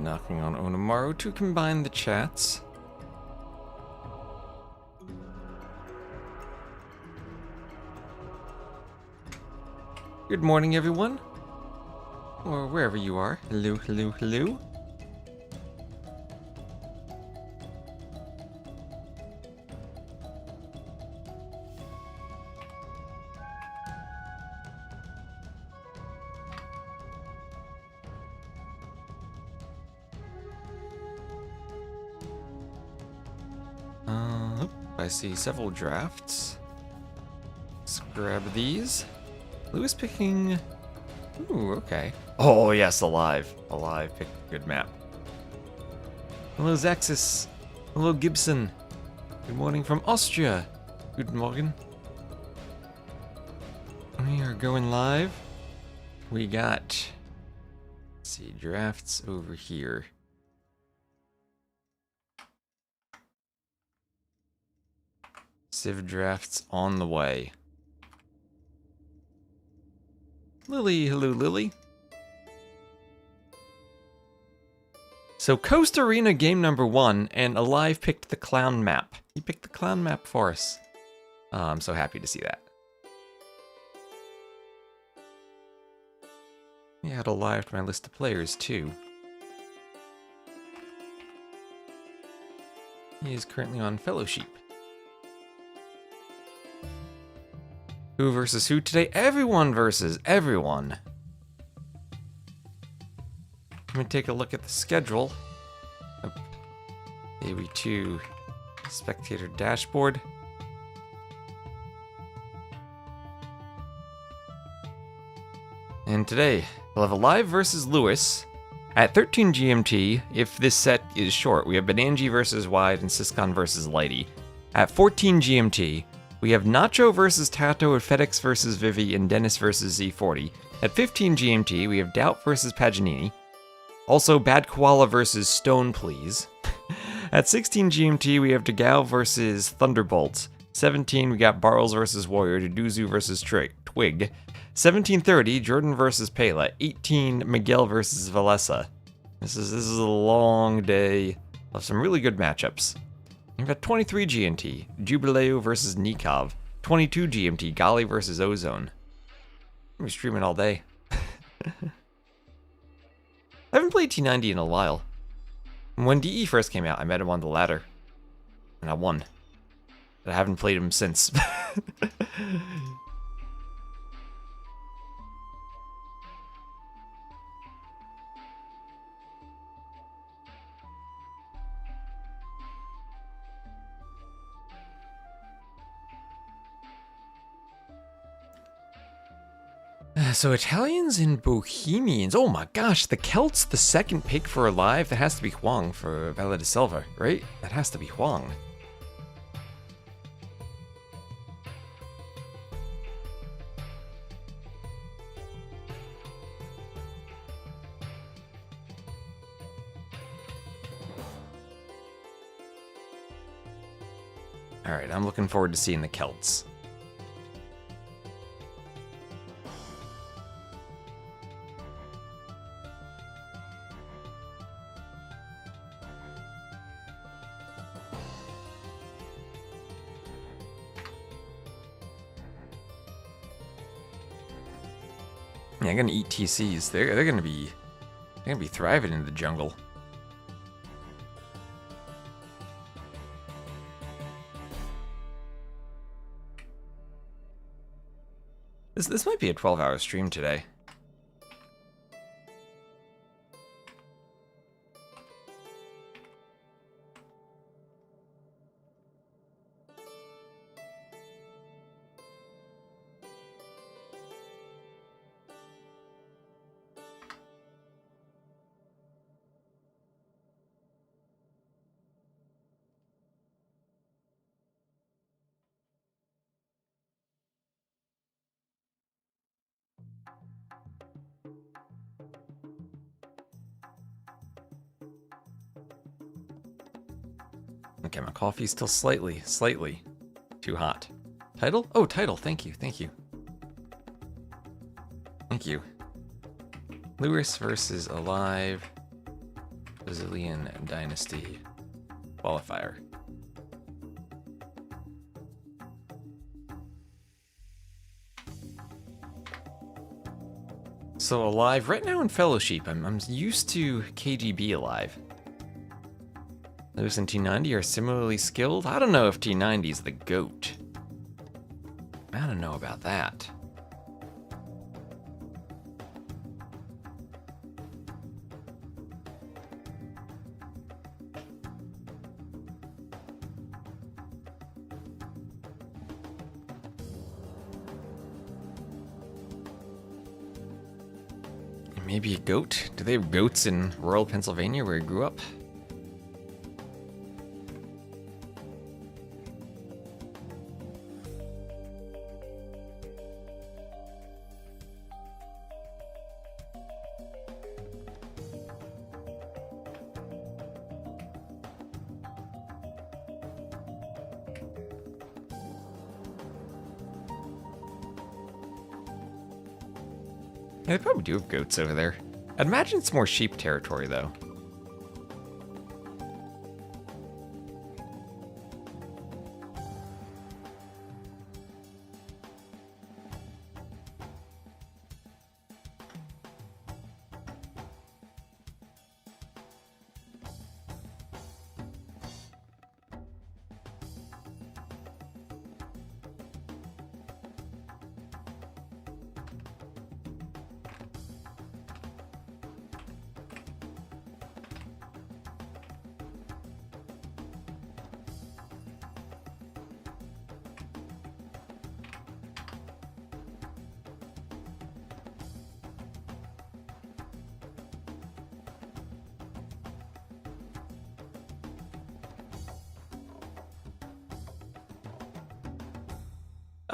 knocking on Onamaru to combine the chats. Good morning, everyone. Or wherever you are. Hello, hello, hello. I see several drafts. Let's grab these. Lewis picking... Ooh, okay. Oh, yes, Alive. Alive picked a good map. Hello, Zaxis. Hello, Gibson. Good morning from Austria. Good morning. We are going live. We got... Let's see, drafts over here. Civ drafts on the way. Lily, hello Lily. So Coast Arena game number 1, and Alive picked the clown map. He picked the clown map for us. I'm so happy to see that. He had Alive to my list of players too. He is currently on Fellowship. Who versus who today? Everyone versus everyone. Let me take a look at the schedule. AB2 spectator dashboard. And today, we'll have Alive versus Lewis at 13 GMT if this set is short. We have Benanji versus Wide and Siscon versus Lighty. At 14 GMT, we have Nacho versus Tato, and FedEx versus Vivi, and Dennis versus Z40. At 15 GMT, we have Doubt versus Paganini. Also, Bad Koala versus Stone Please. At 16 GMT, we have Degao versus Thunderbolt. 17, we got Barles versus Warrior, Duduzu versus Twig. 17:30, Jordan versus Pela. 18, Miguel versus Valesa. This is a long day of some really good matchups. We've got 23 GMT, Jubileo versus Nikov. 22 GMT, Gali versus Ozone. I'm streaming all day. I haven't played T90 in a while. When DE first came out, I met him on the ladder. And I won. But I haven't played him since. So Italians and Bohemians. Oh my gosh, the Celts, the second pick for Alive. That has to be Huang for Valle de Silva, right? That has to be Huang. Alright, I'm looking forward to seeing the Celts. Yeah, I'm gonna eat TCs. They're gonna be thriving in the jungle. This might be a 12-hour stream today. Okay, my coffee's still slightly too hot. Title? Oh, title. Thank you. Thank you. Thank you. Lewis versus Alive. Brazilian Dynasty Qualifier. So alive right now in Fellowship. I'm used to KGB alive. Those in T90 are similarly skilled. I don't know if T90 is the GOAT. I don't know about that. Maybe a goat? Do they have goats in rural Pennsylvania where I grew up? Yeah, they probably do have goats over there. I'd imagine it's more sheep territory, though.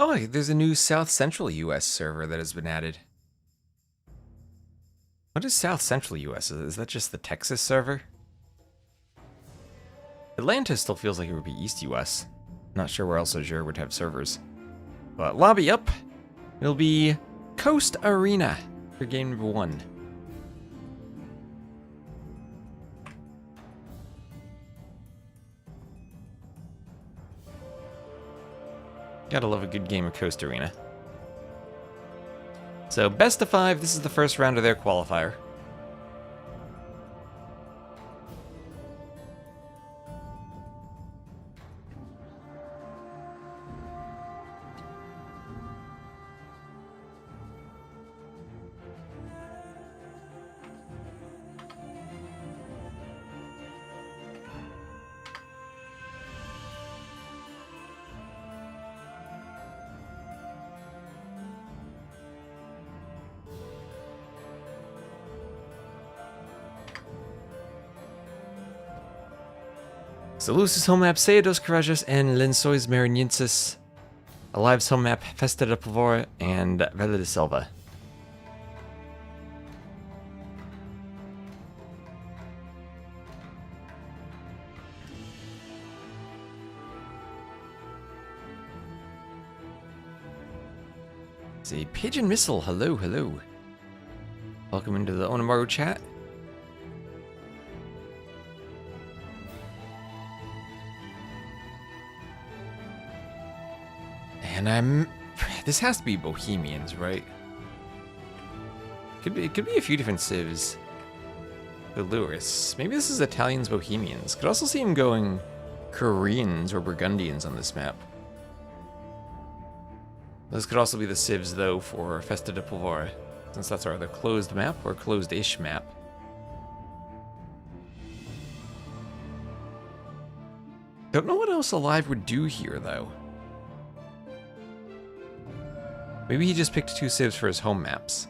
Oh, there's a new South Central US server that has been added. What is South Central US? Is that just the Texas server? Atlanta still feels like it would be East US. Not sure where else Azure would have servers. But lobby up, it'll be Coast Arena for game number 1. Gotta love a good game of Coast Arena. So, best of 5, this is the first round of their qualifier. Salusis home map Seados Courageous and Lençóis Maranhenses. Alive's home map Festa da Pavora and Vela da Selva. It's a Pigeon Missile. Hello, hello. Welcome into the Onamaru chat. And this has to be Bohemians, right? It could be a few different civs. The Lewis. Maybe this is Italians, Bohemians. Could also see him going Koreans or Burgundians on this map. This could also be the civs, though, for Festa de Pavora, since that's our other closed map, or closed-ish map. Don't know what else Alive would do here, though. Maybe he just picked 2 civs for his home maps.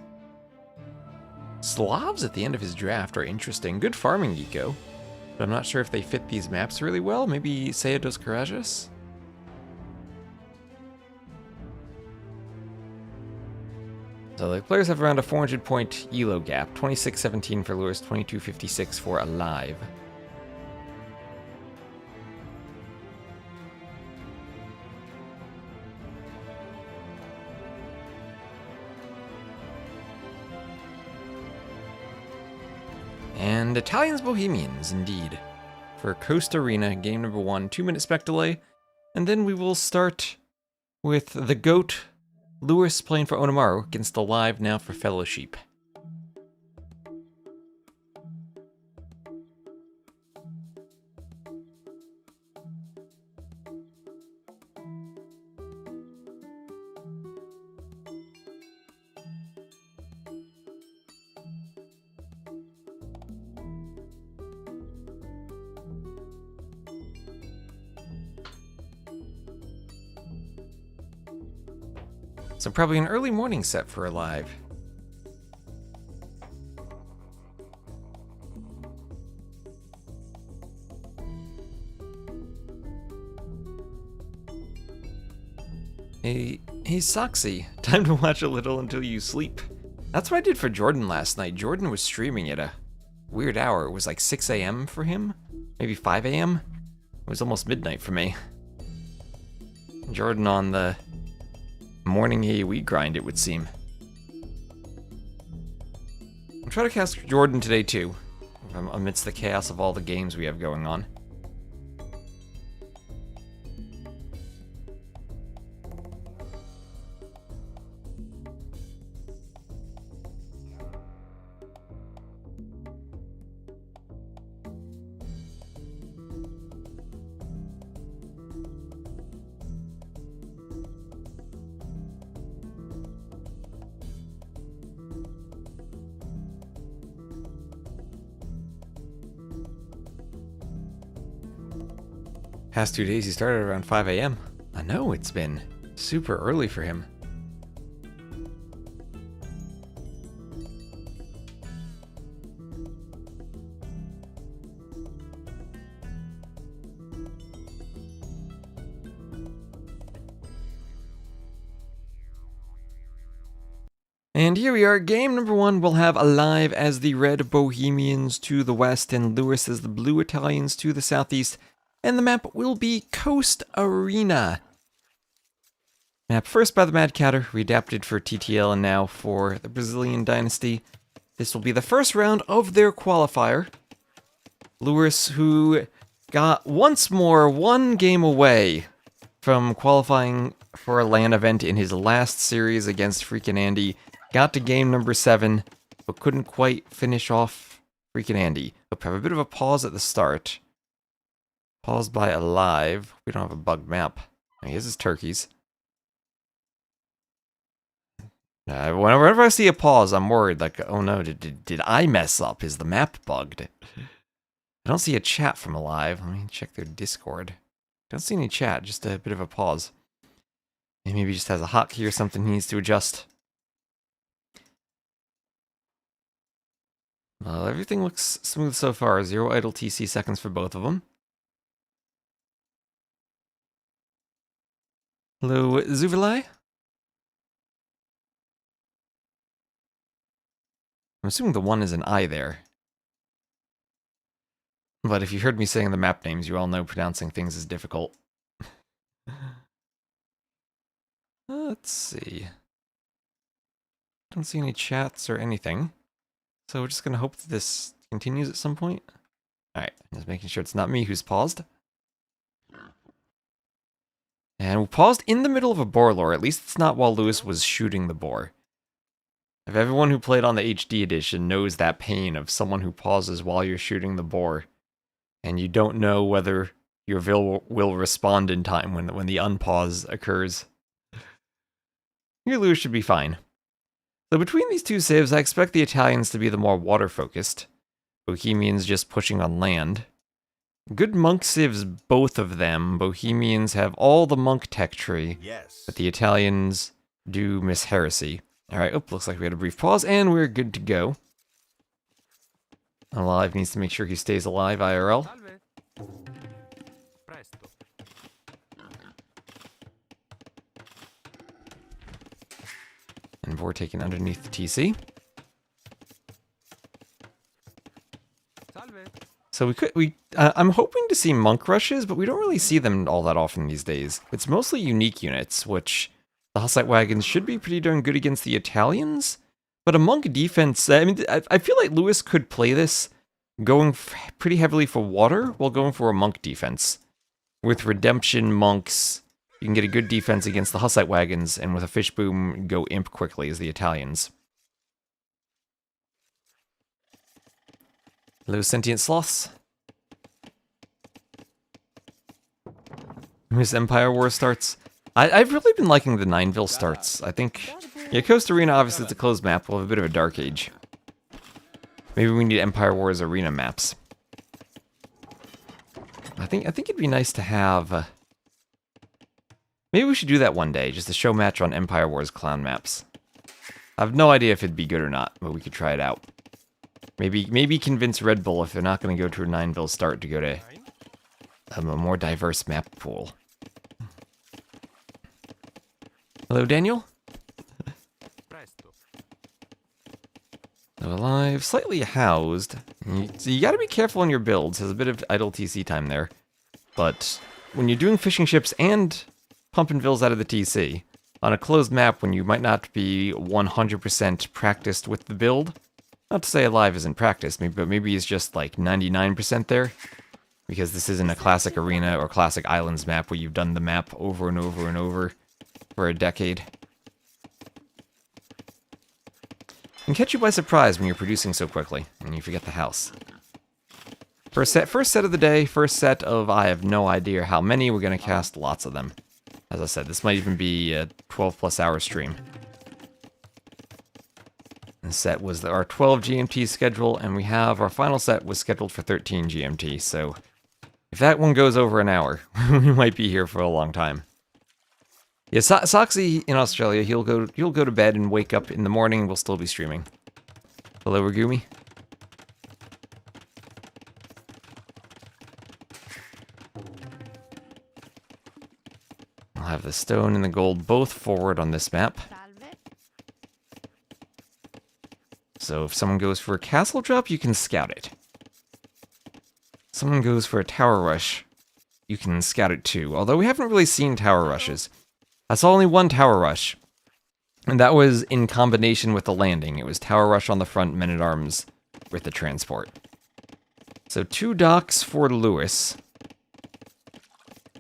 Slavs at the end of his draft are interesting. Good farming eco. But I'm not sure if they fit these maps really well. Maybe Seados Courageous? So the players have around a 400 point ELO gap. 26-17 for Lewis, 22-56 for Alive. And Italians Bohemians, indeed. For Coast Arena, game number 1, 2-minute spec delay. And then we will start with the GOAT, Lewis, playing for Onamaru against the live now for Fellowship. So probably an early morning set for a live. Hey Soxy, time to watch a little until you sleep. That's what I did for Jordan last night. Jordan was streaming at a weird hour. It was like 6 a.m. for him, maybe 5 a.m. It was almost midnight for me. Jordan on the morning AoE grind, it would seem. I'll try to cast Jordan today too, amidst the chaos of all the games we have going on. Past 2 days he started around 5 a.m. I know, it's been super early for him. And here we are, game number 1. We'll have Alive as the red Bohemians to the west and Lewis as the blue Italians to the southeast. And the map will be Coast Arena. Map first by the Mad Catter, readapted for TTL and now for the Brazilian Dynasty. This will be the first round of their qualifier. Lewis, who got once more 1 game away from qualifying for a LAN event in his last series against freaking Andy, got to game number 7, but couldn't quite finish off freaking Andy. We'll have a bit of a pause at the start. Paused by Alive. We don't have a bugged map. Here's his turkeys. Whenever I see a pause, I'm worried. Like, oh no, did I mess up? Is the map bugged? I don't see a chat from Alive. Let me check their Discord. Don't see any chat, just a bit of a pause. And maybe just has a hotkey or something he needs to adjust. Well, everything looks smooth so far. 0 idle TC seconds for both of them. Hello, Zuvilai? I'm assuming the 1 is an I there. But if you heard me saying the map names, you all know pronouncing things is difficult. Let's see. Don't see any chats or anything. So we're just gonna hope that this continues at some point. Alright, just making sure it's not me who's paused. And we paused in the middle of a boar lore. At least it's not while Lewis was shooting the boar. If everyone who played on the HD edition knows that pain of someone who pauses while you're shooting the boar, and you don't know whether your will respond in time when the unpause occurs. Your Lewis should be fine. So between these two saves, I expect the Italians to be the more water-focused. Bohemians just pushing on land. Good monk civs, both of them. Bohemians have all the monk tech tree, yes, but the Italians do miss heresy. Alright, looks like we had a brief pause, and we're good to go. Alive needs to make sure he stays alive, IRL. And Vor taking underneath the TC. So I'm hoping to see monk rushes, but we don't really see them all that often these days. It's mostly unique units, which the Hussite Wagons should be pretty darn good against the Italians. But a monk defense, I mean, I feel like Lewis could play this going pretty heavily for water while going for a monk defense. With Redemption monks, you can get a good defense against the Hussite wagons, and with a fish boom, go imp quickly as the Italians. Hello, sentient sloths. As Empire War starts. I've really been liking the Nineville starts. I think... Yeah, Coast Arena, obviously, it's a closed map. We'll have a bit of a Dark Age. Maybe we need Empire Wars Arena maps. I think it'd be nice to have... maybe we should do that one day, just a show match on Empire Wars clown maps. I have no idea if it'd be good or not, but we could try it out. Maybe convince Red Bull, if they're not going to go to a Nineville start, to go to a more diverse map pool. Hello, Daniel? Alive, slightly housed. So you gotta be careful on your builds. There's a bit of idle TC time there. But when you're doing fishing ships and pumping vills out of the TC, on a closed map when you might not be 100% practiced with the build, not to say Alive isn't practiced, but maybe it's just like 99% there, because this isn't a classic arena or classic islands map where you've done the map over and over and over for a decade. Can catch you by surprise when you're producing so quickly, and you forget the house. First set of the day, first set of I have no idea how many, we're going to cast lots of them. As I said, this might even be a 12+ hour stream. The set was our 12 GMT schedule, and we have our final set was scheduled for 13 GMT, so if that one goes over an hour, we might be here for a long time. Yeah, Soxy in Australia, he'll go to bed and wake up in the morning and we'll still be streaming. Hello, Ragumi. I'll have the stone and the gold both forward on this map. So if someone goes for a castle drop, you can scout it. If someone goes for a tower rush, you can scout it too. Although we haven't really seen tower rushes. I saw only one tower rush, and that was in combination with the landing. It was tower rush on the front, men-at-arms with the transport. So 2 docks for Lewis.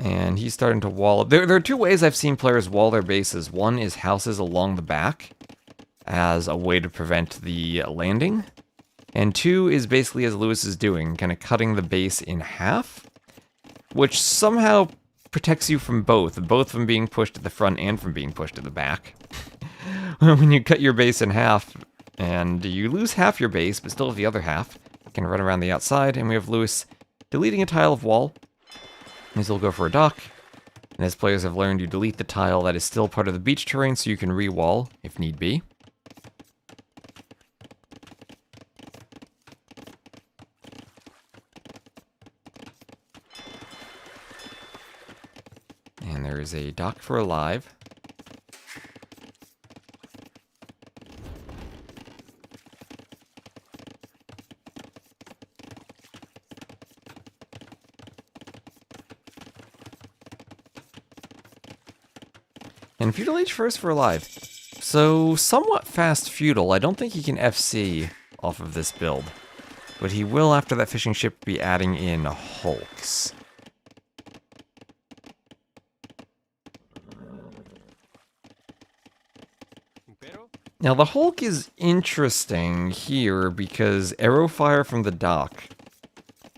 And he's starting to wall up. There are 2 ways I've seen players wall their bases. One is houses along the back as a way to prevent the landing. And 2 is basically as Lewis is doing, kind of cutting the base in half, which somehow protects you from both from being pushed to the front and from being pushed to the back. When you cut your base in half, and you lose half your base, but still have the other half, you can run around the outside, and we have Lewis deleting a tile of wall. As he'll go for a dock, and as players have learned, you delete the tile that is still part of the beach terrain, so you can re-wall, if need be. And there is a dock for Alive. And Feudal Age first for Alive. So, somewhat fast Feudal. I don't think he can FC off of this build. But he will, after that fishing ship, be adding in hulks. Now, the Hulk is interesting here because arrow fire from the dock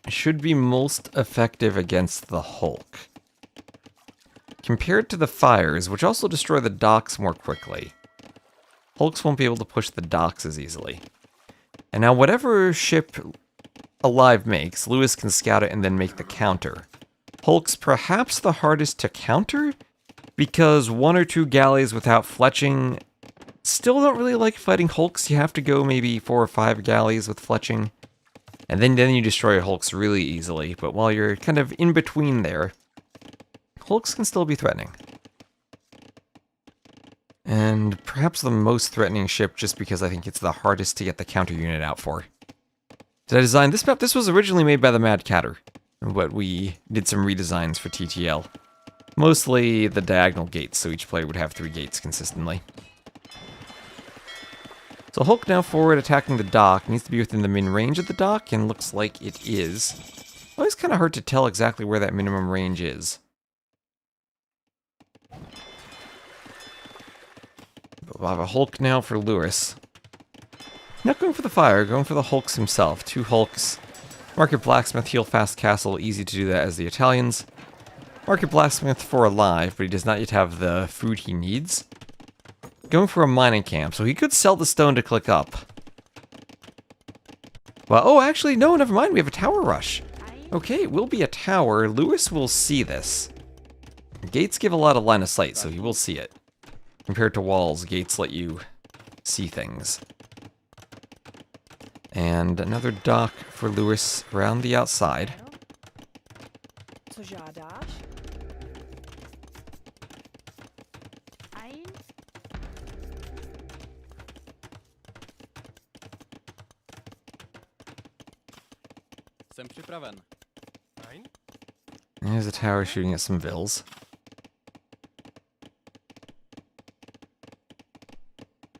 should be most effective against the Hulk. Compared to the fires, which also destroy the docks more quickly, Hulks won't be able to push the docks as easily. And now, whatever ship Alive makes, Lewis can scout it and then make the counter. Hulk's perhaps the hardest to counter because 1 or 2 galleys without fletching still don't really like fighting Hulks. You have to go maybe 4 or 5 galleys with fletching. And then you destroy Hulks really easily. But while you're kind of in between there, Hulks can still be threatening. And perhaps the most threatening ship just because I think it's the hardest to get the counter unit out for. Did I design this map? This was originally made by the Mad Catter, but we did some redesigns for TTL. Mostly the diagonal gates, so each player would have 3 gates consistently. So Hulk now forward attacking the dock. Needs to be within the min range of the dock, and looks like it is. Always kind of hard to tell exactly where that minimum range is. But we'll have a Hulk now for Lewis. Not going for the fire, going for the Hulks himself. 2 Hulks. Market Blacksmith, heal fast castle, easy to do that as the Italians. Market Blacksmith for alive, but he does not yet have the food he needs. Going for a mining camp, so he could sell the stone to click up. Well, oh, actually, no, never mind, we have a tower rush. Okay, it will be a tower. Lewis will see this. Gates give a lot of line of sight, so he will see it. Compared to walls, gates let you see things. And another dock for Lewis around the outside. There's a tower shooting at some vills.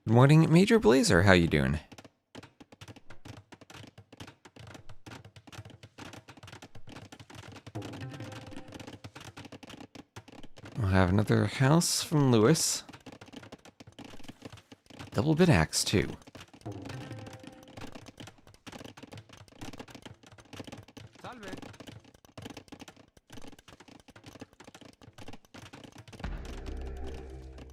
Good morning, Major Blazer. How you doing? We'll have another house from Lewis. Double bit axe too.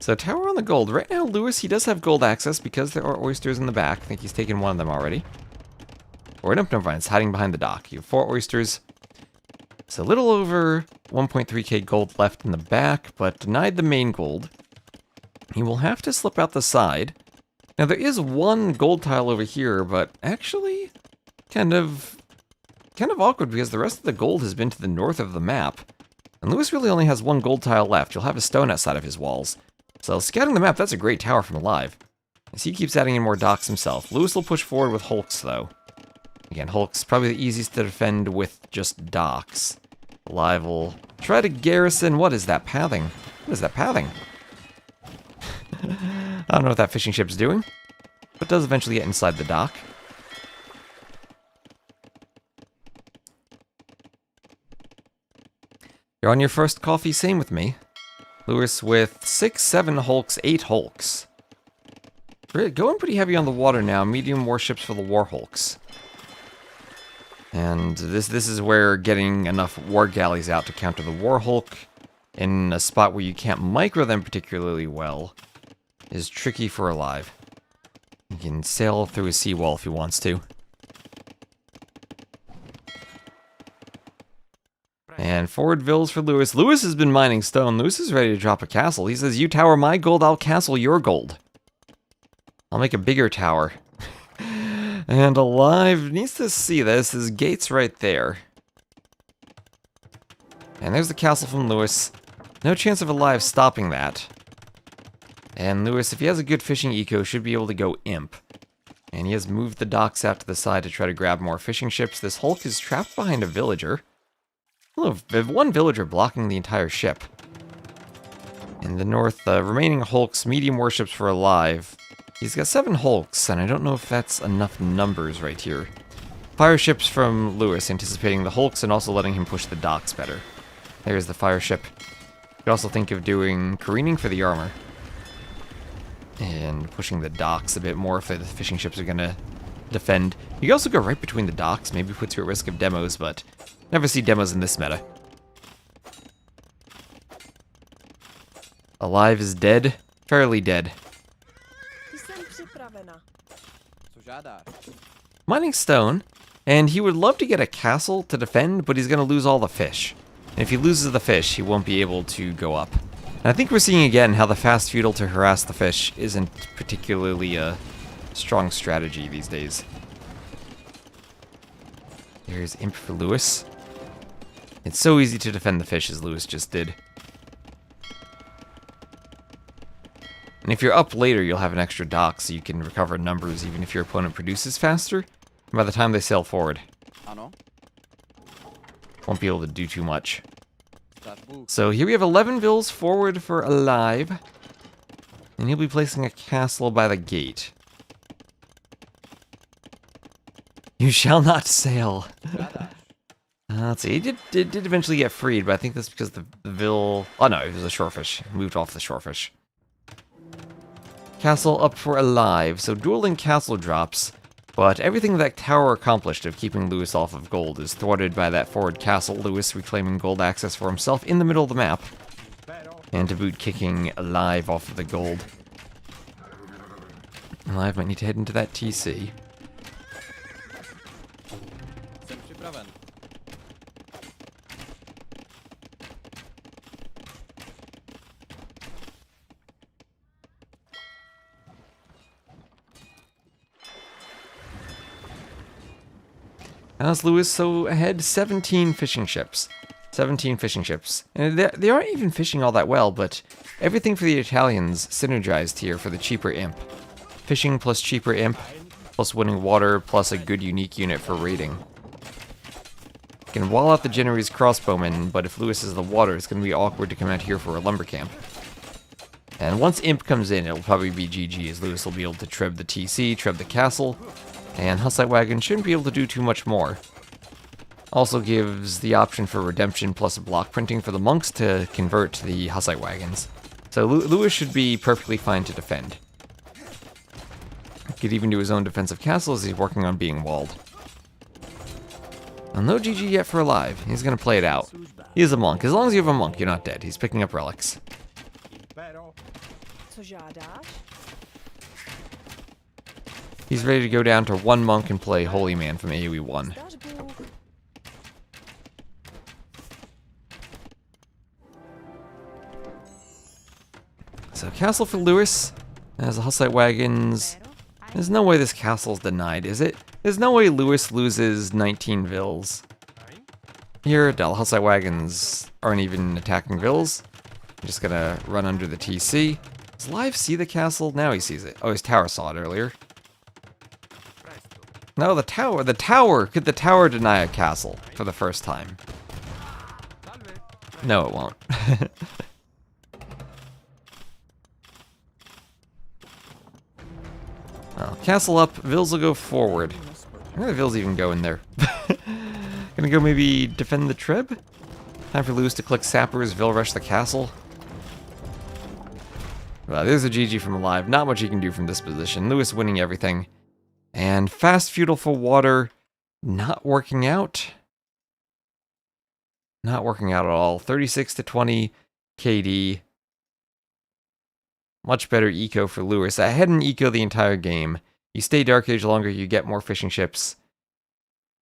So tower on the gold. Right now, Lewis, he does have gold access because there are oysters in the back. I think he's taken one of them already. Or no, never mind. It's hiding behind the dock. You have 4 oysters. It's a little over 1.3k gold left in the back, but denied the main gold. He will have to slip out the side. Now, there is 1 gold tile over here, but actually kind of awkward because the rest of the gold has been to the north of the map. And Lewis really only has 1 gold tile left. You'll have a stone outside of his walls. So, scouting the map, that's a great tower from alive. As he keeps adding in more docks himself. Lewis will push forward with Hulks, though. Again, Hulk's probably the easiest to defend with just docks. Alive will try to garrison. What is that pathing? What is that pathing? I don't know what that fishing ship's doing. But does eventually get inside the dock. You're on your first coffee, same with me. Lewis with 6, 7 Hulks, 8 Hulks. Going pretty heavy on the water now. Medium warships for the War Hulks. And this is where getting enough war galleys out to counter the War Hulk in a spot where you can't micro them particularly well is tricky for alive. He can sail through a seawall if he wants to. And forward vills for Lewis. Lewis has been mining stone. Lewis is ready to drop a castle. He says, you tower my gold, I'll castle your gold. I'll make a bigger tower. And alive needs to see this. His gate's right there. And there's the castle from Lewis. No chance of alive stopping that. And Lewis, if he has a good fishing eco, should be able to go imp. And he has moved the docks out to the side to try to grab more fishing ships. This Hulk is trapped behind a villager. Well, there's 1 villager blocking the entire ship. In the north, the remaining Hulks, medium warships for alive. He's got 7 Hulks, and I don't know if that's enough numbers right here. Fire ships from Lewis, anticipating the Hulks and also letting him push the docks better. There's the fire ship. You could also think of doing careening for the armor. And pushing the docks a bit more if the fishing ships are going to defend. You can also go right between the docks, maybe puts you at risk of demos, but never see demos in this meta. Alive is dead. Fairly dead. Mining stone, and he would love to get a castle to defend, but he's going to lose all the fish. And if he loses the fish, he won't be able to go up. And I think we're seeing again how the fast feudal to harass the fish isn't particularly a strong strategy these days. There's imp for Lewis. It's so easy to defend the fish as Lewis just did. And if you're up later, you'll have an extra dock so you can recover numbers even if your opponent produces faster. And by the time they sail forward, won't be able to do too much. So here we have 11 vills forward for alive. And he'll be placing a castle by the gate. You shall not sail. Let's see. He did eventually get freed, but I think that's because the Vil... Oh no, it was a shorefish. He moved off the shorefish. Castle up for alive. So dueling castle drops, but everything that tower accomplished of keeping Lewis off of gold is thwarted by that forward castle, Lewis reclaiming gold access for himself in the middle of the map. And to boot kicking alive off of the gold. Alive might need to head into that TC. How's Lewis so ahead? 17 fishing ships. 17 fishing ships. And they aren't even fishing all that well, but everything for the Italians synergized here for the cheaper imp. Fishing plus cheaper imp, plus winning water, plus a good unique unit for raiding. You can wall out the Genoese crossbowmen, but if Lewis is the water, it's going to be awkward to come out here for a lumber camp. And once imp comes in, it'll probably be GG, as Lewis will be able to treb the TC, treb the castle, and Hussite Wagon shouldn't be able to do too much more. Also gives the option for redemption plus block printing for the monks to convert to the Hussite Wagons. So Lewis should be perfectly fine to defend. Could even do his own defensive castle as he's working on being walled. Well, no GG yet for alive. He's going to play it out. He is a monk. As long as you have a monk, you're not dead. He's picking up relics. He's ready to go down to one monk and play Holy Man from AoE 1. So castle for Lewis. As the Hussite Wagons... There's no way this castle's denied, is it? There's no way Lewis loses 19 Vils. Here, the Hussite Wagons aren't even attacking Vils. I'm just gonna run under the TC. Does Live see the castle? Now he sees it. Oh, his tower saw it earlier. No, the tower! Could the tower deny a castle for the first time? No, it won't. Well, castle up, Vils will go forward. Where do the Vils even go in there? Gonna go maybe defend the Trib? Time for Lewis to click Sappers, Vil rush the castle. Well, there's a GG from alive. Not much he can do from this position. Lewis winning everything. And fast feudal for water, not working out. Not working out at all. 36 to 20 KD. Much better eco for Lewis. Ahead in eco the entire game. You stay Dark Age longer, you get more fishing ships.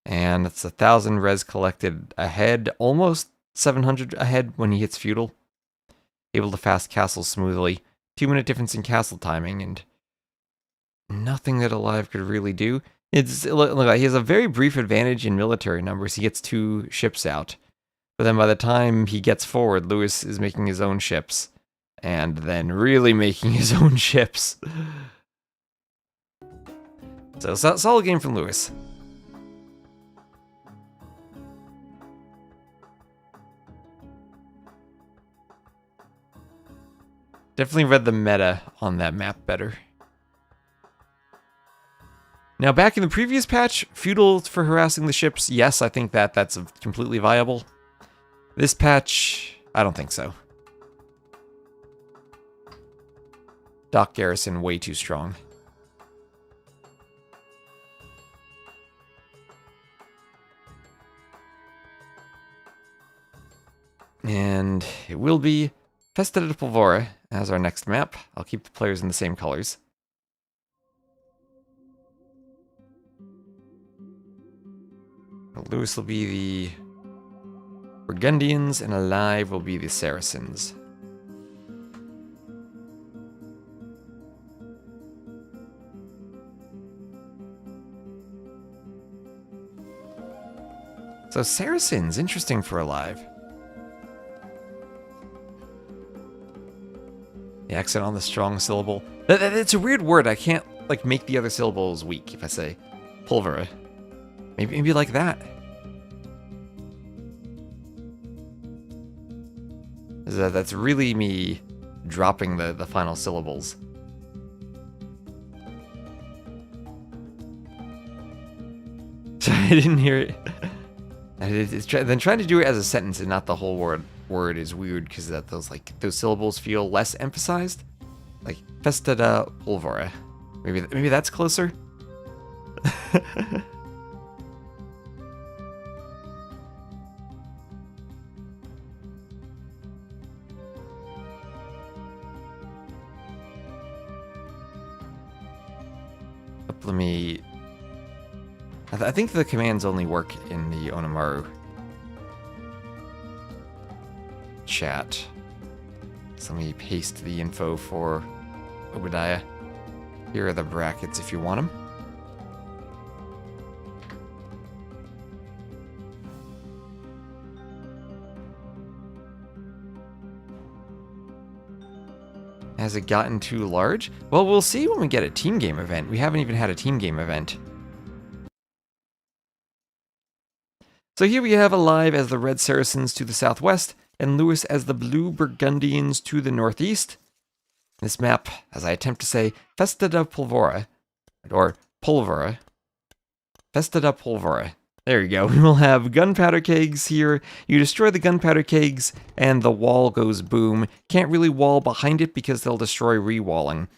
And it's 1,000 res collected ahead. Almost 700 ahead when he hits feudal. Able to fast castle smoothly. 2-minute difference in castle timing, and nothing that Alive could really do. Look, he has a very brief advantage in military numbers. He gets 2 ships out. But then by the time he gets forward, Lewis is making his own ships. And then really making his own ships. So, solid game from Lewis. Definitely read the meta on that map better. Now, back in the previous patch, feudal for harassing the ships, yes, I think that's completely viable. This patch, I don't think so. Dock Garrison way too strong. And it will be Festa de Pulvora as our next map. I'll keep the players in the same colors. Lewis will be the Burgundians, and Alive will be the Saracens. So Saracens, interesting for Alive. The accent on the strong syllable. It's a weird word. I can't like make the other syllables weak if I say pulvera. Maybe like that. That's really me dropping the final syllables. I didn't hear it. Then trying to do it as a sentence and not the whole word is weird because those syllables feel less emphasized. Like festa da pulvora. Maybe that's closer. Let me... I think the commands only work in the Onimaru chat. So let me paste the info for Obadiah. Here are the brackets if you want them. Has it gotten too large? Well, we'll see when we get a team game event. We haven't even had a team game event. So here we have Alive as the Red Saracens to the southwest, and Lewis as the Blue Burgundians to the northeast. This map, as I attempt to say, Festa da Pulvora, or Pulvora. Festa da Pulvora. There you go. We will have gunpowder kegs here. You destroy the gunpowder kegs, and the wall goes boom. Can't really wall behind it because they'll destroy re-walling.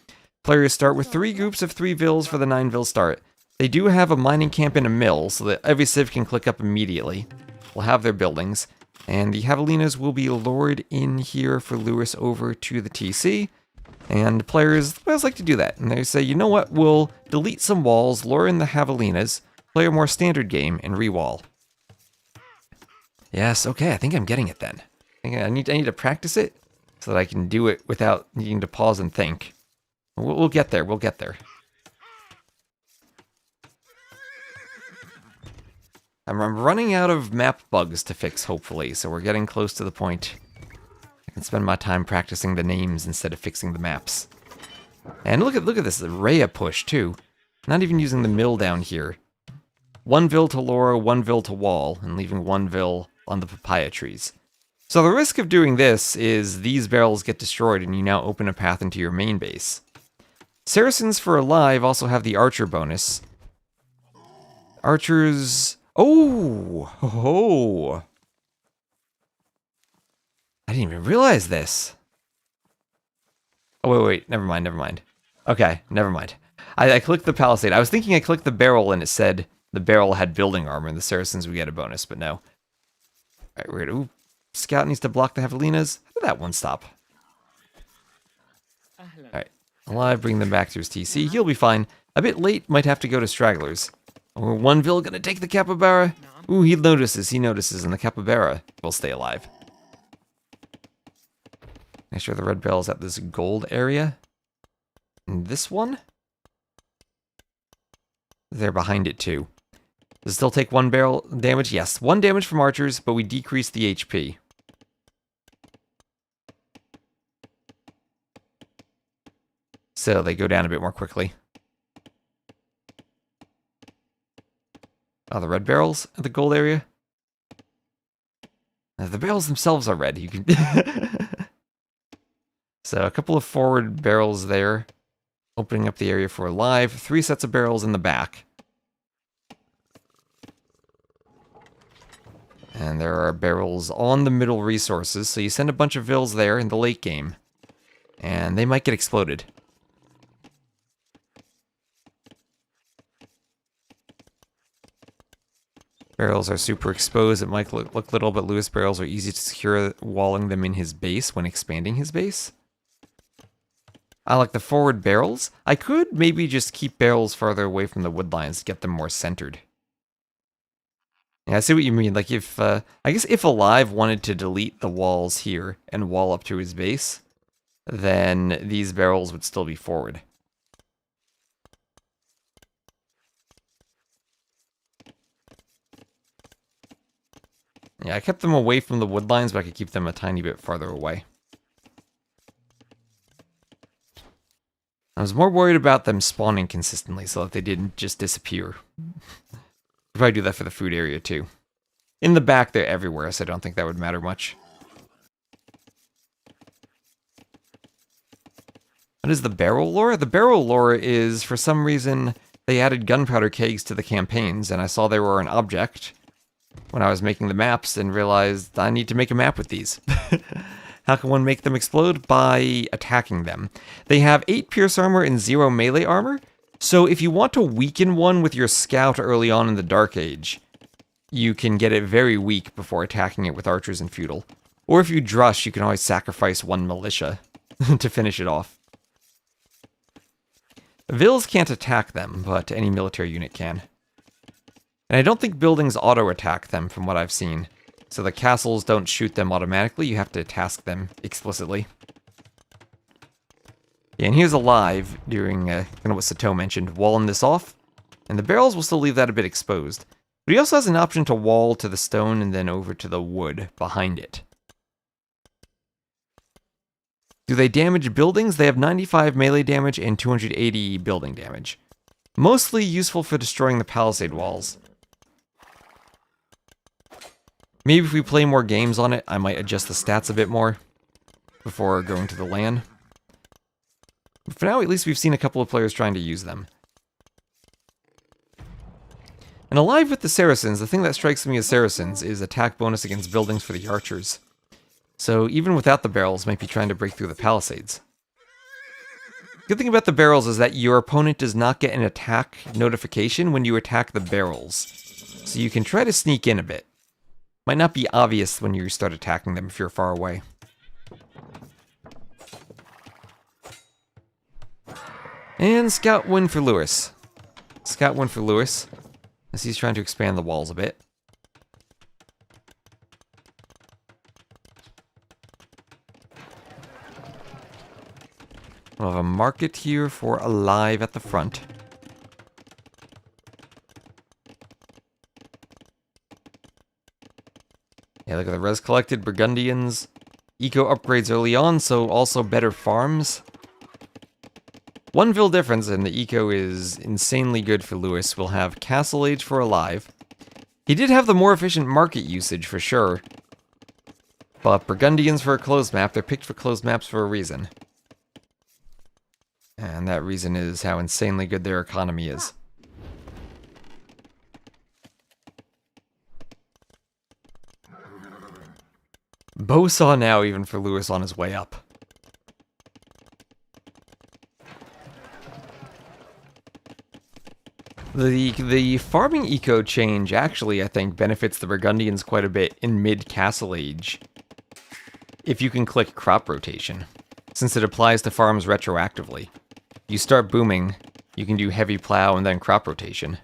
Players start with 3 groups of 3 vills for the 9 vill start. They do have a mining camp and a mill, so that every civ can click up immediately. We'll have their buildings. And the javelinas will be lured in here for Lewis over to the TC. And players like to do that. And they say, you know what, we'll delete some walls, lure in the javelinas, play a more standard game, and re-wall. Yes, okay, I think I'm getting it then. I need to practice it so that I can do it without needing to pause and think. We'll get there, we'll get there. I'm running out of map bugs to fix, hopefully, so we're getting close to the point I can spend my time practicing the names instead of fixing the maps. And look at this Rhea push, too. Not even using the mill down here. 1 vill to Laura, 1 vill to wall, and leaving 1 vill on the papaya trees. So the risk of doing this is these barrels get destroyed and you now open a path into your main base. Saracens for Alive also have the archer bonus. Archers... Oh! I didn't even realize this. Oh, wait, never mind. Okay, never mind. I clicked the palisade. I was thinking I clicked the barrel and it said the barrel had building armor and the Saracens would get a bonus, but no. Alright, we're gonna... Ooh, Scout needs to block the javelinas. How did that one stop? Alright, Alive, bring them back to his TC. He'll be fine. A bit late, might have to go to stragglers. Or 1 vill gonna take the capybara. Ooh, he notices, and the capybara will stay alive. Make sure the red barrel's at this gold area. And this one? They're behind it too. Does it still take 1 barrel damage? Yes, 1 damage from archers, but we decrease the HP. So they go down a bit more quickly. Oh, the red barrels at the gold area? The barrels themselves are red. You can... So a couple of forward barrels there. Opening up the area for Alive. 3 sets of barrels in the back. And there are barrels on the middle resources. So you send a bunch of vills there in the late game. And they might get exploded. Barrels are super exposed. It might look little, but Lewis barrels are easy to secure, walling them in his base when expanding his base. I like the forward barrels. I could maybe just keep barrels farther away from the wood lines to get them more centered. Yeah, I see what you mean. Like if, I guess if Alive wanted to delete the walls here and wall up to his base, then these barrels would still be forward. Yeah, I kept them away from the wood lines, but I could keep them a tiny bit farther away. I was more worried about them spawning consistently so that they didn't just disappear. Probably do that for the food area too. In the back, they're everywhere, so I don't think that would matter much. What is the barrel lore? The barrel lore is, for some reason, they added gunpowder kegs to the campaigns, and I saw they were an object when I was making the maps and realized I need to make a map with these. How can one make them explode? By attacking them. They have 8 pierce armor and 0 melee armor, so if you want to weaken one with your scout early on in the Dark Age, you can get it very weak before attacking it with archers and feudal. Or if you drush, you can always sacrifice 1 militia to finish it off. Vills can't attack them, but any military unit can. And I don't think buildings auto-attack them from what I've seen. So the castles don't shoot them automatically, you have to task them explicitly. Yeah, and here's a live during kind of what Sato mentioned, walling this off. And the barrels will still leave that a bit exposed. But he also has an option to wall to the stone and then over to the wood behind it. Do they damage buildings? They have 95 melee damage and 280 building damage. Mostly useful for destroying the palisade walls. Maybe if we play more games on it, I might adjust the stats a bit more before going to the LAN. But for now, at least we've seen a couple of players trying to use them. And alive with the Saracens, the thing that strikes me as Saracens is attack bonus against buildings for the archers. So even without the barrels, might be trying to break through the palisades. Good thing about the barrels is that your opponent does not get an attack notification when you attack the barrels. So you can try to sneak in a bit. Might not be obvious when you start attacking them if you're far away. And scout win for Lewis. Scout win for Lewis, as he's trying to expand the walls a bit. We'll have a market here for alive at the front. Yeah, look at the res collected, Burgundians. Eco upgrades early on, so also better farms. 1 Vil difference, and the eco is insanely good for Lewis. We'll have Castle Age for alive. He did have the more efficient market usage for sure. But Burgundians for a closed map, they're picked for closed maps for a reason. And that reason is how insanely good their economy is. Bowsaw now even for Lewis on his way up. The farming eco change actually, I think, benefits the Burgundians quite a bit in mid-Castle Age. If you can click crop rotation, since it applies to farms retroactively. You start booming, you can do heavy plow and then crop rotation.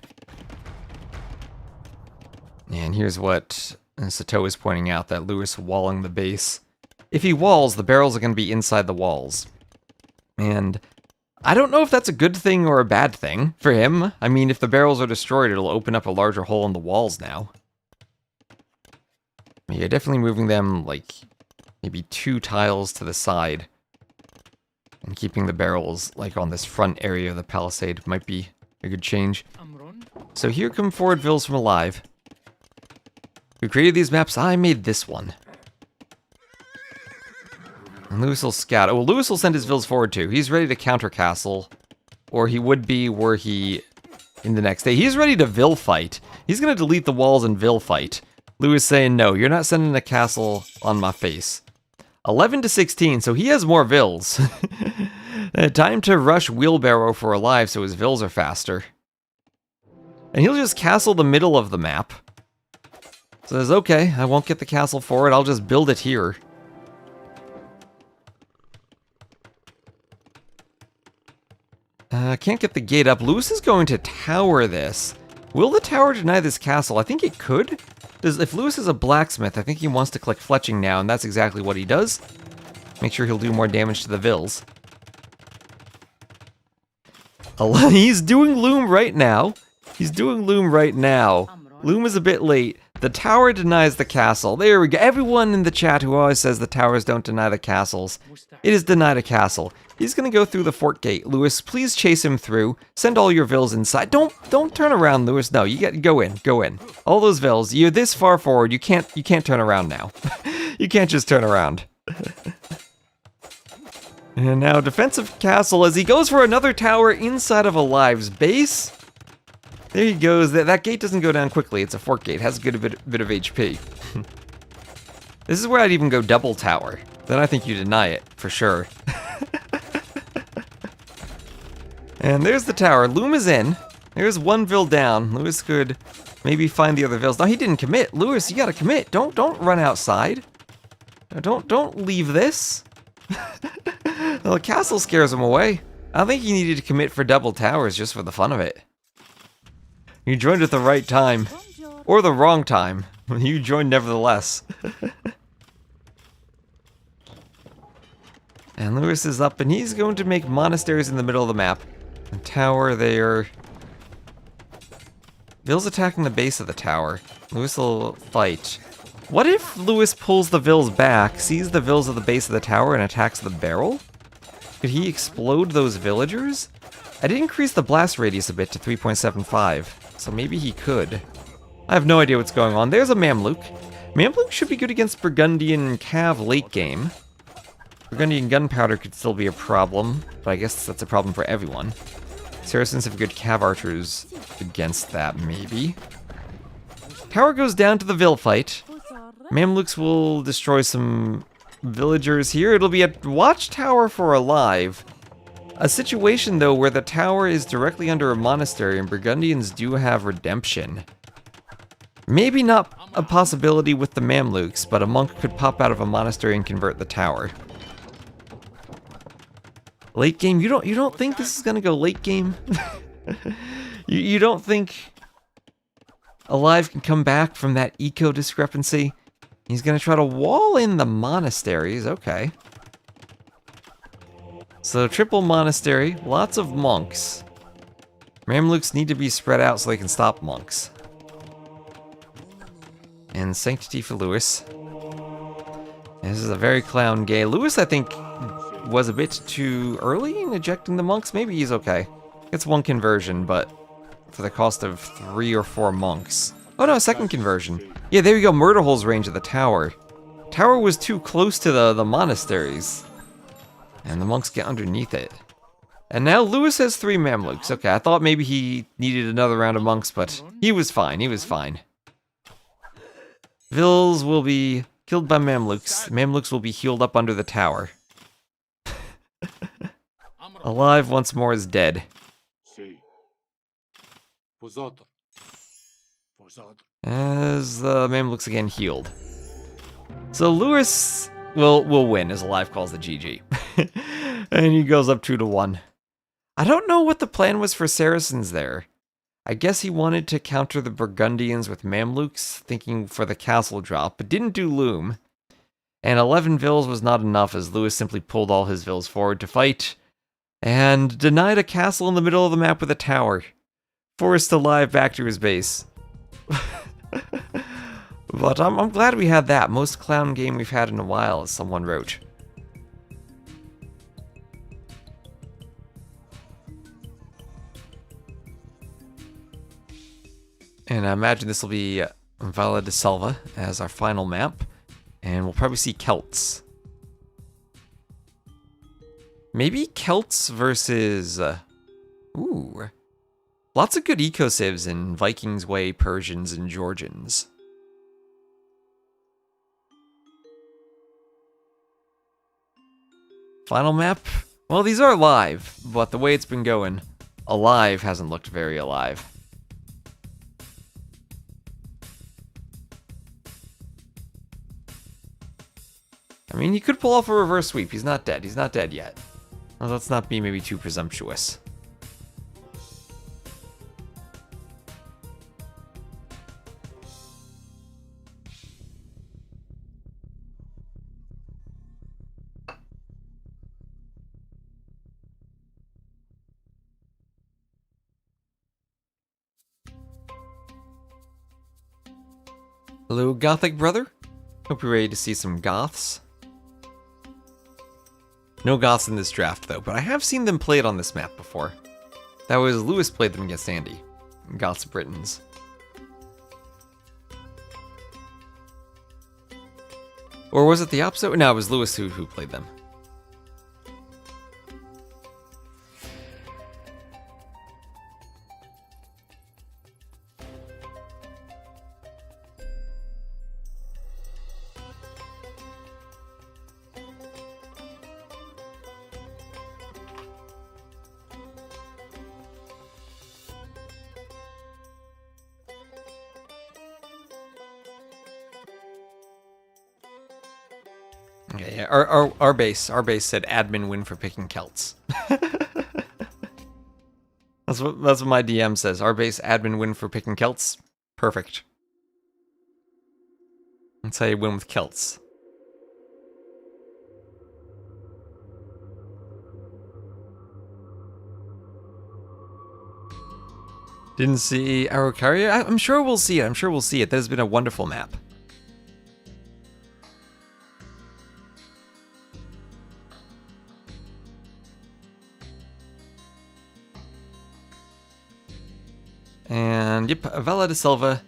And here's what Sato is pointing out, that Lewis walling the base. If he walls, the barrels are going to be inside the walls. And I don't know if that's a good thing or a bad thing for him. I mean, if the barrels are destroyed, it'll open up a larger hole in the walls now. Yeah, definitely moving them, like, maybe 2 tiles to the side. And keeping the barrels, like, on this front area of the palisade might be a good change. So here come forward Vils from alive. Who created these maps? I made this one. And Lewis will scout. Oh, well, Lewis will send his Vils forward too. He's ready to counter castle. Or he would be were he in the next day. He's ready to Vil fight. He's going to delete the walls and Vil fight. Lewis saying, no, you're not sending a castle on my face. 11 to 16, so he has more Vils. Time to rush Wheelbarrow for alive so his Vils are faster. And he'll just castle the middle of the map. Says, okay, I won't get the castle forward, I'll just build it here. Can't get the gate up. Lewis is going to tower this. Will the tower deny this castle? I think it could. If Lewis is a blacksmith, I think he wants to click fletching now, and that's exactly what he does. Make sure he'll do more damage to the Vils. He's doing loom right now. He's doing loom right now. Loom is a bit late. The tower denies the castle. There we go. Everyone in the chat who always says the towers don't deny the castles. It is denied a castle. He's gonna go through the fort gate. Lewis, please chase him through. Send all your Vils inside. Don't turn around, Lewis. No, go in. All those Vils. You're this far forward. You can't turn around now. You can't just turn around. And now defensive castle as he goes for another tower inside of Alive's base. There he goes. That gate doesn't go down quickly. It's a fort gate. It has a good bit of HP. This is where I'd even go double tower. Then I think you deny it, for sure. And there's the tower. Loom is in. There's one Vil down. Lewis could maybe find the other Vils. No, he didn't commit. Lewis, you gotta commit. Don't run outside. Don't leave this. Well, the castle scares him away. I think he needed to commit for double towers just for the fun of it. You joined at the right time. Or the wrong time. You joined nevertheless. And Lewis is up, and he's going to make monasteries in the middle of the map. And tower there. Vil's attacking the base of the tower. Lewis will fight. What if Lewis pulls the Vils back, sees the Vils at the base of the tower, and attacks the barrel? Could he explode those villagers? I did increase the blast radius a bit to 3.75, so maybe he could. I have no idea what's going on. There's a Mamluk. Mamluk should be good against Burgundian Cav late game. Burgundian gunpowder could still be a problem, but I guess that's a problem for everyone. Saracens have good Cav archers against that, maybe. Tower goes down to the Vil fight. Mamluks will destroy some villagers here. It'll be a watchtower for alive. A situation, though, where the tower is directly under a monastery and Burgundians do have redemption. Maybe not a possibility with the Mamluks, but a monk could pop out of a monastery and convert the tower. Late game, you don't think this is gonna go late game? you don't think Alive can come back from that eco discrepancy? He's gonna try to wall in the monasteries, okay. So triple monastery, lots of monks. Mamluks need to be spread out so they can stop monks. And sanctity for Lewis. This is a very clown gay. Lewis, I think, was a bit too early in ejecting the monks. Maybe he's okay. It's one conversion, but for the cost of 3 or 4 monks. Oh no, second conversion. Yeah, there you go, murder hole's range of the tower. Tower was too close to the monasteries. And the monks get underneath it. And now Lewis has 3 Mamluks. Okay, I thought maybe he needed another round of monks, but he was fine, he was fine. Vils will be killed by Mamluks. Mamluks will be healed up under the tower. Alive once more is dead. As the Mamluks again healed. So Lewis will win as Alive calls the GG. And he goes up 2-1. I don't know what the plan was for Saracens there. I guess he wanted to counter the Burgundians with Mamluks, thinking for the castle drop, but didn't do Loom. And 11 Vils was not enough as Lewis simply pulled all his Vils forward to fight, and denied a castle in the middle of the map with a tower. Forced Alive back to his base. But I'm glad we had that. Most clown game we've had in a while, as someone wrote. And I imagine this will be Vala de Selva as our final map. And we'll probably see Celts. Maybe Celts versus... ooh. Lots of good eco-civs in Vikings Way, Persians, and Georgians. Final map? Well, these are live, but the way it's been going, Alive hasn't looked very alive. I mean, he could pull off a reverse sweep. He's not dead. He's not dead yet. Well, let's not be maybe too presumptuous. Hello, Gothic brother. Hope you're ready to see some Goths. No Goths in this draft, though, but I have seen them played on this map before. That was Lewis played them against Andy. Goths Britons. Or was it the opposite? No, it was Lewis who played them. Okay, yeah, our base said admin win for picking Celts. That's what my DM says. Our base admin win for picking Celts. Perfect. That's how you win with Celts. Didn't see Araucaria? I'm sure we'll see it. I'm sure we'll see it. That has been a wonderful map. And yep, Vela de Silva,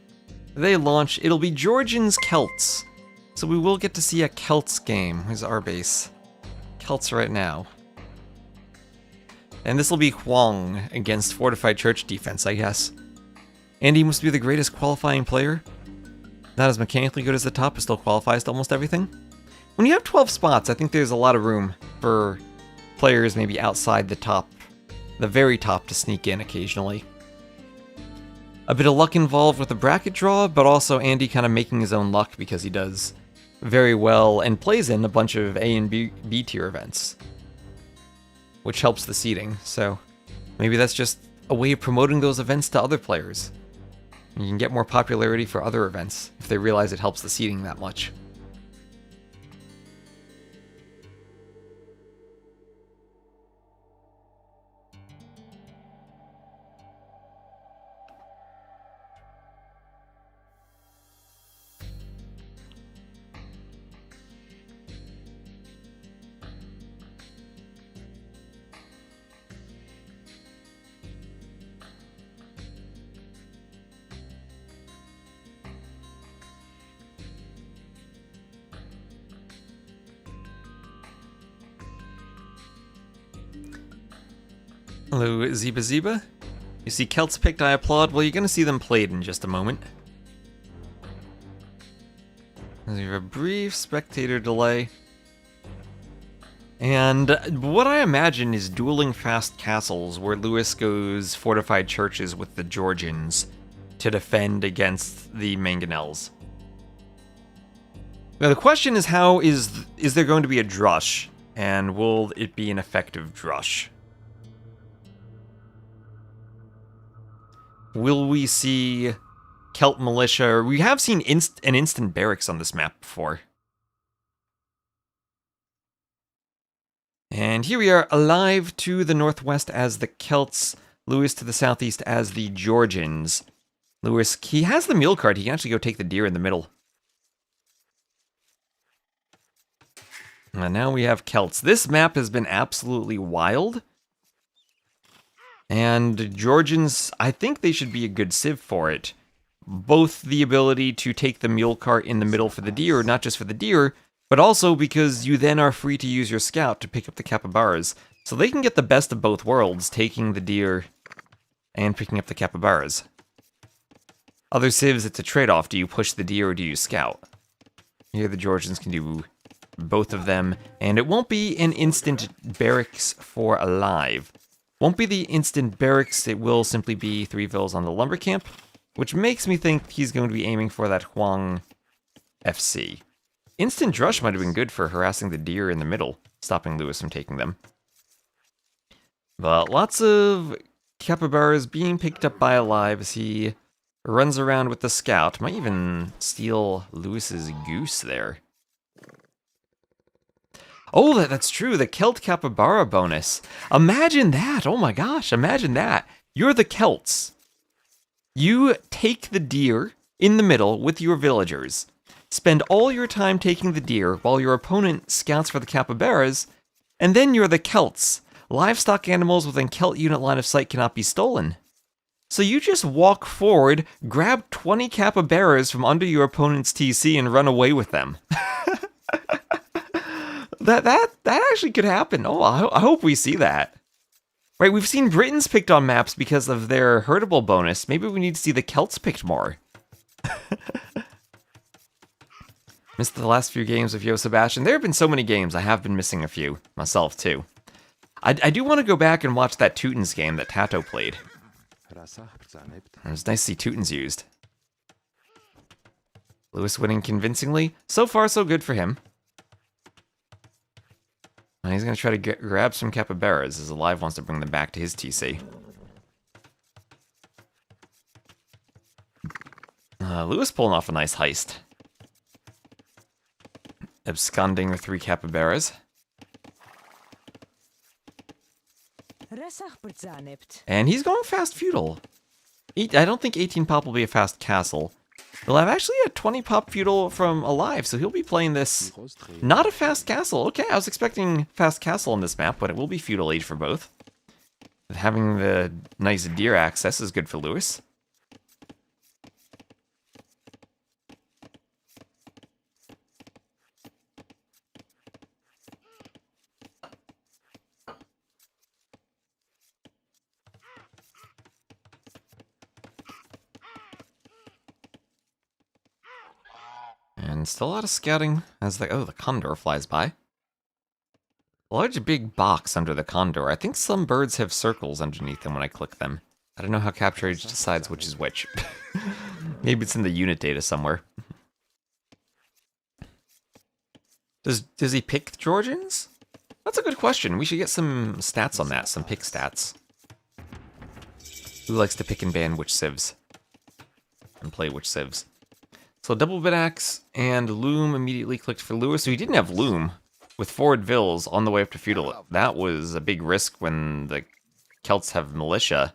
they launch. It'll be Georgians Celts. So we will get to see a Celts game. Where's our base? Celts right now. And this will be Huang against Fortified Church defense, I guess. And he must be the greatest qualifying player. Not as mechanically good as the top, but still qualifies to almost everything. When you have 12 spots, I think there's a lot of room for players maybe outside the top, the very top, to sneak in occasionally. A bit of luck involved with the bracket draw, but also Andy kind of making his own luck because he does very well and plays in a bunch of A and B tier events, which helps the seeding. So maybe that's just a way of promoting those events to other players. You can get more popularity for other events if they realize it helps the seeding that much. Hello, Zeba Zeba. You see Celts picked, I applaud. Well, you're going to see them played in just a moment. We have a brief spectator delay. And what I imagine is dueling fast castles where Lewis goes fortified churches with the Georgians to defend against the Mangonels. Now the question is, how is there going to be a drush? And will it be an effective drush? Will we see Celt militia? We have seen an instant barracks on this map before. And here we are, alive to the northwest as the Celts, Lewis to the southeast as the Georgians. Lewis, he has the mule cart. He can actually go take the deer in the middle. And now we have Celts. This map has been absolutely wild. And Georgians, I think they should be a good civ for it. Both the ability to take the mule cart in the middle for the deer, not just for the deer, but also because you then are free to use your scout to pick up the capybaras. So they can get the best of both worlds, taking the deer and picking up the capybaras. Other civs, it's a trade-off. Do you push the deer or do you scout? Here the Georgians can do both of them, and it won't be an instant barracks for alive. Won't be the instant barracks, it will simply be 3 villas on the lumber camp, which makes me think he's going to be aiming for that Huang FC. Instant drush might have been good for harassing the deer in the middle, stopping Lewis from taking them. But lots of capybaras being picked up by alive as he runs around with the scout. Might even steal Lewis's goose there. Oh, that's true, the Celt capybara bonus. Imagine that, oh my gosh, imagine that. You're the Celts. You take the deer in the middle with your villagers, spend all your time taking the deer while your opponent scouts for the capybaras, and then you're the Celts. Livestock animals within Celt unit line of sight cannot be stolen. So you just walk forward, grab 20 capybaras from under your opponent's TC and run away with them. That actually could happen. Oh, I hope we see that. Right, we've seen Britons picked on maps because of their herdable bonus. Maybe we need to see the Celts picked more. Missed the last few games of Yo Sebastian. There have been so many games. I have been missing a few myself too. I do want to go back and watch that Teutons game that Tato played. It was nice to see Teutons used. Lewis winning convincingly. So far, so good for him. And he's going to try to grab some capybaras as Alive wants to bring them back to his TC. Lewis pulling off a nice heist. Absconding with 3 capybaras. And he's going fast feudal. I don't think 18 pop will be a fast castle. We'll have actually a 20 pop feudal from Alive, so he'll be playing this not a fast castle. Okay, I was expecting fast castle on this map, but it will be feudal age for both. Having the nice deer access is good for Lewis. And still a lot of scouting as the condor flies by. A large big box under the condor. I think some birds have circles underneath them when I click them. I don't know how Capture Age decides which is which. Maybe it's in the unit data somewhere. Does he pick Georgians? That's a good question. We should get some stats on that, some pick stats. Who likes to pick and ban which civs? And play which civs? So double bit axe and loom immediately clicked for Lewis. So he didn't have loom with forward vills on the way up to feudal. That was a big risk when the Celts have militia.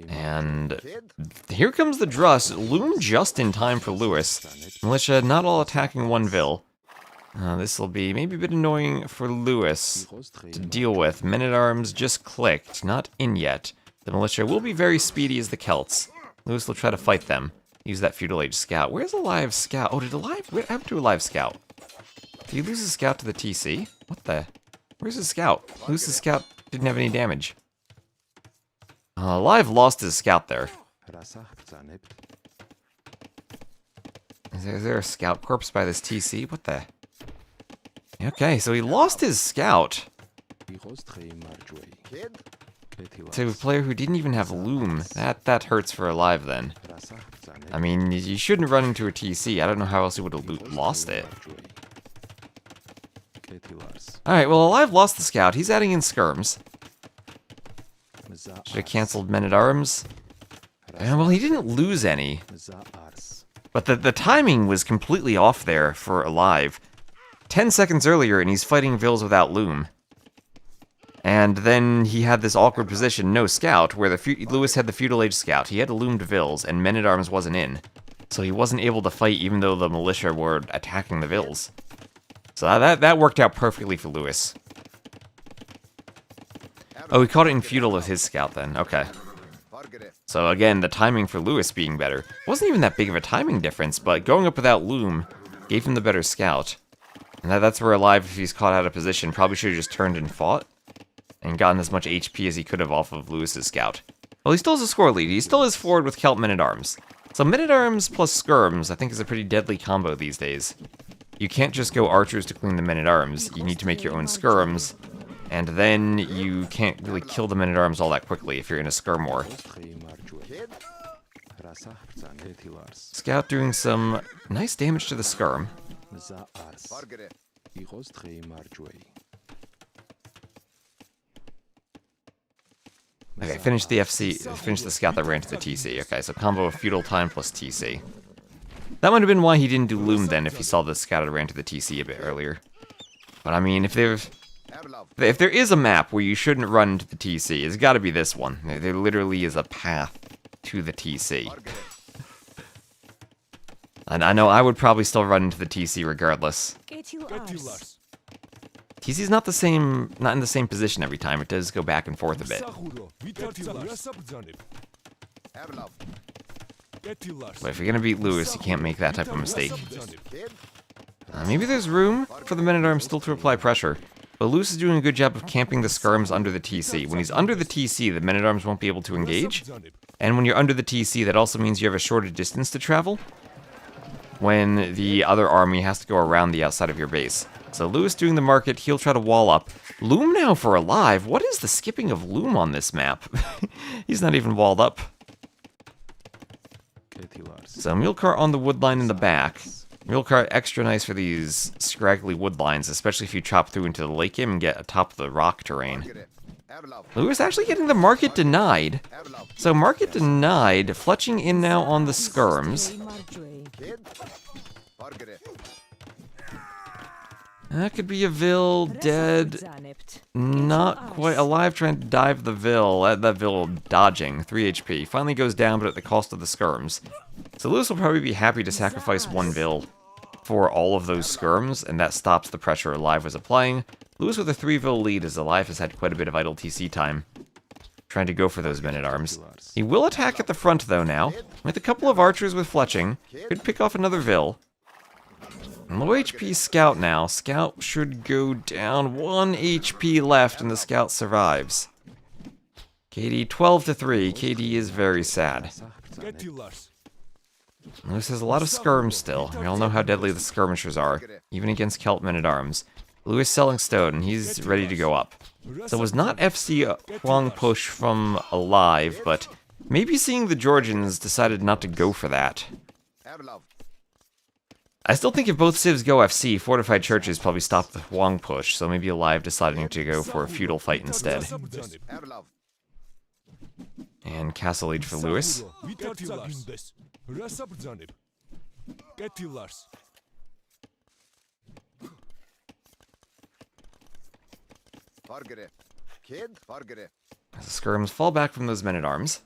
And here comes the Druss. Loom just in time for Lewis. Militia not all attacking one vill. This will be maybe a bit annoying for Lewis to deal with. Men-at-Arms just clicked, not in yet. The militia will be very speedy as the Celts. Lewis will try to fight them. Use that feudal age scout. Where's Alive scout? Oh, what happened to Alive scout? Did he lose his scout to the TC? What the? Where's his scout? Lewis's scout didn't have any damage. Alive lost his scout there. Is there a scout corpse by this TC? What the? Okay, so he lost his scout to a player who didn't even have loom. That hurts for Alive then. I mean, you shouldn't run into a TC. I don't know how else he would have lost it. Alright, well, Alive lost the scout. He's adding in skirms. Should have cancelled Men-at-Arms. And, well, he didn't lose any. But the timing was completely off there for Alive. 10 seconds earlier, and he's fighting vills without loom. And then he had this awkward position, no scout, where Lewis had the feudal age scout. He had loomed vills, and Men-at-Arms wasn't in. So he wasn't able to fight even though the militia were attacking the vills. So that worked out perfectly for Lewis. Oh, he caught it in feudal with his scout then. Okay. So again, the timing for Lewis being better. Wasn't even that big of a timing difference, but going up without loom gave him the better scout. And that's where Alive, if he's caught out of position, probably should have just turned and fought. And gotten as much HP as he could have off of Lewis's scout. Well, he still has a score lead. He still is forward with Celt Men-at-Arms. So Men-at-Arms plus skirms, I think, is a pretty deadly combo these days. You can't just go archers to clean the Men-at-Arms. You need to make your own skirms. And then you can't really kill the Men-at-Arms all that quickly if you're in a skirm war. Scout doing some nice damage to the skirm. Okay, finish the scout that ran to the TC. Okay, so combo of feudal time plus TC. That might have been why he didn't do loom then, if he saw the scout that ran to the TC a bit earlier. But I mean, if there is a map where you shouldn't run into the TC, it's got to be this one. There literally is a path to the TC. And I know I would probably still run into the TC regardless. TC's not in the same position every time. It does go back and forth a bit. But if you're gonna beat Lewis, you can't make that type of mistake. Maybe there's room for the Men-at-Arms still to apply pressure. But Lewis is doing a good job of camping the skirms under the TC. When he's under the TC, the Men-at-Arms won't be able to engage. And when you're under the TC, that also means you have a shorter distance to travel. When the other army has to go around the outside of your base. So Lewis doing the market, he'll try to wall up. Loom now for Alive. What is the skipping of Loom on this map? He's not even walled up. So Mulcar on the wood line in the back. Mule cart extra nice for these scraggly wood lines, especially if you chop through into the lake and get atop the rock terrain. Lewis actually getting the market denied. So market denied, fletching in now on the skirms. That could be a Vil dead, not quite alive, trying to dive the Vil. That Vil dodging, 3 HP. Finally goes down, but at the cost of the skirms. So Lewis will probably be happy to sacrifice 1 Vil for all of those skirms, and that stops the pressure Alive was applying. Lewis with a 3 Vil lead, as Alive has had quite a bit of idle TC time, trying to go for those men-at-arms. He will attack at the front, though, now, with a couple of archers with fletching. Could pick off another Vil. Low HP Scout now. Scout should go down. 1 HP left, and the Scout survives. KD 12-3. KD is very sad. Lewis has a lot of skirms still. We all know how deadly the skirmishers are, even against Celt men-at-arms. Lewis selling stone, and he's ready to go up. So it was not FC Huang push from Alive, but maybe seeing the Georgians decided not to go for that. I still think if both civs go FC, Fortified Churches probably stop the Huang push, so maybe Alive deciding to go for a feudal fight instead. And Castle Age for Lewis. As the skirms fall back from those men-at-arms.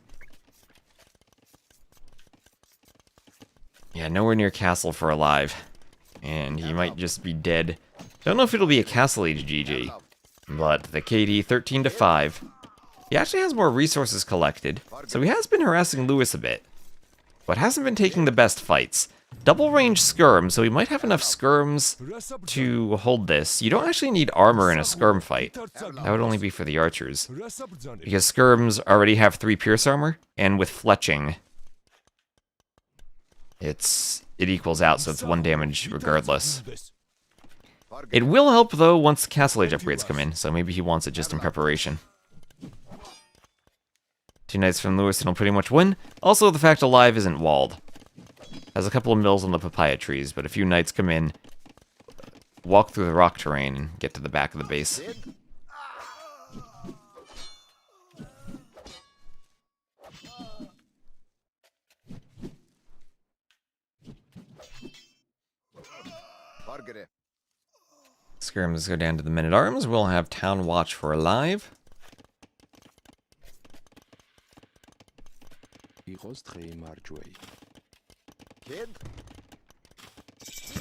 Yeah, nowhere near Castle for Alive. And he might just be dead. Don't know if it'll be a Castle Age GG. But the KD 13-5. He actually has more resources collected, so he has been harassing Lewis a bit. But hasn't been taking the best fights. Double range skirm, so he might have enough skirms to hold this. You don't actually need armor in a skirm fight. That would only be for the archers. Because skirms already have 3 pierce armor, and with fletching, it equals out, so it's 1 damage regardless. It will help, though, once Castle Age upgrades come in, so maybe he wants it just in preparation. 2 knights from Lewis and he'll pretty much win. Also, the fact Alive isn't walled. Has a couple of mills on the papaya trees, but a few knights come in, walk through the rock terrain, and get to the back of the base. Skirms go down to the men-at-arms. We'll have Town Watch for Alive.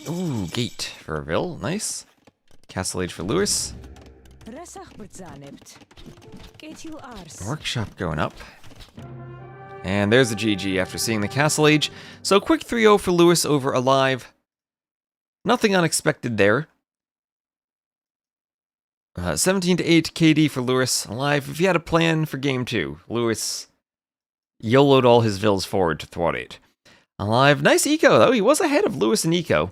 Ooh, Gate for Vil. Nice. Castle Age for Lewis. Workshop going up. And there's a GG after seeing the Castle Age. So quick 3-0 for Lewis over Alive. Nothing unexpected there. 17-8 KD for Lewis. Alive, if you had a plan for game 2, Lewis YOLO'd all his Vils forward to thwart it. Alive, nice eco though. He was ahead of Lewis in eco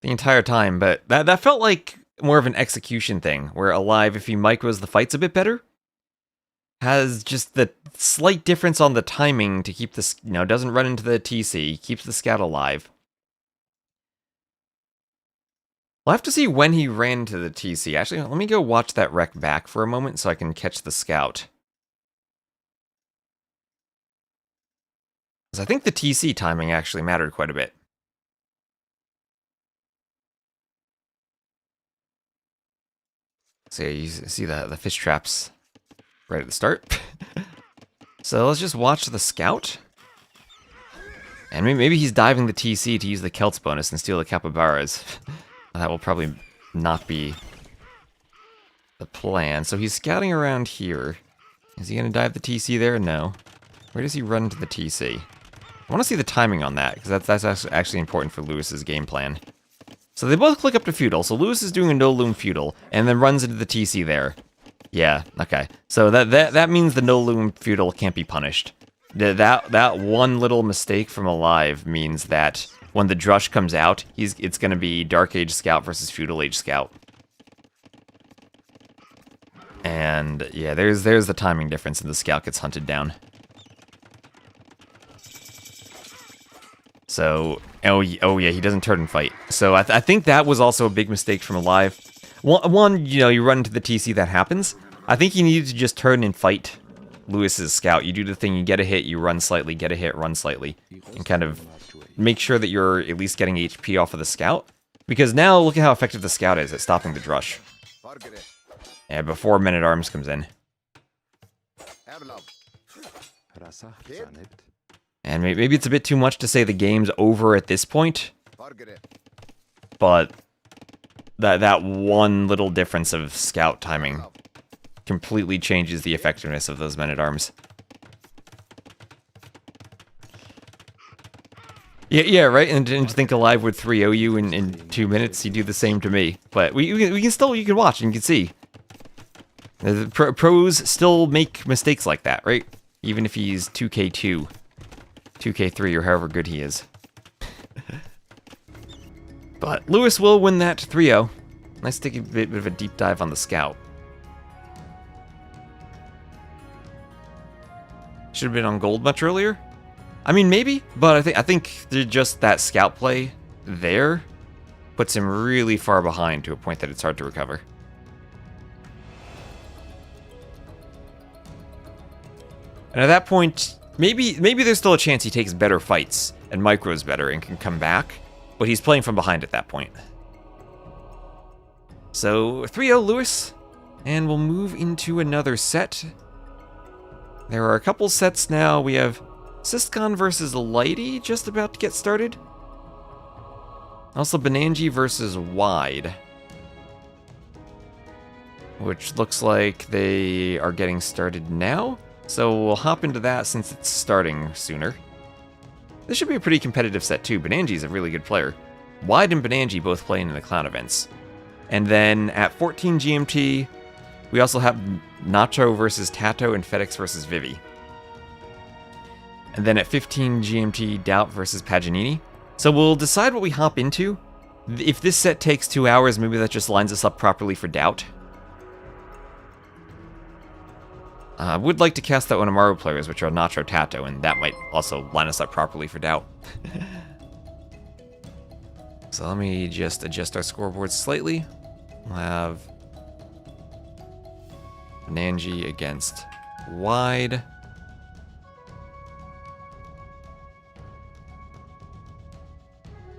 the entire time, but that felt like more of an execution thing, where Alive, if he micros the fights a bit better, has just the slight difference on the timing to keep this, doesn't run into the TC, keeps the scout alive. We'll have to see when he ran to the TC. Actually, let me go watch that wreck back for a moment so I can catch the scout. Because I think the TC timing actually mattered quite a bit. So yeah, you see the fish traps right at the start. So let's just watch the scout. And maybe he's diving the TC to use the Celts bonus and steal the capybaras. That will probably not be the plan. So he's scouting around here. Is he going to dive the TC there? No. Where does he run to the TC? I want to see the timing on that, because that's actually important for Lewis's game plan. So they both click up to feudal. So Lewis is doing a no-loom feudal, and then runs into the TC there. Yeah, okay. So that means the no-loom feudal can't be punished. That one little mistake from Alive means that when the Drush comes out, it's going to be Dark Age Scout versus Feudal Age Scout. And yeah, there's the timing difference, and the Scout gets hunted down. So, oh yeah, he doesn't turn and fight. So I think that was also a big mistake from Alive. One, you know, you run into the TC, that happens. I think you needed to just turn and fight Lewis's scout. You do the thing, you get a hit, you run slightly, get a hit, run slightly, and kind of make sure that you're at least getting HP off of the scout. Because now, look at how effective the scout is at stopping the drush. And before Men-at-Arms comes in. And maybe it's a bit too much to say the game's over at this point. But that one little difference of scout timing completely changes the effectiveness of those Men-at-Arms. Yeah, right? And didn't think Alive would 3-0 you in 2 minutes, you do the same to me. But we can still, you can watch and you can see. The pros still make mistakes like that, right? Even if he's 2K2, 2K3, or however good he is. But Lewis will win that 3-0. Let's take a bit of a deep dive on the scout. Should have been on gold much earlier. I mean, maybe, but I think just that scout play there puts him really far behind to a point that it's hard to recover. And at that point, maybe there's still a chance he takes better fights and micros better and can come back, but he's playing from behind at that point. So 3-0 Lewis, and we'll move into another set. There are a couple sets now. We have Siscon versus Lighty just about to get started. Also Benangi versus Wide, which looks like they are getting started now. So we'll hop into that since it's starting sooner. This should be a pretty competitive set too. Benangi's a really good player. Wide and Benangi both playing in the clown events. And then at 14 GMT, we also have Nacho versus Tato and FedEx versus Vivi. And then at 15 GMT, Doubt versus Paganini. So we'll decide what we hop into. If this set takes 2 hours, maybe that just lines us up properly for Doubt. I would like to cast out Onamaru players, which are Nacho Tato, and that might also line us up properly for Doubt. So let me just adjust our scoreboard slightly. We'll have Benangi against Wide.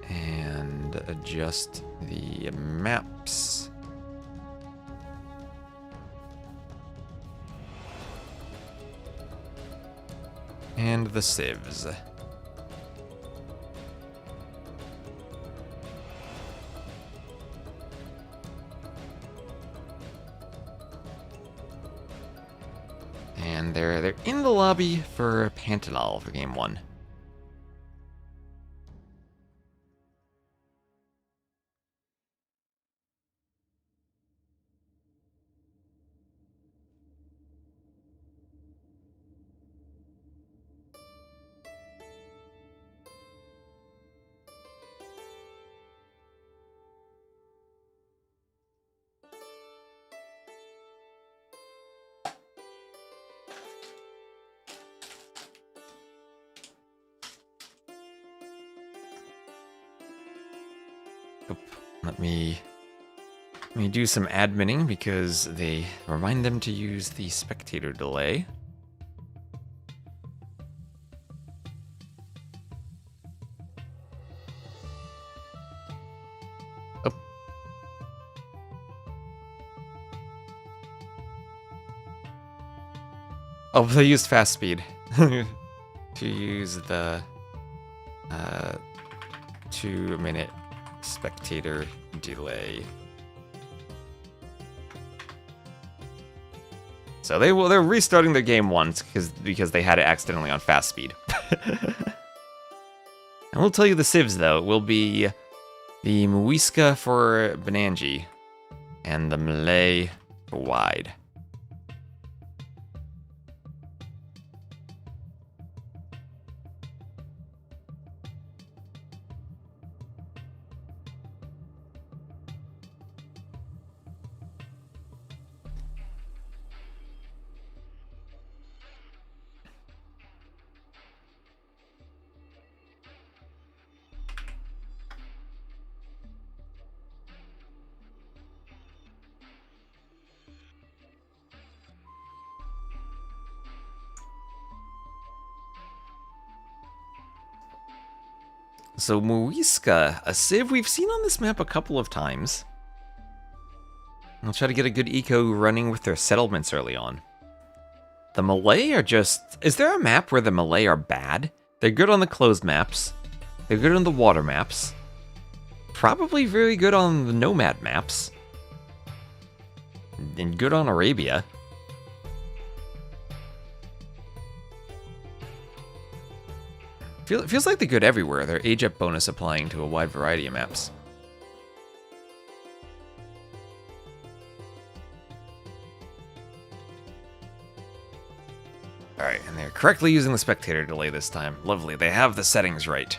And adjust the maps. And the civs. And they're in the lobby for Pantanal for game 1. Let me do some adminning because they remind them to use the spectator delay. Oh. Oh, they used fast speed to use the 2-minute spectator delay. So they're restarting their game once because they had it accidentally on fast speed. And we'll tell you the civs though. It will be the Muisca for Benangi and the Malay for Wide. So Muisca, a civ we've seen on this map a couple of times. I'll try to get a good eco running with their settlements early on. The Malay are just... Is there a map where the Malay are bad? They're good on the closed maps. They're good on the water maps. Probably very good on the nomad maps. And good on Arabia. Feels like they're good everywhere. Their age-up bonus applying to a wide variety of maps. Alright, and they're correctly using the spectator delay this time. Lovely, they have the settings right.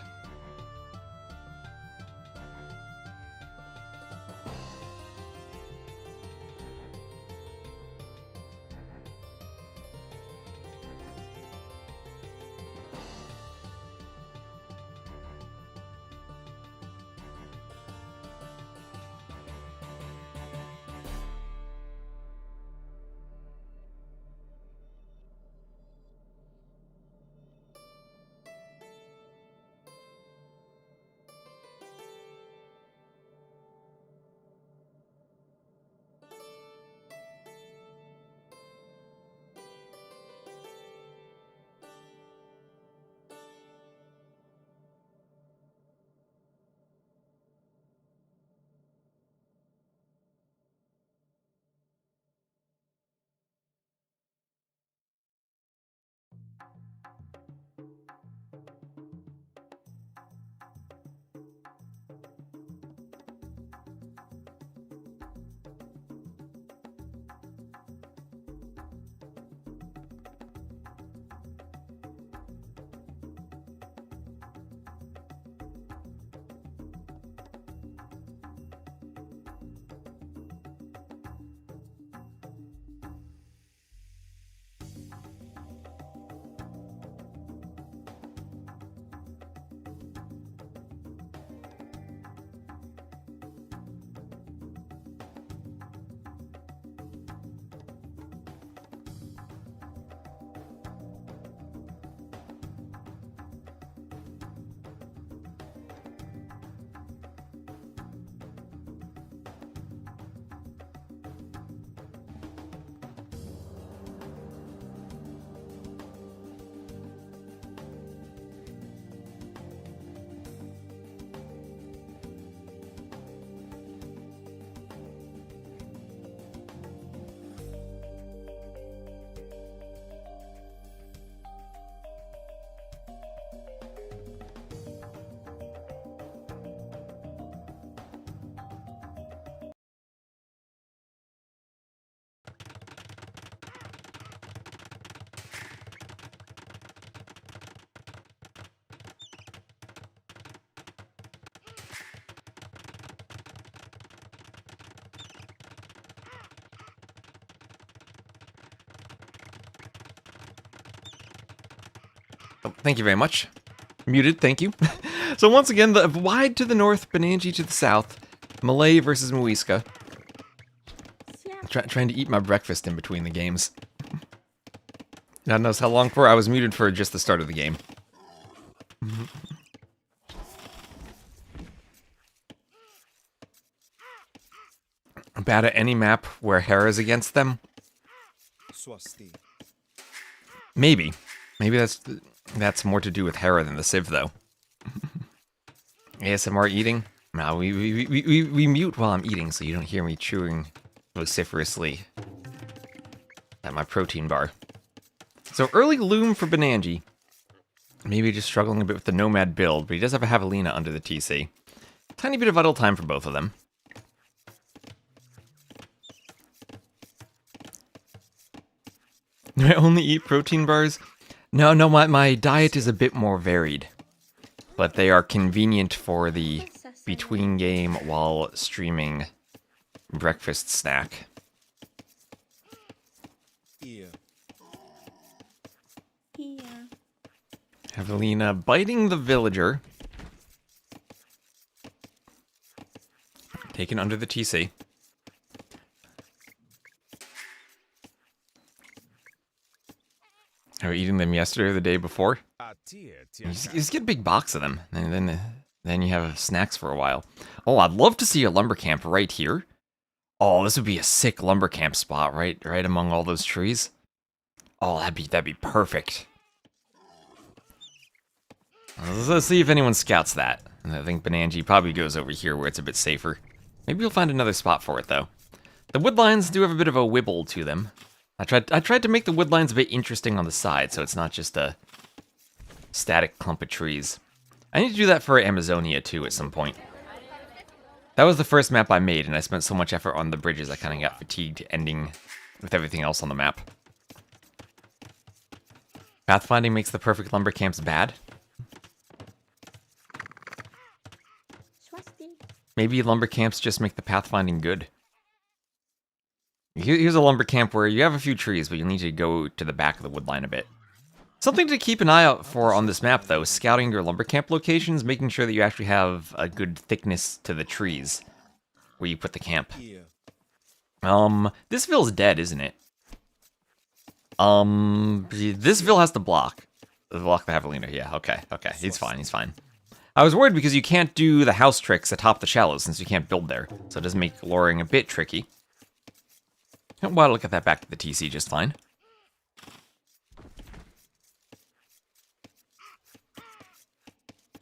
Oh, thank you very much. Muted, thank you. So once again, the wide to the north, Benangi to the south. Malay versus Muisca. Trying to eat my breakfast in between the games. God knows how long for. I was muted for just the start of the game. Bad at any map where Hera's against them? Maybe. Maybe that's more to do with Hera than the Civ, though. ASMR eating? No, we mute while I'm eating, so you don't hear me chewing vociferously at my protein bar. So early Loom for Benangi. Maybe just struggling a bit with the Nomad build, but he does have a Javelina under the TC. Tiny bit of idle time for both of them. Do I only eat protein bars? No, my diet is a bit more varied. But they are convenient for the between game while streaming breakfast snack. Javelina biting the villager. Taken under the TC. I was eating them yesterday or the day before. You just get a big box of them, and then Then you have snacks for a while. Oh, I'd love to see a lumber camp right here. Oh, this would be a sick lumber camp spot, right among all those trees. Oh, that'd be perfect. Let's see if anyone scouts that. And I think Benangi probably goes over here where it's a bit safer. Maybe you'll find another spot for it, though. The woodlines do have a bit of a wibble to them. I tried to make the woodlines a bit interesting on the side, so it's not just a static clump of trees. I need to do that for Amazonia, too, at some point. That was the first map I made, and I spent so much effort on the bridges I kind of got fatigued ending with everything else on the map. Pathfinding makes the perfect lumber camps bad. Maybe lumber camps just make the pathfinding good. Here's a lumber camp where you have a few trees, but you'll need to go to the back of the woodline a bit. Something to keep an eye out for on this map, though, is scouting your lumber camp locations, making sure that you actually have a good thickness to the trees where you put the camp. This Ville's dead, isn't it? This Ville has to block the Javelina. Yeah, okay, he's fine. I was worried because you can't do the house tricks atop the shallows since you can't build there, so it does make luring a bit tricky. Well, I'll look at that back to the TC just fine.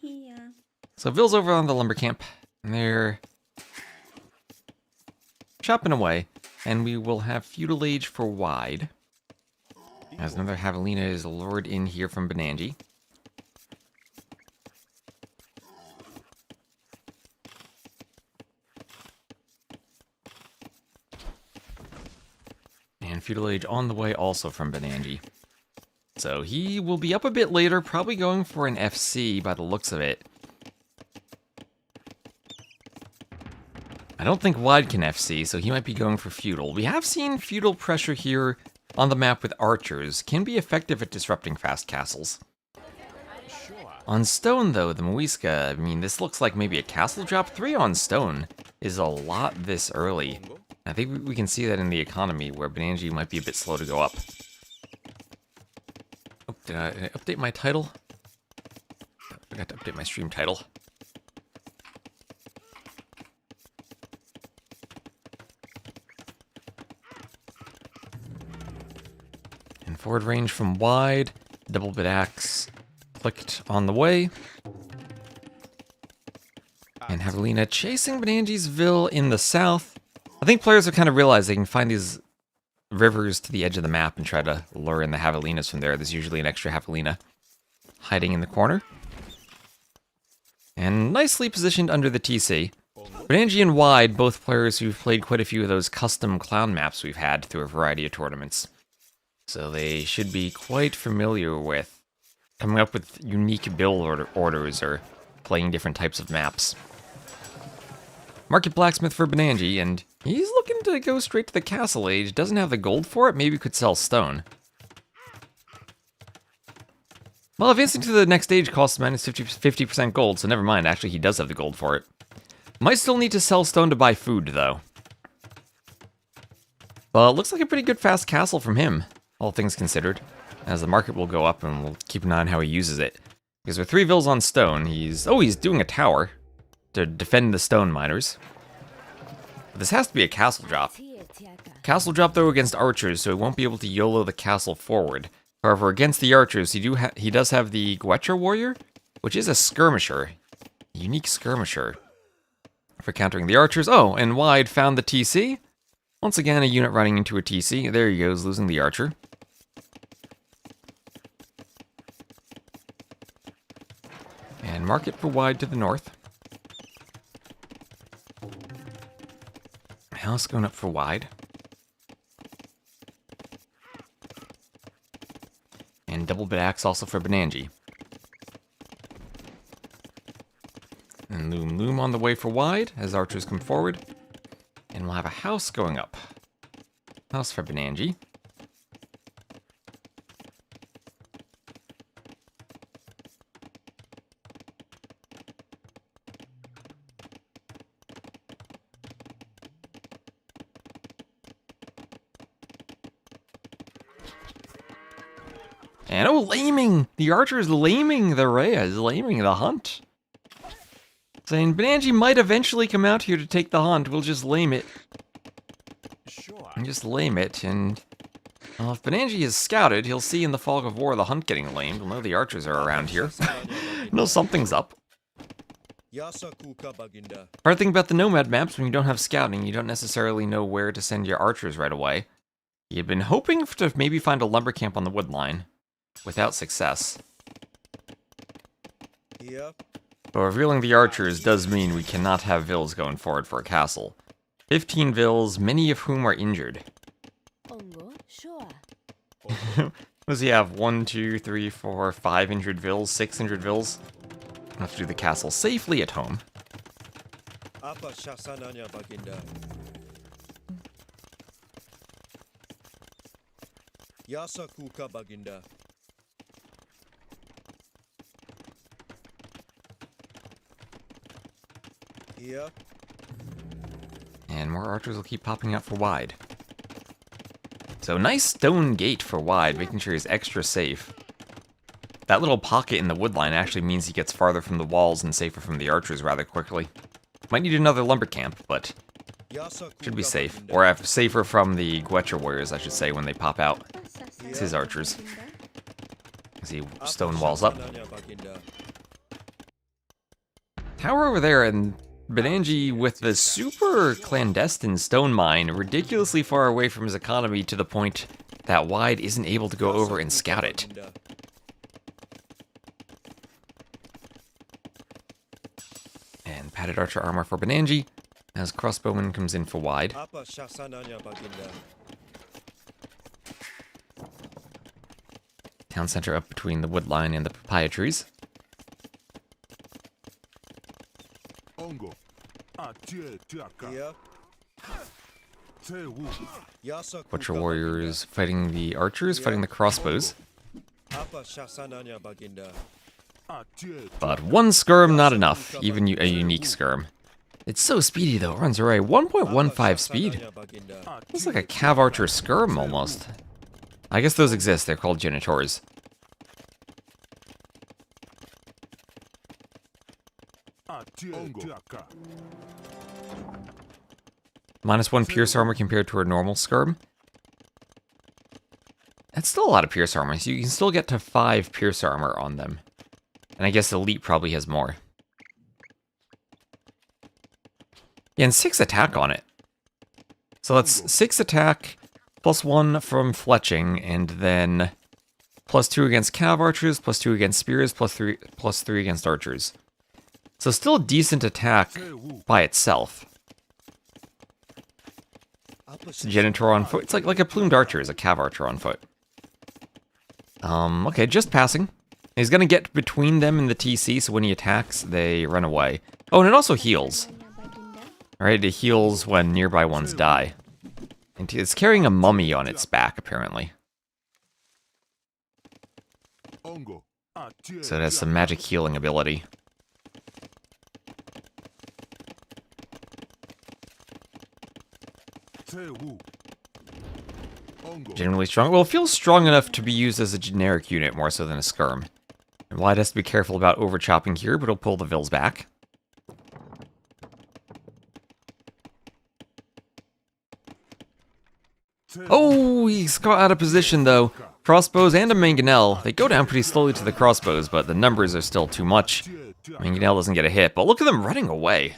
Yeah. So Ville's over on the lumber camp, and they're chopping away, and we will have Feudal Age for wide. As another Javelina is lured in here from Benangi. And Feudal Age on the way also from Benangi. So he will be up a bit later, probably going for an FC by the looks of it. I don't think Wide can FC, so he might be going for Feudal. We have seen Feudal pressure here on the map with archers. Can be effective at disrupting fast castles. On stone, though, the Muisca, I mean, this looks like maybe a castle drop. 3 on stone is a lot this early. I think we can see that in the economy, where Benangi might be a bit slow to go up. Oh, did I update my title? I forgot to update my stream title. And forward range from wide, double bit axe clicked on the way. And Javelina chasing Benangi's Ville in the south. I think players have kind of realized they can find these rivers to the edge of the map and try to lure in the Javelinas from there. There's usually an extra Javelina hiding in the corner. And nicely positioned under the TC. Benangi and Wide, both players who've played quite a few of those custom clown maps we've had through a variety of tournaments. So they should be quite familiar with coming up with unique build orders or playing different types of maps. Market Blacksmith for Benangi, and he's looking to go straight to the Castle Age. Doesn't have the gold for it, maybe could sell stone. Well, advancing to the next stage costs minus 50% gold, so never mind, actually he does have the gold for it. Might still need to sell stone to buy food, though. But it looks like a pretty good fast castle from him, all things considered. As the market will go up, and we'll keep an eye on how he uses it. Because with 3 vills on stone, he's doing a tower to defend the stone miners. But this has to be a castle drop. Castle drop, though, against archers, so he won't be able to YOLO the castle forward. However, against the archers, he does have the Guetra warrior, which is a skirmisher. A unique skirmisher for countering the archers. Oh, and Wide found the TC. Once again, a unit running into a TC. There he goes, losing the archer. And market for Wide to the north. House going up for Wide. And double bit axe also for Benangi. And Loom on the way for Wide as archers come forward. And we'll have a house going up. House for Benangi. And oh, laming! The archer is laming the Rhea, is laming the hunt. Saying Bananji might eventually come out here to take the hunt. We'll just lame it. And just lame it, and... Well, if Bananji is scouted, he'll see in the fog of war the hunt getting lamed. He'll know the archers are around here. He'll know something's up. Hard thing about the Nomad maps, when you don't have scouting, you don't necessarily know where to send your archers right away. You've been hoping to maybe find a lumber camp on the wood line, without success. But revealing the archers does mean we cannot have vills going forward for a castle. 15 vills, many of whom are injured. Does he have 1, 2, 3, 4, 5 injured vills, 6 injured vills? I'll have to do the castle safely at home. And more archers will keep popping out for wide. So nice stone gate for wide, making sure he's extra safe. That little pocket in the woodline actually means he gets farther from the walls and safer from the archers rather quickly. Might need another lumber camp, but should be safe. Or safer from the Guecha warriors, I should say, when they pop out. It's his archers. As he stone walls up. Tower over there, and Bananji with the super clandestine stone mine, ridiculously far away from his economy to the point that Wide isn't able to go over and scout it. And padded archer armor for Bananji, as crossbowman comes in for Wide. Town center up between the wood line and the papaya trees. Butcher warriors fighting the archers, fighting the crossbows. But one skirm not enough, even a unique skirm. It's so speedy though, it runs away. 1.15 speed. It's like a cav archer skirm almost. I guess those exist, they're called genitors. -1 pierce armor compared to a normal skirm. That's still a lot of pierce armor, so you can still get to 5 pierce armor on them. And I guess Elite probably has more. Yeah, and 6 attack on it. So that's 6 attack, +1 from fletching, and then +2 against cav archers, +2 against spears, +3 against archers. So still decent attack by itself. It's a Genitor on foot. It's like a plumed archer is a cav archer on foot. Okay, just passing. He's gonna get between them and the TC, so when he attacks, they run away. Oh, and it also heals. Alright, it heals when nearby ones die. And it's carrying a mummy on its back, apparently. So it has some magic healing ability. Generally strong. Well, it feels strong enough to be used as a generic unit more so than a skirm. And Wide has to be careful about over-chopping here, but he'll pull the vills back. Oh, he's got out of position though. Crossbows and a mangonel. They go down pretty slowly to the crossbows, but the numbers are still too much. Mangonel doesn't get a hit, but look at them running away.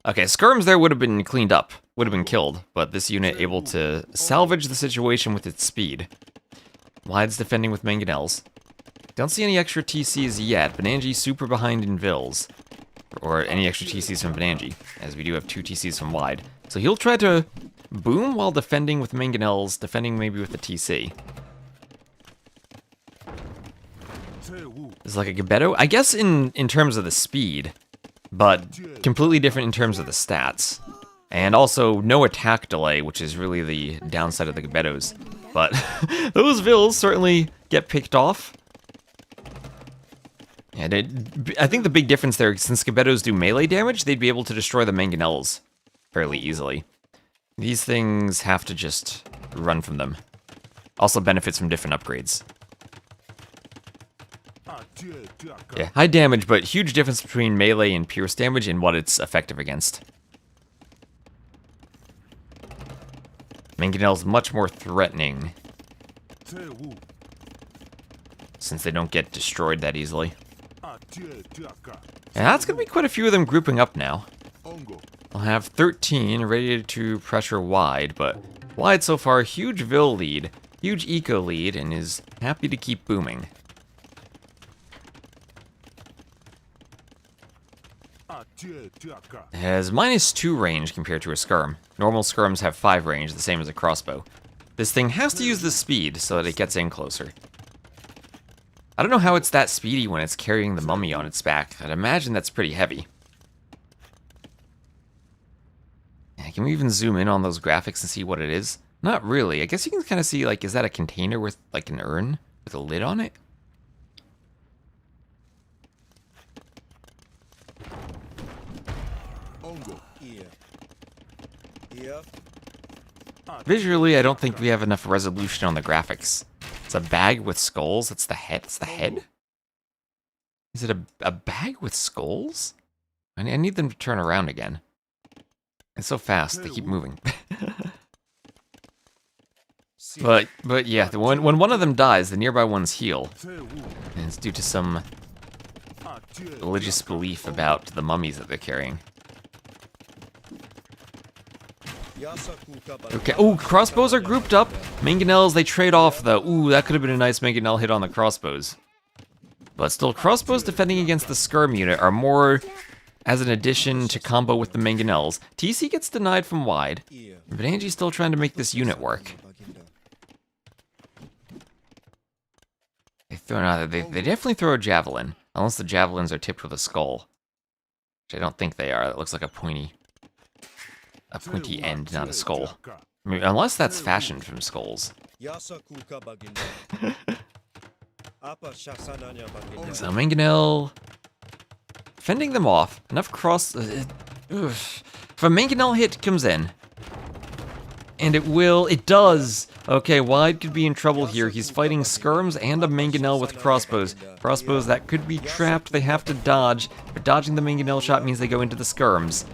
Okay, skirms there would have been cleaned up, would have been killed, but this unit able to salvage the situation with its speed. Wide's defending with mangonels. Don't see any extra TCs yet. Bananji super behind in vills. Or any extra TCs from Bananji, as we do have 2 TCs from Wide. So he'll try to boom while defending with mangonels, defending maybe with the TC. It's like a Gebetto, I guess in terms of the speed, but completely different in terms of the stats. And also no attack delay, which is really the downside of the Gebettos. But those vills certainly get picked off. And I think the big difference there, since Gebettos do melee damage, they'd be able to destroy the mangonels fairly easily. These things have to just run from them. Also benefits from different upgrades. Yeah, high damage, but huge difference between melee and pierce damage and what it's effective against. Mangonel's much more threatening, since they don't get destroyed that easily. And that's going to be quite a few of them grouping up now. I'll have 13 ready to pressure Wide, but Wide so far, huge Vil lead, huge Eco lead, and is happy to keep booming. It has -2 range compared to a skirm. Normal skirms have 5 range, the same as a crossbow. This thing has to use the speed so that it gets in closer. I don't know how it's that speedy when it's carrying the mummy on its back. I'd imagine that's pretty heavy. Yeah, can we even zoom in on those graphics and see what it is? Not really. I guess you can kind of see, like, is that a container with, like, an urn with a lid on it? Visually, I don't think we have enough resolution on the graphics. It's a bag with skulls? That's the head? It's the head? Is it a bag with skulls? I need them to turn around again. It's so fast, they keep moving. But yeah, when one of them dies, the nearby ones heal. And it's due to some religious belief about the mummies that they're carrying. Okay, ooh, crossbows are grouped up. Mangonels, they trade off the, ooh, that could have been a nice Mangonel hit on the crossbows. But still, crossbows defending against the skirm unit are more as an addition to combo with the Mangonels. TC gets denied from Wide, but Angie's still trying to make this unit work. They definitely throw a javelin, unless the javelins are tipped with a skull. Which I don't think they are. That looks like a pointy end, not a skull. I mean, unless that's fashioned from skulls. So Mangonel fending them off. Enough cross. If a Mangonel hit comes in, and it does. Okay, Wide could be in trouble here. He's fighting skirms and a Mangonel with crossbows. Crossbows that could be trapped. They have to dodge, but dodging the Mangonel shot means they go into the skirms.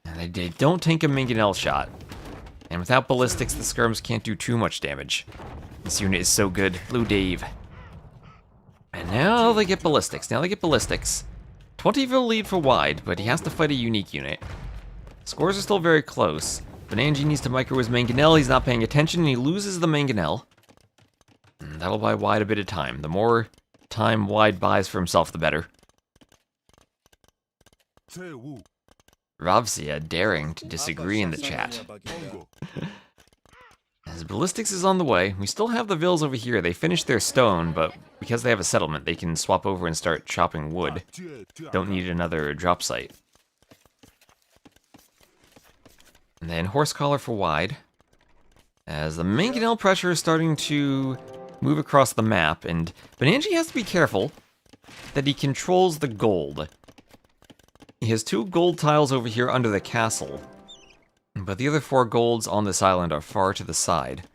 And they don't tank a Mangonel shot. And without ballistics, the skirms can't do too much damage. This unit is so good. Blue Dave. And now they get ballistics. 20 Vil lead for Wide, but he has to fight a unique unit. Scores are still very close, but Angie needs to micro his Mangonel. He's not paying attention, and he loses the Mangonel. And that'll buy Wide a bit of time. The more time Wide buys for himself, the better. Ravsia daring to disagree in the chat. As ballistics is on the way, we still have the Vils over here. They finished their stone, but because they have a settlement, they can swap over and start chopping wood. Don't need another drop site. And then horse collar for Wide. As the Mangonel pressure is starting to move across the map, but Angie has to be careful that he controls the gold. He has 2 gold tiles over here under the castle, but the other 4 golds on this island are far to the side.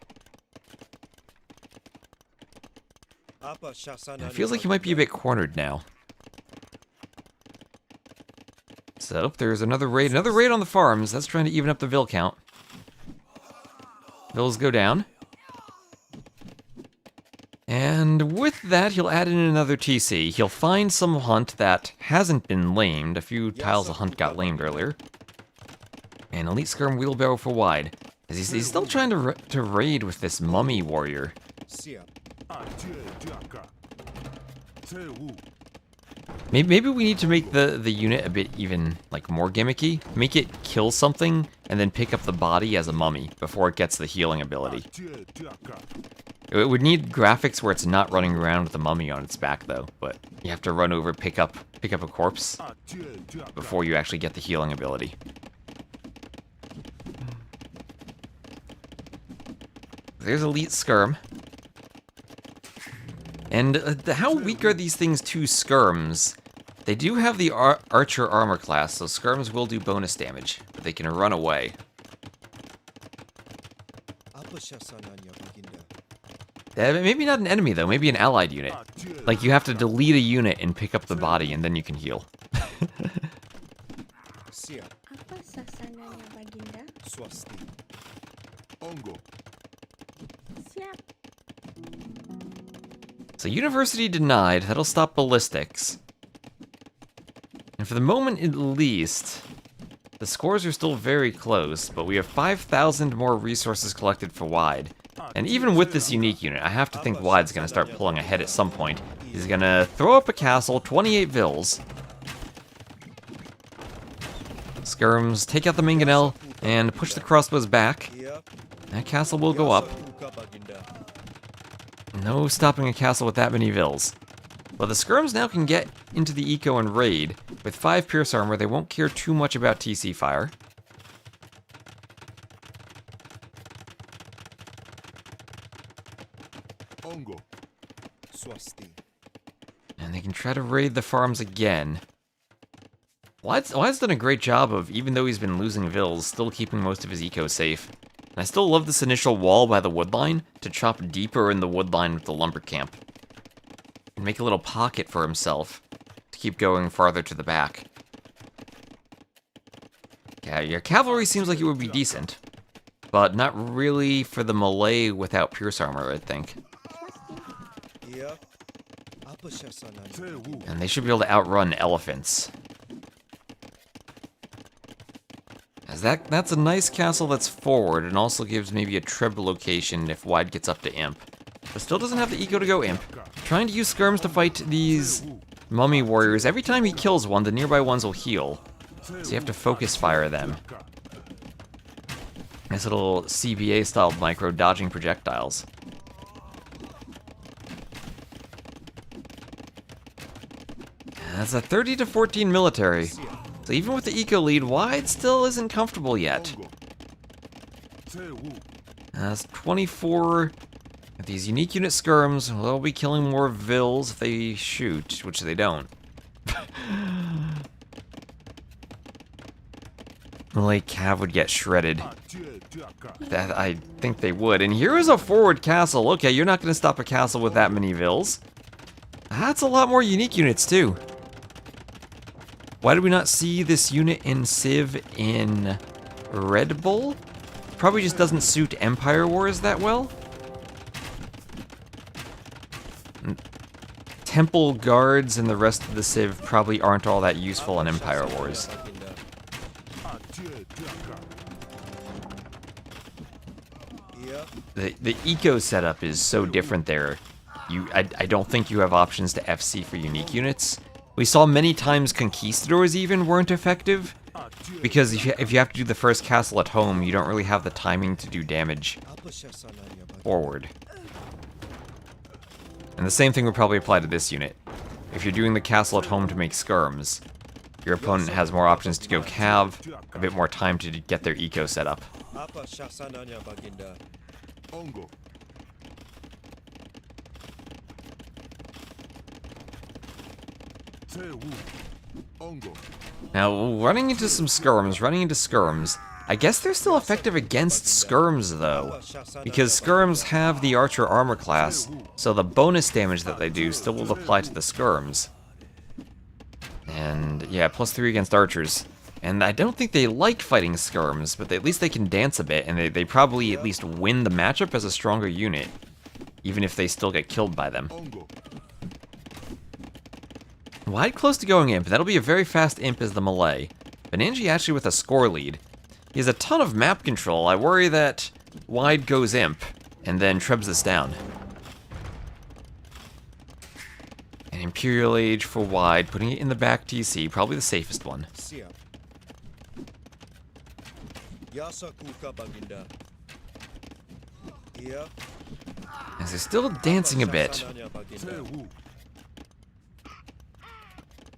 And it feels like he might be a bit cornered now. So, there's another raid on the farms. That's trying to even up the Vil count. Vils go down. And with that, he'll add in another TC. He'll find some hunt that hasn't been lamed. A few tiles of hunt got lamed earlier. And Elite Skirm Wheelbarrow for Wide. As he's still trying to raid with this mummy warrior. Maybe we need to make the unit a bit even, like, more gimmicky. Make it kill something, and then pick up the body as a mummy before it gets the healing ability. It would need graphics where it's not running around with a mummy on its back, though. But you have to run over, pick up a corpse before you actually get the healing ability. There's Elite Skirm. And how weak are these things to skirms? They do have the Archer armor class, so skirms will do bonus damage, but they can run away. Maybe not an enemy, though. Maybe an allied unit. Like, you have to delete a unit and pick up the body, and then you can heal. Apa sasananya, Baginda? Swasti. Ongo. Siap. So university denied. That'll stop ballistics. And for the moment, at least, the scores are still very close, but we have 5,000 more resources collected for Wide. And even with this unique unit, I have to think Wide's going to start pulling ahead at some point. He's going to throw up a castle, 28 vills. Skirms, take out the mangonel, and push the crossbows back. That castle will go up. No stopping a castle with that many vills. Well, the Skirms now can get into the eco and raid. With 5 pierce armor, they won't care too much about TC fire. Ongo. Swasti. And they can try to raid the farms again. Wide's done a great job of, even though he's been losing vills, still keeping most of his eco safe. And I still love this initial wall by the woodline to chop deeper in the woodline with the lumber camp. And make a little pocket for himself to keep going farther to the back. Yeah, your cavalry seems like it would be decent, but not really for the melee without pierce armor, I think. And they should be able to outrun elephants. As that's a nice castle that's forward, and also gives maybe a treble location if Wide gets up to Imp. But still doesn't have the eco to go Imp. Trying to use Skirms to fight these mummy warriors. Every time he kills one, the nearby ones will heal. So you have to focus fire them. Nice little CBA-style micro dodging projectiles. That's a 30 to 14 military. So even with the eco lead, Wide still isn't comfortable yet. That's 24. If these unique unit skirms, they'll be killing more vills if they shoot, which they don't. Malay Cav would get shredded. That I think they would. And here is a forward castle. Okay, you're not going to stop a castle with that many vills. That's a lot more unique units too. Why did we not see this unit in Civ in Red Bull? Probably just doesn't suit Empire Wars that well. Temple guards and the rest of the Civ probably aren't all that useful in Empire Wars. The eco setup is so different there. I don't think you have options to FC for unique units. We saw many times conquistadors even weren't effective, because if you have to do the first castle at home, you don't really have the timing to do damage forward. And the same thing would probably apply to this unit. If you're doing the castle at home to make skirms, your opponent has more options to go cav, a bit more time to get their eco set up. Now, running into skirms, I guess they're still effective against skirms, though, because skirms have the archer armor class, so the bonus damage that they do still will apply to the skirms. And, yeah, +3 against archers. And I don't think they like fighting skirms, but at least they can dance a bit, and they probably at least win the matchup as a stronger unit, even if they still get killed by them. Wide close to going Imp. That'll be a very fast Imp as the melee. Benanji actually with a score lead. He has a ton of map control. I worry that Wide goes Imp, and then trebs this down. An Imperial Age for Wide, putting it in the back TC, probably the safest one. As they're still dancing a bit.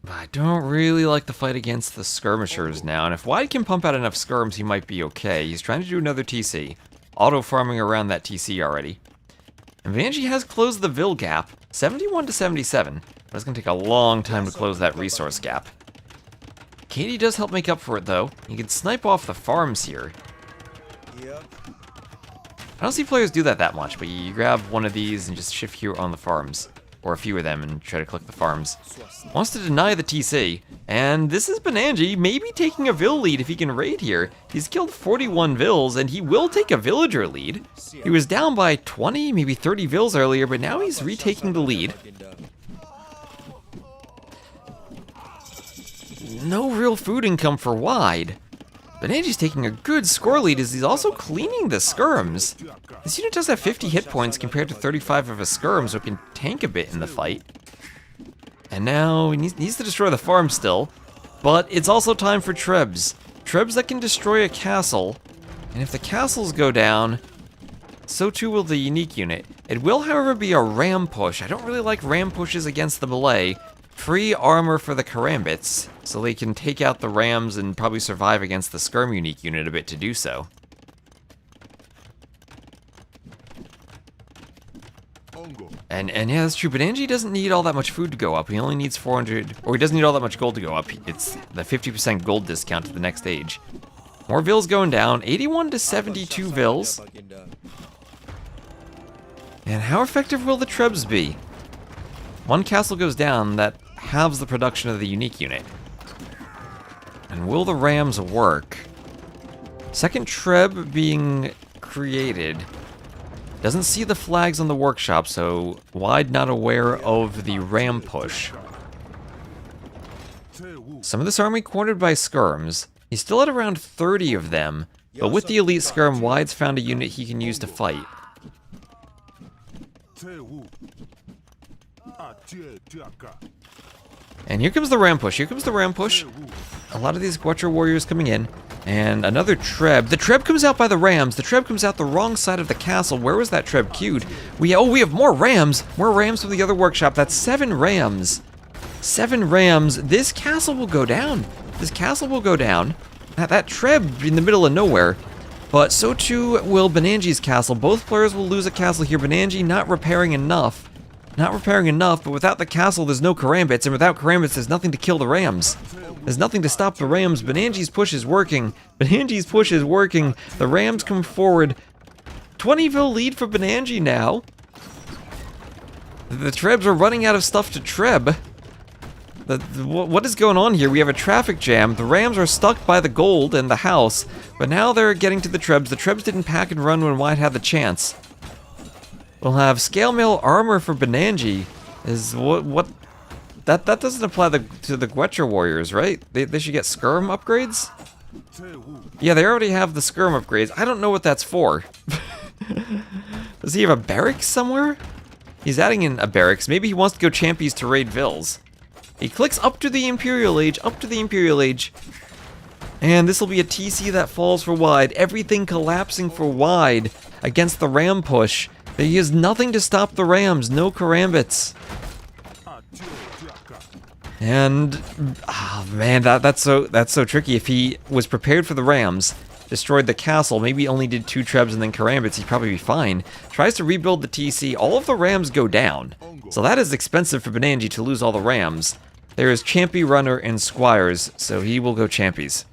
But I don't really like the fight against the skirmishers now, and if Wide can pump out enough skirms, he might be okay. He's trying to do another TC, auto-farming around that TC already. And Vanji has closed the Vil gap, 71 to 77, but it's going to take a long time to close that resource gap. Katie does help make up for it, though. He can snipe off the farms here. I don't see players do that much, but you grab one of these and just shift here on the farms. Or a few of them and try to collect the farms. Wants to deny the TC, and this is Bananji maybe taking a Vill lead if he can raid here. He's killed 41 Vills, and he will take a villager lead. He was down by 20, maybe 30 Vills earlier, but now he's retaking the lead. No real food income for Wide. Bananji's taking a good score lead as he's also cleaning the skirms. This unit does have 50 hit points compared to 35 of his skirms, so it can tank a bit in the fight. And now he needs to destroy the farm still, but it's also time for Trebs. Trebs that can destroy a castle, and if the castles go down, so too will the unique unit. It will, however, be a ram push. I don't really like ram pushes against the melee. Free armor for the Karambits, so they can take out the rams and probably survive against the skirm unique unit a bit to do so. And yeah, that's true, but Angie doesn't need all that much food to go up. He only needs 400, or he doesn't need all that much gold to go up. It's the 50% gold discount to the next age. More Vills going down, 81 to 72 Vills. And how effective will the Trebs be? One castle goes down, that halves the production of the unique unit. And will the rams work? Second Treb being created. Doesn't see the flags on the workshop, so Wide not aware of the ram push. Some of this army cornered by skirms. He's still at around 30 of them, but with the elite skirm, Wide's found a unit he can use to fight. And here comes the ram push, here comes the ram push. A lot of these Guacho warriors coming in. And another Treb. The Treb comes out by the rams. The Treb comes out the wrong side of the castle. Where was that Treb queued? We have more rams. More rams from the other workshop. That's 7 rams. 7 rams. This castle will go down. This castle will go down. That Treb in the middle of nowhere. But so too will Bananji's castle. Both players will lose a castle here. Bananji not repairing enough. Not repairing enough, but without the castle, there's no Karambits, and without Karambits, there's nothing to kill the rams. There's nothing to stop the rams. Bananji's push is working. Bananji's push is working. The rams come forward. 20-ville lead for Bananji now. The Trebs are running out of stuff to Treb. What is going on here? We have a traffic jam. The rams are stuck by the gold and the house, but now they're getting to the Trebs. The Trebs didn't pack and run when White had the chance. We'll have scale mail armor for Bananji. Is what? That doesn't apply to the Guacho warriors, right? They should get skirm upgrades. Yeah, they already have the skirm upgrades. I don't know what that's for. Does he have a barracks somewhere? He's adding in a barracks. Maybe he wants to go champies to raid Vills. He clicks up to the Imperial Age, and this will be a TC that falls for Wide. Everything collapsing for Wide against the ram push. He has nothing to stop the rams, no Karambits. And, oh man, that's so tricky. If he was prepared for the rams, destroyed the castle, maybe only did 2 Trebs and then Karambits, he'd probably be fine. Tries to rebuild the TC, all of the rams go down. So that is expensive for Bananji to lose all the rams. There is Champy, Runner, and Squires, so he will go Champies.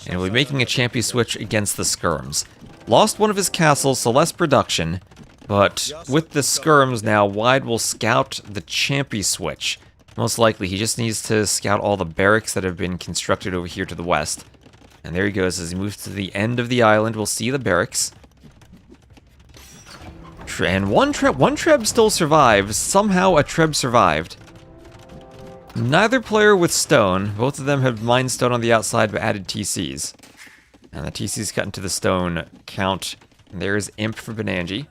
And we'll be making a Champy switch against the skirms. Lost one of his castles, so less production. But with the skirms now, Wide will scout the Champy switch. Most likely, he just needs to scout all the barracks that have been constructed over here to the west. And there he goes, as he moves to the end of the island, we'll see the barracks. And one Treb still survives. Somehow a Treb survived. Neither player with stone. Both of them have mined stone on the outside, but added TCs. And the TC's cut into the stone count. And there's Imp for Bananji.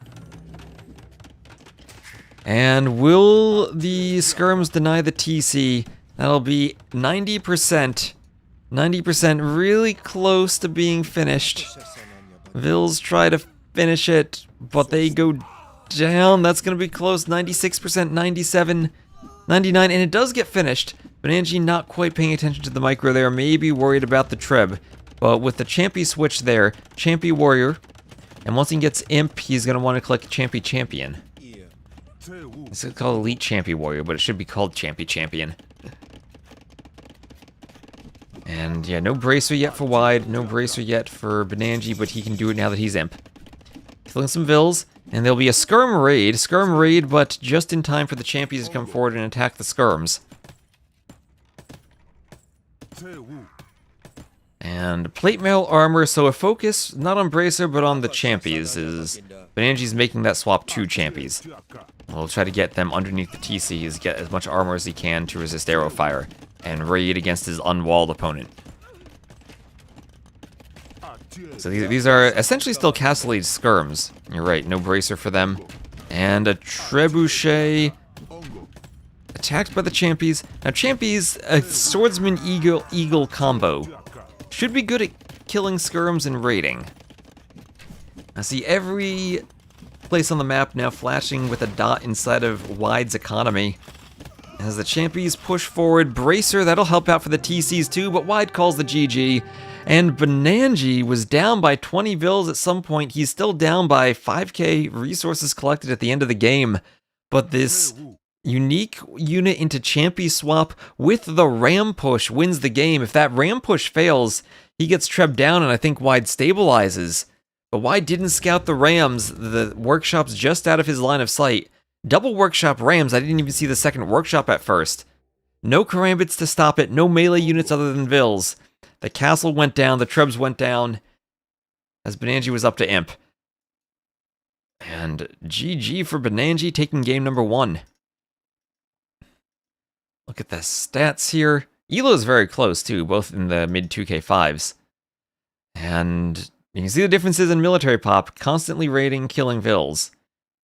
And will the skirms deny the TC? That'll be 90%. 90%, really close to being finished. Vills try to finish it, but they go down. That's going to be close. 96%, 97, 99, and it does get finished. Bananji not quite paying attention to the micro there, maybe worried about the Treb. But with the Champy switch there, Champy Warrior, and once he gets Imp, he's going to want to click Champy Champion. It's called Elite Champy Warrior, but it should be called Champy Champion. And yeah, no bracer yet for Wide, no bracer yet for Benanji, but he can do it now that he's imp. Killing some Vills, and there'll be a Skirm raid, but just in time for the champions to come forward and attack the Skirms. And plate mail armor, so a focus not on bracer but on the champions is Benanji's making that swap to champions. We'll try to get them underneath the TCs, get as much armor as he can to resist arrow fire, and raid against his unwalled opponent. So these are essentially still Castle Age Skirms. You're right, no bracer for them. And a Trebuchet attacked by the Champies. Now Champies, a Swordsman Eagle combo, should be good at killing Skirms and raiding. I see every place on the map now flashing with a dot inside of Wide's economy. As the Champions push forward, bracer, that'll help out for the TCs too, but Wide calls the GG. And Benanji was down by 20 Vills at some point. He's still down by 5k resources collected at the end of the game. But this unique unit into Champy swap with the Ram push wins the game. If that Ram push fails, he gets Treb down and I think Wide stabilizes. But Wide didn't scout the Rams. The workshop's just out of his line of sight. Double workshop Rams, I didn't even see the second workshop at first. No Karambits to stop it, no melee units other than Vills. The castle went down, the Trebs went down, as Benanji was up to imp. And GG for Benanji taking game number 1. Look at the stats here. Elo's very close too, both in the mid 2k5s. And you can see the differences in military pop, constantly raiding, killing Vills.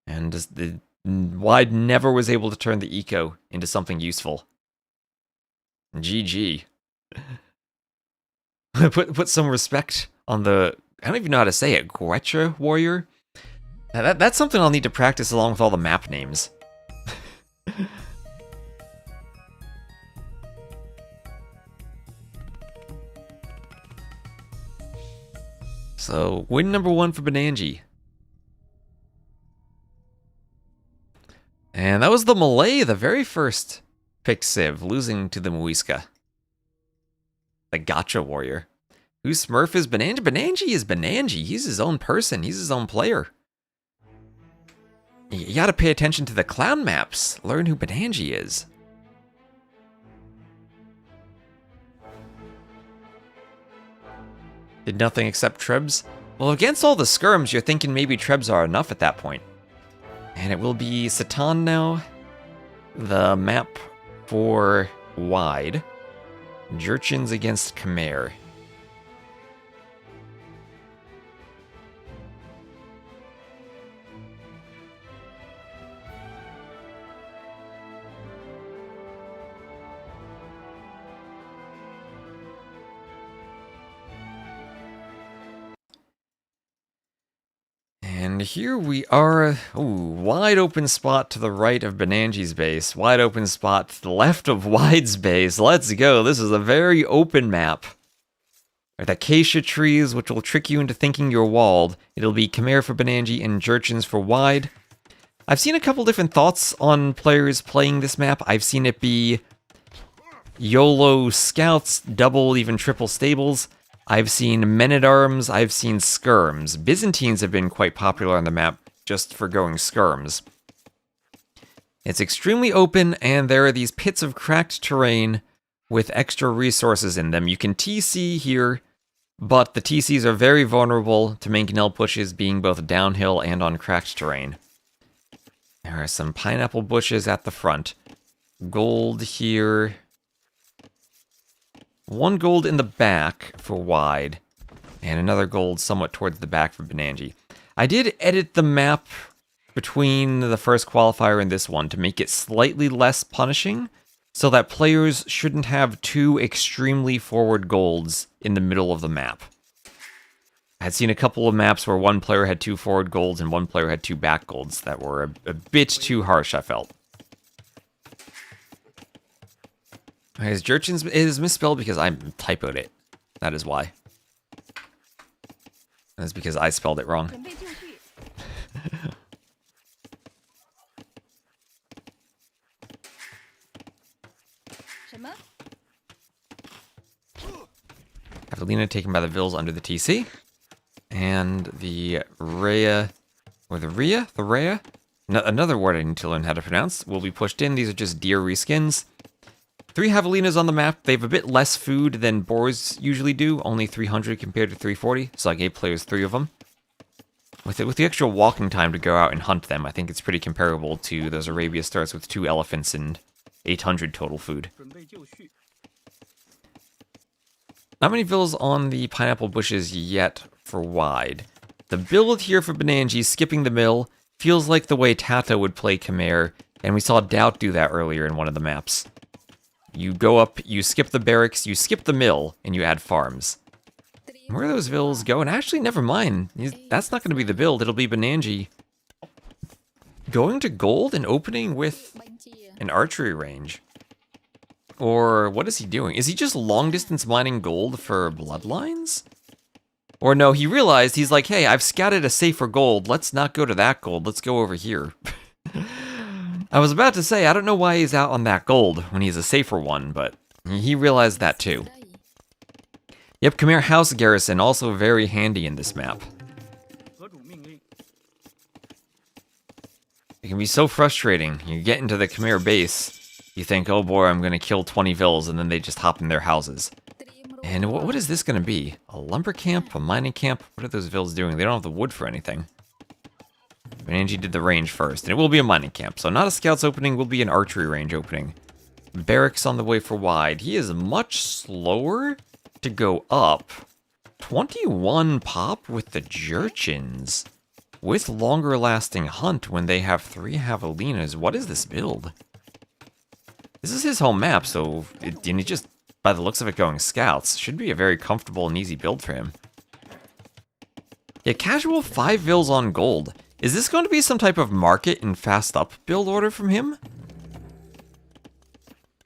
And the Wide never was able to turn the eco into something useful. GG. Put some respect on the, I don't even know how to say it, Guetra warrior? That's something I'll need to practice along with all the map names. So, win number 1 for Benanji. And that was the Malay, the very first pick Civ, losing to the Muisca. The Gotcha warrior. Whose Smurf is Benanji? Benanji is Benanji. He's his own person. He's his own player. You gotta pay attention to the clown maps. Learn who Benanji is. Did nothing except Trebs? Well, against all the Skirms, you're thinking maybe Trebs are enough at that point. And it will be Satan now. The map for Wide. Jurchins against Khmer. And here we are, wide open spot to the right of Benanji's base, wide open spot to the left of Wide's base. Let's go, this is a very open map. With acacia trees, which will trick you into thinking you're walled. It'll be Khmer for Benanji and Jurchins for Wide. I've seen a couple different thoughts on players playing this map. I've seen it be YOLO scouts, double, even triple stables. I've seen men-at-arms, I've seen skirms. Byzantines have been quite popular on the map just for going skirms. It's extremely open, and there are these pits of cracked terrain with extra resources in them. You can TC here, but the TCs are very vulnerable to mangonel pushes being both downhill and on cracked terrain. There are some pineapple bushes at the front. Gold here. 1 gold in the back for Wide, and another gold somewhat towards the back for Benanji. I did edit the map between the first qualifier and this one to make it slightly less punishing, so that players shouldn't have 2 extremely forward golds in the middle of the map. I had seen a couple of maps where one player had 2 forward golds and one player had 2 back golds that were a bit too harsh, I felt. His Jurchins is misspelled because I typoed it. That is why. That's because I spelled it wrong. Javelina taken by the Vils under the TC. And the Rhea, or the Rhea? No, another word I need to learn how to pronounce, will be pushed in. These are just deer reskins. 3 Javelinas on the map. They have a bit less food than boars usually do, only 300 compared to 340, so I gave players 3 of them. With the extra walking time to go out and hunt them, I think it's pretty comparable to those Arabia starts with 2 elephants and 800 total food. Not many villas on the pineapple bushes yet for wide. The build here for Benangi, skipping the mill, feels like the way Tata would play Khmer, and we saw Doubt do that earlier in one of the maps. You go up, you skip the barracks, you skip the mill, and you add farms. Where are those villas going? Actually, never mind. That's not going to be the build. It'll be Benangi going to gold and opening with an archery range. Or what is he doing? Is he just long distance mining gold for bloodlines? Or no, he realized, he's like, hey, I've scouted a safer gold. Let's not go to that gold. Let's go over here. I was about to say, I don't know why he's out on that gold when he's a safer one, but he realized that too. Yep, Khmer House Garrison, also very handy in this map. It can be so frustrating. You get into the Khmer base, you think, oh boy, I'm going to kill 20 vills, and then they just hop in their houses. And what is this going to be? A lumber camp? A mining camp? What are those vills doing? They don't have the wood for anything. Benangi did the range first, and it will be a mining camp. So not a scouts opening, will be an archery range opening. Barracks on the way for wide. He is much slower to go up. 21 pop with the Jurchins. With longer lasting hunt when they have 3 Javelinas. What is this build? This is his home map, so it just, by the looks of it going scouts, should be a very comfortable and easy build for him. Yeah, casual 5 vills on gold. Is this going to be some type of market and fast up build order from him?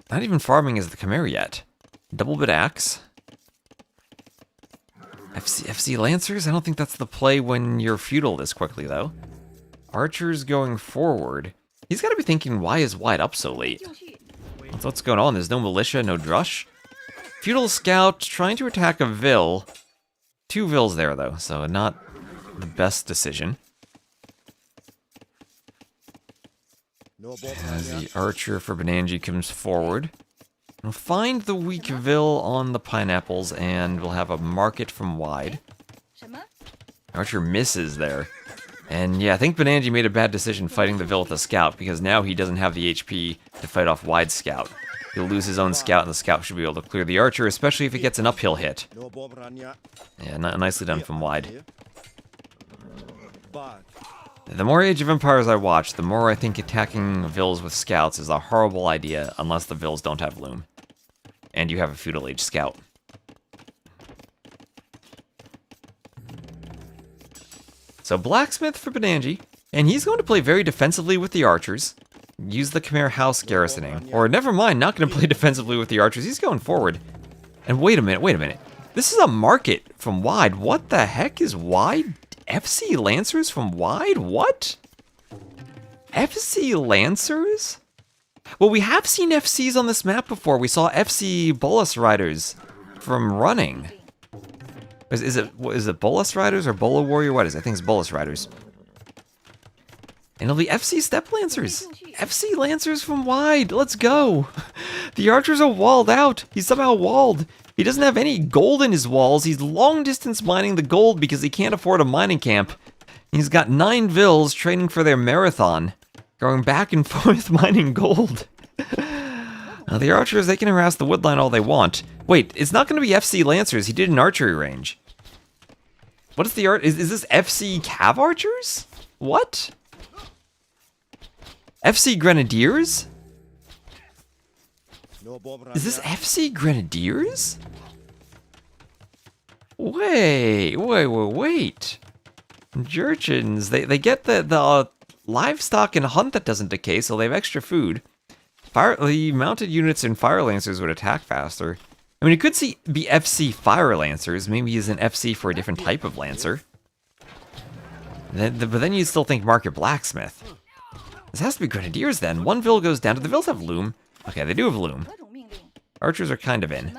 Not even farming as the Khmer yet. Double bit axe. FC Lancers? I don't think that's the play when you're feudal this quickly, though. Archers going forward. He's got to be thinking, why is wide up so late? What's going on? There's no militia, no drush. Feudal scout trying to attack a vill. 2 vills there, though, so not the best decision. As the archer for Benangi comes forward. We'll find the weak vill on the pineapples, and we'll have a market from wide. Archer misses there. And yeah, I think Benangi made a bad decision fighting the vill with a scout, because now he doesn't have the HP to fight off wide scout. He'll lose his own scout, and the scout should be able to clear the archer, especially if it gets an uphill hit. Yeah, nicely done from wide. The more Age of Empires I watch, the more I think attacking vills with scouts is a horrible idea, unless the vills don't have loom. And you have a feudal age scout. So blacksmith for Benangi, and he's going to play very defensively with the archers. Use the Khmer House garrisoning. Or never mind, not going to play defensively with the archers, he's going forward. And wait a minute. This is a market from wide. What the heck is wide? FC Lancers from wide? What? FC Lancers? Well, we have seen FCs on this map before. We saw FC Bolus Riders from running. Is it Bolus Riders or Bola Warrior? What is it? I think it's Bolus Riders. And it'll be FC Steppe Lancers. FC Lancers from wide. Let's go. The archers are walled out. He's somehow walled. He doesn't have any gold in his walls. He's long distance mining the gold because he can't afford a mining camp. He's got 9 vills training for their marathon, going back and forth mining gold. Now the archers, they can harass the woodline all they want. Wait, it's not going to be FC Lancers. He did an archery range. What is the art? Is this FC Cav Archers? What? FC Grenadiers? Is this FC Grenadiers? Wait. Jurchins, they get the livestock and hunt that doesn't decay, so they have extra food. The mounted units and Fire Lancers would attack faster. I mean, it could be FC Fire Lancers. Maybe he's an FC for a different type of Lancer. But then you'd still think Market Blacksmith. This has to be Grenadiers then. 1 vill goes down. Do the vills have loom? Okay, they do have loom. Archers are kind of in.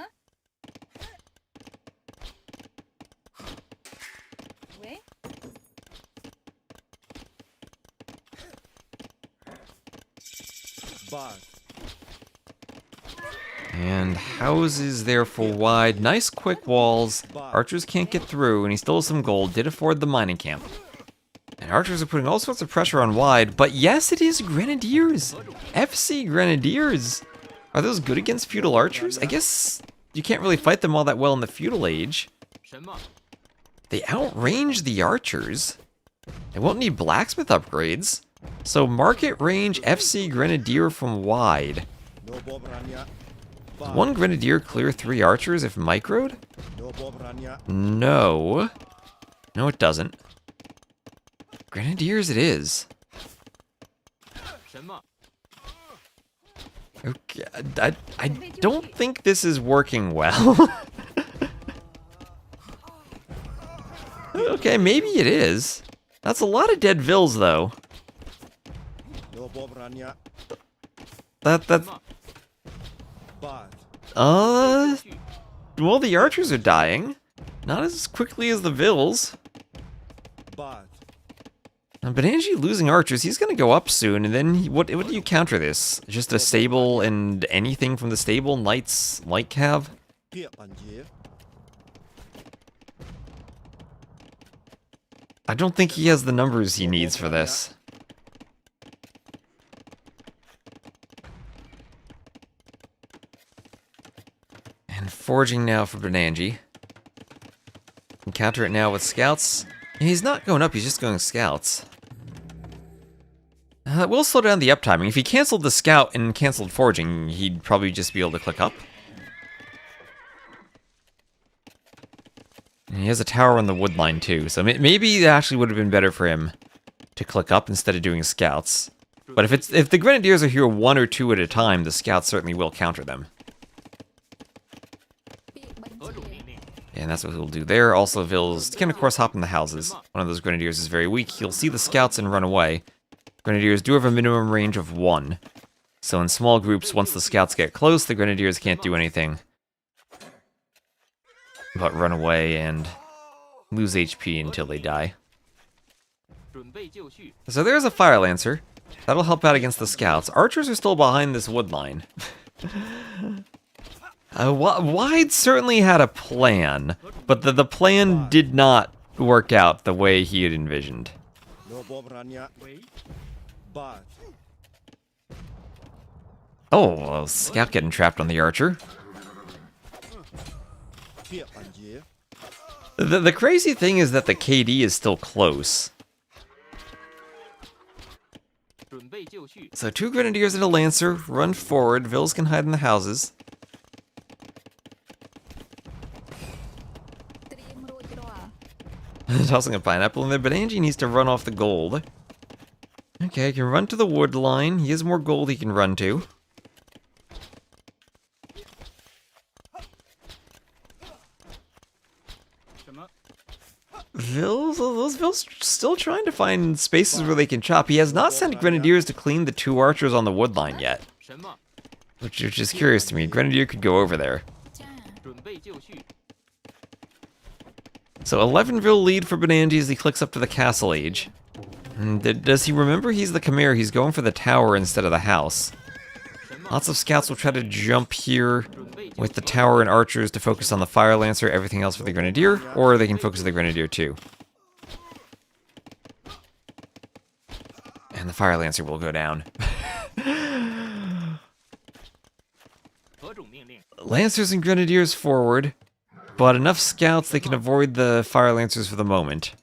houses there for wide. Nice quick walls. Archers can't get through, and he still has some gold. Did afford the mining camp. And archers are putting all sorts of pressure on wide, but yes, it is Grenadiers. FC Grenadiers. Are those good against feudal archers? I guess you can't really fight them all that well in the feudal age. They outrange the archers. They won't need blacksmith upgrades. So market range FC Grenadier from wide. Does one Grenadier clear 3 archers if microed? No. No, it doesn't. Grenadiers it is. Okay, I don't think this is working well. Okay, maybe it is. That's a lot of dead vills, though. That's... Well, the archers are dying. Not as quickly as the vills. Bananji losing archers, he's gonna go up soon, and then what do you counter this? Just a stable and anything from the stable? Knights, light cav? I don't think he has the numbers he needs for this. And forging now for Bananji. Can counter it now with scouts. And he's not going up, he's just going scouts. That will slow down the uptiming. If he canceled the scout and canceled forging, he'd probably just be able to click up. And he has a tower on the wood line too, so maybe it actually would have been better for him to click up instead of doing scouts. But if the Grenadiers are here 1 or 2 at a time, the scouts certainly will counter them. And that's what he'll do there. Also, Vills can, of course, hop in the houses. One of those Grenadiers is very weak. He'll see the scouts and run away. Grenadiers do have a minimum range of 1. So in small groups, once the scouts get close, the Grenadiers can't do anything but run away and lose HP until they die. So there's a Fire Lancer. That'll help out against the scouts. Archers are still behind this wood line. Wide certainly had a plan, but the plan did not work out the way he had envisioned. Oh, a scout getting trapped on the archer. The crazy thing is that the KD is still close. So 2 Grenadiers and a Lancer run forward. Vills can hide in the houses. Tossing a pineapple in there, but Angie needs to run off the gold. Okay, I can run to the wood line. He has more gold he can run to. Those Vills still trying to find spaces where they can chop. He has not sent Grenadiers to clean the 2 archers on the wood line yet. Which is curious to me. Grenadier could go over there. So 11 Vil lead for Bananji as he clicks up to the castle age. And does he remember he's the Khmer? He's going for the tower instead of the house. Lots of scouts will try to jump here with the tower and archers to focus on the Fire Lancer, everything else for the Grenadier, or they can focus on the Grenadier too. And the Fire Lancer will go down. Lancers and Grenadiers forward. But enough scouts they can avoid the Fire Lancers for the moment.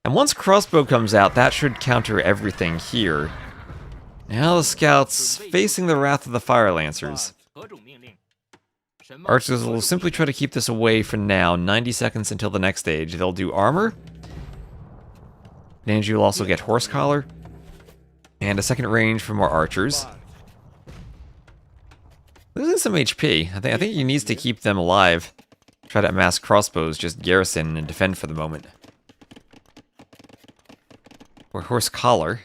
And once crossbow comes out, that should counter everything here. Now the scouts facing the wrath of the Fire Lancers. Archers will simply try to keep this away for now. 90 seconds until the next stage. They'll do armor. Nanji will also get horse collar. And a second range for more archers. Losing some HP. I think he needs to keep them alive. Try to amass crossbows, just garrison and defend for the moment. Or horse collar.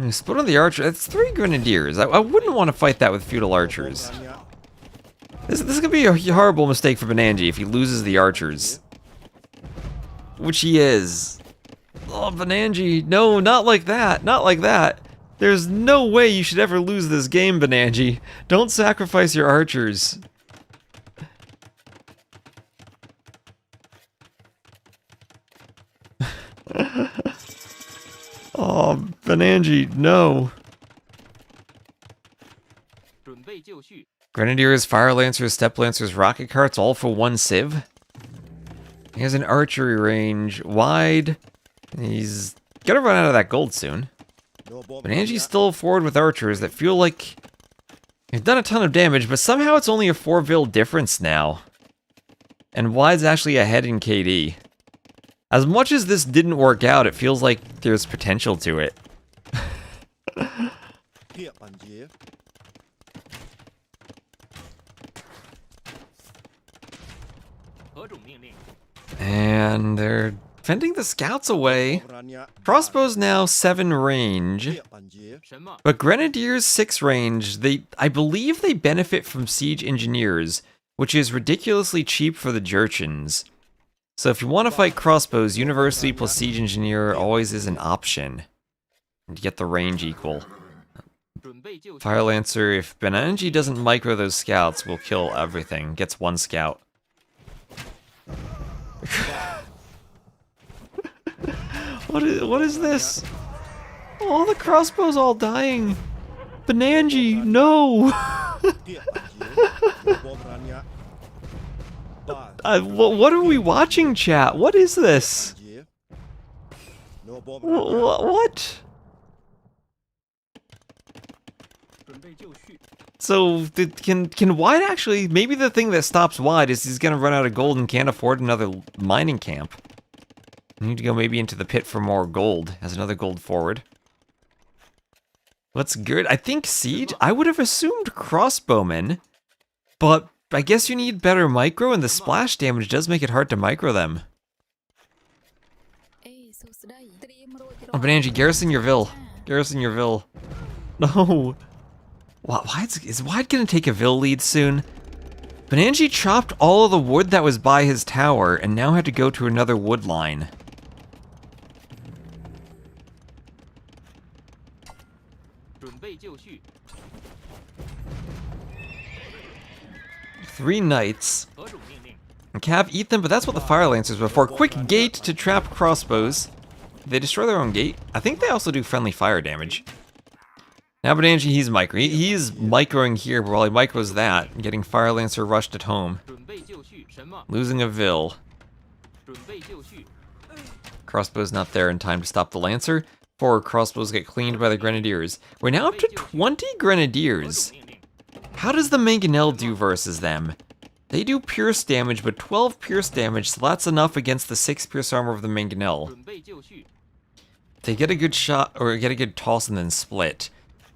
Split on the archer. That's 3 Grenadiers. I wouldn't want to fight that with feudal archers. This could be a horrible mistake for Bananji if he loses the archers. Which he is. Oh, Bananji. No, not like that. Not like that. There's no way you should ever lose this game, Bananji. Don't sacrifice your archers. Oh, Bananji, no. Grenadiers, Fire Lancers, Step Lancers, Rocket Carts, all for 1 civ. He has an archery range wide. He's gonna run out of that gold soon. Bananji's still forward with archers that feel like they've done a ton of damage, but somehow it's only a 4 vil difference now. And Wide's actually ahead in KD. As much as this didn't work out, it feels like there's potential to it. And they're fending the scouts away. Crossbows now 7 range, but Grenadiers 6 range. I believe they benefit from Siege Engineers, which is ridiculously cheap for the Jurchens. So if you want to fight crossbows, University plus Siege Engineer always is an option. And you get the range equal. Fire Lancer, if Bananji doesn't micro those scouts, will kill everything. Gets 1 scout. What is this? Oh, the crossbow's all dying. Bananji, no! What are we watching, chat? What is this? What? So, can Wide actually... Maybe the thing that stops Wide is he's gonna run out of gold and can't afford another mining camp. We need to go maybe into the pit for more gold, as another gold forward. What's good? I think Siege? I would have assumed crossbowmen, but I guess you need better micro, and the splash damage does make it hard to micro them. Oh, Bananji, garrison your Vil. Garrison your Vil. No. Is Wide gonna take a Vil lead soon? Bananji chopped all of the wood that was by his tower, and now had to go to another wood line. Three knights. And Cav eat them, but that's what the Fire Lancers were for. Quick gate to trap crossbows. They destroy their own gate. I think they also do friendly fire damage. Now Bananji, he's micro. He's microing here, but while he micros that, getting Fire Lancer rushed at home. Losing a Vil. Crossbow's not there in time to stop the Lancer. 4 crossbows get cleaned by the Grenadiers. We're now up to 20 Grenadiers. How does the Mangonel do versus them? They do pierce damage, but 12 pierce damage, so that's enough against the 6 pierce armor of the Mangonel. They get a good shot, or get a good toss and then split.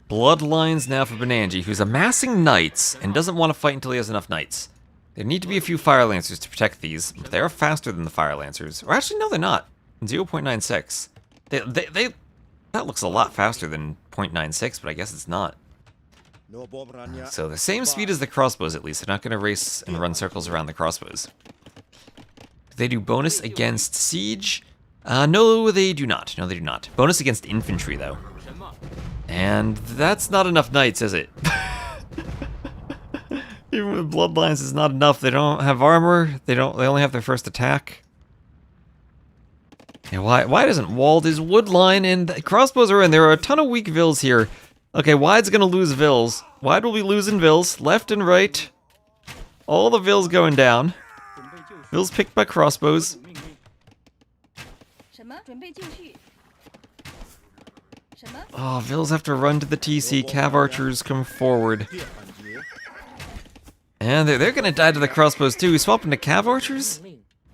Bloodlines now for Bananji, who's amassing knights, and doesn't want to fight until he has enough knights. There need to be a few Fire Lancers to protect these, but they are faster than the Fire Lancers. Or actually, no, they're not. 0.96. That looks a lot faster than 0.96, but I guess it's not. So the same speed as the crossbows, at least. They're not going to race and run circles around the crossbows. They do bonus against siege? No, they do not. No, they do not. Bonus against infantry, though. And that's not enough knights, is it? Even with bloodlines, it's not enough. They don't have armor. They only have their first attack. Yeah, why doesn't Wald his wood line? And the crossbows are in. There are a ton of weak Vils here. Okay, Wide's gonna lose Vils. Wide will be losing Vils, left and right. All the Vils going down. Vils picked by crossbows. Oh, Vils have to run to the TC. Cav archers come forward. And they're gonna die to the crossbows too. Swap into Cav archers?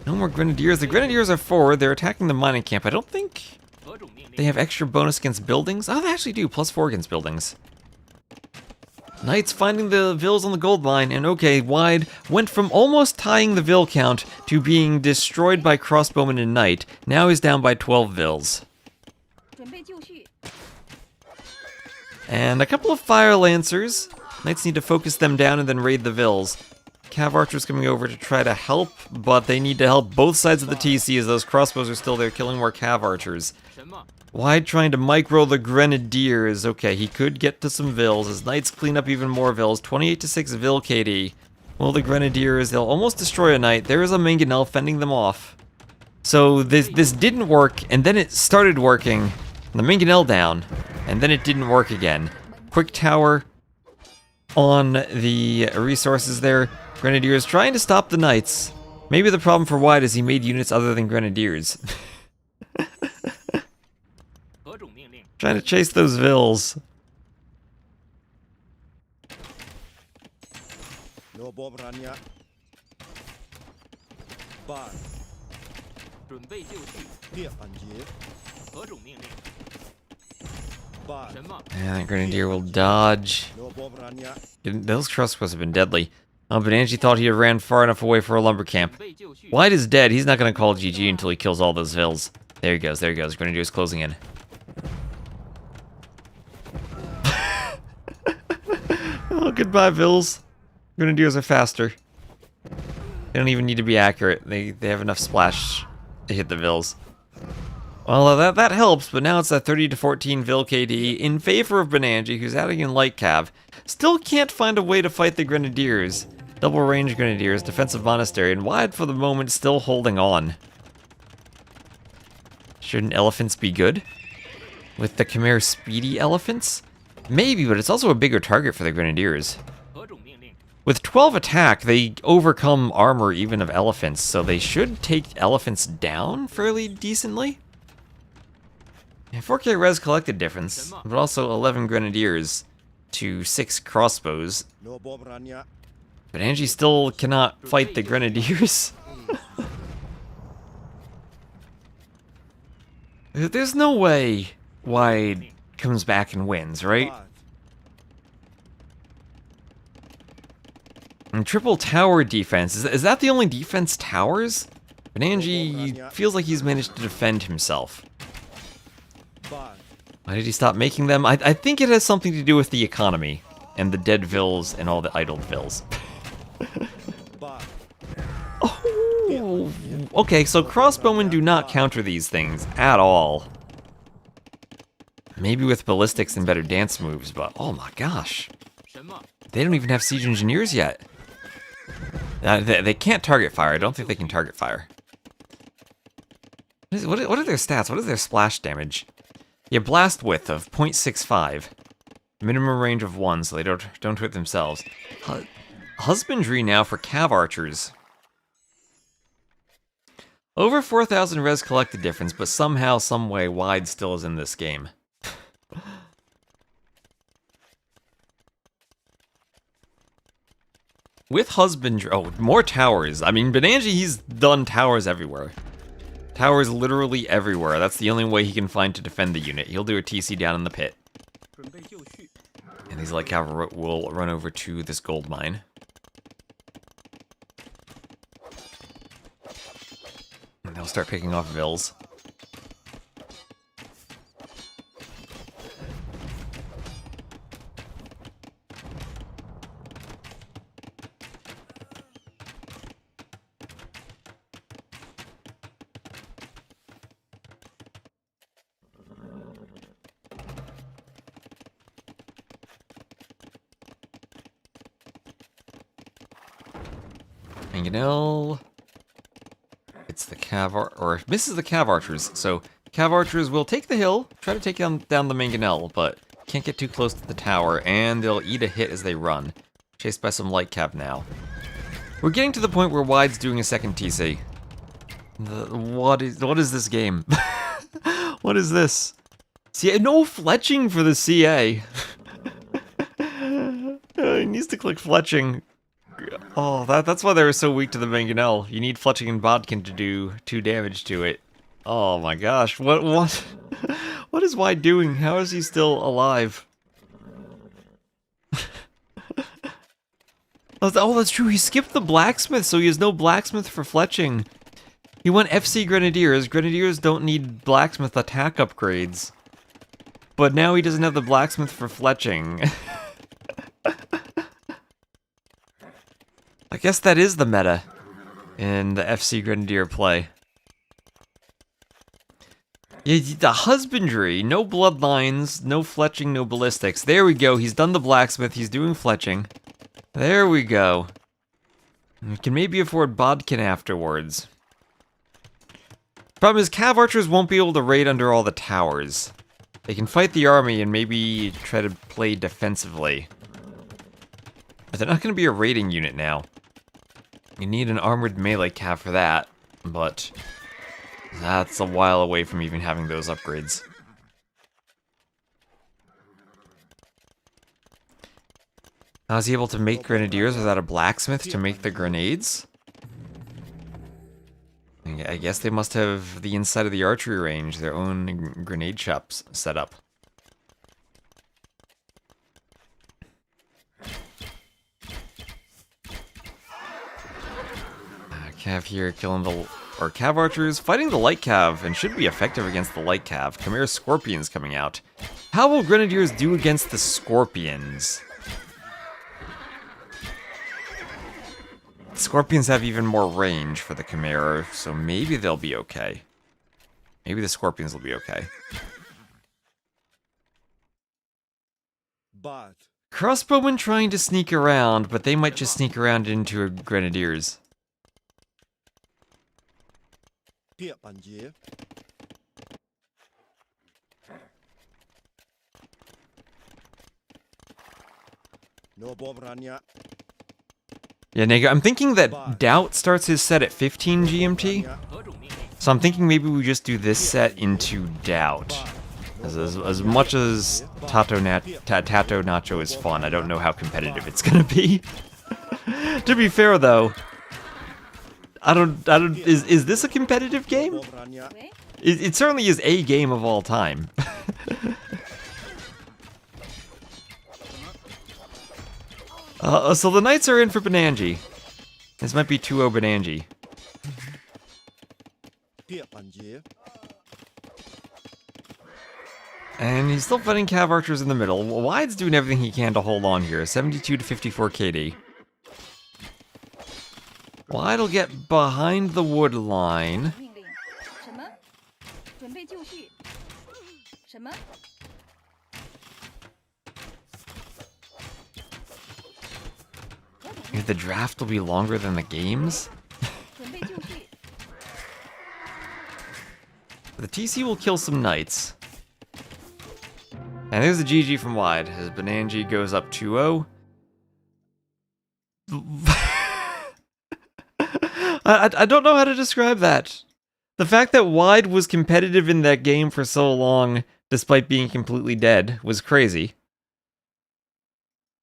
No more Grenadiers. The Grenadiers are forward. They're attacking the mining camp. I don't think they have extra bonus against buildings. Oh, they actually do. +4 against buildings. Knights finding the Vils on the gold mine. And okay, Wide went from almost tying the Vil count to being destroyed by crossbowmen and knight. Now he's down by 12 Vils. And a couple of Fire Lancers. Knights need to focus them down and then raid the Vils. Cav archers coming over to try to help, but they need to help both sides of the TC as those crossbows are still there killing more Cav archers. Wide trying to micro the Grenadiers. Okay, he could get to some vills. His knights clean up even more vills. 28-6 vill KD. Well, the Grenadiers, they'll almost destroy a knight. There is a mangonel fending them off. So this didn't work, and then it started working. The mangonel down, and then it didn't work again. Quick tower on the resources there. Grenadiers trying to stop the knights. Maybe the problem for Wide is he made units other than Grenadiers. Trying to chase those vills. No bomb rania. Bar. Here, Angie. Bar. And Grenadier will dodge. No bomb rania. Those trusts must have been deadly. But Angie thought he had ran far enough away for a lumber camp. White is dead. He's not going to call GG until he kills all those vills. There he goes. There he goes. Grenadier's closing in. Oh, goodbye, vills. Grenadiers are faster. They don't even need to be accurate. They have enough splash to hit the vills. Well, that helps, but now it's that 30-14 vill KD in favor of Benangi, who's adding in light cav. Still can't find a way to fight the Grenadiers. Double range Grenadiers, defensive monastery, and Wide for the moment still holding on. Shouldn't elephants be good? With the Khmer speedy elephants? Maybe, but it's also a bigger target for the Grenadiers. With 12 attack, they overcome armor even of elephants, so they should take elephants down fairly decently. 4K res collected difference, but also 11 Grenadiers to 6 crossbows. No bomb rania. But Angie still cannot fight the Grenadiers. There's no way Wide comes back and wins, right? And triple tower defense, is that the only defense towers? But Angie feels like he's managed to defend himself. Why did he stop making them? I think it has something to do with the economy and the dead vills and all the idled vills. Oh, okay, so crossbowmen do not counter these things at all. Maybe with ballistics and better dance moves, but oh my gosh. They don't even have siege engineers yet. They can't target fire. I don't think they can target fire. What are their stats? What is their splash damage? Yeah, blast width of 0.65. Minimum range of 1, so they don't hurt themselves. Husbandry now for cav archers. Over 4,000 res collected difference, but somehow, someway, Wide still is in this game. With husbandry, oh, more towers. I mean, Benangi, he's done towers everywhere. Towers literally everywhere. That's the only way he can find to defend the unit. He'll do a TC down in the pit. And these light cavalry will run over to this gold mine. And they'll start picking off vills. Mangonel. It's the cav or misses the cav archers. So cav archers will take the hill, try to take down the mangonel, but can't get too close to the tower, and they'll eat a hit as they run. Chased by some light cav now. We're getting to the point where Wide's doing a second TC. What is this game? What is this? CA, no fletching for the CA. He needs to click fletching. Oh, that's why they were so weak to the mangonel. You need fletching and bodkin to do 2 damage to it. Oh my gosh, what what is Wide doing? How is he still alive? Oh, that's true. He skipped the blacksmith, so he has no blacksmith for fletching. He went FC Grenadiers. Grenadiers don't need blacksmith attack upgrades. But now he doesn't have the blacksmith for fletching. I guess that is the meta in the FC Grenadier play. Yeah, the husbandry, no bloodlines, no fletching, no ballistics. There we go. He's done the blacksmith. He's doing fletching. There we go. We can maybe afford bodkin afterwards. Problem is, cav archers won't be able to raid under all the towers. They can fight the army and maybe try to play defensively. But they're not going to be a raiding unit now. You need an armored melee cav for that, but that's a while away from even having those upgrades. Now, is he able to make grenadiers without a blacksmith to make the grenades? I guess they must have the inside of the archery range, their own grenade shops set up. Cav here killing or cav archers, fighting the light cav, and should be effective against the light cav. Chimera scorpions coming out. How will grenadiers do against the scorpions? Scorpions have even more range for the Chimera, so maybe they'll be okay. Maybe the Scorpions will be okay. But Crossbowmen trying to sneak around, but they might just sneak around into Grenadiers. Tiap anjir. No Bob Rania. Yeah, Nego, I'm thinking that Doubt starts his set at 15 GMT. So I'm thinking maybe we just do this set into Doubt. As much as Tato Nacho is fun, I don't know how competitive it's gonna be. To be fair though, is this a competitive game? It certainly is a game of all time. So the Knights are in for Benanji. This might be 2-0 Benanji. And he's still fighting Cav Archers in the middle. Wide's doing everything he can to hold on here. 72 to 54 KD. Wide'll get behind the wood line. The draft will be longer than the games? The TC will kill some knights. And there's the GG from Wide, as Benanji goes up 2-0. I don't know how to describe that. The fact that Wide was competitive in that game for so long, despite being completely dead, was crazy.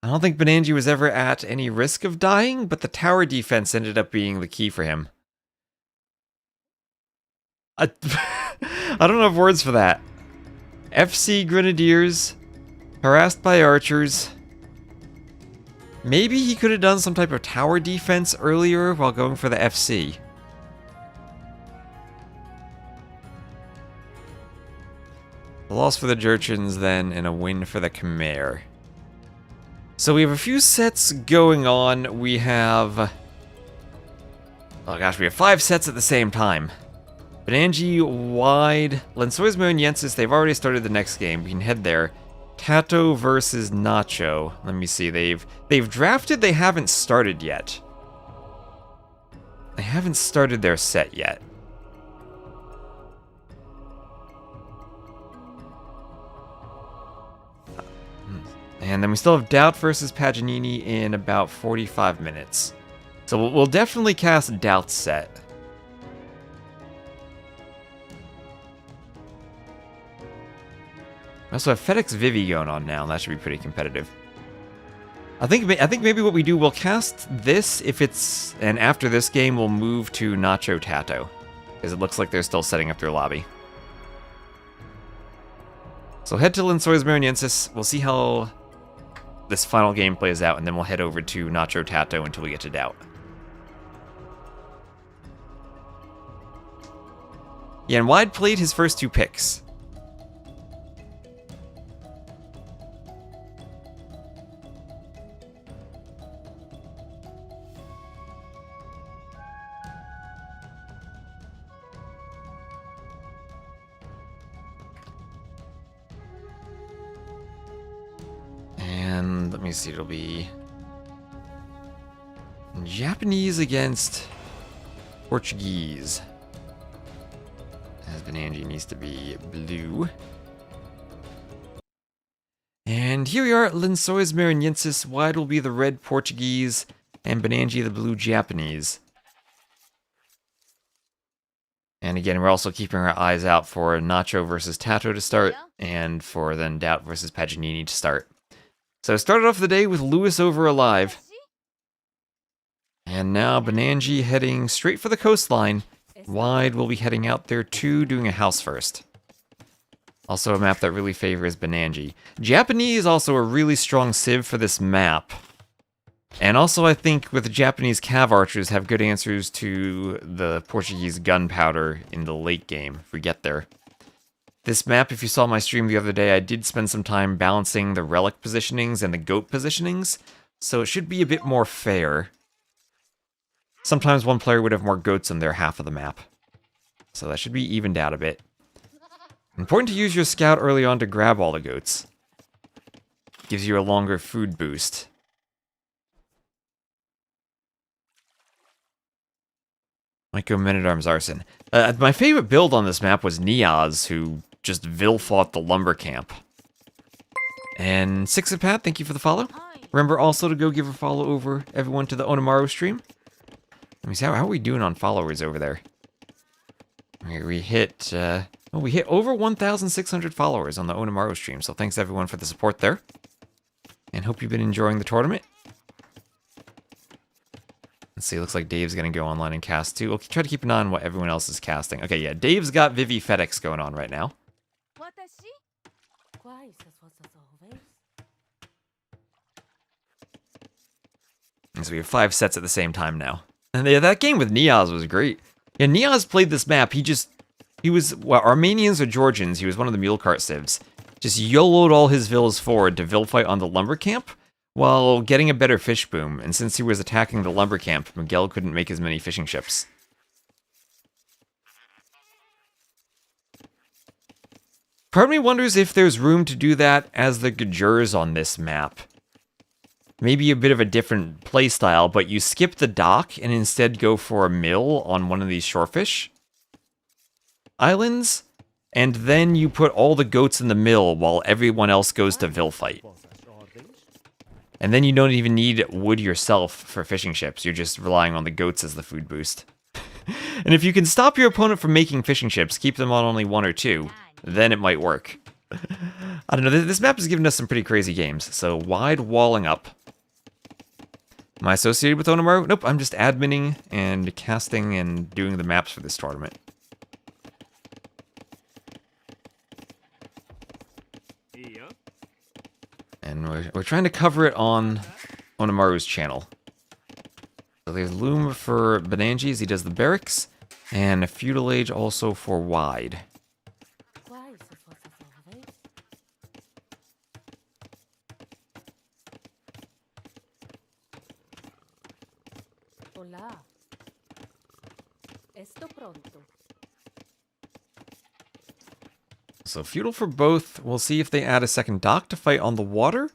I don't think Benanji was ever at any risk of dying, but the tower defense ended up being the key for him. I don't have words for that. FC Grenadiers, harassed by archers. Maybe he could have done some type of tower defense earlier while going for the FC. A loss for the Jurchens then, and a win for the Khmer. So we have a few sets going on. We have... oh gosh, we have 5 sets at the same time. Benanji, Wide, Lensoismo, and Yensis, they've already started the next game. We can head there. Tato versus Nacho. Let me see, they've drafted, they haven't started yet. They haven't started their set yet. And then we still have Doubt versus Paganini in about 45 minutes. So we'll definitely cast Doubt's set. We also have FedEx Vivi going on now, and that should be pretty competitive. I think maybe what we do, we'll cast this if it's... and after this game, we'll move to Nacho Tato. Because it looks like they're still setting up their lobby. So head to Lensoismo and Yensis. We'll see how this final game plays out, and then we'll head over to Nacho Tato until we get to Doubt. Yeah, and Wide played his first 2 picks. And let me see, it'll be Japanese against Portuguese. As Benangi needs to be blue. And here we are at Lençóis Maranhenses. Wide will be the red Portuguese, and Benangi the blue Japanese. And again, we're also keeping our eyes out for Nacho versus Tato to start, and for then Doubt versus Paganini to start. So started off the day with Lewis over alive. And now Benangi heading straight for the coastline. Wide will be heading out there too, doing a house first. Also a map that really favors Benangi. Japanese also a really strong civ for this map. And also I think with the Japanese cav archers have good answers to the Portuguese gunpowder in the late game, if we get there. This map, if you saw my stream the other day, I did spend some time balancing the relic positionings and the goat positionings, so it should be a bit more fair. Sometimes one player would have more goats in their half of the map. So that should be evened out a bit. Important to use your scout early on to grab all the goats. Gives you a longer food boost. Might go Men-at-Arms Arson. My favorite build on this map was Niaz, who just vil-fought the lumber camp. And Sixapat, thank you for the follow. Remember also to go give a follow over everyone to the Onamaru stream. Let me see, how are we doing on followers over there? We hit over 1,600 followers on the Onamaru stream, so thanks everyone for the support there. And hope you've been enjoying the tournament. Let's see, looks like Dave's gonna go online and cast too. We'll try to keep an eye on what everyone else is casting. Okay, yeah, Dave's got Vivi FedEx going on right now. And so we have 5 sets at the same time now. And yeah, that game with Niaz was great. Yeah, Niaz played this map. He was, well, Armenians or Georgians, he was one of the mule cart civs. Just YOLO'd all his villas forward to vil fight on the lumber camp while getting a better fish boom. And since he was attacking the lumber camp, Miguel couldn't make as many fishing ships. Part of me wonders if there's room to do that as the Gajurs on this map. Maybe a bit of a different playstyle, but you skip the dock and instead go for a mill on one of these shorefish islands, and then you put all the goats in the mill while everyone else goes to vil fight. And then you don't even need wood yourself for fishing ships, you're just relying on the goats as the food boost. And if you can stop your opponent from making fishing ships, keep them on only 1 or 2, then it might work. I don't know, this map has given us some pretty crazy games, so wide walling up. Am I associated with Onamaru? Nope, I'm just adminning and casting and doing the maps for this tournament. And we're trying to cover it on Onamaru's channel. So there's Loom for Benangi's, he does the barracks, and Feudal Age also for Wide. So Feudal for both. We'll see if they add a second dock to fight on the water.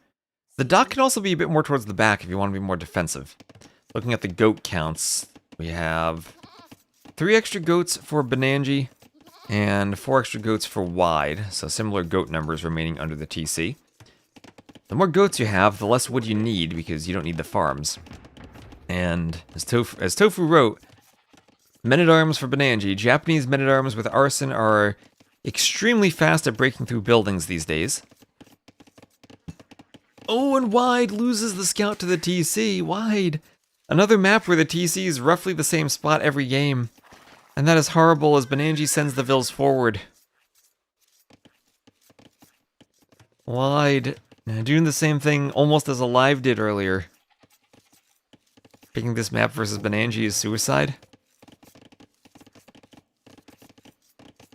The dock can also be a bit more towards the back if you want to be more defensive. Looking at the goat counts, we have 3 extra goats for Benangi and 4 extra goats for Wide, so similar goat numbers remaining under the TC. The more goats you have, the less wood you need because you don't need the farms. And as Tofu wrote, Men-at-Arms for Benangi. Japanese Men-at-Arms with Arson are extremely fast at breaking through buildings these days. Oh, and Wide loses the scout to the TC. Wide. Another map where the TC is roughly the same spot every game. And that is horrible as Benangi sends the Vils forward. Wide. Doing the same thing almost as Alive did earlier. Picking this map versus Benangi is suicide.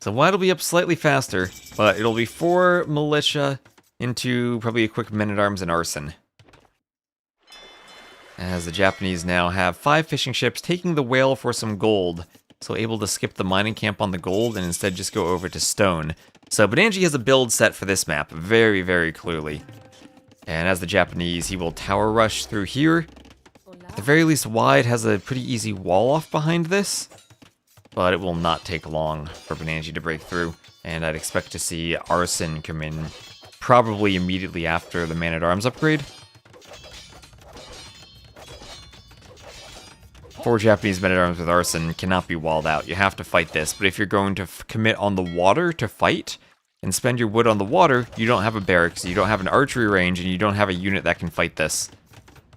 So Wide will be up slightly faster, but it'll be 4 militia into probably a quick Men-at-Arms and Arson. As the Japanese now have 5 fishing ships taking the whale for some gold, so able to skip the mining camp on the gold and instead just go over to stone. So Benangi has a build set for this map, very, very clearly. And as the Japanese, he will tower rush through here. At the very least, Wide has a pretty easy wall off behind this, but it will not take long for Benanji to break through, and I'd expect to see Arson come in probably immediately after the Man-at-Arms upgrade. 4 Japanese Men-at-Arms with Arson cannot be walled out. You have to fight this, but if you're going to commit on the water to fight and spend your wood on the water, you don't have a barracks, you don't have an archery range, and you don't have a unit that can fight this.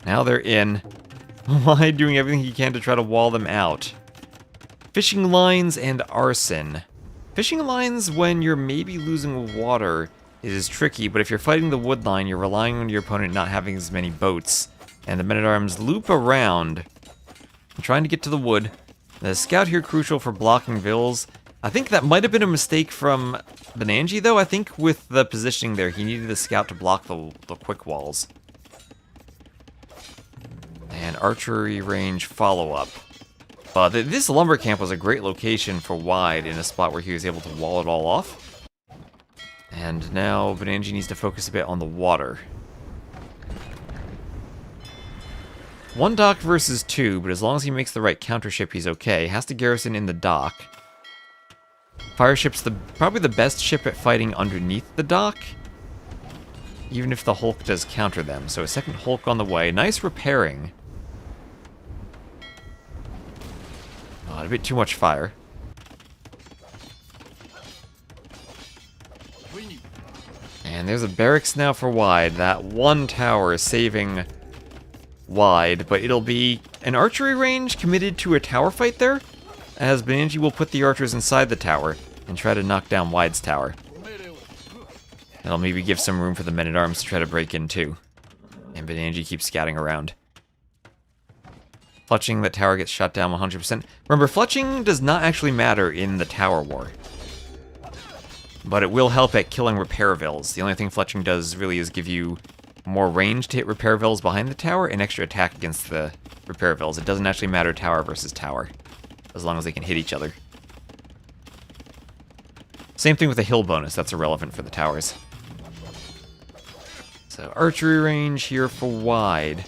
Now they're in. Why doing everything he can to try to wall them out? Fishing lines and Arson. Fishing lines when you're maybe losing water is tricky, but if you're fighting the wood line, you're relying on your opponent not having as many boats. And the Men-at-Arms loop around, trying to get to the wood. The scout here crucial for blocking vills. I think that might have been a mistake from Benanji, though. I think with the positioning there, he needed the scout to block the quick walls. And archery range follow-up. But this lumber camp was a great location for Wide in a spot where he was able to wall it all off. And now Benanji needs to focus a bit on the water. 1 dock versus 2, but as long as he makes the right counter ship, he's okay. Has to garrison in the dock. Fire ship's probably the best ship at fighting underneath the dock, even if the Hulk does counter them. So a second Hulk on the way. Nice repairing. Oh, a bit too much fire. And there's a barracks now for Wide. That 1 tower is saving Wide, but it'll be an archery range committed to a tower fight there, as Benanji will put the archers inside the tower and try to knock down Wide's tower. It'll maybe give some room for the Men-at-Arms to try to break in too. And Benanji keeps scouting around. Fletching, that tower gets shot down 100%. Remember, fletching does not actually matter in the tower war, but it will help at killing repair vills. The only thing fletching does really is give you more range to hit repair vills behind the tower and extra attack against the repair vills. It doesn't actually matter tower versus tower, as long as they can hit each other. Same thing with the hill bonus, that's irrelevant for the towers. So archery range here for Wide.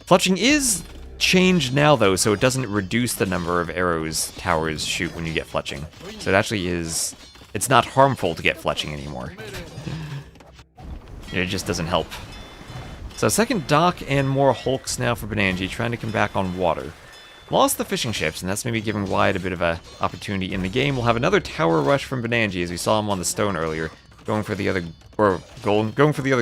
Fletching is changed now though, so it doesn't reduce the number of arrows towers shoot when you get fletching. So it actually is, it's not harmful to get fletching anymore. It just doesn't help. So second dock and more Hulks now for Benanji, trying to come back on water. Lost the fishing ships, and that's maybe giving Wide a bit of a opportunity in the game. We'll have another tower rush from Benanji, as we saw him on the stone earlier, going for the other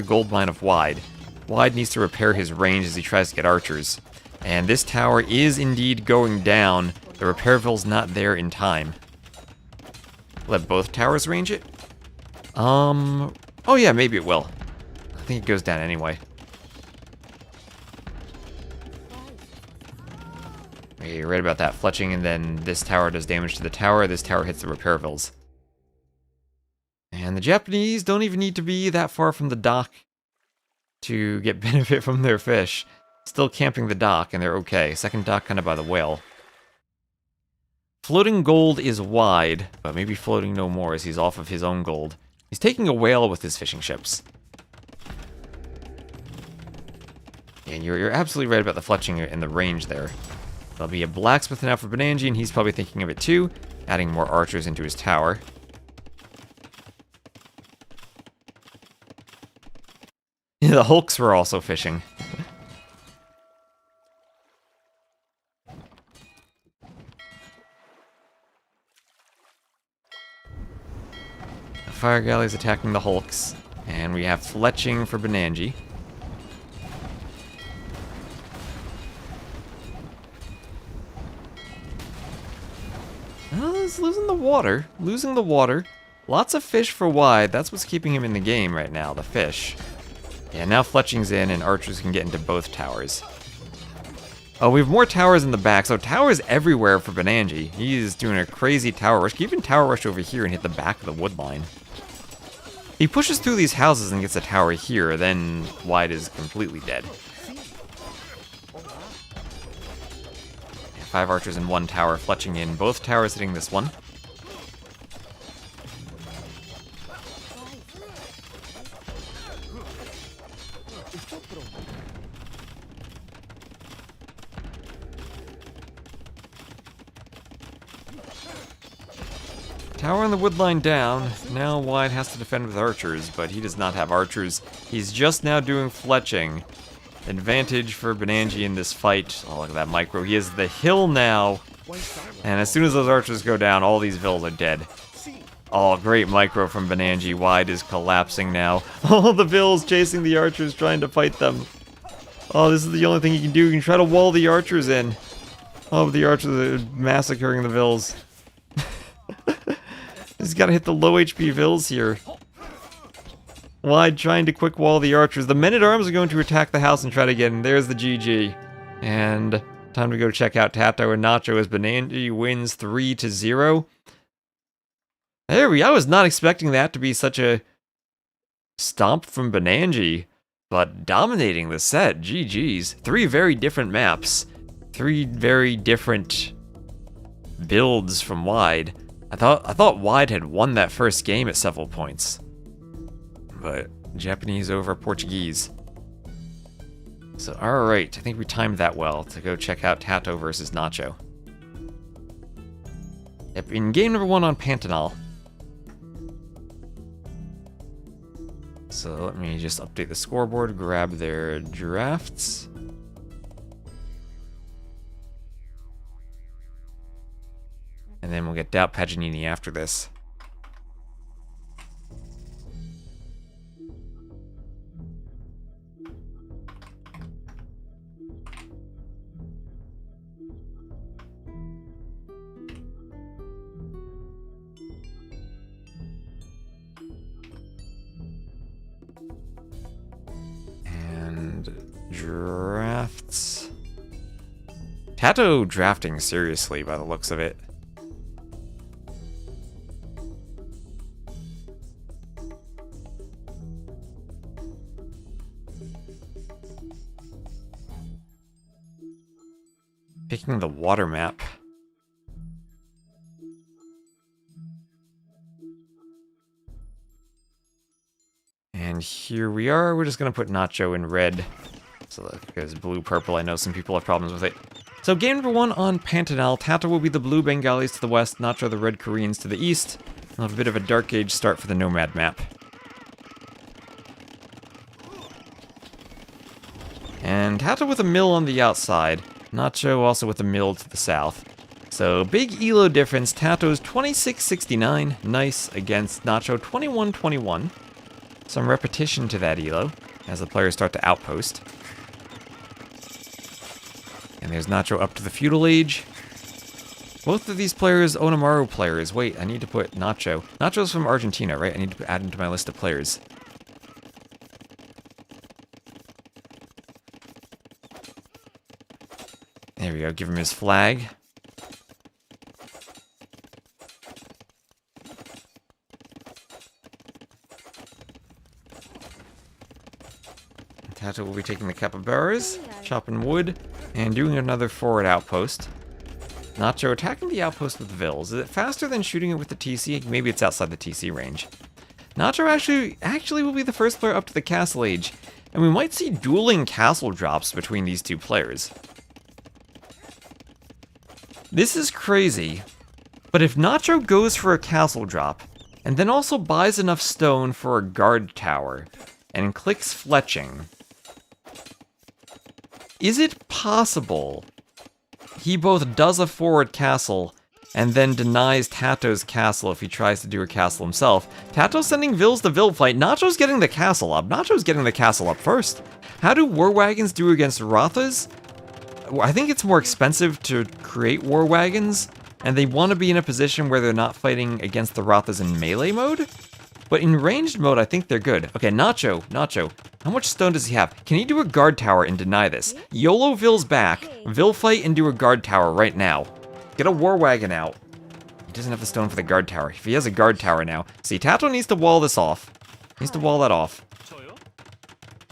gold mine of Wide. Wide needs to repair his range as he tries to get archers. And this tower is indeed going down. The repair vill's not there in time. Let both towers range it? Oh yeah, maybe it will. I think it goes down anyway. Okay, you're right about that. Fletching, and then this tower does damage to the tower. This tower hits the repair vills. And the Japanese don't even need to be that far from the dock to get benefit from their fish. Still camping the dock, and they're okay. Second dock kind of by the whale. Floating gold is Wide, but maybe floating no more as he's off of his own gold. He's taking a whale with his fishing ships. And you're absolutely right about the fletching and the range there. There'll be a blacksmith now for Benanji, and he's probably thinking of it too, adding more archers into his tower. The Hulks were also fishing. The fire galley's attacking the Hulks, and we have fletching for Benanji. He's losing the water. Losing the water. Lots of fish for Wide. That's what's keeping him in the game right now, the fish. Yeah, now fletching's in, and archers can get into both towers. Oh, we have more towers in the back. So towers everywhere for Benanji. He's doing a crazy tower rush. He can even tower rush over here and hit the back of the wood line. He pushes through these houses and gets a tower here, then Wide is completely dead. 5 archers in 1 tower, fletching in both towers, hitting this one. Tower on the wood line down. Now Wide has to defend with archers, but he does not have archers. He's just now doing fletching. Advantage for Benangi in this fight. Oh, look at that micro. He has the hill now. And as soon as those archers go down, all these vills are dead. Oh, great micro from Benangi. Wide is collapsing now. Oh, the vills chasing the archers, trying to fight them. Oh, this is the only thing he can do. He can try to wall the archers in. Oh, the archers are massacring the vills. He's got to hit the low HP vills here. Wide trying to quick wall the archers. The men-at-arms are going to attack the house and try to get in. There's the GG. And time to go check out Tato and Nacho as Benangi wins 3-0. There we go. I was not expecting that to be such a stomp from Benangi, but dominating the set. GG's. 3 very different maps. 3 very different builds from Wide. I thought Wide had won that first game at several points. But Japanese over Portuguese. So, alright, I think we timed that well to go check out Tato versus Nacho. Yep, in game number 1 on Pantanal. So let me just update the scoreboard, grab their drafts. And then we'll get Doubt Paganini after this. And drafts. Tato drafting seriously by the looks of it. Picking the water map. And here we are. We're just going to put Nacho in red. So because blue-purple, I know some people have problems with it. So game number 1 on Pantanal. Tato will be the blue Bengalis to the west, Nacho the red Koreans to the east. We'll have a bit of a Dark Age start for the Nomad map. And Tato with a mill on the outside. Nacho also with a mill to the south. So big elo difference. Tato's 2669, nice, against Nacho 2121. Some repetition to that elo as the players start to outpost. And there's Nacho up to the feudal age. Both of these players Onamaru players. Wait, I need to put Nacho. Nacho's from Argentina, right? I need to add him to my list of players. There we go, give him his flag. Tato will be taking the capybaras, chopping wood, and doing another forward outpost. Nacho attacking the outpost with Vills. Is it faster than shooting it with the TC? Maybe it's outside the TC range. Nacho actually will be the first player up to the castle age, and we might see dueling castle drops between these two players. This is crazy, but if Nacho goes for a castle drop, and then also buys enough stone for a guard tower, and clicks fletching, is it possible he both does a forward castle and then denies Tato's castle if he tries to do a castle himself? Tato's sending Vills to Vill fight. Nacho's getting the castle up. Nacho's getting the castle up first. How do war wagons do against Rathas? I think it's more expensive to create war wagons, and they want to be in a position where they're not fighting against the Rathas in melee mode. But in ranged mode, I think they're good. Okay, Nacho, how much stone does he have? Can he do a guard tower and deny this? YOLO Vill's back. Vill fight and do a guard tower right now. Get a war wagon out. He doesn't have the stone for the guard tower. If he has a guard tower now. See, Tato needs to wall this off. He needs to wall that off.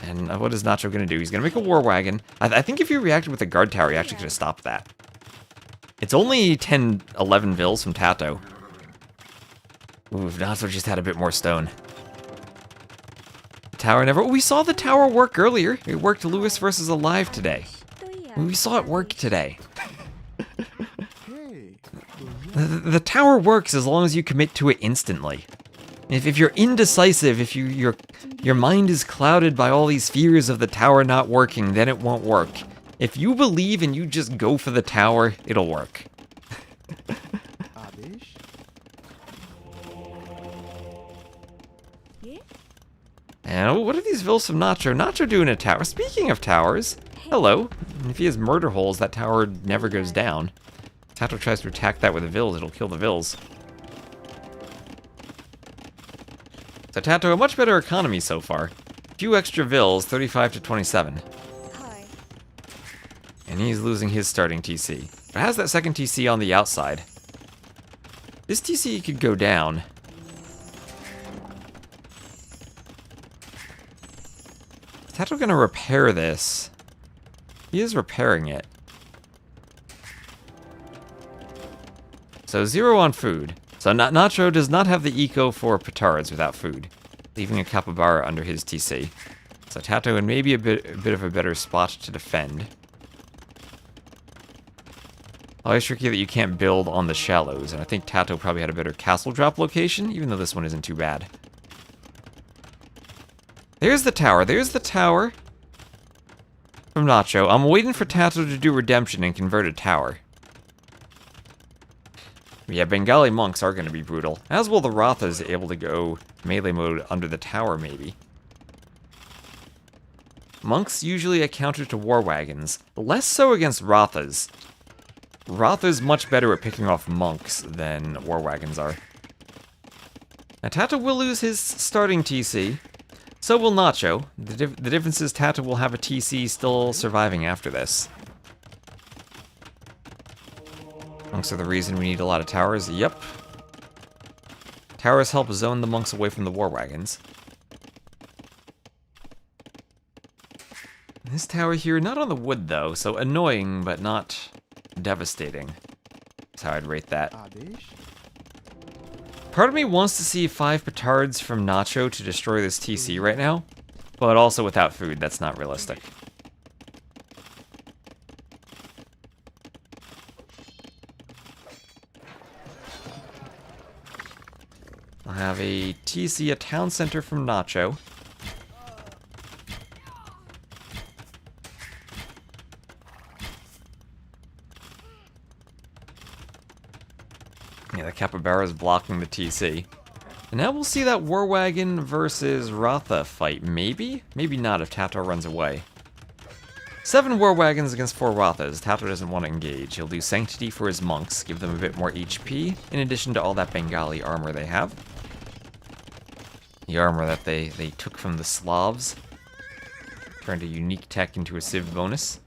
And what is Nacho going to do? He's going to make a war wagon. I think if he reacted with a guard tower, he actually could have stopped that. It's only 10, 11 Vills from Tato. Ooh, Nacho just had a bit more stone. tower never... We saw the tower work earlier. It worked Lewis versus Alive today. Itu ya. We saw it work today. The tower works as long as you commit to it instantly. If you're indecisive, if your mind is clouded by all these fears of the tower not working, then it won't work. If you believe and you just go for the tower, it'll work. And what are these vills from Nacho? Nacho doing a tower. Speaking of towers, hello. If he has murder holes, that tower never goes down. Tato tries to attack that with the vills, it'll kill the vills. So Tato, a much better economy so far. A few extra vills, 35 to 27. Hi. And he's losing his starting TC. But has that second TC on the outside. This TC could go down. Is Tato gonna repair this? He is repairing it. So 0 on food. So Nacho does not have the eco for petards without food, leaving a capybara under his TC. So Tato in maybe a bit of a better spot to defend. Always tricky that you can't build on the shallows, and I think Tato probably had a better castle drop location, even though this one isn't too bad. There's the tower. There's the tower from Nacho. I'm waiting for Tato to do redemption and convert a tower. Yeah, Bengali monks are going to be brutal. As will the Rathas able to go melee mode under the tower, maybe. Monks usually a counter to war wagons. Less so against Rathas. Ratha's much better at picking off monks than war wagons are. Now Tato will lose his starting TC. So will Nacho. The difference is Tato will have a TC still surviving after this. Monks are the reason we need a lot of towers. Yep. Towers help zone the monks away from the war wagons. This tower here, not on the wood though, so annoying but not devastating. That's how I'd rate that. Part of me wants to see 5 petards from Nacho to destroy this TC right now, but also without food, that's not realistic. I'll have a TC, a town center from Nacho. Yeah, the capybara is blocking the TC. And now we'll see that war wagon versus Ratha fight, maybe? Maybe not if Tato runs away. 7 war wagons against 4 Rathas. Tato doesn't want to engage. He'll do Sanctity for his monks, give them a bit more HP, in addition to all that Bengali armor they have. The armor that they took from the Slavs. Turned a unique tech into a civ bonus.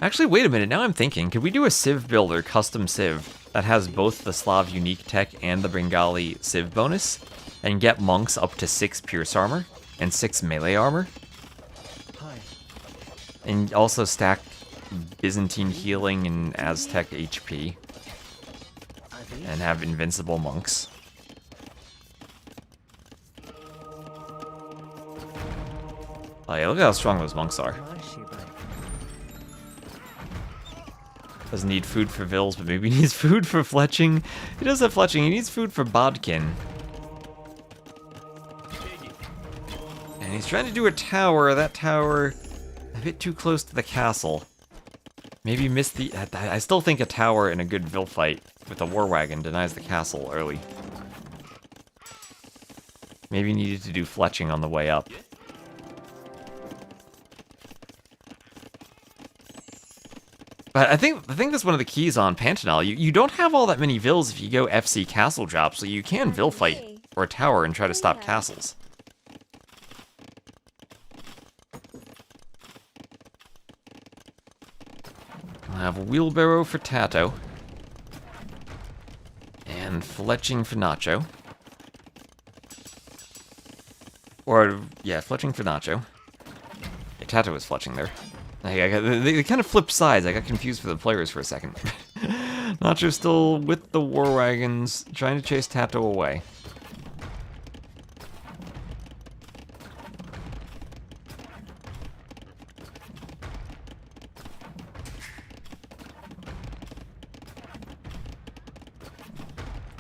Actually, wait a minute, now I'm thinking, could we do a civ builder, custom civ, that has both the Slav unique tech and the Bengali civ bonus, and get monks up to 6 pierce armor, and 6 melee armor? And also stack Byzantine healing and Aztec HP, and have invincible monks. Oh yeah, look at how strong those monks are. Doesn't need food for Vils, but maybe he needs food for Fletching. He does have Fletching, he needs food for Bodkin. And he's trying to do a tower, that tower a bit too close to the castle. Maybe missed the... I still think a tower in a good Vil fight with a war wagon denies the castle early. Maybe needed to do Fletching on the way up. But I think that's one of the keys on Pantanal. You don't have all that many Vils if you go FC castle drop, so you can Vil fight or a tower and try to stop castles. I'll have a wheelbarrow for Tato. And Fletching for Nacho. Or, yeah, Fletching for Nacho. Yeah, Tato was Fletching there. They kind of flipped sides. I got confused for the players for a second. Nacho's still with the war wagons, trying to chase Tato away.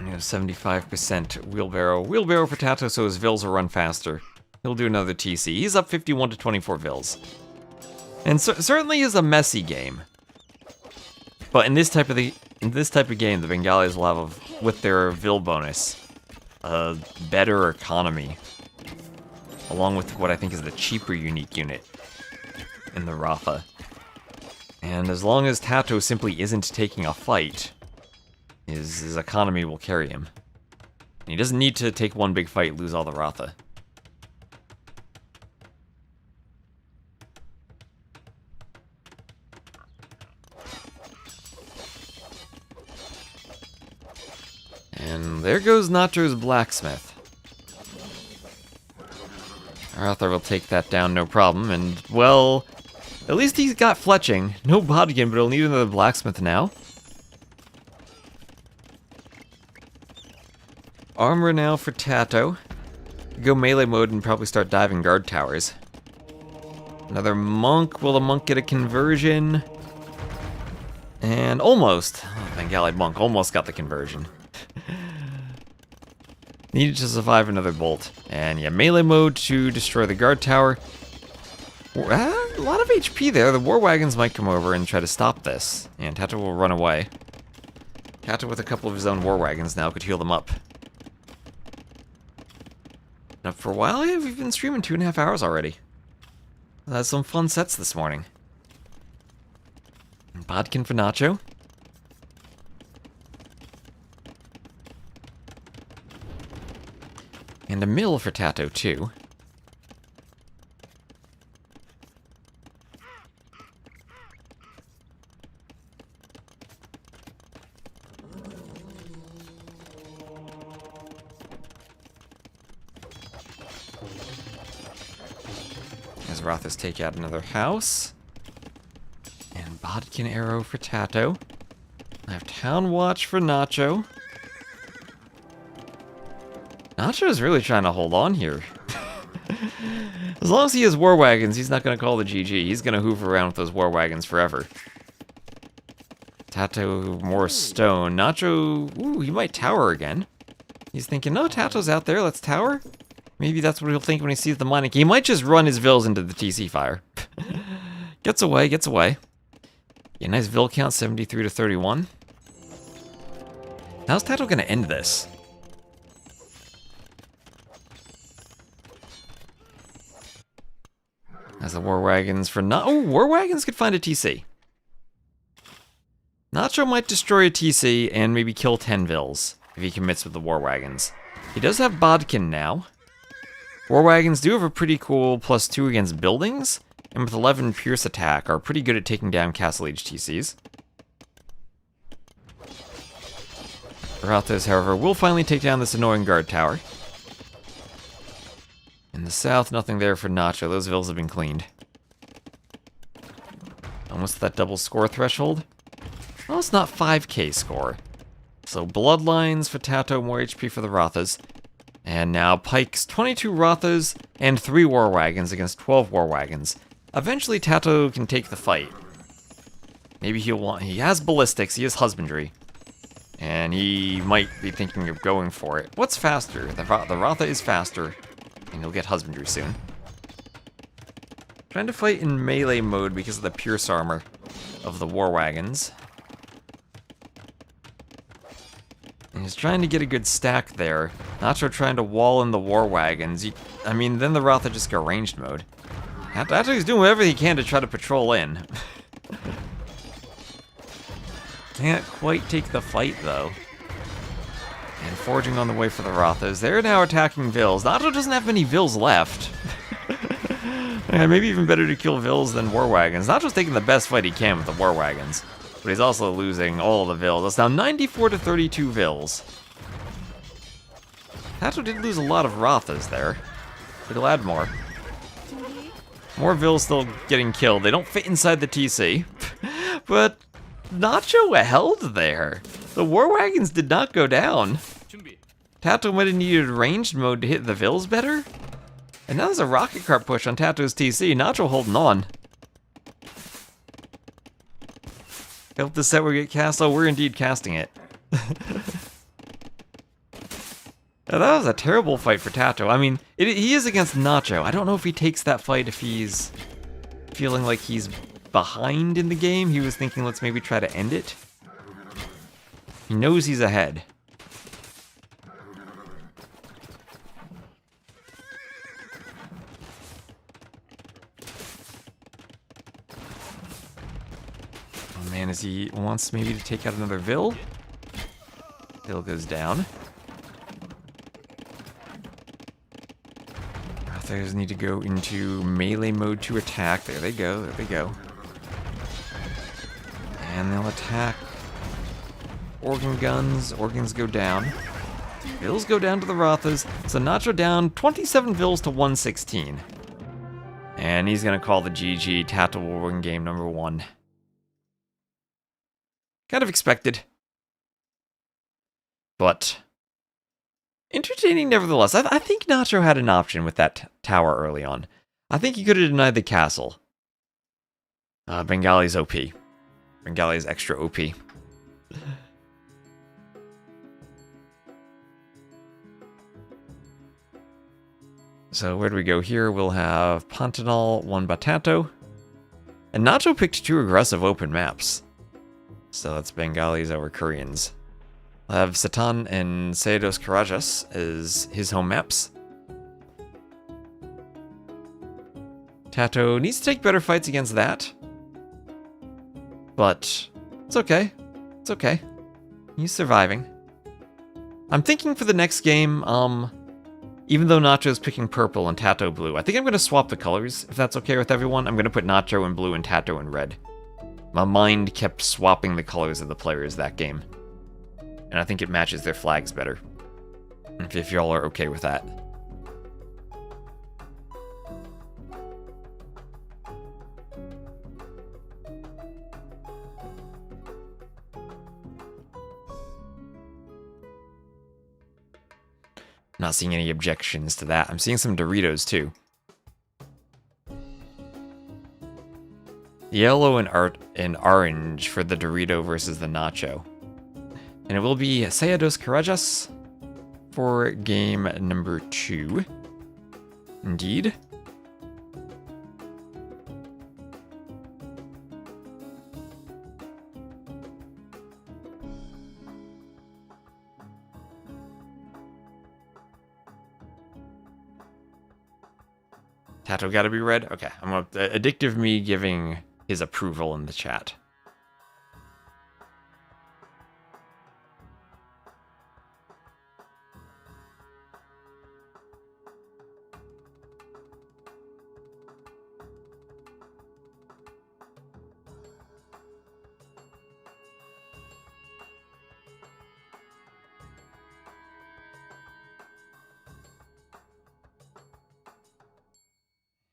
And we have 75% wheelbarrow. Wheelbarrow for Tato so his Vils will run faster. He'll do another TC. He's up 51 to 24 Vils. And certainly is a messy game. But in this type of game, the Bengalis will have, with their Vil bonus, a better economy. Along with what I think is the cheaper unique unit in the Ratha. And as long as Tato simply isn't taking a fight, his economy will carry him. And he doesn't need to take one big fight and lose all the Ratha. And there goes Nacho's blacksmith. Arthur will take that down, no problem, and, well, at least he's got fletching. No bodkin, but he'll need another blacksmith now. Armor now for Tato. Go melee mode and probably start diving guard towers. Another monk. Will the monk get a conversion? And almost. Oh, Bengali monk almost got the conversion. Needed to survive another bolt. And yeah, melee mode to destroy the guard tower. A lot of HP there. The war wagons might come over and try to stop this. And Tato will run away. Tato with a couple of his own war wagons now could heal them up. Now for a while, yeah, we've been streaming 2.5 hours already. Had some fun sets this morning. Bodkin for Nacho. And a mill for Tato, too. As Rothas take out another house. And Bodkin arrow for Tato. I have Town Watch for Nacho. Nacho is really trying to hold on here. As long as he has war wagons, he's not going to call the GG. He's going to hoover around with those war wagons forever. Tato, more stone. Nacho, ooh, he might tower again. He's thinking, no, Tato's out there, let's tower. Maybe that's what he'll think when he sees the mining. He might just run his Vils into the TC fire. Gets away, gets away. Yeah, nice Vil count, 73 to 31. How's Tato going to end this? As the war wagons for oh, war wagons could find a TC. Nacho might destroy a TC and maybe kill 10 Vils if he commits with the war wagons. He does have Bodkin now. War wagons do have a pretty cool +2 against buildings, and with 11 Pierce attack are pretty good at taking down Castle Age TCs. Rathos, however, will finally take down this annoying guard tower. In the south, nothing there for Nacho. Those Vils have been cleaned. Almost that double score threshold. Well, it's not 5k score. So Bloodlines for Tato, more HP for the Rathas. And now Pikes, 22 Rathas and 3 War Wagons against 12 War Wagons. Eventually Tato can take the fight. Maybe he has ballistics, he has husbandry. And he might be thinking of going for it. What's faster? The Ratha is faster. And he'll get husbandry soon. Trying to fight in melee mode because of the pierce armor of the war wagons. And he's trying to get a good stack there. Nacho trying to wall in the war wagons. I mean, then the Ratha just go ranged mode. Nacho's doing whatever he can to try to patrol in. Can't quite take the fight though. And forging on the way for the Rathas. They're now attacking Vils. Nacho doesn't have many Vils left. Yeah, maybe even better to kill Vils than War Wagons. Nacho's taking the best fight he can with the War Wagons. But he's also losing all the Vils. It's now 94 to 32 Vils. Tato did lose a lot of Rathas there. But he'll add more. More Vils still getting killed. They don't fit inside the TC. But Nacho held there. The War Wagons did not go down. Tato might have needed ranged mode to hit the Vils better. And now there's a rocket cart push on Tato's TC. Nacho holding on. Hope the set will get cast. Oh, we're indeed casting it. That was a terrible fight for Tato. I mean, he is against Nacho. I don't know if he takes that fight if he's feeling like he's behind in the game. He was thinking, let's maybe try to end it. He knows he's ahead. Oh man, as he wants maybe to take out another Vil. Vil goes down. Brothers need to go into melee mode to attack. There they go, there they go. And they'll attack organ guns. Organs go down. Vils go down to the Rothas. So Nacho down 27 Vils to 116. And he's going to call the GG. Tato will win game number 1. Kind of expected. But entertaining nevertheless. I think Nacho had an option with that tower early on. I think he could have denied the castle. Bengali's OP. Bengali's extra OP. So where do we go here? We'll have Pantanal, 1 Batato. And Nacho picked 2 aggressive open maps. So that's Bengalis over Koreans. We'll have Satan and Seidos Karajas as his home maps. Tato needs to take better fights against that. But it's okay. It's okay. He's surviving. I'm thinking for the next game, even though Nacho's picking purple and Tato blue, I think I'm going to swap the colors, if that's okay with everyone. I'm going to put Nacho in blue and Tato in red. My mind kept swapping the colors of the players that game. And I think it matches their flags better. If y'all are okay with that. Not seeing any objections to that. I'm seeing some Doritos too. Yellow and orange for the Dorito versus the Nacho. And it will be Seidos Karajas for game number 2. Indeed. Tato gotta be red? Okay, I'm gonna addictive me giving his approval in the chat.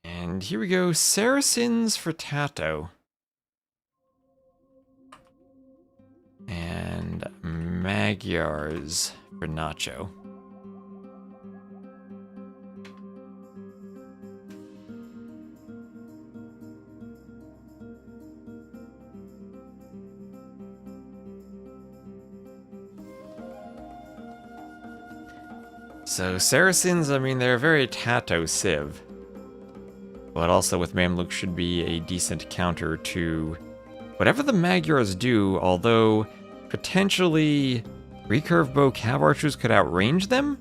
And here we go, Saracens for Tato. And Magyars for Nacho. So Saracens, I mean, they're a very Tato civ. But also with Mamluk should be a decent counter to whatever the Magyars do, although potentially recurve bow cav archers could outrange them?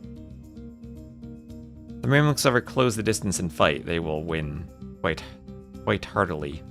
The Mamluks ever close the distance and fight, they will win quite heartily.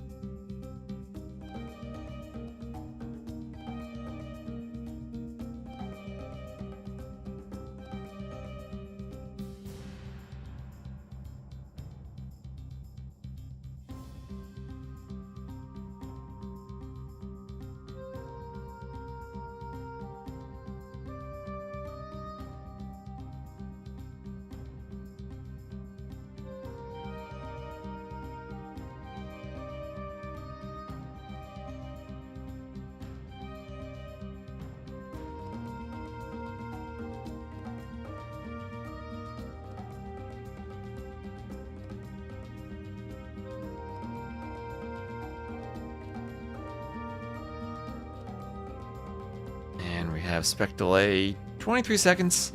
And we have spec delay 23 seconds.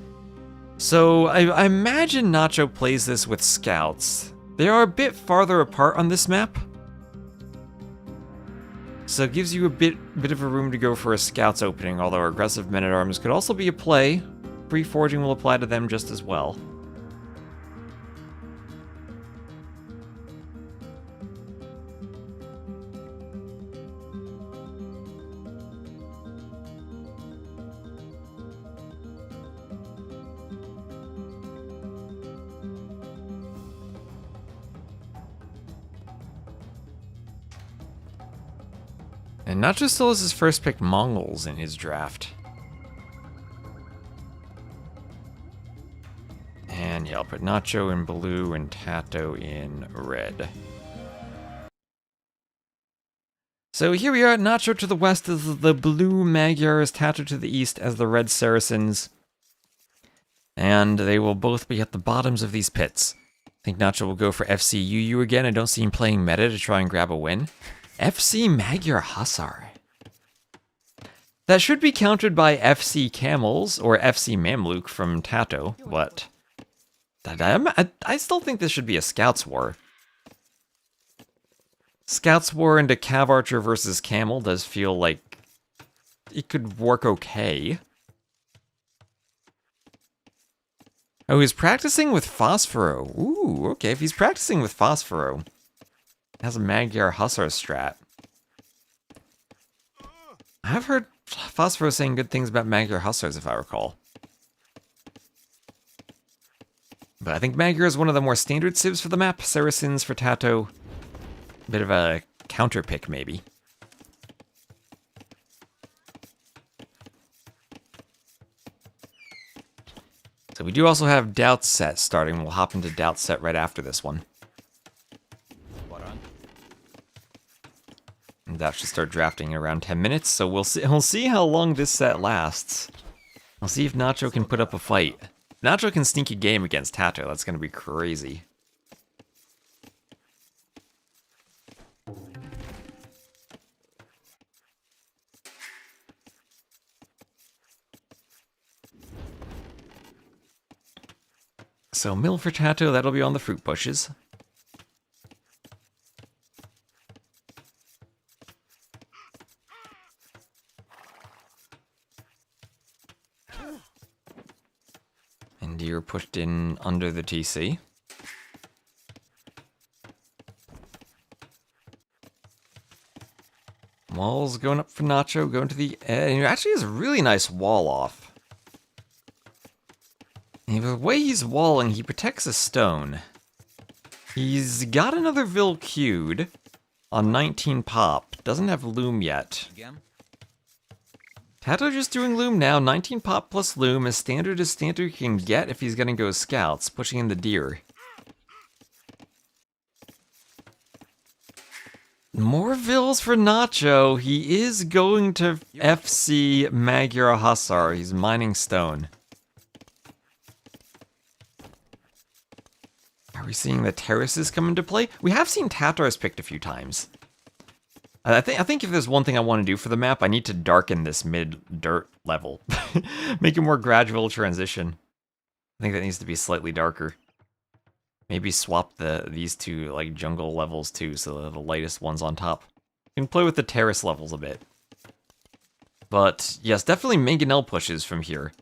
So I imagine Nacho plays this with scouts. They are a bit farther apart on this map. So it gives you a bit of a room to go for a scouts opening, although aggressive men-at-arms could also be a play. Free foraging will apply to them just as well. And Nacho still has his first pick Mongols in his draft. And yeah, I'll put Nacho in blue and Tato in red. So here we are, Nacho to the west as the blue Magyars, Tato to the east as the red Saracens. And they will both be at the bottoms of these pits. I think Nacho will go for FCUU again. I don't see him playing meta to try and grab a win. FC Magyar Hussar. That should be countered by FC Camels or FC Mamluk from Tato, but I still think this should be a Scouts War. Scouts War into Cav Archer versus Camel does feel like it could work okay. Oh, he's practicing with Phosphoro. Ooh, okay, if he's practicing with Phosphoro, has a Magyar Hussar strat. I've heard Phosphoro saying good things about Magyar Hussars, if I recall. But I think Magyar is one of the more standard civs for the map. Saracens for Tato. Bit of a counter pick, maybe. So we do also have Doubt Set starting. We'll hop into Doubt Set right after this one. And that should start drafting in around 10 minutes, so we'll see how long this set lasts. I'll see if Nacho can put up a fight. If Nacho can sneak a game against Tato, that's going to be crazy. So mill for Tato, that'll be on the fruit bushes. And deer pushed in under the TC. Wall's going up for Nacho, going to the edge. He actually has a really nice wall off. And the way he's walling, he protects a stone. He's got another Vil queued on 19 pop. Doesn't have Loom yet. Tato just doing Loom now. 19 pop plus Loom, as standard can get if he's gonna go scouts, pushing in the deer. More Vils for Nacho. He is going to FC Magyar Hussar. He's mining stone. Are we seeing the terraces come into play? We have seen Tatars picked a few times. I think if there's one thing I want to do for the map, I need to darken this mid-dirt level. Make a more gradual transition. I think that needs to be slightly darker. Maybe swap these two like jungle levels too, so the lightest one's on top. You can play with the terrace levels a bit. But yes, definitely Mangonel pushes from here.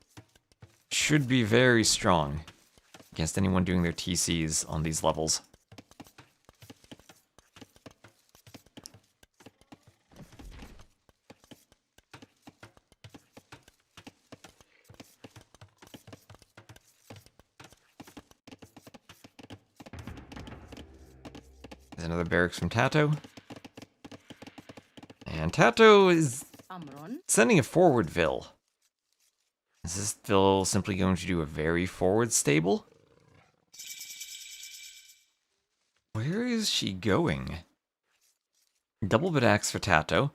Should be very strong against anyone doing their TCs on these levels. There's another barracks from Tato. And Tato is sending a forward Vil. Is this Vil simply going to do a very forward stable? Where is she going? Double bit axe for Tato.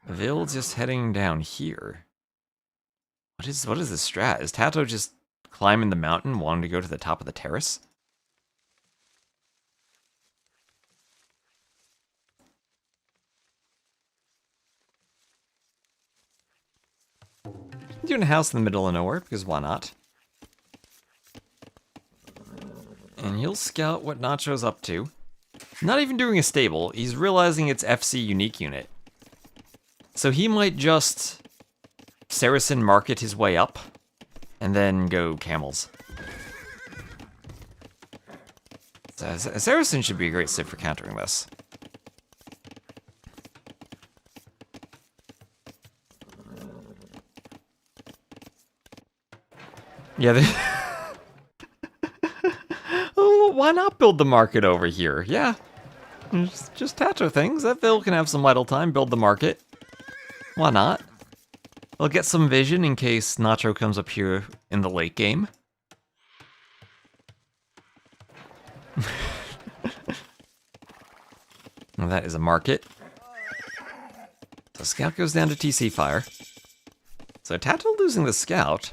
Vil just heading down here. What is this strat? Is Tato just climbing the mountain, wanting to go to the top of the terrace? Doing a house in the middle of nowhere, because why not? And he'll scout what Nacho's up to. Not even doing a stable, he's realizing it's FC unique unit. So he might just Saracen market his way up, and then go camels. So Saracen should be a great civ for countering this. Yeah, oh, why not build the market over here? Yeah, just Tacho things. That Vil can have some idle time, build the market. Why not? We'll get some vision in case Nacho comes up here in the late game. Well, that is a market. So Scout goes down to TC Fire. So Tato losing the Scout.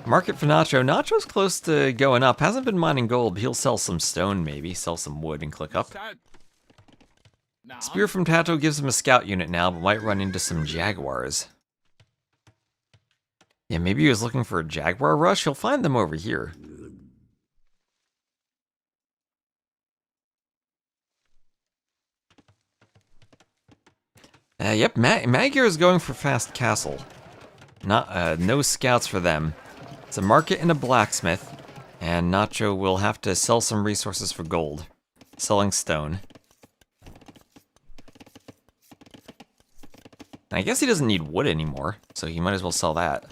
Market for Nacho. Nacho's close to going up. Hasn't been mining gold, but he'll sell some stone maybe. Sell some wood and click up. Spear from Tato gives him a Scout unit now, but might run into some Jaguars. Yeah, maybe he was looking for a Jaguar rush. He'll find them over here. Yep, Magyar is going for fast castle. Not no scouts for them. It's a market and a blacksmith, and Nacho will have to sell some resources for gold. Selling stone. I guess he doesn't need wood anymore, so he might as well sell that.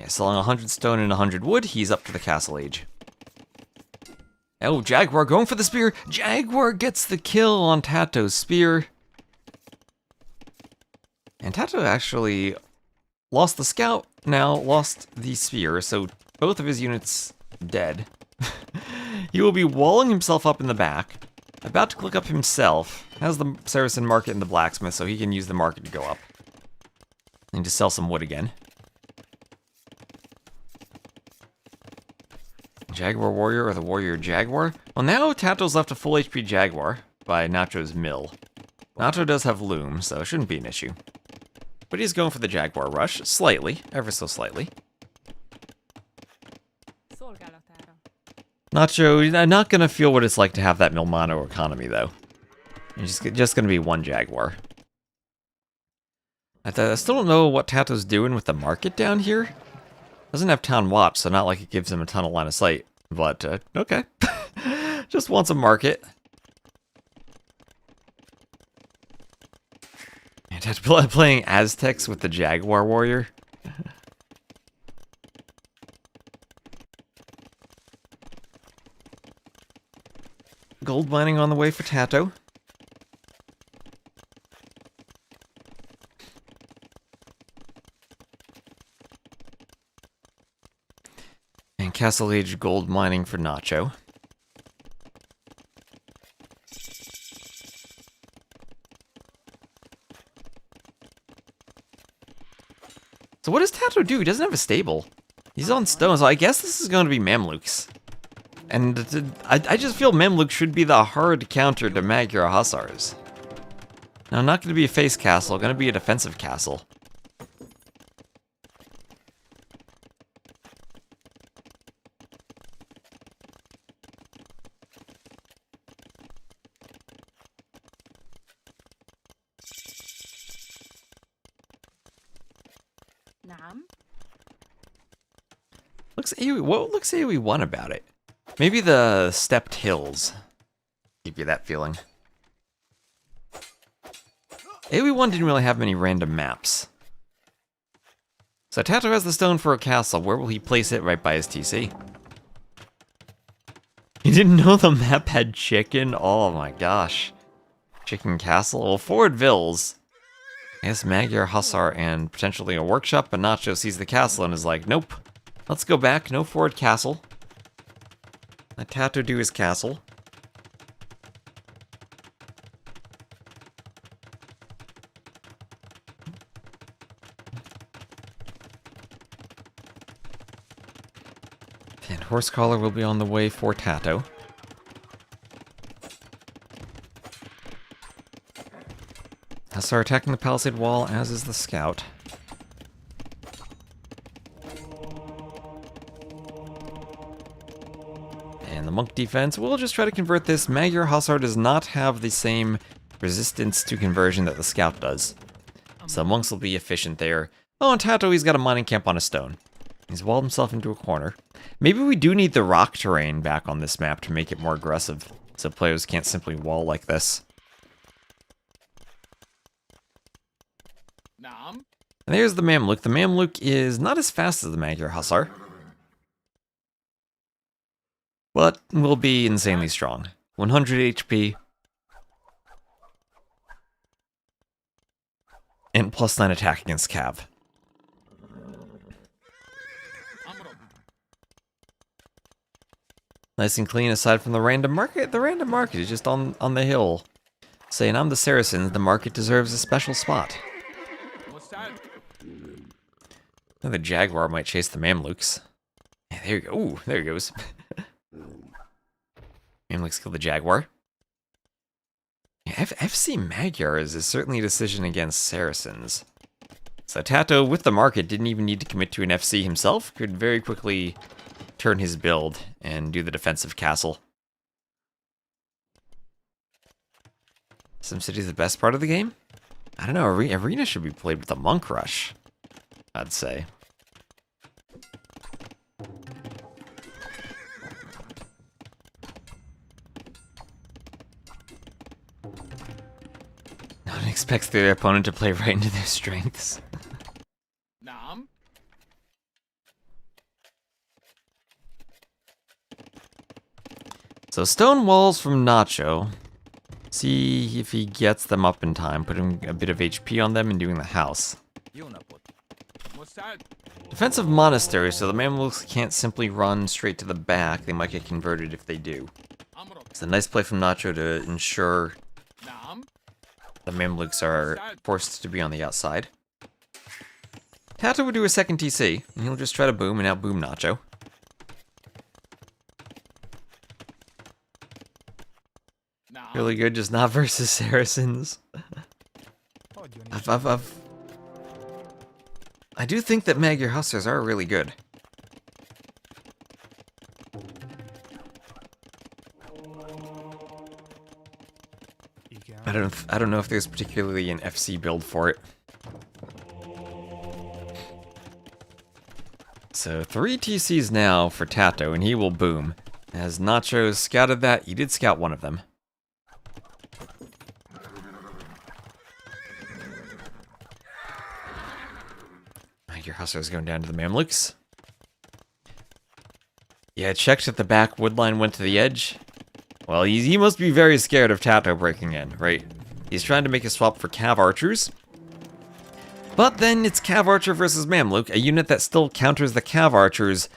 Yeah, selling 100 stone and 100 wood, he's up to the castle age. Oh, Jaguar going for the spear. Jaguar gets the kill on Tato's spear. And Tato actually lost the scout, now lost the spear, so both of his units dead. He will be walling himself up in the back, about to click up himself, has the Saracen market and the blacksmith, so he can use the market to go up. And to sell some wood again. Jaguar Warrior or the Warrior Jaguar? Well, now Tato's left a full HP Jaguar by Nacho's mill. Nacho does have Loom, so it shouldn't be an issue. But he's going for the Jaguar rush, slightly, ever so slightly. Nacho, not gonna feel what it's like to have that Milmano economy, though. It's just gonna be one Jaguar. I still don't know what Tato's doing with the market down here. Doesn't have town watch, so not like it gives him a ton of line of sight. But, okay. Just wants a market. And Tato playing Aztecs with the Jaguar Warrior. Gold mining on the way for Tato. And Castle Age gold mining for Nacho. So what does Tato do? He doesn't have a stable. He's on stone, so I guess this is going to be Mamluks. And I just feel Mamluk should be the hard counter to Magyar Hussars. Now, not going to be a face castle, going to be a defensive castle. What looks AoE 1 about it? Maybe the stepped hills give you that feeling. AoE 1 didn't really have many random maps. So Tato has the stone for a castle. Where will he place it? Right by his TC. You didn't know the map had chicken? Oh my gosh. Chicken castle? Well, forward Vils. I guess Magyar Hussar and potentially a workshop, but Nacho sees the castle and is like, nope. Let's go back. No forward castle. Let Tato do his castle. And horse collar will be on the way for Tato. Hussar attacking the palisade wall, as is the scout. And the monk defense, we'll just try to convert this. Magyar Hussar does not have the same resistance to conversion that the scout does. So monks will be efficient there. Oh, and Tato, he's got a mining camp on a stone. He's walled himself into a corner. Maybe we do need the rock terrain back on this map to make it more aggressive, so players can't simply wall like this. And there's the Mamluk. The Mamluk is not as fast as the Magyar Hussar, but will be insanely strong. 100 HP. And +9 attack against Cav. Nice and clean aside from the random market. The random market is just on the hill. Saying, I'm the Saracens, the market deserves a special spot. Now the Jaguar might chase the Mamluks. Yeah, there you go. Ooh, there he goes. Mamluks kill the Jaguar. Yeah, FC Magyar is certainly a decision against Saracens. So Tato, with the market, didn't even need to commit to an FC himself. Could very quickly turn his build and do the defensive castle. SimCity's the best part of the game? I don't know, Arena should be played with a monk rush, I'd say. No one expects their opponent to play right into their strengths. So stone walls from Nacho. See if he gets them up in time, putting a bit of HP on them and doing the house. Defensive monastery, so the Mamluks can't simply run straight to the back. They might get converted if they do. It's a nice play from Nacho to ensure the Mamluks are forced to be on the outside. Tato would do a second TC, and he'll just try to boom and out-boom Nacho. Really good, just not versus Saracens. I do think that Magyar Hussars are really good. I don't know if there's particularly an FC build for it. So 3 TCs now for Tato, and he will boom. As Nacho scouted that, he did scout one of them. Your Hussar's going down to the Mamluks. Yeah, checked at the back. Woodline went to the edge. Well, he must be very scared of Tato breaking in, right? He's trying to make a swap for Cav Archers. But then it's Cav Archer versus Mamluk, a unit that still counters the Cav Archers.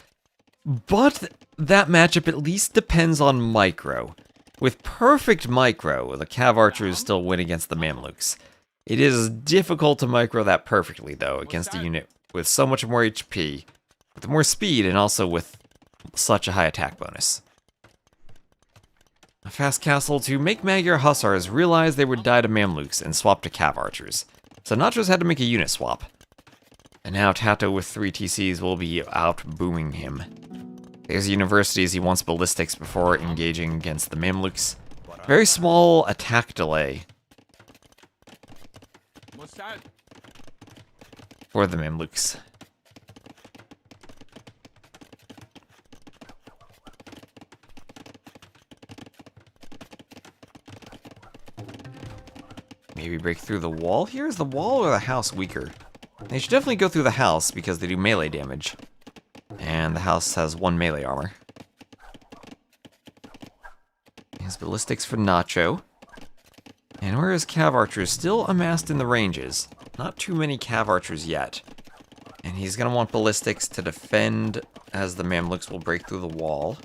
But that matchup at least depends on micro. With perfect micro, the Cav Archers still win against the Mamluks. It is difficult to micro that perfectly, though, against a unit with so much more HP, with more speed, and also with such a high attack bonus. A fast castle to make Magyar Hussars realize they would die to Mamluks and swap to Cav Archers. So Nachos had to make a unit swap. And now Tato with 3 TCs will be out booming him. There's universities, he wants ballistics before engaging against the Mamluks. Very small attack delay for the Mamluks. Maybe break through the wall here? Is the wall or the house weaker? They should definitely go through the house because they do melee damage. And the house has 1 melee armor. His ballistics for Nacho. And where is Cav Archers? Still amassed in the ranges. Not too many Cav Archers yet. And he's going to want ballistics to defend as the Mamluks will break through the wall.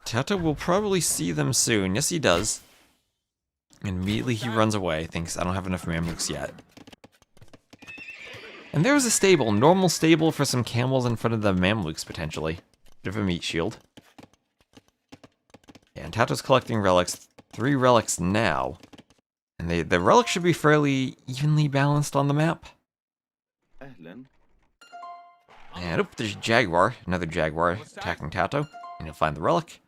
Tato will probably see them soon. Yes, he does. And immediately he runs away, thinks, I don't have enough Mamluks yet. And there's a stable, normal stable for some camels in front of the Mamluks, potentially. Bit of a meat shield. Yeah, and Tato's collecting relics. 3 relics now. And the relics should be fairly evenly balanced on the map. And, oop, there's Jaguar. Another Jaguar attacking Tato. And he'll find the relic.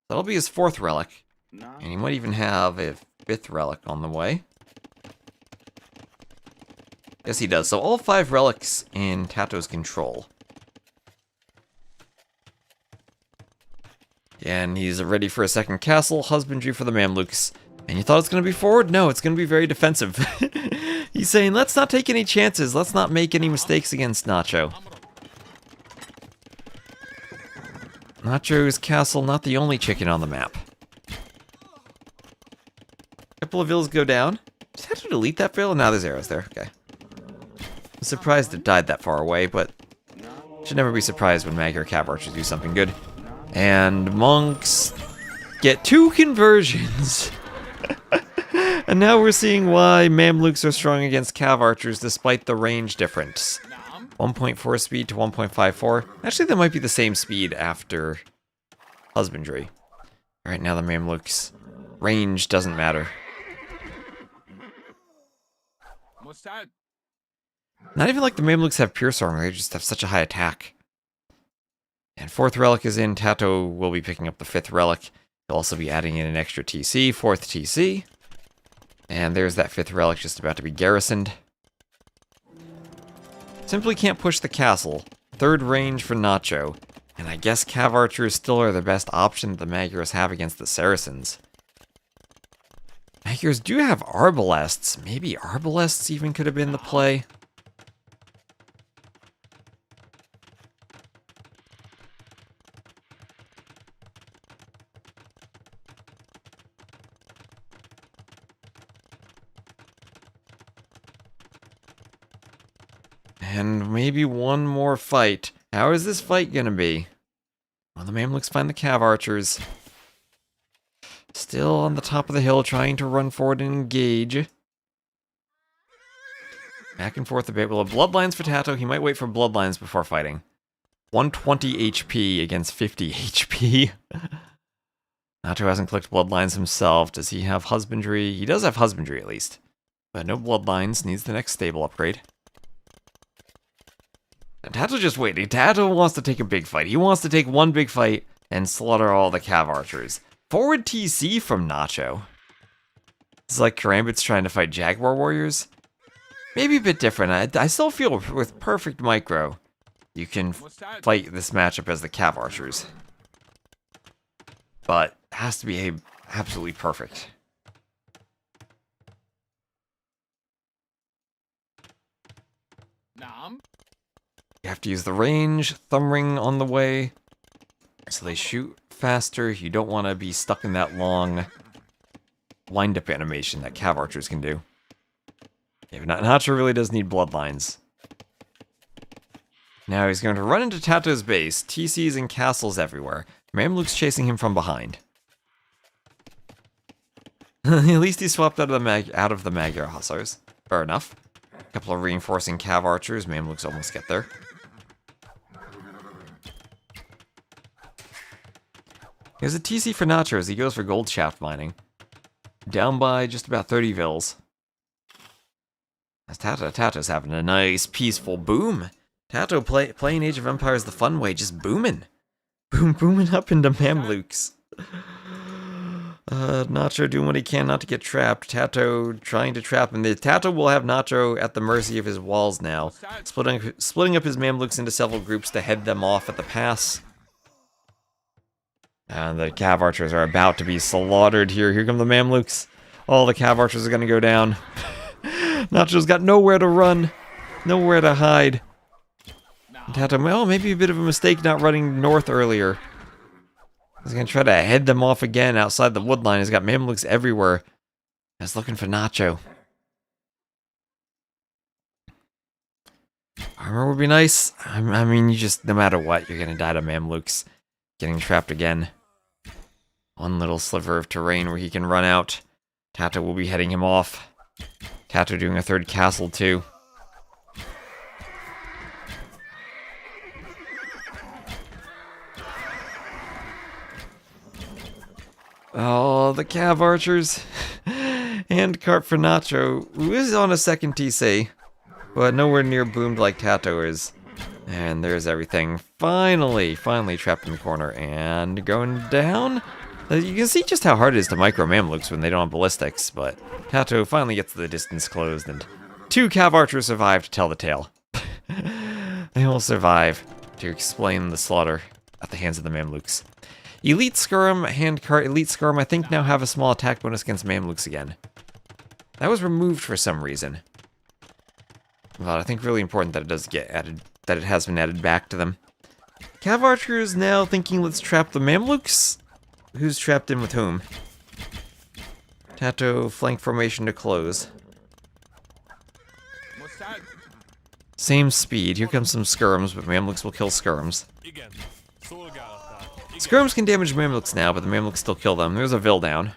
That'll be his 4th relic. And he might even have a 5th relic on the way. Yes, he does. So all 5 relics in Tato's control. And he's ready for a second castle, husbandry for the Mamluks. And you thought it's going to be forward? No, it's going to be very defensive. He's saying, let's not take any chances. Let's not make any mistakes against Nacho. Nacho's castle, not the only chicken on the map. A couple of villas go down. Just have to delete that villa? Now there's arrows there. Okay. I'm surprised it died that far away, but should never be surprised when Magyar Cav Archers do something good. And monks get 2 conversions. And now we're seeing why Mamluks are strong against Cav Archers despite the range difference. 1.4 speed to 1.54. Actually, that might be the same speed after husbandry. Alright, now the Mamluks. Range doesn't matter. Not even like the Mamluks have pure sword, they just have such a high attack. And 4th relic is in. Tato will be picking up the 5th relic. He'll also be adding in an extra TC, 4th TC. And there's that 5th relic just about to be garrisoned. Simply can't push the castle. 3rd range for Nacho. And I guess Cav Archers still are the best option that the Magyars have against the Saracens. Magyars do have Arbalests. Maybe Arbalests even could have been the play. And maybe one more fight. How is this fight gonna be? Well, the Mamluks find the Cav Archers. Still on the top of the hill, trying to run forward and engage. Back and forth a bit. We'll have Bloodlines for Tato. He might wait for Bloodlines before fighting. 120 HP against 50 HP. Nacho hasn't clicked Bloodlines himself. Does he have Husbandry? He does have Husbandry at least. But no Bloodlines. Needs the next stable upgrade. And Tato just waiting. Tato wants to take a big fight. He wants to take one big fight and slaughter all the Cav Archers. Forward TC from Nacho. It's like Karambit's trying to fight Jaguar Warriors. Maybe a bit different. I still feel with perfect micro, you can fight this matchup as the Cav Archers. But it has to be absolutely perfect. You have to use the range, thumb ring on the way, so they shoot faster. You don't want to be stuck in that long wind-up animation that Cav Archers can do. Yeah, Nacho really does need Bloodlines. Now he's going to run into Tato's base, TCs and castles everywhere. Mamluks chasing him from behind. At least he swapped out of the Magyar Hussars. Fair enough. A couple of reinforcing Cav Archers. Mamluks almost get there. There's a TC for Nacho as he goes for gold shaft mining. Down by just about 30 vils. As Tato's having a nice peaceful boom. Tato playing Age of Empires the fun way, just booming. Booming up into Mamluks. Nacho doing what he can not to get trapped. Tato trying to trap him. Tato will have Nacho at the mercy of his walls now. Splitting up his Mamluks into several groups to head them off at the pass. And the Cav Archers are about to be slaughtered here. Here come the Mamluks. All the Cav Archers are going to go down. Nacho's got nowhere to run. Nowhere to hide. Tato, well, maybe a bit of a mistake not running north earlier. He's going to try to head them off again outside the wood line. He's got Mamluks everywhere. He's looking for Nacho. Armor would be nice. I mean, you just, no matter what, you're going to die to Mamluks. Getting trapped again. One little sliver of terrain where he can run out. Tato will be heading him off. Tato doing a third castle too. Oh, the Cav Archers. Handcart for Nacho, who is on a second TC, but nowhere near boomed like Tato is. And there's everything finally trapped in the corner and going down. You can see just how hard it is to micro Mamluks when they don't have ballistics, but Tato finally gets the distance closed, and 2 Cav Archers survive to tell the tale. They will survive to explain the slaughter at the hands of the Mamluks. Elite Skirm, Handcart, Elite Skirm, I think now have a small attack bonus against Mamluks again. That was removed for some reason. But I think really important that it does get added, that it has been added back to them. Cav Archers now thinking let's trap the Mamluks. Who's trapped in with whom? Tato flank formation to close. Same speed. Here comes some skirms, but Mamluks will kill skirms. Skirms can damage Mamluks now, but the Mamluks still kill them. There's a Vil down.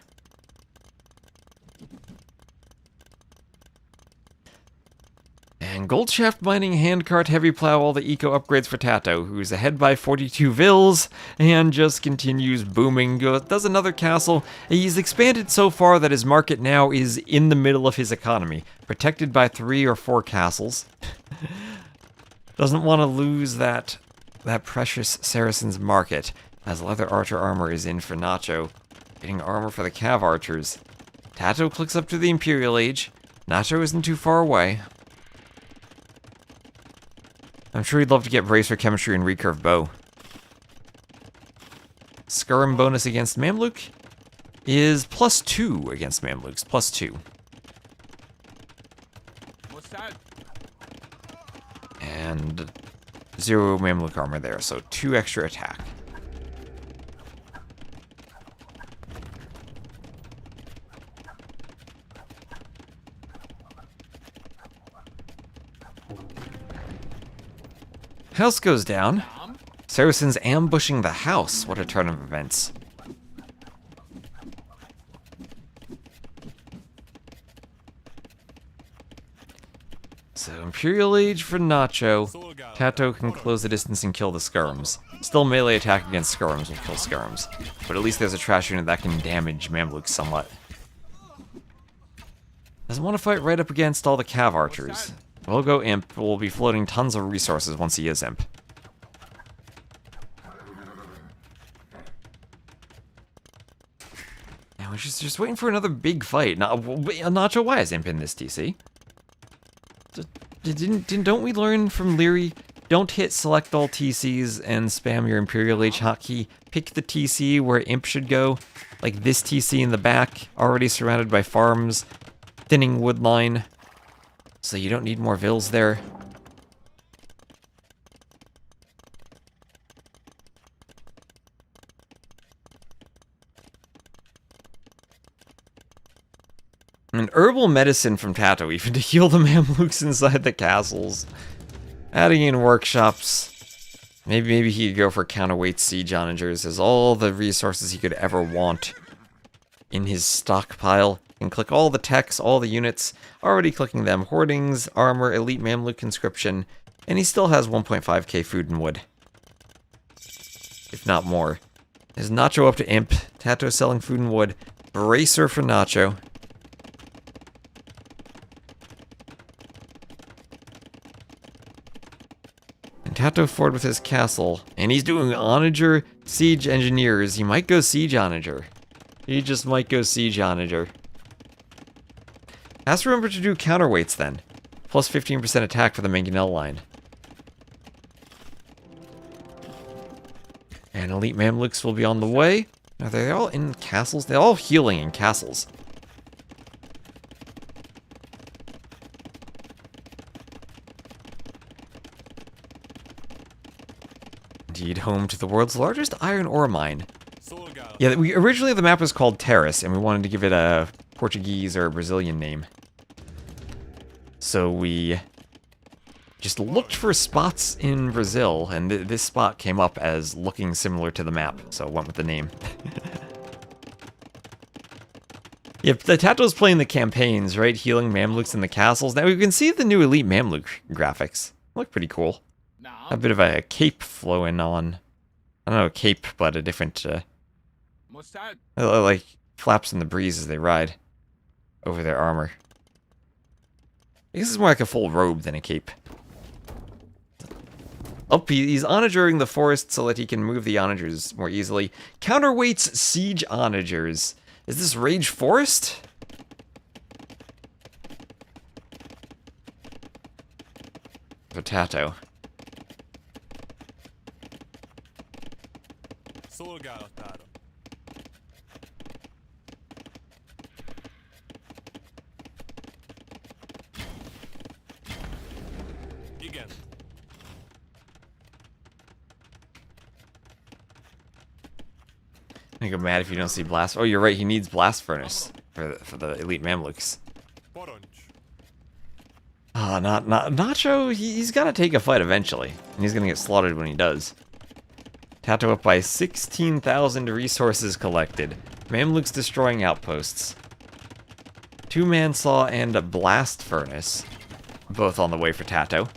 And Goldshaft mining, handcart, heavy plow, all the eco upgrades for Tato, who's ahead by 42 Vils, and just continues booming. Does another castle. He's expanded so far that his market now is in the middle of his economy, protected by 3 or 4 castles. Doesn't want to lose that precious Saracen's market, as leather archer armor is in for Nacho, getting armor for the Cav Archers. Tato clicks up to the Imperial Age. Nacho isn't too far away. I'm sure he'd love to get Bracer Chemistry and Recurve Bow. Skirm bonus against Mamluk is +2 against Mamluks. +2. What's that? And 0 Mamluk armor there, so 2 extra attack. House goes down. Saracen's ambushing the house. What a turn of events. So, Imperial Age for Nacho. Tato can close the distance and kill the skirms. Still melee attack against skirms will kill skirms. But at least there's a trash unit that can damage Mamluks somewhat. Doesn't want to fight right up against all the Cav Archers. We'll go Imp. We'll be floating tons of resources once he is Imp. Now we're just waiting for another big fight. Nacho, why is Imp in this TC? Don't we learn from Leary? Don't hit select all TCs and spam your Imperial Age hotkey. Pick the TC where Imp should go. Like this TC in the back, already surrounded by farms, thinning wood line. So you don't need more Vils there. An herbal medicine from Tato even to heal the Mamluks inside the castles. Adding in workshops. Maybe he could go for counterweight siege onagers. Has all the resources he could ever want in his stockpile. And click all the techs, all the units, already clicking them. Hoardings, armor, elite Mamluk conscription, and he still has 1.5k food and wood. If not more. Is Nacho up to Imp? Tato selling food and wood. Bracer for Nacho. And Tato forward with his castle, and he's doing onager, siege engineers. He might go siege onager. He just might go siege onager. Has to remember to do counterweights then. Plus 15% attack for the Mangonel line. And elite Mamluks will be on the way. Are they all in castles? They're all healing in castles. Indeed, home to the world's largest iron ore mine. Yeah, originally the map was called Terrace, and we wanted to give it a Portuguese or Brazilian name. So we just looked for spots in Brazil, and this spot came up as looking similar to the map, so went with the name. Yep, the Tato's playing the campaigns, right? Healing Mamluks in the castles. Now we can see the new Elite Mamluk graphics. Look pretty cool. A bit of a cape flowing on. I don't know, a cape, but a different, What's that? like flaps in the breeze as they ride over their armor. I guess it's more like a full robe than a cape. Oh, he's onagering the forest so that he can move the onagers more easily. Counterweights siege onagers. Is this Rage Forest? Potato. Szolgálatára. Igen. I go mad if you don't see Blast. Oh, you're right. He needs Blast Furnace for the Elite Mamluks. Parancs. Ah, not Nacho. He's got to take a fight eventually, and he's gonna get slaughtered when he does. Tato up by 16,000 resources collected. Mamluks destroying outposts. 2-man saw and a blast furnace, both on the way for Tato.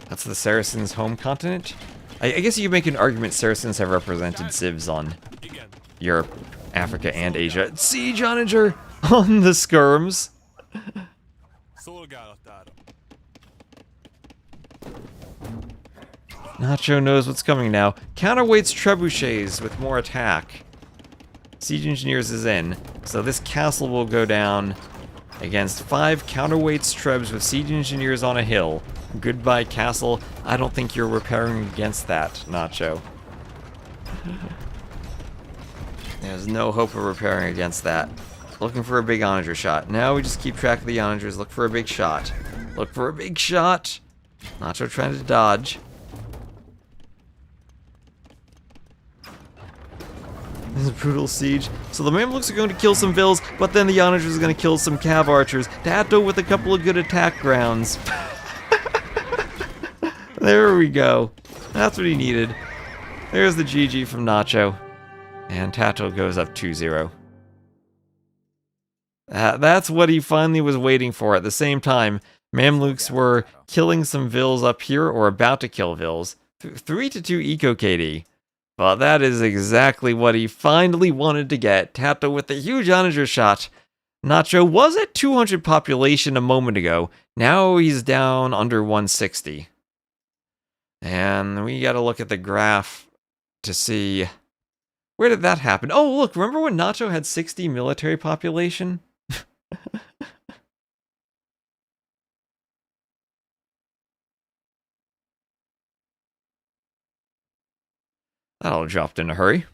That's the Saracens' home continent? I guess you could make an argument Saracens have represented civs on Igen. Europe, Africa, and Asia. Siege Onager on the skirms. Szolgálatára. Nacho knows what's coming now. Counterweights trebuchets with more attack. Siege Engineers is in, so this castle will go down against 5 counterweights trebs with Siege Engineers on a hill. Goodbye, castle. I don't think you're repairing against that, Nacho. There's no hope of repairing against that. Looking for a big onager shot. Now we just keep track of the onagers. Look for a big shot. Look for a big shot. Nacho trying to dodge. This is a brutal siege. So the Mamluks are going to kill some Vills, but then the onagers are going to kill some Cav archers. Tato with a couple of good attack grounds. There we go. That's what he needed. There's the GG from Nacho. And Tato goes up 2-0. That's what he finally was waiting for. At the same time, Mamluks were killing some Vills up here, or about to kill Vills. 3-2 Eco KD. Well, that is exactly what he finally wanted to get. Tato with the huge onager shot. Nacho was at 200 population a moment ago. Now he's down under 160. And we gotta look at the graph to see... Where did that happen? Oh, look, remember when Nacho had 60 military population? That all dropped in a hurry.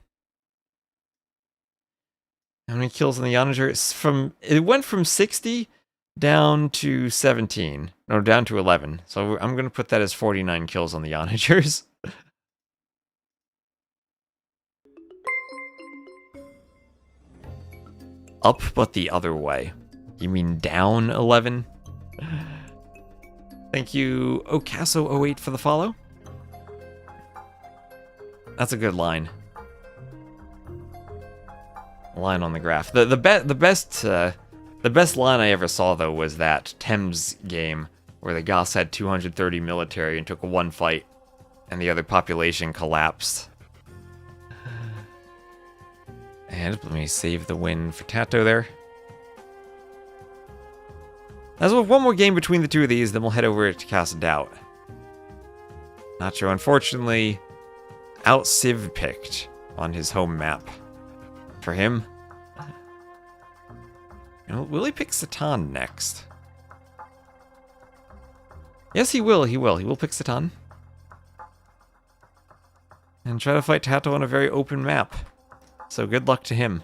How many kills on the onager? It went from 60 down to 17. No, down to 11. So I'm going to put that as 49 kills on the onagers. Up, but the other way. You mean down 11? Thank you, Ocaso08 for the follow. That's a good line. Line on the graph. The best line I ever saw though was that Thames game where the Goths had 230 military and took one fight, and the other population collapsed. And let me save the win for Tato there. As well, one more game between the two of these, then we'll head over to Cast Doubt. Nacho, unfortunately, out-civ picked on his home map. For him. You know, will he pick Satan next? Yes, he will. He will pick Satan. And try to fight Tato on a very open map. So good luck to him.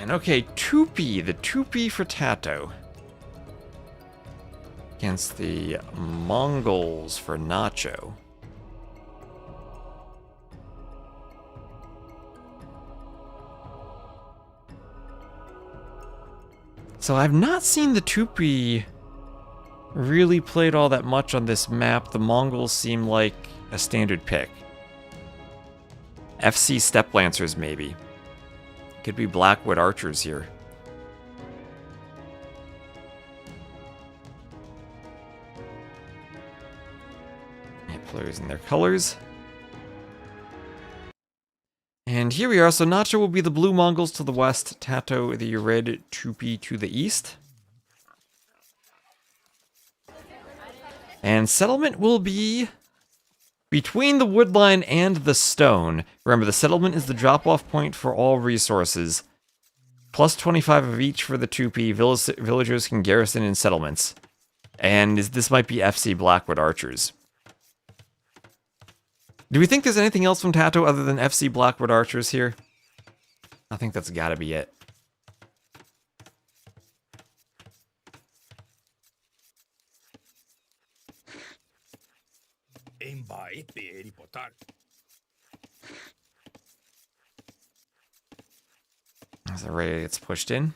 And okay, Tupi, the Tupi for Tato. Against the Mongols for Nacho. So I've not seen the Tupi really played all that much on this map. The Mongols seem like a standard pick. FC Step Lancers, maybe. Could be Blackwood Archers here. And players in their colors. And here we are. So Nacho will be the blue Mongols to the west, Tato the red Tupi to the east. And settlement will be between the wood line and the stone. Remember, the settlement is the drop-off point for all resources. Plus 25 of each for the Tupi. Villagers can garrison in settlements. And this might be FC Blackwood Archers. Do we think there's anything else from Tato other than FC Blackwood Archers here? I think that's gotta be it. As the ray gets pushed in.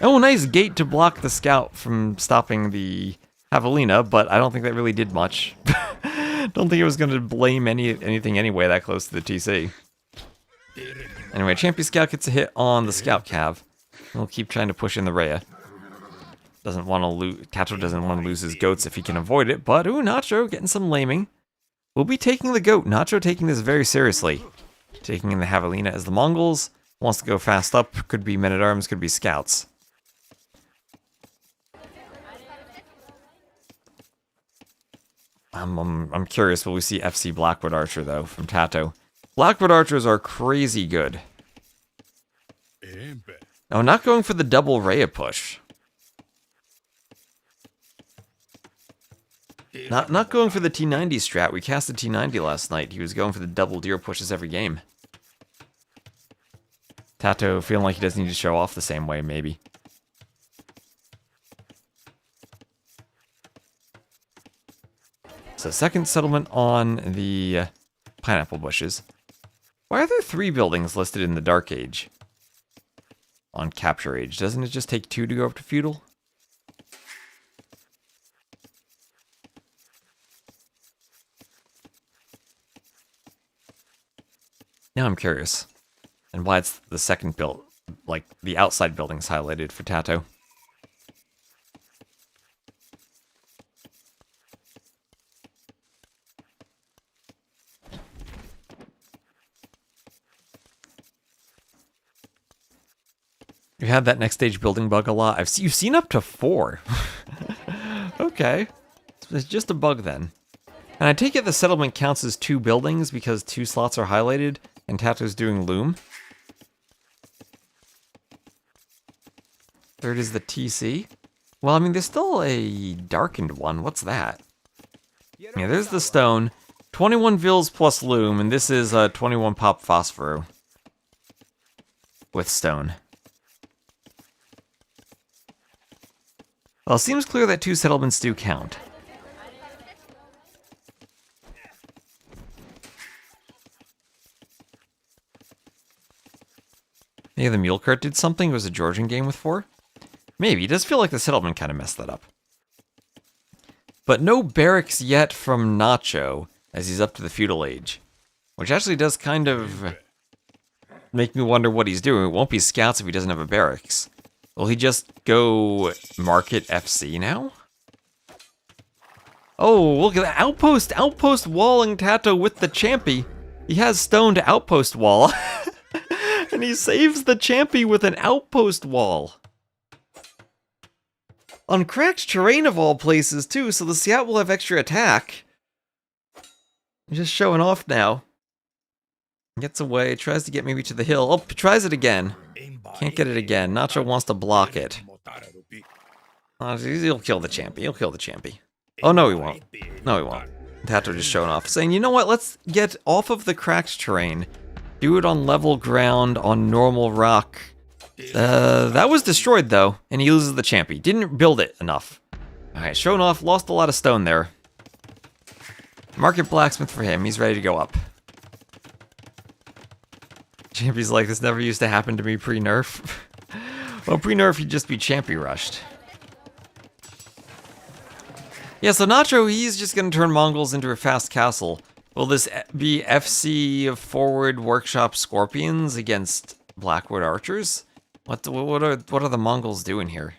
Oh, nice gate to block the scout from stopping the javelina, but I don't think that really did much. Don't think it was going to blame anything anyway that close to the TC. Anyway, Champion Scout gets a hit on the Scout Cav. We'll keep trying to push in the Rhea. Doesn't want to lose. Tato doesn't want to lose his goats if he can avoid it, but ooh, Nacho getting some laming. We'll be taking the goat. Nacho taking this very seriously. Taking in the javelina as the Mongols. Wants to go fast up. Could be men-at-arms, could be scouts. I'm curious, will we see FC Blackwood Archer, though, from Tato? Blackwood Archers are crazy good. Oh, not going for the double Rhea push. Not going for the T90 strat. We cast the T90 last night. He was going for the double deer pushes every game. Tato feeling like he doesn't need to show off the same way, maybe. So second settlement on the pineapple bushes. Why are there 3 buildings listed in the Dark Age? On Capture Age. Doesn't it just take 2 to go up to Feudal? Now I'm curious. And why it's the second build, like the outside buildings highlighted for Tato. You had that next stage building bug a lot. You've seen up to 4. Okay. It's just a bug then. And I take it the settlement counts as 2 buildings because 2 slots are highlighted and Tato's doing loom. Third is the TC. Well, I mean, there's still a darkened one. What's that? Yeah, there's the stone. 21 Vils plus loom, and this is 21 pop phosphor with stone. Well, it seems clear that 2 settlements do count. Maybe the mule cart did something? It was a Georgian game with 4? Maybe. It does feel like the settlement kind of messed that up. But no barracks yet from Nacho, as he's up to the feudal age. Which actually does kind of make me wonder what he's doing. It won't be scouts if he doesn't have a barracks. Will he just go market FC now? Oh, look at that. Outpost walling Tato with the Champy. He has stone to outpost wall. And he saves the Champy with an outpost wall. On cracked terrain of all places, too, so the scout will have extra attack. He's just showing off now. Gets away, tries to get maybe to the hill. Oh, tries it again. Can't get it again. Nacho wants to block it. He'll kill the champy. He'll kill the champy. Oh, no, he won't. No, he won't. Tato just showing off, saying, you know what, let's get off of the cracked terrain. Do it on level ground, on normal rock. That was destroyed, though, and he loses the champy. Didn't build it enough. Alright, showing off, lost a lot of stone there. Market blacksmith for him, he's ready to go up. Champy's like, this never used to happen to me pre-nerf. Well, pre-nerf, he'd just be champy rushed. Yeah, so Nacho, he's just going to turn Mongols into a fast castle. Will this be FC Forward Workshop Scorpions against Blackwood Archers? What are the Mongols doing here?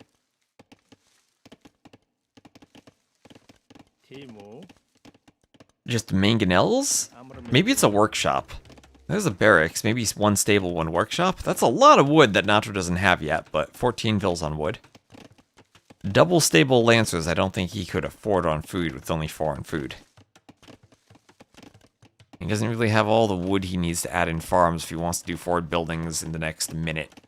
Just mangonels? Maybe it's a workshop. There's a barracks, maybe one stable, one workshop. That's a lot of wood that Nacho doesn't have yet, but 14 vills on wood. Double stable lancers, I don't think he could afford on food with only 4 on food. He doesn't really have all the wood he needs to add in farms if he wants to do forward buildings in the next minute.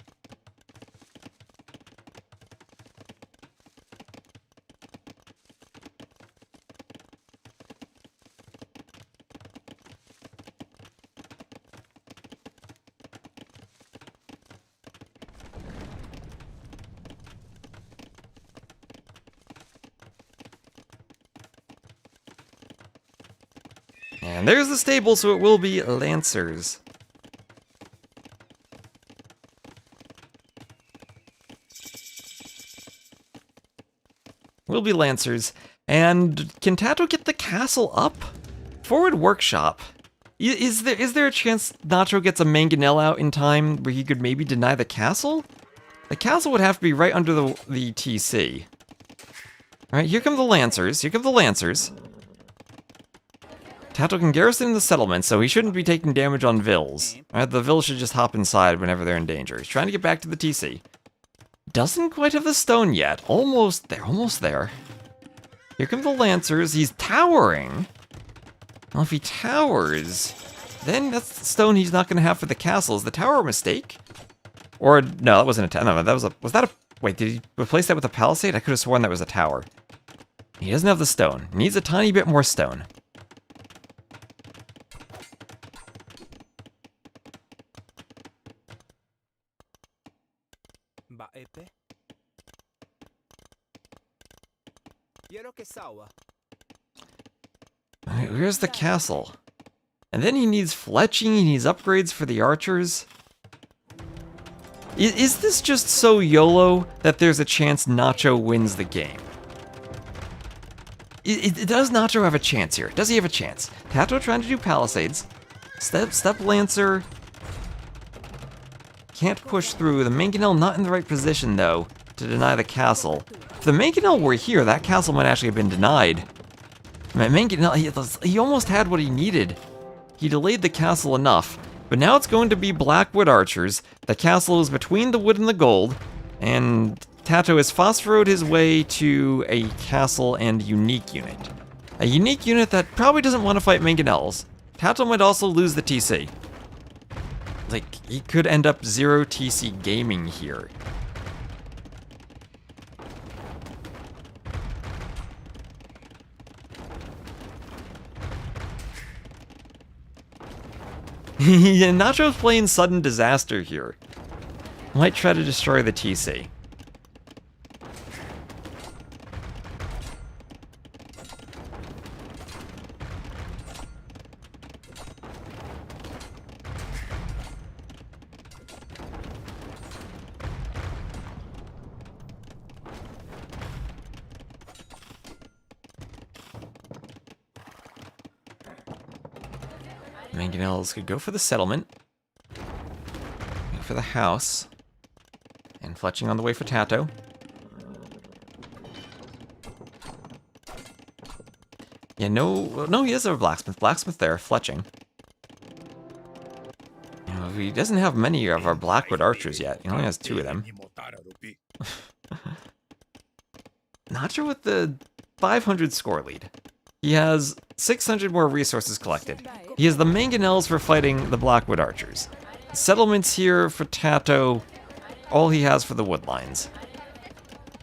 And there's the stable, so it will be lancers. Will be lancers. And can Tato get the castle up? Forward workshop. Is there a chance Nacho gets a mangonel out in time where he could maybe deny the castle? The castle would have to be right under the TC. Alright, here come the lancers. Here come the lancers. Tato can garrison the settlement, so he shouldn't be taking damage on vills. Alright, the vills should just hop inside whenever they're in danger. He's trying to get back to the TC. Doesn't quite have the stone yet. Almost there, almost there. Here come the lancers. He's towering. Well, if he towers, then that's the stone he's not going to have for the castle. Is the tower a mistake? Or, no, that wasn't a tower. No, was that a... Wait, did he replace that with a palisade? I could have sworn that was a tower. He doesn't have the stone. He needs a tiny bit more stone. Alright, where's the castle? And then he needs fletching, he needs upgrades for the archers. Is this just so YOLO that there's a chance Nacho wins the game? Does Nacho have a chance here? Does he have a chance? Tato trying to do palisades. Step Lancer. Can't push through. The Mangonel not in the right position, though, to deny the castle. If the Mangonel were here, that castle might actually have been denied. Mangonel, he almost had what he needed. He delayed the castle enough. But now it's going to be Blackwood Archers. The castle is between the wood and the gold. And Tato has phosphored his way to a castle and unique unit. A unique unit that probably doesn't want to fight Mangonels. Tato might also lose the TC. Like, he could end up 0 TC gaming here. Yeah, Nacho's playing sudden disaster here. Might try to destroy the TC. Mangonels could go for the settlement, go for the house, and fletching on the way for Tato. Yeah, no, he does have a blacksmith. Blacksmith there, fletching. You know, he doesn't have many of our Blackwood Archers yet. He only has 2 of them. Nacho with the 500 score lead. He has 600 more resources collected. He has the Mangonels for fighting the Blackwood Archers. Settlements here for Tato. All he has for the woodlines.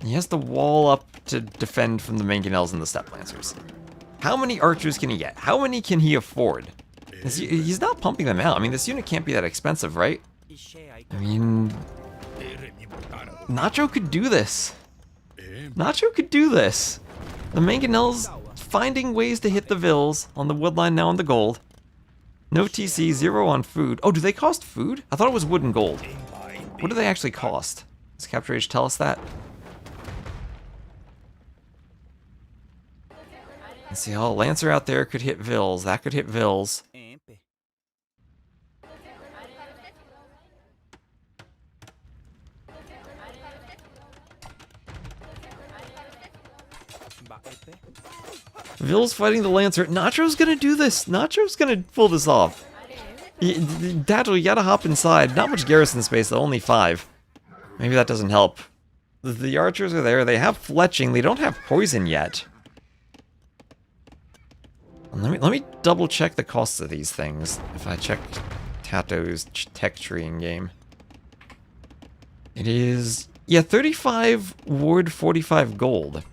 He has to wall up to defend from the mangonels and the step lancers. How many archers can he get? How many can he afford? He's not pumping them out. I mean, this unit can't be that expensive, right? I mean, Nacho could do this. Nacho could do this. The mangonels finding ways to hit the vills on the wood line, now on the gold. No TC, 0 on food. Oh, do they cost food? I thought it was wood and gold. What do they actually cost? Does Capture Age tell us that? Let's see, oh, Lancer out there could hit vills. That could hit vills. Vill's fighting the Lancer. Nacho's gonna do this. Nacho's gonna pull this off. Tato, you gotta hop inside. Not much garrison space, though. Only 5. Maybe that doesn't help. The archers are there. They have fletching. They don't have poison yet. Let me double check the costs of these things. If I check Tato's tech tree in game. It is, yeah, 35 ward, 45 gold.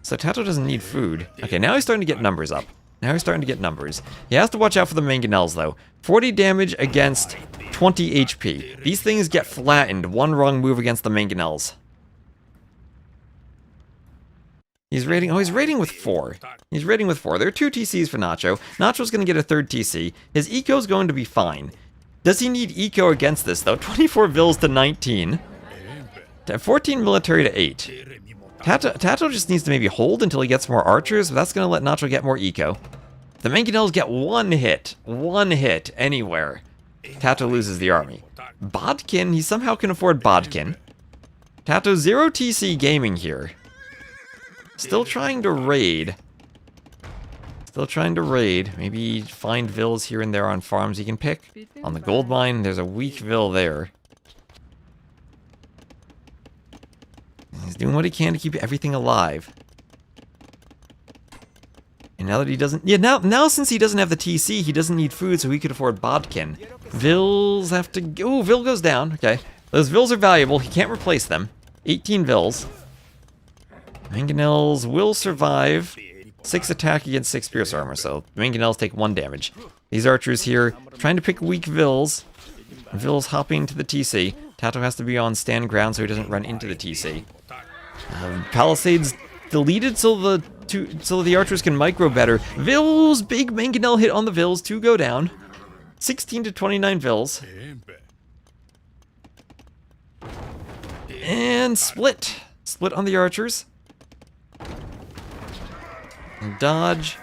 So Tato doesn't need food. Okay, now he's starting to get numbers up. Now he's starting to get numbers. He has to watch out for the mangonels, though. 40 damage against 20 HP. These things get flattened. One wrong move against the mangonels. He's raiding. Oh, he's raiding with 4. He's raiding with 4. There are 2 TCs for Nacho. Nacho's going to get a 3rd TC. His eco's going to be fine. Does he need eco against this, though? 24 vills to 19. 14 military to 8. Tato just needs to maybe hold until he gets more archers, but that's going to let Nacho get more eco. If the mangonels get one hit anywhere, Tato loses the army. Bodkin, he somehow can afford Bodkin. Tato 0 TC gaming here. Still trying to raid. Still trying to raid. Maybe find vills here and there on farms he can pick. On the gold mine, there's a weak vill there. He's doing what he can to keep everything alive. And now that he doesn't... Yeah, now since he doesn't have the TC, he doesn't need food, so he could afford Bodkin. Vills have to... Ooh, Vill goes down. Okay. Those Vills are valuable. He can't replace them. 18 Vills. Mangonels will survive. 6 attack against 6 pierce armor, so Mangonels take 1 damage. These archers here trying to pick weak Vills. Vills hopping to the TC. Tato has to be on stand ground so he doesn't run into the TC. Palisades deleted so the archers can micro better. Vills, big mangonel hit on the Vills, 2 go down. 16 to 29 Vills. And split. Split on the archers. And dodge.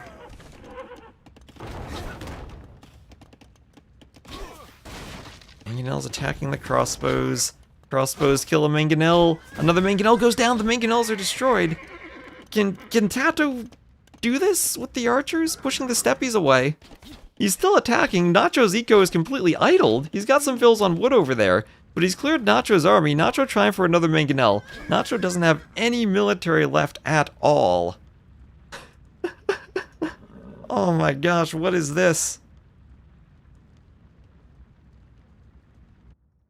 Mangonel's attacking the crossbows. Crossbows kill a mangonel. Another mangonel goes down. The mangonels are destroyed. Can Tato do this with the archers? Pushing the steppies away. He's still attacking. Nacho's eco is completely idled. He's got some fills on wood over there. But he's cleared Nacho's army. Nacho trying for another mangonel. Nacho doesn't have any military left at all. Oh my gosh, what is this?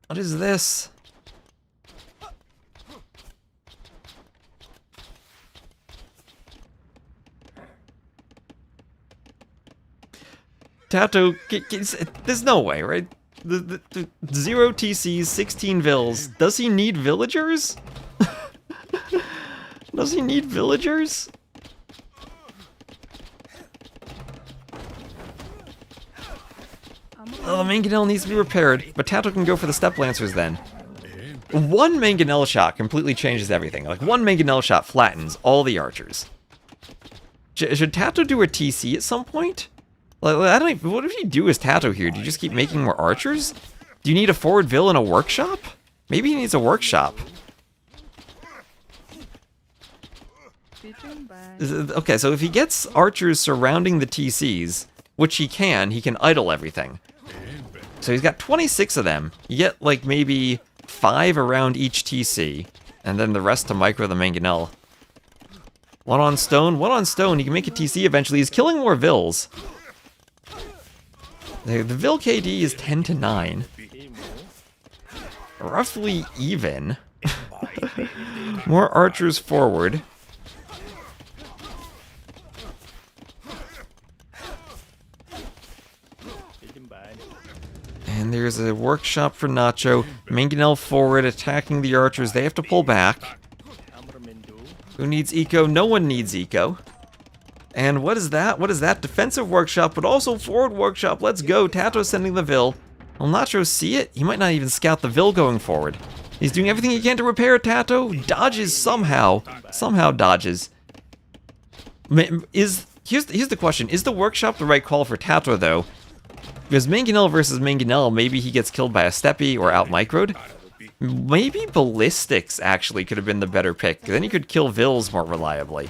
What is this? Tato, there's no way, right? The 0 TCs, 16 vills. Does he need villagers? Does he need villagers? Oh, the mangonel needs to be repaired, but Tato can go for the step lancers then. 1 mangonel shot completely changes everything. Like 1 mangonel shot flattens all the archers. Should Tato do a TC at some point? Like, I don't even, what if you do as Tato here? Do you just keep making more archers? Do you need a forward vill and a workshop? Maybe he needs a workshop. Okay, so if he gets archers surrounding the TCs, which he can idle everything. So he's got 26 of them. You get like maybe 5 around each TC, and then the rest to micro the mangonel. 1 on stone, 1 on stone. He can make a TC eventually. He's killing more vills. The Vill KD is 10 to 9. Roughly even. More archers forward. And there's a workshop for Nacho. Mangonel forward, attacking the archers. They have to pull back. Who needs eco? No one needs eco. And what is that? What is that? Defensive workshop, but also forward workshop. Let's go. Tato's sending the Vil. Will Nacho see it? He might not even scout the Vil going forward. He's doing everything he can to repair Tato. Dodges somehow. Somehow dodges. Here's the question. Is the workshop the right call for Tato, though? Because Mangonel versus Mangonel, maybe he gets killed by a Steppy or out-microed. Maybe Ballistics actually could have been the better pick. Then he could kill Vils more reliably.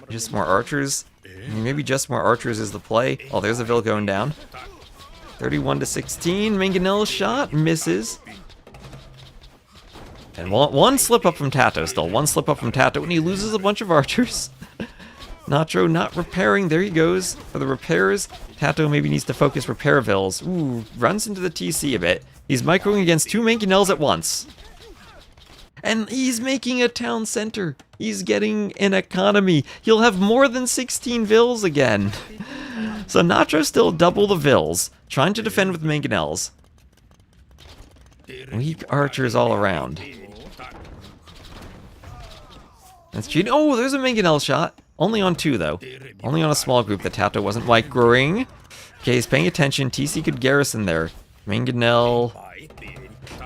Just more archers? I mean, maybe just more archers is the play. Oh, there's a Vil going down. 31 to 16. Mangonel shot misses. And one slip up from Tato still. One slip up from Tato, and he loses a bunch of archers. Nacho not repairing. There he goes for the repairs. Tato maybe needs to focus repair Vils. Ooh, runs into the TC a bit. He's microing against two Mangonels at once. And he's making a town center. He's getting an economy. He'll have more than 16 Vils again. So Nacho still double the Vils, trying to defend with Mangonels. Weak archers all around. That's cheating. Oh, there's a Mangonel shot. Only on two, though. Only on a small group that Tato wasn't microing. Okay, he's paying attention. TC could garrison there. Mangonel.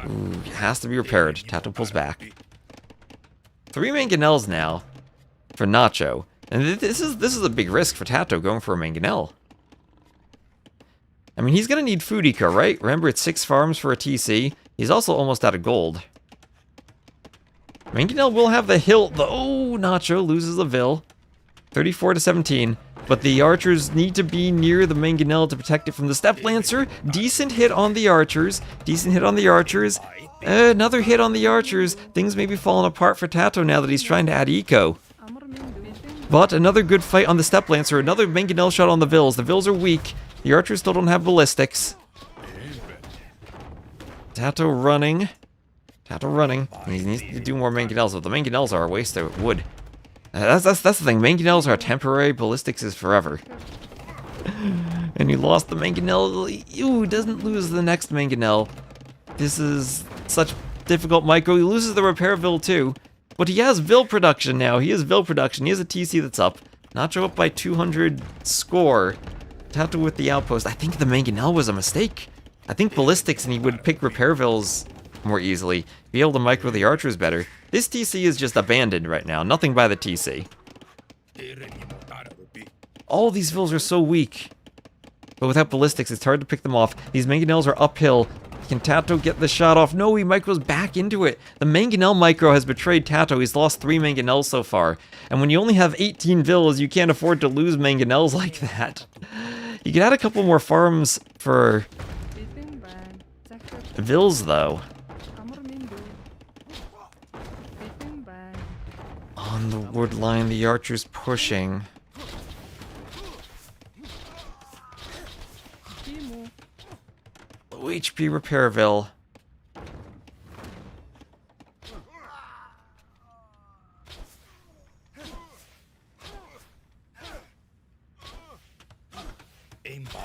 Ooh, has to be repaired. Tato pulls back. 3 Mangonels now for Nacho. And this is a big risk for Tato going for a Mangonel. I mean, he's going to need food eco, right? Remember, it's 6 farms for a TC. He's also almost out of gold. Mangonel will have the hilt, though. Oh, Nacho loses a Vil. 34 to 17. But the archers need to be near the Mangonel to protect it from the Step Lancer. Decent hit on the archers. Decent hit on the archers. Another hit on the archers. Things may be falling apart for Tato now that he's trying to add eco. But another good fight on the Step Lancer. Another Mangonel shot on the Vils. The Vils are weak. The archers still don't have ballistics. Tato running. Tato running. He needs to do more Mangonels, but the Mangonels are a waste of wood. That's the thing. Mangonels are temporary. Ballistics is forever. And he lost the Mangonel. Ooh, doesn't lose the next Mangonel. This is such difficult micro. He loses the repair Vil too. But he has Vil production now. He has Vil production. He has a TC that's up. Nacho up by 200 score. Tato with the outpost. I think the Mangonel was a mistake. I think ballistics and he would pick repair Vils more easily. Be able to micro the archers better. This TC is just abandoned right now. Nothing by the TC. All these Vils are so weak. But without ballistics, it's hard to pick them off. These Mangonels are uphill. Can Tato get the shot off? No, he micros back into it. The Mangonel micro has betrayed Tato. He's lost 3 Mangonels so far. And when you only have 18 Vils, you can't afford to lose Mangonels like that. You can add a couple more farms for Vils, though. On the wood line, the archer's pushing. Low HP repair Vil.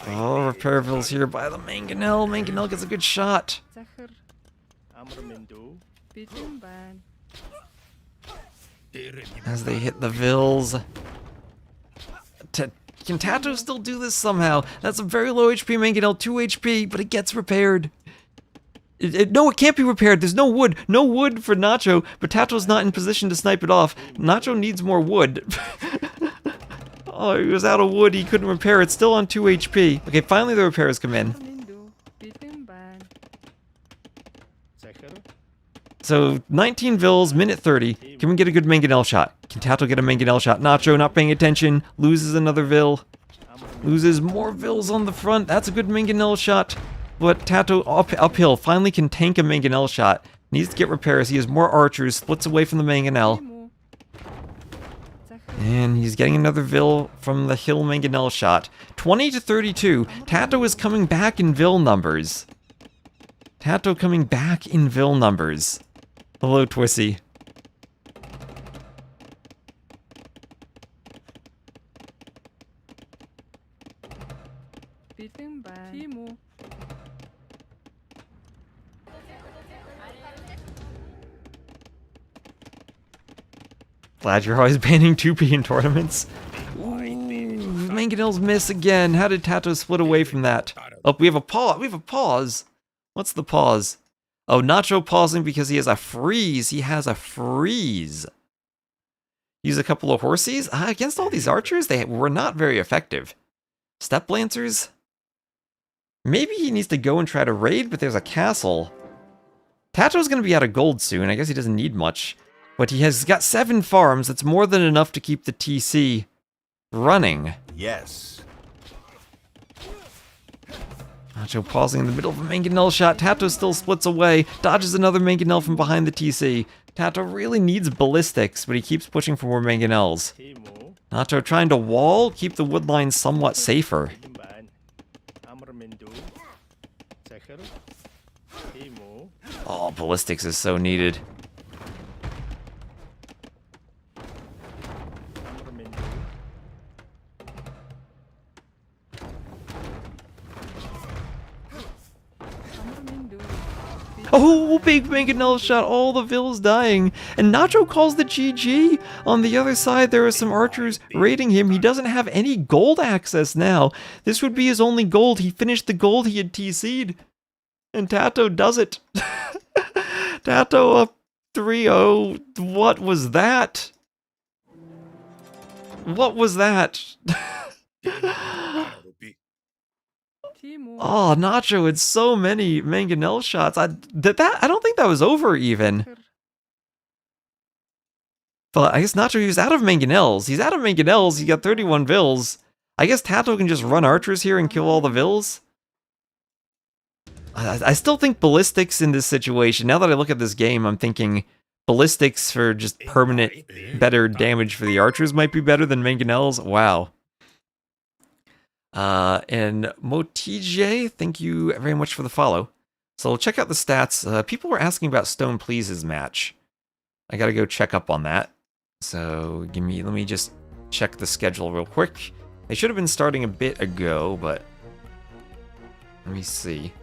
Oh, repair Vil's here by the Mangonel. Mangonel gets a good shot. As they hit the Vils. Can Tato still do this somehow? That's a very low HP Mangonel, 2 HP, but it gets repaired. No, it can't be repaired. There's no wood. No wood for Nacho, but Tato's not in position to snipe it off. Nacho needs more wood. Oh, he was out of wood. He couldn't repair it. Still on 2 HP. Okay, finally the repairs come in. So, 19 Vils, minute 30. Can we get a good Mangonel shot? Can Tato get a Mangonel shot? Nacho not paying attention. Loses another Vil. Loses more Vils on the front. That's a good Mangonel shot. But Tato uphill finally can tank a Mangonel shot. Needs to get repairs. He has more archers. Splits away from the Mangonel. And he's getting another Vil from the Hill Mangonel shot. 20 to 32. Tato is coming back in Vil numbers. Tato coming back in Vil numbers. Hello, Twissy. Glad you're always banning 2P in tournaments. Ooh, Mangonel's miss again. How did Tato split away from that? Oh, we have a pause. We have a pause. What's the pause? Oh, Nacho pausing because he has a freeze. He has a freeze. Use a couple of horsies? Against all these archers, they were not very effective. Step Lancers? Maybe he needs to go and try to raid, but there's a castle. Tato's going to be out of gold soon. I guess he doesn't need much. But he has got 7 farms. That's more than enough to keep the TC running. Yes. Nacho pausing in the middle of a Mangonel shot. Tato still splits away. Dodges another Mangonel from behind the TC. Tato really needs ballistics, but he keeps pushing for more Mangonels. Nacho trying to wall, keep the wood line somewhat safer. Oh, ballistics is so needed. Oh, big Mangonel shot, all the Vils dying. And Nacho calls the GG. On the other side, there are some archers raiding him. He doesn't have any gold access now. This would be his only gold. He finished the gold he had TC'd. And Tato does it. Tato up 3-0. What was that? What was that? Oh, Nacho had so many Mangonel shots. I don't think that was over even. But I guess Nacho, he was out of Mangonels. He's out of Mangonels. He got 31 Vils. I guess Tato can just run archers here and kill all the Vils. I still think ballistics in this situation. Now that I look at this game, I'm thinking ballistics for just permanent better damage for the archers might be better than Mangonels. Wow. And Motije, thank you very much for the follow. So check out the stats. People were asking about Stone Please's match. I gotta go check up on that. So let me just check the schedule real quick. They should have been starting a bit ago, but let me see.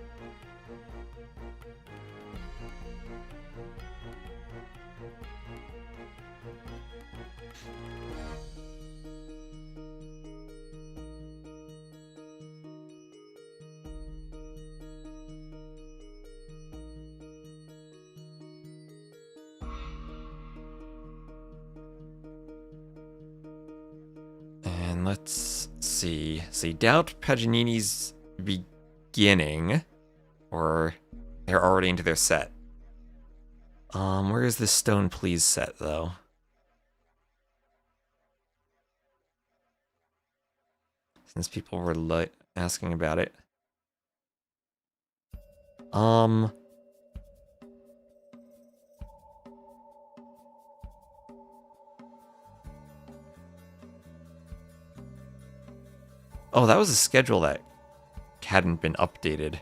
Let's see. So you doubt Paganini's beginning, or they're already into their set. Where is this Stone Please set though? Since people were asking about it. Oh, that was a schedule that hadn't been updated.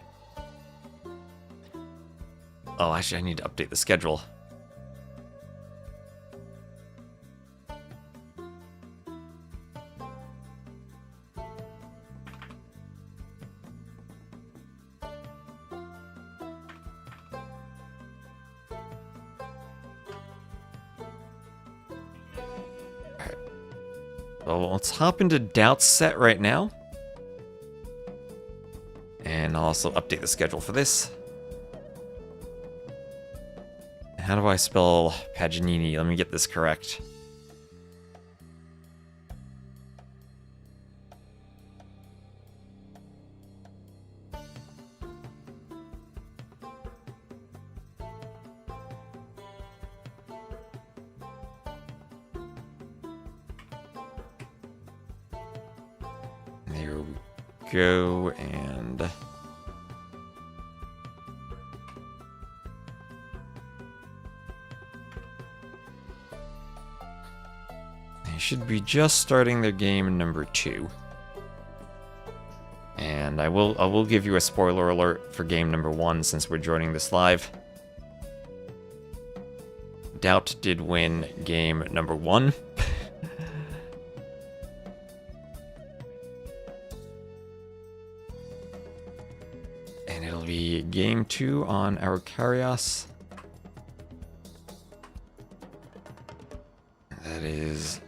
Oh, actually, I need to update the schedule. Alright. Well, let's hop into Doubt's set right now. And I'll also update the schedule for this. How do I spell Paganini? Let me get this correct. There we go, and They should be just starting their game number 2. And I will give you a spoiler alert for game number 1 since we're joining this live. Doubt did win game number 1. And it'll be game 2 on Araucarias. That is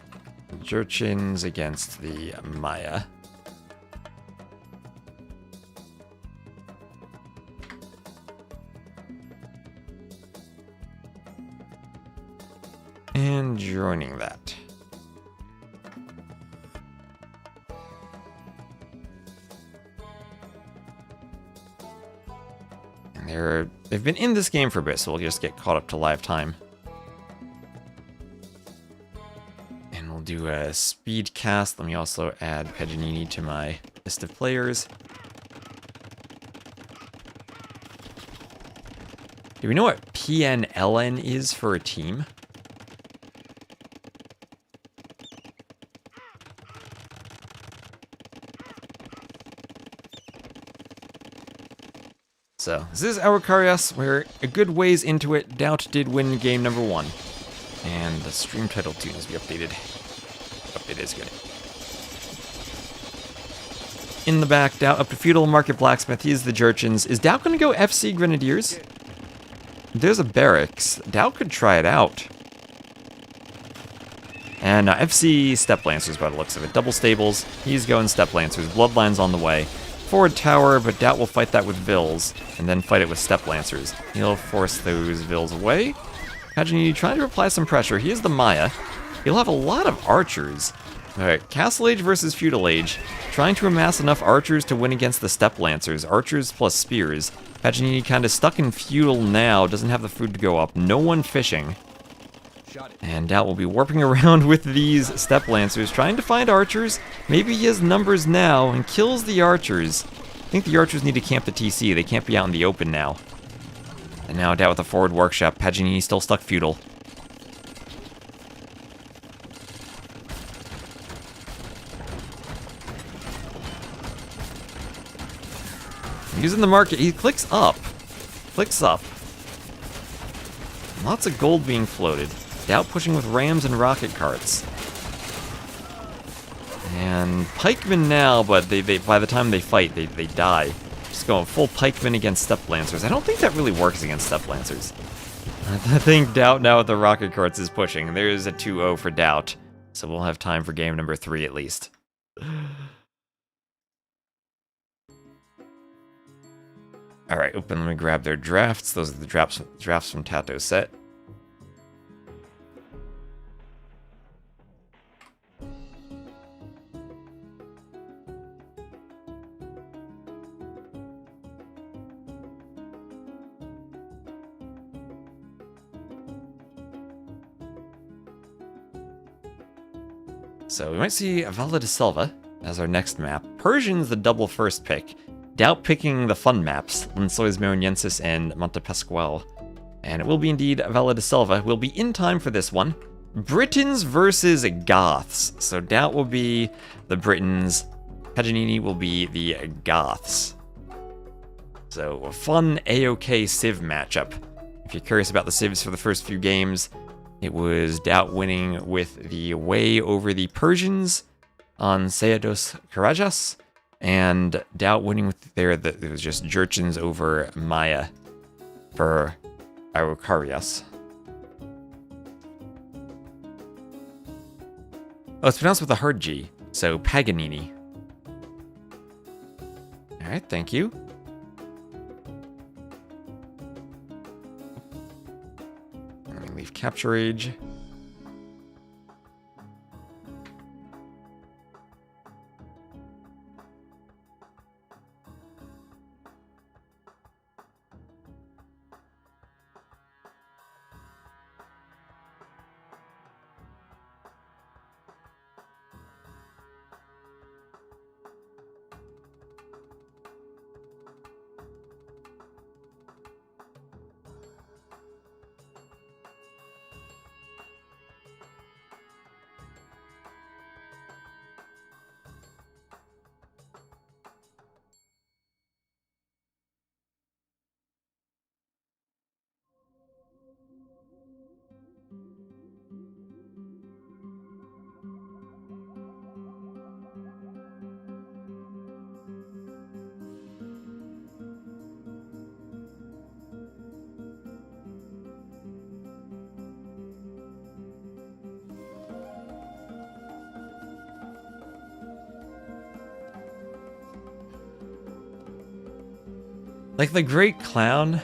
Jurchins against the Maya. And joining that. And they've been in this game for a bit, so we'll just get caught up to live time. And we'll do a speed cast. Let me also add Paganini to my list of players. Do we know what PNLN is for a team? So, this is Araucarias. We're a good ways into it. Doubt did win game number 1. And the stream title too needs to be updated. Update is good. In the back, Doubt up to Feudal Market Blacksmith. He's the Jurchins. Is Doubt going to go FC Grenadiers? There's a barracks. Doubt could try it out. And FC Step Lancers by the looks of it. Double stables. He's going Step Lancers. Bloodlines on the way. Forward tower, but Doubt will fight that with Vills, and then fight it with Step Lancers. He'll force those Vills away. Paganini trying to apply some pressure. He is the Maya. He'll have a lot of archers. Alright, Castle Age versus Feudal Age. Trying to amass enough archers to win against the Step Lancers. Archers plus spears. Paganini kind of stuck in Feudal now, doesn't have the food to go up. No one fishing. And Doubt will be warping around with these Step Lancers, trying to find archers. Maybe he has numbers now and kills the archers. I think the archers need to camp the TC. They can't be out in the open now. And now Doubt with the forward workshop. Paganini still stuck Feudal. Using the market, he clicks up. Clicks up. Lots of gold being floated. Doubt pushing with rams and rocket carts. And pikemen now, but they by the time they fight, they die. Just going full pikemen against Step Lancers. I don't think that really works against Step Lancers. I think Doubt now with the rocket carts is pushing. There's a 2-0 for Doubt. So we'll have time for game number 3 at least. Alright, open, let me grab their drafts. Those are the drafts from Tato's set. So we might see Vala de Selva as our next map. Persian's the double first pick. Doubt picking the fun maps, Lensois Maroniensis and Monte Pasquale. And it will be indeed Vala de Selva. We'll be in time for this one. Britons versus Goths. So Doubt will be the Britons. Paganini will be the Goths. So a fun AOK Civ matchup. If you're curious about the Civs for the first few games, it was Doubt winning with the way over the Persians on Seados Karajas, and Doubt winning with it was just Jurchins over Maya for Araucarias. Oh, it's pronounced with a hard G, so Paganini. Alright, thank you. Let me leave Capture Age. Like the great clown,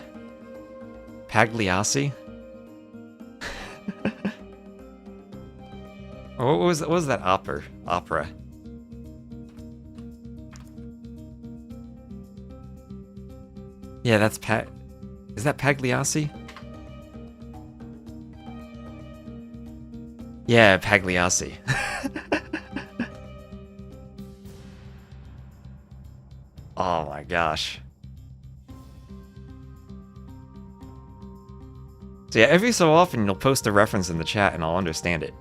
Pagliassi. Or what was that opera? Yeah, that's is that Pagliassi? Yeah, Pagliassi. Oh my gosh. So yeah, every so often you'll post a reference in the chat and I'll understand it.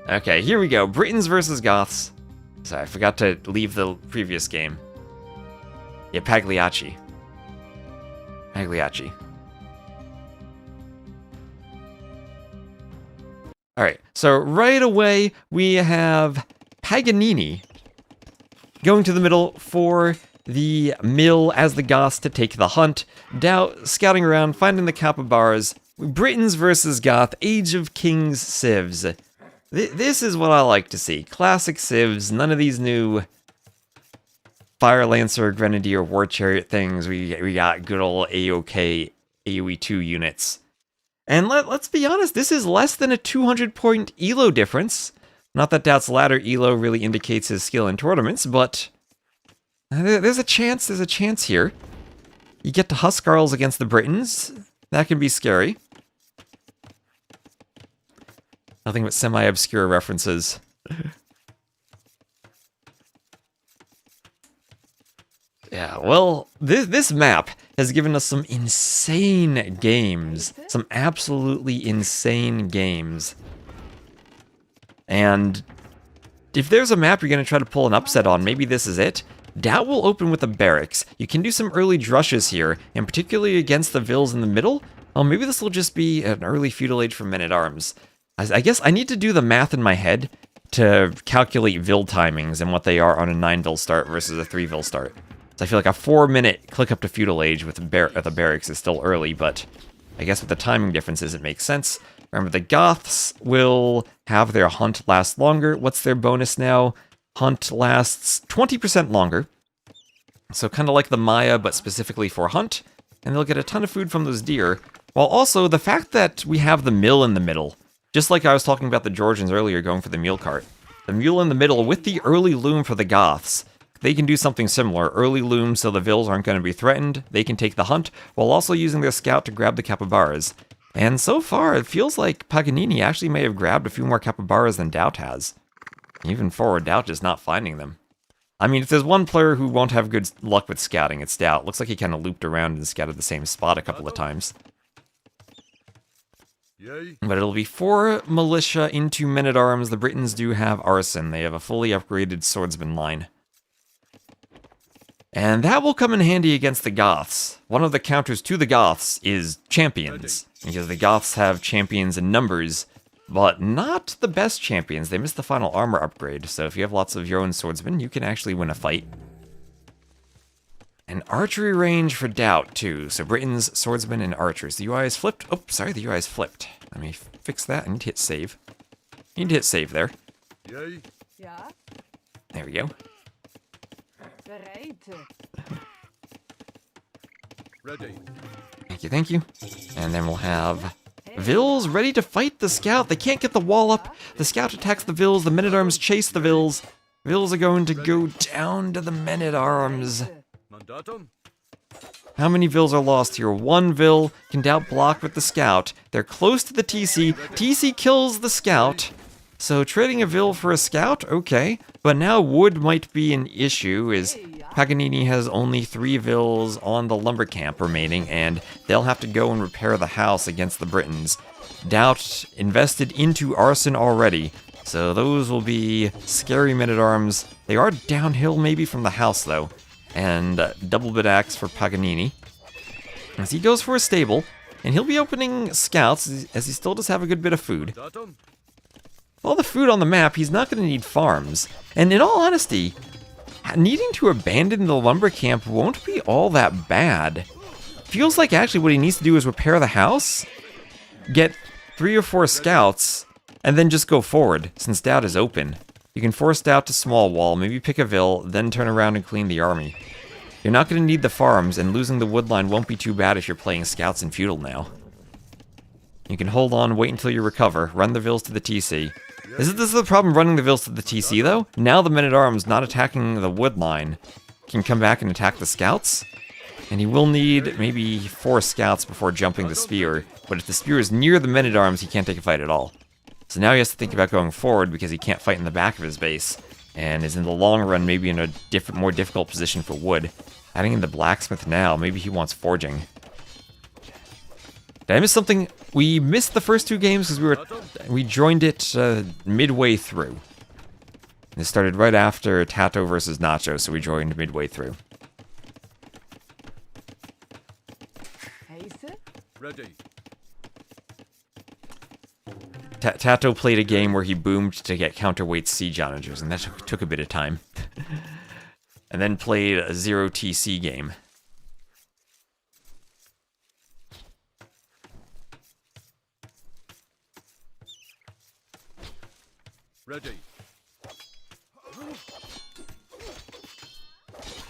Okay, here we go. Britons versus Goths. Sorry, I forgot to leave the previous game. Yeah, Pagliacci. Pagliacci. Alright, so right away we have Paganini going to the middle for the mill as the Goths to take the hunt. Doubt scouting around, finding the capybaras. Britons versus Goth, Age of Kings civs. This is what I like to see. Classic civs, none of these new Fire Lancer, Grenadier, War Chariot things. We got good old AOK, AoE 2 units. And let's be honest, this is less than a 200 point ELO difference. Not that Doubt's ladder ELO really indicates his skill in tournaments, but there's a chance here. You get to Huskarls against the Britons. That can be scary. Nothing but semi-obscure references. Yeah, well, this map has given us some insane games. Some absolutely insane games. And if there's a map you're going to try to pull an upset on, maybe this is it. Doubt will open with the barracks. You can do some early drushes here, and particularly against the Vils in the middle. Oh, maybe this will just be an early feudal age for men-at-arms. I guess I need to do the math in my head to calculate Vil timings and what they are on a 9 Vil start versus a 3 Vil start. So I feel like a 4-minute click up to feudal age with the barracks is still early, but I guess with the timing differences it makes sense. Remember, the Goths will have their hunt last longer. What's their bonus now? Hunt lasts 20% longer. So kind of like the Maya, but specifically for hunt. And they'll get a ton of food from those deer. While also, the fact that we have the mill in the middle, just like I was talking about the Georgians earlier going for the mule cart. The mule in the middle with the early loom for the Goths. They can do something similar. Early loom so the Vils aren't going to be threatened. They can take the hunt, while also using their scout to grab the capybaras. And so far, it feels like Paganini actually may have grabbed a few more capybaras than Doubt has. Even forward, Doubt just not finding them. I mean, if there's one player who won't have good luck with scouting, it's Doubt. Looks like he kind of looped around and scouted the same spot a couple of times. But it'll be 4 militia into men-at-arms. The Britons do have arson. They have a fully upgraded swordsman line. And that will come in handy against the Goths. One of the counters to the Goths is champions, because the Goths have champions in numbers, but not the best champions. They missed the final armor upgrade, so if you have lots of your own swordsmen, you can actually win a fight. And archery range for Doubt, too. So Britons, swordsmen, and archers. The UI is flipped. Oh, sorry, the UI is flipped. Let me fix that. I need to hit save. You need to hit save there. Yeah. There we go. Ready. Thank you, thank you. And then we'll have Vils ready to fight the scout. They can't get the wall up. The scout attacks the Vils. The men-at-arms chase the Vils. Vils are going to go down to the men-at-arms. Mandatum. How many Vils are lost here? 1 Vil can Doubt block with the scout. They're close to the TC. TC kills the scout. So trading a Vil for a scout, okay. But now wood might be an issue, as Paganini has only 3 Vils on the lumber camp remaining, and they'll have to go and repair the house against the Britons. Doubt invested into arson already, so those will be scary men-at-arms. They are downhill maybe from the house, though. And double bit axe for Paganini, as he goes for a stable, and he'll be opening scouts, as he still does have a good bit of food. Mandatum. All the food on the map, he's not going to need farms. And in all honesty, needing to abandon the lumber camp won't be all that bad. Feels like actually what he needs to do is repair the house, get 3 or 4 scouts, and then just go forward, since Doubt is open. You can force Doubt to small wall, maybe pick a Vil, then turn around and clean the army. You're not going to need the farms, and losing the wood line won't be too bad if you're playing scouts and feudal now. You can hold on, wait until you recover, run the vills to the TC. This is the problem running the vills to the TC, though. Now the men-at-arms not attacking the wood line can come back and attack the scouts. And he will need maybe 4 scouts before jumping the spear. But if the spear is near the men-at-arms, he can't take a fight at all. So now he has to think about going forward because he can't fight in the back of his base. And is in the long run maybe in a more difficult position for wood. Adding in the blacksmith now, maybe he wants forging. Did I miss something? We missed the first 2 games because we joined it midway through. This started right after Tato versus Nacho, so we joined midway through. Ready. Tato played a game where he boomed to get counterweight siege onagers, and that took a bit of time. And then played a 0 TC game. Ready.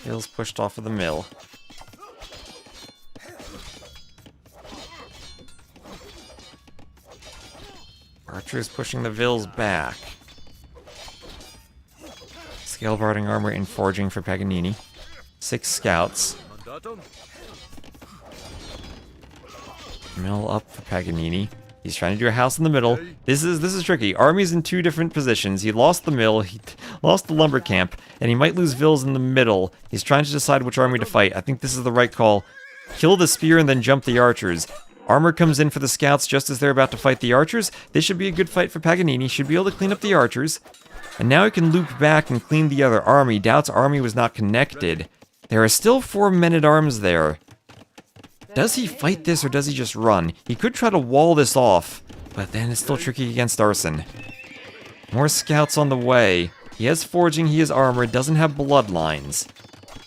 Hill's pushed off of the mill. Archer's pushing the vills back. Scalebarding armor and forging for Paganini. 6 scouts. Mandatum. Mill up for Paganini. He's trying to do a house in the middle. This is tricky. Army's in 2 different positions. He lost the mill, he lost the lumber camp, and he might lose vills in the middle. He's trying to decide which army to fight. I think this is the right call. Kill the spear and then jump the archers. Armor comes in for the scouts just as they're about to fight the archers. This should be a good fight for Paganini. Should be able to clean up the archers. And now he can loop back and clean the other army. Doubt's army was not connected. There are still 4 men-at-arms there. Does he fight this or does he just run? He could try to wall this off, but then it's still tricky against arson. More scouts on the way. He has forging, he has armor, doesn't have bloodlines.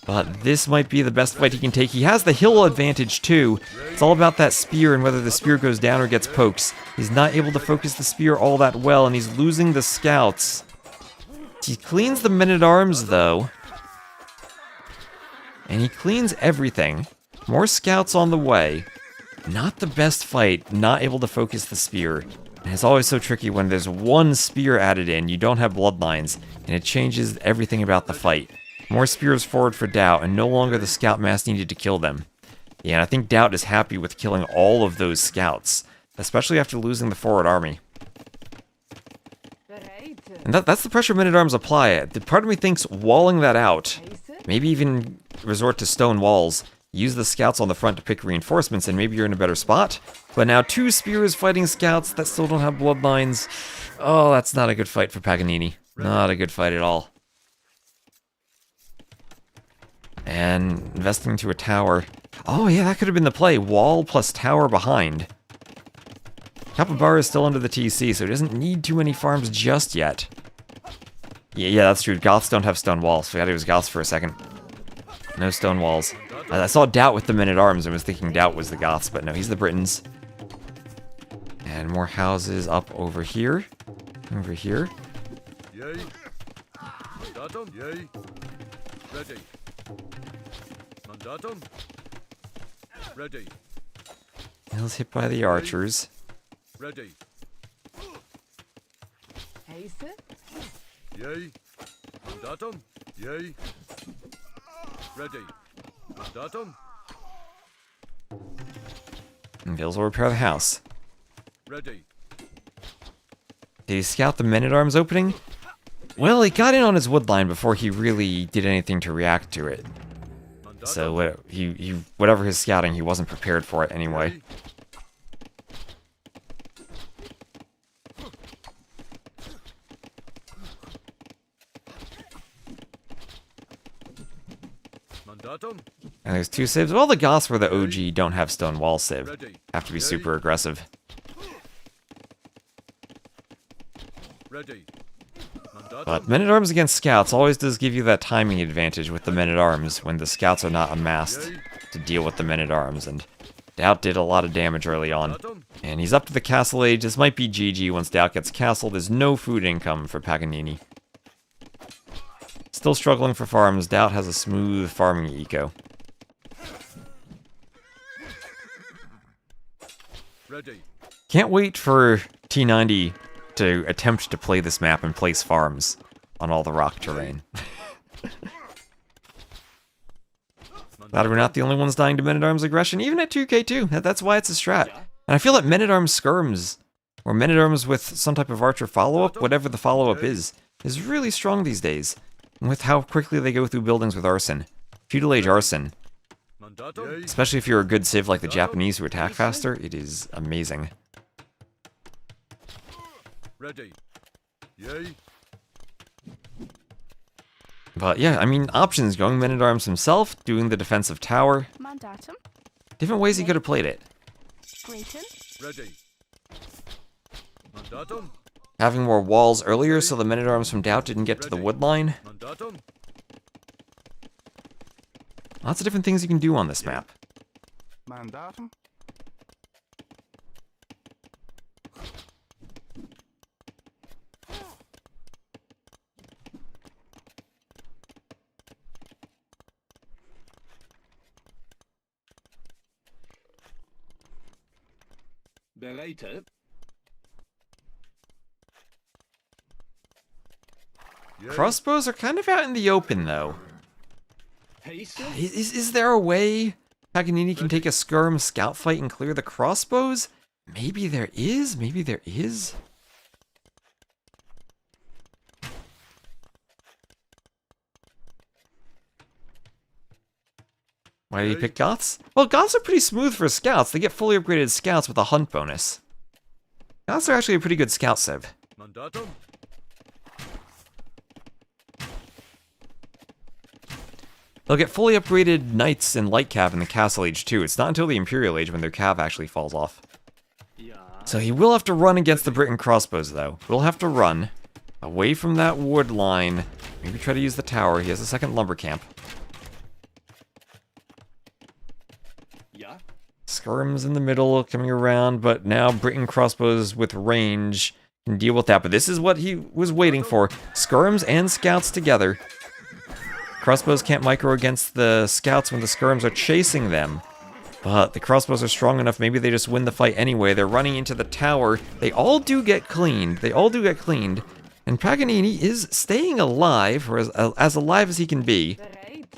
But this might be the best fight he can take. He has the hill advantage too. It's all about that spear and whether the spear goes down or gets pokes. He's not able to focus the spear all that well, and he's losing the scouts. He cleans the men-at-arms though. And he cleans everything. More scouts on the way. Not the best fight, not able to focus the spear. And it's always so tricky when there's 1 spear added in, you don't have bloodlines, and it changes everything about the fight. More spears forward for Doubt, and no longer the scout mass needed to kill them. Yeah, and I think Doubt is happy with killing all of those scouts, especially after losing the forward army. And that's the pressure men-at-arms apply. The part of me thinks walling that out, maybe even resort to stone walls, use the scouts on the front to pick reinforcements, and maybe you're in a better spot. But now 2 spears fighting scouts that still don't have bloodlines. Oh, that's not a good fight for Paganini. Not a good fight at all. And investing into a tower. Oh yeah, that could have been the play. Wall plus tower behind. Capybara is still under the TC, so he doesn't need too many farms just yet. Yeah, that's true. Goths don't have stone walls. Forgot he was Goths for a second. No stone walls. I saw Doubt with the men-at-arms and was thinking Doubt was the Goths, but no, he's the Britons. And more houses up over here. Over here. Yay. Mandatum. Yay. Ready. Mandatum. Ready. Hill's hit by the archers. Ready. Haste. Yay. Mandatum. Yay. Ready. Mandatum. And Hills will repair the house. Ready. Did he scout the men-at-arms opening? Well, he got in on his wood line before he really did anything to react to it. So whatever his scouting, he wasn't prepared for it anyway. Mandatum. And there's 2 saves. Well, the Goths were the OG, don't have stone wall save. Have to be super aggressive. Ready. But men-at-arms against scouts always does give you that timing advantage with the men-at-arms when the scouts are not amassed to deal with the men-at-arms, and Doubt did a lot of damage early on. And he's up to the castle age. This might be GG once Doubt gets castle. There's no food income for Paganini. still struggling for farms. Doubt has a smooth farming eco. Ready. Can't wait for T90 to attempt to play this map and place farms on all the rock terrain. Glad we're not the only ones dying to Men-at-Arms aggression, even at 2k2. That's why it's a strat. And I feel that Men-at-Arms skirms, or Men-at-Arms with some type of archer follow-up, whatever the follow-up is really strong these days. And with how quickly they go through buildings with arson. Feudal Age arson, Mandatum. especially if you're a good civ like the Japanese who attack faster, it is amazing. Ready. Yay. But yeah, I mean, options, going Men-at-Arms himself, doing the defensive tower, Mandatum. different ways he could have played it. Grayton. Ready. Mandatum. Having more walls earlier so the Men-at-Arms from Doubt didn't get to the wood line. Mandatum. Lots of different things you can do on this map. Mandatum. Bereitet. Yay. Crossbows are kind of out in the open, though. Hasten. Is there a way Paganini can take a skirm scout fight and clear the crossbows? Maybe there is, maybe there is. Why did he pick Goths? Well, Goths are pretty smooth for scouts. They get fully upgraded scouts with a hunt bonus. Goths are actually a pretty good scout civ. Mandatum. They'll get fully upgraded knights and light cav in the Castle Age too. It's not until the Imperial Age when their cav actually falls off. So he will have to run against the Briton crossbows, though. We'll have to run away from that wood line. Maybe try to use the tower. He has a second lumber camp. Yeah. Skirms in the middle, coming around, but now Briton crossbows with range can deal with that. But this is what he was waiting for. Skirms and scouts together. Crossbows can't micro against the scouts when the skirms are chasing them. But the crossbows are strong enough, maybe they just win the fight anyway. They're running into the tower. They all do get cleaned. And Paganini is staying alive, or as alive as he can be.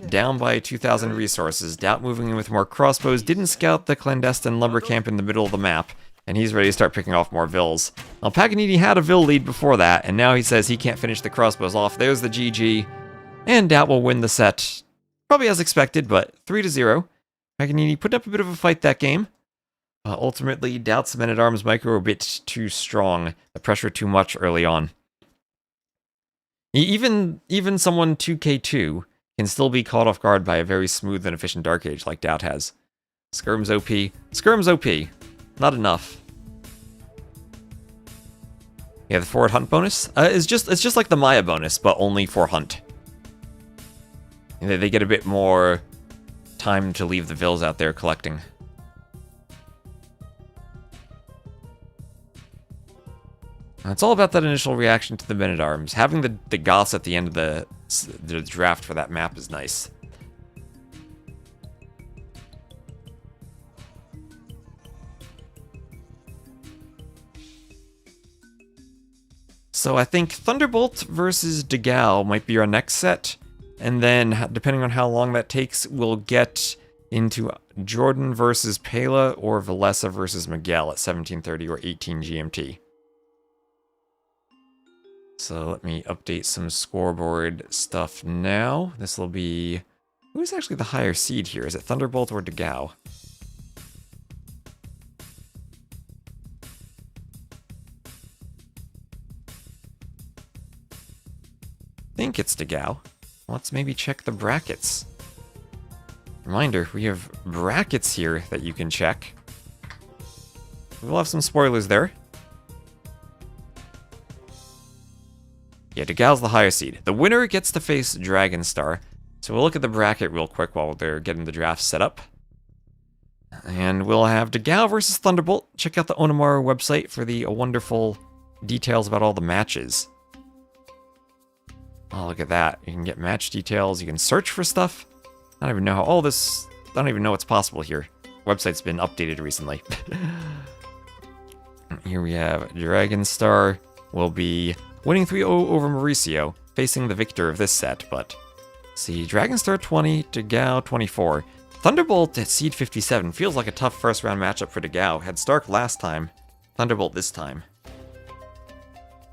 Down by 2,000 resources. Doubt moving in with more crossbows. Didn't scout the clandestine lumber camp in the middle of the map. And he's ready to start picking off more vills. Well, Paganini had a vill lead before that, and now he says he can't finish the crossbows off. There's the GG. And Doubt will win the set. Probably as expected, but 3-0. Paganini put up a bit of a fight that game. Ultimately, Doubt's Men-at-Arms micro a bit too strong. The pressure too much early on. Even someone 2k2 can still be caught off guard by a very smooth and efficient Dark Age like Doubt has. Skirm's OP. Skirm's OP. Not enough. Yeah, the forward hunt bonus it's just like the Maya bonus, but only for hunt. They get a bit more time to leave the vills out there collecting. It's all about that initial reaction to the Men-at-Arms. Having the Goths at the end of the draft for that map is nice. So I think Thunderbolt versus Degao might be our next set. And then, depending on how long that takes, we'll get into Jordan versus Pela or Valessa versus Miguel at 17:30 or 18 GMT. So let me update some scoreboard stuff now. This will be... Who's actually the higher seed here? Is it Thunderbolt or Degao? I think it's Degao. Let's maybe check the brackets. Reminder, we have brackets here that you can check. We'll have some spoilers there. Yeah, Degao's the higher seed. The winner gets to face Dragonstar. So we'll look at the bracket real quick while they're getting the draft set up. And we'll have Degao versus Thunderbolt. Check out the Onamaru website for the wonderful details about all the matches. Oh, look at that. You can get match details. You can search for stuff. I don't even know how all this... I don't even know what's possible here. Website's been updated recently. Here we have Dragon Star will be winning 3-0 over Mauricio, facing the victor of this set, but... See, Dragon Star 20, Degao 24. Thunderbolt at seed 57 feels like a tough first round matchup for Degao. Had Stark last time, Thunderbolt this time.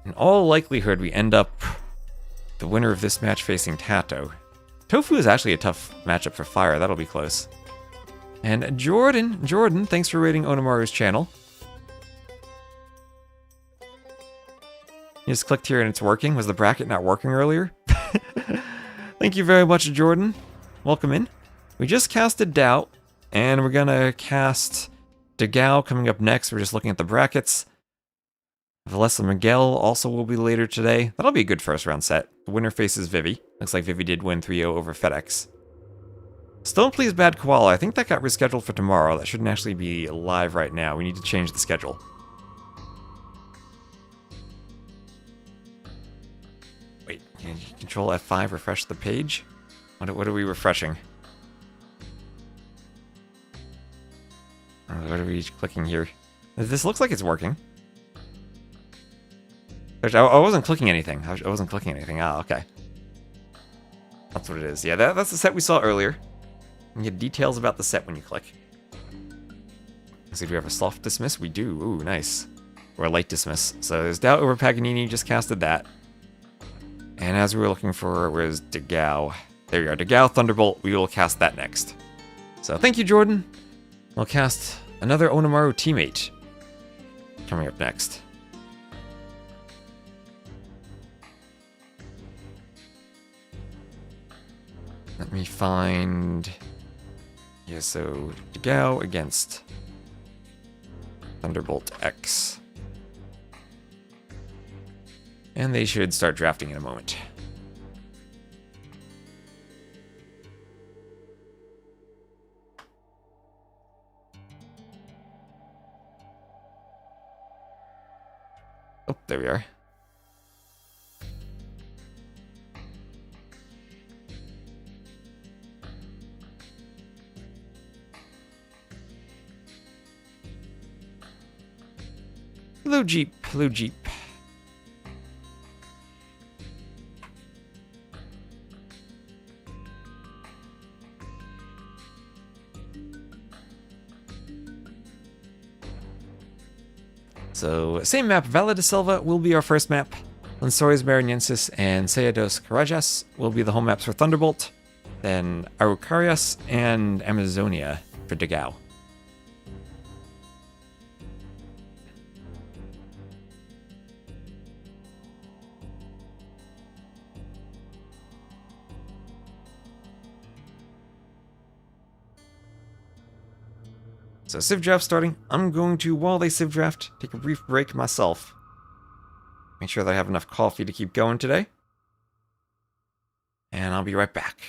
In all likelihood, we end up the winner of this match facing Tato. Tofu is actually a tough matchup for Fire. That'll be close. And Jordan, thanks for rating Onamaru's channel. You just clicked here and it's working. Was the bracket not working earlier? Thank you very much, Jordan. Welcome in. We just casted Doubt, and we're gonna cast Degao coming up next. We're just looking at the brackets. Valessa Miguel also will be later today. That'll be a good first round set. The winner faces Vivi. Looks like Vivi did win 3-0 over FedEx. Still Please Bad Koala. I think that got rescheduled for tomorrow. That shouldn't actually be live right now. We need to change the schedule. Wait, can you control F5, refresh the page? What are we refreshing? What are we clicking here? This looks like it's working. I wasn't clicking anything. I wasn't clicking anything. Ah, okay. That's what it is. Yeah, that's the set we saw earlier. You get details about the set when you click. Let's see if we have a soft dismiss. We do. Ooh, nice. Or a light dismiss. So there's Doubt over Paganini. Just casted that. And as we were looking for, where's Degao? There you are. Degao Thunderbolt. We will cast that next. So thank you, Jordan. We'll cast another Onamaru teammate coming up next. Let me find... Yeah, so Degao against Thunderbolt X. And they should start drafting in a moment. Oh, there we are. Hello, Jeep. Hello, Jeep. So, same map, Valle de Selva will be our first map. Lençóis Maranhenses and Serra dos Carajás will be the home maps for Thunderbolt. Then Araucarias and Amazonia for Degao. So Civ Draft starting. I'm going to, while they Civ Draft, take a brief break myself. Make sure that I have enough coffee to keep going today. And I'll be right back.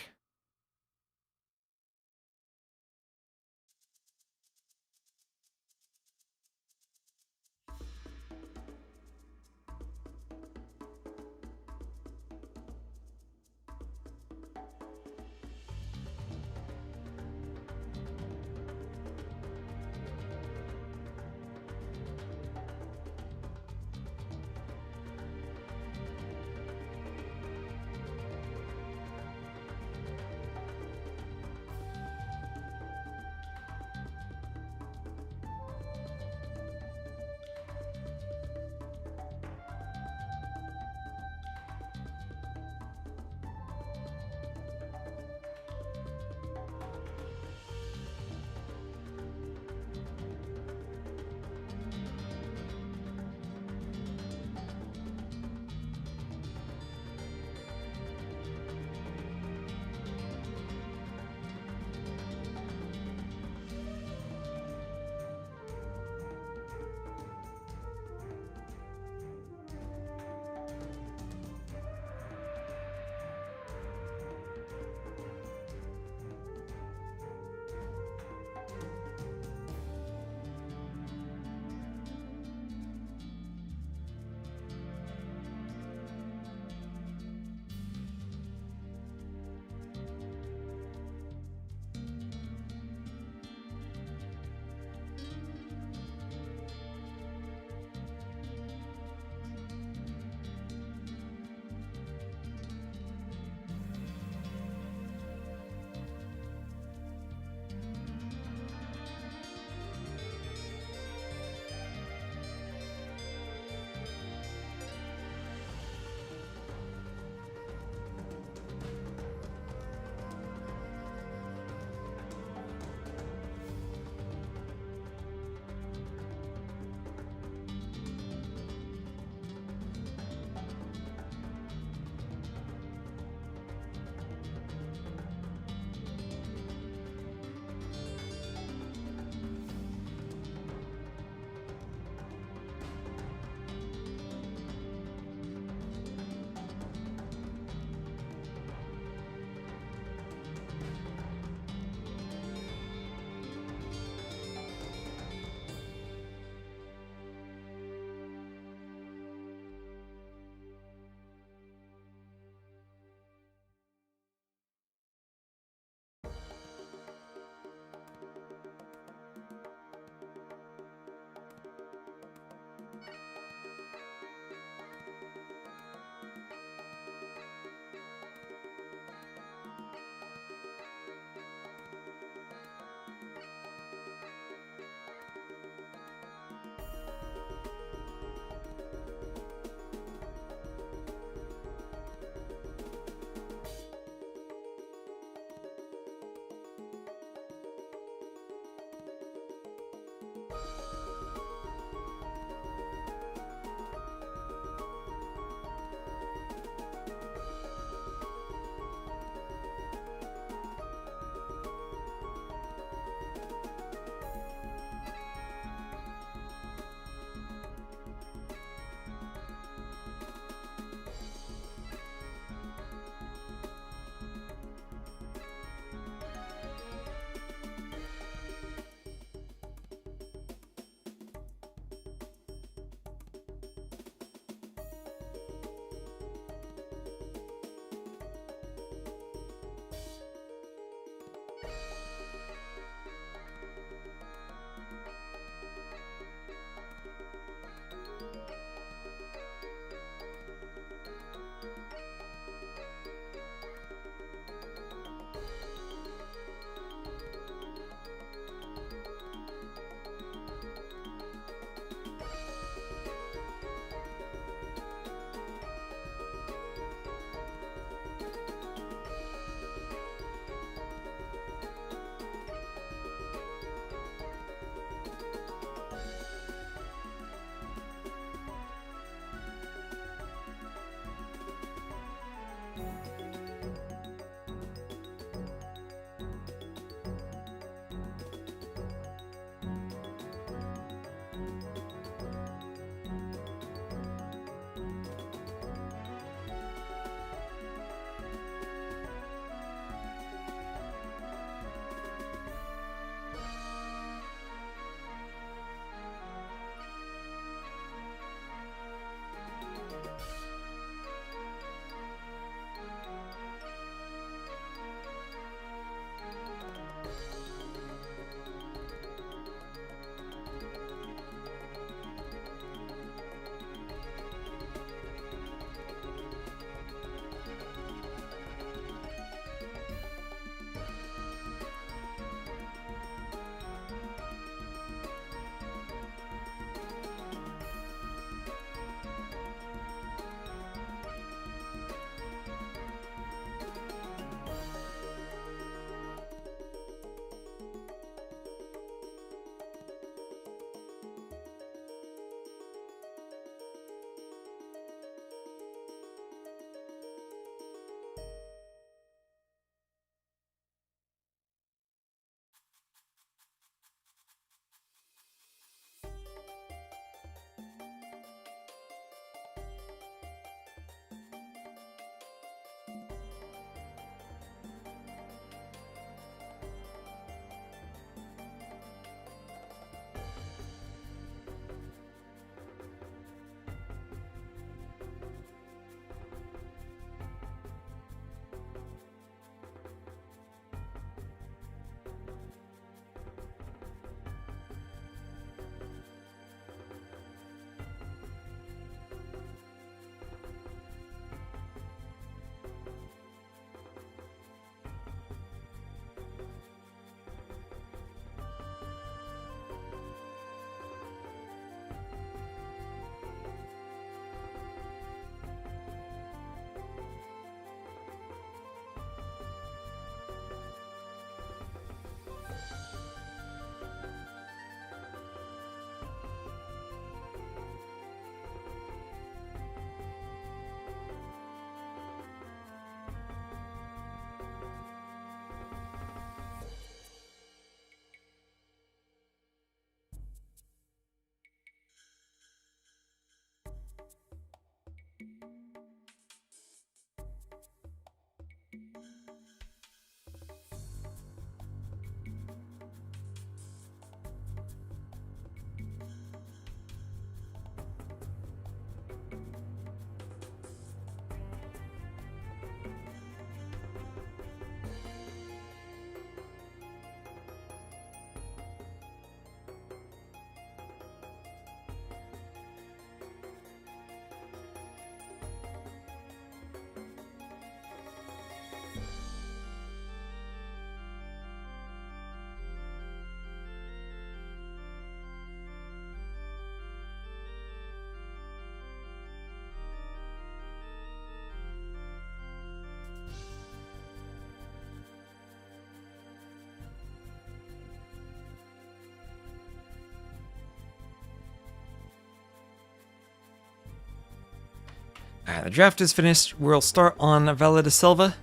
Alright, the draft is finished. We'll start on Vela de Silva.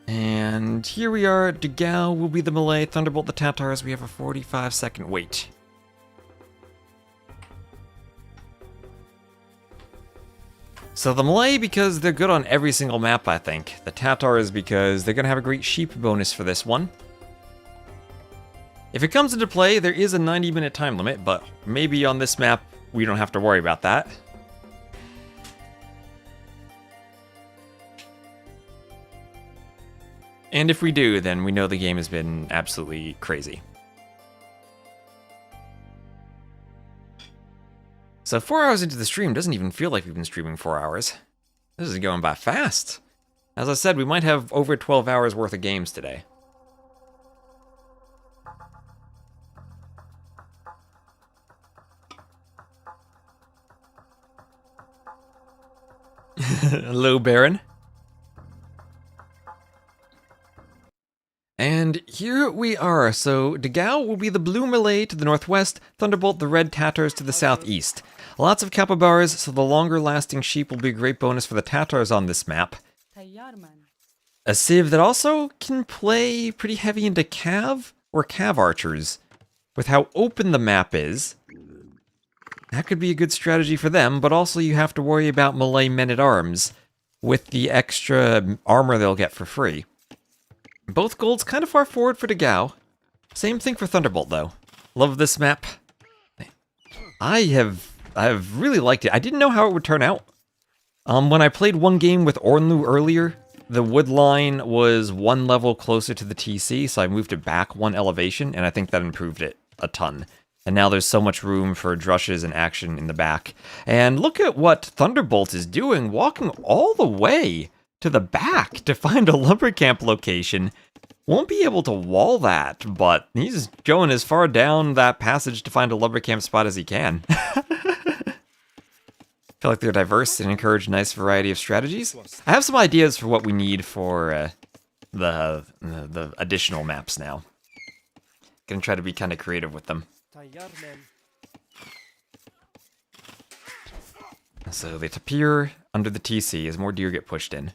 And here we are. Degao will be the Malay. Thunderbolt the Tatars. We have a 45-second wait. So the Malay because they're good on every single map, I think. The Tatars because they're going to have a great sheep bonus for this one. If it comes into play, there is a 90-minute time limit, but maybe on this map we don't have to worry about that. And if we do, then we know the game has been absolutely crazy. So 4 hours into the stream doesn't even feel like we've been streaming 4 hours. This is going by fast. As I said, we might have over 12 hours worth of games today. Hello, Baron. And here we are. So Degao will be the blue Malay to the northwest, Thunderbolt the red Tatars to the southeast. Lots of capybaras, so the longer lasting sheep will be a great bonus for the Tatars on this map. A civ that also can play pretty heavy into cav or cav archers. With how open the map is, that could be a good strategy for them, but also you have to worry about Malay men-at-arms with the extra armor they'll get for free. Both golds kind of far forward for Degao. Same thing for Thunderbolt, though. Love this map. I've really liked it. I didn't know how it would turn out. When I played one game with Ornlu earlier, the wood line was one level closer to the TC, so I moved it back one elevation, and I think that improved it a ton. And now there's so much room for drushes and action in the back. And look at what Thunderbolt is doing, walking all the way to the back to find a lumber camp location. Won't be able to wall that, but he's going as far down that passage to find a lumber camp spot as he can. Feel like they're diverse and encourage a nice variety of strategies. I have some ideas for what we need for the additional maps now. Gonna try to be kind of creative with them. So they appear under the TC as more deer get pushed in.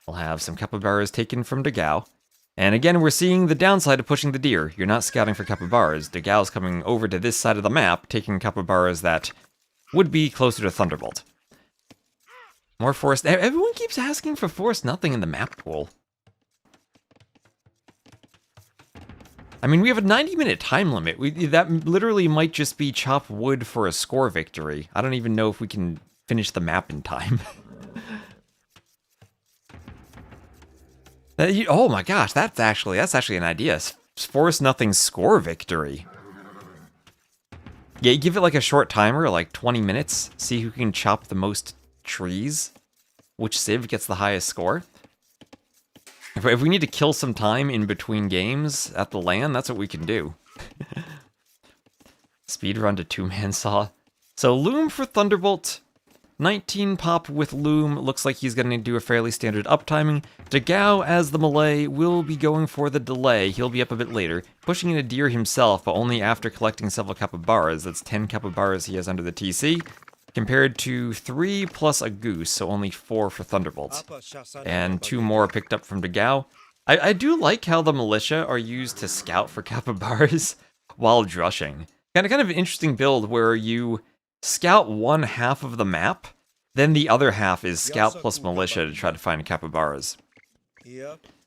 We'll have some capybaras taken from Degao. And again, we're seeing the downside of pushing the deer. You're not scouting for capybaras. Degao's coming over to this side of the map, taking capybaras that would be closer to Thunderbolt. More forest. Everyone keeps asking for forest nothing in the map pool. I mean, we have a 90-minute time limit. That literally might just be chop wood for a score victory. I don't even know if we can finish the map in time. Oh my gosh, that's actually an idea. Force nothing score victory. Yeah, you give it like a short timer, like 20 minutes. See who can chop the most trees. Which civ gets the highest score. If we need to kill some time in between games at the LAN, that's what we can do. Speedrun to two-man saw. So Loom for Thunderbolt. 19 pop with Loom. Looks like he's going to do a fairly standard uptiming. Degao, as the Malay, will be going for the delay. He'll be up a bit later. Pushing in a deer himself, but only after collecting several capybaras. That's 10 capybaras he has under the TC. Compared to 3 plus a goose, so only 4 for Thunderbolt. And 2 more picked up from Degao. I do like how the militia are used to scout for capybaras while drushing. Kind of an interesting build where you scout one half of the map, then the other half is scout plus militia to try to find capybaras.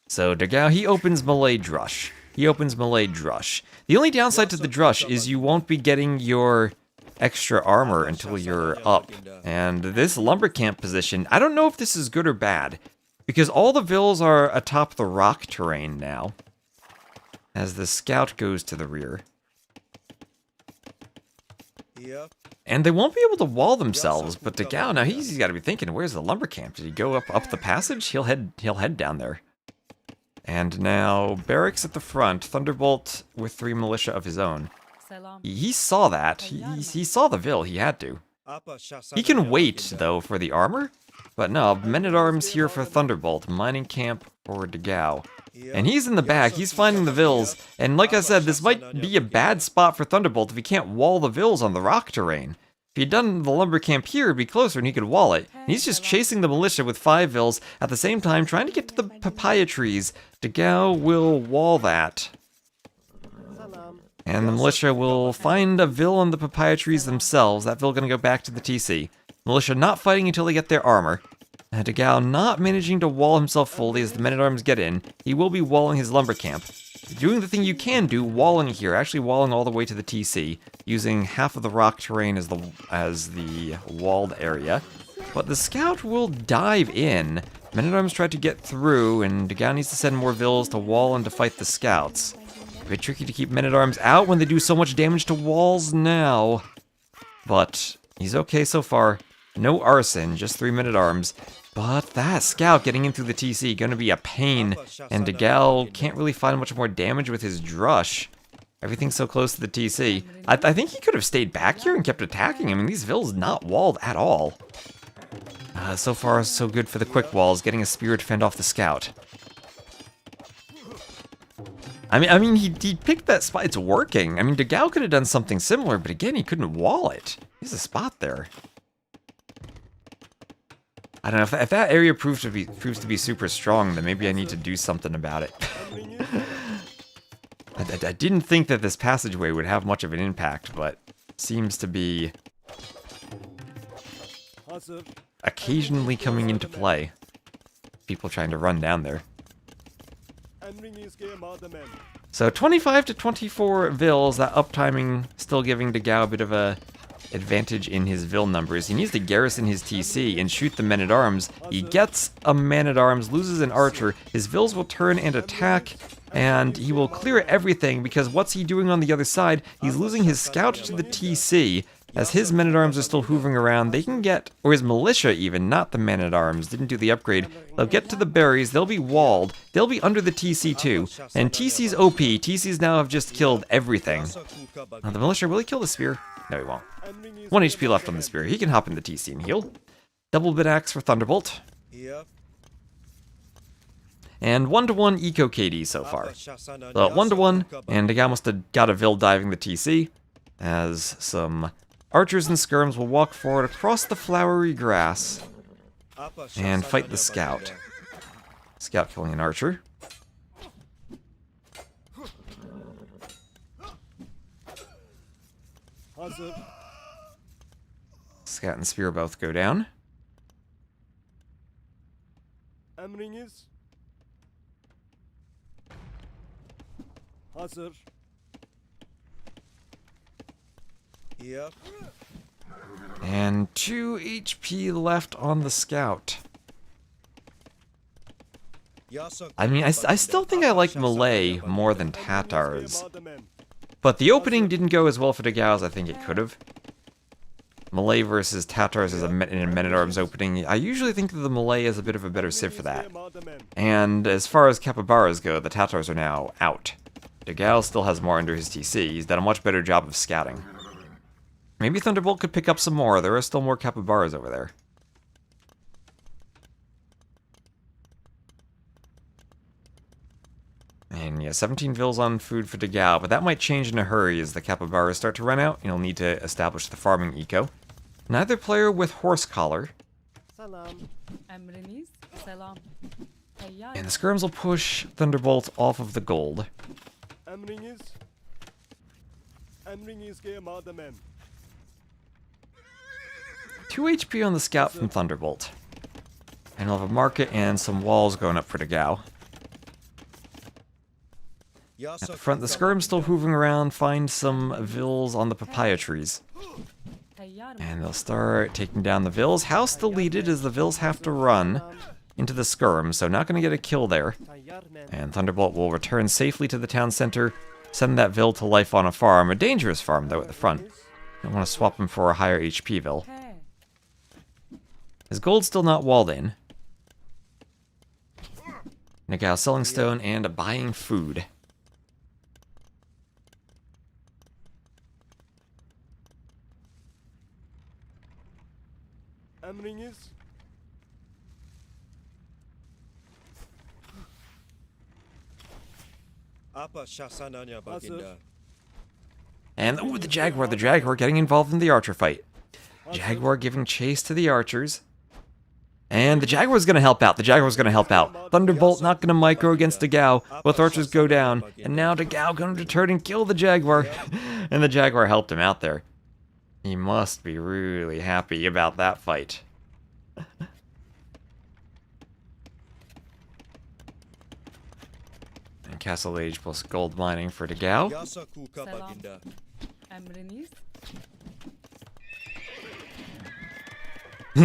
So Degao, he opens Malay Drush. The only downside to the Drush is you won't be getting your extra armor until you're up. And this lumber camp position, I don't know if this is good or bad, because all the vills are atop the rock terrain now, as the scout goes to the rear. And they won't be able to wall themselves, but Degao, now he's got to be thinking, where's the lumber camp? Did he go up the passage? He'll head down there. And now barracks at the front, Thunderbolt with 3 militia of his own. He saw that. He saw the Vill. He had to. He can wait, though, for the armor. But no, men-at-arms here for Thunderbolt. Mining camp for Degao. And he's in the back. He's finding the Vills. And like I said, this might be a bad spot for Thunderbolt if he can't wall the Vills on the rock terrain. If he'd done the lumber camp here, it'd be closer and he could wall it. And he's just chasing the militia with 5 vills, at the same time trying to get to the papaya trees. Dagao will wall that. And the militia will find a vill on the papaya trees themselves. That vill gonna go back to the TC. Militia not fighting until they get their armor. Dagao not managing to wall himself fully as the men-at-arms get in. He will be walling his lumber camp. Doing the thing you can do, walling here, actually walling all the way to the TC, using half of the rock terrain as the walled area. But the scout will dive in. Men-at-arms tried to get through, and Dagao needs to send more vills to wall and to fight the scouts. A bit tricky to keep men-at-arms out when they do so much damage to walls now. But he's okay so far. No arson, just 3 men-at-arms. But that scout getting in through the TC gonna be a pain, and Dagao can't really find much more damage with his drush. Everything's so close to the TC. I think he could have stayed back here and kept attacking. I mean, these vills not walled at all. So far, so good for the quick walls, getting a spear to fend off the scout. I mean, he picked that spot. It's working. I mean, Dagao could have done something similar, but again, he couldn't wall it. There's a spot there. I don't know, if that area proves to be super strong, then maybe I need to do something about it. I didn't think that this passageway would have much of an impact, but seems to be occasionally coming into play. People trying to run down there. So 25 to 24 vills, that uptiming still giving Dagao a bit of a advantage in his vill numbers. He needs to garrison his TC and shoot the men-at-arms. He gets a man-at-arms, loses an archer. His vills will turn and attack, and he will clear everything because what's he doing on the other side? He's losing his scout to the TC. As his men-at-arms are still hoovering around, they can get, or his militia even, not the men-at-arms, didn't do the upgrade. They'll get to the berries, they'll be walled, they'll be under the TC too, and TC's OP. TC's now have just killed everything. Now the militia, will he kill the spear? No, he won't. 1 HP left on the spear. He can hop in the TC and heal. Double bit axe for Thunderbolt. And 1-to-1 Eco KD so far. So 1-to-1, and Dagao must have got a vill diving the TC, as some archers and skirms will walk forward across the flowery grass and fight the scout. Scout killing an archer. Scout and spear both go down. And 2 HP left on the scout. I mean, I still think I like Malay more than Tatars. But the opening didn't go as well for Dagao as I think it could have. Malay versus Tatars is in a men-at-arms opening. I usually think that the Malay is a bit of a better civ for that. And as far as capybaras go, the Tatars are now out. Dagao still has more under his TC. He's done a much better job of scouting. Maybe Thunderbolt could pick up some more. There are still more capybaras over there. And yeah, 17 vills on food for Dagao, but that might change in a hurry as the capybaras start to run out, and you'll need to establish the farming eco. Neither player with horse collar. And the skirms will push Thunderbolt off of the gold. 2 HP on the scout from Thunderbolt. And we'll have a market and some walls going up for Dagao. At the front, the skirm's still hoovering around, find some vills on the papaya trees. And they'll start taking down the vills. House deleted as the vills have to run into the skirm, so not going to get a kill there. And Thunderbolt will return safely to the town center, send that vill to life on a farm. A dangerous farm, though, at the front. Don't want to swap him for a higher HP vill. His gold's still not walled in. Dagao selling stone and buying food. And ooh, the Jaguar getting involved in the archer fight. Jaguar giving chase to the archers. And the Jaguar's going to help out. The Jaguar's going to help out. Thunderbolt not going to micro against Dagao. Both archers go down. And now Dagao going to turn and kill the Jaguar. And the Jaguar helped him out there. He must be really happy about that fight. And Castle Age plus gold mining for Dagao. Yasa kuka Selam. baginda. Emriniz.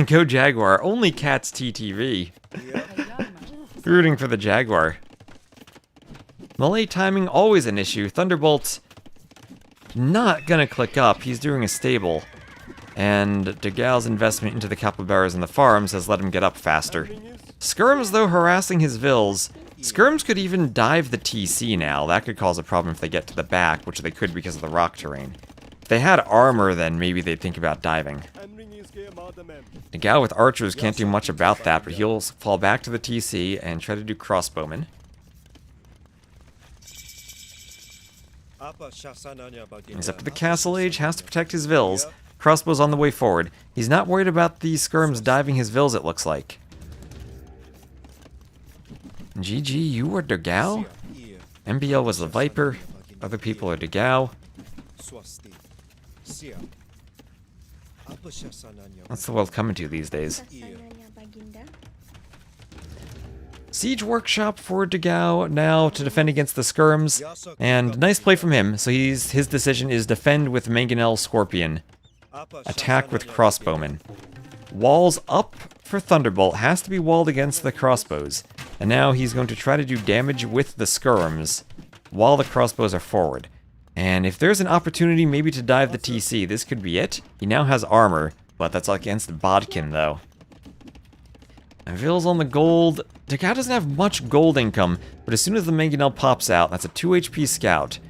Go Jaguar. Only Cats TTV. Helal mi? Rooting for the Jaguar. Melee timing always an issue. Thunderbolt not gonna click up. He's doing a stable. And Dagao's investment into the capybaras and the farms has let him get up faster. Skirms, though, harassing his vills. Skirms could even dive the TC now. That could cause a problem if they get to the back, which they could because of the rock terrain. If they had armor, then maybe they'd think about diving. Dagao with archers can't do much about that, but he'll fall back to the TC and try to do crossbowmen. He's up to the Castle Age, has to protect his vills. Crossbow's on the way forward. He's not worried about the skirms diving his vills, it looks like. GG, you are Dagao? MBL was the Viper. Other people are Dagao. What's the world coming to these days? Sasananya Baginda. Siege Workshop for Dagao now to defend against the skirms. And nice play from him. So his decision is defend with Mangonel Scorpion. Attack with crossbowmen. Walls up for Thunderbolt. Has to be walled against the crossbows. And now he's going to try to do damage with the skirms while the crossbows are forward. And if there's an opportunity maybe to dive the TC, this could be it. He now has armor, but that's against Bodkin, though. And Ville's on the gold. Dagao doesn't have much gold income, but as soon as the Mangonel pops out, that's a 2 HP scout.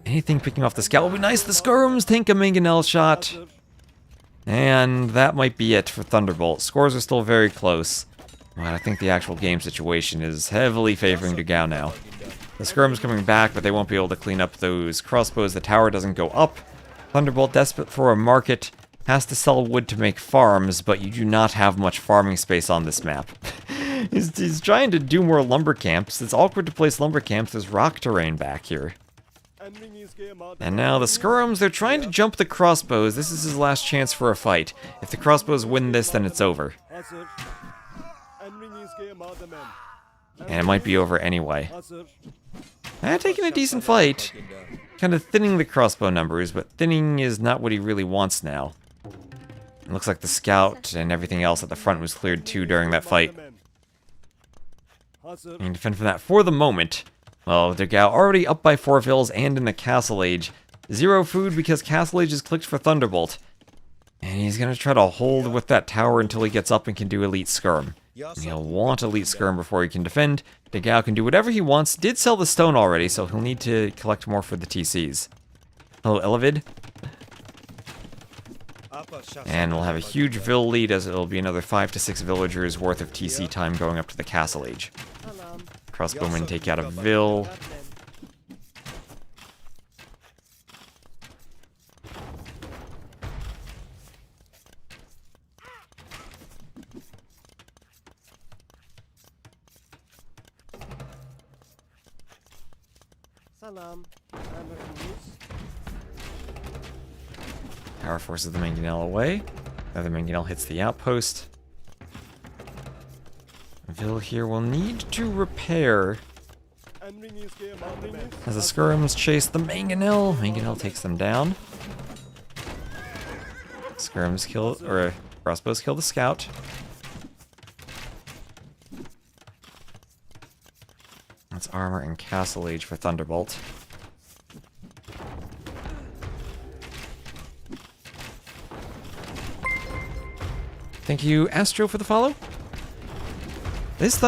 Anything picking off the scout will be nice. The skirms tank a Mangonel shot. And that might be it for Thunderbolt. Scores are still very close. But I think the actual game situation is heavily favoring Dagao now. The skirm's coming back, but they won't be able to clean up those crossbows. The tower doesn't go up. Thunderbolt, desperate for a market, has to sell wood to make farms, but you do not have much farming space on this map. He's trying to do more lumber camps. It's awkward to place lumber camps. There's rock terrain back here. And now the skirms, they're trying to jump the crossbows. This is his last chance for a fight. If the crossbows win this, then it's over. And it might be over anyway. Taking a decent fight. Kind of thinning the crossbow numbers, but thinning is not what he really wants now. It looks like the scout and everything else at the front was cleared too during that fight. And defend from that for the moment. Well, Dagao already up by 4 vills and in the Castle Age. 0 food because Castle Age is clicked for Thunderbolt. And he's going to try to hold with that tower until he gets up and can do Elite Skirm. And he'll want Elite Skirm before he can defend. Dagao can do whatever he wants. Did sell the stone already, so he'll need to collect more for the TCs. Hello, Elevid. And we'll have a huge vill lead as it'll be another 5 to 6 villagers worth of TC time going up to the Castle Age. Crossbowmen take out a vill. Power forces the Mangonel away. Another Mangonel hits the outpost. Vill here will need to repair as the skirms chase the Mangonel. Mangonel takes them down. Skirms kill, or crossbows kill the scout. That's armor and Castle Age for Thunderbolt. Thank you, Astro, for the follow. This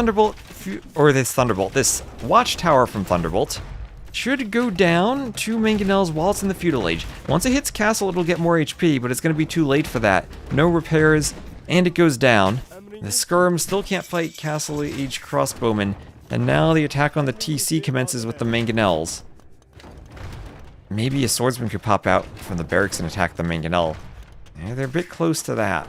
Watchtower from Thunderbolt should go down to Mangonel's while it's in the Feudal Age. Once it hits Castle, it'll get more HP, but it's going to be too late for that. No repairs, and it goes down. The skirm still can't fight Castle Age crossbowmen, and now the attack on the TC commences with the Mangonels. Maybe a swordsman could pop out from the barracks and attack the Mangonel. Yeah, they're a bit close to that.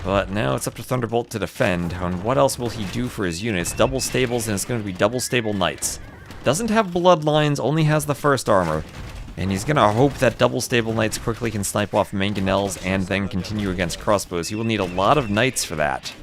But now it's up to Thunderbolt to defend. And what else will he do for his units? Double stables, and it's going to be double stable knights. Doesn't have bloodlines, only has the first armor. And he's going to hope that double stable knights quickly can snipe off mangonels and then continue against crossbows. He will need a lot of knights for that.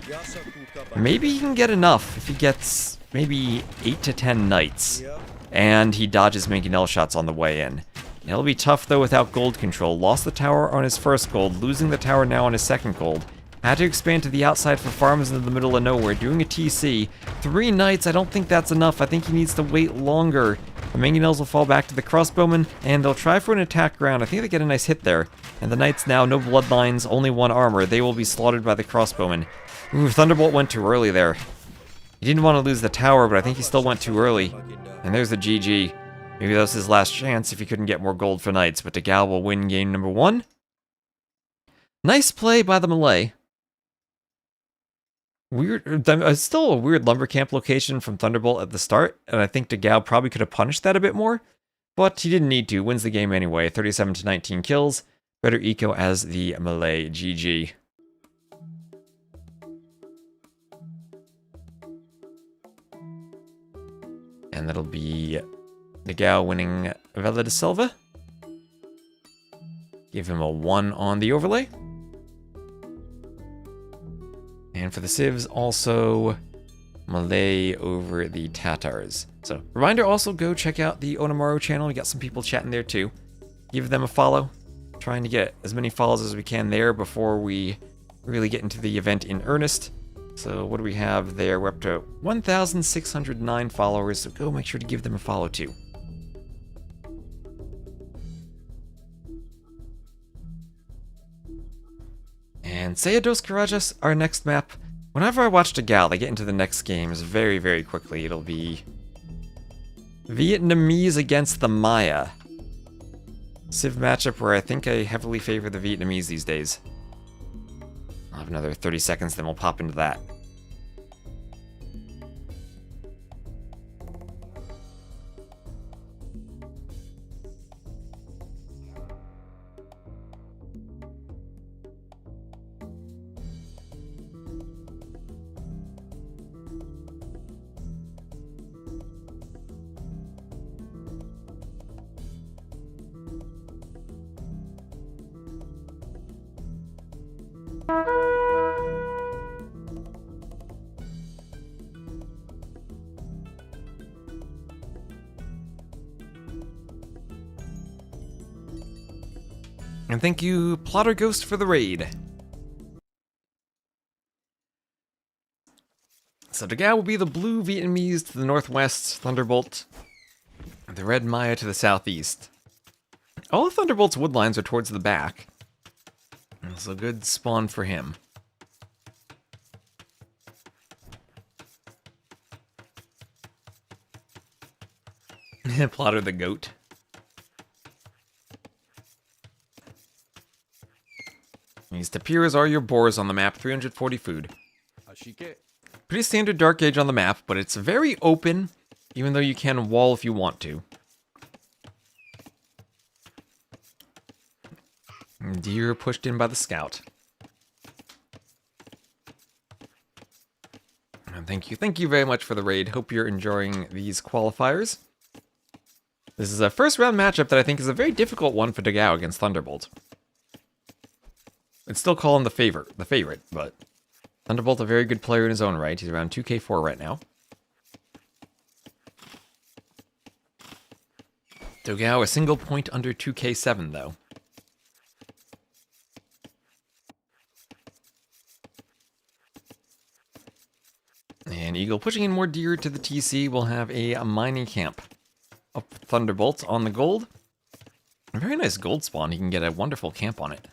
Maybe he can get enough if he gets maybe 8 to 10 knights. And he dodges mangonel shots on the way in. It'll be tough though without gold control. Lost the tower on his first gold, losing the tower now on his second gold. Had to expand to the outside for farms in the middle of nowhere, doing a TC. 3 knights, I don't think that's enough. I think he needs to wait longer. The mangonels will fall back to the crossbowmen, and they'll try for an attack round. I think they get a nice hit there. And the knights now, no bloodlines, only 1 armor. They will be slaughtered by the crossbowmen. Ooh, Thunderbolt went too early there. He didn't want to lose the tower, but I think he still went too early. And there's the GG. Maybe that was his last chance if he couldn't get more gold for knights, but Dagao will win game number 1. Nice play by the Malay. Weird, still a weird lumber camp location from Thunderbolt at the start, and I think Dagao probably could have punished that a bit more, but he didn't need to. Wins the game anyway, 37 to 19 kills. Better eco as the Malay. GG. And that'll be Dagao winning Vela de Silva. Give him a 1 on the overlay. And for the civs, also Malay over the Tatars. So, reminder, also go check out the Onamaru channel. We got some people chatting there too. Give them a follow. Trying to get as many follows as we can there before we really get into the event in earnest. So what do we have there? We're up to 1,609 followers, so go make sure to give them a follow too. And Saya dos Karajas, our next map. Whenever I watch Dagao, they get into the next games very, very quickly. It'll be Vietnamese against the Maya. Civ matchup where I think I heavily favor the Vietnamese these days. I'll have another 30 seconds, then we'll pop into that. And thank you, Plotter Ghost, for the raid. So Dagao will be the blue Vietnamese to the northwest, Thunderbolt, and the red Maya to the southeast. All of Thunderbolt's woodlines are towards the back. It's a good spawn for him. Plotter the goat. These tapirs are your boars on the map, 340 food. Pretty standard Dark Age on the map, but it's very open, even though you can wall if you want to. Deer pushed in by the scout. And thank you very much for the raid. Hope you're enjoying these qualifiers. This is a first round matchup that I think is a very difficult one for Dagao against Thunderbolt. I'd still call him the favorite, but Thunderbolt a very good player in his own right. He's around 2k4 right now. Dagao a single point under 2k7 though. And Eagle pushing in more deer to the TC will have a mining camp. Up Thunderbolt on the gold. A very nice gold spawn. He can get a wonderful camp on it.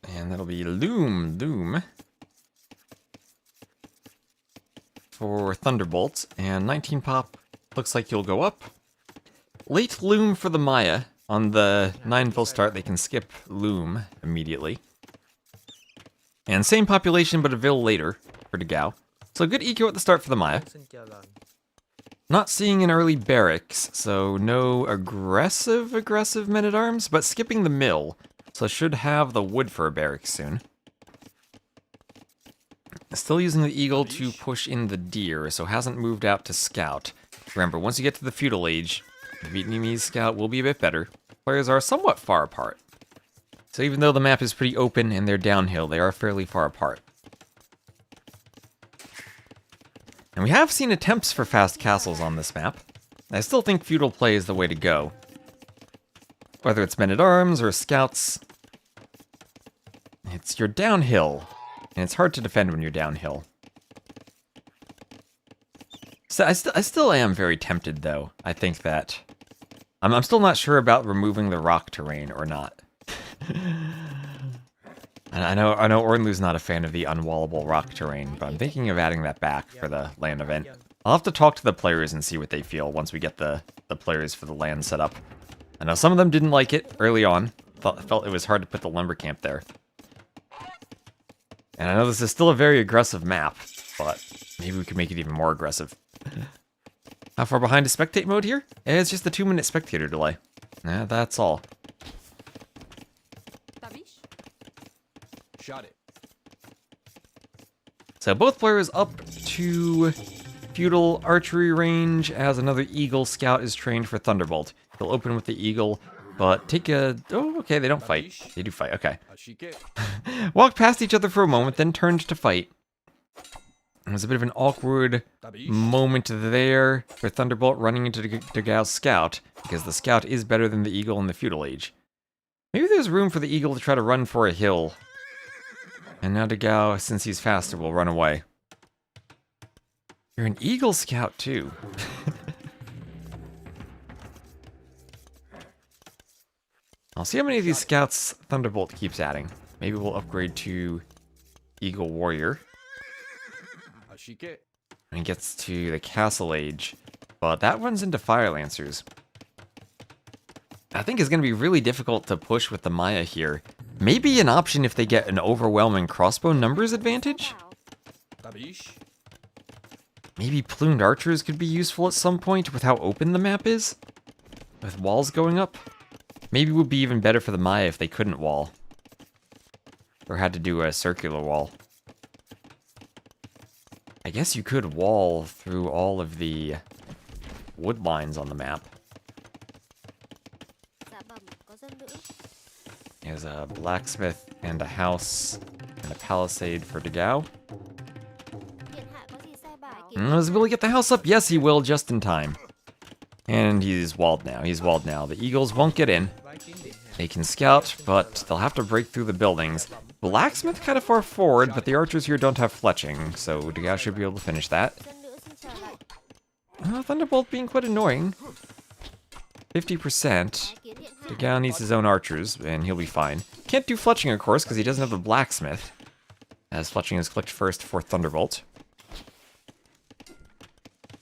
And that'll be Loom for Thunderbolt. And 19 pop looks like you'll go up. Late loom for the Maya. On the 9-vil start, they can skip loom immediately. And same population, but a vil later for Dagao. So good eco at the start for the Maya. Not seeing an early barracks, so no aggressive men-at-arms, but skipping the mill. So should have the wood for a barracks soon. Still using the eagle to push in the deer, so hasn't moved out to scout. Remember, once you get to the feudal age, the Vietnamese scout will be a bit better. Players are somewhat far apart. So even though the map is pretty open and they're downhill, they are fairly far apart. And we have seen attempts for fast castles on this map. I still think feudal play is the way to go. Whether it's men-at-arms or scouts, you're downhill. And it's hard to defend when you're downhill. So I still am very tempted, though. I think that... I'm still not sure about removing the rock terrain or not. I know Ornlu's not a fan of the unwallable rock terrain, but I'm thinking of adding that back for the land event. I'll have to talk to the players and see what they feel once we get the players for the land set up. I know some of them didn't like it early on. Felt it was hard to put the lumber camp there. And I know this is still a very aggressive map, but maybe we can make it even more aggressive. How far behind is spectate mode here? It's just a 2-minute spectator delay. Yeah, that's all. Shot it. So both players up to feudal archery range as another eagle scout is trained for Thunderbolt. He'll open with the eagle, but take a... Oh, okay, they don't fight. They do fight, okay. Walked past each other for a moment, then turned to fight. It was a bit of an awkward moment there for Thunderbolt running into Dagao's scout, because the scout is better than the eagle in the feudal age. Maybe there's room for the eagle to try to run for a hill. And now Dagao, since he's faster, will run away. You're an eagle scout, too. I'll see how many of these scouts Thunderbolt keeps adding. Maybe we'll upgrade to Eagle Warrior. And it gets to the Castle Age. But that runs into Fire Lancers. I think it's going to be really difficult to push with the Maya here. Maybe an option if they get an overwhelming crossbow numbers advantage? Maybe plumed archers could be useful at some point with how open the map is? With walls going up? Maybe it would be even better for the Maya if they couldn't wall. Or had to do a circular wall. I guess you could wall through all of the wood lines on the map. There's a blacksmith and a house and a palisade for Dagao. Will he get the house up? Yes, he will, just in time. And he's walled now. He's walled now. The eagles won't get in. They can scout, but they'll have to break through the buildings. Blacksmith kind of far forward, but the archers here don't have fletching, so Dagao should be able to finish that. Thunderbolt being quite annoying. 50%. Dagao needs his own archers, and he'll be fine. Can't do fletching, of course, because he doesn't have the blacksmith, as fletching is clicked first for Thunderbolt.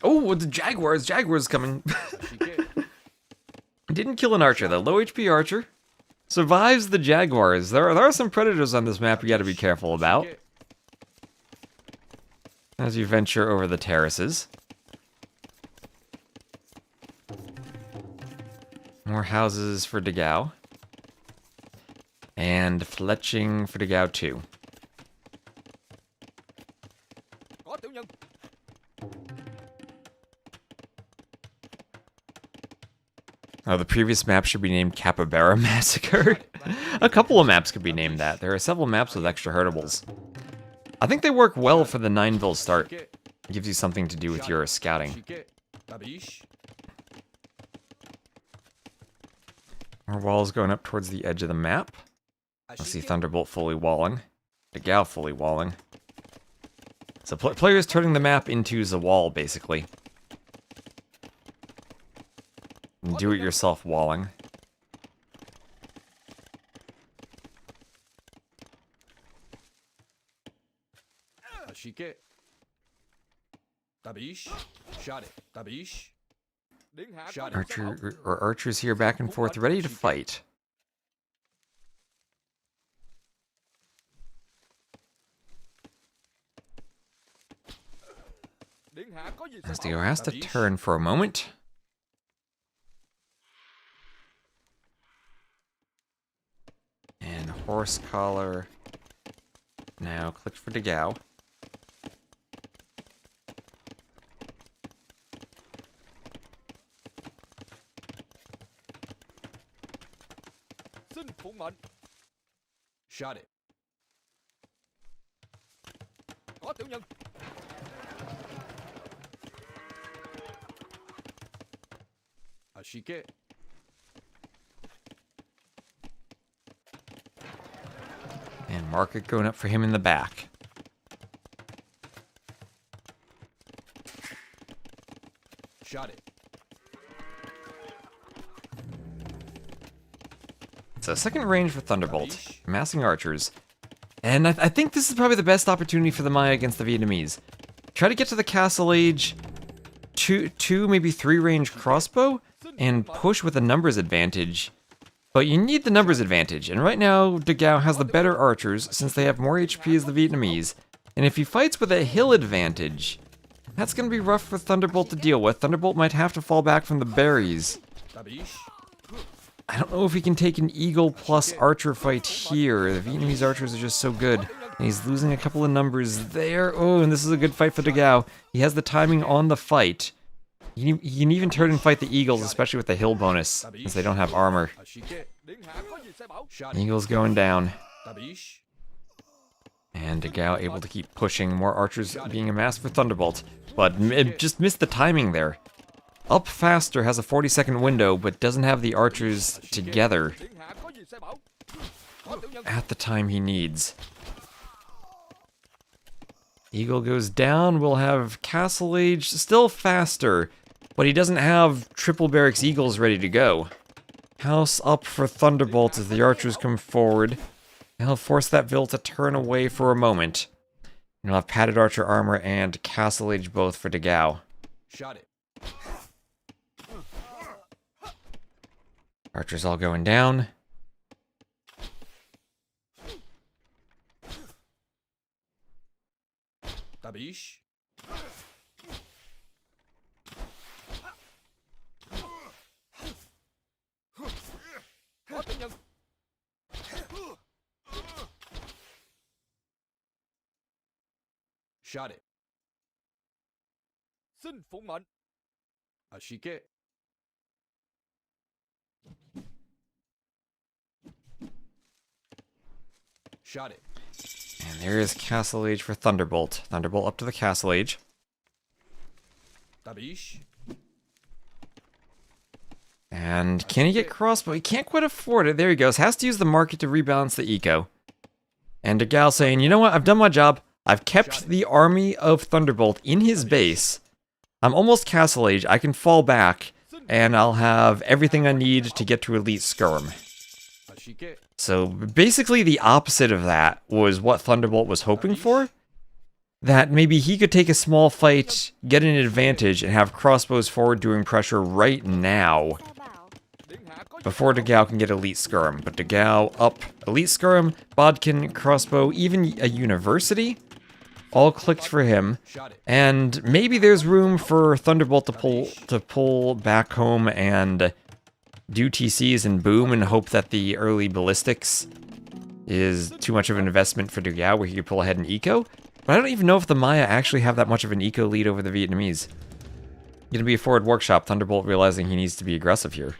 Oh, the Jaguars! Jaguars coming! Didn't kill an archer, though. Low HP archer. Survives the Jaguars. There are some predators on this map you gotta be careful about. As you venture over the terraces. More houses for Dagao. And fletching for Dagao too. Oh, the previous map should be named Capybara Massacre. A couple of maps could be named that. There are several maps with extra hurtables. I think they work well for the 9-vil start. It gives you something to do with your scouting. More walls going up towards the edge of the map. I see Thunderbolt fully walling. Dagao fully walling. So players turning the map into the wall, basically. Do-it-yourself walling. Shot it. Archers here back and forth, ready to fight. Astigo has to turn for a moment. And horse collar. Now click for Degao. Shot it. Ashike. And market going up for him in the back. Shot it. So second range for Thunderbolt, amassing archers. And I think this is probably the best opportunity for the Maya against the Vietnamese. Try to get to the Castle Age, two maybe 3 range crossbow, and push with a numbers advantage. But you need the numbers advantage, and right now Degao has the better archers since they have more HP as the Vietnamese. And if he fights with a hill advantage, that's going to be rough for Thunderbolt to deal with. Thunderbolt might have to fall back from the berries. I don't know if he can take an Eagle plus Archer fight here. The Vietnamese archers are just so good. And he's losing a couple of numbers there. Oh, and this is a good fight for Degao. He has the timing on the fight. He can even turn and fight the Eagles, especially with the hill bonus, since they don't have armor. Eagles going down. And Degao able to keep pushing. More archers being amassed for Thunderbolt. But it just missed the timing there. Up faster has a 40-second window, but doesn't have the archers together at the time he needs. Eagle goes down, we'll have Castle Age still faster, but he doesn't have triple barracks Eagles ready to go. House up for Thunderbolt as the archers come forward. And he'll force that Vil to turn away for a moment. And he'll have padded archer armor and Castle Age both for Degao. Shot it. Archers all going down. Tabish. Shot it. Xin phụng mệnh. Ashike. Shot it. And there is Castle Age for Thunderbolt. Thunderbolt up to the Castle Age. Tabish. And can he get crossbow? He can't quite afford it. There he goes. Has to use the market to rebalance the eco. And Degao saying, you know what? I've done my job. I've kept the army of Thunderbolt in his base. I'm almost Castle Age. I can fall back. And I'll have everything I need to get to Elite Skirm. So basically the opposite of that was what Thunderbolt was hoping for. That maybe he could take a small fight, get an advantage, and have crossbows forward doing pressure right now. Before Degao can get Elite Skirm. But Degao up Elite Skirm, Bodkin, crossbow, even a university. All clicked for him. And maybe there's room for Thunderbolt to pull back home and do TCs and boom and hope that the early ballistics is too much of an investment for Degao where he could pull ahead in eco. But I don't even know if the Maya actually have that much of an eco lead over the Vietnamese. Gonna be a forward workshop, Thunderbolt realizing he needs to be aggressive here.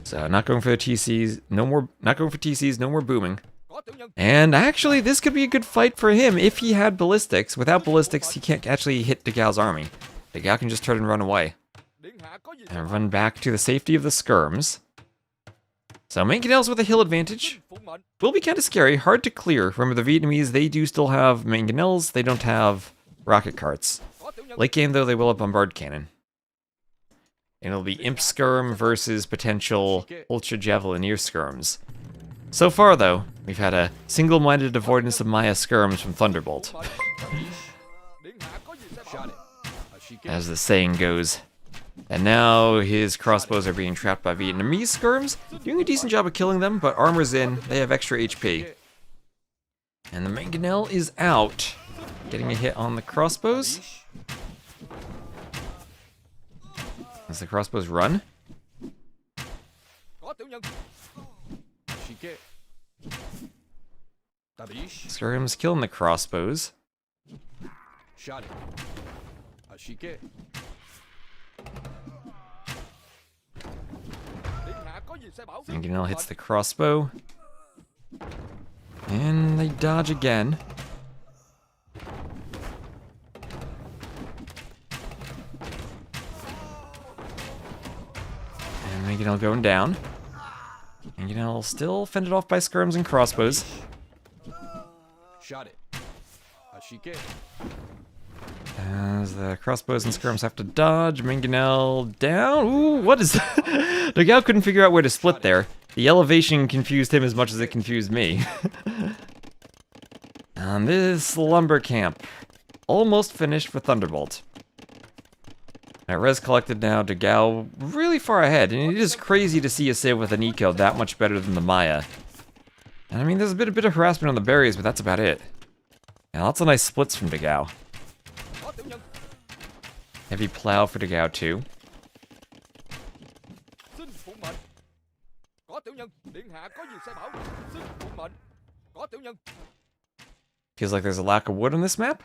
So not going for the TCs, no more booming. And actually this could be a good fight for him if he had ballistics. Without ballistics he can't actually hit Degao's army. Degao can just turn and run away. And run back to the safety of the skirms. So mangonels with a hill advantage will be kind of scary, hard to clear. Remember the Vietnamese, they do still have mangonels, they don't have rocket carts. Late game though, they will have bombard cannon. And it'll be imp skirm versus potential ultra javelineer skirms. So far though, we've had a single-minded avoidance of Maya skirms from Thunderbolt. As the saying goes. And now his crossbows are being trapped by Vietnamese skirms, doing a decent job of killing them, but armor's in, they have extra HP. And the mangonel is out, getting a hit on the crossbows. As the crossbows run. Shike. Tabish. Skirm's killing the crossbows. Shot it. Ashike. Mangonel hits the crossbow. And they dodge again. And Mangonel going down. Mangonel still fended off by skirms and crossbows. Shot it. Ashike. As the crossbows and skirms have to dodge, Mangonel down. Ooh, what is that? The gal couldn't figure out where to split there. The elevation confused him as much as it confused me. And this lumber camp, almost finished for Thunderbolt. Now, res collected now, Degao really far ahead, and it is crazy to see a save with an eco that much better than the Maya. And I mean, there's a bit of harassment on the berries, but that's about it. And lots of nice splits from Degao. Heavy plow for Degao too. Feels like there's a lack of wood on this map.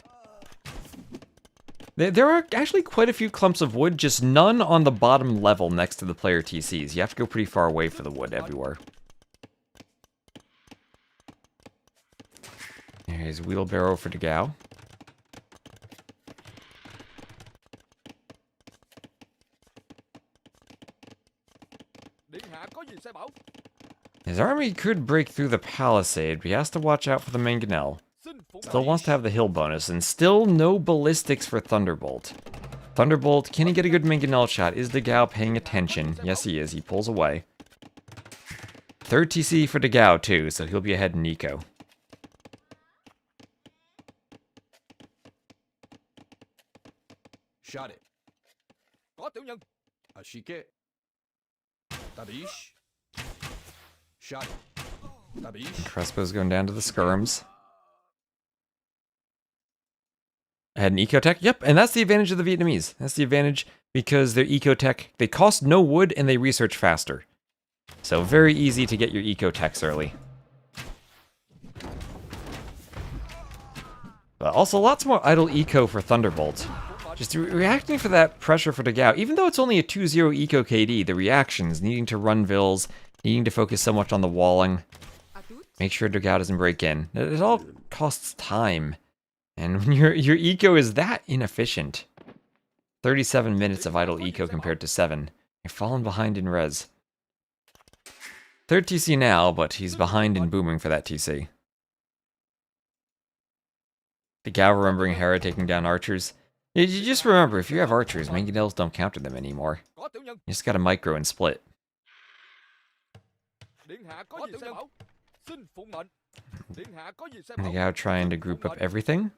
There are actually quite a few clumps of wood, just none on the bottom level next to the player TCs. You have to go pretty far away for the wood everywhere. Here's wheelbarrow for Degao. His army could break through the palisade, but he has to watch out for the Mangonel. Still wants to have the hill bonus, and still no ballistics for Thunderbolt. Thunderbolt, can he get a good Mangonel shot? Is Degao paying attention? Yes, he is. He pulls away. Third TC for Degao, too, so he'll be ahead in eco. Shot it. Ashike. Tabish. Shot it. Tabish. Crossbow's going down to the skirms. Ahead in ecotech. Yep, and that's the advantage of the Vietnamese. That's the advantage because their ecotech, they cost no wood and they research faster. So very easy to get your ecotechs early. But also lots more idle eco for Thunderbolt. Just reacting for that pressure for Degao. Even though it's only a 2-0 eco KD, the reactions, needing to run vills, needing to focus so much on the walling. Make sure Degao doesn't break in. It all costs time. And when your eco is that inefficient. 37 minutes of idle eco compared to 7. You're falling behind in res. Third TC now, but he's behind in booming for that TC. Degao remembering Hera taking down archers. You just remember, if you have archers, Mangonels don't counter them anymore. You just gotta micro and split. Degao trying to group up everything.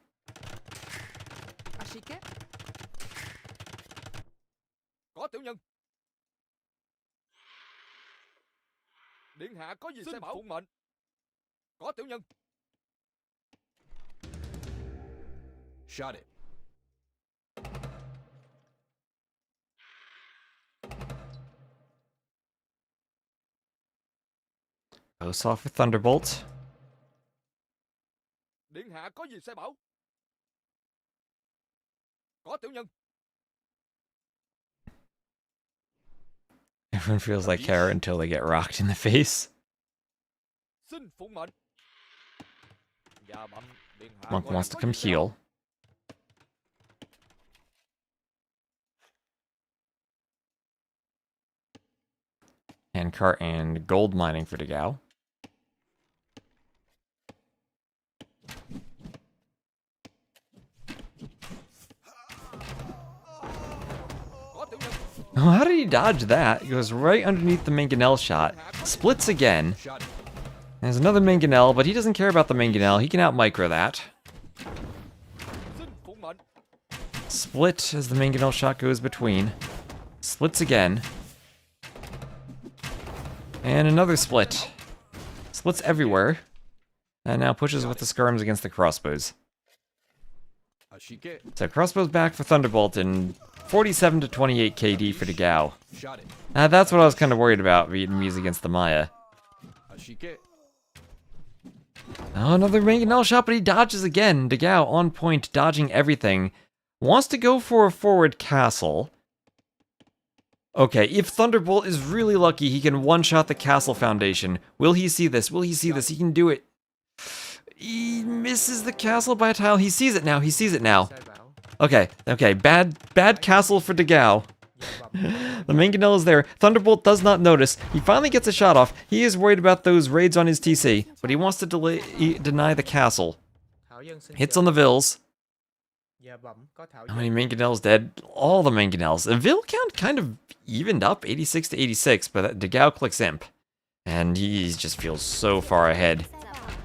Shot it. Goes off with Thunderbolt. Everyone feels like Hera until they get rocked in the face. Monk wants to come heal. Handcart and gold mining for Degao. Oh, how did he dodge that? He goes right underneath the Mangonel shot. Splits again. There's another Mangonel, but he doesn't care about the Mangonel. He can out-micro that. Split as the Mangonel shot goes between. Splits again. And another split. Splits everywhere. And now pushes with the skirms against the crossbows. Ashike. So crossbows back for Thunderbolt and 47 to 28 KD for Degao. Shot it. That's what I was kind of worried about, Vietnamese against the Maya. Ashike. Oh, another mangonel shot, but he dodges again. Degao on point, dodging everything. Wants to go for a forward castle. Okay, if Thunderbolt is really lucky, he can one-shot the castle foundation. Will he see this? Will he see this? He can do it. He misses the castle by a tile. He sees it now. He sees it now. Okay, okay. Bad castle for Degao. The mangonel is there. Thunderbolt does not notice. He finally gets a shot off. He is worried about those raids on his TC, but he wants to deny the castle. Hits on the Vills. How many mangonels dead? All the mangonels. The Vill count kind of evened up, 86 to 86, but Degao clicks Imp. And he just feels so far ahead.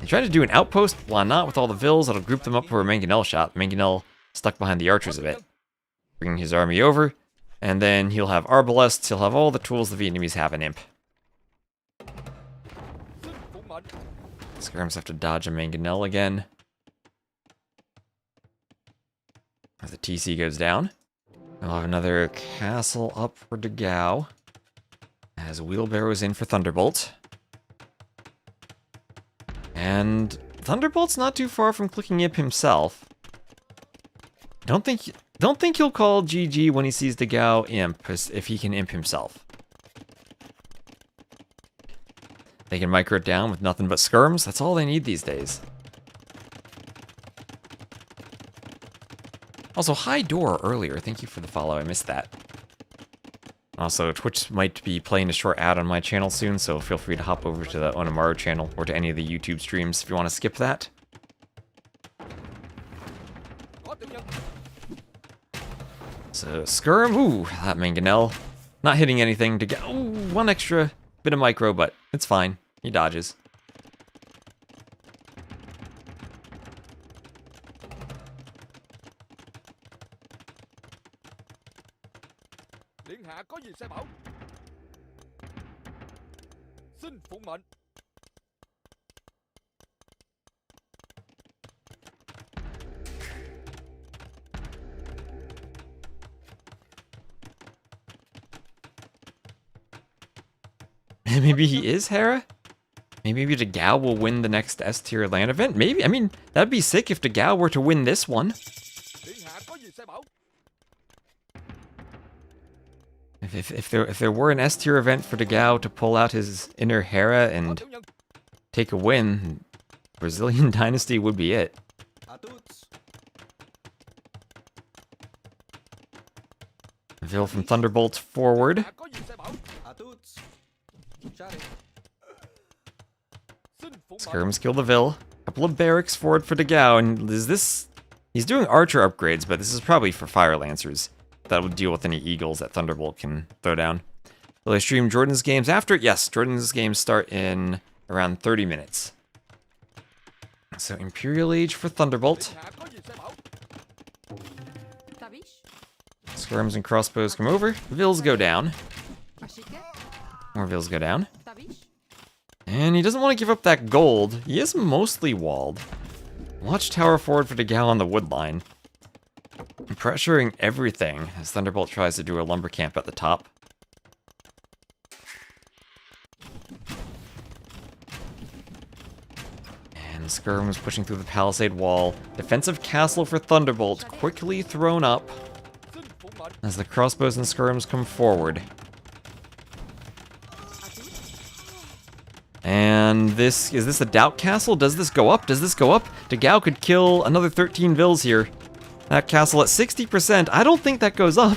He tried to do an outpost. Why not with all the Vills? That'll group them up for a mangonel shot. Mangonel stuck behind the archers a bit. Bringing his army over. And then he'll have arbalests. He'll have all the tools the Vietnamese have in Imp. Skirms have to dodge a mangonel again. As the TC goes down. We'll have another castle up for Degao. As wheelbarrows in for Thunderbolt. And Thunderbolt's not too far from clicking Imp himself. Don't think he'll call GG when he sees Degao Imp, if he can Imp himself. They can micro it down with nothing but skirms. That's all they need these days. Also, hi Door earlier. Thank you for the follow. I missed that. Also, Twitch might be playing a short ad on my channel soon, so feel free to hop over to the Onamaru channel or to any of the YouTube streams if you want to skip that. So, skirm. Ooh, that mangonel. Not hitting anything to get. Ooh, one extra bit of micro, but it's fine. He dodges. Maybe he is Hera? Maybe Degao will win the next S tier land event? Maybe. I mean, that'd be sick if Degao were to win this one. If there were an S tier event for Degao to pull out his inner Hera and take a win, Brazilian Dynasty would be it. Vil from Thunderbolt forward. Skirms kill the Vil. Couple of barracks forward for Degao, and is this... He's doing archer upgrades, but this is probably for Fire Lancers. That would deal with any eagles that Thunderbolt can throw down. Will I stream Jordan's games after? Yes, Jordan's games start in around 30 minutes. So Imperial Age for Thunderbolt. Skirms and crossbows come over. Vils go down. More Vils go down. And he doesn't want to give up that gold. He is mostly walled. Watchtower forward for Degao on the wood line. Pressuring everything as Thunderbolt tries to do a lumber camp at the top. And Skirms pushing through the palisade wall. Defensive castle for Thunderbolt quickly thrown up as the crossbows and Skirms come forward. And is this a doubt castle? Does this go up? Does this go up? Degao could kill another 13 Vils here. That castle at 60%. I don't think that goes up.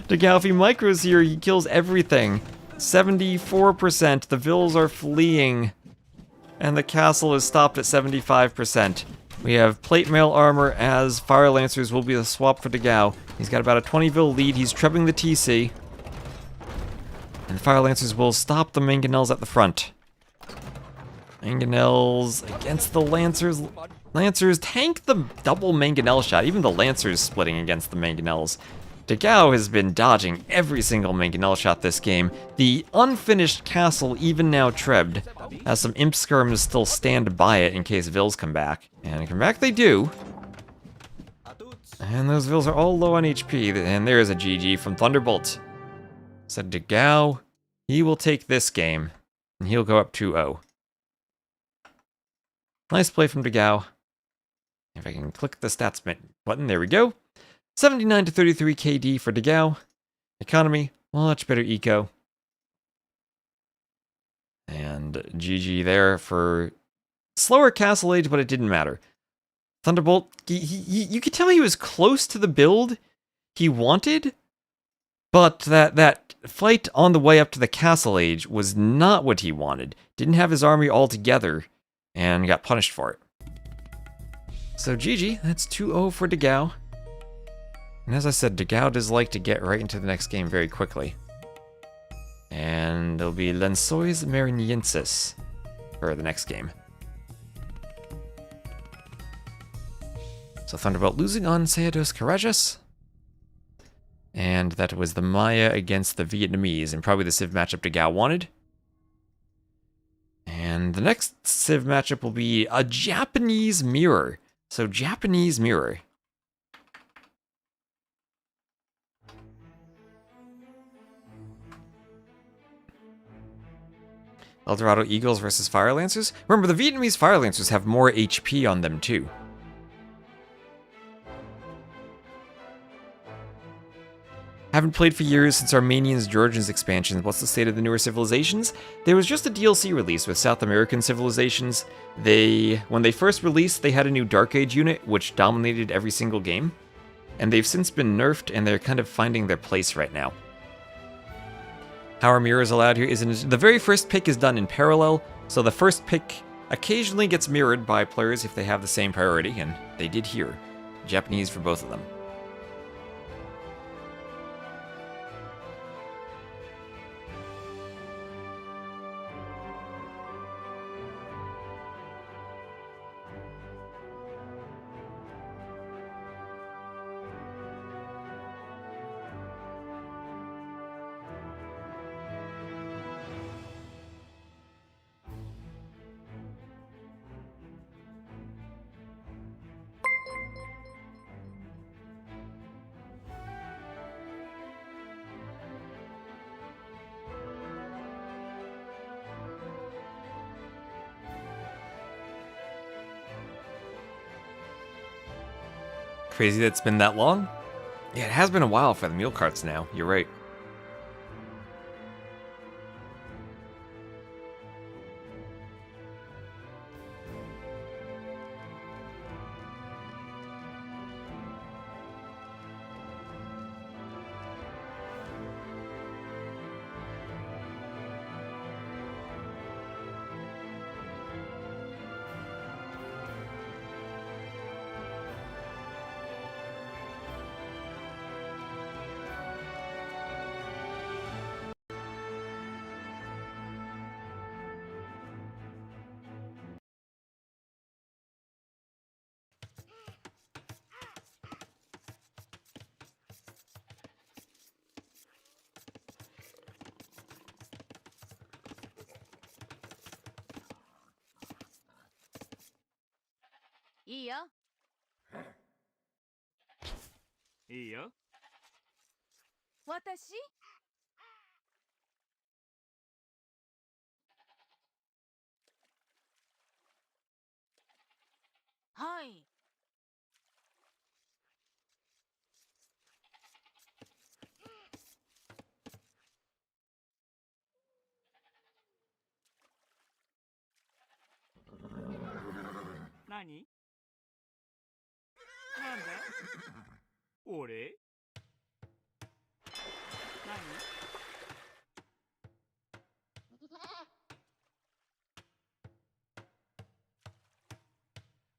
Degao, if he micros here, he kills everything. 74%. The Vils are fleeing. And the castle is stopped at 75%. We have plate mail armor as Fire Lancers will be the swap for Degao. He's got about a 20 Vil lead. He's trebling the TC. And the Fire Lancers will stop the mangonels at the front. Mangonels against the Lancers. Lancers tank the double mangonel shot. Even the Lancers splitting against the mangonels. Degao has been dodging every single mangonel shot this game. The unfinished castle, even now trebbed, has some imp skirms still stand by it in case Vills come back. And come back they do. And those Vills are all low on HP, and there is a GG from Thunderbolt. Said Degao, he will take this game, and he'll go up 2-0. Nice play from Degao. If I can click the stats button, there we go. 79 to 33 KD for Degao. Economy, much better eco. And GG there for slower castle age, but it didn't matter. Thunderbolt, you could tell he was close to the build he wanted, but that fight on the way up to the castle age was not what he wanted. Didn't have his army all together, and got punished for it. So GG, that's 2-0 for Degao. And as I said, Degao does like to get right into the next game very quickly. And it'll be Lensois Mariniensis for the next game. So Thunderbolt losing on Seados Courageous. And that was the Maya against the Vietnamese, and probably the Civ matchup Degao wanted. And the next Civ matchup will be a Japanese mirror. So Japanese mirror. Eldorado Eagles versus Fire Lancers. Remember, the Vietnamese Fire Lancers have more HP on them too. Haven't played for years since Armenians' Georgians expansion. What's the state of the newer civilizations? There was just a DLC release with South American civilizations. When they first released, they had a new Dark Age unit, which dominated every single game. And they've since been nerfed, and they're kind of finding their place right now. How are mirrors allowed here isn't... The very first pick is done in parallel, so the first pick occasionally gets mirrored by players if they have the same priority, and they did here. Japanese for both of them. Crazy that it's been that long? Yeah, it has been a while for the mule carts now. You're right.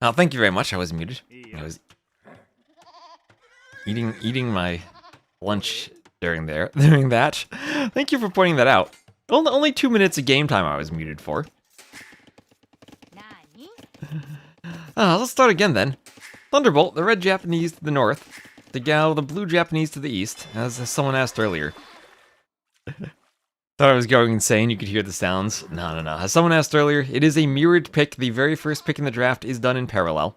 Oh, thank you very much. I was muted. I was eating my lunch during that. Thank you for pointing that out. Only 2 minutes of game time I was muted for. Let's start again then. Thunderbolt, the red Japanese to the north. Degao, the blue Japanese to the east, as someone asked earlier. Thought I was going insane, you could hear the sounds. No. As someone asked earlier, it is a mirrored pick. The very first pick in the draft is done in parallel.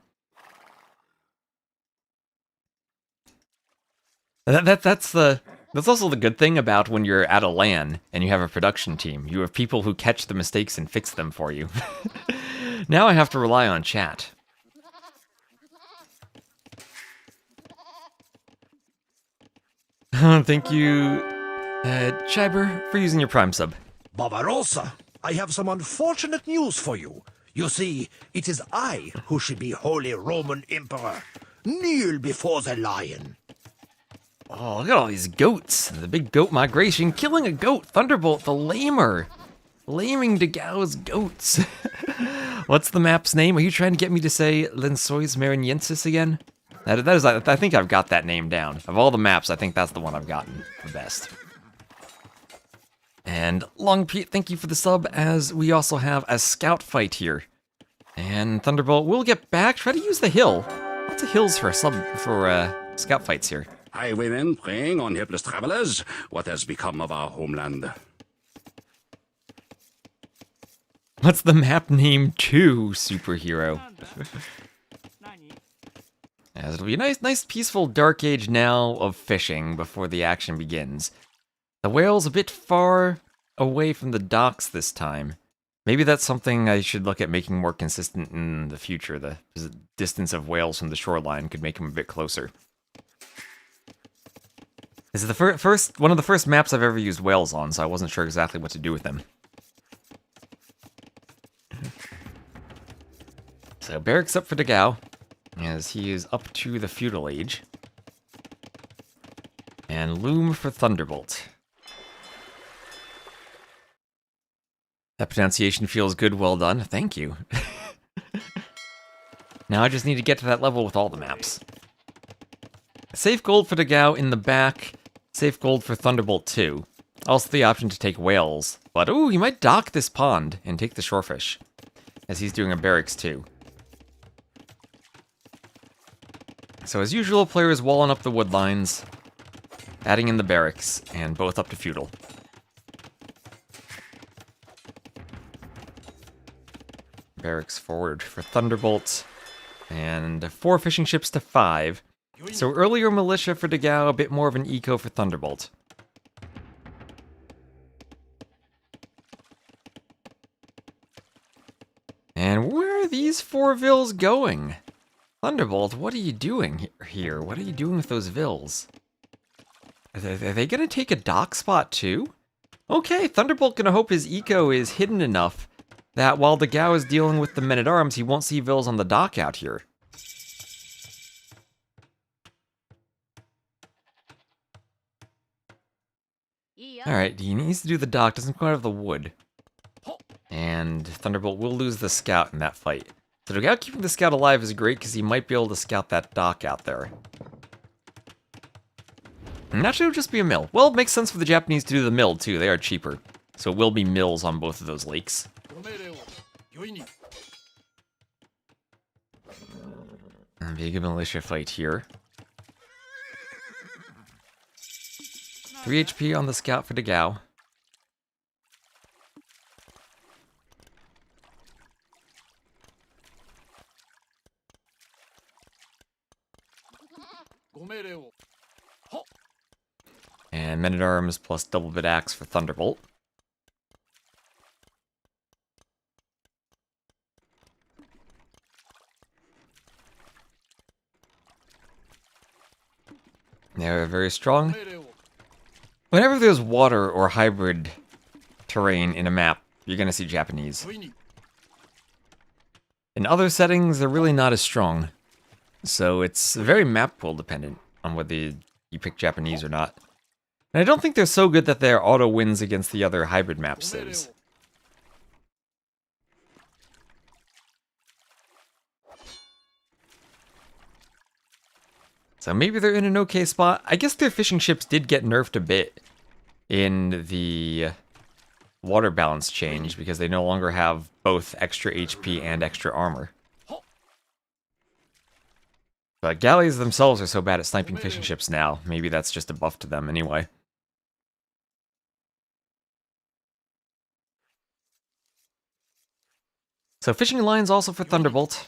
That's also the good thing about when you're at a LAN and you have a production team. You have people who catch the mistakes and fix them for you. Now I have to rely on chat. Thank you, Chiber, for using your Prime sub. Barbarossa, I have some unfortunate news for you. You see, it is I who should be Holy Roman Emperor. Kneel before the lion. Oh, look at all these goats. The big goat migration. Killing a goat. Thunderbolt, the lamer. Laming Degao's goats. What's the map's name? Are you trying to get me to say Lensois Mariniensis again? That is, I think I've got that name down. Of all the maps, I think that's the one I've gotten the best. And Long Pete, thank you for the sub, as we also have a scout fight here. And Thunderbolt will get back. Try to use the hill. Lots of hills for scout fights here. Highwaymen preying on helpless travelers. What has become of our homeland? What's the map name too, superhero? As it'll be a nice peaceful dark age now of fishing before the action begins. The whale's a bit far away from the docks this time. Maybe that's something I should look at making more consistent in the future. The distance of whales from the shoreline could make them a bit closer. This is the one of the first maps I've ever used whales on, so I wasn't sure exactly what to do with them. So barracks up for Degao, as he is up to the feudal age. And loom for Thunderbolt. That pronunciation feels good, well done. Thank you. Now I just need to get to that level with all the maps. Safe gold for Degao in the back. Safe gold for Thunderbolt too. Also the option to take whales. But ooh, he might dock this pond and take the shorefish. As he's doing a barracks too. So as usual, players walling up the wood lines, adding in the barracks, and both up to feudal. Barracks forward for Thunderbolt, and 4 fishing ships to 5. So earlier militia for Degao, a bit more of an eco for Thunderbolt. And where are these 4 vills going? Thunderbolt, what are you doing here? What are you doing with those vills? Are they going to take a dock spot too? Okay, Thunderbolt gonna hope his eco is hidden enough that while Degao is dealing with the men-at-arms, he won't see vills on the dock out here. Alright, he needs to do the dock, doesn't quite have the wood. And Thunderbolt will lose the scout in that fight. So Degao keeping the scout alive is great because he might be able to scout that dock out there. And actually it'll just be a mill. Well, it makes sense for the Japanese to do the mill too, they are cheaper. So it will be mills on both of those lakes. And big militia fight here. 3 HP on the scout for Degao. And men-at-arms plus double bit axe for Thunderbolt. They're very strong. Whenever there's water or hybrid terrain in a map, you're going to see Japanese. In other settings, they're really not as strong. So it's very map pool dependent on whether you pick Japanese or not. And I don't think they're so good that they're auto wins against the other hybrid map civs. So maybe they're in an okay spot. I guess their fishing ships did get nerfed a bit in the water balance change because they no longer have both extra HP and extra armor. But galleys themselves are so bad at sniping fishing ships now. Maybe that's just a buff to them anyway. So fishing lines also for Thunderbolt.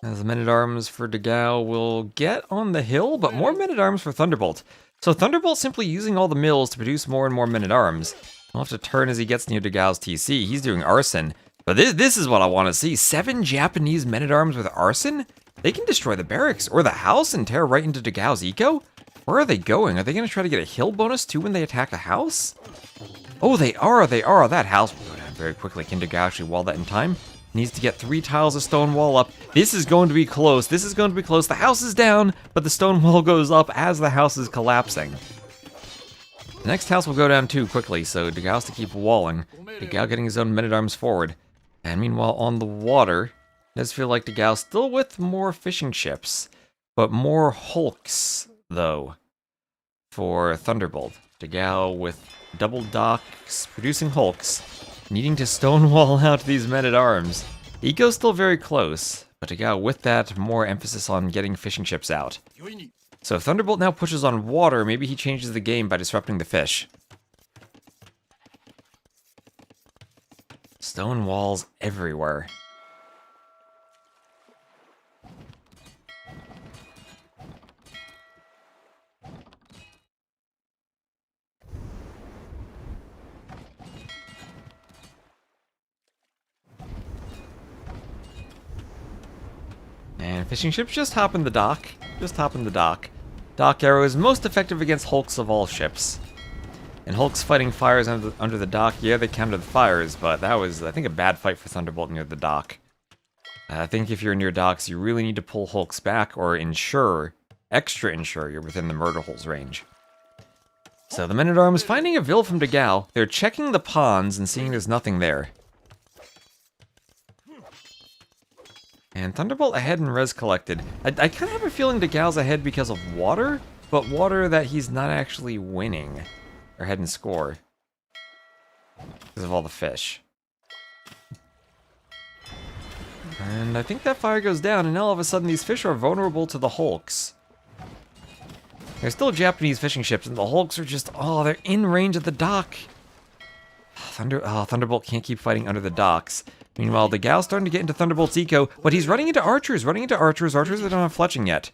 As the men-at-arms for Degao will get on the hill, but more men-at-arms for Thunderbolt. So Thunderbolt simply using all the mills to produce more and more men-at-arms. He'll have to turn as he gets near Degao's TC. He's doing arson. But this is what I want to see. 7 Japanese men-at-arms with arson? They can destroy the barracks or the house and tear right into Degao's eco? Where are they going? Are they going to try to get a hill bonus too when they attack a house? Oh, they are. That house will go down very quickly. Can Degao actually wall that in time? Needs to get 3 tiles of stone wall up. This is going to be close. The house is down, but the stone wall goes up as the house is collapsing. The next house will go down too quickly, so Degao has to keep walling. Degao getting his own men-at-arms forward. And meanwhile, on the water, it does feel like Degao still with more fishing ships, but more hulks, though, for Thunderbolt. Degao with double docks, producing hulks, needing to stonewall out these men-at-arms. Eco's still very close, but Degao with that, more emphasis on getting fishing ships out. So if Thunderbolt now pushes on water, maybe he changes the game by disrupting the fish. Stone walls everywhere. And fishing ships just hop in the dock. Dock arrow is most effective against hulks of all ships. And hulks fighting fires under the dock, yeah, they counter the fires, but that was, I think, a bad fight for Thunderbolt near the dock. I think if you're near docks, you really need to pull hulks back or extra ensure you're within the murder hole's range. So the men-at-arms finding a Vil from Degao. They're checking the ponds and seeing there's nothing there. And Thunderbolt ahead in res collected. I kind of have a feeling Degao's ahead because of water, but water that he's not actually winning. Or head and score. Because of all the fish. And I think that fire goes down, and now all of a sudden these fish are vulnerable to the hulks. There's still Japanese fishing ships, and the hulks are just, they're in range of the dock. Thunderbolt can't keep fighting under the docks. Meanwhile, Degao's starting to get into Thunderbolt's eco, but he's running into archers that don't have fletching yet.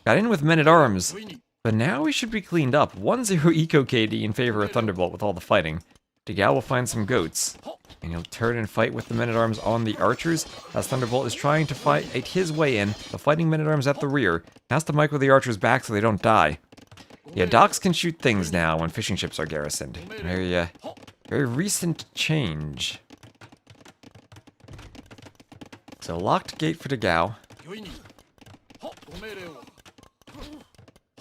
Got in with men-at-arms, but now he should be cleaned up. 1-0 eco KD in favor of Thunderbolt with all the fighting. Degao will find some goats, and he'll turn and fight with the men-at-arms on the archers, as Thunderbolt is trying to fight his way in, the fighting men-at-arms at the rear, has to micro the archers back so they don't die. Yeah, docks can shoot things now when fishing ships are garrisoned. Very recent change. So locked gate for Degao.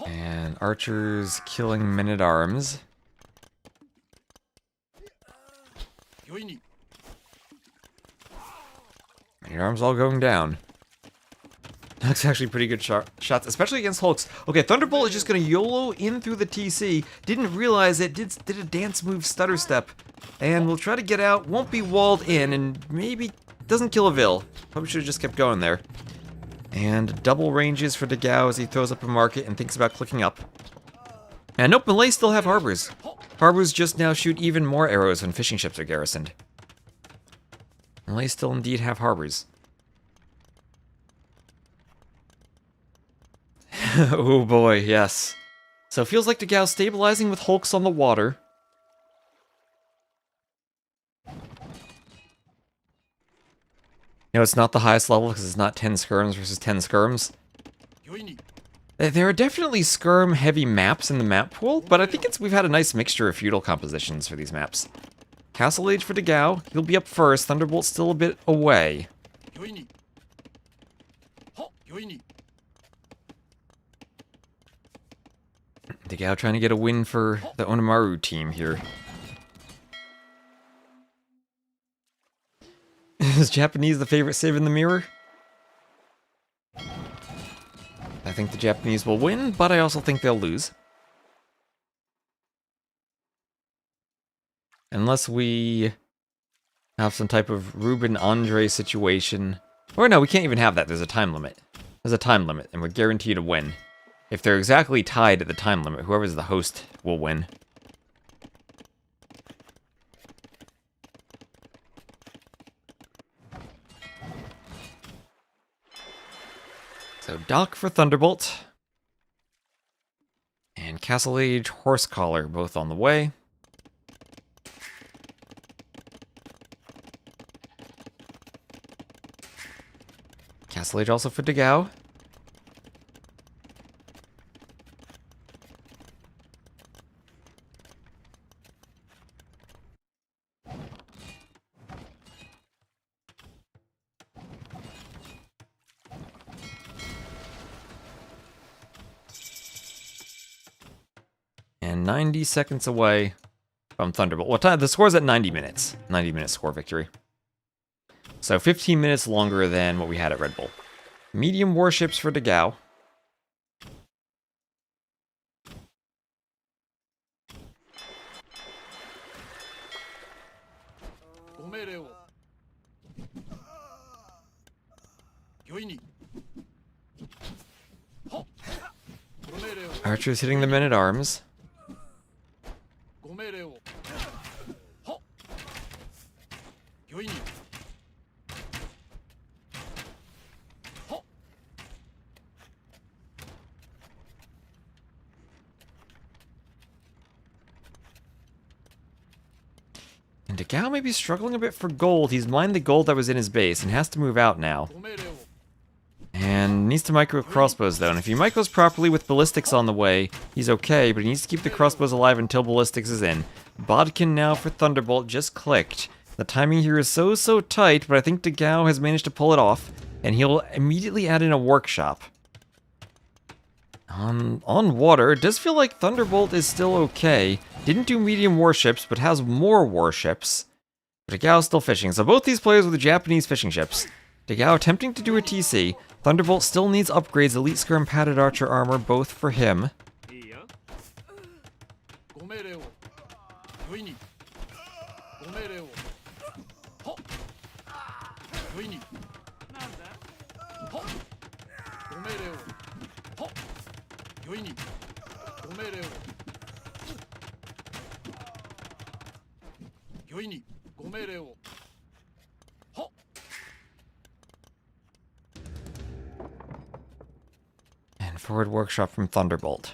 And archers killing men-at-arms. Men-at-arms all going down. That's actually pretty good shots, especially against hulks. Okay, Thunderbolt is just going to YOLO in through the TC. Didn't realize it, did a dance move stutter step. And we'll try to get out, won't be walled in, and maybe doesn't kill a Vil. Probably should have just kept going there. And double ranges for Degao as he throws up a market and thinks about clicking up. And nope, Malay still have harbors. Harbors just now shoot even more arrows when fishing ships are garrisoned. Malay still indeed have harbors. Oh boy, yes. So it feels like Degao stabilizing with hulks on the water. You know, it's not the highest level because it's not 10 skirms versus 10 skirms. There are definitely skirm-heavy maps in the map pool, but I think we've had a nice mixture of feudal compositions for these maps. Castle Age for Degao. He'll be up first. Thunderbolt's still a bit away. Degao trying to get a win for the Onimaru team here. Is Japanese the favorite save in the mirror? I think the Japanese will win, but I also think they'll lose. Unless we have some type of Ruben Andre situation. Or no, we can't even have that. There's a time limit. There's a time limit, and we're guaranteed a win. If they're exactly tied at the time limit, whoever's the host will win. So Dock for Thunderbolt. And Castle Age Horsecollar both on the way. Castle Age also for Dagao. And 90 seconds away from Thunderbolt. What time? The score's at 90 minutes. 90-minute score victory. So 15 minutes longer than what we had at Red Bull. Medium warships for Dagao. Archers hitting the men-at-arms. And Dagao may be struggling a bit for gold. He's mined the gold that was in his base and has to move out now. And needs to micro crossbows though, and if he micros properly with ballistics on the way, he's okay, but he needs to keep the crossbows alive until ballistics is in. Bodkin now for Thunderbolt just clicked. The timing here is so tight, but I think Dagao has managed to pull it off, and he'll immediately add in a workshop. On water, it does feel like Thunderbolt is still okay. Didn't do medium warships, but has more warships. But Dagao's still fishing, so both these players with the Japanese fishing ships. Dagao attempting to do a TC. Thunderbolt still needs upgrades, Elite Skirm padded archer armor, both for him. And forward workshop from Thunderbolt.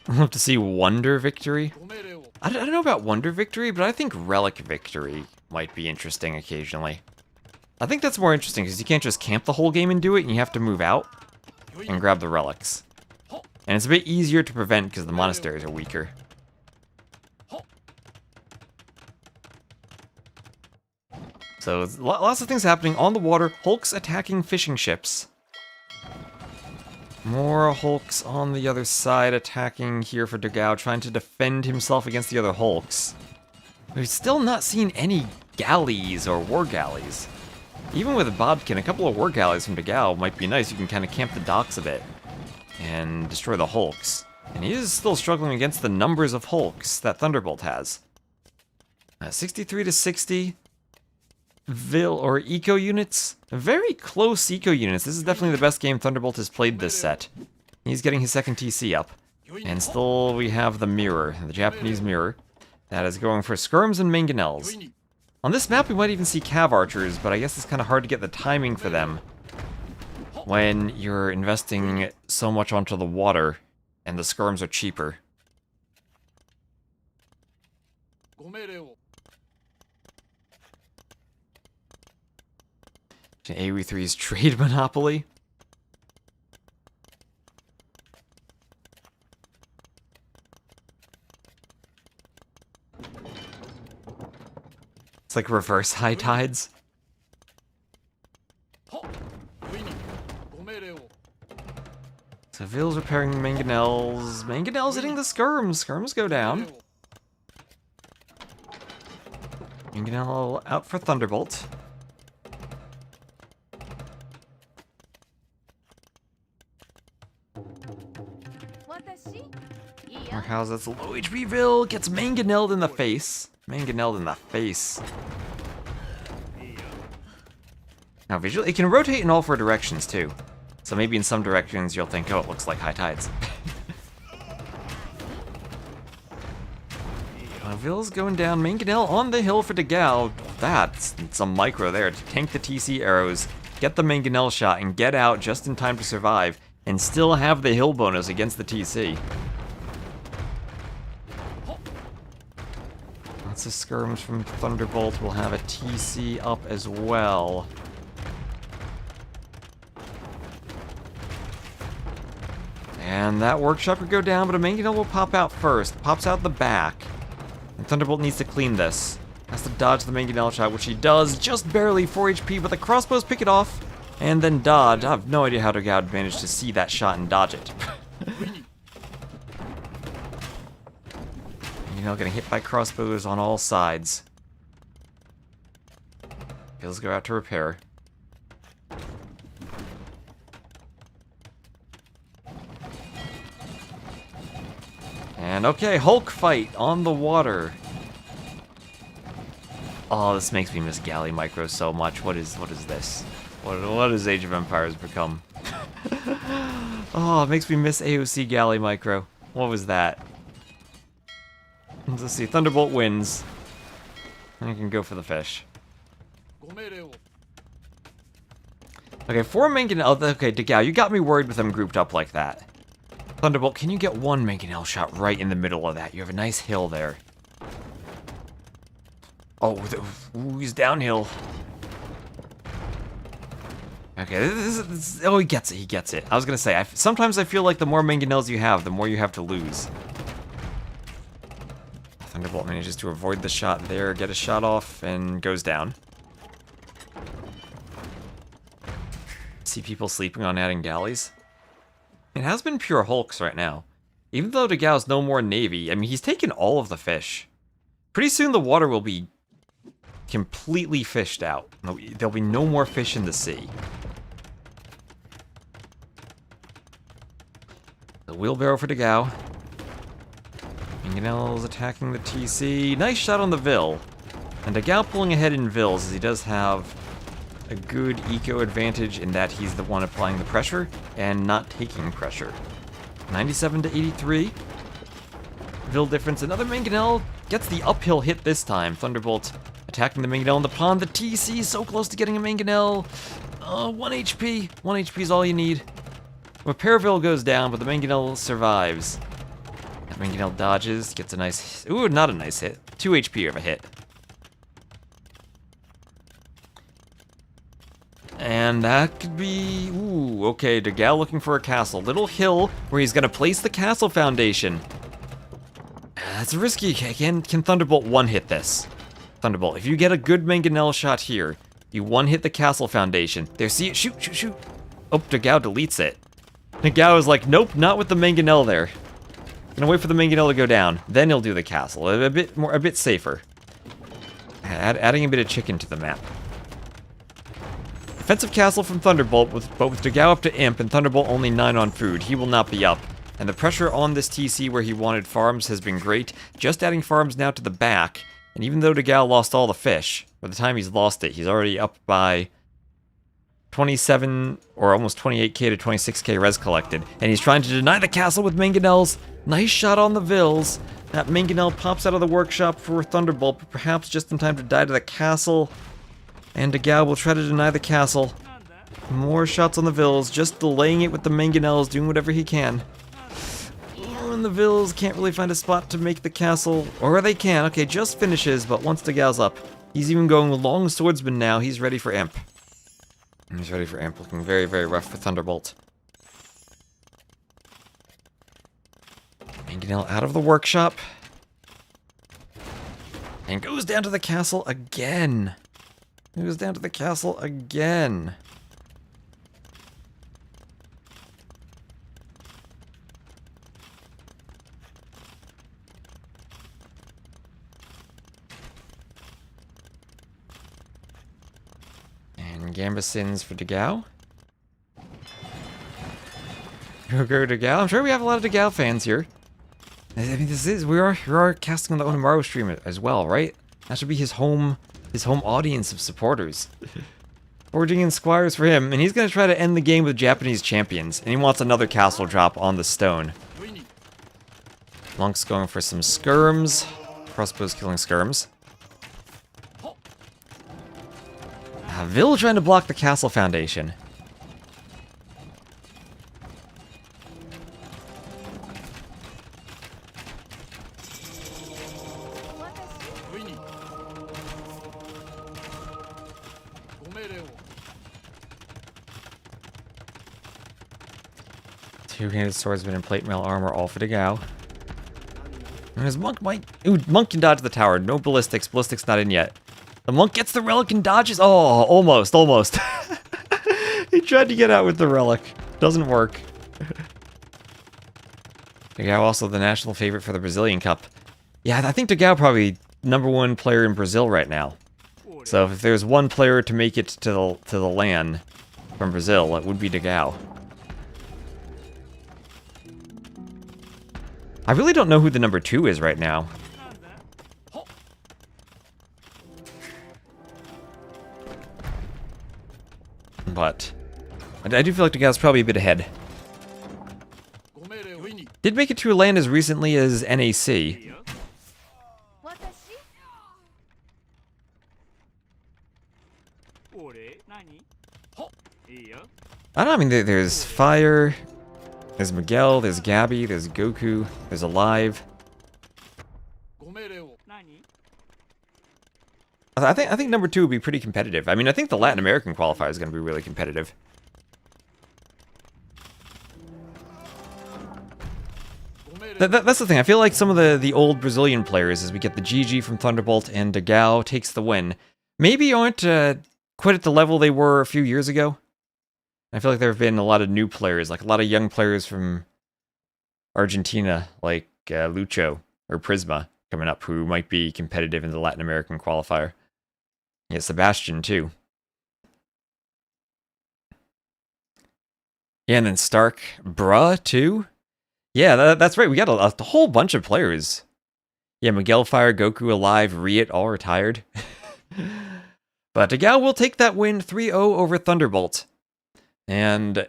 We'll have to see Wonder Victory. I don't know about Wonder Victory, but I think Relic Victory might be interesting occasionally. I think that's more interesting because you can't just camp the whole game and do it, and you have to move out and grab the relics. And it's a bit easier to prevent because the monasteries are weaker. So lots of things happening on the water. Hulks attacking fishing ships. More Hulks on the other side attacking here for Dagao, trying to defend himself against the other Hulks. We've still not seen any galleys or war galleys. Even with a Bodkin, a couple of war galleys from Dagao might be nice. You can kind of camp the docks a bit and destroy the Hulks. And he is still struggling against the numbers of Hulks that Thunderbolt has. 63 to 60. Or eco units. Very close eco units. This is definitely the best game Thunderbolt has played this set. He's getting his second TC up. And still we have the mirror, the Japanese mirror, that is going for skirms and mangonels. On this map we might even see cav archers, but I guess it's kind of hard to get the timing for them when you're investing so much onto the water and the skirms are cheaper. AoE3's trade monopoly. It's like reverse high tides. Seville's repairing mangonels. Mangonels hitting the skirms. Skirms go down. Mangonel out for Thunderbolt. Or how's that's low HP Vil gets mangonelled in the face. Mangonelled in the face. Now visually, it can rotate in all 4 directions too. So maybe in some directions you'll think, oh, it looks like high tides. Vil's going down. Mangonel on the hill for Degao. That's some micro there to tank the TC arrows, get the Mangonel shot, and get out just in time to survive, and still have the hill bonus against the TC. Lots of skirms from Thunderbolt. We'll have a TC up as well. And that workshop could go down, but a Mangonel will pop out first. Pops out the back. And Thunderbolt needs to clean this. Has to dodge the Mangonel shot, which he does, just barely 4 HP, but the crossbows pick it off, and then dodge. I have no idea how Degao managed to see that shot and dodge it. Mangonel getting hit by crossbows on all sides. He'll go out to repair. And okay, Hulk fight on the water. Oh, this makes me miss Galley Micro so much. What is this? What has Age of Empires become? Oh, it makes me miss AOC Galley Micro. What was that? Let's see, Thunderbolt wins. I can go for the fish. Okay, 4 Mangonel. Okay, Degao, you got me worried with them grouped up like that. Thunderbolt, can you get 1 Mangonel shot right in the middle of that? You have a nice hill there. Oh, ooh, he's downhill. Okay, oh, he gets it. I was gonna say, sometimes I feel like the more Mangonels you have, the more you have to lose. Thunderbolt manages to avoid the shot there, get a shot off, and goes down. See people sleeping on adding galleys. It has been pure Hulks right now. Even though Degao's no more Navy, I mean, he's taken all of the fish. Pretty soon the water will be completely fished out. There'll be no more fish in the sea. The wheelbarrow for Degao. Mangonel's attacking the TC. Nice shot on the Vil. And Degao pulling ahead in Vils, as he does have a good eco advantage in that he's the one applying the pressure and not taking pressure. 97 to 83. Vil difference. Another Mangonel gets the uphill hit this time. Thunderbolt attacking the Mangonel in the pond. The TC so close to getting a Mangonel. 1 HP. 1 HP is all you need. Repairville goes down, but the Mangonel survives. That Mangonel dodges, gets a nice... Ooh, not a nice hit. 2 HP of a hit. And that could be... Ooh, okay, Degao looking for a castle. Little hill where he's going to place the castle foundation. That's risky. Can Thunderbolt one-hit this? Thunderbolt, if you get a good Mangonel shot here, you one-hit the castle foundation. There, see it? Shoot, shoot, shoot. Oh, Degao deletes it. Degao is like, nope, not with the Mangonel there. Gonna wait for the Mangonel to go down. Then he'll do the castle. A bit safer. Adding a bit of chicken to the map. Defensive castle from Thunderbolt, but with Degao up to Imp and Thunderbolt only 9 on food, he will not be up. And the pressure on this TC where he wanted farms has been great. Just adding farms now to the back, and even though Degao lost all the fish, by the time he's lost it, he's already up by 27 or almost 28k to 26k res collected. And he's trying to deny the castle with Mangonels. Nice shot on the Vils. That Mangonel pops out of the workshop for Thunderbolt, but perhaps just in time to die to the castle. And Degao will try to deny the castle. More shots on the Vils, just delaying it with the Mangonels, doing whatever he can. Oh, and the Vils can't really find a spot to make the castle. Or they can. Okay, just finishes, but once Degao's up. He's even going with Long Swordsman now. He's ready for Imp. He's ready for Imp, looking very, very rough for Thunderbolt. Mangonel out of the workshop. And goes down to the castle again. He goes down to the castle again. And Gambesons for Degao. Go Degao. I'm sure we have a lot of Degao fans here. I mean, we are casting on the Onimaru stream as well, right? That should be his home audience of supporters. Forging in squires for him, and he's gonna try to end the game with Japanese champions, and he wants another castle drop on the stone. Monk's going for some skirms. Crossbows killing skirms. Vil trying to block the castle foundation. Two-handed swordsman and plate mail armor all for Dagao. And his monk might... Ooh, monk can dodge the tower. No ballistics. Ballistics not in yet. The monk gets the relic and dodges. Oh, almost. He tried to get out with the relic. Doesn't work. Dagao also the national favorite for the Brazilian Cup. Yeah, I think Dagao probably #1 player in Brazil right now. So if there's one player to make it to the LAN from Brazil, it would be Dagao. I really don't know who the #2 is right now. But I do feel like Dagao's probably a bit ahead. Did make it to a land as recently as NAC. I don't know, I mean, there's Fire, there's Miguel, there's Gabby, there's Goku, there's Alive. I think #2 would be pretty competitive. I mean, I think the Latin American qualifier is going to be really competitive. That's the thing. I feel like some of the old Brazilian players, as we get the GG from Thunderbolt and Dagao takes the win, maybe aren't quite at the level they were a few years ago. I feel like there have been a lot of new players, like a lot of young players from Argentina, like Lucho or Prisma coming up, who might be competitive in the Latin American qualifier. Yeah, Sebastian too. Yeah, and then Stark, bruh too. Yeah, that's right. We got a whole bunch of players. Yeah, Miguel Fire, Goku Alive, Riot all retired. But Dagao will take that win 3-0 over Thunderbolt. And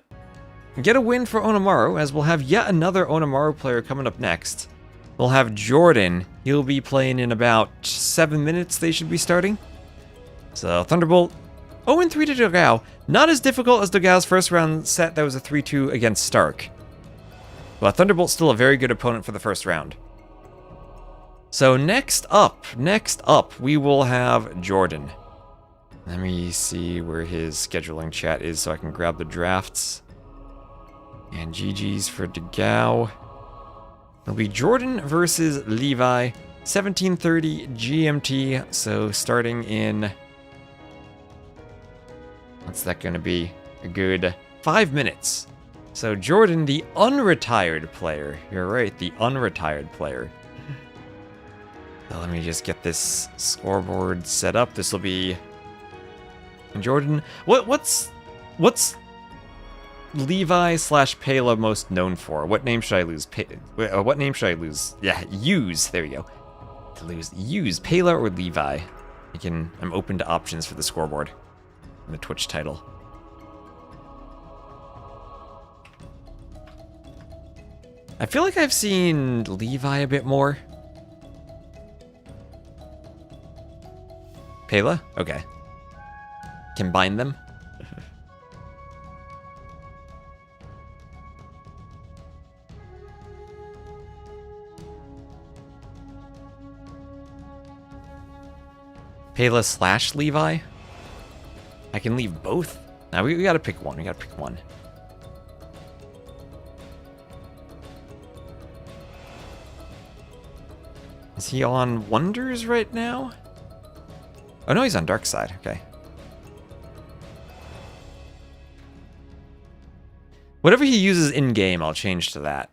get a win for Onimaru, as we'll have yet another Onimaru player coming up next. We'll have Jordan. He'll be playing in about 7 minutes, they should be starting. So, Thunderbolt, 0-3 to Dagao. Not as difficult as Dagao's first round set that was a 3-2 against Stark. But Thunderbolt's still a very good opponent for the first round. So next up, we will have Jordan. Let me see where his scheduling chat is so I can grab the drafts. And GG's for Dagao. It'll be Jordan versus Levi, 17:30 GMT, so starting in... What's that going to be? A good 5 minutes. So Jordan, the unretired player. You're right, the unretired player. So let me just get this scoreboard set up. This will be Jordan. What's Levi / Pela most known for? What name should I lose? What name should I lose? Yeah, use. There we go. To lose, use Pela or Levi. I'm open to options for the scoreboard and the Twitch title. I feel like I've seen Levi a bit more. Pela? Okay. Combine them. Pela / Levi? I can leave both? Now we gotta pick one. We gotta pick one. Is he on Wonders right now? Oh no, he's on Dark Side. Okay. Whatever he uses in-game, I'll change to that.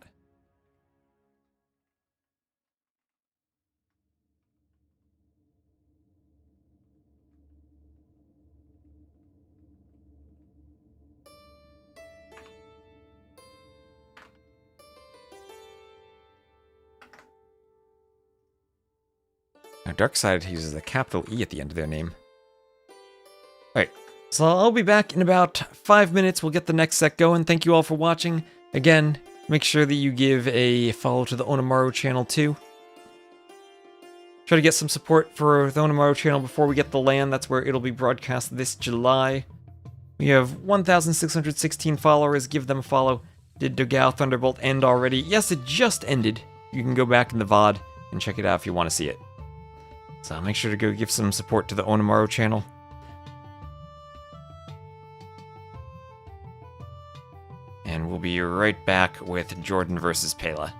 Now, Darkseid uses a capital E at the end of their name. Alright, so I'll be back in about 5 minutes. We'll get the next set going. Thank you all for watching. Again, make sure that you give a follow to the Onamaru channel too. Try to get some support for the Onamaru channel before we get the land. That's where it'll be broadcast this July. We have 1,616 followers. Give them a follow. Did Dogao Thunderbolt end already? Yes, it just ended. You can go back in the VOD and check it out if you want to see it. So make sure to go give some support to the Onamaru channel. And we'll be right back with Jordan versus Pela.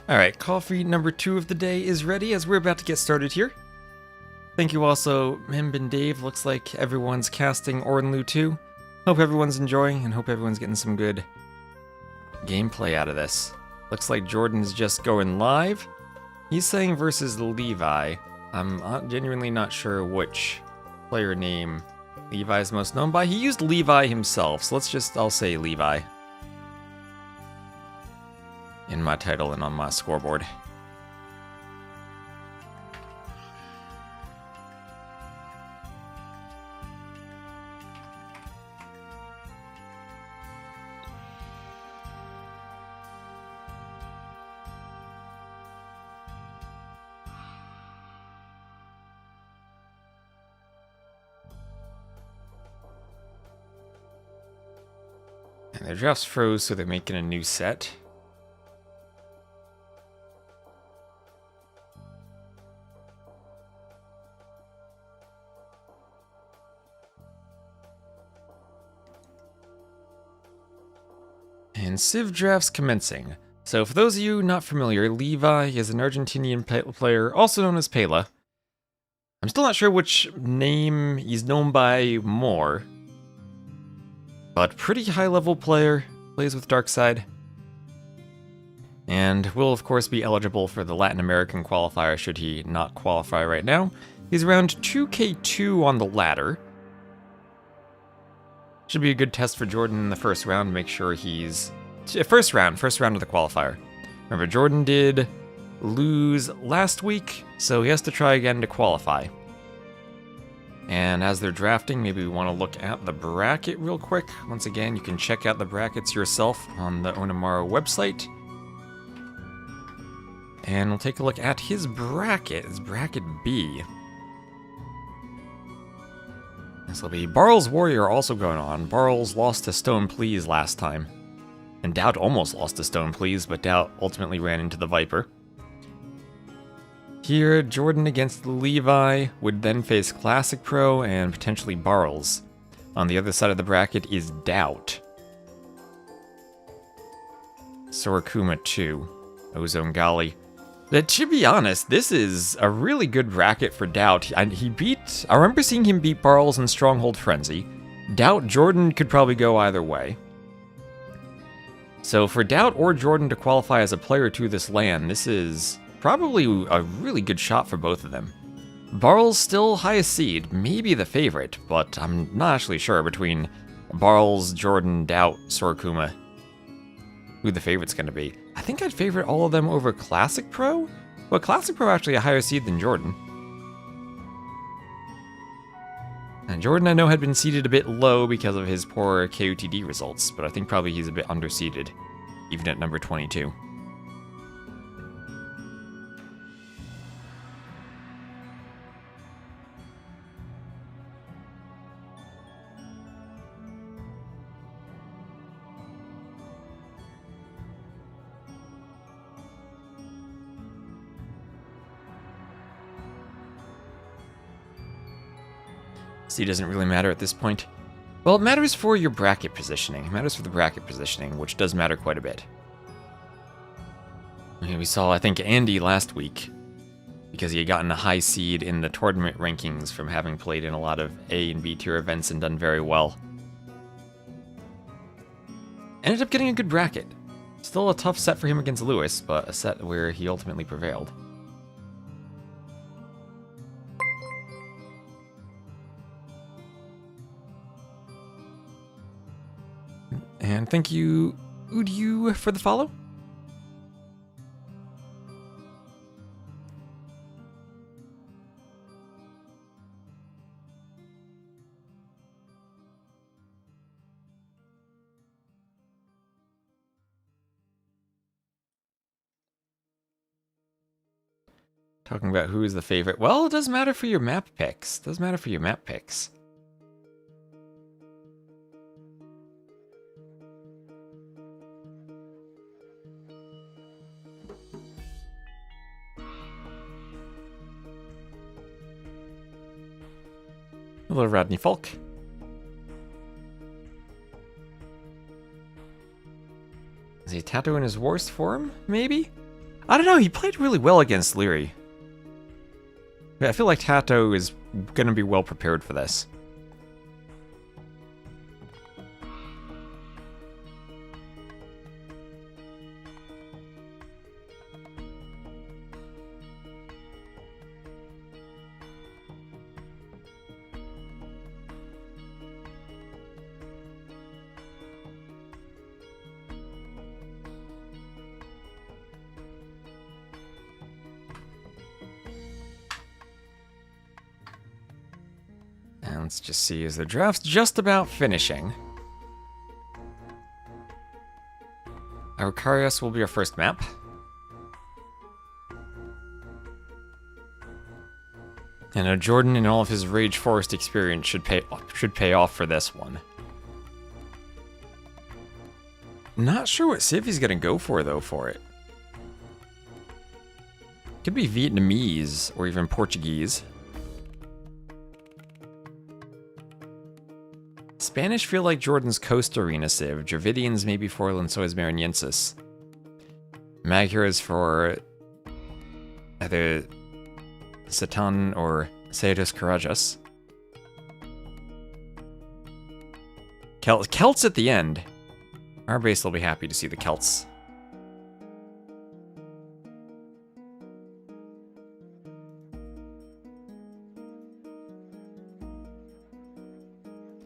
Alright, coffee number 2 of the day is ready as we're about to get started here. Thank you also, Mimb and Dave. Looks like everyone's casting Ornlu too. Hope everyone's enjoying and hope everyone's getting some good gameplay out of this. Looks like Jordan's just going live. He's saying versus Levi. I'm genuinely not sure which player name Levi's most known by. He used Levi himself, so I'll say Levi in my title and on my scoreboard. And their drafts froze, so they're making a new set. And Civ drafts commencing. So for those of you not familiar, Levi is an Argentinian player, also known as Pela. I'm still not sure which name he's known by more. But pretty high-level player, plays with Darkside. And will, of course, be eligible for the Latin American qualifier should he not qualify right now. He's around 2k2 on the ladder. Should be a good test for Jordan in the first round, make sure he's... First round of the qualifier. Remember, Jordan did lose last week, so he has to try again to qualify. And as they're drafting, maybe we want to look at the bracket real quick. Once again, you can check out the brackets yourself on the Onamaru website. And we'll take a look at his bracket. It's bracket B. This will be Barl's Warrior also going on. Barl's lost to Stone Please last time. And Doubt almost lost to Stone Please, but Doubt ultimately ran into the Viper. Here, Jordan against Levi would then face Classic Pro and potentially Barles. On the other side of the bracket is Doubt. Sorakuma 2. Ozone Gali. But to be honest, this is a really good bracket for Doubt. I remember seeing him beat Barles in Stronghold Frenzy. Doubt Jordan could probably go either way. So for Doubt or Jordan to qualify as a player to this LAN, this is probably a really good shot for both of them. Barles still highest seed, maybe the favorite, but I'm not actually sure between Barles, Jordan, Doubt, Sorakuma, who the favorite's going to be. I think I'd favorite all of them over Classic Pro, but Classic Pro actually a higher seed than Jordan. And Jordan, I know, had been seeded a bit low because of his poor KOTD results, but I think probably he's a bit underseeded, even at number 22. C doesn't really matter at this point. Well, it matters for your bracket positioning. It matters for the bracket positioning, which does matter quite a bit. Okay, we saw, I think, Andy last week, because he had gotten a high seed in the tournament rankings from having played in a lot of A and B tier events and done very well. Ended up getting a good bracket. Still a tough set for him against Lewis, but a set where he ultimately prevailed. And thank you, Udyu, for the follow. Talking about who is the favorite. Well, it does matter for your map picks. It does matter for your map picks. Hello, Rodney Falk. Is he a tattoo in his worst form? Maybe? I don't know, he played really well against Leary. I feel like Tato is going to be well prepared for this. And let's just see, is the draft's just about finishing? Arcarius will be our first map. And Jordan and all of his Rage Forest experience should pay off for this one. Not sure what civ he's gonna go for though for it. Could be Vietnamese or even Portuguese. Spanish feel like Jordan's Coast Arena civ. Dravidians maybe for Lensois Mariensis. Magyar is for either Satan or Seidus Karajas. Celts at the end. Our base will be happy to see the Celts.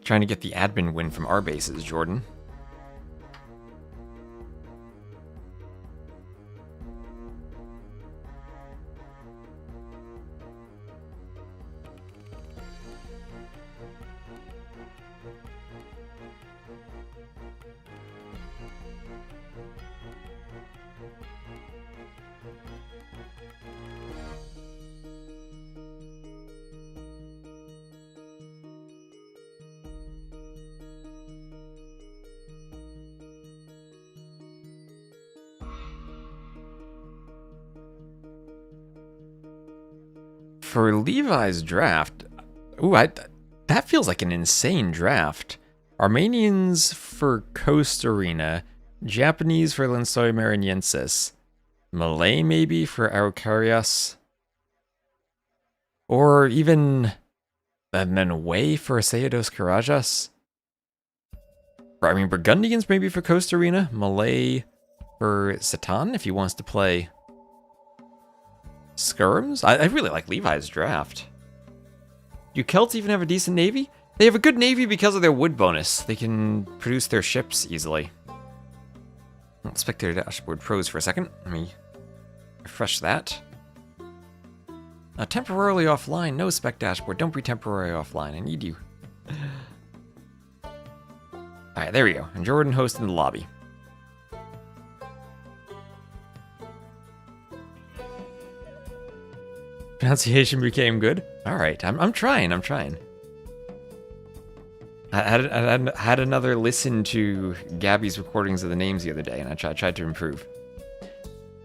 Trying to get the admin win from our bases, Jordan. For Levi's draft, ooh, that feels like an insane draft. Armenians for Coast Arena, Japanese for Lensois Mariensis, Malay maybe for Araucarias, or even Menway for Seados Karajas. I mean, Burgundians maybe for Coast Arena, Malay for Satan if he wants to play Skirms? I really like Levi's draft. Do Celts even have a decent navy? They have a good navy because of their wood bonus. They can produce their ships easily. Spectator dashboard pros for a second. Let me refresh that. Temporarily offline. No spec dashboard. Don't be temporarily offline. I need you. Alright, there we go. And Jordan hosting the lobby. Pronunciation became good. All right, I'm trying. I had another listen to Gabby's recordings of the names the other day, and I tried to improve.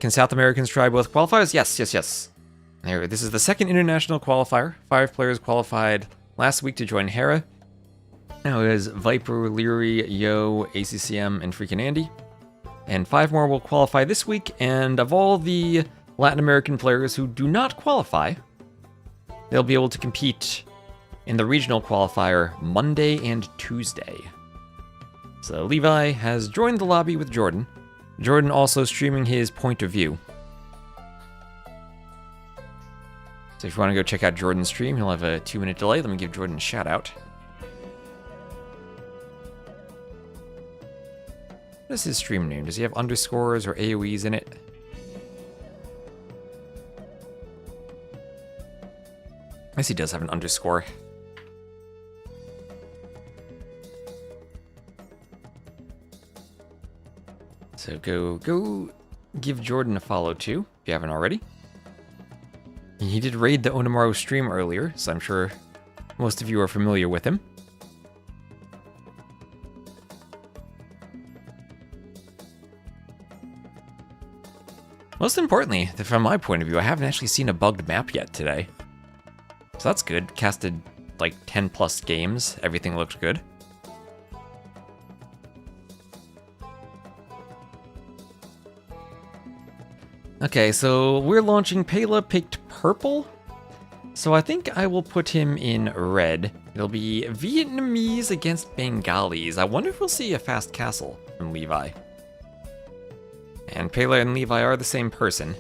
Can South Americans try both qualifiers? Yes. This is the second international qualifier. 5 players qualified last week to join Hera. Now it is Viper, Leary, Yo, ACCM, and freaking Andy. And 5 more will qualify this week, and of all the Latin American players who do not qualify, they'll be able to compete in the regional qualifier Monday and Tuesday. So Levi has joined the lobby with Jordan. Jordan also streaming his point of view. So if you want to go check out Jordan's stream, he'll have a 2-minute delay. Let me give Jordan a shout out. What is his stream name? Does he have underscores or AoEs in it? I guess he does have an underscore. So go give Jordan a follow too, if you haven't already. He did raid the Onamaru stream earlier, so I'm sure most of you are familiar with him. Most importantly, from my point of view, I haven't actually seen a bugged map yet today. So that's good. Casted like 10 plus games. Everything looked good. Okay, so we're launching. Pela picked purple. So I think I will put him in red. It'll be Vietnamese against Bengalis. I wonder if we'll see a fast castle from Levi. And Pela and Levi are the same person.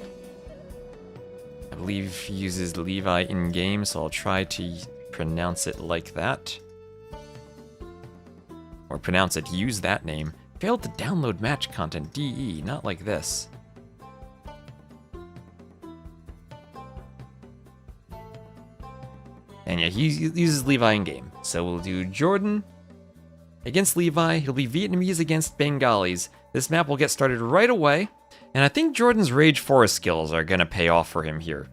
I believe he uses Levi in-game, so I'll try to pronounce it like that. Or pronounce it, use that name. Failed to download match content, DE, not like this. And yeah, he uses Levi in-game. So we'll do Jordan against Levi. He'll be Vietnamese against Bengalis. This map will get started right away. And I think Jordan's Rage Forest skills are going to pay off for him here.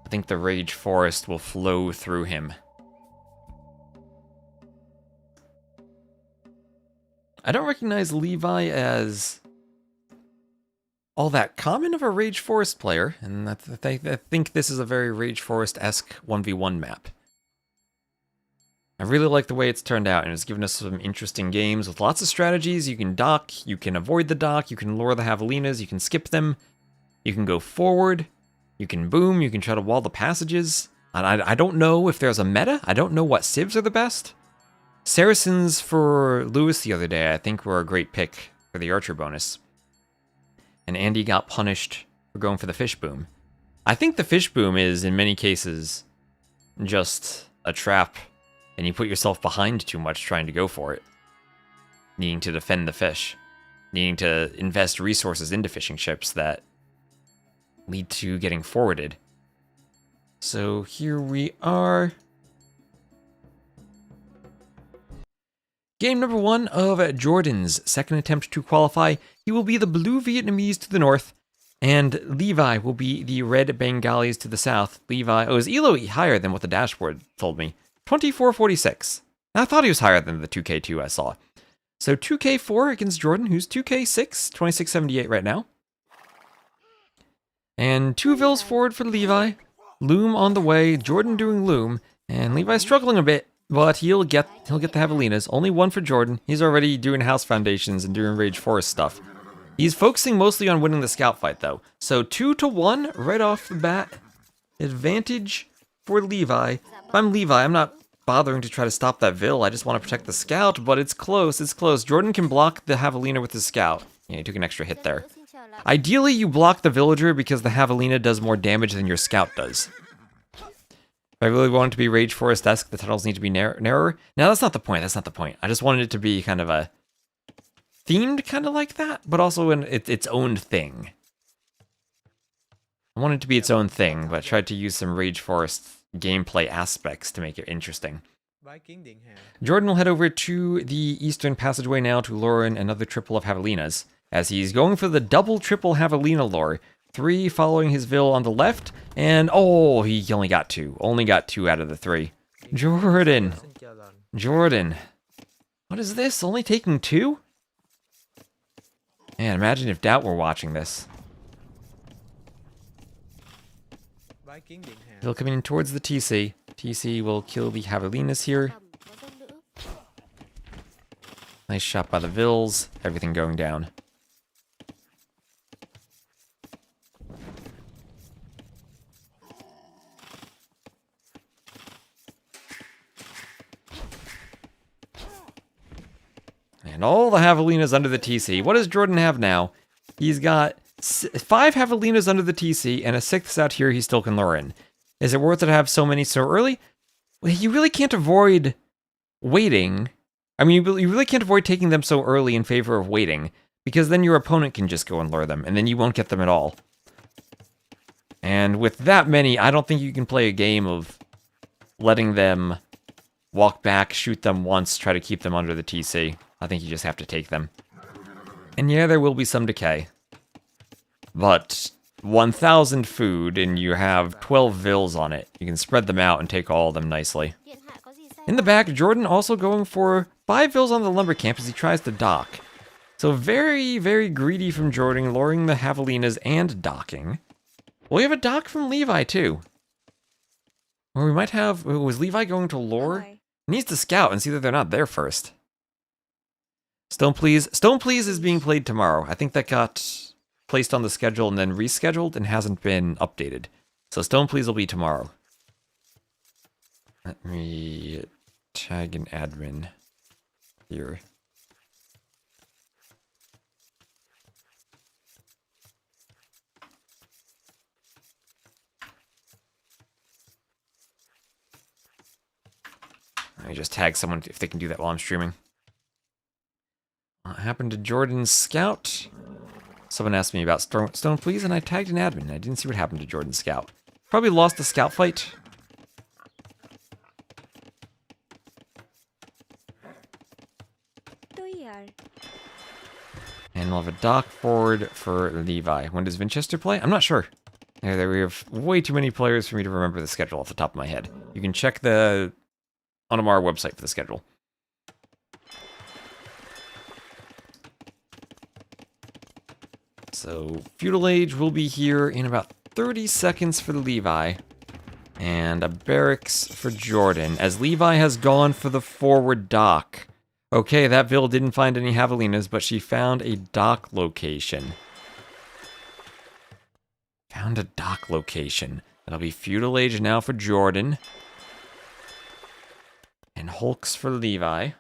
I think the Rage Forest will flow through him. I don't recognize Levi as all that common of a Rage Forest player, and I think this is a very Rage Forest-esque 1v1 map. I really like the way it's turned out, and it's given us some interesting games with lots of strategies. You can dock, you can avoid the dock, you can lure the javelinas, you can skip them, you can go forward, you can boom, you can try to wall the passages. I don't know if there's a meta, I don't know what civs are the best. Saracens for Lewis the other day, I think, were a great pick for the archer bonus. And Andy got punished for going for the fish boom. I think the fish boom is, in many cases, just a trap, and you put yourself behind too much trying to go for it. Needing to defend the fish. Needing to invest resources into fishing ships that lead to getting forwarded. So here we are. Game number 1 of Jordan's second attempt to qualify. He will be the blue Vietnamese to the north, and Levi will be the red Bengalis to the south. Levi, his elo higher than what the dashboard told me. 2446. I thought he was higher than the 2K2 I saw. So 2K4 against Jordan, who's 2K6, 2678 right now. And 2 vills forward for Levi. Loom on the way, Jordan doing loom, and Levi struggling a bit. But he'll get the javelinas. Only 1 for Jordan. He's already doing house foundations and doing Rage Forest stuff. He's focusing mostly on winning the scout fight, though. So 2-1 right off the bat. Advantage for Levi. If I'm Levi, I'm not bothering to try to stop that vill. I just want to protect the scout, but it's close. It's close. Jordan can block the javelina with his scout. Yeah, he took an extra hit there. Ideally, you block the villager because the javelina does more damage than your scout does. If I really want it to be Rage Forest-esque, the tunnels need to be narrower. No, that's not the point. That's not the point. I just wanted it to be kind of a themed kind of like that, but also its own thing. I wanted it to be its own thing, but I tried to use some Rage Forest gameplay aspects to make it interesting. Jordan will head over to the eastern passageway now to lure in another triple of javelinas, as he's going for the double triple javelina lure. 3 following his vill on the left, and oh, he only got 2. Only got 2 out of the 3. Jordan. What is this? Only taking 2? Man, imagine if Doubt were watching this. Vill coming in towards the TC. TC will kill the javelinas here. Nice shot by the vills. Everything going down. And all the javelinas under the TC. What does Jordan have now? He's got 5 javelinas under the TC and a 6th out here he still can lure in. Is it worth it to have so many so early? Well, you really can't avoid waiting. I mean, you really can't avoid taking them so early in favor of waiting, because then your opponent can just go and lure them, and then you won't get them at all. And with that many, I don't think you can play a game of letting them walk back, shoot them once, try to keep them under the TC. I think you just have to take them. And yeah, there will be some decay. But 1,000 food, and you have 12 vills on it. You can spread them out and take all of them nicely. In the back, Jordan also going for 5 vills on the lumber camp as he tries to dock. So very, very greedy from Jordan, luring the javelinas and docking. Well, we have a dock from Levi, too. Or we might have... Was Levi going to lure? He needs to scout and see that they're not there first. Stone Please. Stone Please is being played tomorrow. I think that got placed on the schedule and then rescheduled and hasn't been updated. So Stone Please will be tomorrow. Let me tag an admin here. Let me just tag someone if they can do that while I'm streaming. What happened to Jordan's scout? Someone asked me about Stone Please, and I tagged an admin. I didn't see what happened to Jordan's scout. Probably lost the scout fight. And we'll have a dock forward for Levi. When does Winchester play? I'm not sure. There we have way too many players for me to remember the schedule off the top of my head. You can check the Onamara website for the schedule. So, Feudal Age will be here in about 30 seconds for the Levi. And a barracks for Jordan, as Levi has gone for the forward dock. Okay, that Ville didn't find any javelinas, but she found a dock location. Found a dock location. That'll be Feudal Age now for Jordan. And Hulks for Levi.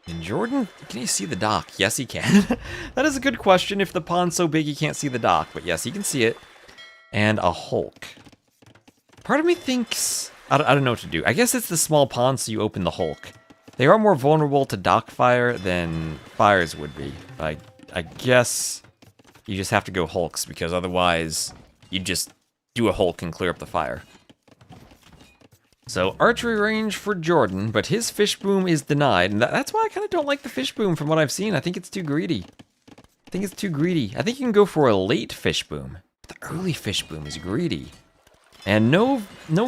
And Jordan, can he see the dock? Yes, he can. That is a good question if the pond's so big he can't see the dock. But yes, he can see it. And a Hulk. Part of me thinks... I don't know what to do. I guess it's the small pond, so you open the Hulk. They are more vulnerable to dock fire than fires would be. I guess you just have to go Hulks, because otherwise you just do a Hulk and clear up the fire. So, archery range for Jordan, but his fish boom is denied, and that's why I kind of don't like the fish boom from what I've seen. I think it's too greedy. I think you can go for a late fish boom. The early fish boom is greedy. And no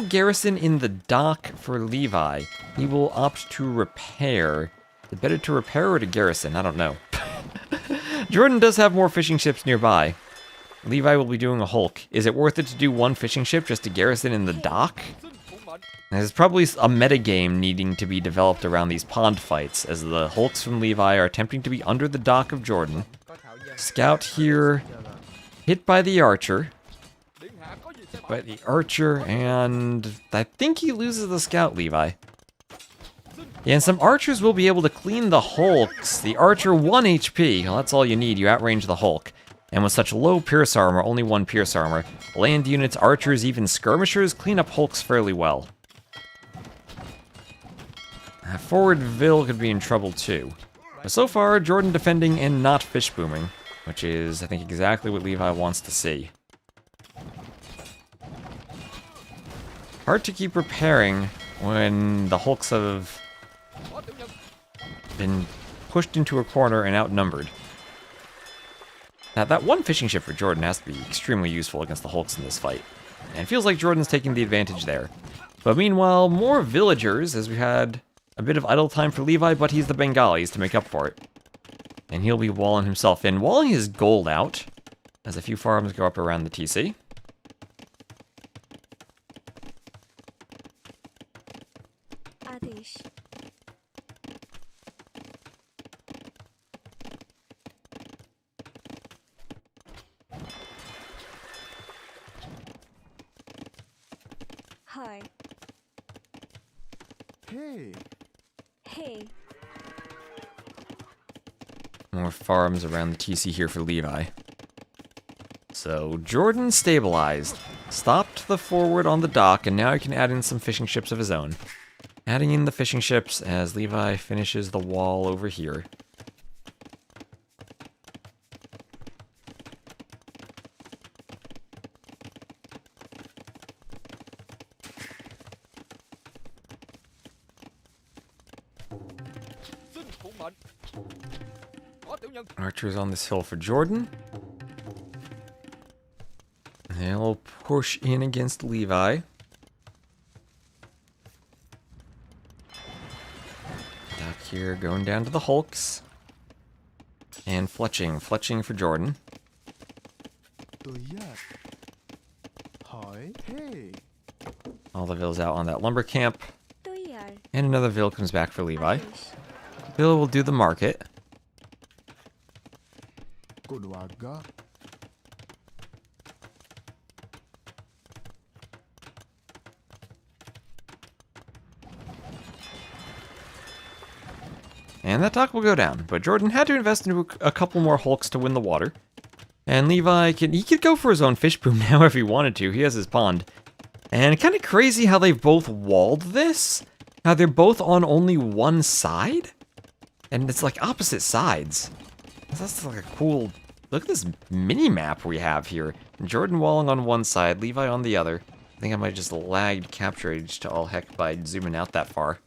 garrison in the dock for Levi. He will opt to repair. Is it better to repair or to garrison? I don't know. Jordan does have more fishing ships nearby. Levi will be doing a Hulk. Is it worth it to do one fishing ship just to garrison in the dock? There's probably a metagame needing to be developed around these pond fights, as the Hulks from Levi are attempting to be under the dock of Jordan. Scout here, hit by the archer. And I think he loses the scout, Levi. Yeah, and some archers will be able to clean the Hulks. The archer 1 HP, well, that's all you need, you outrange the Hulk. And with such low pierce armor, only 1 pierce armor, land units, archers, even skirmishers clean up Hulks fairly well. Forward Ville could be in trouble too. But so far, Jordan defending and not fish booming, which is, I think, exactly what Levi wants to see. Hard to keep repairing when the Hulks have been pushed into a corner and outnumbered. Now, that one fishing ship for Jordan has to be extremely useful against the Hulks in this fight. And it feels like Jordan's taking the advantage there. But meanwhile, more villagers, as we had a bit of idle time for Levi, but he's the Bengalis to make up for it. And he'll be walling himself in, walling his gold out, as a few farms go up around the TC. Adish. Hi. Hey. Hey. More farms around the TC here for Levi. So, Jordan stabilized. Stopped the forward on the dock, and now he can add in some fishing ships of his own. Adding in the fishing ships as Levi finishes the wall over here. Archers on this hill for Jordan. They'll push in against Levi. Dock here going down to the Hulks. And Fletching for Jordan. Hi. Hey. All the villas out on that lumber camp. And another Vil comes back for Levi. Adesh Vil will do the market. Kudwaga. And that dock will go down. But Jordan had to invest into a couple more hulks to win the water. And Levi could go for his own fish boom now if he wanted to. He has his pond. And kind of crazy how they've both walled this. How they're both on only one side. And it's like opposite sides. That's like a cool... Look at this mini-map we have here. Jordan walling on one side, Levi on the other. I think I might just lagged capture age to all heck by zooming out that far.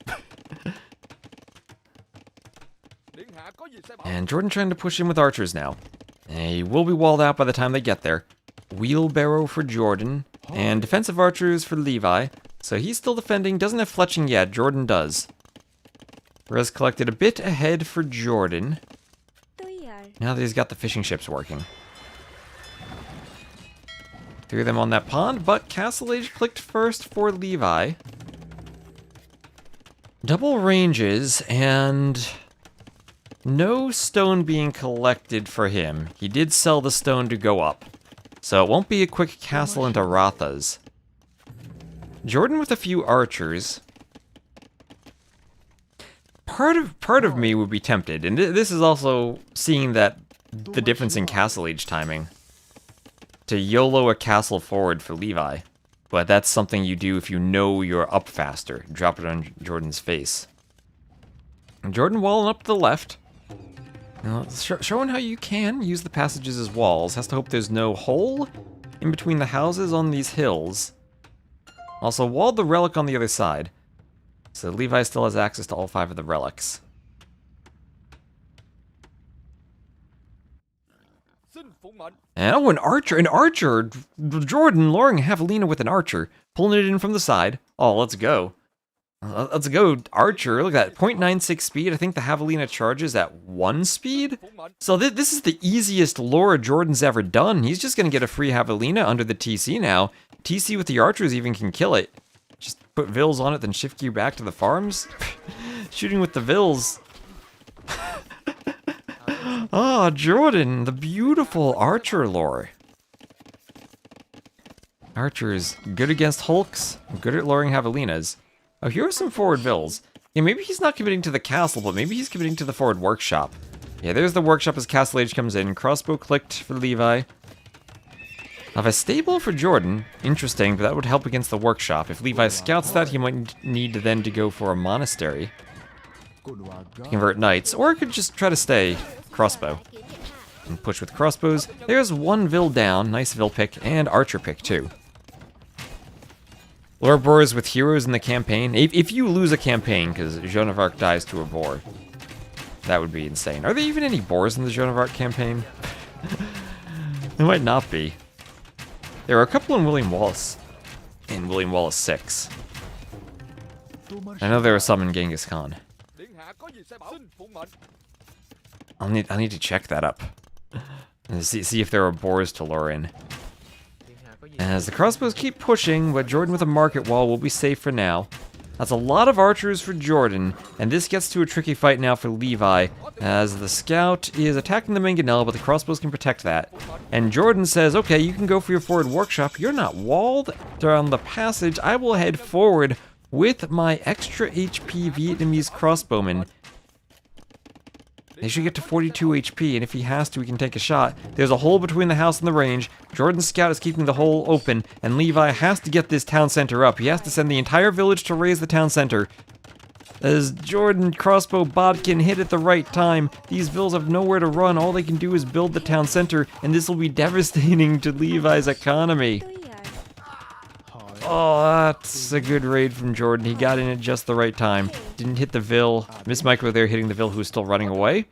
And Jordan trying to push in with archers now. He will be walled out by the time they get there. Wheelbarrow for Jordan. And defensive archers for Levi. So he's still defending, doesn't have fletching yet. Jordan does. Res collected a bit ahead for Jordan. तो यार Now that he's got the fishing ships working. 3 of them on that pond, but Castle Age clicked first for Levi. Double ranges, and no stone being collected for him. He did sell the stone to go up. So it won't be a quick castle into Ratha's. Jordan with a few archers. Part of me would be tempted, and this is also seeing that the difference in Castle Age timing, to YOLO a castle forward for Levi. But that's something you do if you know you're up faster. Drop it on Jordan's face. And Jordan walling up to the left. Now, showing how you can use the passages as walls. Has to hope there's no hole in between the houses on these hills. Also, walled the relic on the other side. So Levi still has access to all 5 of the relics. And oh, an archer! Jordan luring Javelina with an archer. Pulling it in from the side. Oh, let's go. Let's go, archer. Look at that, 0.96 speed. I think the Javelina charges at 1 speed. So this is the easiest lure Jordan's ever done. He's just going to get a free Javelina under the TC now. TC with the archers even can kill it. Just put Vils on it, then shift gear back to the farms. Shooting with the Vils. Ah, Jordan, the beautiful archer lore. Archer is good against hulks, good at luring Javelinas. Oh, here are some forward Vils. Yeah, maybe he's not committing to the castle, but maybe he's committing to the forward workshop. Yeah, there's the workshop as Castle Age comes in. Crossbow clicked for Levi. Now, a stable for Jordan, interesting, but that would help against the workshop. If Levi scouts that, he might need then to go for a monastery. To convert knights, or could just try to stay crossbow. And push with crossbows. There's 1 Vil down, nice Vil pick, and archer pick too. Lore boars with heroes in the campaign. If you lose a campaign because Joan of Arc dies to a boar, that would be insane. Are there even any boars in the Joan of Arc campaign? There might not be. There are a couple in William Wallace. In William Wallace 6. I know there are some in Genghis Khan. I'll need to check that up. And see if there are boars to lure in. As the crossbows keep pushing, but Jordan with a market wall will be safe for now. That's a lot of archers for Jordan, and this gets to a tricky fight now for Levi, as the scout is attacking the mangonel, but the crossbows can protect that. And Jordan says, okay, you can go for your forward workshop. You're not walled down the passage. I will head forward with my extra HP Vietnamese crossbowmen. They should get to 42 HP, and if he has to, he can take a shot. There's a hole between the house and the range. Jordan's scout is keeping the hole open, and Levi has to get this town center up. He has to send the entire village to raise the town center. As Jordan crossbow bot can hit at the right time, these vills have nowhere to run. All they can do is build the town center, and this will be devastating to Levi's economy. तो यार Oh, that's a good raid from Jordan. He got in at just the right time. Didn't hit the Vil. Miss Micro there hitting the Vil who was still running away.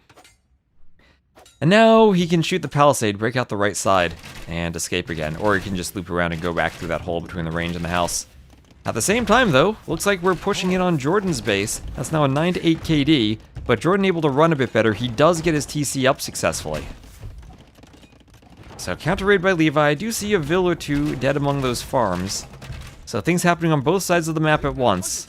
And now he can shoot the palisade, break out the right side, and escape again. Or he can just loop around and go back through that hole between the range and the house. At the same time, though, looks like we're pushing in on Jordan's base. That's now a 9 to 8 KD, but Jordan able to run a bit better. He does get his TC up successfully. So counter raid by Levi. I do see a Vil or two dead among those farms. So things happening on both sides of the map at once.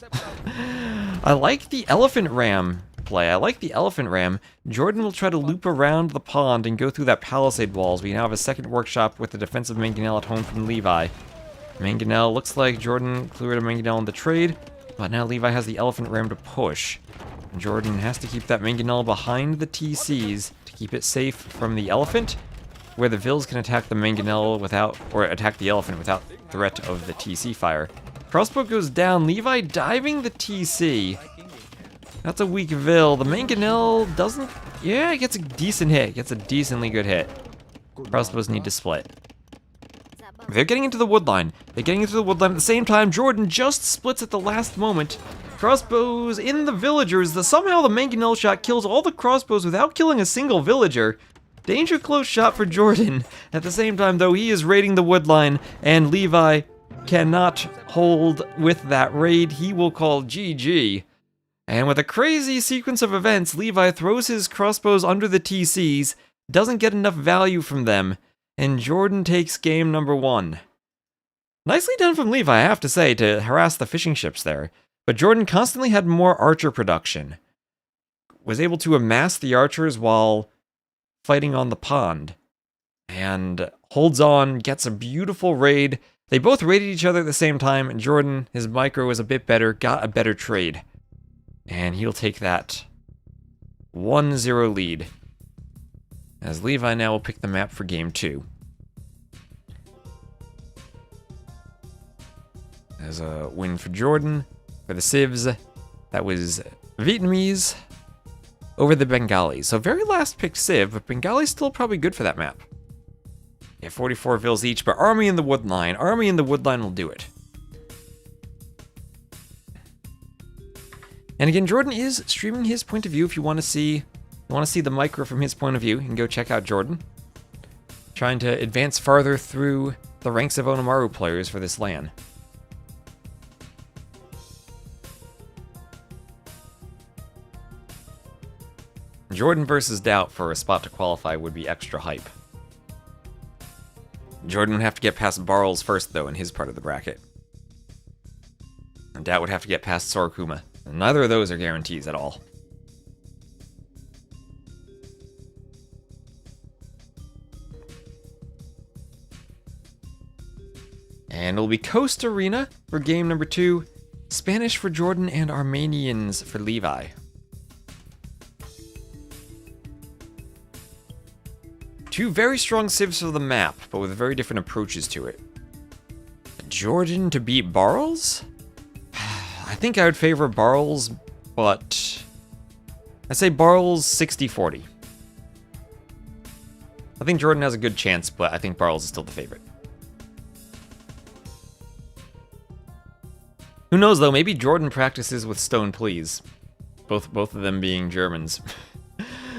I like the elephant ram play. I like the elephant ram. Jordan will try to loop around the pond and go through that palisade walls. We now have a second workshop with the defensive mangonel at home from Levi. Mangonel looks like Jordan cleared a mangonel in the trade, but now Levi has the elephant ram to push. Jordan has to keep that mangonel behind the TCs to keep it safe from the elephant, where the Vils can attack the mangonel without, or attack the elephant without threat of the TC fire. Crossbow goes down, Levi diving the TC. That's a weak Vil. The mangonel doesn't, yeah, it gets a decent hit, gets a decently good hit. Crossbows need to split. They're getting into the woodline. They're getting into the woodline at the same time. Jordan just splits at the last moment. Crossbows in the villagers. Somehow the mangonel shot kills all the crossbows without killing a single villager. Danger close shot for Jordan. At the same time, though, he is raiding the woodline, and Levi cannot hold with that raid. He will call GG. And with a crazy sequence of events, Levi throws his crossbows under the TCs, doesn't get enough value from them, and Jordan takes game number 1. Nicely done from Levi, I have to say, to harass the fishing ships there. But Jordan constantly had more archer production. Was able to amass the archers while fighting on the pond. And holds on, gets a beautiful raid. They both raided each other at the same time, and Jordan, his micro was a bit better, got a better trade. And he'll take that 1-0 lead. As Levi now will pick the map for game 2. As a win for Jordan. For the Civs, that was Vietnamese over the Bengalis. So very last pick Civ, but Bengali's still probably good for that map. Yeah, 44 Vils each, but Army in the Woodline. Army in the Woodline will do it. And again, Jordan is streaming his point of view. If you want to see the micro from his point of view, you can go check out Jordan. Trying to advance farther through the ranks of Onimaru players for this LAN. Jordan versus Doubt for a spot to qualify would be extra hype. Jordan would have to get past Barles first, though, in his part of the bracket. And Doubt would have to get past Sorokuma. And neither of those are guarantees at all. And it'll be Coast Arena for game number 2. Spanish for Jordan and Armenians for Levi. Two very strong civs for the map, but with very different approaches to it. Jordan to beat Barles? I think I would favor Barles, but I'd say Barles 60-40. I think Jordan has a good chance, but I think Barles is still the favorite. Who knows, though? Maybe Jordan practices with Stone Please. Both of them being Germans.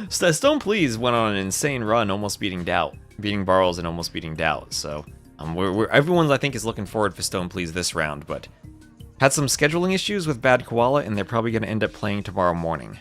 Stone Please went on an insane run, almost beating Doubt. Beating Barles and almost beating Doubt, so... everyone, I think, is looking forward for Stone Please this round, but... had some scheduling issues with Bad Koala, and they're probably going to end up playing tomorrow morning.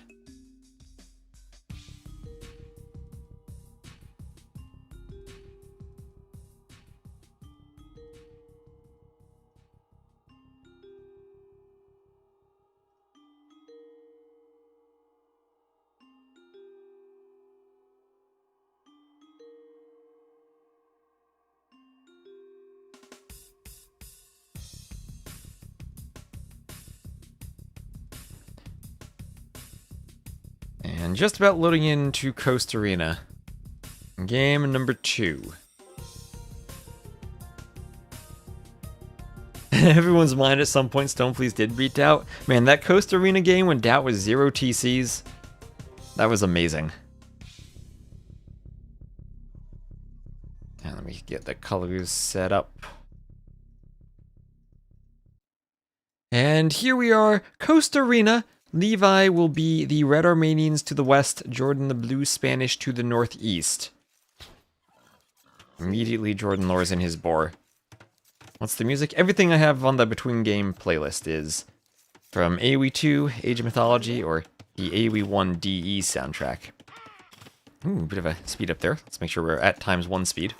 And just about loading into Coast Arena. Game number 2. Everyone's mind at some point, Stone Please did beat Doubt. Man, that Coast Arena game when Doubt was 0 TCs, that was amazing. And let me get the colors set up. And here we are, Coast Arena. Levi will be the Red Armenians to the west, Jordan the Blue Spanish to the northeast. Immediately Jordan lures in his boar. What's the music? Everything I have on the Between Game playlist is from AoE 2, Age of Mythology, or the AoE 1 DE soundtrack. Ooh, bit of a speed up there. Let's make sure we're at ×1 speed.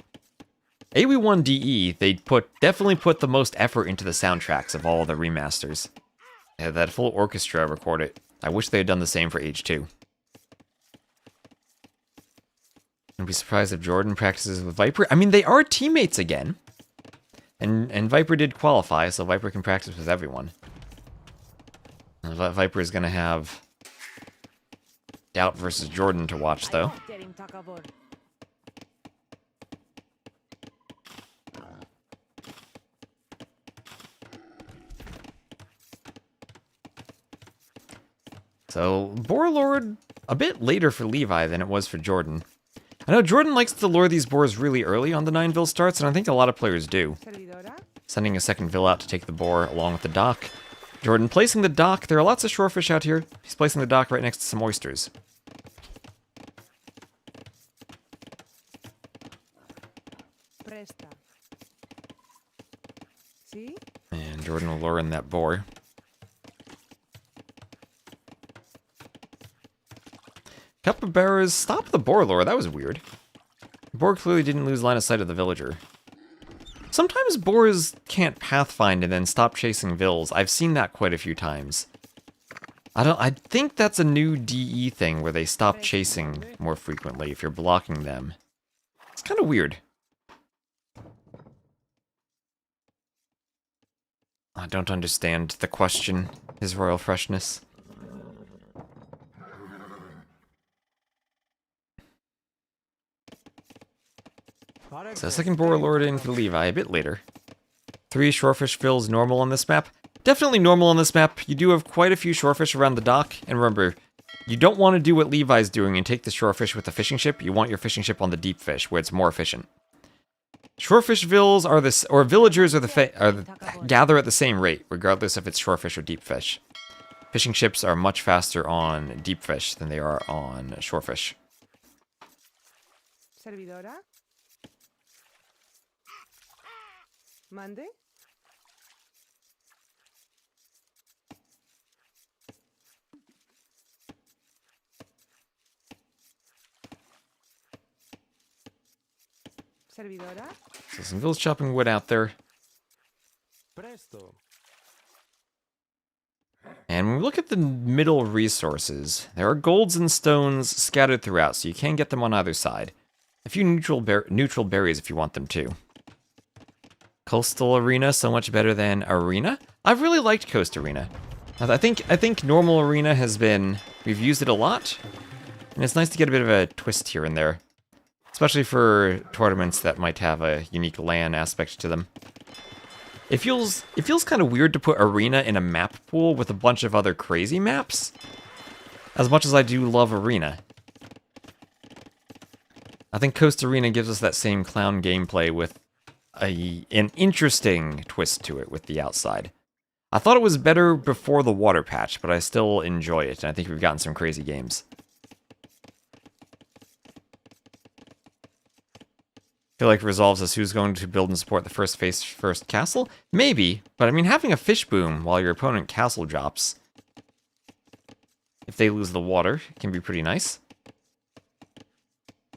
AoE 1 DE, they definitely put the most effort into the soundtracks of all the remasters. Yeah, that full orchestra recorded. I wish they had done the same for H2. I'd be surprised if Jordan practices with Viper. I mean, they are teammates again. And Viper did qualify, so Viper can practice with everyone. Viper is going to have Doubt versus Jordan to watch, though. So, Boar Lord a bit later for Levi than it was for Jordan. I know Jordan likes to lure these boars really early on the 9-vil starts, and I think a lot of players do. Sending a second vil out to take the boar along with the dock. Jordan placing the dock. There are lots of shorefish out here. He's placing the dock right next to some oysters. Presta. See? And Jordan will lure in that boar. Capybaras, stop the boar lure. That was weird. The boar clearly didn't lose line of sight of the villager. Sometimes boars can't pathfind and then stop chasing vills. I've seen that quite a few times. I think that's a new DE thing where they stop chasing more frequently if you're blocking them. It's kind of weird. I don't understand the question, His Royal Freshness. So second boar lord in for Levi a bit later. 3 shorefish fills normal on this map. Definitely normal on this map. You do have quite a few shorefish around the dock. And remember, you don't want to do what Levi's doing and take the shorefish with the fishing ship. You want your fishing ship on the deep fish, where it's more efficient. Shorefish vills are this, or villagers are gather at the same rate, regardless if it's shorefish or deep fish. Fishing ships are much faster on deep fish than they are on shorefish. Servidora. Mande. Servidora. So some vills chopping wood out there. Presto. And when we look at the middle resources, there are golds and stones scattered throughout, so you can get them on either side. A few neutral berries if you want them too. Coastal Arena, so much better than Arena. I've really liked Coast Arena. I think normal Arena has been, we've used it a lot, and it's nice to get a bit of a twist here and there. Especially for tournaments that might have a unique LAN aspect to them. It feels kind of weird to put Arena in a map pool with a bunch of other crazy maps. As much as I do love Arena. I think Coast Arena gives us that same clown gameplay with an interesting twist to it with the outside. I thought it was better before the water patch, but I still enjoy it, and I think we've gotten some crazy games. I feel like it resolves us who's going to build and support the first castle? Maybe, but I mean having a fish boom while your opponent castle drops, if they lose the water, can be pretty nice.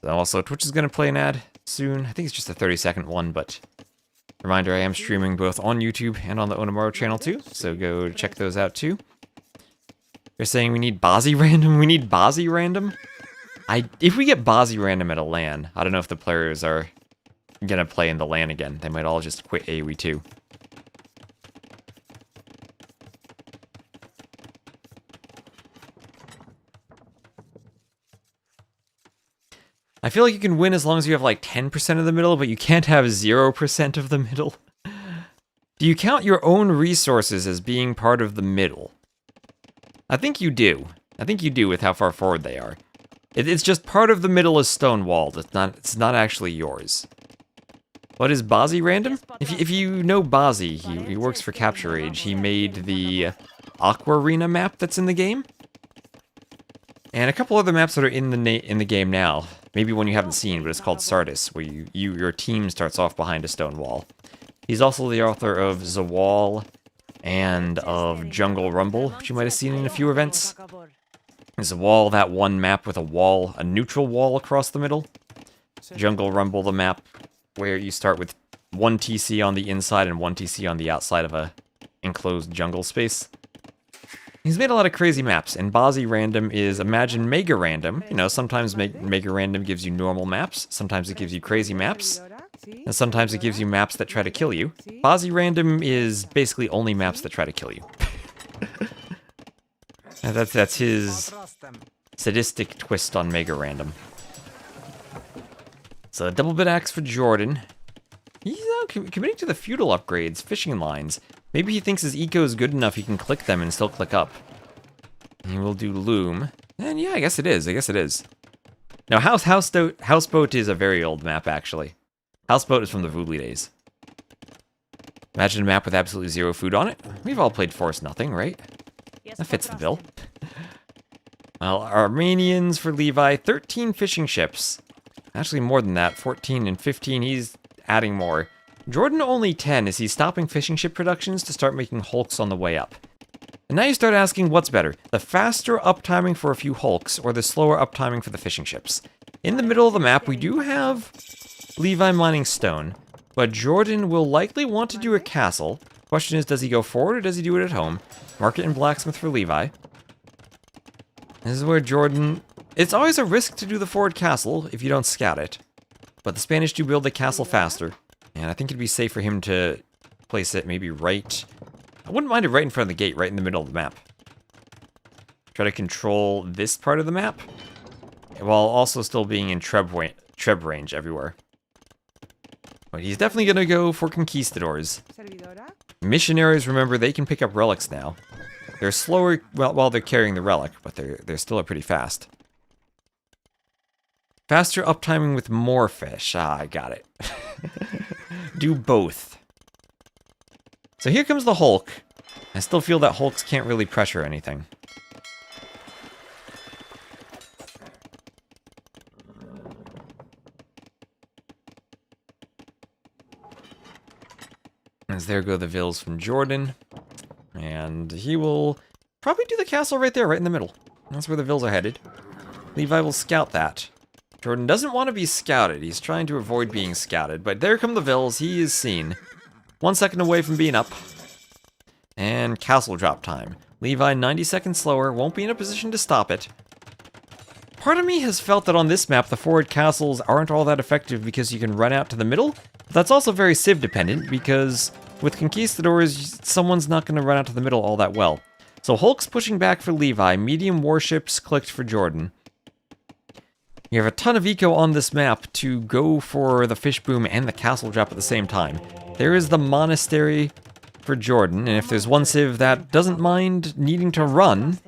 Also, Twitch is going to play an ad soon. I think it's just a 30-second one, but reminder, I am streaming both on YouTube and on the Onamaru channel too, so go check those out too. You're saying we need Bozzy random? We need Bozzy random? If we get Bozzy random at a LAN, I don't know if the players are going to play in the LAN again. They might all just quit AoE too. I feel like you can win as long as you have like 10% of the middle, but you can't have 0% of the middle. Do you count your own resources as being part of the middle? I think you do. I think you do with how far forward they are. It's just part of the middle is stone walled. It's not actually yours. What is Bozzy random? If you know Bozzy, he works for Capture Age. He made the Aqua Arena map that's in the game. And a couple other maps that are in the game now. Maybe one you haven't seen, but it's called Sardis, where your team starts off behind a stone wall. He's also the author of Zawal and of Jungle Rumble, which you might have seen in a few events. Zawal, that one map with a neutral wall across the middle. Jungle Rumble, the map where you start with 1 TC on the inside and 1 TC on the outside of a enclosed jungle space. He's made a lot of crazy maps, and Bozzy Random is Imagine Mega Random. You know, sometimes Mega Random gives you normal maps, sometimes it gives you crazy maps, and sometimes it gives you maps that try to kill you. Bozzy Random is basically only maps that try to kill you. And that's his sadistic twist on Mega Random. So, double bit axe for Jordan. He's committing to the feudal upgrades, fishing lines. Maybe he thinks his eco is good enough he can click them and still click up. And we'll do loom. And yeah, I guess it is. I guess it is. Now, Houseboat is a very old map, actually. Houseboat is from the Voodoo days. Imagine a map with absolutely zero food on it. We've all played Force Nothing, right? That fits the bill. Well, Armenians for Levi, 13 fishing ships. Actually more than that, 14 and 15, he's adding more. Jordan only 10 as he's stopping fishing ship productions to start making hulks on the way up. And now you start asking what's better, the faster uptiming for a few hulks or the slower uptiming for the fishing ships. In the middle of the map we do have Levi mining stone, but Jordan will likely want to do a castle. Question is, does he go forward or does he do it at home? Market and blacksmith for Levi. This is where Jordan... It's always a risk to do the forward castle if you don't scout it. But the Spanish do build the castle faster. And I think it'd be safe for him to place it maybe right... I wouldn't mind it right in front of the gate, right in the middle of the map. Try to control this part of the map, while also still being in Treb range everywhere. But he's definitely going to go for conquistadors. Missionaries, remember, they can pick up relics now. They're slower while they're carrying the relic, but they're still pretty fast. Faster uptiming with more fish. Ah, I got it. Do both. So here comes the Hulk. I still feel that Hulks can't really pressure anything. As there go the Vills from Jordan. And he will probably do the castle right there, right in the middle. That's where the Vills are headed. Levi will scout that. Jordan doesn't want to be scouted. He's trying to avoid being scouted. But there come the Vills. He is seen. 1 second away from being up. And castle drop time. Levi 90 seconds slower. Won't be in a position to stop it. Part of me has felt that on this map, the forward castles aren't all that effective because you can run out to the middle. But that's also very civ dependent because with conquistadors, someone's not going to run out to the middle all that well. So Hulk's pushing back for Levi. Medium warships clicked for Jordan. You have a ton of eco on this map to go for the fish boom and the castle drop at the same time. There is the monastery for Jordan, and if there's one civ that doesn't mind needing to run,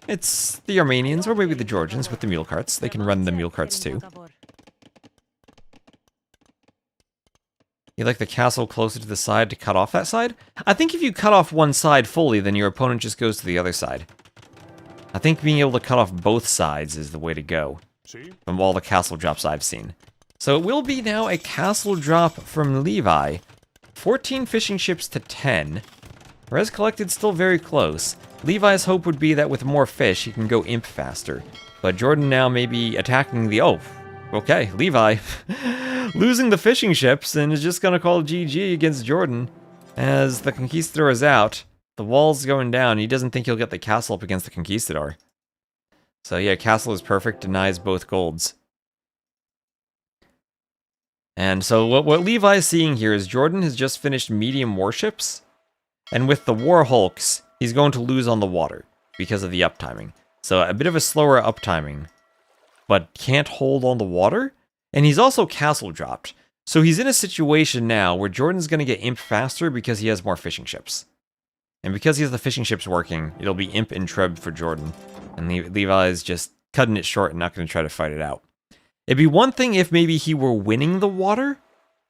it's the Armenians or maybe the Georgians with the mule carts. They can run the mule carts too. You like the castle closer to the side to cut off that side? I think if you cut off one side fully, then your opponent just goes to the other side. I think being able to cut off both sides is the way to go. From all the castle drops I've seen. So it will be now a castle drop from Levi. 14 fishing ships to 10. Res collected still very close. Levi's hope would be that with more fish, he can go imp faster. But Jordan now may be attacking the... Oh, okay, Levi. Losing the fishing ships and is just going to call GG against Jordan. As the Conquistador is out, the wall's going down. He doesn't think he'll get the castle up against the Conquistador. So yeah, castle is perfect, denies both golds. And so what Levi is seeing here is Jordan has just finished medium warships, and with the war hulks, he's going to lose on the water because of the uptiming. So a bit of a slower uptiming, but can't hold on the water, and he's also castle dropped. So he's in a situation now where Jordan's going to get imp faster because he has more fishing ships. And because he has the fishing ships working, it'll be imp and treb for Jordan. And Levi's just cutting it short and not going to try to fight it out. It'd be one thing if maybe he were winning the water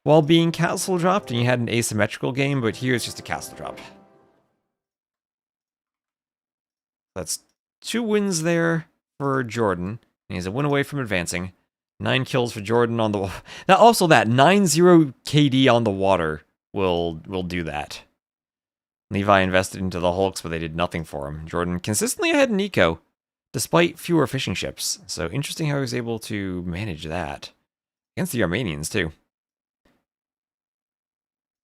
while being castle dropped and you had an asymmetrical game, but here it's just a castle drop. That's 2 wins there for Jordan. And he's a win away from advancing. 9 kills for Jordan on the... Now also that 9-0 KD on the water will do that. Levi invested into the hulks, but they did nothing for him. Jordan consistently ahead in eco, despite fewer fishing ships. So interesting how he was able to manage that. Against the Armenians, too.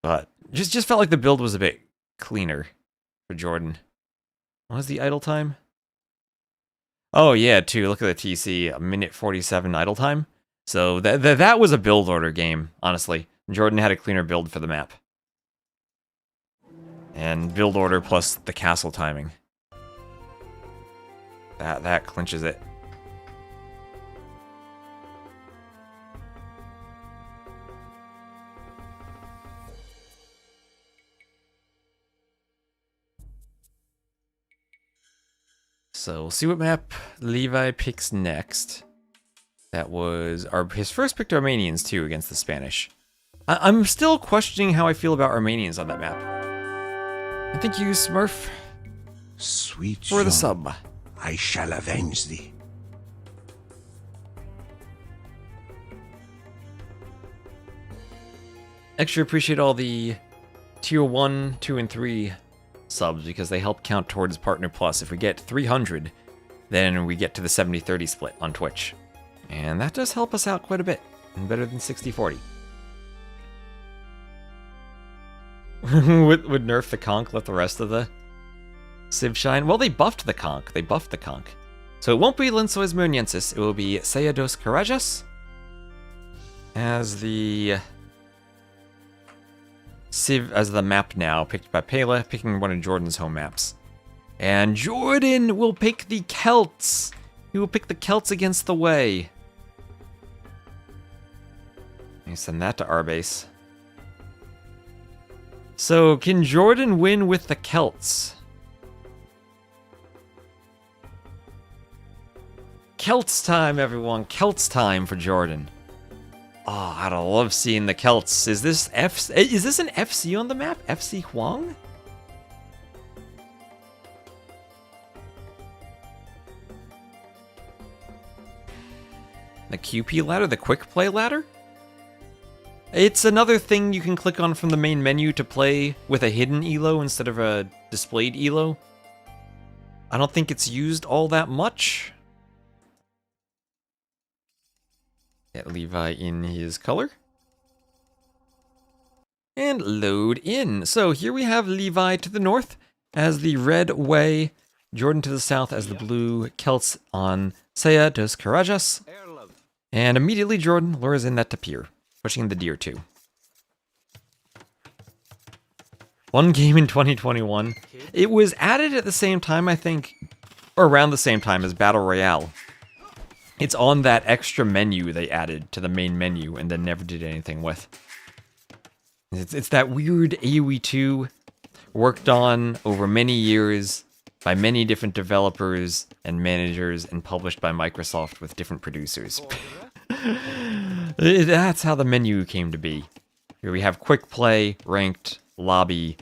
But just felt like the build was a bit cleaner for Jordan. What was the idle time? Oh yeah, too. Look at the TC, a minute 47 idle time. So that was a build order game, honestly. Jordan had a cleaner build for the map. And build order plus the castle timing. That clinches it. So we'll see what map Levi picks next. That was his first pick to Armenians too against the Spanish. I'm still questioning how I feel about Armenians on that map. And thank you, Smurf, Sweet for the son, sub. I shall avenge thee. Extra appreciate all the tier 1, 2, and 3 subs because they help count towards Partner Plus. If we get 300, then we get to the 70-30 split on Twitch. And that does help us out quite a bit. And better than 60-40. would nerf the conch, let the rest of the Civ shine? Well, they buffed the conch. They buffed the conch. So it won't be Lensois Moniensis. It will be Sea dos Corajas as the Civ, as the map now, picked by Pele, picking one of Jordan's home maps. And Jordan will pick the Celts. He will pick the Celts against the Way. Let me send that to our base. So, can Jordan win with the Celts? Celts time, everyone. Celts time for Jordan. Oh, I'd love seeing the Celts. Is this an FC on the map? FC Huang? The QP ladder? The quick play ladder? It's another thing you can click on from the main menu to play with a hidden elo instead of a displayed elo. I don't think it's used all that much. Get Levi in his color. And load in. So here we have Levi to the north as the red Way, Jordan to the south as the blue Celts on Sea dos Corajas. And immediately Jordan lures in that tapir, pushing the deer too. One game in 2021. It was added at the same time, I think, or around the same time as Battle Royale. It's on that extra menu they added to the main menu and then never did anything with. It's that weird AoE 2 worked on over many years by many different developers and managers and published by Microsoft with different producers. That's how the menu came to be. Here we have quick play, ranked, lobby,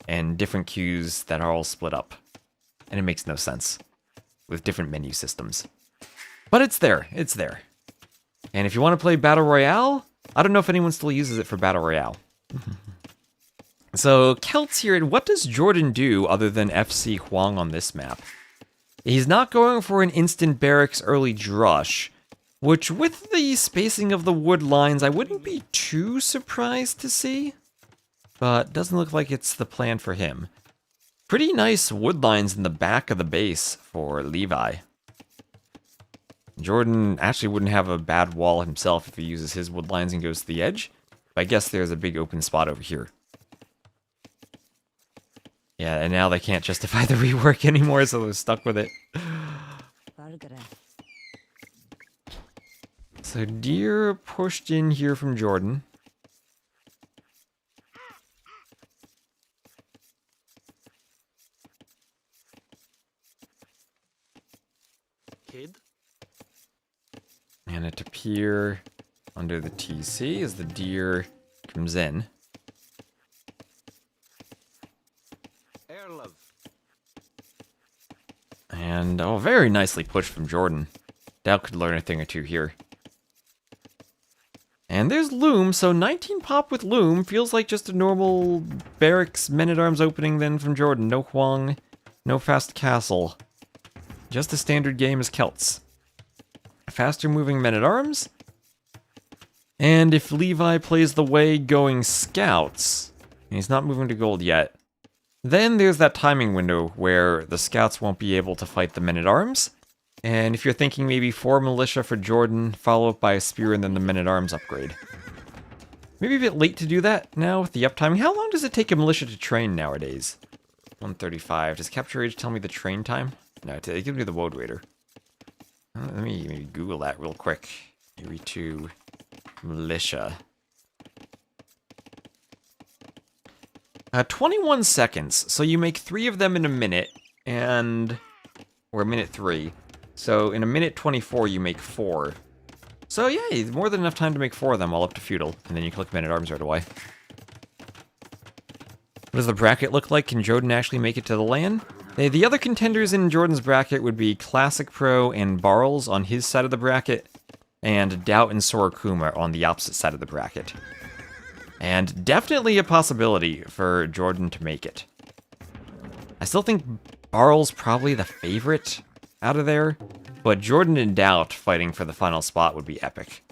and different queues that are all split up. And it makes no sense with different menu systems. But it's there. It's there. And if you want to play Battle Royale, I don't know if anyone still uses it for Battle Royale. So, Celts here, and what does Jordan do other than FC Huang on this map? He's not going for an instant barracks early drush, which with the spacing of the wood lines, I wouldn't be too surprised to see. But doesn't look like it's the plan for him. Pretty nice wood lines in the back of the base for Levi. Jordan actually wouldn't have a bad wall himself if he uses his wood lines and goes to the edge. But I guess there's a big open spot over here. Yeah, and now they can't justify the rework anymore, so they're stuck with it. So deer pushed in here from Jordan. Kid? And it appear under the TC as the deer comes in. And, oh, very nicely pushed from Jordan. Dow could learn a thing or two here. And there's Loom, so 19 pop with Loom feels like just a normal barracks men-at-arms opening then from Jordan. No Huang, no fast castle. Just a standard game as Celts. Faster moving men-at-arms. And if Levi plays the Way going scouts, and he's not moving to gold yet, Then there's that timing window where the scouts won't be able to fight the men-at-arms. And if you're thinking maybe 4 militia for Jordan, follow up by a spear and then the men-at-arms upgrade. Maybe a bit late to do that now with the uptiming. How long does it take a militia to train nowadays? 135. Does capture age tell me the train time? No, it gives me the woad raider. Let me maybe Google that real quick. Maybe to militia. 21 seconds. So you make 3 of them in a minute, or a minute 3. So in a minute 24, you make 4. So yeah, more than enough time to make 4 of them all up to feudal, and then you click men-at-arms right away. What does the bracket look like? Can Jordan actually make it to the LAN? The other contenders in Jordan's bracket would be Classic Pro and Barles on his side of the bracket, and Doubt and Sorakuma on the opposite side of the bracket. And definitely a possibility for Jordan to make it. I still think Barles probably the favorite out of there, but Jordan and Doubt fighting for the final spot would be epic.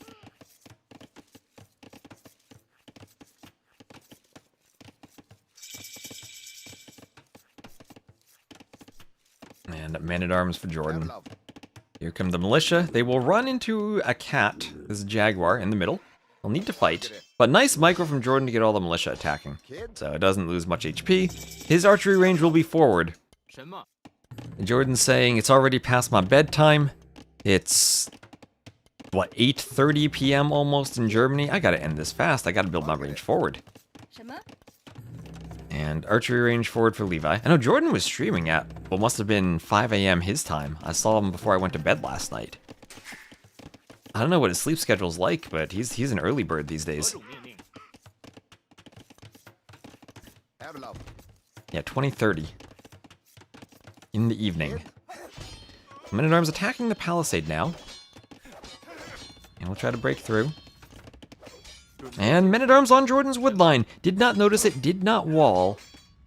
And men-at-arms for Jordan. Here come the militia. They will run into a cat, this jaguar, in the middle. They'll need to fight, but nice micro from Jordan to get all the militia attacking. So it doesn't lose much HP. His archery range will be forward. Jordan's saying, it's already past my bedtime. It's, what, 8:30 p.m. almost in Germany? I gotta end this fast. I gotta build my range forward. And archery range forward for Levi. I know Jordan was streaming at what must have been 5 a.m. his time. I saw him before I went to bed last night. I don't know what his sleep schedule's like, but he's an early bird these days. Yeah, 20:30 in the evening. Men-at-arms attacking the palisade now. And we'll try to break through. And men-at-arms on Jordan's woodline. Did not notice it, did not wall.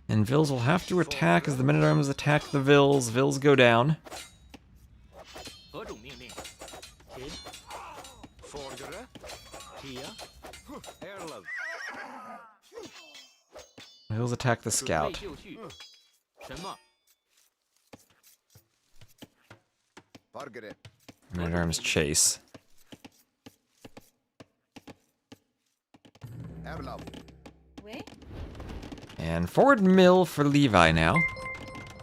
And Vils will have to attack as the men-at-arms attack the Vils. Vils go down. Vils attack the scout. Men-at-arms chase. And forward mill for Levi now.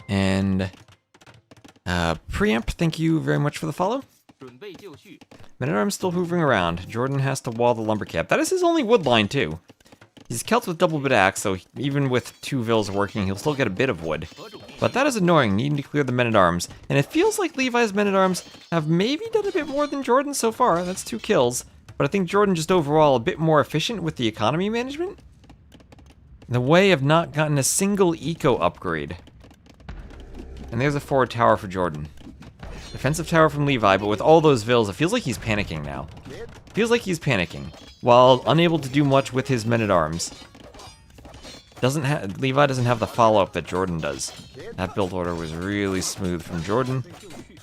And preamp, thank you very much for the follow. Men-at-arms still hoovering around. Jordan has to wall the lumber cap. That is his only wood line too. He's Celt with double bit axe, so even with 2 Vils working, he'll still get a bit of wood. But that is annoying, needing to clear the men-at-arms. And it feels like Levi's men-at-arms have maybe done a bit more than Jordan so far. That's 2 kills. But I think Jordan just overall a bit more efficient with the economy management. The way have not gotten a single eco upgrade. And there's a forward tower for Jordan. Defensive tower from Levi, but with all those Vils, it feels like he's panicking now. Feels like he's panicking, while unable to do much with his men-at-arms. Levi doesn't have the follow-up that Jordan does. That build order was really smooth from Jordan.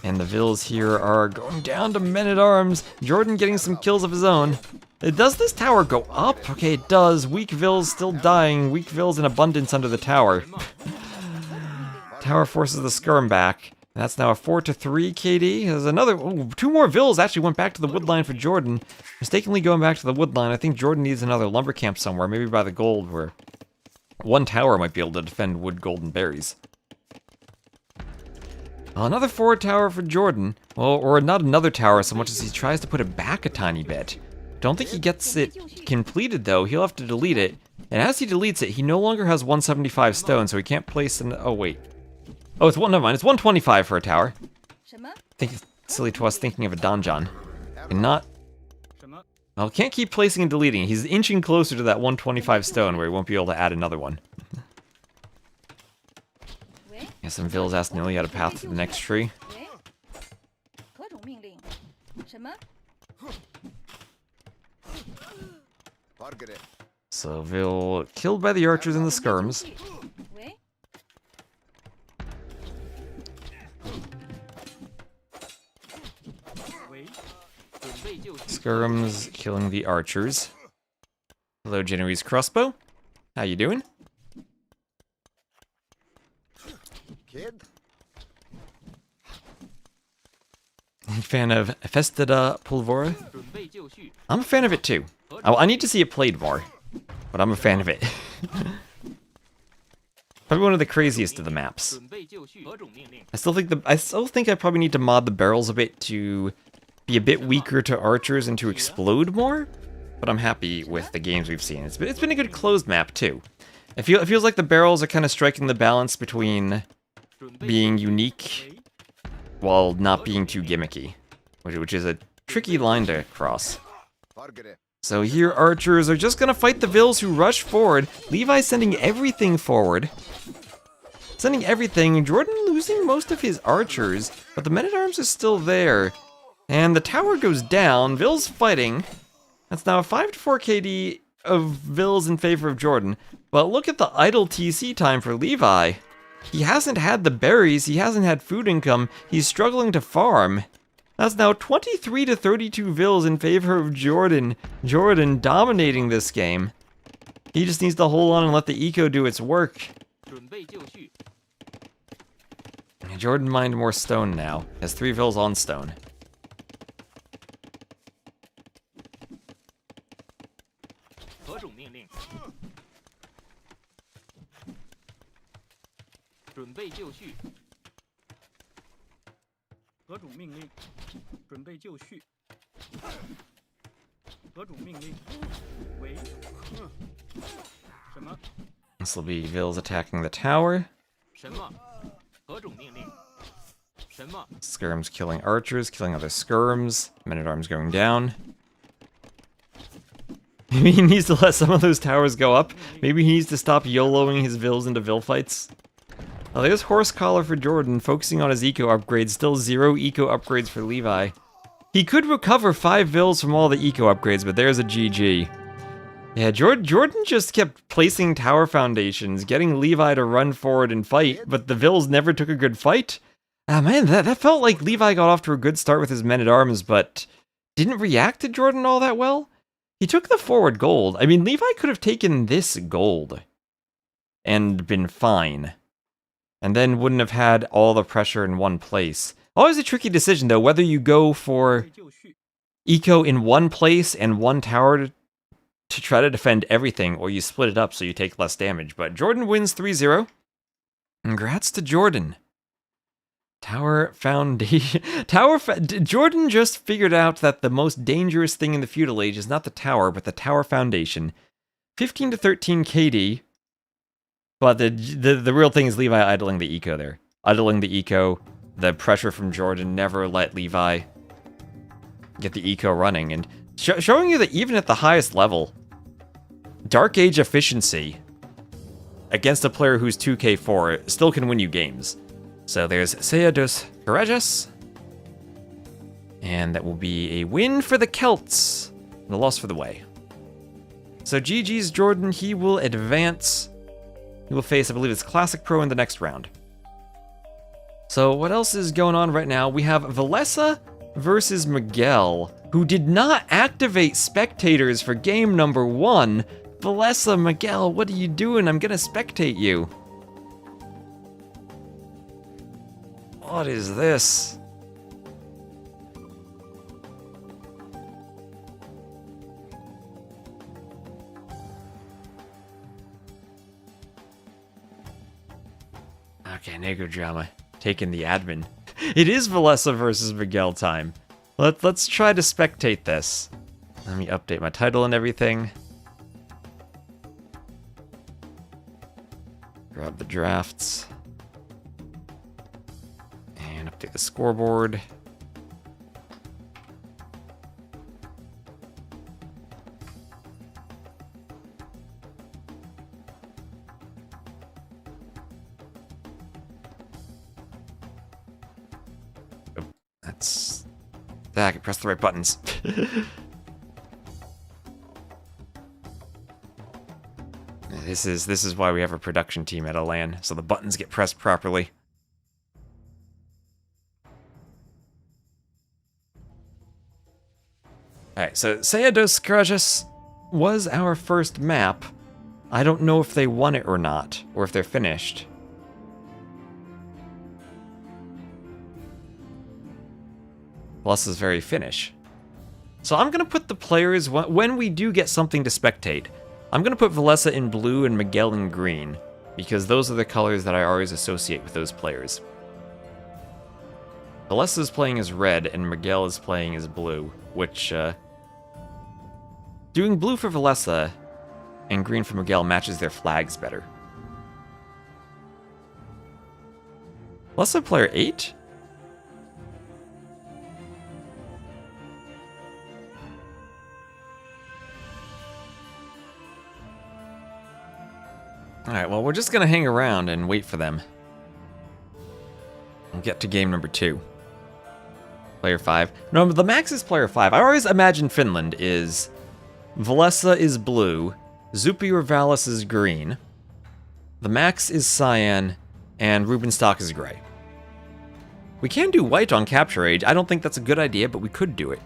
And the Vils here are going down to men-at-arms. Jordan getting some kills of his own. Does this tower go up? Okay, it does. Weak Vils still dying. Weak Vils in abundance under the tower. Tower forces the skirm back. That's now a 4-3 KD. There's another... Ooh, 2 more Vils actually went back to the woodline for Jordan. Mistakenly going back to the woodline. I think Jordan needs another lumber camp somewhere. Maybe by the gold where 1 tower might be able to defend wood, gold, and berries. Another forward tower for Jordan. Well, or not another tower so much as he tries to put it back a tiny bit. Don't think he gets it completed though. He'll have to delete it. And as he deletes it, he no longer has 175 stone, so he can't place an... Oh, wait. Oh, it's one. Never mind. It's 125 for a tower. I think it's silly to us thinking of a donjon. And not... Well, can't keep placing and deleting. He's inching closer to that 125 stone where he won't be able to add another one. Yeah, some Vils asked Nilly how to path to the next tree. So Vil killed by the archers and the skirms. Skirms killing the archers. Hello, Genoese crossbow. How you doing? Kid? Fan of Festida Pulvora? 准备就绪， I'm a fan of it too. I need to see it played more, but I'm a fan of it. Probably one of the craziest of the maps. 准备就绪，何种命令？ I still think I probably need to mod the barrels a bit to be a bit weaker to archers and to explode more. But I'm happy with the games we've seen. It's been a good closed map too. It feels like the barrels are kind of striking the balance between 准备 being unique while not being too gimmicky, which is a tricky line to cross. So here, archers are just gonna fight the Vills who rush forward. Levi sending everything forward. Sending everything. Jordan losing most of his archers, but the men-at-arms is still there. And the tower goes down. Vills fighting. That's now a 5-4 KD of Vills in favor of Jordan. But look at the idle TC time for Levi. He hasn't had the berries, he hasn't had food income, he's struggling to farm. That's now 23 to 32 Vills in favor of Jordan. Jordan dominating this game. He just needs to hold on and let the eco do its work. 准备就绪， Jordan mined more stone now. Has 3 Vills on stone. 何种命令？准备就绪，何种命令？准备就绪，何种命令？喂，什么？ This will be Vills attacking the tower. 什么？何种命令？什么？ Skirms killing archers, killing other skirms. Men-at-arms going down. Maybe he needs to let some of those towers go up. Maybe he needs to stop YOLOing his Vills into Vill fights. Oh, there's Horse Collar for Jordan, focusing on his eco upgrades. Still 0 eco upgrades for Levi. He could recover 5 Vills from all the eco upgrades, but there's a GG. Yeah, Jordan just kept placing tower foundations, getting Levi to run forward and fight, but the Vills never took a good fight. Ah, man, that felt like Levi got off to a good start with his men-at-arms, but didn't react to Jordan all that well. He took the forward gold. I mean, Levi could have taken this gold and been fine, and then wouldn't have had all the pressure in one place. Always a tricky decision, though, whether you go for 准备就绪， eco in one place and one tower to try to defend everything, or you split it up so you take less damage. But Jordan wins 3-0. Congrats to Jordan. Tower Foundation. Jordan just figured out that the most dangerous thing in the feudal age is not the tower, but the Tower Foundation. 15 to 13 KD. But the real thing is Levi idling the eco there. Idling the eco. The pressure from Jordan never let Levi get the eco running. And showing you that even at the highest level, Dark Age efficiency against a player who's 2k4 still can win you games. So there's Sea dos Courageous. And that will be a win for the Celts. And a loss for the Way. So GG's Jordan, he will advance. He will face, I believe it's Classic Pro in the next round. So what else is going on right now? We have Valessa versus Miguel, who did not activate spectators for game number 1. Valessa, Miguel, what are you doing? I'm gonna spectate you. What is this? Okay, Negro Drama. Taking the admin. It is Valessa versus Miguel time. Let's try to spectate this. Let me update my title and everything. Grab the drafts. And update the scoreboard. That's... I can press the right buttons. This is why we have a production team at LAN, so the buttons get pressed properly. Alright, so Sea dos Courageous was our first map. I don't know if they won it or not, or if they're finished. Valesa's very Finnish. So I'm going to put the players, when we do get something to spectate, I'm going to put Valesa in blue and Miguel in green, because those are the colors that I always associate with those players. Valesa is playing as red, and Miguel is playing as blue, which, doing blue for Valesa and green for Miguel matches their flags better. Valesa player 8? Alright, well, we're just gonna hang around and wait for them. We'll get to game number 2. Player 5. No, the max is player 5. I always imagine Finland is... Valesa is blue, Zupi Ravalis is green, the max is cyan, and Rubenstock is gray. We can do white on Capture Age. I don't think that's a good idea, but we could do it.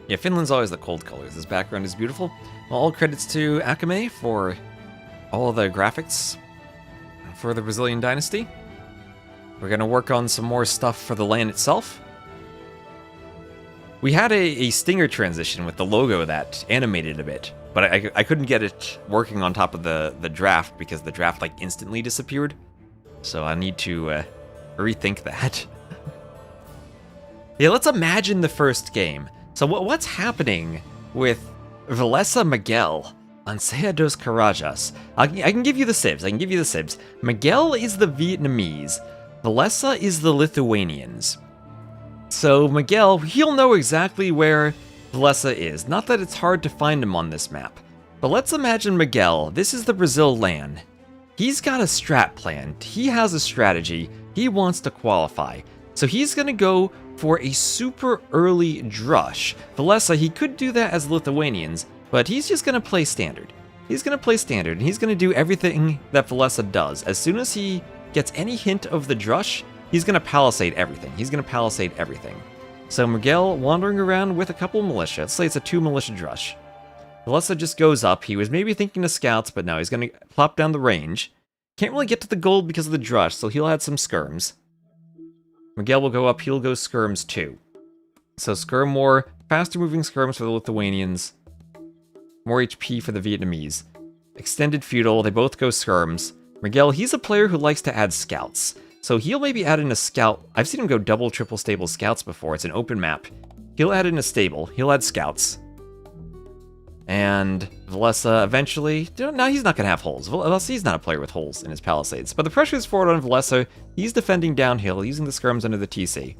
Yeah, Finland's always the cold colors. This background is beautiful. Well, all credits to Akame for all the graphics for the Brazilian Dynasty. We're going to work on some more stuff for the land itself. We had a stinger transition with the logo that animated a bit, but I couldn't get it working on top of the draft because the draft like instantly disappeared. So I need to rethink that. Yeah, let's imagine the first game. So what's happening with Valesa Miguel on Sea dos Karajas? I can give you the sibs. Miguel is the Vietnamese. Valesa is the Lithuanians. So Miguel, he'll know exactly where Valesa is. Not that it's hard to find him on this map. But let's imagine Miguel. This is the Brazil land. He's got a strat planned. He has a strategy. He wants to qualify. So he's going to go for a super early drush. Valesa, he could do that as Lithuanians, but he's just going to play standard. He's going to play standard, and he's going to do everything that Valesa does. As soon as he gets any hint of the drush, he's going to palisade everything. So Miguel wandering around with a couple militia. Let's say it's a 2 militia drush. Valesa just goes up. He was maybe thinking of scouts, but now he's going to plop down the range. Can't really get to the gold because of the drush, so he'll add some skirms. Miguel will go up, he'll go skirms too. So skirm more, faster moving skirms for the Lithuanians, more HP for the Vietnamese. Extended feudal, they both go skirms. Miguel, he's a player who likes to add scouts. So he'll maybe add in a scout. I've seen him go double, triple stable scouts before. It's an open map. He'll add in a stable, he'll add scouts. And Valesa eventually... No, he's not going to have holes. Valesa, he's not a player with holes in his palisades. But the pressure is forward on Valesa. He's defending downhill, using the skirms under the TC.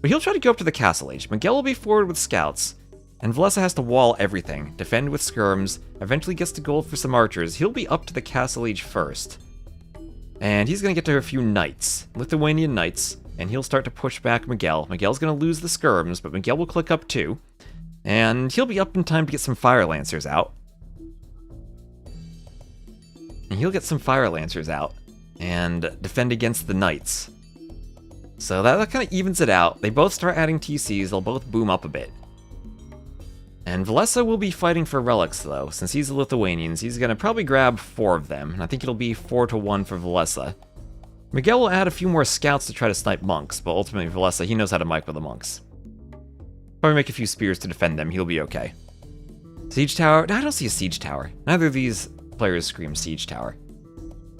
But he'll try to go up to the castle age. Miguel will be forward with scouts. And Valesa has to wall everything. Defend with skirms. Eventually gets to gold for some archers. He'll be up to the castle age first. And he's going to get to a few knights. Lithuanian knights. And he'll start to push back Miguel. Miguel's going to lose the skirms, but Miguel will click up too. And he'll be up in time to get some Fire Lancers out. And he'll get some Fire Lancers out and defend against the Knights. So that kind of evens it out. They both start adding TCs, they'll both boom up a bit. And Valesa will be fighting for relics though. Since he's the Lithuanians, he's going to probably grab 4 of them. And I think it'll be 4-1 for Valesa. Miguel will add a few more scouts to try to snipe monks, but ultimately Valesa, he knows how to mic with the monks. Probably make a few spears to defend them, he'll be okay. Siege tower? No, I don't see a siege tower. Neither of these players scream siege tower.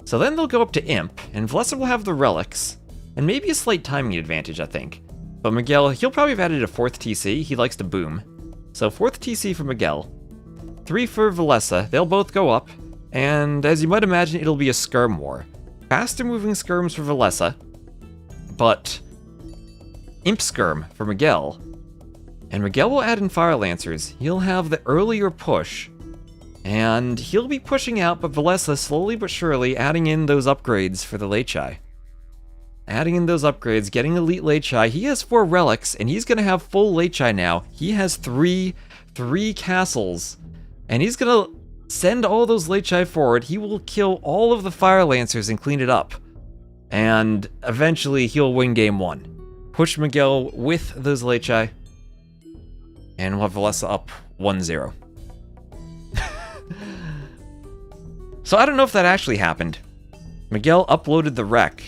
So then they'll go up to Imp, and Valesa will have the relics, and maybe a slight timing advantage, I think. But Miguel, he'll probably have added a 4th TC, he likes to boom. So 4th TC for Miguel. 3 for Valesa, they'll both go up, and as you might imagine, it'll be a skirm war. Faster moving skirms for Valesa, but Imp skirm for Miguel. And Miguel will add in Fire Lancers. He'll have the earlier push. And he'll be pushing out, but Valesa slowly but surely adding in those upgrades for the Lechai. Adding in those upgrades, getting Elite Lechai. He has 4 relics, and he's going to have full Lechai now. He has 3 castles. And he's going to send all those Lechai forward. He will kill all of the Fire Lancers and clean it up. And eventually he'll win game 1. Push Miguel with those Lechai. And we'll have Valesa up 1-0. So I don't know if that actually happened. Miguel uploaded the rec.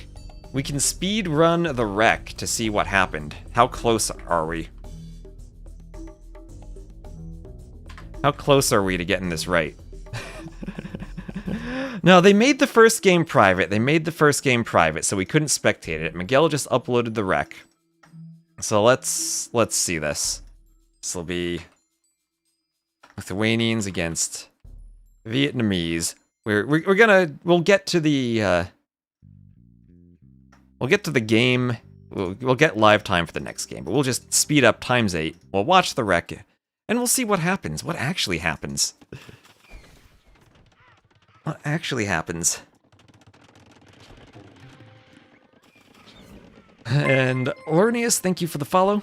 We can speed run the rec to see what happened. How close are we? How close are we to getting this right? No, they made the first game private. So we couldn't spectate it. Miguel just uploaded the rec. So let's see this. This will be Lithuanians against Vietnamese. We'll get to the game. We'll get live time for the next game, but we'll just speed up ×8. We'll watch the rec, and we'll see what happens. What actually happens? What actually happens? And Lornius, thank you for the follow.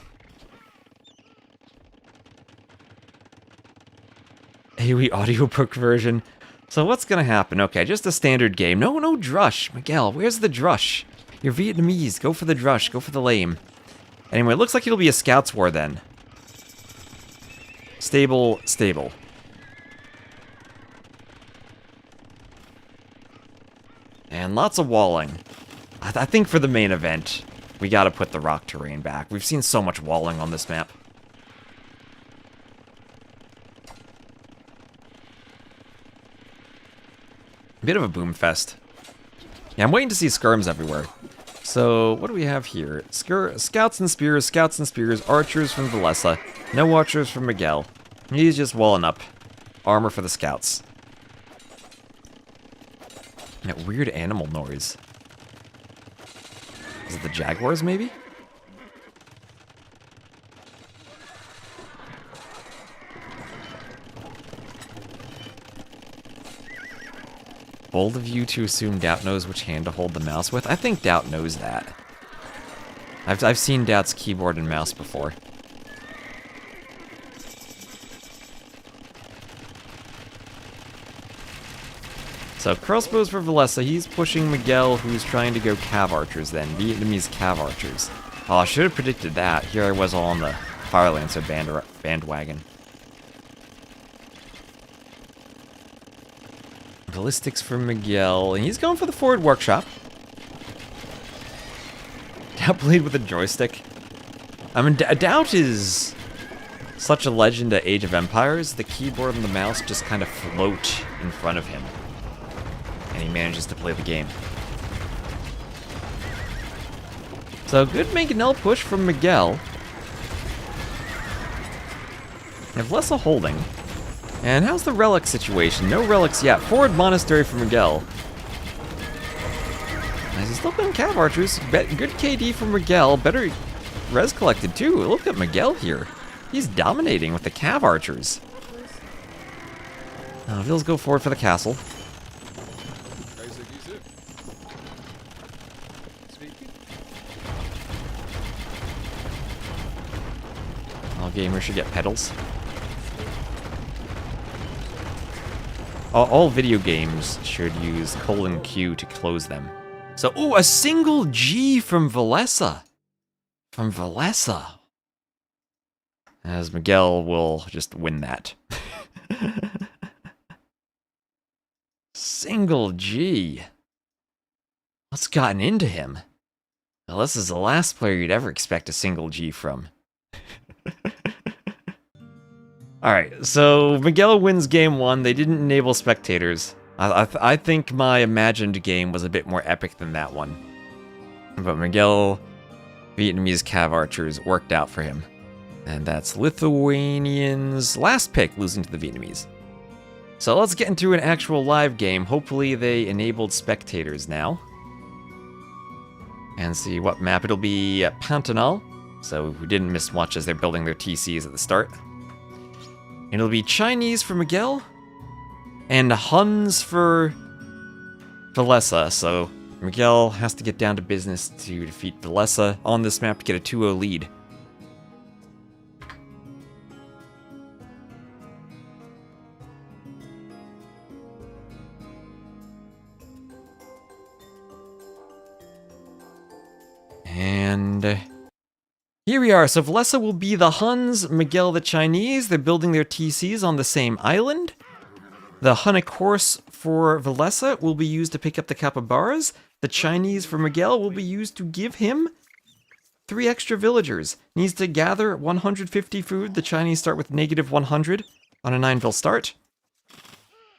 AoE audiobook version. So what's gonna happen? Okay, just a standard game. No drush. Miguel, where's the drush? You're Vietnamese. Go for the drush. Go for the lame. Anyway, it looks like it'll be a scouts war then. Stable. And lots of walling. I think for the main event, we gotta put the rock terrain back. We've seen so much walling on this map. Bit of a boom fest. Yeah, I'm waiting to see skirms everywhere. So, what do we have here? Scouts and spears, archers from Valesa. No archers from Miguel. He's just walling up. Armor for the scouts. That weird animal noise. Is it the jaguars, maybe? Bold of you to assume Doubt knows which hand to hold the mouse with. I think Doubt knows that. I've seen Doubt's keyboard and mouse before. So crossbows for Valesa. He's pushing Miguel, who's trying to go cav archers then. Vietnamese cav archers. Oh, I should have predicted that. Here I was all on the Fire Lancer bandwagon. Ballistics for Miguel, and he's going for the forward workshop. Doubt played with a joystick. I mean, Doubt is such a legend at Age of Empires. The keyboard and the mouse just kind of float in front of him. And he manages to play the game. So, good mangonel push from Miguel. Have Valesa holding. And how's the relic situation? No relics yet. Forward monastery for Miguel. He's still playing cav archers. Good KD from Miguel. Better res collected too. Look at Miguel here. He's dominating with the cav archers. Vils go forward for the castle. All gamers should get pedals. All video games should use :Q to close them. So, ooh, a single G from Valesa. As Miguel will just win that. Single G. What's gotten into him? Valesa's the last player you'd ever expect a single G from. Alright, so Miguel wins game 1. They didn't enable spectators. I think my imagined game was a bit more epic than that one. But Miguel, Vietnamese cav archers, worked out for him. And that's Lithuanians' last pick, losing to the Vietnamese. So let's get into an actual live game. Hopefully they enabled spectators now. And see what map. It'll be Pantanal. So we didn't miss much as they're building their TCs at the start. And it'll be Chinese for Miguel, and Huns for Valesa. So Miguel has to get down to business to defeat Valesa on this map to get a 2-0 lead. And Here we are. So Valessa will be the Huns, Miguel the Chinese. They're building their TCs on the same island. The Hunnic horse for Valessa will be used to pick up the capybaras. The Chinese for Miguel will be used to give him 3 extra villagers. Needs to gather 150 food. The Chinese start with negative 100 on a 9-ville start.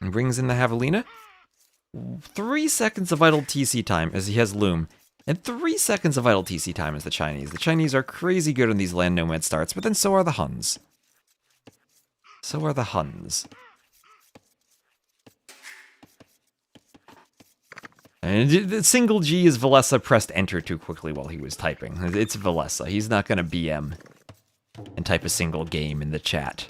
And brings in the Javelina. 3 seconds of idle TC time as he has Loom. And 3 seconds of idle TC time as the Chinese. The Chinese are crazy good on these land nomad starts, but then so are the Huns. So are the Huns. And the single G is Valessa pressed enter too quickly while he was typing. It's Valessa. He's not going to BM and type a single game in the chat.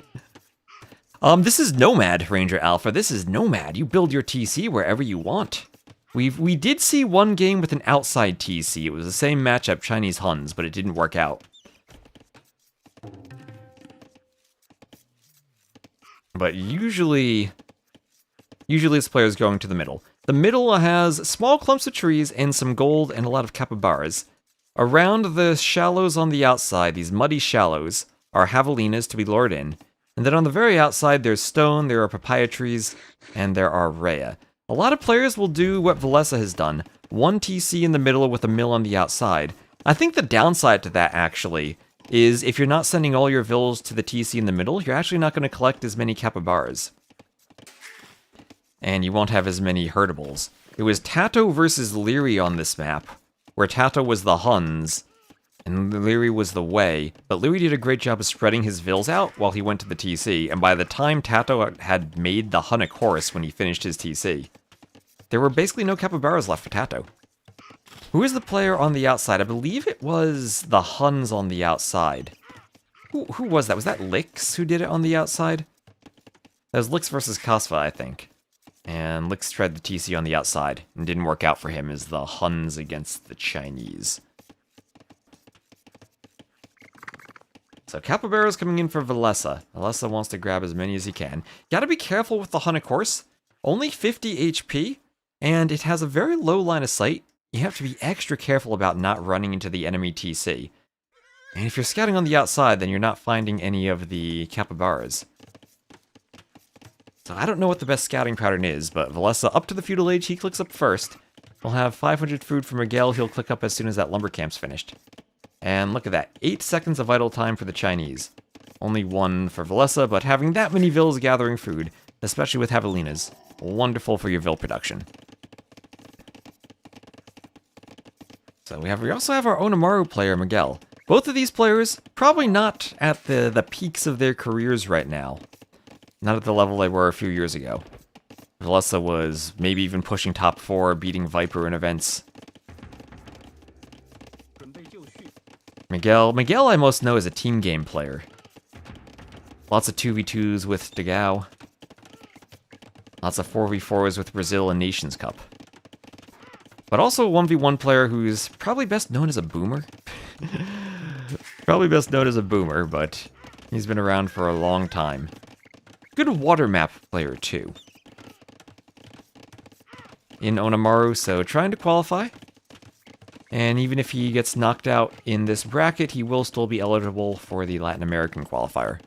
This is Nomad, Ranger Alpha. This is Nomad. You build your TC wherever you want. We did see one game with an outside TC. It was the same matchup, Chinese Huns, but it didn't work out. But usually this player is going to the middle. The middle has small clumps of trees and some gold and a lot of capybaras. Around the shallows on the outside, these muddy shallows, are javelinas to be lured in. And then on the very outside, there's stone, there are papaya trees, and there are rhea. A lot of players will do what Valessa has done. 1 TC in the middle with a mill on the outside. I think the downside to that, actually, is if you're not sending all your vills to the TC in the middle, you're actually not going to collect as many capybaras. And you won't have as many herdables. It was Tato versus Leary on this map, where Tato was the Huns, and Leary was the Wei, but Leary did a great job of spreading his vills out while he went to the TC, and by the time Tato had made the Hunnic horse when he finished his TC, there were basically no capybaras left for Tato. Who is the player on the outside? I believe it was the Huns on the outside. Who was that? Was that Lix who did it on the outside? That was Lix versus Kasva, I think. And Lix tried the TC on the outside, and didn't work out for him as the Huns against the Chinese. So capybara's coming in for Valessa. Valessa wants to grab as many as he can. Gotta be careful with the Hunnic horse. Only 50 HP, and it has a very low line of sight. You have to be extra careful about not running into the enemy TC. And if you're scouting on the outside, then you're not finding any of the capybaras. So I don't know what the best scouting pattern is, but Valessa up to the feudal age, he clicks up first. We'll have 500 food for Miguel, he'll click up as soon as that lumber camp's finished. And look at that, 8 seconds of idle time for the Chinese. Only 1 for Valessa, but having that many vills gathering food, especially with javelinas, wonderful for your vill production. So we also have our Onimaru player, Miguel. Both of these players, probably not at the peaks of their careers right now. Not at the level they were a few years ago. Valessa was maybe even pushing top 4, beating Viper in events. Miguel I most know as a team game player. Lots of 2v2s with Degao. Lots of 4v4s with Brazil and Nations Cup. But also a 1v1 player who's probably best known as a boomer. Probably best known as a boomer, but he's been around for a long time. Good water map player, too. In Onimaru, so trying to qualify. And even if he gets knocked out in this bracket, he will still be eligible for the Latin American qualifier.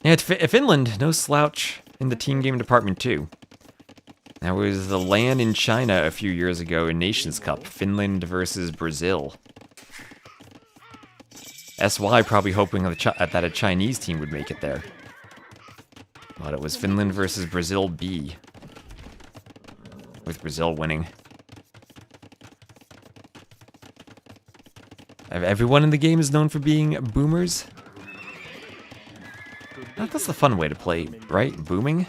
And Finland, no slouch in the team game department, too. That was the LAN in China a few years ago in Nations Cup. Finland versus Brazil. SY probably hoping that a Chinese team would make it there. But it was Finland versus Brazil B. With Brazil winning. Everyone in the game is known for being boomers. That's the fun way to play, right? Booming.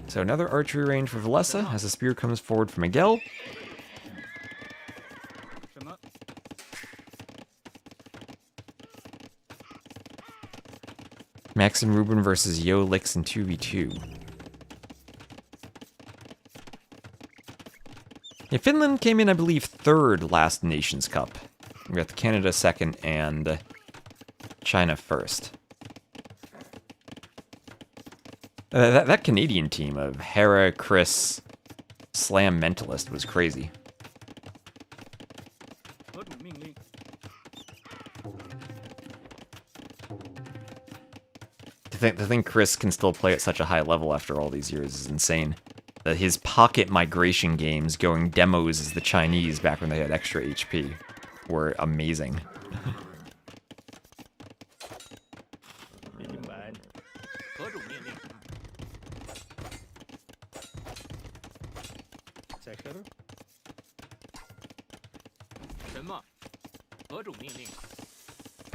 So another archery range for Valessa as the spear comes forward for Miguel. Max and Ruben versus Yo, Lix, and 2v2. Yeah, Finland came in, I believe, 3rd last Nations Cup. We got Canada 2nd and China 1st. That Canadian team of Hera, Chris, Slam, Mentalist was crazy. think Chris can still play at such a high level after all these years is insane. That his pocket migration games going demos as the Chinese back when they had extra HP were amazing.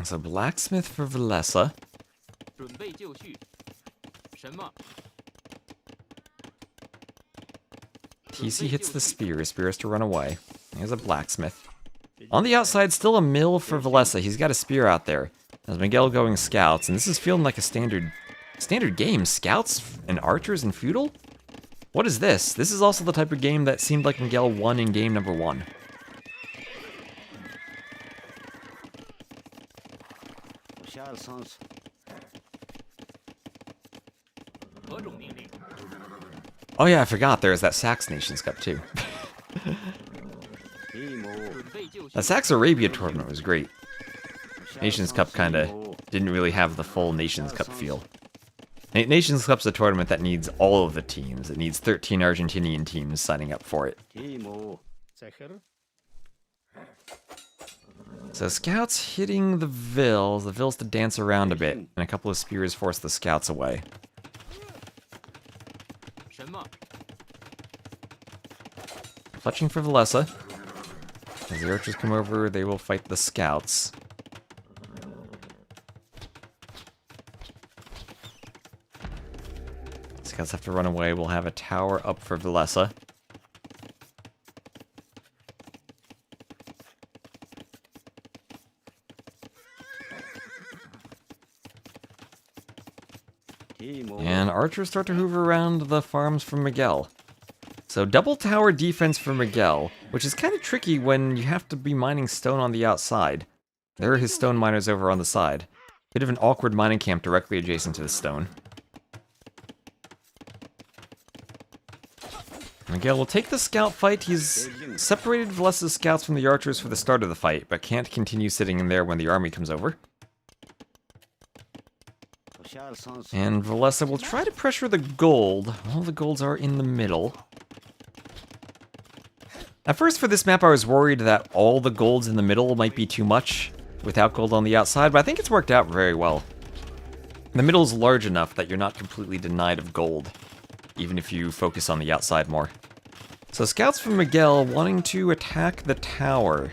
So blacksmith for Valessa. TC hits the spear. Spear has to run away. Here's a blacksmith. On the outside, still a mill for Valessa. He's got a spear out there. As Miguel going scouts, and this is feeling like a standard game. Scouts and archers and feudal? What is this? This is also the type of game that seemed like Miguel won in game number 1. Oh yeah, I forgot there's that Sax Nations Cup too. That Sax Arabia tournament was great. Nations Cup kinda didn't really have the full Nations Cup feel. Nations Cup's a tournament that needs all of the teams. It needs 13 Argentinian teams signing up for it. So scouts hitting the Vills. The Vills to dance around a bit, and a couple of spears force the scouts away. Fletching for Valessa. As the archers come over, they will fight the scouts. Scouts have to run away. We'll have a tower up for Valessa. And archers start to hoover around the farms from Miguel. So double tower defense for Miguel, which is kind of tricky when you have to be mining stone on the outside. There are his stone miners over on the side. Bit of an awkward mining camp directly adjacent to the stone. Miguel will take the scout fight. He's separated Valessa's scouts from the archers for the start of the fight, but can't continue sitting in there when the army comes over. And Valessa will try to pressure the gold. All the golds are in the middle. At first for this map I was worried that all the golds in the middle might be too much without gold on the outside, but I think it's worked out very well. The middle is large enough that you're not completely denied of gold, even if you focus on the outside more. So scouts from Miguel wanting to attack the tower.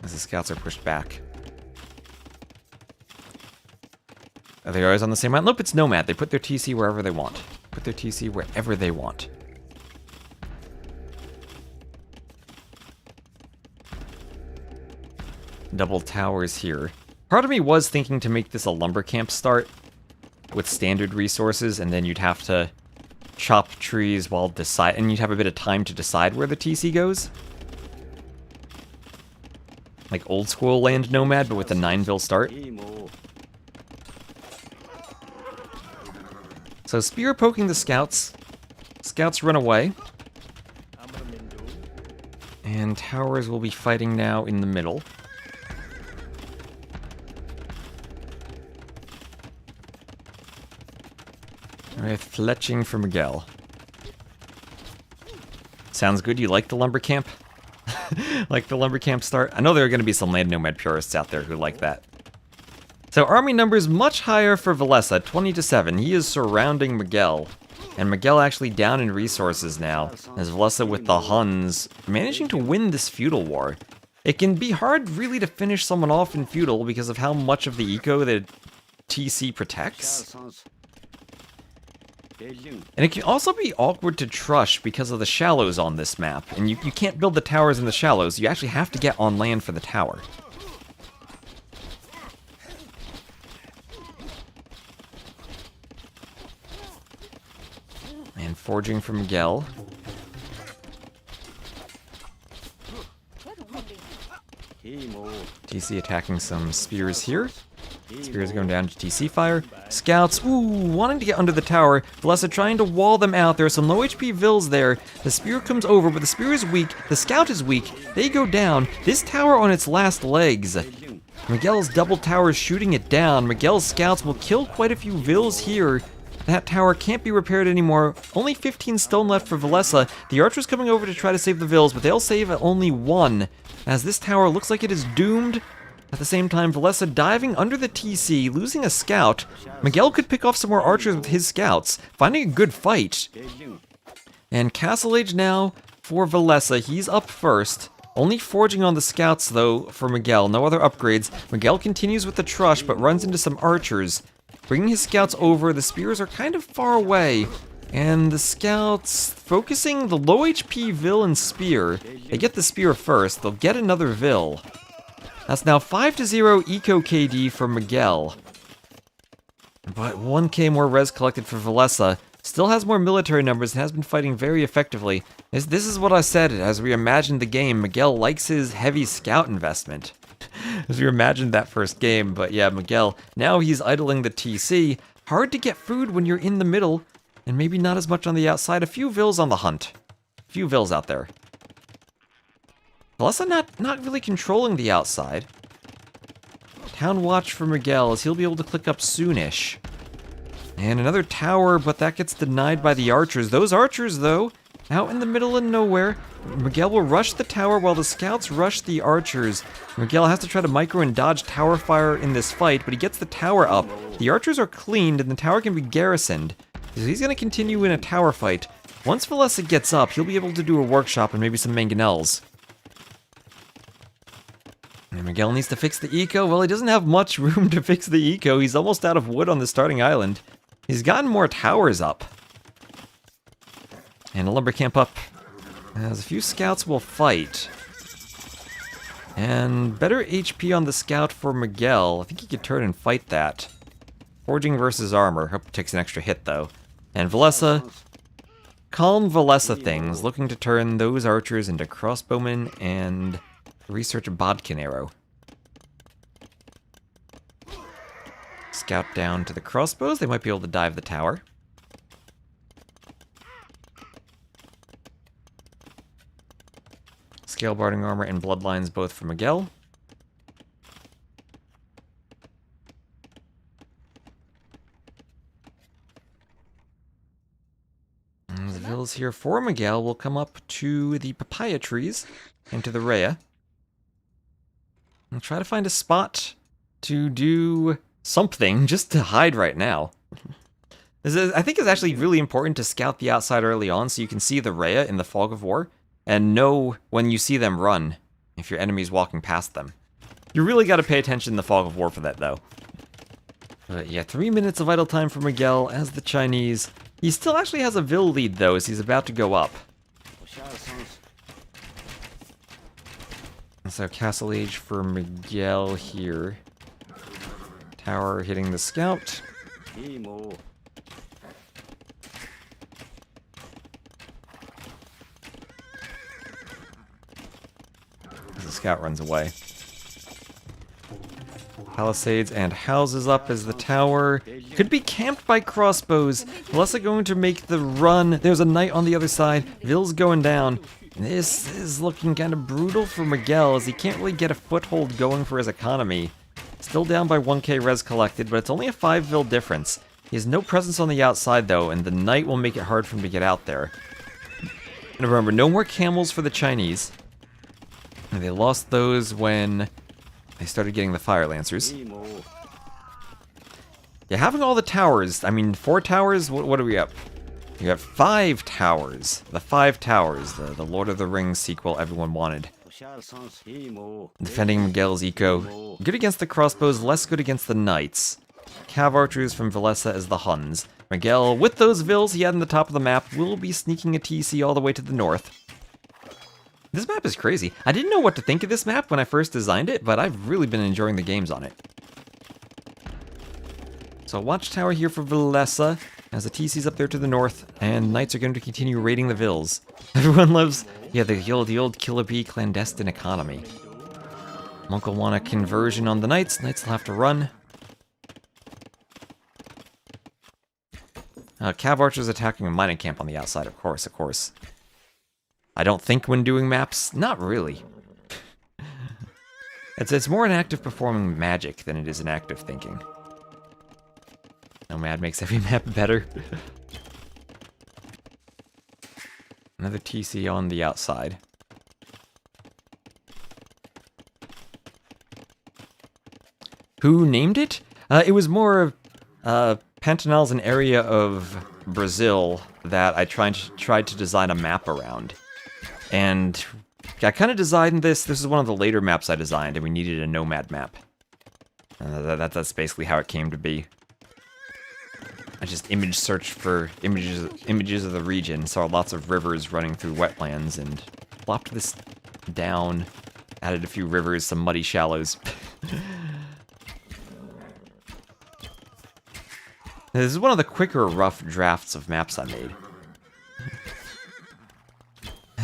As the scouts are pushed back. Are they always on the same line? Nope, it's Nomad. They put their TC wherever they want. Put their TC wherever they want. Double towers here. Part of me was thinking to make this a lumber camp start with standard resources, and then you'd have to chop trees while and you'd have a bit of time to decide where the TC goes. Like old school land Nomad, but with a 9-ville start. So spear poking the scouts. Scouts run away. And towers will be fighting now in the middle. Alright, fletching for Miguel. Sounds good. You like the lumber camp? Like the lumber camp start? I know there are going to be some land nomad purists out there who like that. So army numbers much higher for Valessa, 20-7. He is surrounding Miguel. And Miguel actually down in resources now, as Valessa with the Huns managing to win this feudal war. It can be hard really to finish someone off in feudal because of how much of the eco that TC protects. And it can also be awkward to trush because of the shallows on this map. And you can't build the towers in the shallows, you actually have to get on land for the tower. And forging for Miguel. TC attacking some spears here. Spears going down to TC fire. Scouts, ooh, wanting to get under the tower. Valessa trying to wall them out. There are some low HP Vills there. The spear comes over, but the spear is weak. The scout is weak. They go down. This tower on its last legs. Miguel's double tower is shooting it down. Miguel's scouts will kill quite a few Vills here. That tower can't be repaired anymore. Only 15 stone left for Valessa. The archer's coming over to try to save the Vills, but they'll save only one, as this tower looks like it is doomed. At the same time, Valessa diving under the TC, losing a scout. Miguel could pick off some more archers with his scouts, finding a good fight. And Castle Age now for Valessa. He's up first. Only forging on the scouts, though, for Miguel. No other upgrades. Miguel continues with the Trush, but runs into some archers. Bringing his scouts over, the spears are kind of far away. And the scouts focusing the low HP Vil and spear. They get the spear first. They'll get another Vil. That's now 5-0 Eco KD for Miguel. But 1k more res collected for Valessa. Still has more military numbers and has been fighting very effectively. This is what I said as we imagined the game. Miguel likes his heavy scout investment. As we imagined that first game, but yeah, Miguel, now he's idling the TC. Hard to get food when you're in the middle, and maybe not as much on the outside. A few Vils on the hunt. A few Vils out there. Valessa not really controlling the outside. Town watch for Miguel, as he'll be able to click up soonish. And another tower, but that gets denied by the archers. Those archers, though, out in the middle of nowhere. Miguel will rush the tower while the scouts rush the archers. Miguel has to try to micro and dodge tower fire in this fight, but he gets the tower up. The archers are cleaned, and the tower can be garrisoned. So he's going to continue in a tower fight. Once Valessa gets up, he'll be able to do a workshop and maybe some mangonels. And Miguel needs to fix the eco. Well, he doesn't have much room to fix the eco. He's almost out of wood on the starting island. He's gotten more towers up. And a lumber camp up. As a few scouts will fight. And better HP on the scout for Miguel. I think he could turn and fight that. Forging versus armor. Hope it takes an extra hit, though. And Valessa. Calm Valessa things. Looking to turn those archers into crossbowmen and research a bodkin arrow. Scout down to the crossbows. They might be able to dive the tower. Scale barding armor and bloodlines both for Miguel. And the villas here for Miguel will come up to the papaya trees and to the Rhea. And try to find a spot to do something just to hide right now. I think it's actually really important to scout the outside early on so you can see the Rhea in the fog of war and know when you see them run if your enemy's walking past them. You really got to pay attention in the fog of war for that, though. But yeah, 3 minutes of idle time for Miguel as the Chinese. He still actually has a Vil lead, though, as he's about to go up. So Castle Age for Miguel here. Tower hitting the scout. The scout runs away. Palisades and houses up as the tower. Could be camped by crossbows. Valessa going to make the run. There's a knight on the other side. Vil's going down. This is looking kind of brutal for Miguel as he can't really get a foothold going for his economy. Still down by 1k res collected, but it's only a 5 Vil difference. He has no presence on the outside though, and the knight will make it hard for him to get out there. And remember, no more camels for the Chinese. And they lost those when they started getting the fire lancers. Yeah, having all the towers, I mean 4 towers, what are we up? You have 5 towers. The 5 towers, the Lord of the Rings sequel everyone wanted. Defending Miguel's eco. Good against the crossbows, less good against the knights. Cav archers from Valessa as the Huns. Miguel, with those Vils he had in the top of the map, will be sneaking a TC all the way to the north. This map is crazy. I didn't know what to think of this map when I first designed it, but I've really been enjoying the games on it. So watchtower here for Valessa, as the TC's up there to the north, and knights are going to continue raiding the Vils. Everyone loves, yeah, the old Killer Bee clandestine economy. Monk will want a conversion on the knights. Knights will have to run. Cav archers attacking a mining camp on the outside, of course, of course. I don't think when doing maps. Not really. It's more an act of performing magic than it is an act of thinking. Nomad makes every map better. Another TC on the outside. Who named it? It was more of Pantanal's an area of Brazil that I tried to design a map around. And I kind of designed this. This is one of the later maps I designed, and we needed a nomad map. That's basically how it came to be. I just image searched for images of the region, saw lots of rivers running through wetlands, and plopped this down. Added a few rivers, some muddy shallows. This is one of the quicker rough drafts of maps I made.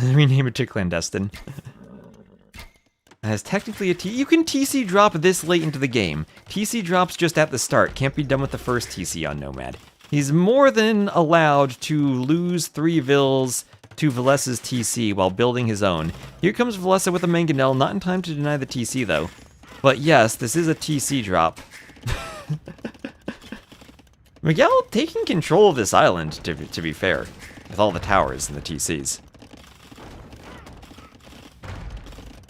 Rename it to Clandestine. As technically a T. You can TC drop this late into the game. TC drops just at the start. Can't be done with the first TC on Nomad. He's more than allowed to lose 3 Vils to Valesa's TC while building his own. Here comes Valesa with a Mangonel, not in time to deny the TC though. But yes, this is a TC drop. Miguel taking control of this island, to be fair, with all the towers and the TCs.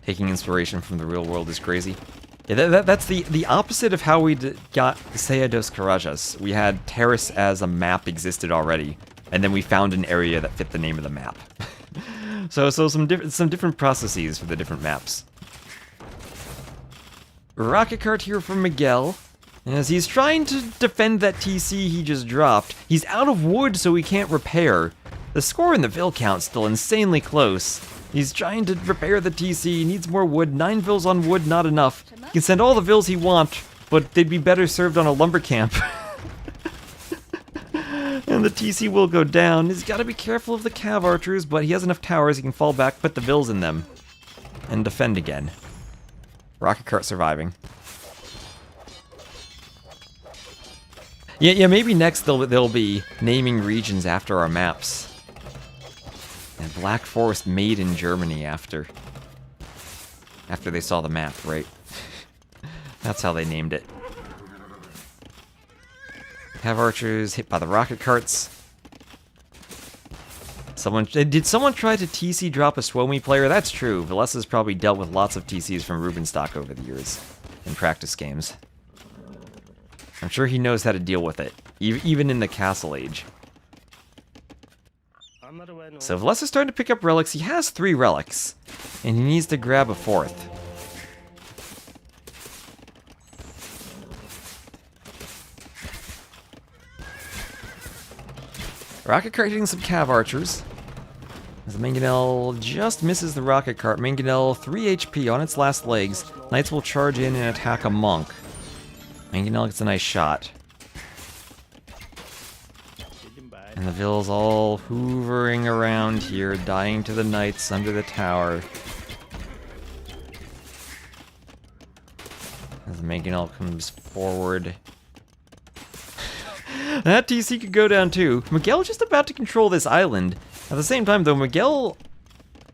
Taking inspiration from the real world is crazy. Yeah, that's the opposite of how we got Sea dos Carajas. We had Terrace as a map existed already, and then we found an area that fit the name of the map. so some different processes for the different maps. Rocket cart here from Miguel. As he's trying to defend that TC he just dropped. He's out of wood, so he can't repair. The score in the Vil count's still insanely close. He's trying to repair the TC, he needs more wood. 9 Vils on wood, not enough. He can send all the Vils he wants, but they'd be better served on a lumber camp. And the TC will go down. He's got to be careful of the Cav archers, but he has enough towers he can fall back, put the Vils in them, and defend again. Rocket cart surviving. Yeah, maybe next they'll be naming regions after our maps. And Black Forest made in Germany after they saw the map, right? That's how they named it. Have archers hit by the rocket carts. Did someone try to TC drop a Swomi player? That's true. Valesa's probably dealt with lots of TCs from Rubenstock over the years in practice games. I'm sure he knows how to deal with it, even in the Castle Age. So Valesa's starting to pick up relics. He has 3 relics, and he needs to grab a 4th. Rocket cart hitting some Cav archers. As the Mangonel just misses the rocket cart. Mangonel 3 HP on its last legs. Knights will charge in and attack a monk. Mangonel gets a nice shot. And the Vils all hoovering around here, dying to the knights under the tower. As the Mangonel comes forward. That TC could go down too. Miguel just about to control this island. At the same time though, Miguel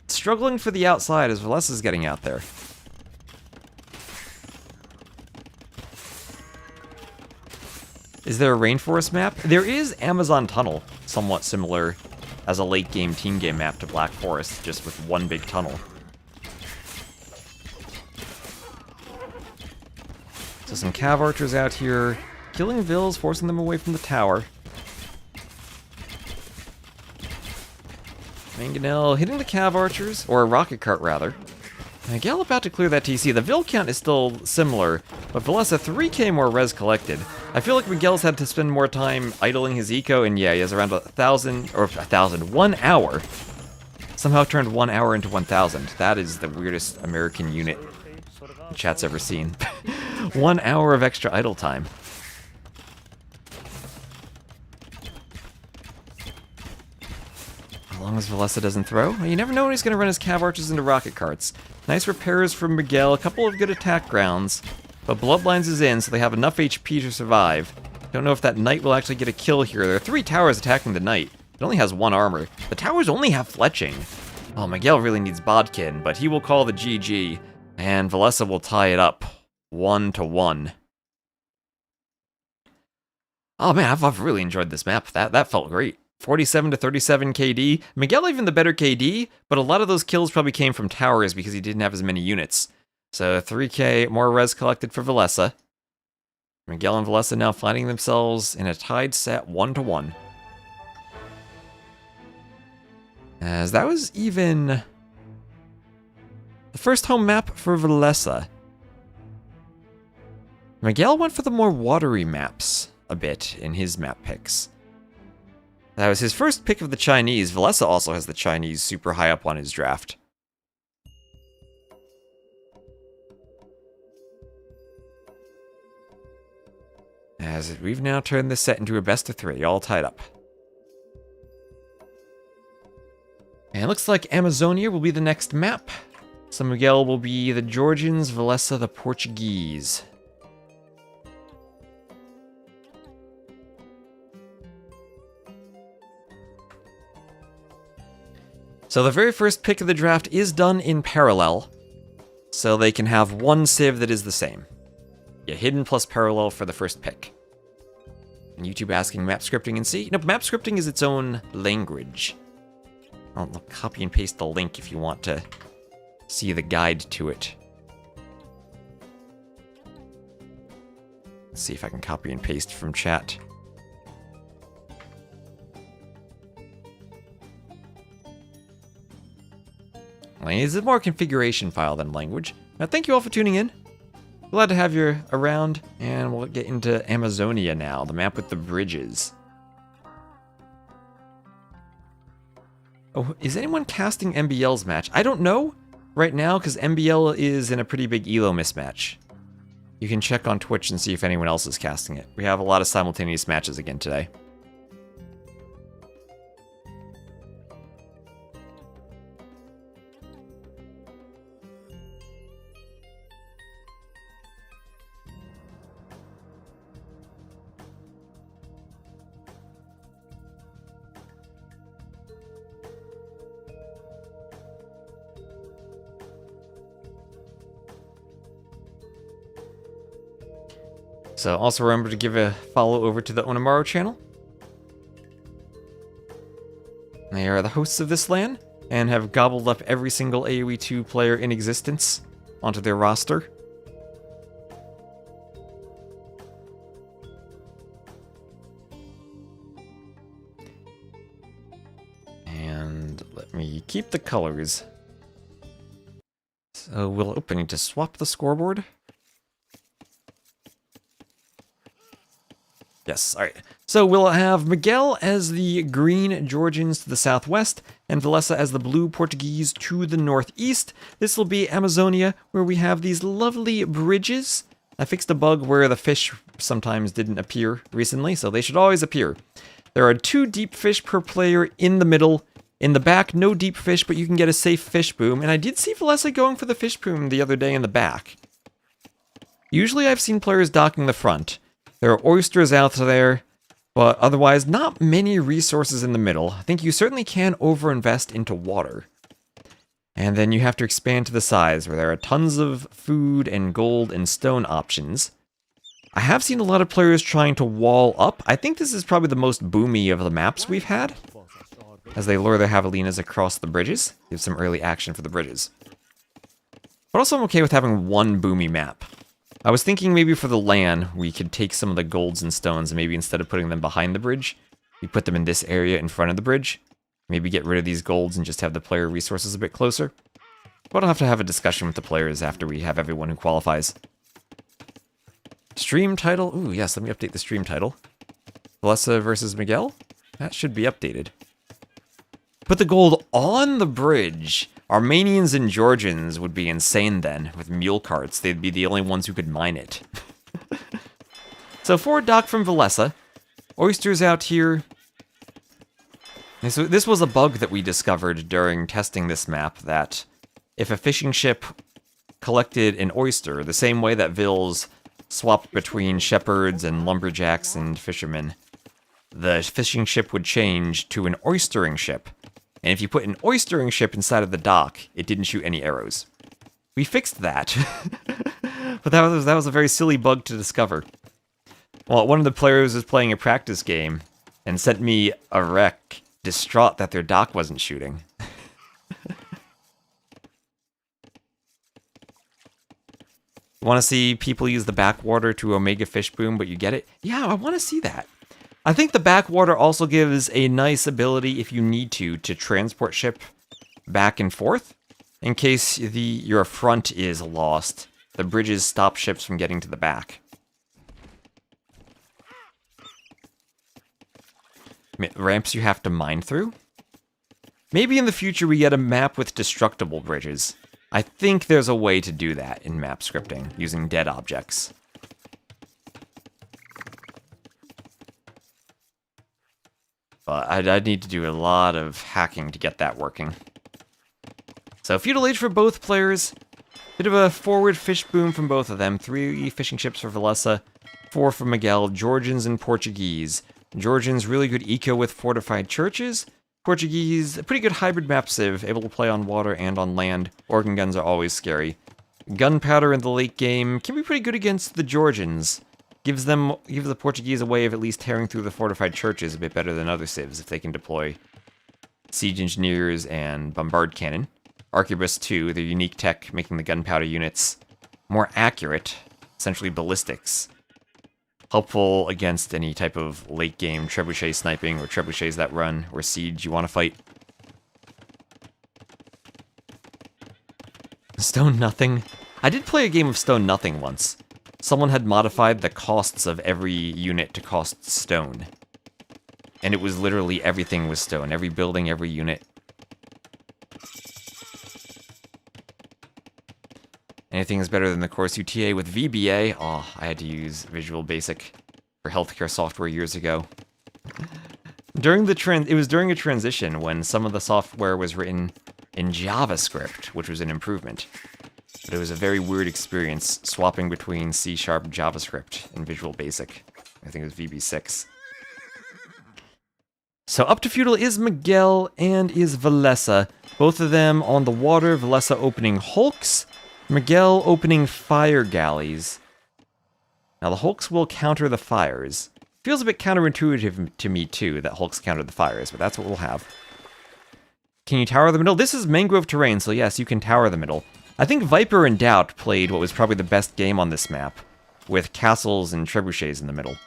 struggling for the outside as Valesa's getting out there. Is there a rainforest map? There is Amazon Tunnel, somewhat similar as a late game team game map to Black Forest, just with one big tunnel. So some Cav archers out here, killing Vils, forcing them away from the tower. Mangonel hitting the Cav archers, or a rocket cart rather. Miguel about to clear that TC. The Vil count is still similar, but Valesa 3k more res collected. I feel like Miguel's had to spend more time idling his eco, and yeah, he has around 1 hour. Somehow turned 1 hour into 1,000. That is the weirdest American unit the chat's ever seen. 1 hour of extra idle time. As long as Valesa doesn't throw. You never know when he's going to run his Cav archers into rocket carts. Nice repairs from Miguel, a couple of good attack grounds. But Bloodlines is in, so they have enough HP to survive. Don't know if that knight will actually get a kill here. There are 3 towers attacking the knight. It only has 1 armor. The towers only have fletching. Oh, Miguel really needs Bodkin, but he will call the GG, and Valesa will tie it up 1-1. Oh man, I've really enjoyed this map. That felt great. 47-37 KD. Miguel even the better KD, but a lot of those kills probably came from towers because he didn't have as many units. So 3k more res collected for Valesa. Miguel and Valesa now finding themselves in a tied set 1-1. As that was even the first home map for Valesa. Miguel went for the more watery maps a bit in his map picks. That was his first pick of the Chinese. Valesa also has the Chinese super high up on his draft. As we've now turned this set into a best of 3, all tied up. And it looks like Amazonia will be the next map. So Miguel will be the Georgians, Valesa the Portuguese. So the very first pick of the draft is done in parallel, so they can have one civ that is the same. Yeah, hidden plus parallel for the first pick. And YouTube asking map scripting in C? No, map scripting is its own language. I'll copy and paste the link if you want to see the guide to it. Let's see if I can copy and paste from chat. It's a more configuration file than language. Now, thank you all for tuning in. Glad to have you around, and we'll get into Amazonia now, the map with the bridges. Oh, is anyone casting MBL's match? I don't know right now, because MBL is in a pretty big ELO mismatch. You can check on Twitch and see if anyone else is casting it. We have a lot of simultaneous matches again today. So also remember to give a follow over to the Onamaru channel. They are the hosts of this LAN, and have gobbled up every single AoE 2 player in existence onto their roster. And let me keep the colors. So we'll open to swap the scoreboard. Yes, alright. So we'll have Miguel as the green Georgians to the southwest, and Valesa as the blue Portuguese to the northeast. This will be Amazonia, where we have these lovely bridges. I fixed a bug where the fish sometimes didn't appear recently, so they should always appear. There are 2 deep fish per player in the middle. In the back, no deep fish, but you can get a safe fish boom, and I did see Valesa going for the fish boom the other day in the back. Usually I've seen players docking the front. There are oysters out there, but otherwise not many resources in the middle. I think you certainly can overinvest into water. And then you have to expand to the sides, where there are tons of food and gold and stone options. I have seen a lot of players trying to wall up. I think this is probably the most boomy of the maps we've had, as they lure their javelinas across the bridges. Give some early action for the bridges. But also I'm okay with having one boomy map. I was thinking maybe for the LAN, we could take some of the golds and stones, and maybe instead of putting them behind the bridge, we put them in this area in front of the bridge. Maybe get rid of these golds and just have the player resources a bit closer. But I'll have to have a discussion with the players after we have everyone who qualifies. Stream title? Ooh, yes, let me update the stream title. Valesa versus Miguel? That should be updated. Put the gold on the bridge. Armenians and Georgians would be insane then, with mule carts. They'd be the only ones who could mine it. So forward dock from Valesa. Oysters out here. And so this was a bug that we discovered during testing this map, that if a fishing ship collected an oyster, the same way that Vils swapped between shepherds and lumberjacks and fishermen, the fishing ship would change to an oystering ship. And if you put an oystering ship inside of the dock, it didn't shoot any arrows. We fixed that. But that was a very silly bug to discover. Well, one of the players was playing a practice game and sent me a wreck, distraught that their dock wasn't shooting. Want to see people use the backwater to Omega Fish Boom, but you get it? Yeah, I want to see that. I think the backwater also gives a nice ability, if you need to transport ship back and forth. In case your front is lost, the bridges stop ships from getting to the back. Ramps you have to mine through? Maybe in the future we get a map with destructible bridges. I think there's a way to do that in map scripting, using dead objects. But I'd need to do a lot of hacking to get that working. So Feudal Age for both players. Bit of a forward fish boom from both of them. 3 fishing ships for Valessa, 4 for Miguel, Georgians and Portuguese. Georgians, really good eco with fortified churches. Portuguese, a pretty good hybrid map civ, able to play on water and on land. Organ guns are always scary. Gunpowder in the late game can be pretty good against the Georgians. Gives the Portuguese a way of at least tearing through the fortified churches a bit better than other civs if they can deploy siege engineers and bombard cannon. Arquebus 2, their unique tech making the gunpowder units more accurate, essentially ballistics. Helpful against any type of late-game trebuchet sniping or trebuchets that run, or siege you want to fight. Stone Nothing. I did play a game of Stone Nothing once. Someone had modified the costs of every unit to cost stone. And it was literally everything was stone. Every building, every unit. Anything is better than the Course UTA with VBA. Oh, I had to use Visual Basic for healthcare software years ago. It was during a transition when some of the software was written in JavaScript, which was an improvement. But it was a very weird experience swapping between C# JavaScript and Visual Basic. I think it was VB6. So up to Feudal is Miguel and is Valessa. Both of them on the water. Valessa opening hulks. Miguel opening fire galleys. Now the hulks will counter the fires. Feels a bit counterintuitive to me too that hulks counter the fires, but that's what we'll have. Can you tower the middle? This is mangrove terrain, so yes, you can tower the middle. I think Viper and Doubt played what was probably the best game on this map, with castles and trebuchets in the middle.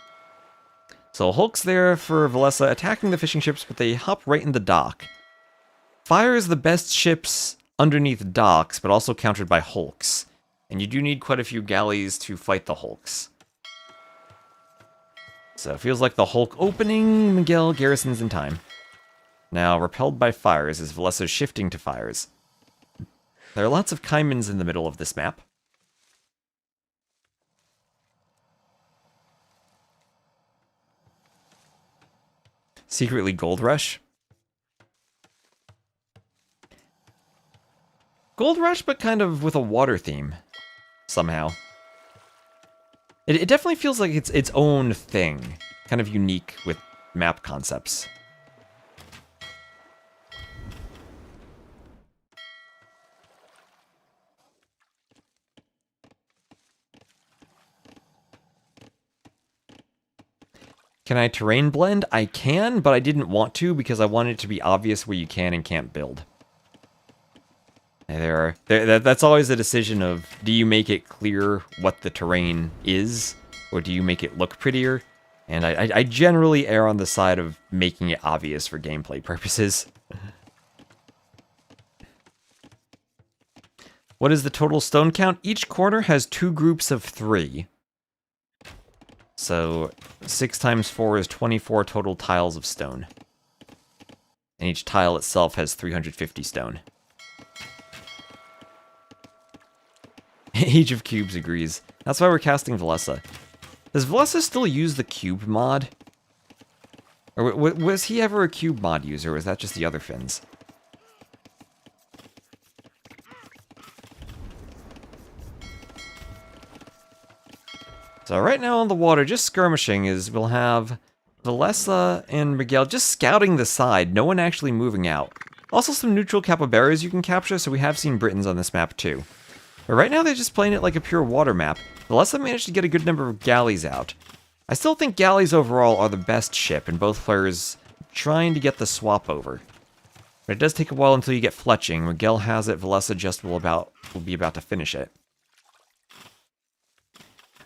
So hulks there for Valessa attacking the fishing ships, but they hop right in the dock. Fires the best ships underneath docks, but also countered by hulks. And you do need quite a few galleys to fight the hulks. So it feels like the hulk opening, Miguel garrisons in time. Now, repelled by fires is Valessa shifting to fires. There are lots of Kaimans in the middle of this map. Secretly Gold Rush. Gold Rush, but kind of with a water theme, somehow. It definitely feels like it's its own thing, kind of unique with map concepts. Can I terrain blend? I can, but I didn't want to because I wanted it to be obvious where you can and can't build. That's always a decision of, do you make it clear what the terrain is, or do you make it look prettier? And I generally err on the side of making it obvious for gameplay purposes. What is the total stone count? Each corner has 2 groups of 3. So 6 times 4 is 24 total tiles of stone. And each tile itself has 350 stone. Age of Cubes agrees. That's why we're casting Valessa. Does Valessa still use the cube mod? Or was he ever a cube mod user, or was that just the other Finns? So right now on the water, just skirmishing, is we'll have Valessa and Miguel just scouting the side, no one actually moving out. Also some neutral capybaras you can capture, so we have seen Britons on this map too. But right now they're just playing it like a pure water map. Valessa managed to get a good number of galleys out. I still think galleys overall are the best ship, and both players trying to get the swap over. But it does take a while until you get fletching. Miguel has it, Valessa just will be about to finish it.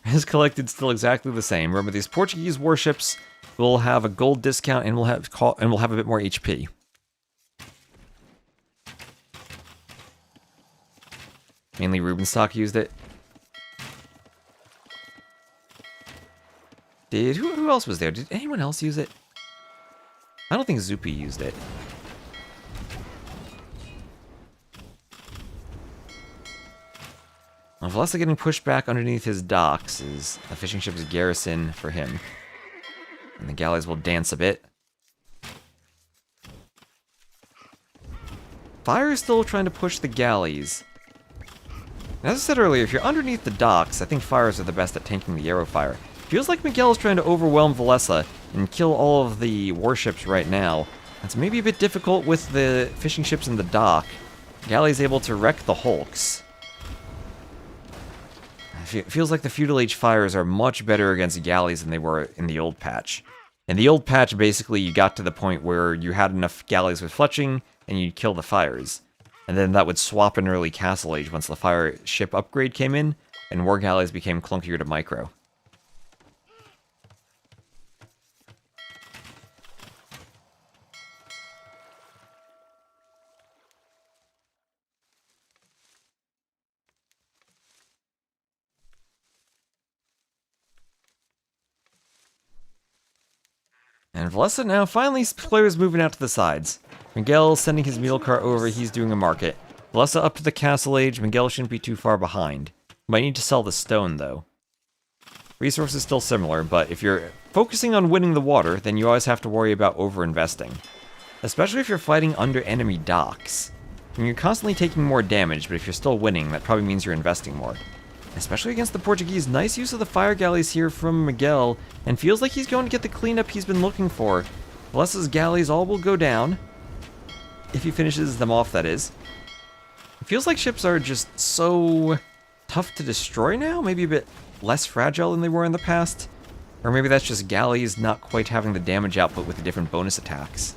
His collected still exactly the same. Remember, these Portuguese warships will have a gold discount and will have a bit more HP. Mainly Rubenstock used it. Who else was there? Did anyone else use it? I don't think Zupi used it. Well, Valessa getting pushed back underneath his docks is a fishing ship's garrison for him. And the galleys will dance a bit. Fire is still trying to push the galleys. And as I said earlier, if you're underneath the docks, I think fires are the best at tanking the arrow fire. Feels like Miguel is trying to overwhelm Valessa and kill all of the warships right now. It's maybe a bit difficult with the fishing ships in the dock. Galleys able to wreck the hulks. It feels like the Feudal Age fires are much better against galleys than they were in the old patch. In the old patch, basically, you got to the point where you had enough galleys with fletching, and you'd kill the fires. And then that would swap in early Castle Age once the fire ship upgrade came in, and war galleys became clunkier to micro. And Valessa now, finally, players moving out to the sides. Miguel sending his mule cart over, he's doing a market. Valessa up to the Castle Age, Miguel shouldn't be too far behind. Might need to sell the stone, though. Resources still similar, but if you're focusing on winning the water, then you always have to worry about over-investing. Especially if you're fighting under enemy docks. I mean, you're constantly taking more damage, but if you're still winning, that probably means you're investing more. Especially against the Portuguese, nice use of the fire galleys here from Miguel, and feels like he's going to get the cleanup he's been looking for. Valessa's galleys all will go down. If he finishes them off, that is. It feels like ships are just so tough to destroy now, maybe a bit less fragile than they were in the past. Or maybe that's just galleys not quite having the damage output with the different bonus attacks.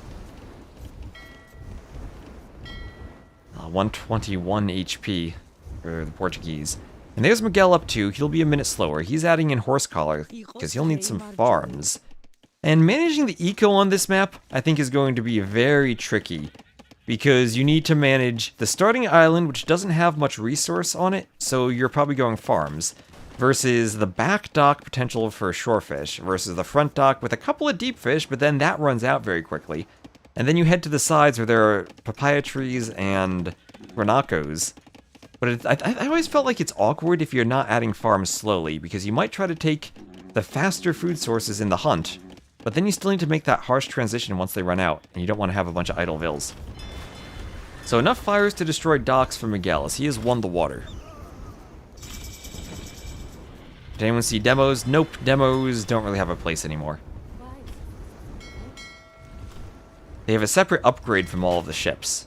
121 HP for the Portuguese. And there's Miguel up too. He'll be a minute slower. He's adding in horse collar because he'll need some farms. And managing the eco on this map, I think, is going to be very tricky. Because you need to manage the starting island, which doesn't have much resource on it, so you're probably going farms, versus the back dock potential for shorefish, versus the front dock with a couple of deep fish, but then that runs out very quickly. And then you head to the sides where there are papaya trees and guanacos. But I always felt like it's awkward if you're not adding farms slowly, because you might try to take the faster food sources in the hunt, but then you still need to make that harsh transition once they run out, and you don't want to have a bunch of idle vills. So enough fires to destroy docks for Miguel, as he has won the water. Did anyone see demos? Nope, demos don't really have a place anymore. They have a separate upgrade from all of the ships.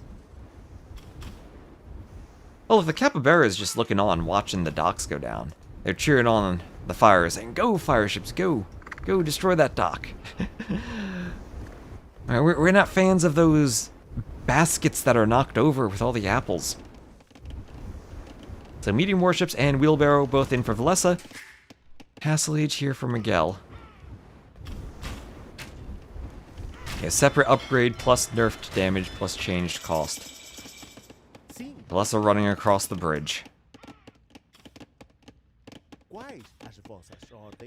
Well, if the capybara is just looking on, watching the docks go down, they're cheering on the fire, saying, "Go, fire ships, go! Go, destroy that dock!" We're not fans of those baskets that are knocked over with all the apples. So medium warships and wheelbarrow both in for Valessa. Castle Age here for Miguel. A separate upgrade plus nerfed damage plus changed cost. Valessa running across the bridge.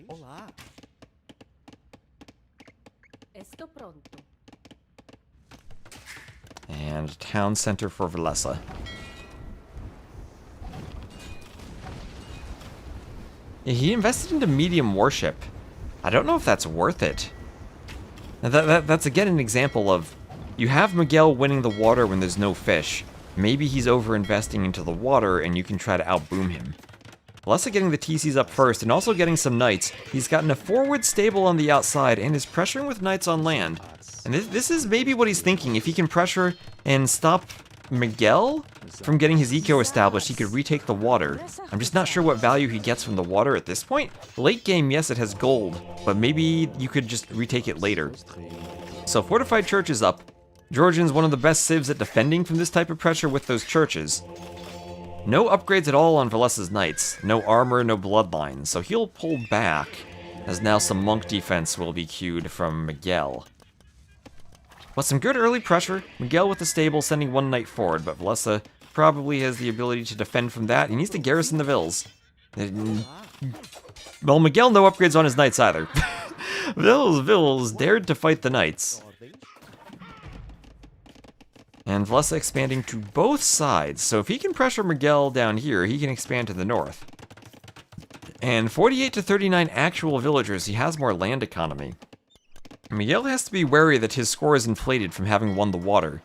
Olá. Esto pronto. And town center for Valessa. He invested into medium warship. I don't know if that's worth it. That's again an example of, you have Miguel winning the water when there's no fish. Maybe he's over-investing into the water and you can try to outboom him. Vlessa getting the TCs up first and also getting some knights. He's gotten a forward stable on the outside and is pressuring with knights on land. And this is maybe what he's thinking. If he can pressure and stop Miguel from getting his eco established, he could retake the water. I'm just not sure what value he gets from the water at this point. Late game, yes, it has gold, but maybe you could just retake it later. So Fortified Church is up. Georgian's one of the best civs at defending from this type of pressure with those churches. No upgrades at all on Vlessa's knights. No armor, no bloodlines, so he'll pull back, as now some monk defense will be queued from Miguel. But some good early pressure. Miguel with the stable sending one knight forward, but Vlessa probably has the ability to defend from that. He needs to garrison the Vills. Well, Miguel no upgrades on his knights either. Vills dared to fight the knights. And Vlessa expanding to both sides, so if he can pressure Miguel down here, he can expand to the north. And 48 to 39 actual villagers, he has more land economy. Miguel has to be wary that his score is inflated from having won the water.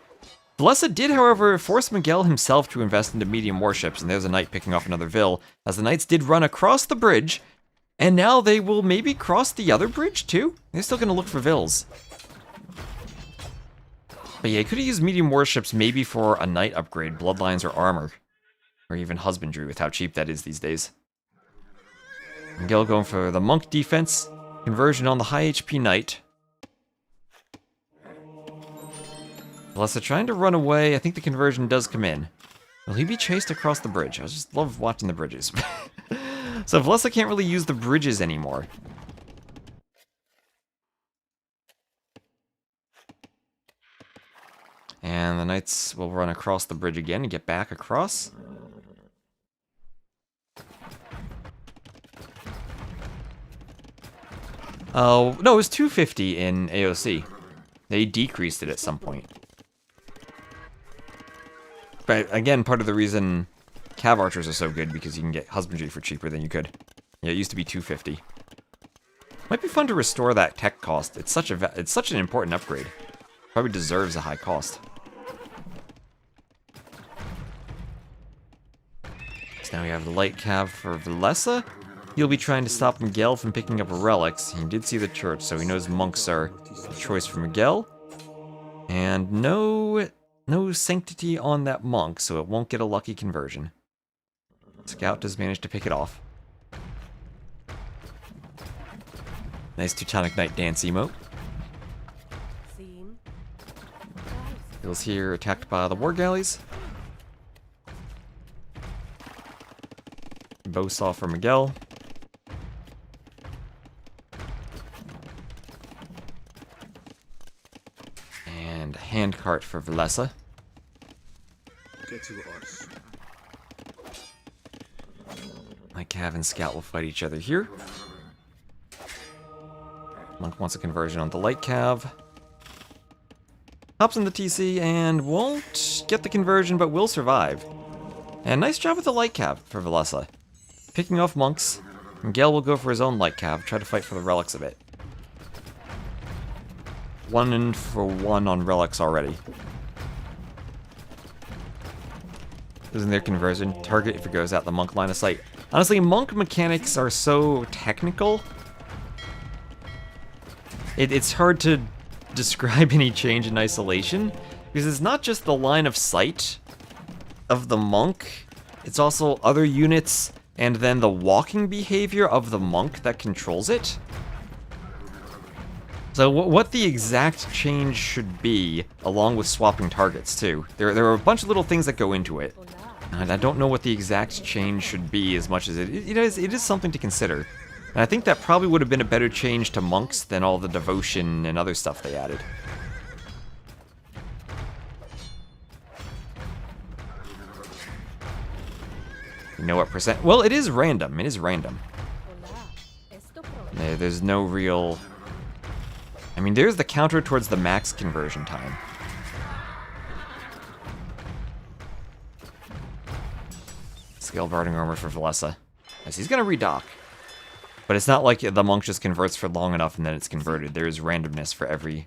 Vlessa did, however, force Miguel himself to invest into medium warships, and there's a knight picking off another Vill, as the knights did run across the bridge, and now they will maybe cross the other bridge too? They're still going to look for Vills. But yeah, he could have used medium warships maybe for a knight upgrade, bloodlines or armor. Or even husbandry with how cheap that is these days. Miguel going for the monk defense, conversion on the high HP knight. Vlessa trying to run away. I think the conversion does come in. Will he be chased across the bridge? I just love watching the bridges. So Vlessa can't really use the bridges anymore. And the knights will run across the bridge again and get back across. Oh, no, it was 250 in AOC. They decreased it at some point. But again, part of the reason Cav Archers are so good because you can get husbandry for cheaper than you could. Yeah, it used to be 250. Might be fun to restore that tech cost. It's such an important upgrade. Probably deserves a high cost. So now we have the light cav for Vlessa. He'll be trying to stop Miguel from picking up relics. He did see the church, so he knows monks are the choice for Miguel. And no sanctity on that monk, so it won't get a lucky conversion. Scout does manage to pick it off. Nice Teutonic Knight dance emote. Bill's here attacked by the war galleys. Bowsaw for Miguel. And handcart for Vlessa. Get to us. My Cav and Scout will fight each other here. Monk wants a conversion on the light Cav. Hops in the TC and won't get the conversion, but will survive. And nice job with the light Cav for Vlessa. Picking off monks. Miguel will go for his own light Cav, try to fight for the relics a bit. 1 for 1 on relics already. Isn't their conversion target if it goes out the monk line of sight? Honestly, monk mechanics are so technical. It's hard to describe any change in isolation, because it's not just the line of sight of the monk, it's also other units and then the walking behavior of the monk that controls it. So what the exact change should be, along with swapping targets too. There are a bunch of little things that go into it. And I don't know what the exact change should be as much as it is something to consider. And I think that probably would have been a better change to monks than all the devotion and other stuff they added. You know what percent? Well, it is random. It is random. There's no real... I mean, there's the counter towards the max conversion time. Scale Barding Armor for Vlessa. Yes, he's gonna redock. But it's not like the monk just converts for long enough and then it's converted. There is randomness for every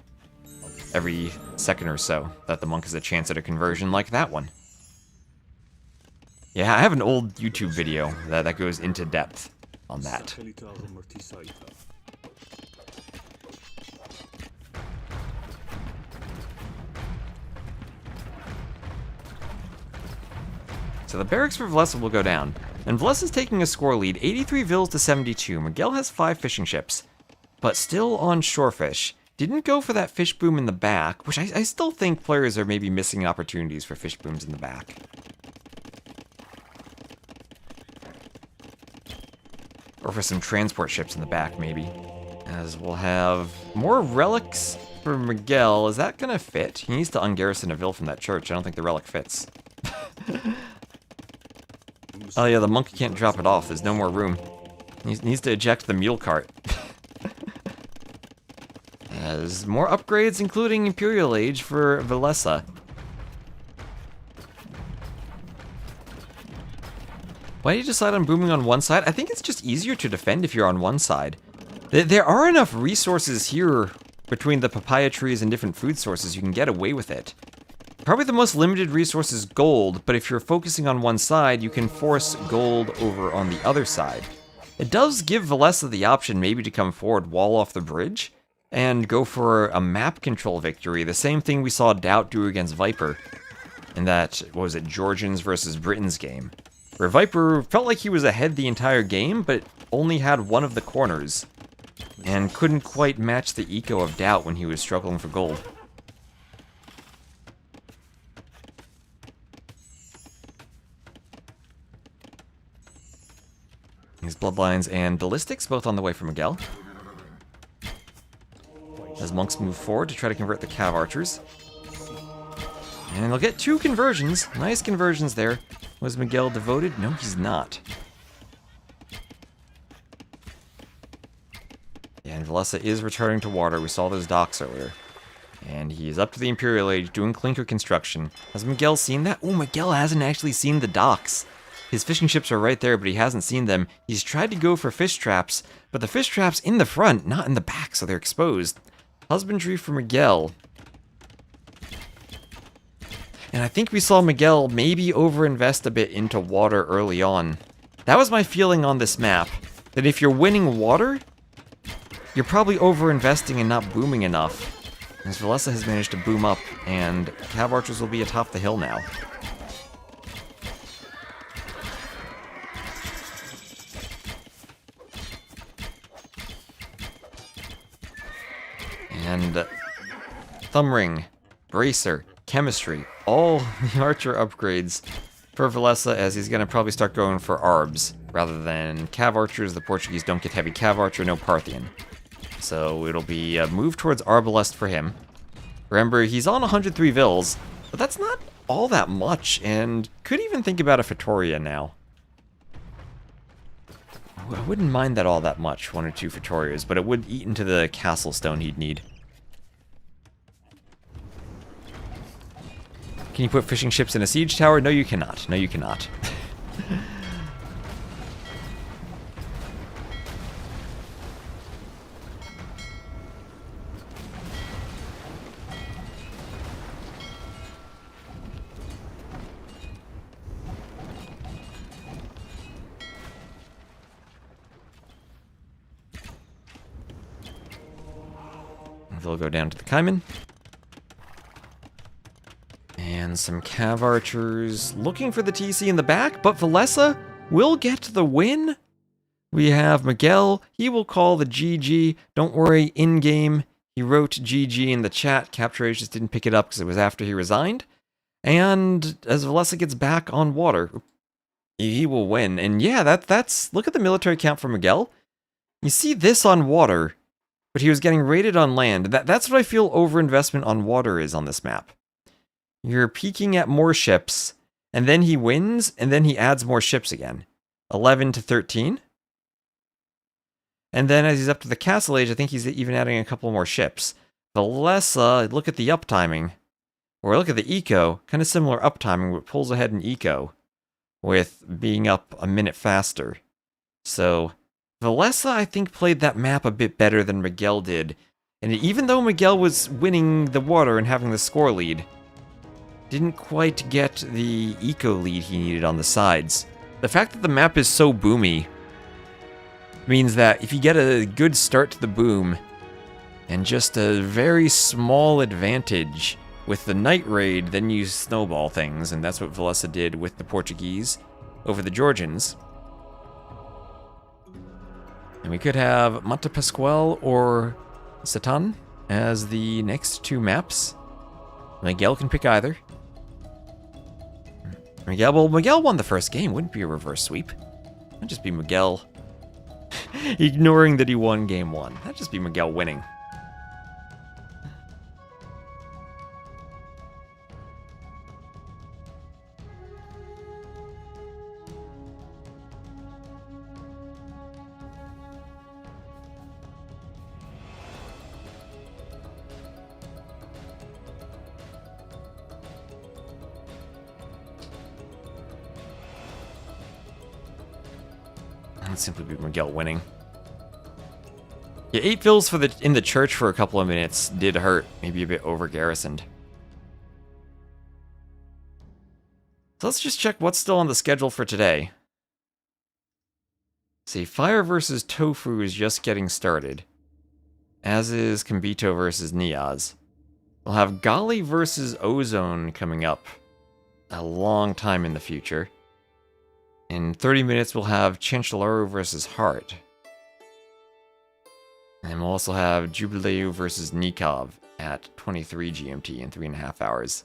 second or so that the monk has a chance at a conversion like that one. Yeah, I have an old YouTube video that goes into depth on that. Satellita amortisaita. So the barracks for Vlesa will go down. And Vlesa's taking a score lead, 83 vills to 72. Miguel has 5 fishing ships, but still on shorefish. Didn't go for that fish boom in the back, which I still think players are maybe missing opportunities for fish booms in the back. Or for some transport ships in the back, maybe. As we'll have more relics for Miguel. Is that going to fit? He needs to ungarrison a vill from that church. I don't think the relic fits. Oh yeah, the monk can't drop it off. There's no more room. He needs to eject the mule cart. As more upgrades, including Imperial Age for Vlesa. Why do you decide on booming on one side? I think it's just easier to defend if you're on one side. There are enough resources here between the papaya trees and different food sources, you can get away with it. Probably the most limited resource is gold, but if you're focusing on one side, you can force gold over on the other side. It does give Vlesa the option maybe to come forward, wall off the bridge, and go for a map control victory. The same thing we saw Doubt do against Viper in that, what was it, Georgians versus Britons game. Where Viper felt like he was ahead the entire game, but only had one of the corners, and couldn't quite match the eco of Doubt when he was struggling for gold. His Bloodlines and Ballistics both on the way for Miguel. As monks move forward to try to convert the Cav Archers. And they'll get 2 conversions. Nice conversions there. Was Miguel devoted? No, he's not. Yeah, and Vlesa is returning to water. We saw those docks earlier. And he is up to the Imperial Age doing clinker construction. Has Miguel seen that? Oh, Miguel hasn't actually seen the docks. His fishing ships are right there, but he hasn't seen them. He's tried to go for fish traps, but the fish traps in the front, not in the back, so they're exposed. Husbandry for Miguel. And I think we saw Miguel maybe overinvest a bit into water early on. That was my feeling on this map, that if you're winning water, you're probably overinvesting and not booming enough. As Vlesa has managed to boom up, and Cav Archers will be atop the hill now. And Thumbring, Bracer, Chemistry, all the Archer upgrades for Vlesa, as he's going to probably start going for Arbs rather than Cav Archers. The Portuguese don't get heavy Cav Archer, no Parthian. So it'll be a move towards Arbalest for him. Remember, he's on 103 vills, but that's not all that much, and could even think about a Fitoria now. I wouldn't mind that all that much, 1 or 2 Fitorias, but it would eat into the castle stone he'd need. Can you put fishing ships in a siege tower? No, you cannot. No, you cannot. They'll go down to the Kaiman. And some Cav Archers looking for the TC in the back, but Vlesa will get the win. We have Miguel. He will call the GG. Don't worry, in-game, he wrote GG in the chat. Capture just didn't pick it up because it was after he resigned. And as Vlesa gets back on water, he will win. And yeah, that's look at the military count for Miguel. You see this on water, but he was getting raided on land. That's what I feel overinvestment on water is on this map. You're peaking at more ships, and then he wins, and then he adds more ships again. 11 to 13. And then as he's up to the Castle Age, I think he's even adding a couple more ships. Vlesa, look at the uptiming, or look at the eco, kind of similar uptiming, but pulls ahead in eco, with being up a minute faster. So Vlesa, I think, played that map a bit better than Miguel did. And even though Miguel was winning the water and having the score lead, didn't quite get the eco lead he needed on the sides. The fact that the map is so boomy means that if you get a good start to the boom and just a very small advantage with the night raid, then you snowball things, and that's what Valessa did with the Portuguese over the Georgians. And we could have Monte Pascual or Satan as the next two maps. Miguel can pick either. Miguel won the first game. Wouldn't be a reverse sweep. That'd just be Miguel ignoring that he won game one. That'd just be Miguel winning. That'd simply be Miguel winning. Yeah, 8 vills in the church for a couple of minutes did hurt. Maybe a bit over garrisoned. So let's just check what's still on the schedule for today. See, Fire versus Tofu is just getting started, as is Kambito versus Niaz. We'll have Gali versus Ozone coming up a long time in the future. In 30 minutes, we'll have Chancellor versus Hart. And we'll also have Jubileu versus Nikov at 23 GMT in 3.5 hours.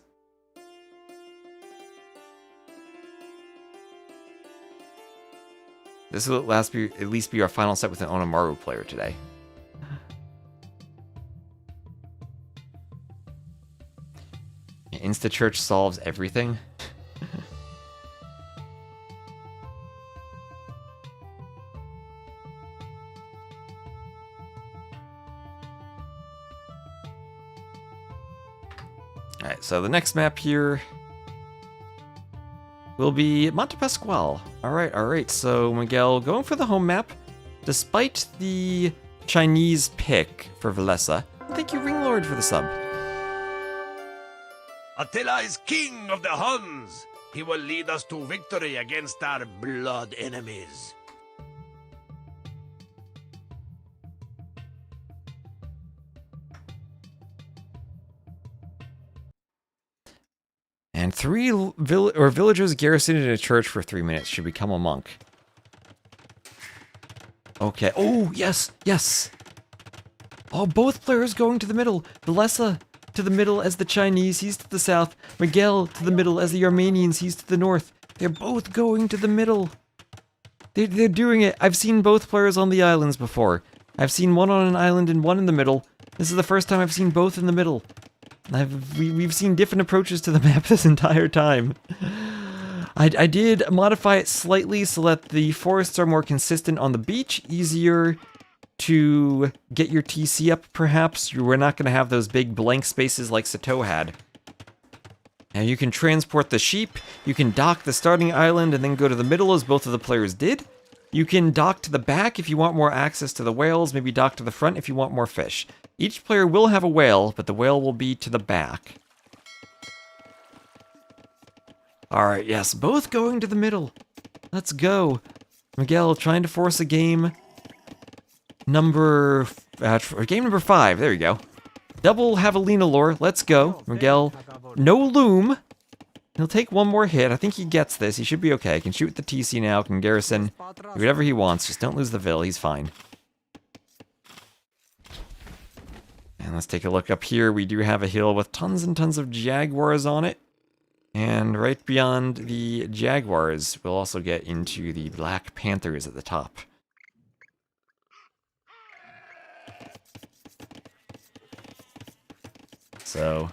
This will at least be our final set with an Onimaru player today. Insta-Church solves everything. Alright, so the next map here will be Monte Pascual. Alright, so Miguel going for the home map, despite the Chinese pick for Valessa. Thank you, Ringlord, for the sub. Attila is king of the Huns. He will lead us to victory against our blood enemies. And 3 villagers garrisoned in a church for 3 minutes should become a monk. Okay. Oh, yes, yes. Oh, both players going to the middle. Valessa to the middle as the Chinese, he's to the south. Miguel to the middle as the Armenians, he's to the north. They're both going to the middle. They're doing it. I've seen both players on the islands before. I've seen one on an island and one in the middle. This is the first time I've seen both in the middle. We've seen different approaches to the map this entire time. I did modify it slightly so that the forests are more consistent on the beach, easier to get your TC up, perhaps. We're not going to have those big blank spaces like Sato had. Now you can transport the sheep, you can dock the starting island and then go to the middle as both of the players did. You can dock to the back if you want more access to the whales, maybe dock to the front if you want more fish. Each player will have a whale, but the whale will be to the back. Alright, yes, both going to the middle. Let's go. Miguel trying to force a game number 5. There you go. Double Javelina lore. Let's go. Miguel, no loom. He'll take one more hit. I think he gets this. He should be okay. Can shoot the TC now. Can garrison. Do whatever he wants. Just don't lose the Vil. He's fine. And let's take a look up here. We do have a hill with tons and tons of jaguars on it. And right beyond the jaguars, we'll also get into the Black Panthers at the top. So,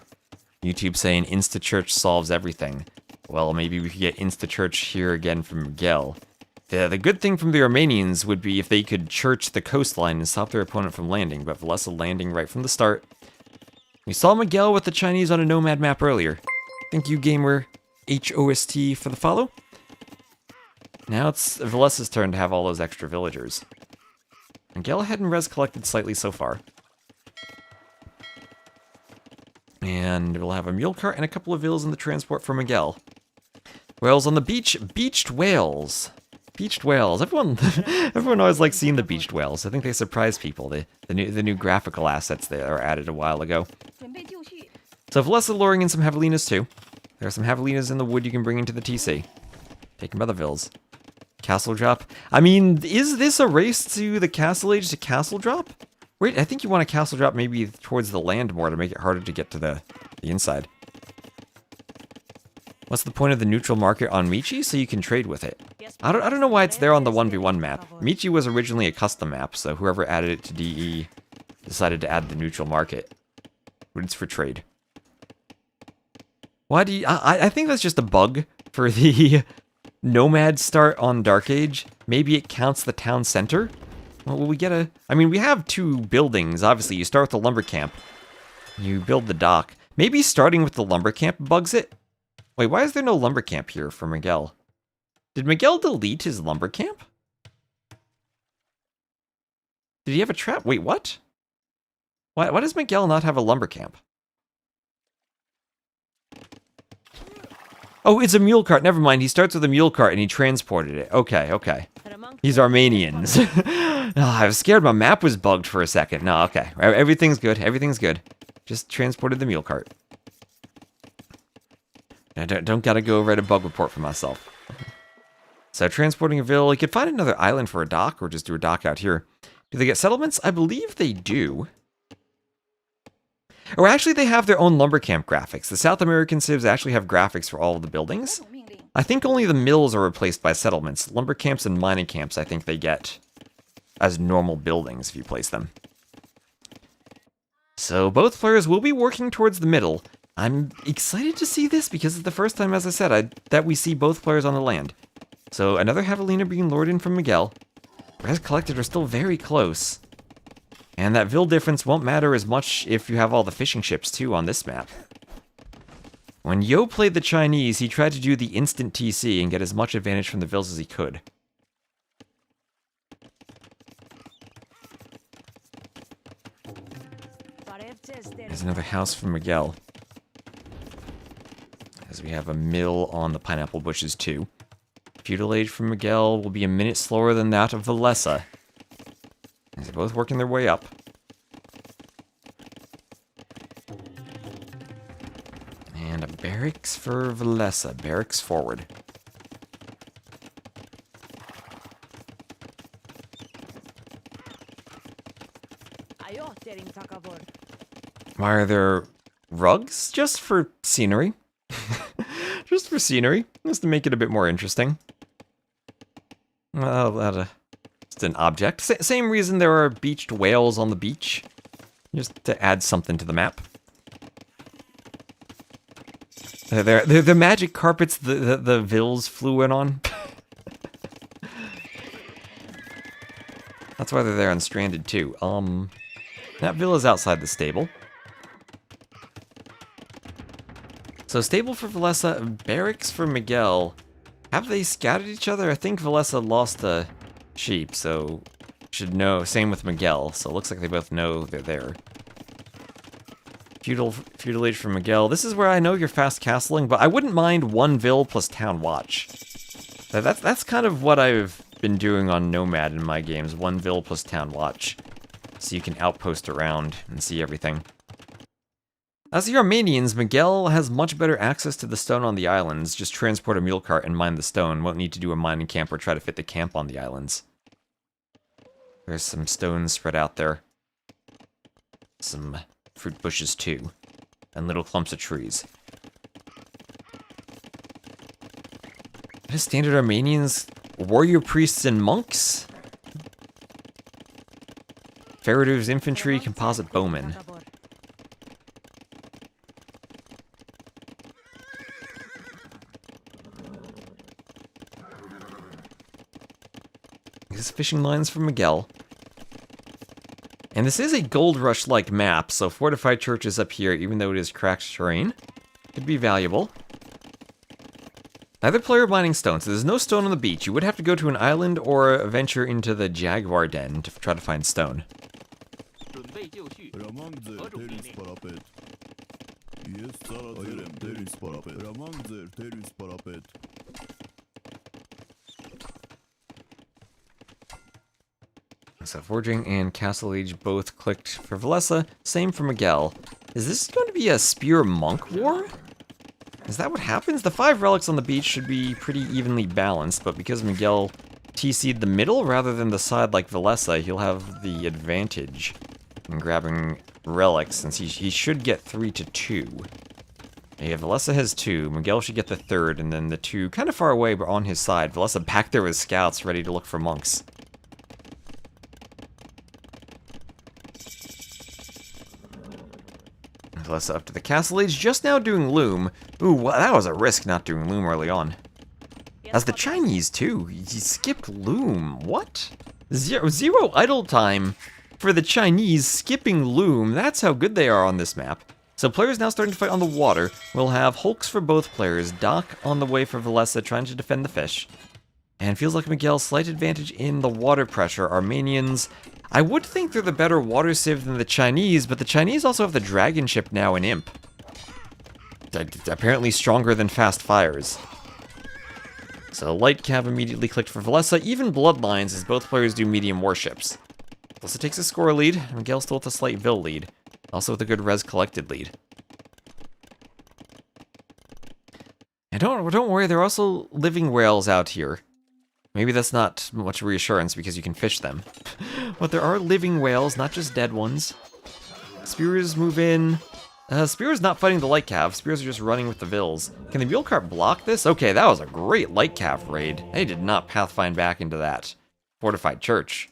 YouTube saying Insta-Church solves everything. Well, maybe we could get Insta-Church here again from Miguel. The good thing from the Armenians would be if they could church the coastline and stop their opponent from landing, but Valessa landing right from the start. We saw Miguel with the Chinese on a Nomad map earlier. Thank you, Gamer HOST, for the follow. Now it's Valessa's turn to have all those extra villagers. Miguel had and res collected slightly so far. And And we'll have a mule cart and a couple of villas in the transport for Miguel. Whales on the beach. Beached whales. Beached whales. Everyone always likes seeing the beached whales. I think they surprise people. The new graphical assets that are added a while ago. 准备就绪。 So Valessa luring in some javelinas too. There are some javelinas in the wood you can bring into the TC. Taken by the vills. Castle drop. I mean, is this a race to the castle age to castle drop? Wait, I think you want a castle drop maybe towards the land more to make it harder to get to the inside. What's the point of the neutral market on Michi? So you can trade with it. I don't know why it's there on the 1v1 map. Michi was originally a custom map, so whoever added it to DE decided to add the neutral market. But it's for trade. Why do you... I think that's just a bug for the Nomad start on Dark Age. Maybe it counts the town center? Well, will we get a... I mean, we have two buildings, obviously. You start with the lumber camp. You build the dock. Maybe starting with the lumber camp bugs it? Wait, why is there no lumber camp here for Miguel? Did Miguel delete his lumber camp? Did he have a trap? Wait, what? Why does Miguel not have a lumber camp? Oh, it's a mule cart. Never mind. He starts with a mule cart and he transported it. Okay, okay. He's Armenians. I was scared my map was bugged for a second. No, okay. Everything's good. Everything's good. Just transported the mule cart. I don't gotta go write a bug report for myself. So transporting a ville, you could find another island for a dock or just do a dock out here. Do they get settlements? I believe they do. Or actually they have their own lumber camp graphics. The South American civs actually have graphics for all of the buildings. I think only the mills are replaced by settlements. Lumber camps and mining camps I think they get as normal buildings if you place them. So both players will be working towards the middle. I'm excited to see this because it's the first time, as I said, that we see both players on the land. So another javelina being lured in from Miguel. Res collected are still very close. And that Ville difference won't matter as much if you have all the fishing ships too on this map. When Yo played the Chinese, he tried to do the instant TC and get as much advantage from the Villes as he could. There's another house for Miguel. As we have a mill on the pineapple bushes too. Feudal Age for Miguel will be a minute slower than that of Valessa. They're both working their way up. And a barracks for Valessa. Barracks forward. Why are there rugs? Just for scenery. Just for scenery. Just to make it a bit more interesting. Well, just an object. Same reason there are beached whales on the beach. Just to add something to the map. They're the magic carpets the Villes flew in on. That's why they're there on Stranded too. That Ville is outside the stable. So stable for Valessa, barracks for Miguel. Have they scouted each other? I think Valessa lost a sheep, so should know. Same with Miguel, so it looks like they both know they're there. Feudal Age for Miguel. This is where I know you're fast castling, but I wouldn't mind one Ville plus Town Watch. That's kind of what I've been doing on Nomad in my games. One Ville plus Town Watch. So you can outpost around and see everything. As the Armenians, Miguel has much better access to the stone on the islands. Just transport a mule cart and mine the stone. Won't need to do a mining camp or try to fit the camp on the islands. There's some stones spread out there. Some fruit bushes too. And little clumps of trees. Just standard Armenians, warrior priests and monks. Feridov's infantry, composite bowmen. These fishing lines from Miguel. And this is a Gold Rush-like map, so fortified churches up here, even though it is cracked terrain, could be valuable. Neither player mining stone, so there's no stone on the beach. You would have to go to an island or venture into the Jaguar Den to try to find stone. So Forging and Castle Age both clicked for Valessa. Same for Miguel. Is this going to be a Spear Monk war? Is that what happens? The 5 relics on the beach should be pretty evenly balanced, but because Miguel TC'd the middle rather than the side like Valessa, he'll have the advantage in grabbing relics, since he should get 3 to 2. Yeah, Valessa has 2, Miguel should get the 3rd, and then the 2 kind of far away but on his side. Valessa back there with scouts ready to look for monks. Valessa up to the Castle Age, just now doing Loom. Ooh, well, that was a risk not doing Loom early on. As the Chinese, too. He skipped Loom. What? Zero idle time for the Chinese skipping Loom. That's how good they are on this map. So players now starting to fight on the water. We'll have Hulks for both players. Doc on the way for Valessa, trying to defend the fish. And feels like Miguel's slight advantage in the water pressure. Armenians, I would think they're the better water civ than the Chinese, but the Chinese also have the dragon ship now in Imp. Apparently stronger than fast fires. So light cav immediately clicked for Valessa, even Bloodlines as both players do medium warships. Valessa takes a score lead, and Miguel still with a slight Vil lead. Also with a good res collected lead. And don't worry, there are also living whales out here. Maybe that's not much reassurance because you can fish them. But there are living whales, not just dead ones. Spears move in. Spears not fighting the light cav. Spears are just running with the Vils. Can the mule cart block this? Okay, that was a great light cav raid. They did not pathfind back into that fortified church.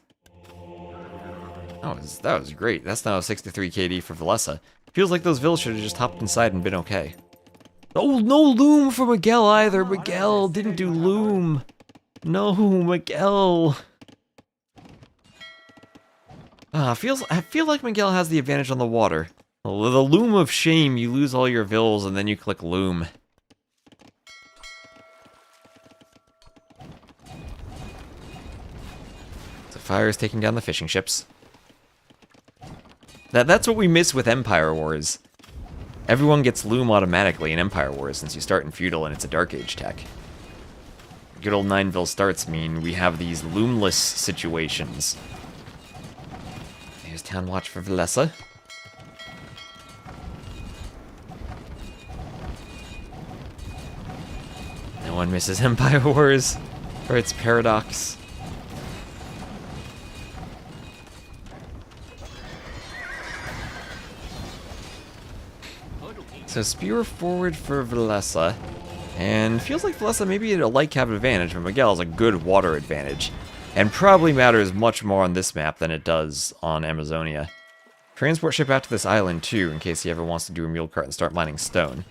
That was great. That's now 63 KD for Valessa. Feels like those Vils should have just hopped inside and been okay. Oh, no Loom for Miguel either. Miguel didn't do Loom. No, Miguel. I feel like Miguel has the advantage on the water. The Loom of shame, you lose all your Vils and then you click Loom. So fire is taking down the fishing ships. That's what we miss with Empire Wars. Everyone gets Loom automatically in Empire Wars since you start in Feudal and it's a Dark Age tech. Good old 9 starts mean we have these Loomless situations. There's Town Watch for Valessa. No one misses Empire Wars or its paradox. So Spear forward for Valessa. And feels like Valessa maybe a light cav advantage, but Miguel has a good water advantage. And probably matters much more on this map than it does on Amazonia. Transport ship out to this island too, in case he ever wants to do a mule cart and start mining stone.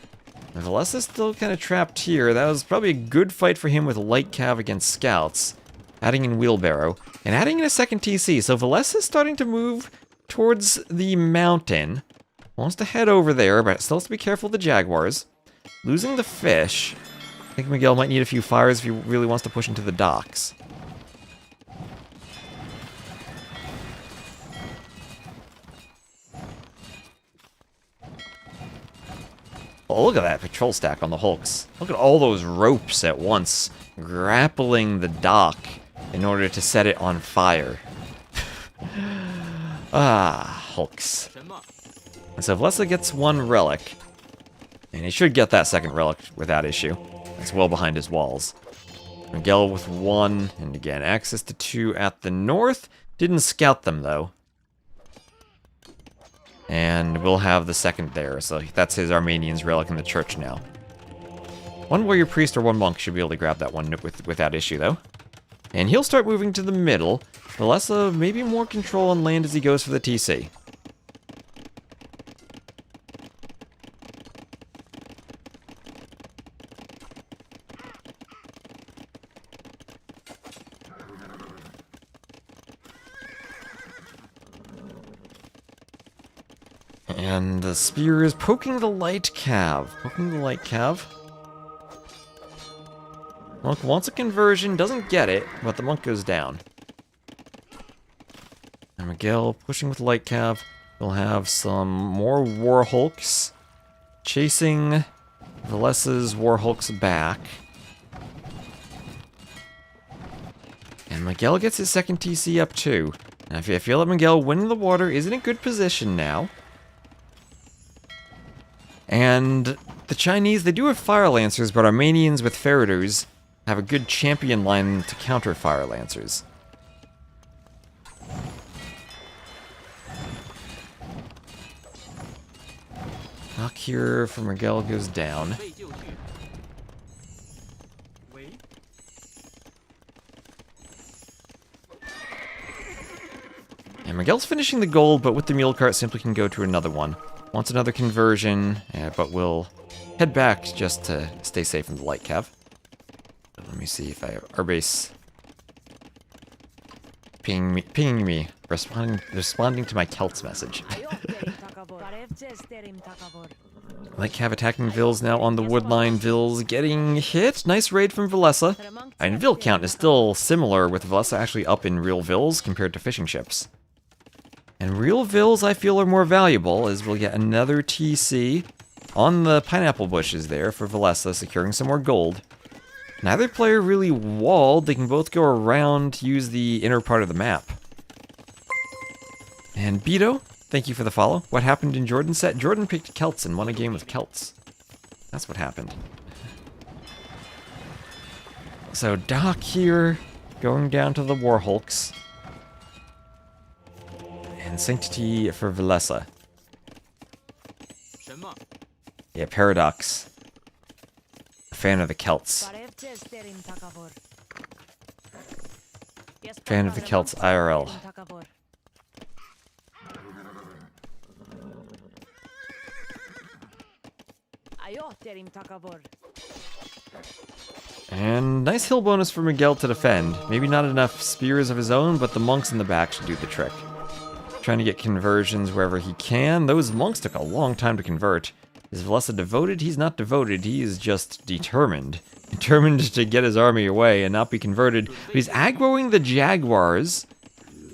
And Valessa's still kind of trapped here. That was probably a good fight for him with light cav against scouts. Adding in wheelbarrow, and adding in a second TC. So Valessa's starting to move towards the mountain. Wants to head over there, but still has to be careful of the jaguars. Losing the fish. I think Miguel might need a few fires if he really wants to push into the docks. Oh, look at that patrol stack on the Hulks. Look at all those ropes at once, grappling the dock in order to set it on fire. Hulks. And so Valessa gets 1 relic. And he should get that 2nd relic without issue. It's well behind his walls. Miguel with 1, and again, access to 2 at the north. Didn't scout them, though. And we'll have the 2nd there, so that's his Armenian's relic in the church now. 1 warrior priest or 1 monk should be able to grab that one without issue, though. And he'll start moving to the middle. Valessa maybe more control on land as he goes for the TC. And the spear is poking the light cav. Monk wants a conversion, doesn't get it, but the monk goes down. And Miguel pushing with light cav. We'll have some more war hulks. chasing Valesa's Warhulks back. And Miguel gets his second TC up too. Now, I feel that Miguel winning the water is in a good position now. And the Chinese, they do have Fire Lancers, but Armenians with Feriders have a good champion line to counter Fire Lancers. Knock here for Miguel goes down. 被就绪。喂， And Miguel's finishing the gold, but with the mule cart simply can go to another one. Wants another conversion, but will head back just to stay safe in the light cav. Let me see if our base pinging me, responding to my Celts message. Light cav attacking Vils now on the wood line. Vils getting hit. Nice raid from Valesa. And Vil count is still similar, with Valesa actually up in real Vils compared to fishing ships. And real Vils, I feel, are more valuable, as we'll get another TC on the pineapple bushes there for Valesa, securing some more gold. Neither player really walled. They can both go around to use the inner part of the map. And Beto, thank you for the follow. What happened in Jordan's set? Jordan picked Celts and won a game with Celts. That's what happened. So Doc here, going down to the Warhulks. And Sanctity for Valesa. 什么？ Yeah, Paradox. A fan of the Celts. Fan of the Celts IRL. And nice hill bonus for Miguel to defend. Maybe not enough spears of his own, but the monks in the back should do the trick. Trying to get conversions wherever he can. Those monks took a long time to convert. Is Valesa devoted? He's not devoted. He is just determined. Determined to get his army away and not be converted. But he's aggroing the Jaguars.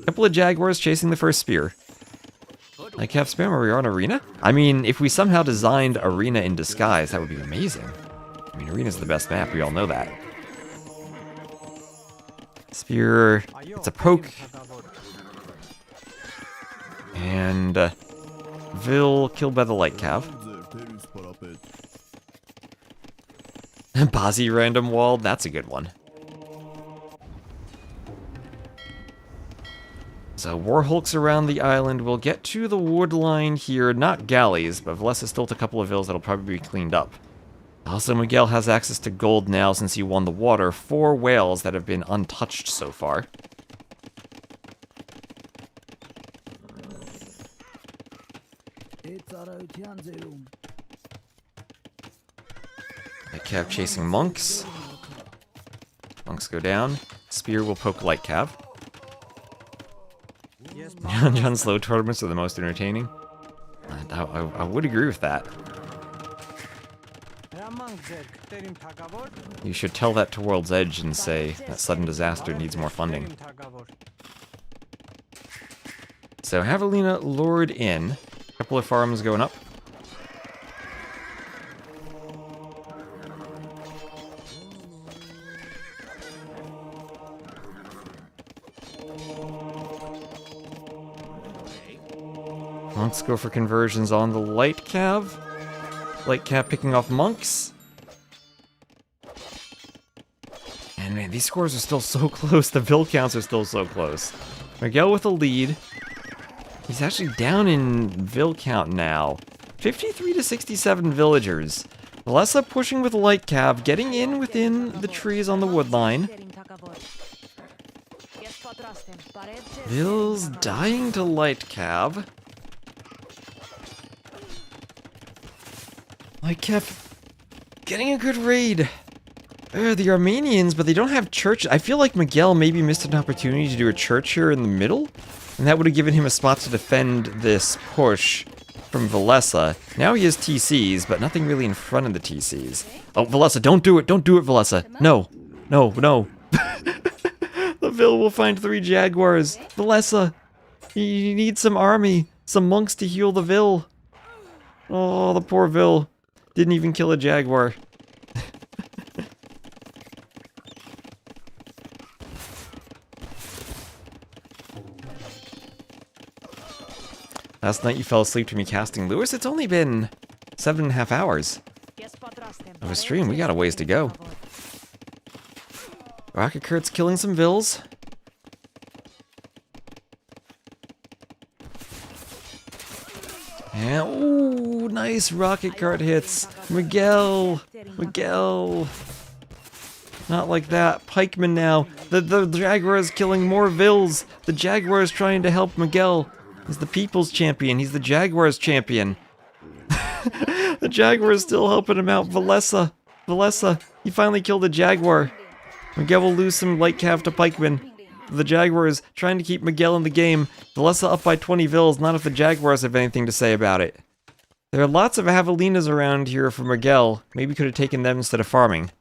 A couple of Jaguars chasing the first spear. Like half spam, are we on Arena? I mean, if we somehow designed Arena in disguise, that would be amazing. I mean, Arena's the best map, we all know that. Spear, it's a poke. And Vil killed by the light cav. Bazi random wall, that's a good one. So Warhulks around the island. We'll get to the wood line here, not galleys, but Valesa still took a couple of vills that'll probably be cleaned up. Also, Miguel has access to gold now since he won the water. 4 whales that have been untouched so far. Light cav chasing monks. Monks go down. Spear will poke light cav. John slow tournaments are the most entertaining. I would agree with that. You should tell that to World's Edge and say that Sudden Disaster needs more funding. So Javelina lured in. A couple of farms going up. Monks go for conversions on the light cav. Light cav picking off monks. And man, these scores are still so close. The bill counts are still so close. Miguel with a lead. He's actually down in Vil count now. 53 to 67 villagers. Valesa pushing with light cav, getting in within the trees on the wood line. Vil's dying to light cav. Light cav getting a good raid. The Armenians, but they don't have church. I feel like Miguel maybe missed an opportunity to do a church here in the middle. And that would have given him a spot to defend this push from Valesa. Now he has TCs, but nothing really in front of the TCs. Oh, Valesa, don't do it. Don't do it, Valesa. No. No, no. The Vil will find 3 Jaguars. Valesa, you need some army. Some monks to heal the Vil. Oh, the poor Vil. Didn't even kill a jaguar. Last night you fell asleep to me casting Lewis. It's only been 7.5 hours of a stream. We got a ways to go. Rocket Kurt's killing some vills. And, ooh, nice rocket cart hits. Miguel. Not like that. Pikeman now. The Jaguar is killing more vills. The Jaguar is trying to help Miguel. He's the people's champion. He's the Jaguar's champion. The Jaguar is still helping him out. Valessa. He finally killed a Jaguar. Miguel will lose some light cav to Pikeman. The Jaguar is trying to keep Miguel in the game. Valessa up by 20 vills, not if the Jaguars have anything to say about it. There are lots of javelinas around here for Miguel. Maybe could have taken them instead of farming.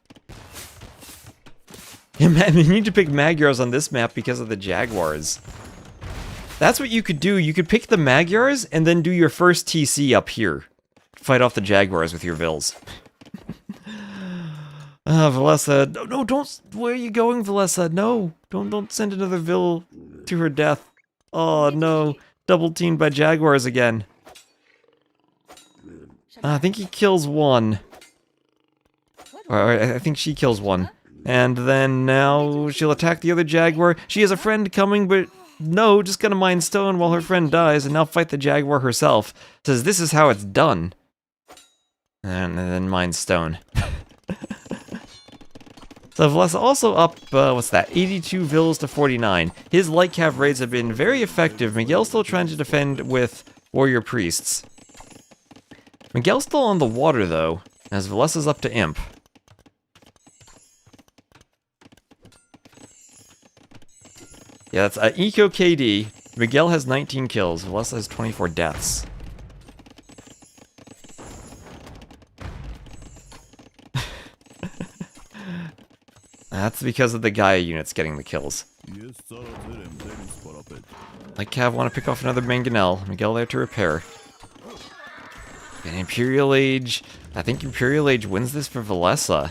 Yeah, man, you need to pick Magyars on this map because of the Jaguars. That's what you could do. You could pick the Magyars and then do your first TC up here. Fight off the Jaguars with your vills. Valessa, no, don't. Where are you going, Valessa? No, don't send another vill to her death. Oh no, double teamed by Jaguars again. I think he kills one. Or I think she kills one. And then now she'll attack the other Jaguar. She has a friend coming, but no, just gonna mine stone while her friend dies and now fight the Jaguar herself. Says this is how it's done. And then mine stone. So Valessa also up, what's that, 82 vills to 49. His light cav raids have been very effective. Miguel's still trying to defend with warrior priests. Miguel's still on the water though, as Valessa's up to imp. Yeah, that's Eco KD. Miguel has 19 kills, Valessa has 24 deaths. That's because of the Gaia units getting the kills. Like Cav want to pick off another Mangonel. Miguel there to repair. And Imperial Age. I think Imperial Age wins this for Valessa.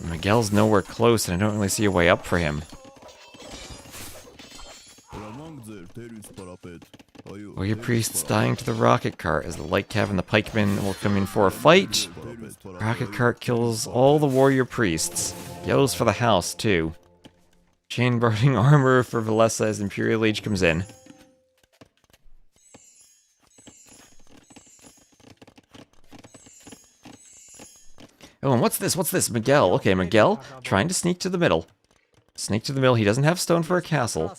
Miguel's nowhere close and I don't really see a way up for him. Warrior Priest's dying to the Rocket Cart as the Light Cav and the Pikemen will come in for a fight. Rocket Cart kills all the Warrior Priests. Yellows for the house, too. Chain guarding armor for Valessa as Imperial Age comes in. Oh, and what's this? What's this? Miguel. Okay, Miguel trying to sneak to the middle. Sneak to the middle. He doesn't have stone for a castle.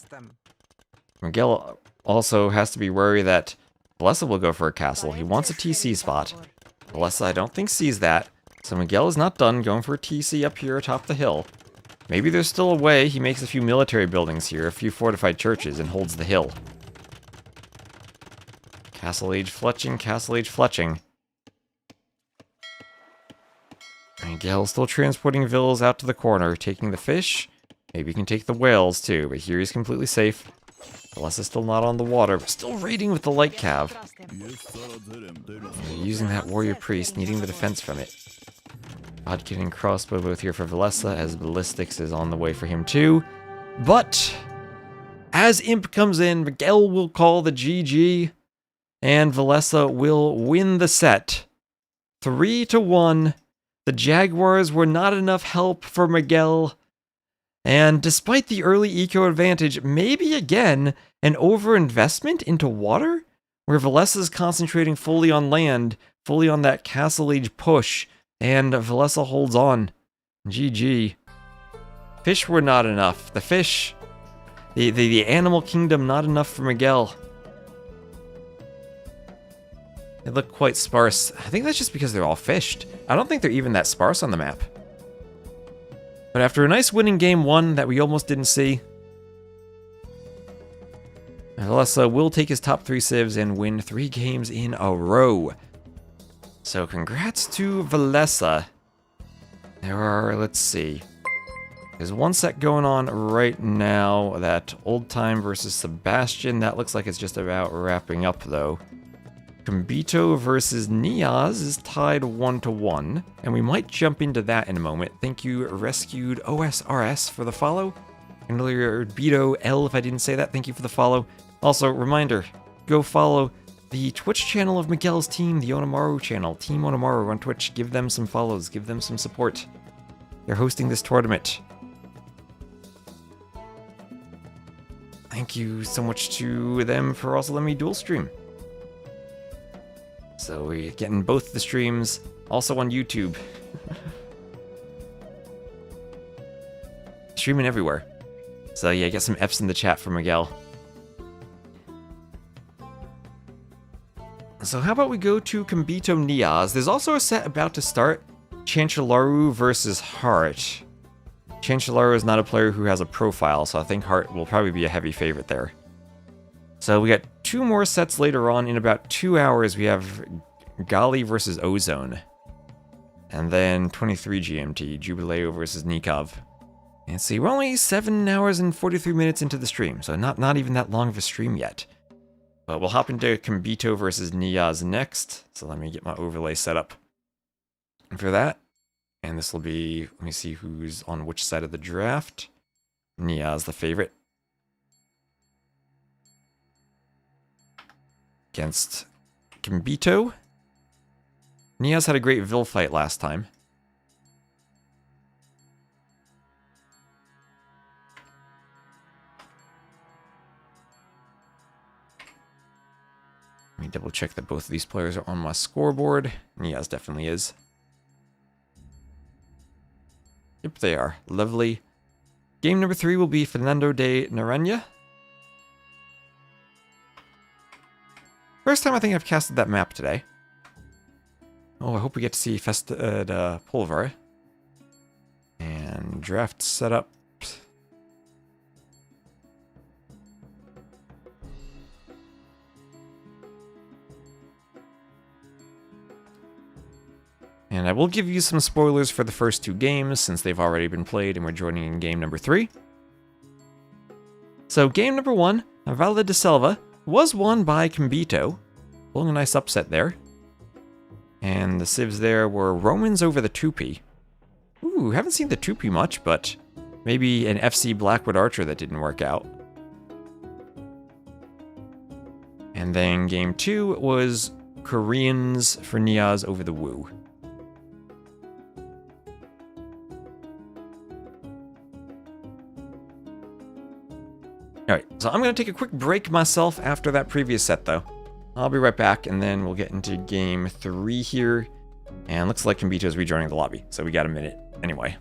Miguel also has to be worried that Valessa will go for a castle. He wants a TC spot. Valessa, I don't think, sees that. So Miguel is not done going for a TC up here atop the hill. Maybe there's still a way he makes a few military buildings here, a few fortified churches, and holds the hill. Castle Age fletching, Castle Age fletching. Miguel still transporting villas out to the corner, taking the fish. Maybe he can take the whales too, but here he's completely safe. Valessa's still not on the water, but still raiding with the light cav. Using that warrior priest, needing the defense from it. Bodkin and crossbow both here for Valessa, as ballistics is on the way for him too. But as imp comes in, Miguel will call the GG, and Valessa will win the set. 3-1. The Jaguars were not enough help for Miguel. And despite the early eco advantage, maybe again an overinvestment into water? Where Valessa is concentrating fully on land, fully on that Castle Age push, and Valessa holds on. GG. Fish were not enough. The fish, the animal kingdom, not enough for Miguel. They look quite sparse. I think that's just because they're all fished. I don't think they're even that sparse on the map. But after a nice winning game 1 that we almost didn't see, Valessa will take his top 3 civs and win 3 games in a row. So congrats to Valessa. There are, let's see. There's one set going on right now, that Old Time versus Sebastian. That looks like it's just about wrapping up though. Kumbito versus Niaz is tied 1-1, and we might jump into that in a moment. Thank you, Rescued OSRS, for the follow. And earlier, Beto L, if I didn't say that, thank you for the follow. Also, reminder, go follow the Twitch channel of Miguel's team, the Onamaru channel, Team Onamaru on Twitch. Give them some follows, give them some support. They're hosting this tournament. Thank you so much to them for also letting me dual stream. So we're getting both the streams, also on YouTube. Streaming everywhere. So yeah, get some F's in the chat for Miguel. So how about we go to Kumbito Niaz? There's also a set about to start, Chanchalaru versus Hart. Chanchalaru is not a player who has a profile, so I think Hart will probably be a heavy favorite there. So we got 2 more sets later on. In about 2 hours, we have Gali versus Ozone. And then 23 GMT, Jubileo versus Nikov. And see, we're only 7 hours and 43 minutes into the stream, so not even that long of a stream yet. But we'll hop into Kumbito versus Niaz next. So let me get my overlay set up for that. And this will be, let me see who's on which side of the draft. Niaz, the favorite. Against Kumbito. Niaz had a great Vil fight last time. Let me double check that both of these players are on my scoreboard. Niaz definitely is. Yep, they are. Lovely. Game number 3 will be Fernando de Noronha. First time I think I've casted that map today. Oh, I hope we get to see Festa Pulver. And draft setup. And I will give you some spoilers for the first 2 games, since they've already been played and we're joining in game number 3. So game number 1, Valle de Selva, was won by Kumbito. Pulling a nice upset there. And the civs there were Romans over the Tupi. Ooh, haven't seen the Tupi much, but maybe an FC Blackwood Archer that didn't work out. And then game 2 was Koreans for Niaz over the Wu. Alright, so I'm going to take a quick break myself after that previous set, though. I'll be right back, and then we'll get into game 3 here. And looks like Kumbito's rejoining the lobby, so we got a minute anyway.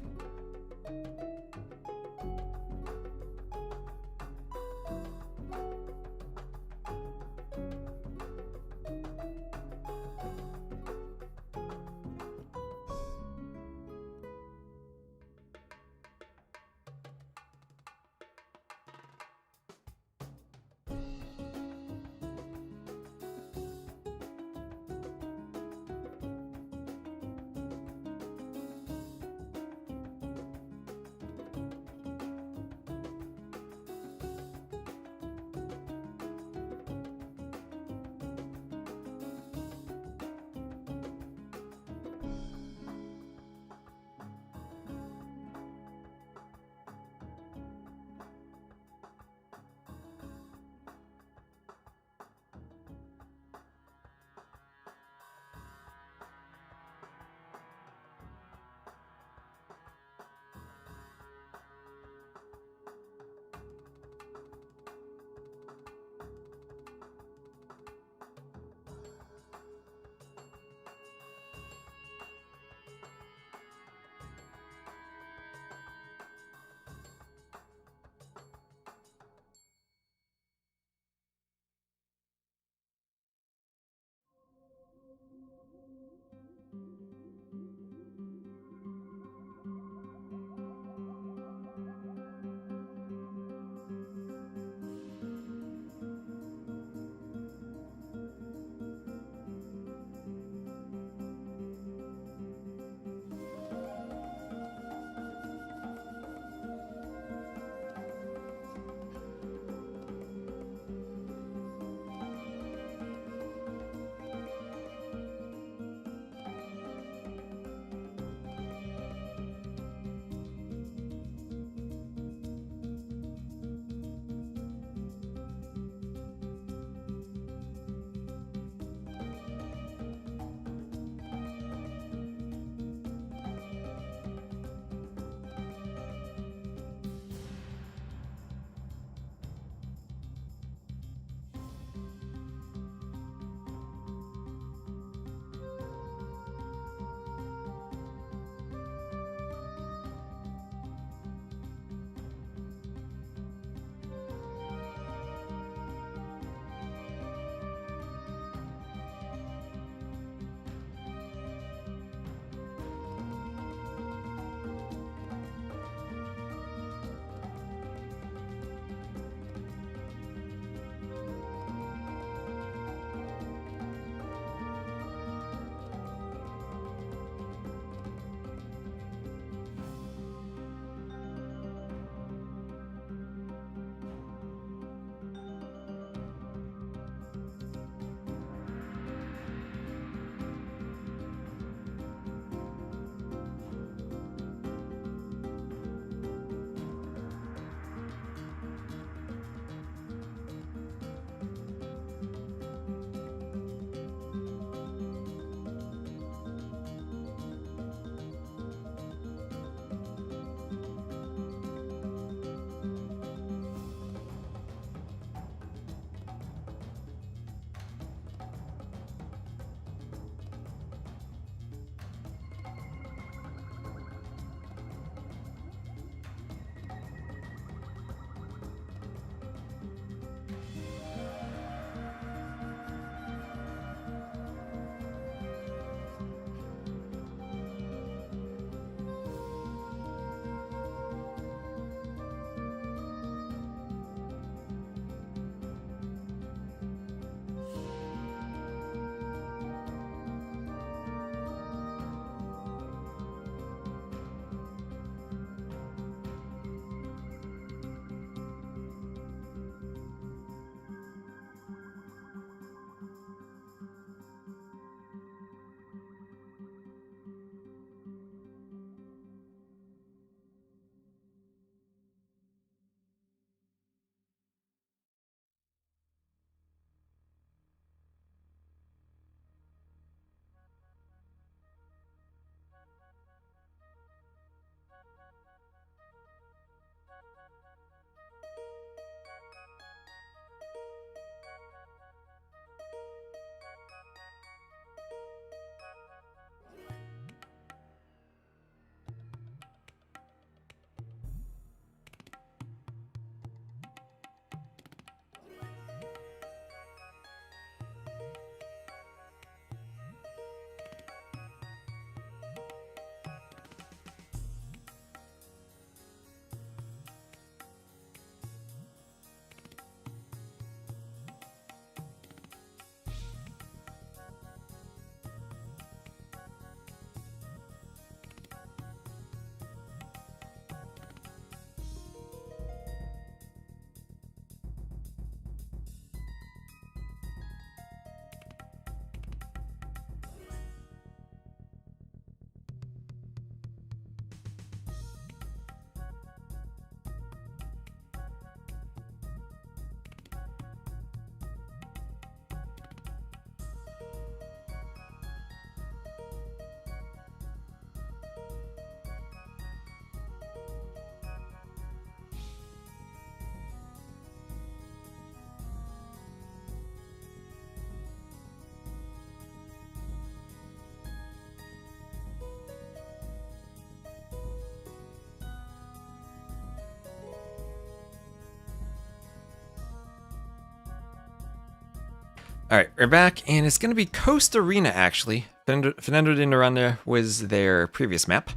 Alright, we're back, and it's going to be Coast Arena, actually. Fernando de Noronha was their previous map.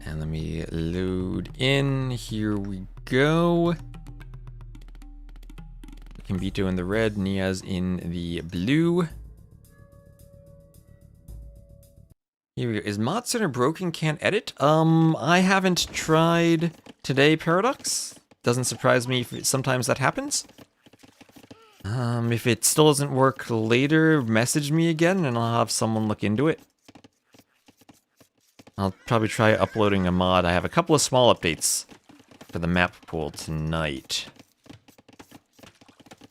And let me load in. Here we go. Gambito in the red, Niaz in the blue. Here we go. Is Mod Center broken? Can't edit? I haven't tried today, Paradox. Doesn't surprise me if sometimes that happens. If it still doesn't work later, message me again and I'll have someone look into it. I'll probably try uploading a mod. I have a couple of small updates for the map pool tonight.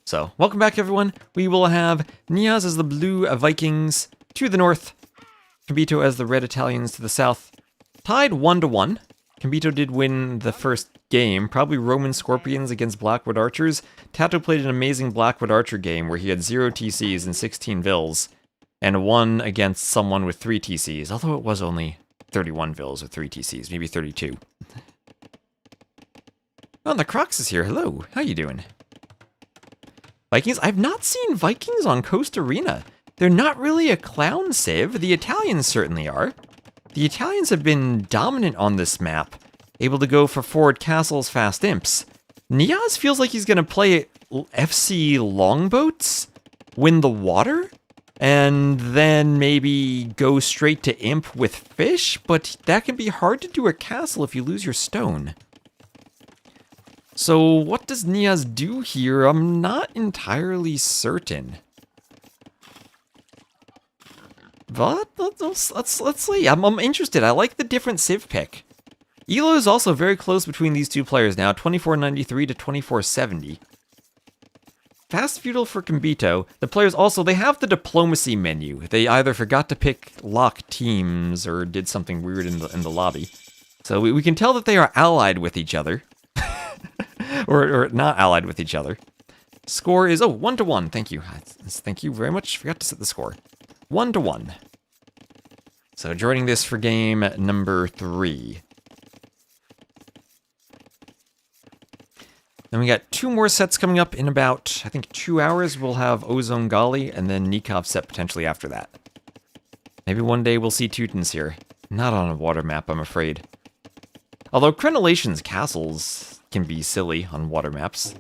So, welcome back everyone. We will have Niaz as the blue Vikings to the north, Gambito as the red Italians to the south. Tied 1-1. Gambito did win the first game, probably Roman Scorpions against Blackwood Archers. Tato played an amazing Blackwood Archer game where he had 0 TCs and 16 Vils, and won against someone with 3 TCs, although it was only 31 Vils with 3 TCs, maybe 32. Oh, and the Crocs is here. Hello, how you doing? Vikings? I've not seen Vikings on Coast Arena. They're not really a clown civ. The Italians certainly are. The Italians have been dominant on this map, able to go for forward castles, fast imps. Niaz feels like he's going to play FC longboats, win the water, and then maybe go straight to imp with fish, but that can be hard to do a castle if you lose your stone. So what does Niaz do here? I'm not entirely certain. But let's see. I'm interested. I like the different civ pick. Elo is also very close between these two players now, 2493 to 2470. Fast feudal for Gambito. The players also, they have the diplomacy menu. They either forgot to pick lock teams or did something weird in the lobby. So we can tell that they are allied with each other. or not allied with each other. Score is, 1-1. Thank you. Thank you very much. Forgot to set the score. 1-1. So joining this for game number 3. Then we got 2 more sets coming up in about, I think, 2 hours. We'll have Ozone Gali and then Nikov set potentially after that. Maybe one day we'll see Teutons here. Not on a water map, I'm afraid. Although Crenellation's castles can be silly on water maps.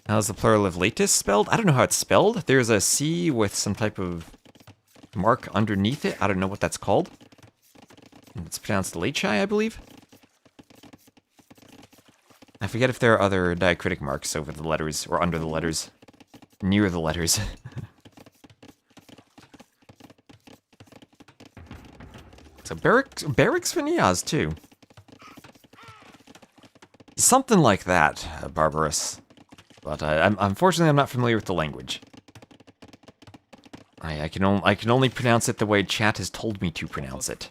How's the plural of latus spelled? I don't know how it's spelled. There's a C with some type of mark underneath it. I don't know what that's called. It's pronounced Lechai, I believe. I forget if there are other diacritic marks over the letters, or under the letters. Near the letters. So barracks for Niaz, too. Something like that, Barbarous. But unfortunately, I'm not familiar with the language. I can only pronounce it the way chat has told me to pronounce it.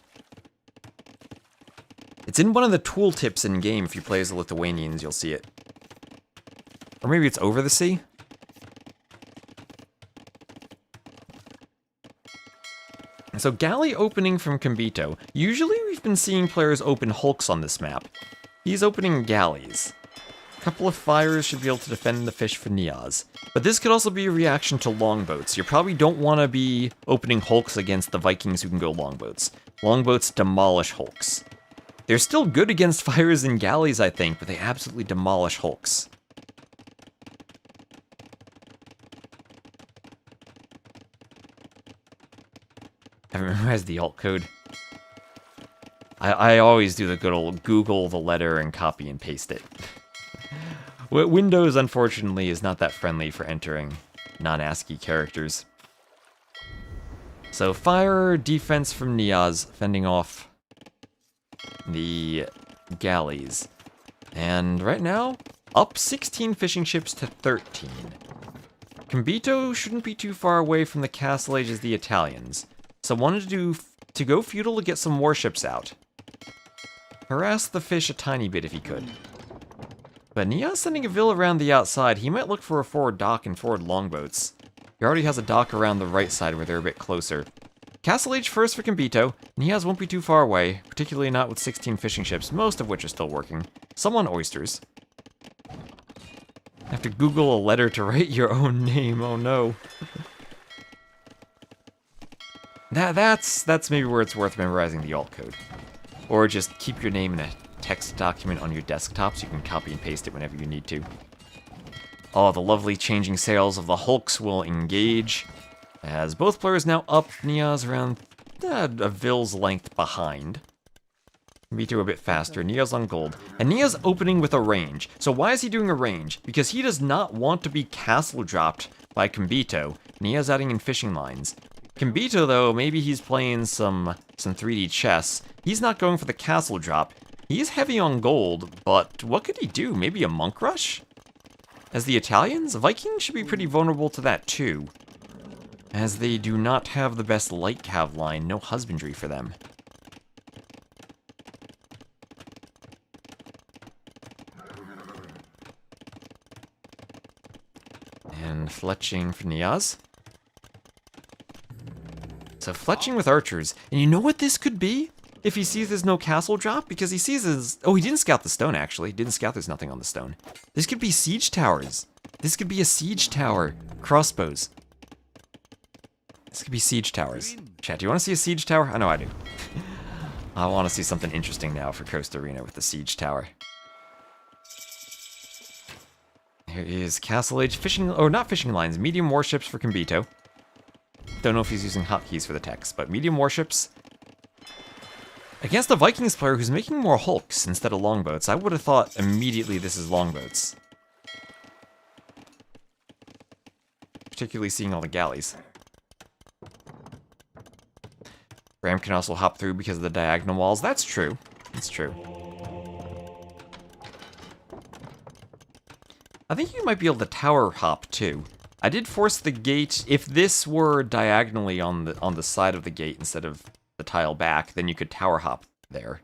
It's in one of the tooltips in game. If you play as the Lithuanians, you'll see it. Or maybe it's over the sea. So Galley opening from Gambito. Usually we've been seeing players open hulks on this map. He's opening galleys. A couple of fires should be able to defend the fish for Niaz. But this could also be a reaction to longboats. You probably don't want to be opening hulks against the Vikings who can go longboats. Longboats demolish hulks. They're still good against fires and galleys, I think, but they absolutely demolish hulks. I haven't memorized the alt code. I always do the good old Google the letter and copy and paste it. Windows, unfortunately, is not that friendly for entering non-ASCII characters. So fire defense from Niaz, fending off the galleys. And right now, up 16 fishing ships to 13. Gambito shouldn't be too far away from the castle age as the Italians. So wanted to go feudal to get some warships out. Harass the fish a tiny bit if he could. But Niaz sending a Vil around the outside, he might look for a forward dock and forward longboats. He already has a dock around the right side where they're a bit closer. Castle Age first for Gambito. Niaz won't be too far away, particularly not with 16 fishing ships, most of which are still working. Some on oysters. Have to Google a letter to write your own name, oh no. That's maybe where it's worth memorizing the alt code. Or just keep your name in a text document on your desktop so you can copy and paste it whenever you need to. Oh, the lovely changing sails of the Hulks will engage. As both players now up, Niaz around a Ville's length behind. Gambito a bit faster, Niaz on gold. And Niaz opening with a range. So why is he doing a range? Because he does not want to be castle dropped by Gambito. Niaz adding in fishing lines. Gambito, though, maybe he's playing some 3D chess. He's not going for the castle drop. He's heavy on gold, but what could he do? Maybe a monk rush? As the Italians, Vikings should be pretty vulnerable to that too. As they do not have the best light cav line, no husbandry for them. And fletching for Niaz. So fletching with archers. And you know what this could be? If he sees there's no castle drop? Because he sees his... Oh, he didn't scout the stone, actually. He didn't scout there's nothing on the stone. This could be siege towers. This could be a siege tower. Crossbows. This could be siege towers. Chat, do you want to see a siege tower? I know I do. I want to see something interesting now for Coast Arena with the siege tower. Here is Castle Age fishing... Oh, not fishing lines. Medium warships for Gambito. Don't know if he's using hotkeys for the text, but medium warships... Against a Vikings player who's making more hulks instead of longboats, I would have thought immediately this is longboats. Particularly seeing all the galleys. Ram can also hop through because of the diagonal walls. That's true. That's true. I think you might be able to tower hop too. I did force the gate. If this were diagonally on the side of the gate instead of the tile back, then you could tower hop there.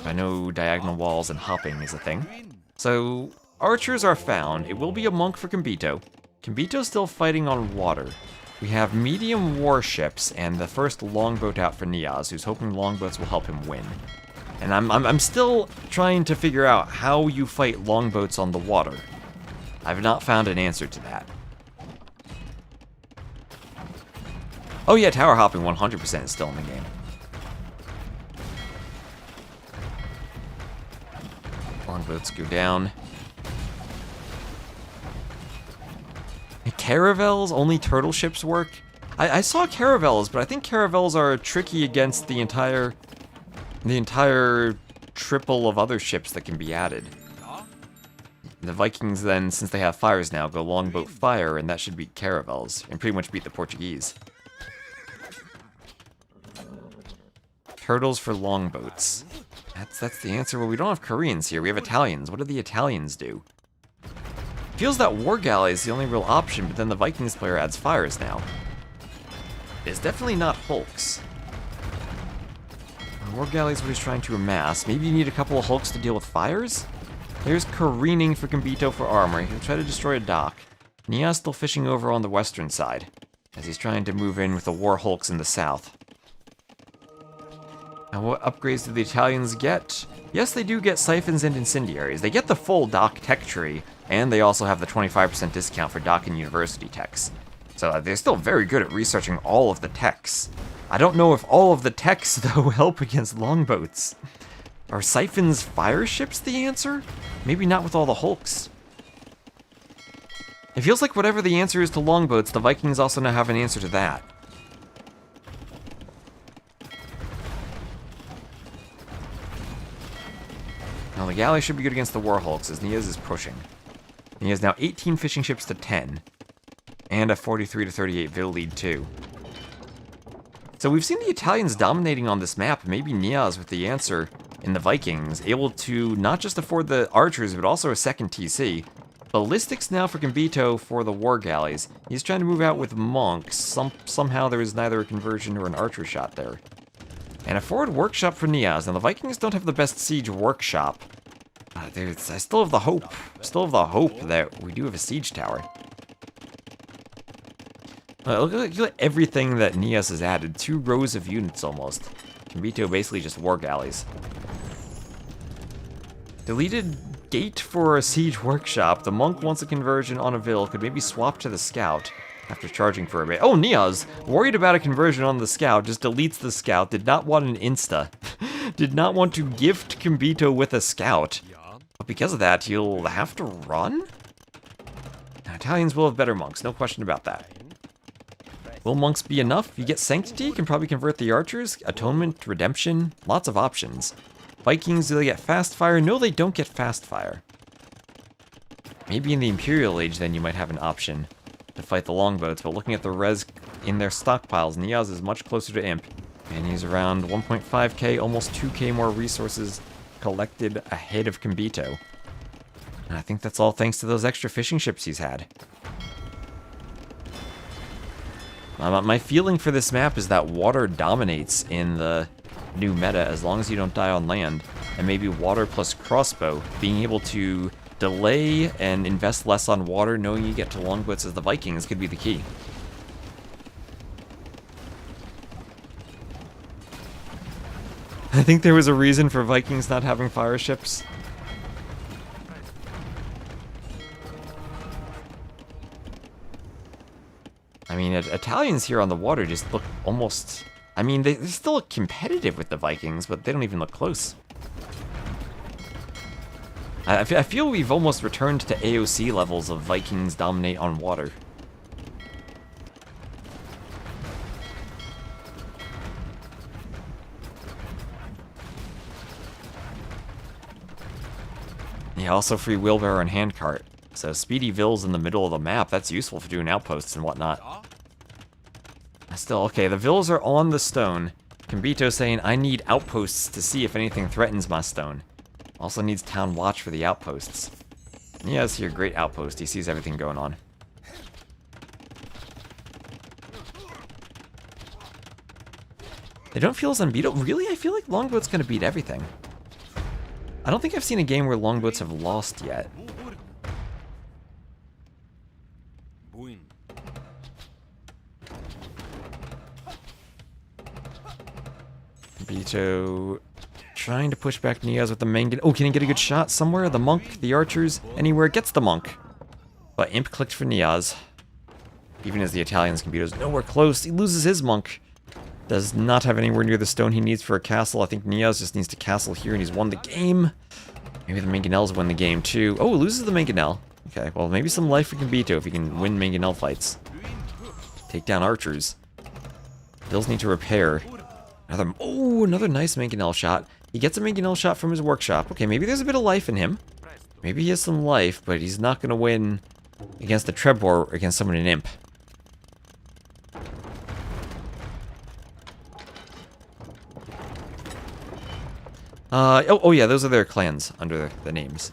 I know diagonal walls and hopping is a thing. So, archers are found. It will be a monk for Gambito. Gambito's still fighting on water. We have medium warships and the first longboat out for Niaz, who's hoping longboats will help him win. And I'm still trying to figure out how you fight longboats on the water. I've not found an answer to that. Oh yeah, tower hopping 100% is still in the game. Longboats go down. Caravels, only turtle ships work? I saw caravels, but I think caravels are tricky against the entire triple of other ships that can be added. The Vikings then, since they have fires now, go longboat fire, and that should beat caravels, and pretty much beat the Portuguese. Turtles for longboats. That's the answer. Well, we don't have Koreans here, we have Italians. What do the Italians do? Feels that war galley is the only real option, but then the Vikings player adds fires now. It's definitely not hulks. War galley is what he's trying to amass. Maybe you need a couple of hulks to deal with fires? There's careening for Gambito for armor. He'll try to destroy a dock. Niaz still fishing over on the western side, as he's trying to move in with the war hulks in the south. Now what upgrades do the Italians get? Yes, they do get siphons and incendiaries. They get the full dock tech tree, and they also have the 25% discount for dock and university techs. So they're still very good at researching all of the techs. I don't know if all of the techs, though, help against longboats. Are siphons fire ships the answer? Maybe not with all the hulks. It feels like whatever the answer is to longboats, the Vikings also now have an answer to that. Now the galley should be good against the war hulks, as Niaz is pushing. He has now 18 fishing ships to 10, and a 43 to 38 Vil lead too. So we've seen the Italians dominating on this map, maybe Niaz with the answer in the Vikings, able to not just afford the archers, but also a second TC. Ballistics now for Gambito for the war galleys. He's trying to move out with monks. Somehow there is neither a conversion or an archer shot there. And a forward workshop for Niaz. Now the Vikings don't have the best siege workshop. I still have the hope. Still have the hope that we do have a siege tower. Look at everything that Nias has added. 2 rows of units almost. Kambito basically just war galleys. Deleted gate for a siege workshop. The monk wants a conversion on a Vil. Could maybe swap to the scout after charging for a bit. Oh, Nias, worried about a conversion on the scout, just deletes the scout. Did not want an insta. Did not want to gift Kambito with a scout. But because of that, he'll have to run? Now, Italians will have better monks, no question about that. Will monks be enough? You get Sanctity, can probably convert the archers. Atonement, Redemption, lots of options. Vikings, do they get fast fire? No, they don't get fast fire. Maybe in the Imperial Age, then you might have an option to fight the longboats, but looking at the res in their stockpiles, Niaz is much closer to Imp. And he's around 1.5k, almost 2k more resources collected ahead of Kambito. And I think that's all thanks to those extra fishing ships he's had. My feeling for this map is that water dominates in the new meta as long as you don't die on land, and maybe water plus crossbow, being able to delay and invest less on water knowing you get to longboats as the Vikings could be the key. I think there was a reason for Vikings not having fire ships. I mean, Italians here on the water just look almost... I mean, they still look competitive with the Vikings, but they don't even look close. I feel we've almost returned to AOC levels of Vikings dominate on water. Yeah, also free wheelbarrow and handcart. So speedy Vils in the middle of the map, that's useful for doing outposts and whatnot. Still, okay, the Vils are on the stone. Kambito saying, I need outposts to see if anything threatens my stone. Also needs town watch for the outposts. He has here great outpost, he sees everything going on. They don't feel as unbeatable. Really? I feel like Longboat's gonna beat everything. I don't think I've seen a game where Longboats have lost yet. Kambito trying to push back Niaz with the Mangan. Oh, can he get a good shot somewhere? The monk, the archers, anywhere. Gets the monk. But Imp clicked for Niaz. Even as the Italians, Kambito's nowhere close. He loses his monk. Does not have anywhere near the stone he needs for a castle. I think Niaz just needs to castle here and he's won the game. Maybe the Mangonels win the game too. Oh, loses the Mangonel. Okay, well maybe some life for Kambito if he can win Mangonel fights. Take down archers. Bills need to repair. Another nice Mangonel shot. He gets a Mangonel shot from his workshop. Okay, maybe there's a bit of life in him. Maybe he has some life, but he's not going to win against the Trebor against someone in Imp. Oh yeah, those are their clans under the names.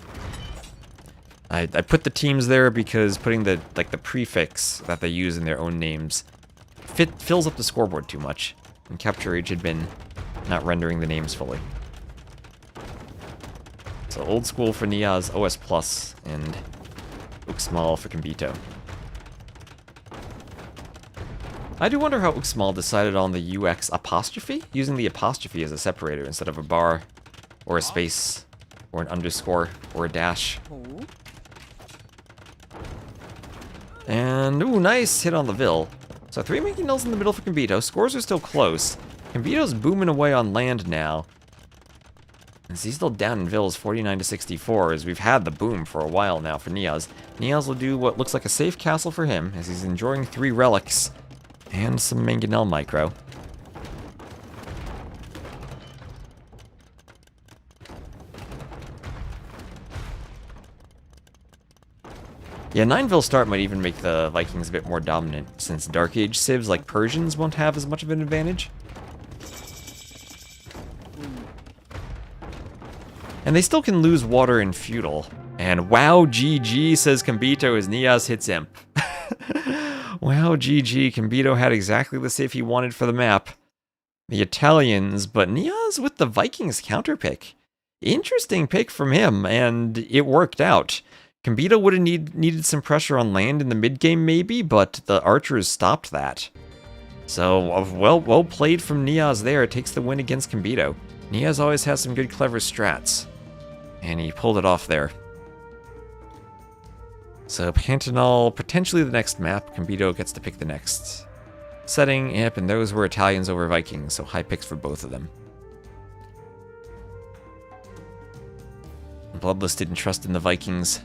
I put the teams there because putting the prefix that they use in their own names fills up the scoreboard too much. And Capture Age had been not rendering the names fully. So old school for Niaz, OS Plus, and Uxmal for Kambito. I do wonder how Uxmal decided on the UX apostrophe, using the apostrophe as a separator instead of a bar, or a space, or an underscore, or a dash. And, ooh, nice hit on the Vil. So 3 Mangonels in the middle for Kambito. Scores are still close. Kambito's booming away on land now. And he's still down in Vils, 49 to 64, as we've had the boom for a while now for Niaz. Niaz will do what looks like a safe castle for him, as he's enjoying 3 relics and some Mangonel micro. Yeah, 9 start might even make the Vikings a bit more dominant, since Dark Age civs like Persians won't have as much of an advantage. And they still can lose water in Feudal. And wow, GG, says Kambito as Niaz hits Imp. Wow, GG, Kambito had exactly the save he wanted for the map. The Italians, but Niaz with the Vikings counter pick. Interesting pick from him, and it worked out. Kambito would have needed some pressure on land in the mid-game maybe, but the archers stopped that. So, well played from Niaz there. It takes the win against Kambito. Niaz always has some good, clever strats. And he pulled it off there. So, Pantanal, potentially the next map. Kambito gets to pick the next setting. Yep, and those were Italians over Vikings, so high picks for both of them. Bloodless didn't trust in the Vikings.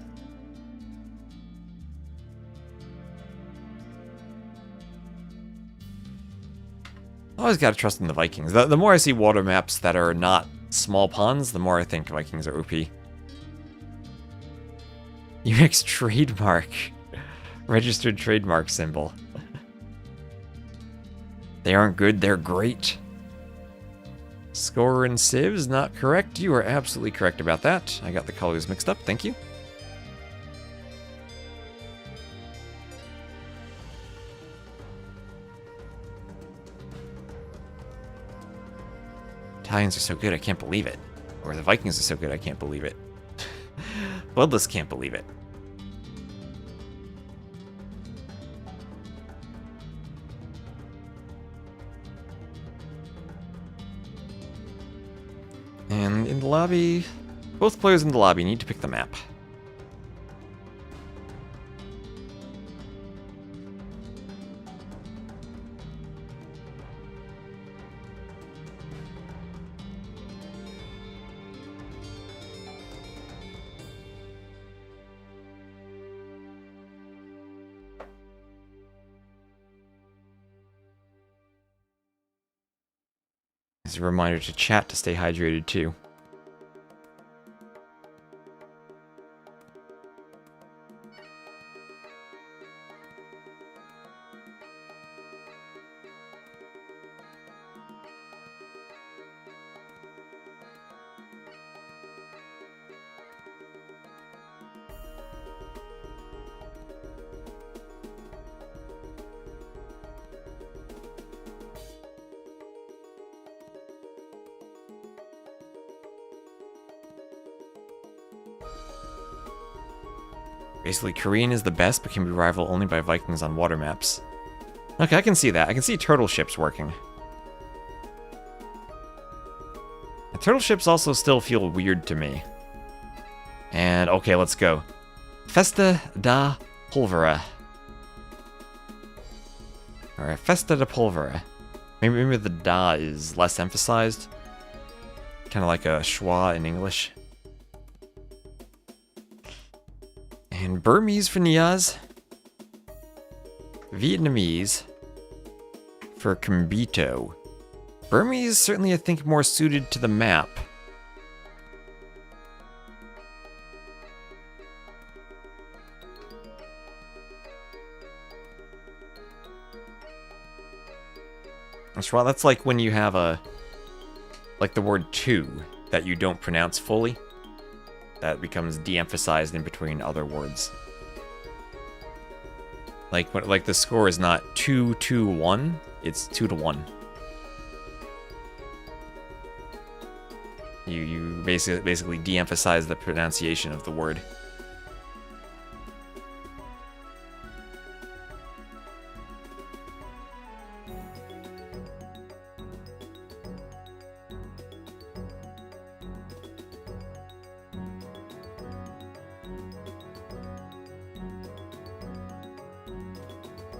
Always gotta trust in the Vikings. The more I see water maps that are not small ponds, the more I think Vikings are OP. UX trademark. Registered trademark symbol. They aren't good, they're great. Scorer and Civs, not correct. You are absolutely correct about that. I got the colors mixed up, thank you. Italians are so good, I can't believe it. Or the Vikings are so good, I can't believe it. Bloodless can't believe it. And in the lobby, both players in the lobby need to pick the map. As a reminder to chat to stay hydrated too. Basically, Korean is the best, but can be rivaled only by Vikings on water maps. Okay, I can see that. I can see turtle ships working. The turtle ships also still feel weird to me. And, okay, let's go. Festa da Polvora. Alright, Festa da Polvora. Maybe the da is less emphasized. Kind of like a schwa in English. And Burmese for Niaz. Vietnamese for Kambito. Burmese certainly, I think, more suited to the map. That's like when you have like the word two that you don't pronounce fully. That becomes de-emphasized in between other words. Like the score is not 2-2-1, it's 2-1. You basically de-emphasize the pronunciation of the word.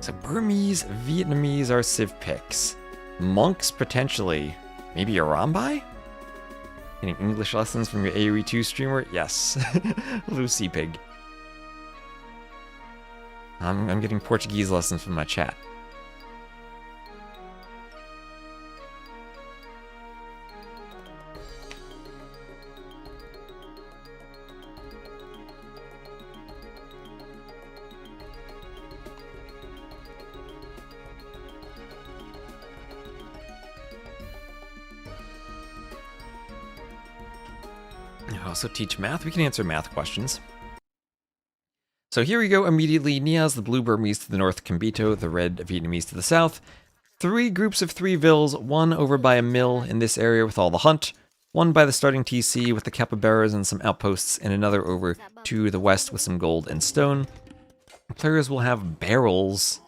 So Burmese, Vietnamese are civ picks. Monks, potentially. Maybe a Rambai? Getting English lessons from your AoE 2 streamer? Yes. Lucy Pig. I'm getting Portuguese lessons from my chat. I also teach math. We can answer math questions. So here we go immediately. Niaz, the blue Burmese to the north, Kambito, the red Vietnamese to the south. 3 groups of 3 vills, one over by a mill in this area with all the hunt, One by the starting TC with the capybaras and some outposts, and another over to the west with some gold and stone. Players will have barrels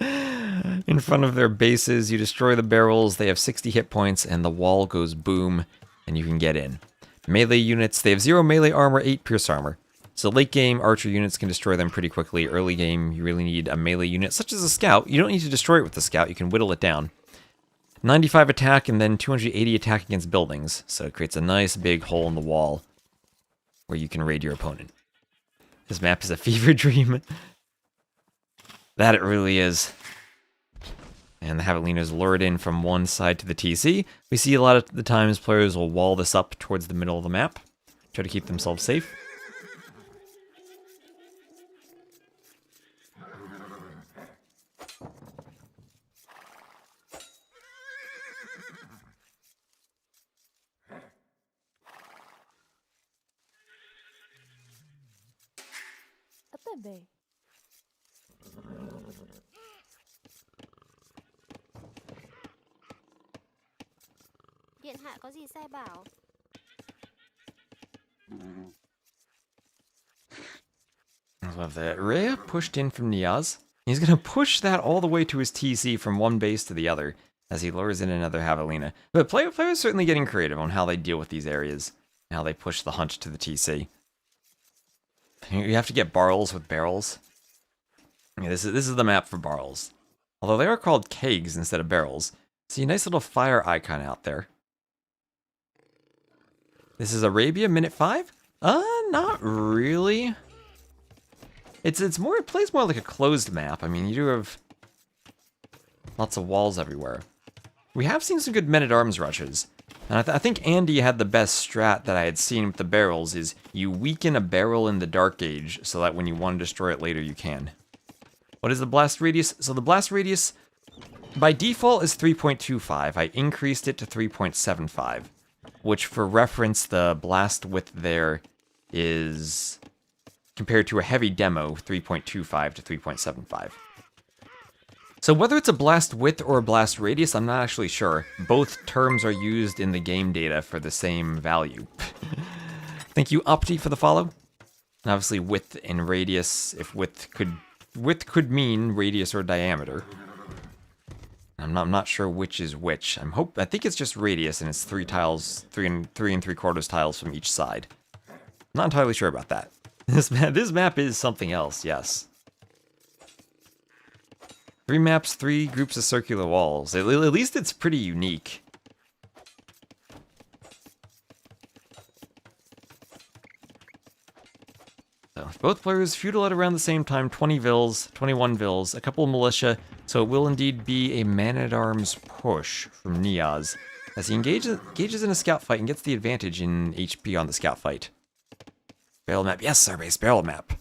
in front of their bases. You destroy the barrels, they have 60 hit points, and the wall goes boom, and you can get in. Melee units, they have 0 melee armor, 8 pierce armor. So late game, archer units can destroy them pretty quickly. Early game, you really need a melee unit, such as a scout. You don't need to destroy it with the scout, you can whittle it down. 95 attack and then 280 attack against buildings, so it creates a nice big hole in the wall where you can raid your opponent. This map is a fever dream. That it really is. And the Javelinas lured in from one side to the TC. We see a lot of the times players will wall this up towards the middle of the map, try to keep themselves safe. Até Điện hạ có gì sai bảo? I love that. Rhea pushed in from Niaz. He's going to push that all the way to his TC from one base to the other as he lures in another Javelina. But players are certainly getting creative on how they deal with these areas, and how they push the hunt to the TC. You have to get barrels with barrels. Yeah, this is the map for barrels. Although they are called kegs instead of barrels. See a nice little fire icon out there. This is Arabia, minute 5? Not really. It's more, it plays more like a closed map. I mean, you do have lots of walls everywhere. We have seen some good men-at-arms rushes. And I think Andy had the best strat that I had seen with the barrels is you weaken a barrel in the Dark Age so that when you want to destroy it later, you can. What is the blast radius? So the blast radius, by default, is 3.25. I increased it to 3.75, which for reference, the blast width there is, compared to a heavy demo, 3.25 to 3.75. So whether it's a blast width or a blast radius, I'm not actually sure. Both terms are used in the game data for the same value. Thank you, Opti, for the follow. And obviously width and radius, if width could mean radius or diameter. I'm not sure which is which. I think it's just radius and it's 3 tiles, 3 and 3/4 tiles from each side. I'm not entirely sure about that. This map is something else, yes. 3 maps, 3 groups of circular walls. At least it's pretty unique. So, both players feudal at around the same time, 20 vills, 21 vills, a couple of militia, so it will indeed be a man-at-arms push from Niaz, as he engages in a scout fight and gets the advantage in HP on the scout fight. Barrel map, yes, Starbase, barrel map.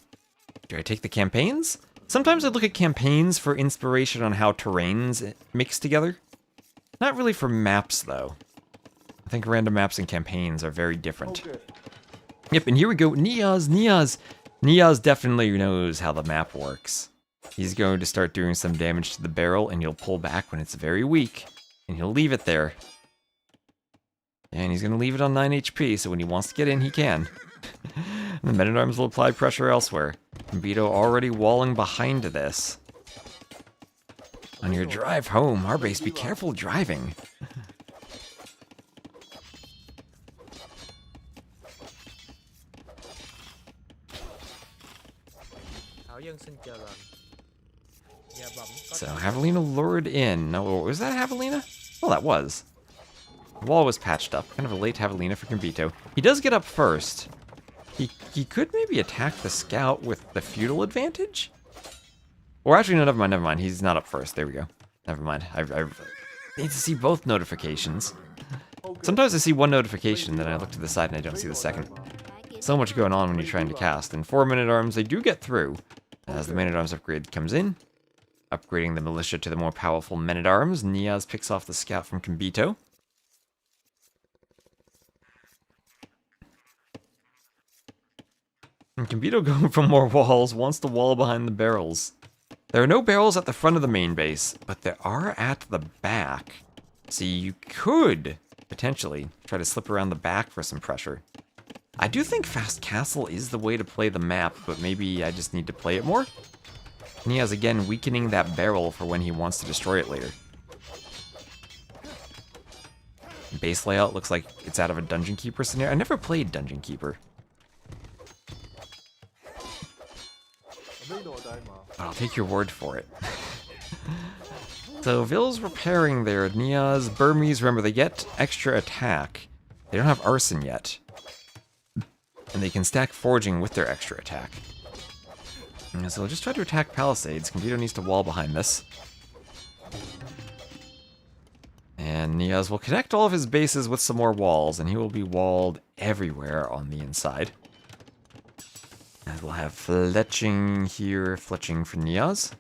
Do I take the campaigns? Sometimes I look at campaigns for inspiration on how terrains mix together. Not really for maps, though. I think random maps and campaigns are very different. Okay. Yep, and here we go. Niaz definitely knows how the map works. He's going to start doing some damage to the barrel, and he'll pull back when it's very weak, and he'll leave it there. And he's going to leave it on 9 HP, so when he wants to get in, he can. The men-at-arms will apply pressure elsewhere. Vito already walling behind this. On your drive home, Arbase, be careful driving. So, Javelina lured in. No, was that Javelina? Well, that was. The wall was patched up. Kind of a late Javelina for Gambito. He does get up first. He could maybe attack the scout with the feudal advantage? Or actually, no, never mind. He's not up first. There we go. Never mind. I need to see both notifications. Sometimes I see one notification, then I look to the side and I don't see the second. So much going on when you're trying to cast. And 4 men-at-arms, they do get through. As the men-at-arms upgrade comes in, upgrading the militia to the more powerful men-at-arms, Niaz picks off the scout from Gambito. And Gambito going for more walls, wants the wall behind the barrels. There are no barrels at the front of the main base, but there are at the back. See, you could potentially. Try to slip around the back for some pressure. I do think Fast Castle is the way to play the map, but maybe I just need to play it more. Niaz again weakening that barrel for when he wants to destroy it later. Base layout looks like it's out of a Dungeon Keeper scenario. I never played Dungeon Keeper. But I'll take your word for it. So Ville's repairing there. Niaz, Burmese, remember they get extra attack. They don't have arson yet. And they can stack forging with their extra attack. And so they'll just try to attack palisades. Convito needs to wall behind this. And Niaz will connect all of his bases with some more walls, and he will be walled everywhere on the inside. And we'll have fletching here, fletching for Niaz.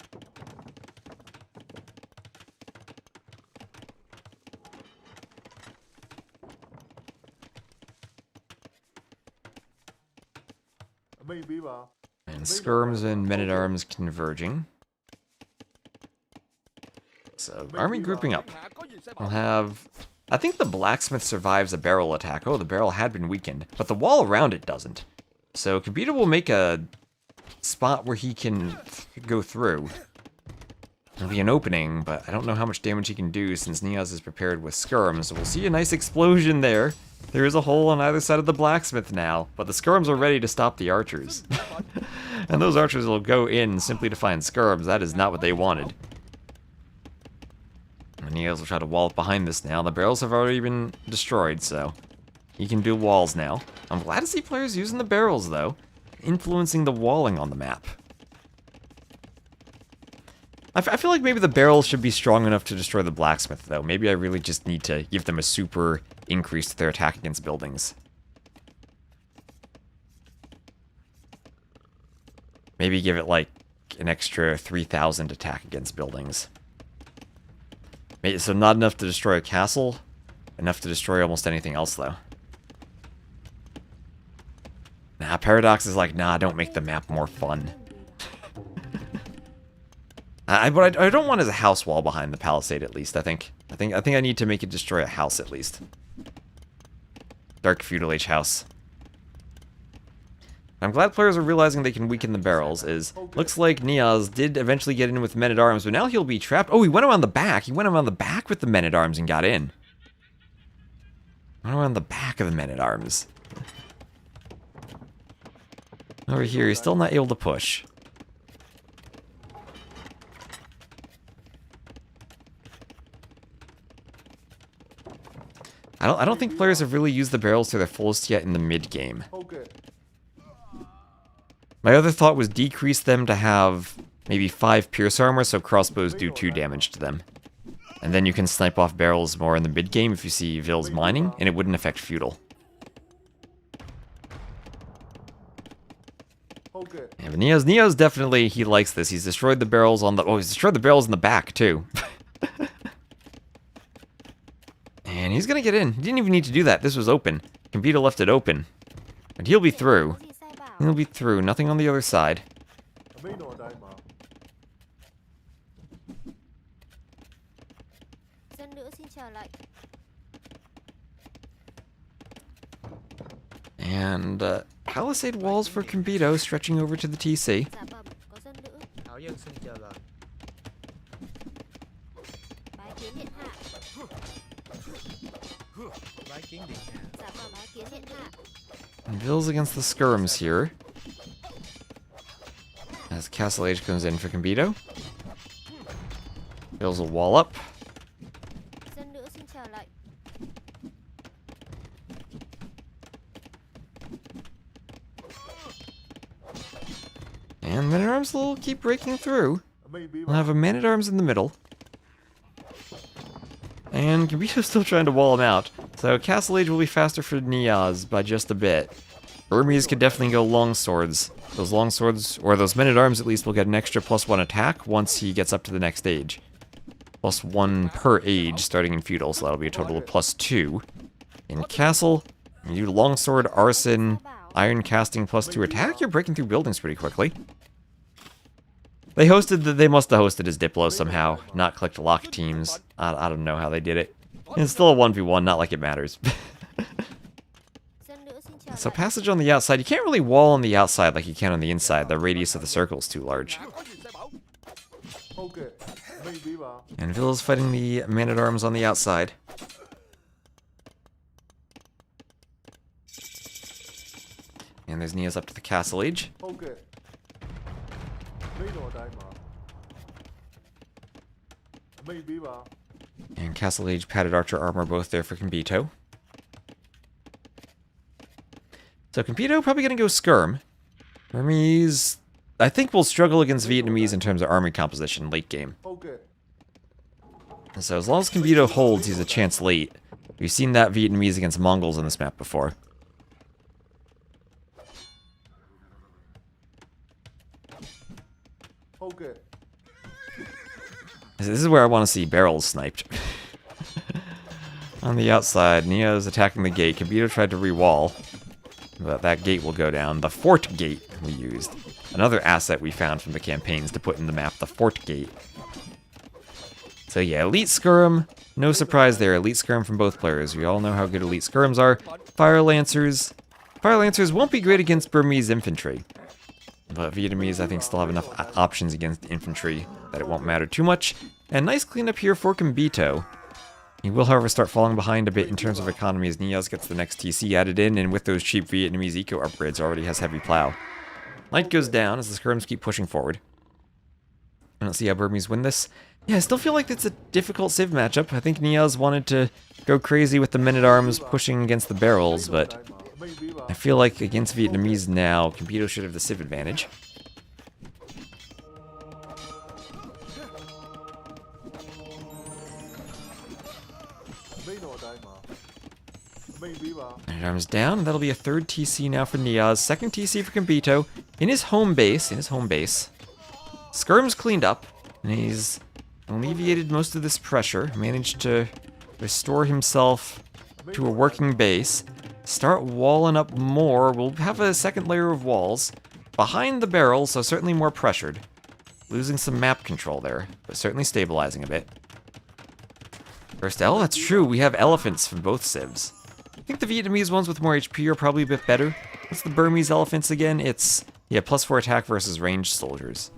And skirms and men-at-arms converging. So, army grouping up. We'll have... I think the blacksmith survives a barrel attack. Oh, the barrel had been weakened, but the wall around it doesn't. So, Kabita will make a spot where he can go through. There'll be an opening, but I don't know how much damage he can do since Niaz is prepared with skirms. So we'll see a nice explosion there. There is a hole on either side of the blacksmith now, but the skirms are ready to stop the archers. And those archers will go in simply to find skirms. That is not what they wanted. And Niaz will try to wall up behind this now. The barrels have already been destroyed, so he can do walls now. I'm glad to see players using the barrels, though, influencing the walling on the map. I feel like maybe the barrels should be strong enough to destroy the blacksmith, though. Maybe I really just need to give them a super increase to their attack against buildings. Maybe give it, like, an extra 3,000 attack against buildings. So not enough to destroy a castle, enough to destroy almost anything else, though. Nah, Paradox is like, nah, don't make the map more fun. What I don't want is a house wall behind the palisade, at least. I think I need to make it destroy a house, at least. Dark Feudal Age house. I'm glad players are realizing they can weaken the barrels. Looks like Niaz did eventually get in with men-at-arms, but now he'll be trapped. Oh, he went around the back. He went around the back with the men-at-arms and got in. Went around the back of the men-at-arms. Over here, he's still not able to push. I don't think players have really used the barrels to their fullest yet in the mid-game. My other thought was decrease them to have maybe 5 pierce armor so crossbows do 2 damage to them. And then you can snipe off barrels more in the mid-game if you see Ville's mining, and it wouldn't affect Feudal. Yeah, but Neo's definitely, he likes this. He's destroyed the barrels on the... Oh, he's destroyed the barrels in the back, too. And he's gonna get in. He didn't even need to do that. This was open. Convito left it open. And he'll be through. He'll be through. Nothing on the other side. And, palisade walls for Convito stretching over to the TC. And Ville's against the skirms here. As Castle Age comes in for Convito. Ville's a wall up. And Men-at-Arms will keep breaking through. We'll have a Man-at-Arms in the middle. And Convito's still trying to wall him out. So Castle Age will be faster for Niaz by just a bit. Burmese could definitely go longswords. Those longswords, or those men-at-arms at least, will get an extra +1 attack once he gets up to the next age. +1 per age, starting in Feudal, so that'll be a total of +2. In Castle, you do longsword, arson, iron casting +2 attack, you're breaking through buildings pretty quickly. They must have hosted his Diplo somehow, not clicked lock teams. I don't know how they did it. It's still a 1v1, not like it matters. Dân nữ xin chào So lại. passage on the outside, you can't really wall on the outside like you can on the inside. The radius of the circle is too large. Ok. Mình đi vào. And Villa's fighting the man-at-arms on the outside. And there's Nia's up to the castle age. Ok. Mình ở đây mà. Mình đi vào. And castle age padded archer armor both there for Kambito. So Kambito probably going to go skirm. Burmese, I think, will struggle against Vietnamese in terms of army composition late game. Ok. So as long as Kambito holds, he's a chance late. We've seen that Vietnamese against Mongols on this map before. Ok. This is where I want to see barrels sniped. On the outside, Neo's attacking the gate. Kambito tried to re-wall, but that gate will go down. The fort gate we used. Another asset we found from the campaigns to put in the map, the fort gate. So yeah, elite skirm. No surprise there, elite skirm from both players. We all know how good elite skirms are. Fire Lancers. Fire Lancers won't be great against Burmese infantry. But Vietnamese, I think, still have enough options against infantry that it won't matter too much. And nice cleanup here for Kambito. He will, however, start falling behind a bit in terms of economy as Niaz gets the next TC added in, and with those cheap Vietnamese eco upgrades, already has heavy plow. Light goes down as the skirms keep pushing forward. I don't see how Burmese win this. Yeah, I still feel like it's a difficult civ matchup. I think Niaz wanted to go crazy with the men-at-arms pushing against the barrels, but I feel like against Vietnamese now, Kambito should have the civ advantage. Mình ở đây mà. Mình đi vào. Men-at-arms down. That'll be a third TC now for Niaz. Second TC for Kambito in his home base. Skirm's cleaned up, and he's alleviated most of this pressure. Managed to restore himself to a working base. Start walling up more. We'll have a second layer of walls behind the barrel, so certainly more pressured. Losing some map control there, but certainly stabilizing a bit. First L, that's true. We have elephants from both civs. I think the Vietnamese ones with more HP are probably a bit better. What's the Burmese elephants again? It's, yeah, +4 attack versus ranged soldiers.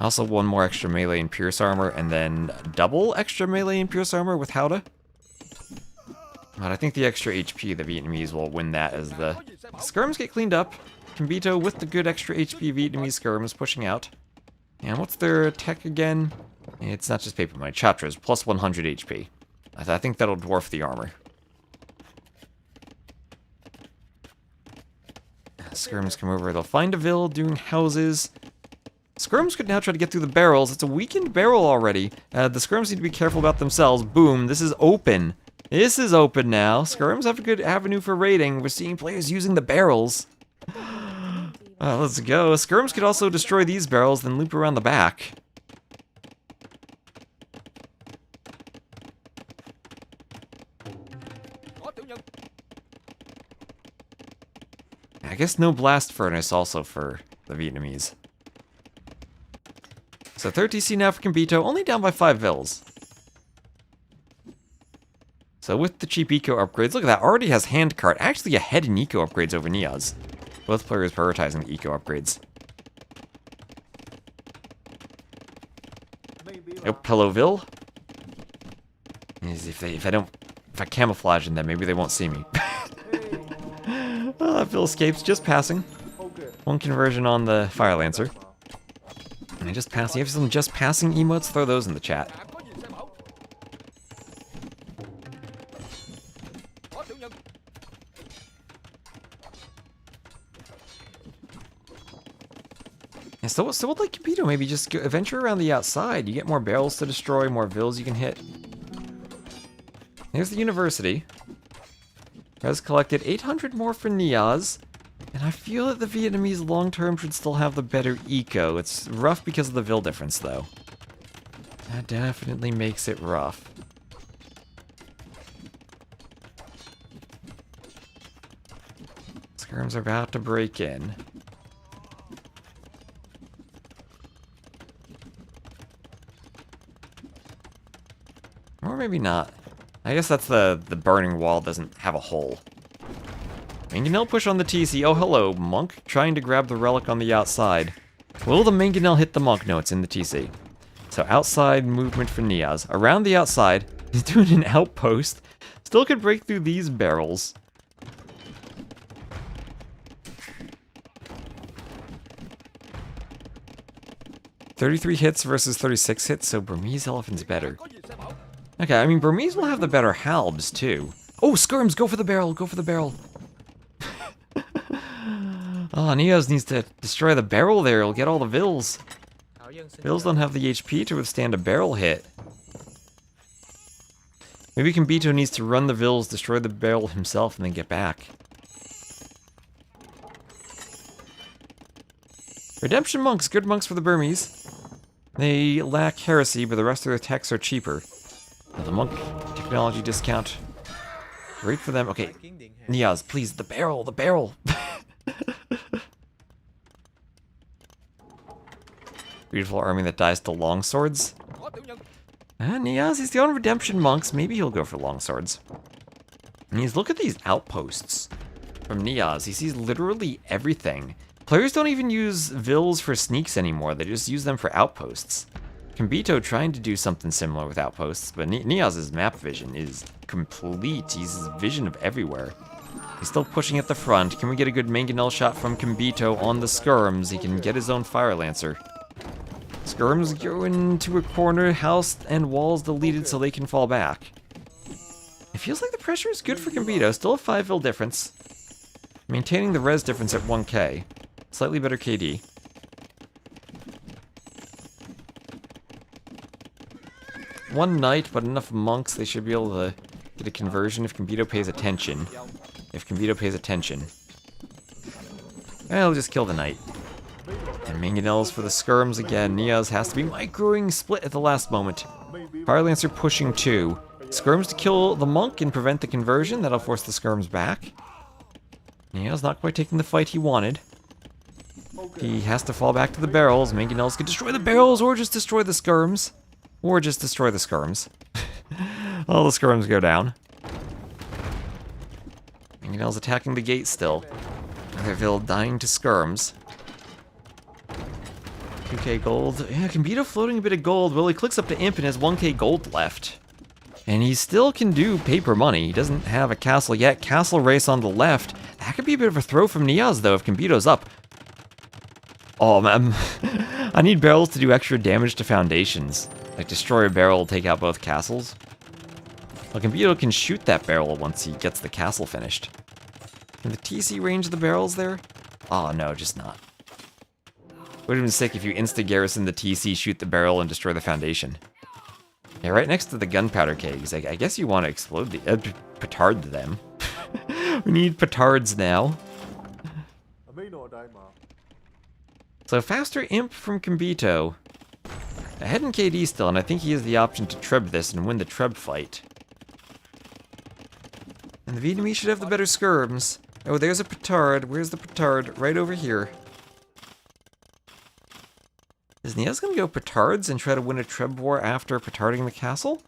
Also one more extra melee and pierce armor, and then double extra melee and pierce armor with Howda. But I think the extra HP, the Vietnamese will win that as the skirms get cleaned up. Kambito with the good extra HP Vietnamese skirms pushing out. And what's their tech again? It's not just paper money. Chatra's plus 100 HP. I think that'll dwarf the armor. Skirms come over. They'll find a Vill doing houses. Skirms could now try to get through the barrels. It's a weakened barrel already. The Skirms need to be careful about themselves. Boom. This is open. This is open now. Skirms have a good avenue for raiding. We're seeing players using the barrels. Let's go. Skirms could also destroy these barrels, then loop around the back. I guess no blast furnace also for the Vietnamese. So 3rd TC now for Kambito, only down by 5 Vills. So with the cheap eco upgrades, look at that, already has handcart, actually ahead in eco upgrades over Niaz. Both players prioritizing the eco upgrades. Nope, hello Vill. If I camouflage in them, maybe they won't see me. Vill escapes, just passing. One conversion on the Fire Lancer. And I just passed. You have some just passing emotes? Throw those in the chat. Yeah, so would like Kambito maybe just go, venture around the outside. You get more barrels to destroy, more Vills you can hit. Here's the university. Has collected 800 more for Niaz. And I feel that the Vietnamese long-term should still have the better eco. It's rough because of the Vill difference, though. That definitely makes it rough. Skirms are about to break in. Or maybe not. I guess that's the burning wall doesn't have a hole. Mangonel push on the TC. Oh, hello, Monk. Trying to grab the relic on the outside. Will the Mangonel hit the Monk? No, it's in the TC. So outside movement for Niaz. Around the outside. He's doing an outpost. Still could break through these barrels. $33 hits versus 36 hits, so Burmese Elephant's better. Okay, I mean, Burmese will have the better halbs, too. Oh, Skirms, go for the barrel, go for the barrel. Oh, Niaz needs to destroy the barrel there, he'll get all the Vills. Vills don't have the HP to withstand a barrel hit. Maybe Kambito needs to run the Vills, destroy the barrel himself, and then get back. Redemption monks, good monks for the Burmese. They lack heresy, but the rest of their techs are cheaper. The monk technology discount. Great for them. Okay, Niaz, please, the barrel, the barrel. Beautiful army that dies to longswords. Niaz, he's the only redemption monks. Maybe he'll go for longswords. And look at these outposts from Niaz. He sees literally everything. Players don't even use Vills for sneaks anymore, they just use them for outposts. Kambito trying to do something similar with outposts, but Niaz's map vision is complete. He's vision of everywhere. He's still pushing at the front. Can we get a good mangonel shot from Kambito on the skirms? He can get his own Fire Lancer. Skirms go into a corner, house and walls deleted so they can fall back. It feels like the pressure is good for Kambito. Still a 5 Vil difference. Maintaining the res difference at 1k. Slightly better KD. One knight, but enough monks, they should be able to get a conversion if Kambito pays attention. If Kambito pays attention. I'll just kill the knight. And mangonels for the skirms again. Niaz has to be microing split at the last moment. Fire Lancer pushing 2. Skirms to kill the monk and prevent the conversion. That'll force the skirms back. Niaz not quite taking the fight he wanted. He has to fall back to the barrels. Mangonels can destroy the barrels or just destroy the skirms. Or just destroy the skirms. All the skirms go down. Mangonels attacking the gate still. Vil dying to skirms. 2k gold. Yeah, Kambito floating a bit of gold. Well, he clicks up to Imp and has 1k gold left. And he still can do paper money. He doesn't have a castle yet. Castle race on the left. That could be a bit of a throw from Niaz, though, if Kambito's up. Oh, man. I need barrels to do extra damage to foundations. Like, destroy a barrel, take out both castles. Well, Kambito can shoot that barrel once he gets the castle finished. Can the TC range the barrels there? Oh, no, just not. Would have been sick if you insta-garrison the TC, shoot the barrel, and destroy the foundation. Yeah, right next to the gunpowder kegs. I guess you want to explode the... petard them. We need petards now. So faster imp from Kambito. Ahead in KD still, and I think he has the option to treb this and win the treb fight. And the Vietnamese should have the better skirms. Oh, there's a petard. Where's the petard? Right over here. Is Niaz gonna go petards and try to win a treb war after petarding the castle?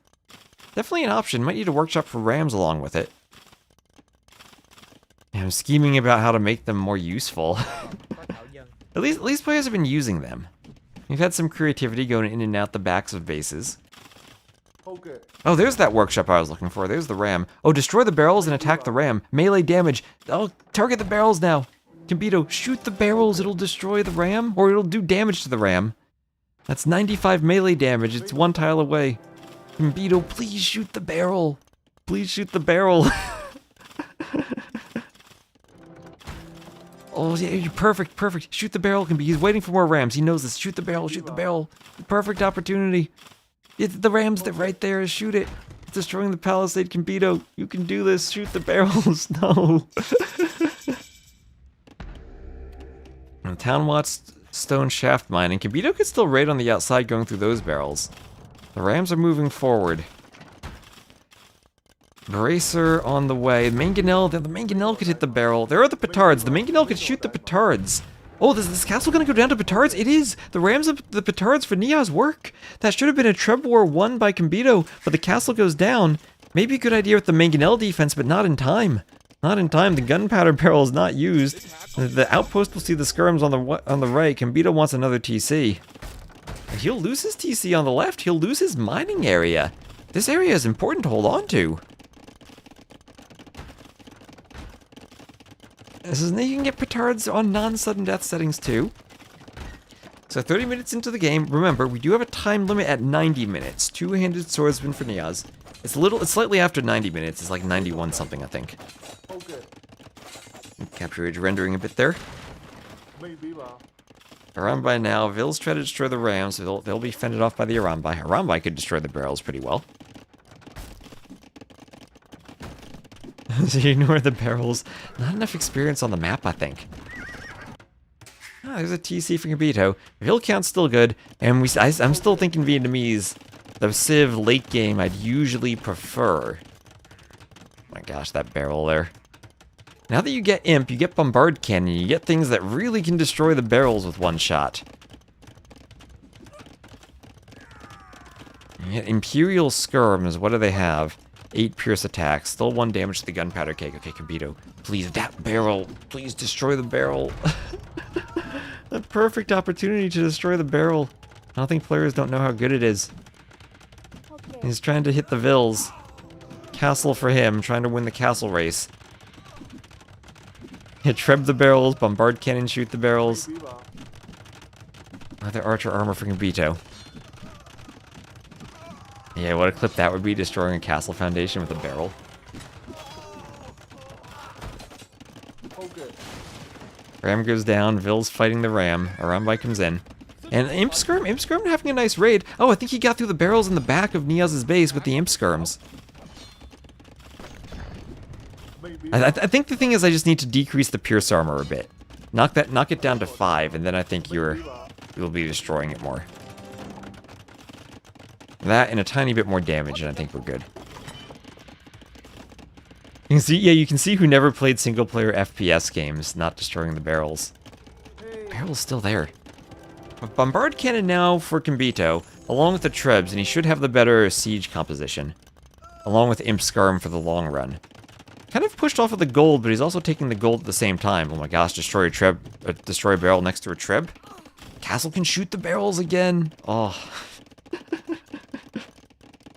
Definitely an option. Might need a workshop for rams along with it. Yeah, I'm scheming about how to make them more useful. At least players have been using them. We've had some creativity going in and out the backs of bases. Oh, there's that workshop I was looking for. There's the ram. Oh, destroy the barrels and attack the ram. Melee damage. Oh, target the barrels now. Kambito, shoot the barrels. It'll destroy the ram, or it'll do damage to the ram. That's 95 melee damage. It's 1 tile away. Kambito, please shoot the barrel. Please shoot the barrel. Oh, yeah, you're perfect, perfect. Shoot the barrel, Kambito. He's waiting for more rams. He knows this. Shoot the barrel, shoot the barrel. Perfect opportunity. The ram's right there. Shoot it. It's destroying the palisade, Kambito. You can do this. Shoot the barrels. No. And Town Watts stone shaft mine, and Kambito could still raid on the outside going through those barrels. The rams are moving forward. Bracer on the way. Mangonel, the Mangonel could hit the barrel. There are the petards. The Mangonel could shoot the petards. Oh, is this castle gonna go down to petards? It is! The rams of the petards for Niaz work! That should have been a treb war won by Kambito, but the castle goes down. Maybe a good idea with the mangonel defense, but not in time. Not in time. The gunpowder barrel is not used. The outpost will see the skirms on the right. Kambito wants another TC. And he'll lose his TC on the left. He'll lose his mining area. This area is important to hold on to. This is, you can get petards on non-sudden death settings too. So 30 minutes into the game, remember, we do have a time limit at 90 minutes. Two-handed swordsman for Niaz. It's slightly after 90 minutes. It's like 91 something, I think. Okay. Capture age rendering a bit there. Maybe ba. Arambai now. Vils try to destroy the rams. So they'll be fended off by the Arambai. Arambai could destroy the barrels pretty well. So you ignore the barrels. Not enough experience on the map, I think. Ah, there's a TC for Kambito. Hill count's still good, and I'm still thinking Vietnamese. The Civ late game I'd usually prefer. Oh my gosh, that barrel there. Now that you get Imp, you get Bombard Cannon, you get things that really can destroy the barrels with one shot. You get Imperial Skirms, what do they have? 8 Pierce attacks, still 1 damage to the Gunpowder Cake. Okay, Kambito, please, that barrel, please destroy the barrel. The perfect opportunity to destroy the barrel. I don't think players don't know how good it is. Okay. He's trying to hit the Vils. Castle for him, trying to win the castle race. Hit Treb the barrels, Bombard Cannon shoot the barrels. Maybe ba. Another Archer armor for Kambito. Yeah, what a clip that would be, destroying a castle foundation with a barrel. Okay. Ram goes down, Vils fighting the Ram. Arambai comes in. And Imp Skirm having a nice raid. Oh, I think he got through the barrels in the back of Niaz's base with the Imp Skirms. Maybe. I think the thing is I just need to decrease the Pierce armor a bit. Knock it down to 5, and then I think you'll be destroying it more. That and a tiny bit more damage, and I think we're good. You can see, yeah, you can see who never played single-player FPS games, not destroying the barrels. Barrel's still there. But Bombard Cannon now for Kambito, along with the Trebs, and he should have the better siege composition. Along with Imp Skirm for the long run. Kind of pushed off of the gold, but he's also taking the gold at the same time. Oh my gosh, destroy a barrel next to a Treb. Castle can shoot the barrels again. Oh.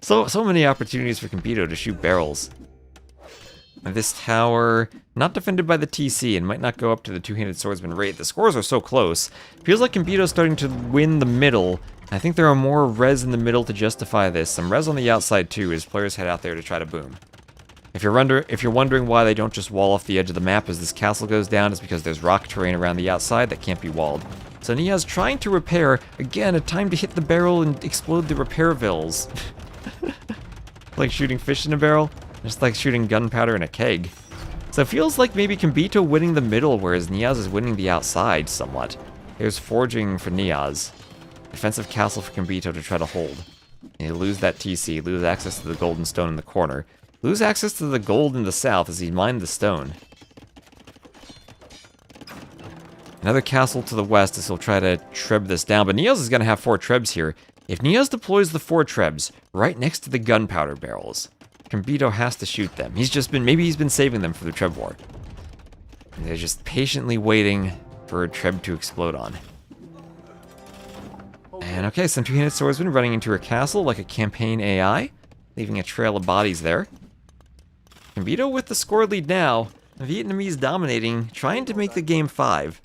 So many opportunities for Kambito to shoot barrels. And this tower, not defended by the TC, and might not go up to the two-handed swordsman rate. The scores are so close. Feels like Kambito's starting to win the middle. I think there are more res in the middle to justify this. Some res on the outside too, as players head out there to try to boom. If you're wondering why they don't just wall off the edge of the map as this castle goes down, it's because there's rock terrain around the outside that can't be walled. So Niaz trying to repair, again, a time to hit the barrel and explode the repair vills. Like shooting fish in a barrel, just like shooting gunpowder in a keg. So it feels like maybe Kambito winning the middle, whereas Niaz is winning the outside somewhat. There's forging for Niaz. Defensive castle for Kambito to try to hold. And you lose that TC, lose access to the golden stone in the corner. Lose access to the gold in the south as he mined the stone. Another castle to the west as he'll try to Treb this down, but Niaz is going to have 4 Trebs here. If Niaz deploys the 4 Trebs right next to the gunpowder barrels, Kambito has to shoot them. Maybe he's been saving them for the Treb war. And they're just patiently waiting for a Treb to explode on. And okay, some two-handed swordsman running into a castle like a campaign AI, leaving a trail of bodies there. Kambito with the score lead now, Vietnamese dominating, trying to make the game 5.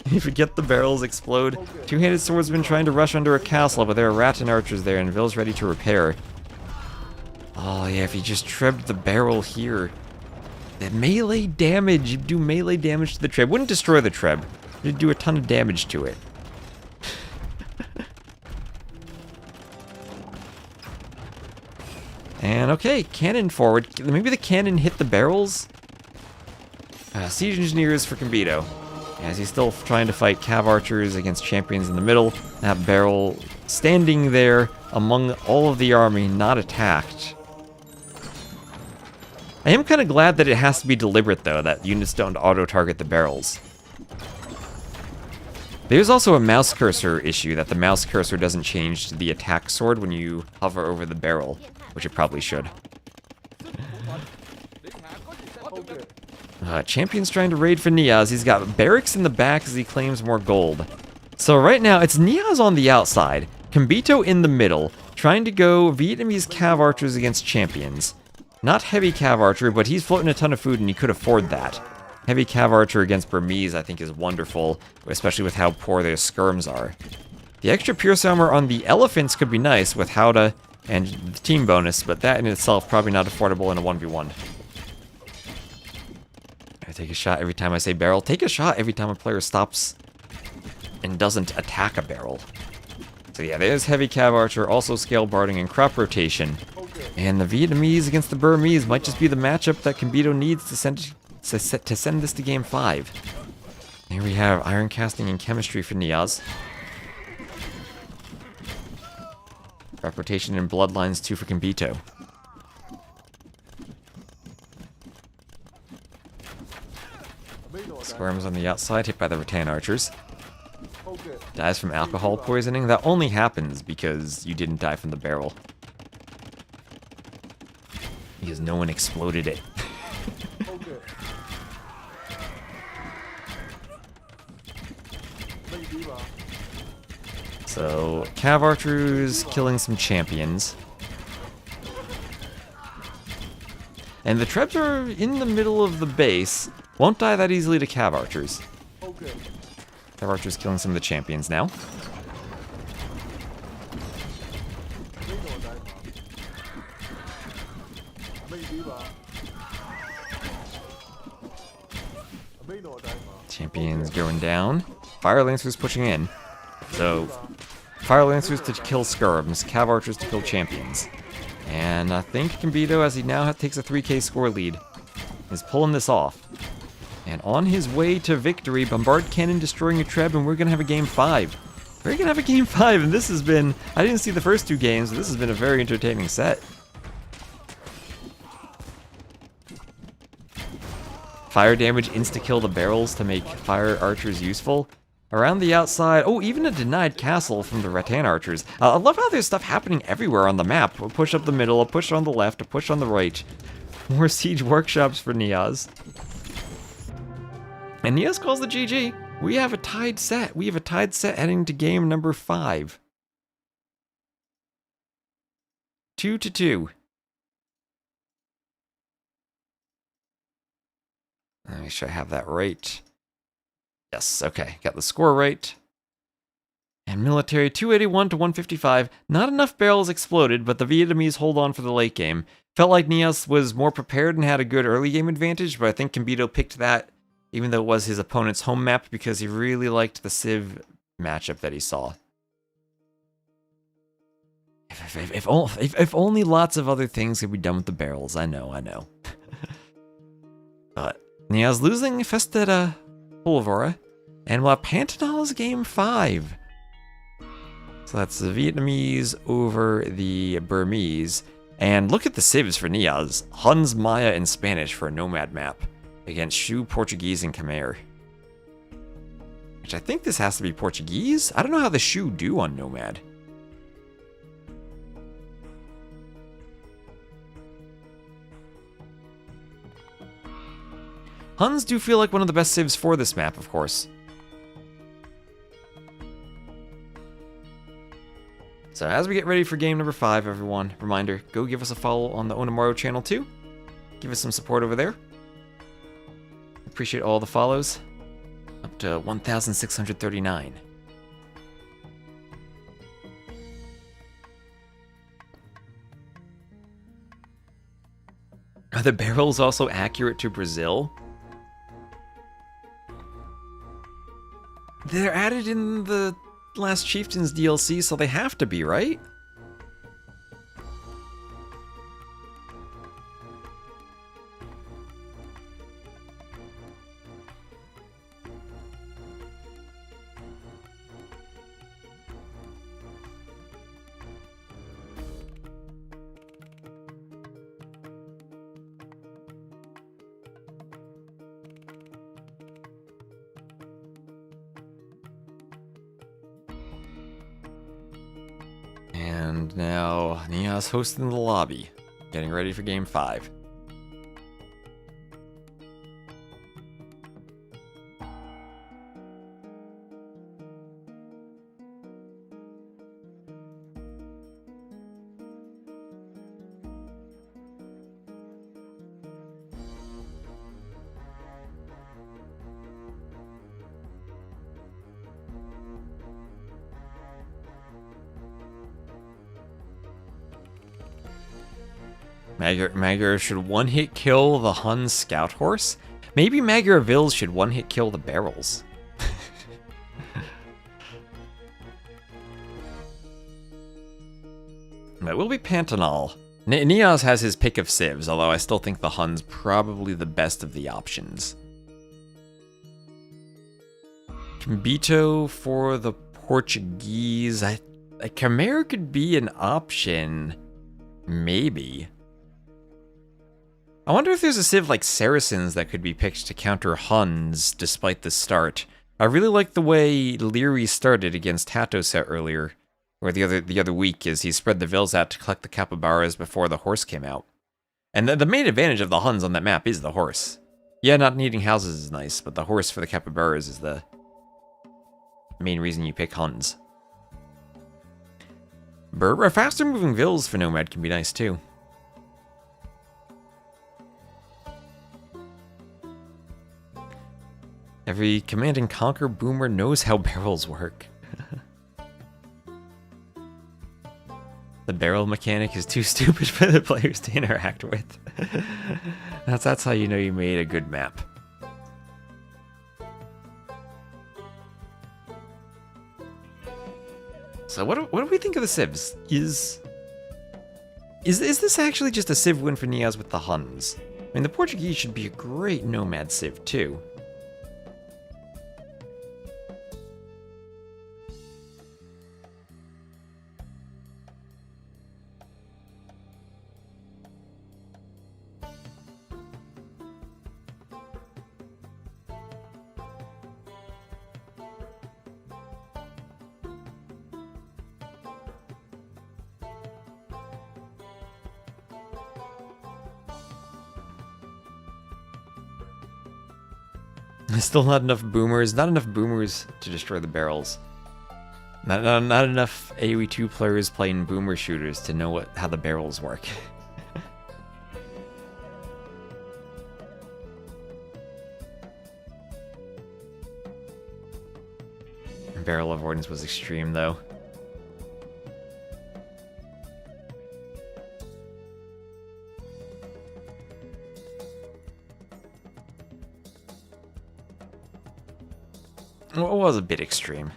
If you get the barrels explode, two-handed swordsman trying to rush under a castle, but there are Rattan archers there, and Vils ready to repair. Oh yeah, if you just trebbed the barrel here, the melee damage, you'd do melee damage to the Treb. Wouldn't destroy the Treb, you'd do a ton of damage to it. And okay, cannon forward. Maybe the cannon hit the barrels? Siege engineers for Kambito. As he's still trying to fight cav archers against champions in the middle. That barrel standing there among all of the army, not attacked. I am kind of glad that it has to be deliberate, though, that units don't auto-target the barrels. There's also a mouse cursor issue, that the mouse cursor doesn't change to the attack sword when you hover over the barrel. which it probably should. Champion's trying to raid for Niaz. He's got barracks in the back as he claims more gold. So right now, it's Niaz on the outside, Kambito in the middle, trying to go Vietnamese cav archers against champions. Not heavy cav archer, but he's floating a ton of food and he could afford that. Heavy cav archer against Burmese, I think, is wonderful, especially with how poor their skirms are. The extra pierce armor on the elephants could be nice with Howda and the team bonus, but that in itself probably not affordable in a 1v1. I take a shot every time I say barrel. Take a shot every time a player stops and doesn't attack a barrel. So yeah, there's heavy cav archer, also scale barding and crop rotation. And the Vietnamese against the Burmese might just be the matchup that Kambito needs to send this to game 5. Here we have iron casting and chemistry for Niaz. Crop rotation and bloodlines 2 for Kambito. Squirms on the outside, hit by the rattan archers. Dies from alcohol poisoning. That only happens because you didn't die from the barrel. Because no one exploded it. So, cav archers killing some champions. And the Trebs are in the middle of the base. Won't die that easily to cav archers. Cav archers killing some of the champions now. Champions going down. Fire Lancers pushing in. So, Fire Lancers to kill skirms, cav archers to kill champions. And I think Kambito, as he now takes a 3k score lead, is pulling this off. And on his way to victory, Bombard Cannon destroying a Treb, and we're going to have a game 5. We're going to have a game 5, and this has been... I didn't see the first 2 games, but this has been a very entertaining set. Fire damage insta-kill the barrels to make fire archers useful. Around the outside, oh, even a denied castle from the rattan archers. I love how there's stuff happening everywhere on the map. A push up the middle, a push on the left, a push on the right. More siege workshops for Niaz. And Niaz calls the GG. We have a tied set. We have a tied set heading to game number 5. 2-2. Let me make sure I have that right. Yes, okay, got the score right. And military 281 to 155. Not enough barrels exploded, but the Vietnamese hold on for the late game. Felt like Niaz was more prepared and had a good early game advantage, but I think Kambito picked that, even though it was his opponent's home map, because he really liked the Civ matchup that he saw. If only lots of other things could be done with the barrels. I know. But Niaz losing Festera Pulvora, and we'll have Pantanal's game 5. So that's the Vietnamese over the Burmese. And look at the civs for Niaz. Huns, Maya, and Spanish for a Nomad map against Shu, Portuguese, and Khmer. Which I think this has to be Portuguese. I don't know how the Shu do on Nomad. Huns do feel like one of the best civs for this map, of course. So as we get ready for game number 5, everyone, reminder, go give us a follow on the Onamaru channel too. Give us some support over there. Appreciate all the follows. Up to 1,639. Are the barrels also accurate to Brazil? They're added in the Last Chieftains DLC, so they have to be, right? And now Nia's hosting the lobby, getting ready for game 5. Magyar should one-hit kill the Hun scout horse? Maybe Magyar Vils should one-hit kill the barrels. It will be Pantanal. Niaz has his pick of civs, although I still think the Hun's probably the best of the options. Cambito for the Portuguese. A Chimera could be an option. Maybe. I wonder if there's a civ like Saracens that could be picked to counter Huns despite the start. I really like the way Leary started against Hatoset earlier, or the other week, is he spread the Vils out to collect the capybaras before the horse came out. And the main advantage of the Huns on that map is the horse. Yeah, not needing houses is nice, but the horse for the capybaras is the main reason you pick Huns. Faster moving Vils for Nomad can be nice too. Every Command and Conquer boomer knows how barrels work. The barrel mechanic is too stupid for the players to interact with. That's how you know you made a good map. So what do we think of the civs? Is this actually just a civ win for Niaz with the Huns? I mean, the Portuguese should be a great nomad civ too. Still not enough boomers. Not enough boomers to destroy the barrels. Not enough AoE 2 players playing boomer shooters to know how the barrels work. Barrel avoidance was extreme, though. Well, it was a bit extreme.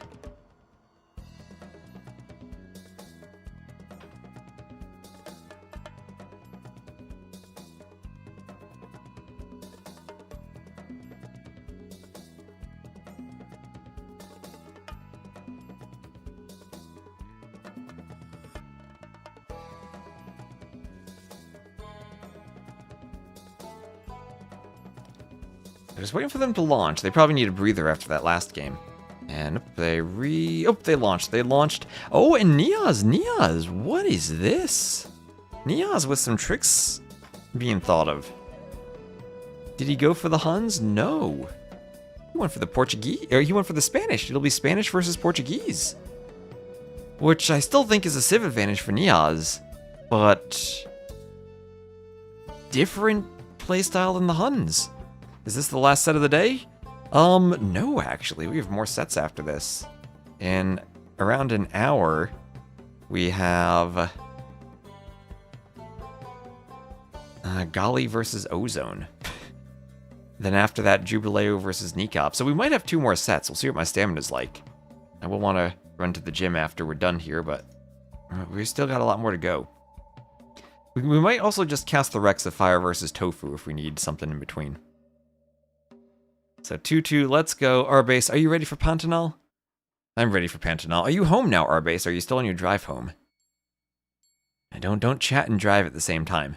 Just waiting for them to launch. They probably need a breather after that last game. And they launched. They launched. Oh, and Niaz, what is this? Niaz with some tricks being thought of. Did he go for the Huns? No. He went for the Portuguese, or he went for the Spanish. It'll be Spanish versus Portuguese. Which I still think is a civ advantage for Niaz, but different playstyle than the Huns. Is this the last set of the day? No, actually. We have more sets after this. In around an hour, we have Gali versus Ozone. Then after that, Jubileo versus Nikop. So we might have 2 more sets. We'll see what my stamina's like. I will want to run to the gym after we're done here, but we still got a lot more to go. We might also just cast the Rex of Fire versus Tofu if we need something in between. So 2-2, let's go. Arbase, are you ready for Pantanal? I'm ready for Pantanal. Are you home now, Arbase? Are you still on your drive home? And don't chat and drive at the same time.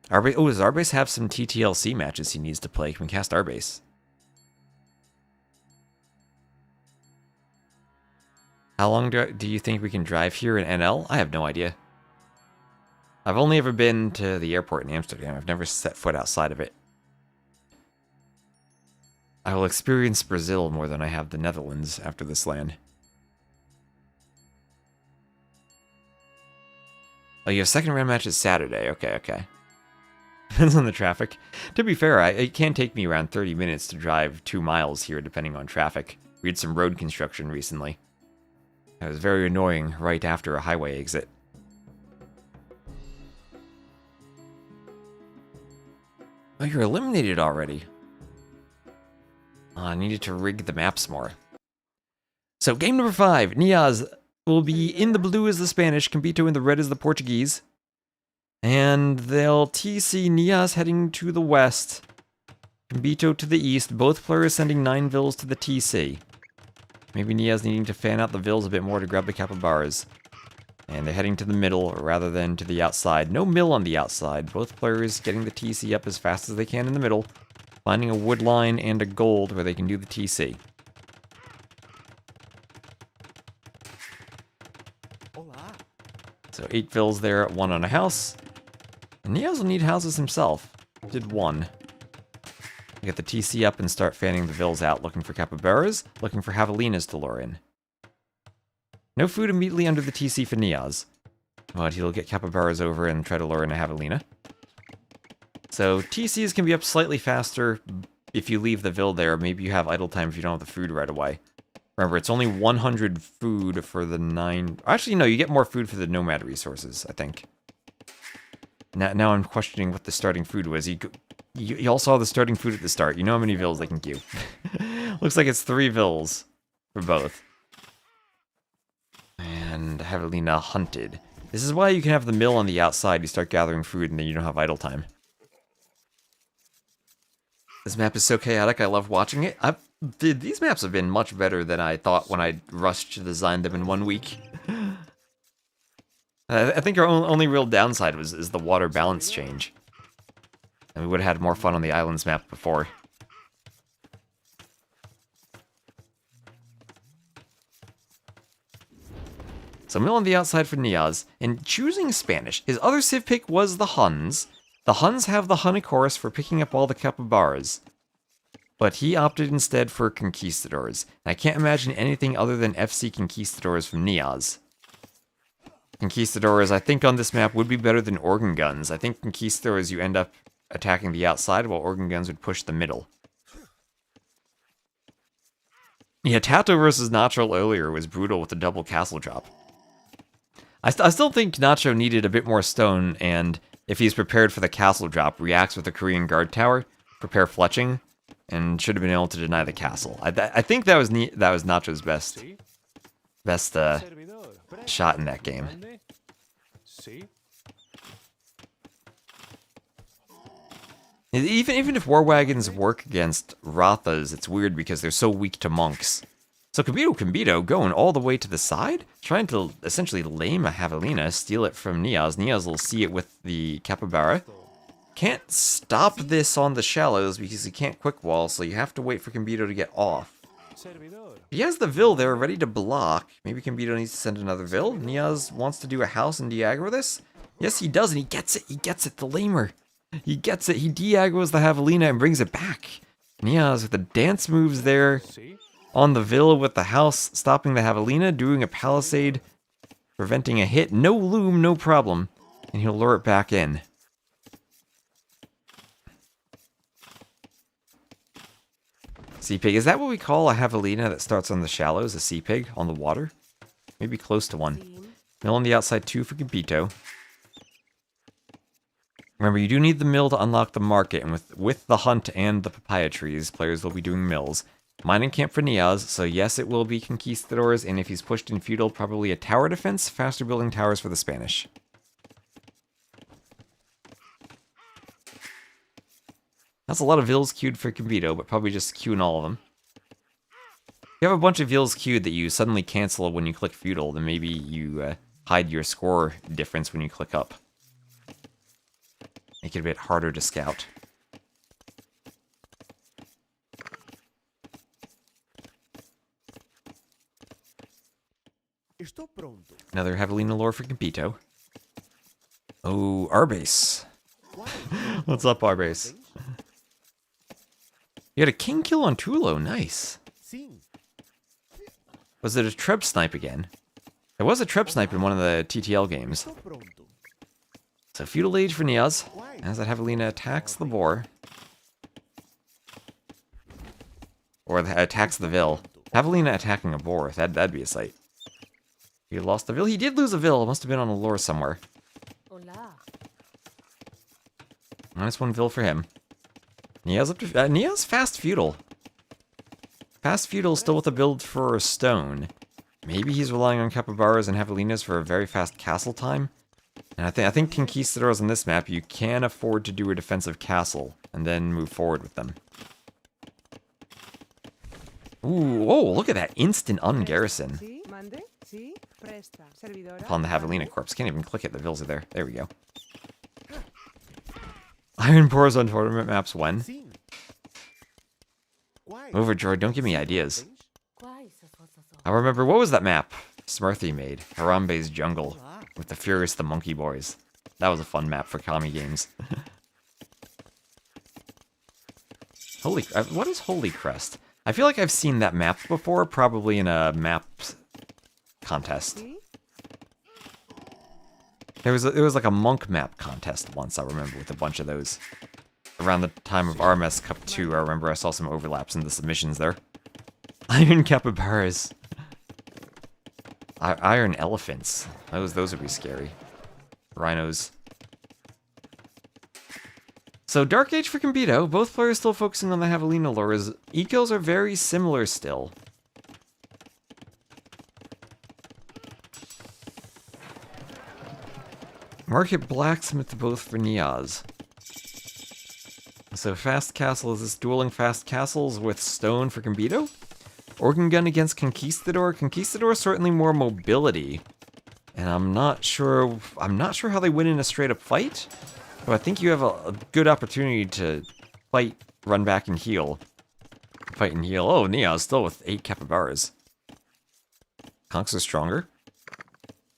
Arbase, does Arbase have some TTLC matches he needs to play? Can we cast Arbase? How long do you think we can drive here in NL? I have no idea. I've only ever been to the airport in Amsterdam. I've never set foot outside of it. I will experience Brazil more than I have the Netherlands after this land. Oh, your second round match is Saturday. Okay, okay. Depends on the traffic. To be fair, it can take me around 30 minutes to drive 2 miles here, depending on traffic. We had some road construction recently. That was very annoying right after a highway exit. Oh, you're eliminated already. I needed to rig the maps more. So, game number 5. Niaz will be in the blue as the Spanish, Campito in the red as the Portuguese. And they'll TC Niaz heading to the west, Campito to the east, both players sending 9 vills to the TC. Maybe Niaz needing to fan out the vills a bit more to grab the capybaras. And they're heading to the middle rather than to the outside. No mill on the outside. Both players getting the TC up as fast as they can in the middle. Finding a wood line and a gold where they can do the TC. So 8 vills there, 1 on a house. And Niaz will need houses himself. Did 1. Get the TC up and start fanning the vills out, looking for capybaras, looking for javelinas to lure in. No food immediately under the TC for Niaz, but he'll get capybaras over and try to lure in a javelina. So TCs can be up slightly faster if you leave the vill there. Maybe you have idle time if you don't have the food right away. Remember, it's only 100 food for the 9... Actually, no, you get more food for the nomad resources, I think. Now I'm questioning what the starting food was. You all saw the starting food at the start. You know how many vills they can queue. Looks like it's 3 vills for both. And javelina hunted. This is why you can have the mill on the outside. You start gathering food and then you don't have idle time. This map is so chaotic, I love watching it. These maps have been much better than I thought when I rushed to design them in 1 week. I think our only real downside is the water balance change. And we would have had more fun on the islands map before. So mill on the outside for Niaz, and choosing Spanish. His other civ pick was the Huns. The Huns have the Hunnichorus for picking up all the capybaras. But he opted instead for Conquistadors. And I can't imagine anything other than FC Conquistadors from Niaz. Conquistadors, I think on this map, would be better than organ guns. I think Conquistadors, you end up attacking the outside, while organ guns would push the middle. Yeah, Tato versus Nacho earlier was brutal with the double castle drop. I still think Nacho needed a bit more stone, and if he's prepared for the castle drop, reacts with the Korean guard tower, prepare fletching, and should have been able to deny the castle. I think that was Nacho's best shot in that game. Even if war wagons work against Rathas, it's weird because they're so weak to monks. So Campito going all the way to the side, trying to essentially lame a javelina, steal it from Niaz. Niaz will see it with the capybara. Can't stop this on the shallows because he can't quick wall, so you have to wait for Campito to get off. He has the vill there ready to block. Maybe Campito needs to send another vill. Niaz wants to do a house and de-aggro this. Yes, he does, and he gets it. He gets it, the lamer. He gets it. He de-aggros the javelina and brings it back. Niaz with the dance moves there. On the vill with the house, stopping the javelina, doing a palisade, preventing a hit. No loom, no problem. And he'll lure it back in. Sea pig, is that what we call a javelina that starts on the shallows? A sea pig on the water? Maybe close to one. Mill on the outside 2 for Campito. Remember, you do need the mill to unlock the market, and with the hunt and the papaya trees, players will be doing mills. Mining camp for Niaz, so yes, it will be Conquistadors, and if he's pushed in feudal, probably a tower defense, faster building towers for the Spanish. That's a lot of vills queued for Campito, but probably just queuing all of them. If you have a bunch of vills queued that you suddenly cancel when you click feudal, then maybe you hide your score difference when you click up. Make it a bit harder to scout. Estou pronto. Another Javelina lore for Compito. Oh, Arbase. What's up, Arbase? You had a king kill on Tulo, nice. Sim. Was it a Treb snipe again? There was a Treb snipe in one of the TTL games. Estou pronto. So Feudal Age for Niaz, as that Javelina attacks the boar. Or attacks the Vil. Javelina attacking a boar, that'd be a sight. He lost the Vil? He did lose a Vil, it must have been on a lore somewhere. Hola. -1 Vil for him. Niaz up to Niaz fast feudal. Fast feudal still with a build for stone. Maybe he's relying on capybaras and javelinas for a very fast castle time. And I think conquistadors on this map, you can afford to do a defensive castle and then move forward with them. Ooh, oh, look at that instant ungarrison Sí, mande. Sí, presta. Servidora. upon the javelina corpse. Can't even click it. The Vils are there. There we go. Iron Pores on tournament maps when? Sim. Quais? Overjoyed, don't give me ideas. Quais? I remember, what was that map Smurthy made? Harambe's Jungle, with the Furious the Monkey Boys. That was a fun map for Kami games. Holy, what is Holy Crest? I feel like I've seen that map before, probably in a map contest. Sí. There was like a monk map contest once, I remember, with a bunch of those. Around the time of RMS Cup 2, I remember I saw some overlaps in the submissions there. Iron capybaras. Iron elephants. Those would be scary. Rhinos. So Dark Age for Compito, both players still focusing on the Javelina lore, as ecos are very similar still. Market Blacksmith both for Niaz. So Fast Castle, is this dueling Fast Castles with Stone for Compito? Organ Gun against Conquistador. Conquistador certainly more mobility. And I'm not sure how they win in a straight up fight. But I think you have a good opportunity to fight, run back and heal. Fight and heal. Oh, Niaz still with 8 capybaras. Conks are stronger.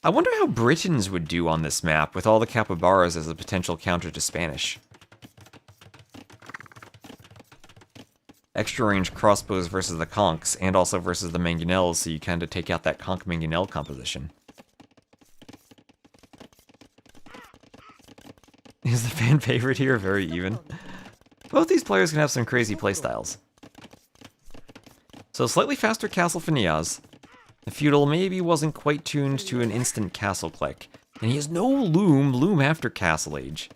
I wonder how Britons would do on this map with all the capybaras as a potential counter to Spanish. Extra range crossbows versus the conks, and also versus the mangonels, so you kind of take out that conk-mangonel composition. Is the fan favorite here very even? Both these players can have some crazy playstyles. So slightly faster castle for Niaz. The feudal maybe wasn't quite tuned to an instant castle click. And he has no loom after Castle Age.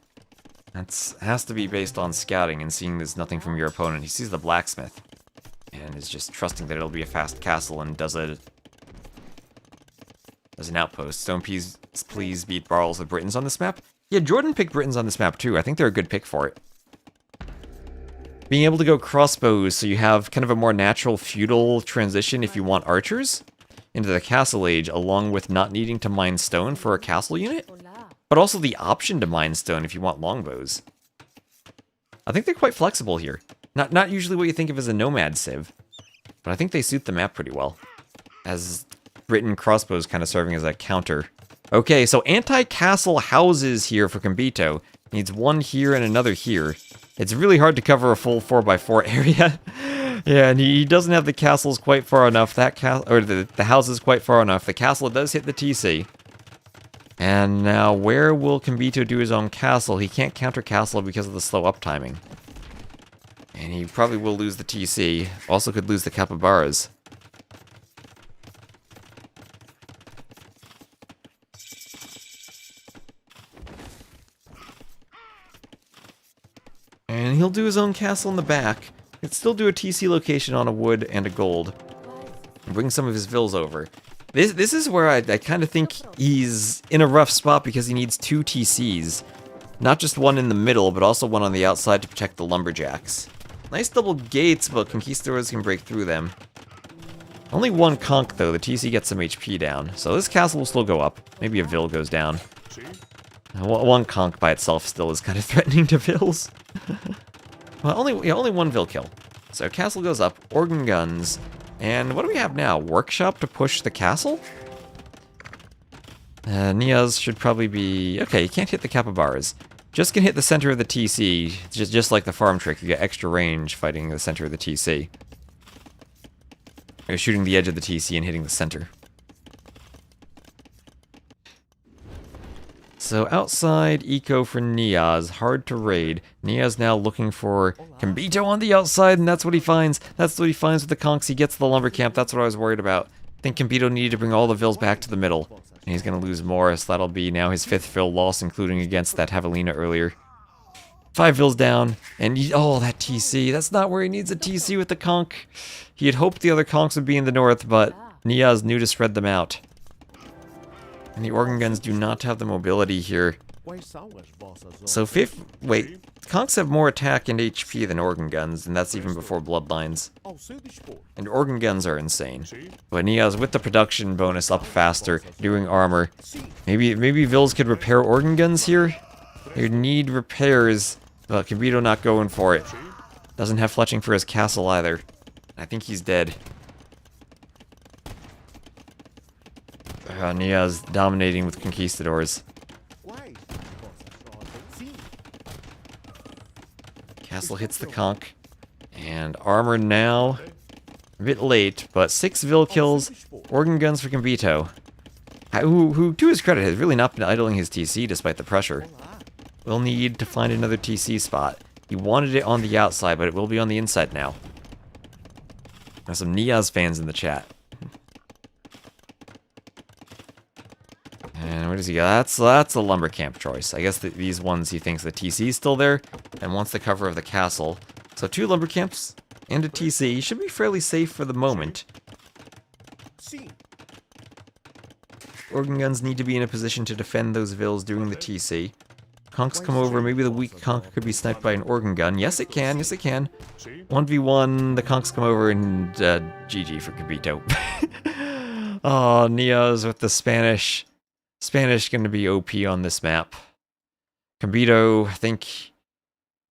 That has to be based on scouting and seeing there's nothing from your opponent. He sees the blacksmith and is just trusting that it'll be a fast castle and does an outpost. Don't please beat Barles with Britons on this map. Yeah, Jordan picked Britons on this map too. I think they're a good pick for it. Being able to go crossbows so you have kind of a more natural feudal transition if you want archers into the Castle Age, along with not needing to mine stone for a castle unit, but also the option to mine stone if you want longbows. I think they're quite flexible here. Not usually what you think of as a nomad civ, but I think they suit the map pretty well, as Briton crossbows kind of serving as a counter. Okay, so anti-castle houses here for Compito. Needs one here and another here. It's really hard to cover a full 4x4 area. Yeah, and he doesn't have the castles quite far enough. The houses quite far enough. The castle does hit the TC. And now, where will Compito do his own castle? He can't counter castle because of the slow up timing. And he probably will lose the TC. Also could lose the capybaras. And he'll do his own castle in the back. He'd still do a TC location on a wood and a gold. And bring some of his vills over. This is where I kind of think he's in a rough spot because he needs 2 TCs. Not just one in the middle, but also one on the outside to protect the lumberjacks. Nice double gates, but conquistadors can break through them. Only one conch though, the TC gets some HP down. So this castle will still go up. Maybe a vill goes down. One conch by itself still is kind of threatening to vills. Well, only one vill kill. So castle goes up, organ guns, and what do we have now? Workshop to push the castle? Niaz should probably be... Okay, you can't hit the capybaras. Just can hit the center of the TC. Just like the farm trick, you get extra range fighting the center of the TC. You're shooting the edge of the TC and hitting the center. So outside, eco for Niaz. Hard to raid. Niaz now looking for Kambito on the outside, and that's what he finds. That's what he finds with the conks. He gets the lumber camp. That's what I was worried about. I think Kambito needed to bring all the vills back to the middle. And he's going to lose Morris. That'll be now his 5th vill loss, including against that Javelina earlier. 5 vills down. And oh, that TC. That's not where he needs a TC with the conk. He had hoped the other conks would be in the north, but Niaz knew to spread them out. And the organ guns do not have the mobility here. So wait, conks have more attack and HP than organ guns, and that's even before bloodlines. And organ guns are insane. But Niaz with the production bonus up faster, doing armor. Maybe Vills could repair organ guns here? They need repairs, but Kambito not going for it. Doesn't have fletching for his castle either. I think he's dead. Niaz dominating with conquistadors. Castle hits the conch. And armor now. A bit late, but 6 Vil kills. Organ guns for Kambito. Who, to his credit, has really not been idling his TC despite the pressure. Will need to find another TC spot. He wanted it on the outside, but it will be on the inside now. There's some Niaz fans in the chat. And where does he go? That's a lumber camp choice. I guess these ones he thinks the TC is still there and wants the cover of the castle. So 2 lumber camps and a TC should be fairly safe for the moment. Organ guns need to be in a position to defend those vills during the TC. Conks come over. Maybe the weak conk could be sniped by an organ gun. Yes, it can. Yes, it can. 1v1. The conks come over and GG for Kambito. Oh, Niaz with the Spanish. Spanish going to be OP on this map. Kambito, I think,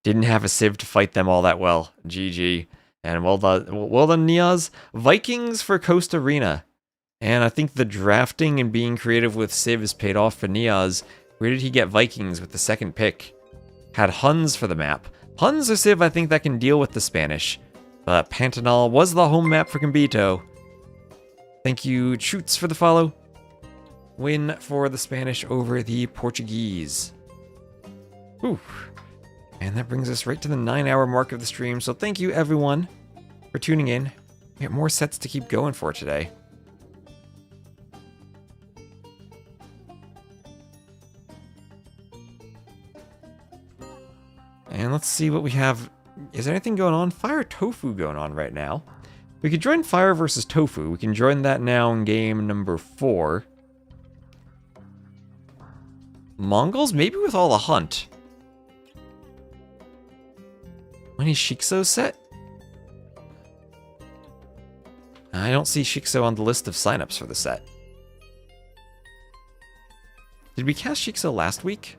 didn't have a civ to fight them all that well. GG. And well done, Niaz. Vikings for Coast Arena. And I think the drafting and being creative with civs paid off for Niaz. Where did he get Vikings with the 2nd pick? Had Huns for the map. Huns are civ I think that can deal with the Spanish. But Pantanal was the home map for Kambito. Thank you, Choots, for the follow. Win for the Spanish over the Portuguese. Whew. And that brings us right to the 9-hour mark of the stream. So thank you, everyone, for tuning in. We have more sets to keep going for today. And let's see what we have. Is there anything going on? Fire Tofu going on right now. We could join Fire versus Tofu. We can join that now in game number 4. Mongols? Maybe with all the hunt. When is Shikso set? I don't see Shikso on the list of signups for the set. Did we cast Shikso last week?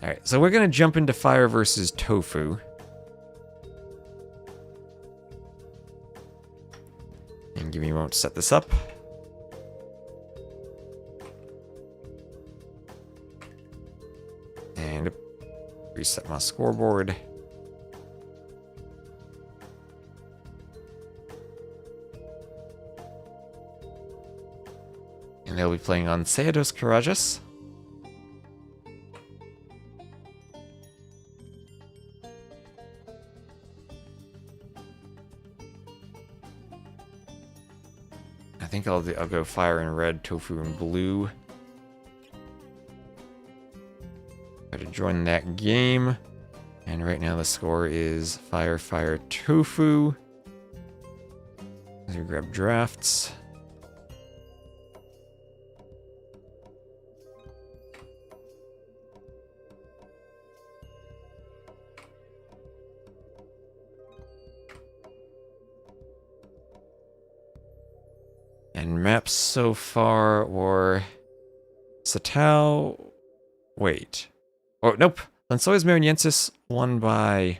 Alright, so we're going to jump into Fire versus Tofu. And give me a moment to set this up. And reset my scoreboard. And they'll be playing on Seados Courageous. I think I'll go Fire in red, Tofu in blue. Try to join that game. And right now the score is Fire, Fire, Tofu. Let's grab drafts. And maps so far were Satao. Wait. Oh, nope. Lensois Mariensis won by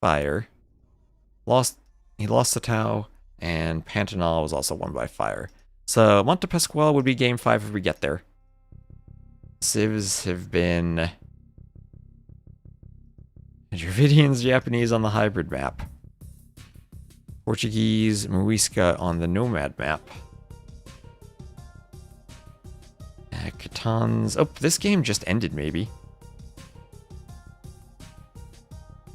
Fire. He lost Satao. And Pantanal was also won by fire. So Monte Pasquale would be game 5 if we get there. Civs have been Dravidians, Japanese on the hybrid map. Portuguese, Muisca on the nomad map. Catan's... Oh, this game just ended, maybe.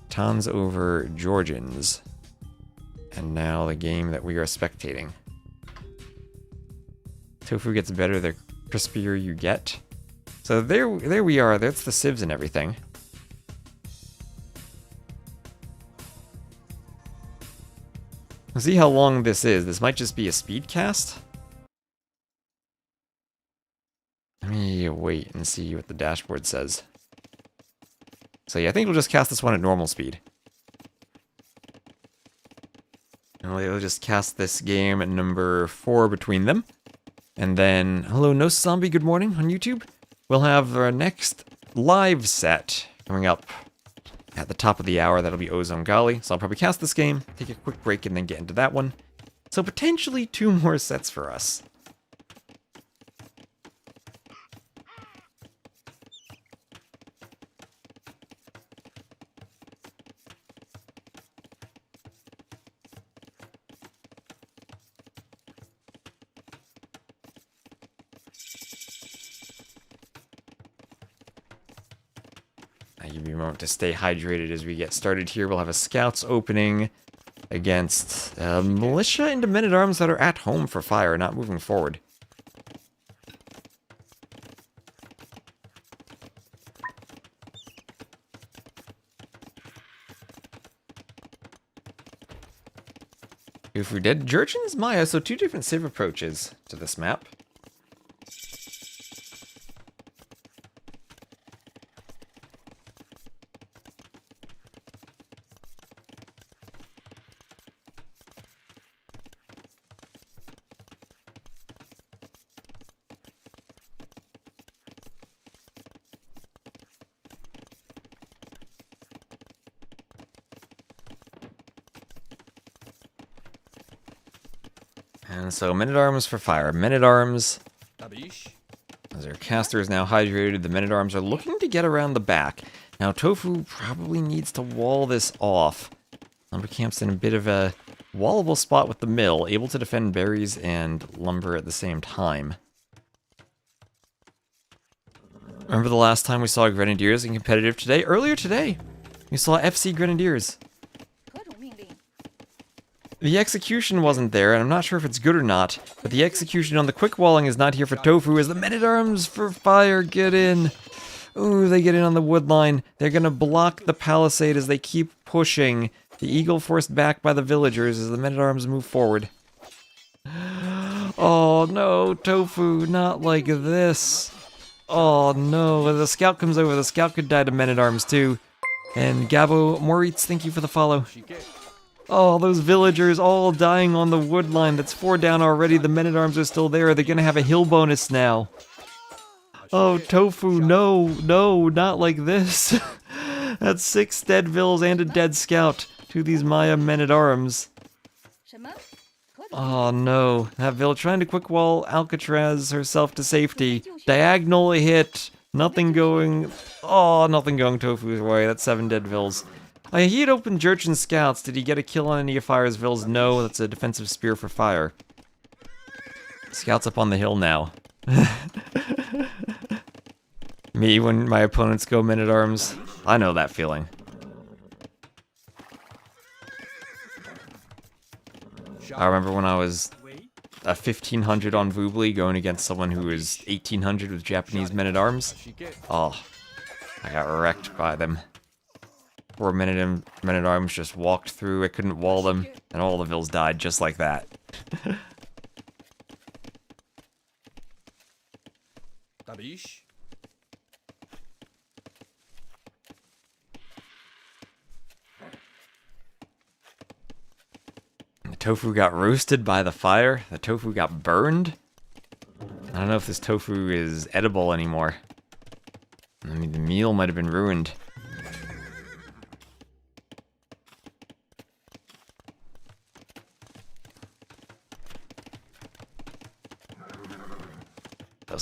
Catan's over Georgians. And now the game that we are spectating. Tofu gets better the crispier you get. So there we are. That's the civs and everything. We'll see how long this is. This might just be a speed cast. Let me wait and see what the dashboard says. So yeah, I think we'll just cast this one at normal speed. And we'll just cast this game at number 4 between them. And then, hello, No Zombie, good morning on YouTube. We'll have our next live set coming up at the top of the hour. That'll be Ozone Gali. So I'll probably cast this game, take a quick break, and then get into that one. So potentially 2 more sets for us. I'll give you a moment to stay hydrated as we get started here. We'll have a Scouts opening against Militia into Men-at-Arms that are at home for fire, not moving forward. If we did Jurchen's Maya, so 2 different civ approaches to this map. And so Men-at-Arms for fire. Men-at-Arms. As our caster is now hydrated, the Men-at-Arms are looking to get around the back. Now Tofu probably needs to wall this off. Lumbercamp's in a bit of a wallable spot with the mill, able to defend berries and lumber at the same time. Remember the last time we saw Grenadiers in competitive today? Earlier today, we saw FC Grenadiers. The execution wasn't there, and I'm not sure if it's good or not, but the execution on the quick walling is not here for Tofu as the Men-at-Arms for fire get in. Ooh, they get in on the wood line. They're gonna block the palisade as they keep pushing. The eagle forced back by the villagers as the Men-at-Arms move forward. Oh no, Tofu, not like this. Oh no, the scout comes over. The scout could die to Men-at-Arms too. And Gabo Moritz, thank you for the follow. Oh, those villagers all dying on the wood line. That's 4 down already. The Men-at-Arms are still there. They're gonna have a hill bonus now. Oh, Tofu, no, no, not like this. That's 6 dead vills and a dead scout to these Maya Men-at-Arms. Oh no, that vill trying to quick wall Alcatraz herself to safety. Diagonal hit. Nothing going. Oh, nothing going Tofu's way. That's 7 dead vills. He had opened Jurchen Scouts. Did he get a kill on any of Fire's vills? No, that's a defensive spear for Fire. Scouts up on the hill now. Me, when my opponents go Men-at-Arms, I know that feeling. I remember when I was a 1500 on Voobly going against someone who was 1800 with Japanese Men-at-Arms. Oh, I got wrecked by them. 4 Men-at-Arms just walked through, I couldn't wall them, and all the vills died just like that. The tofu got roasted by the fire. The tofu got burned. I don't know if this tofu is edible anymore. I mean, the meal might have been ruined.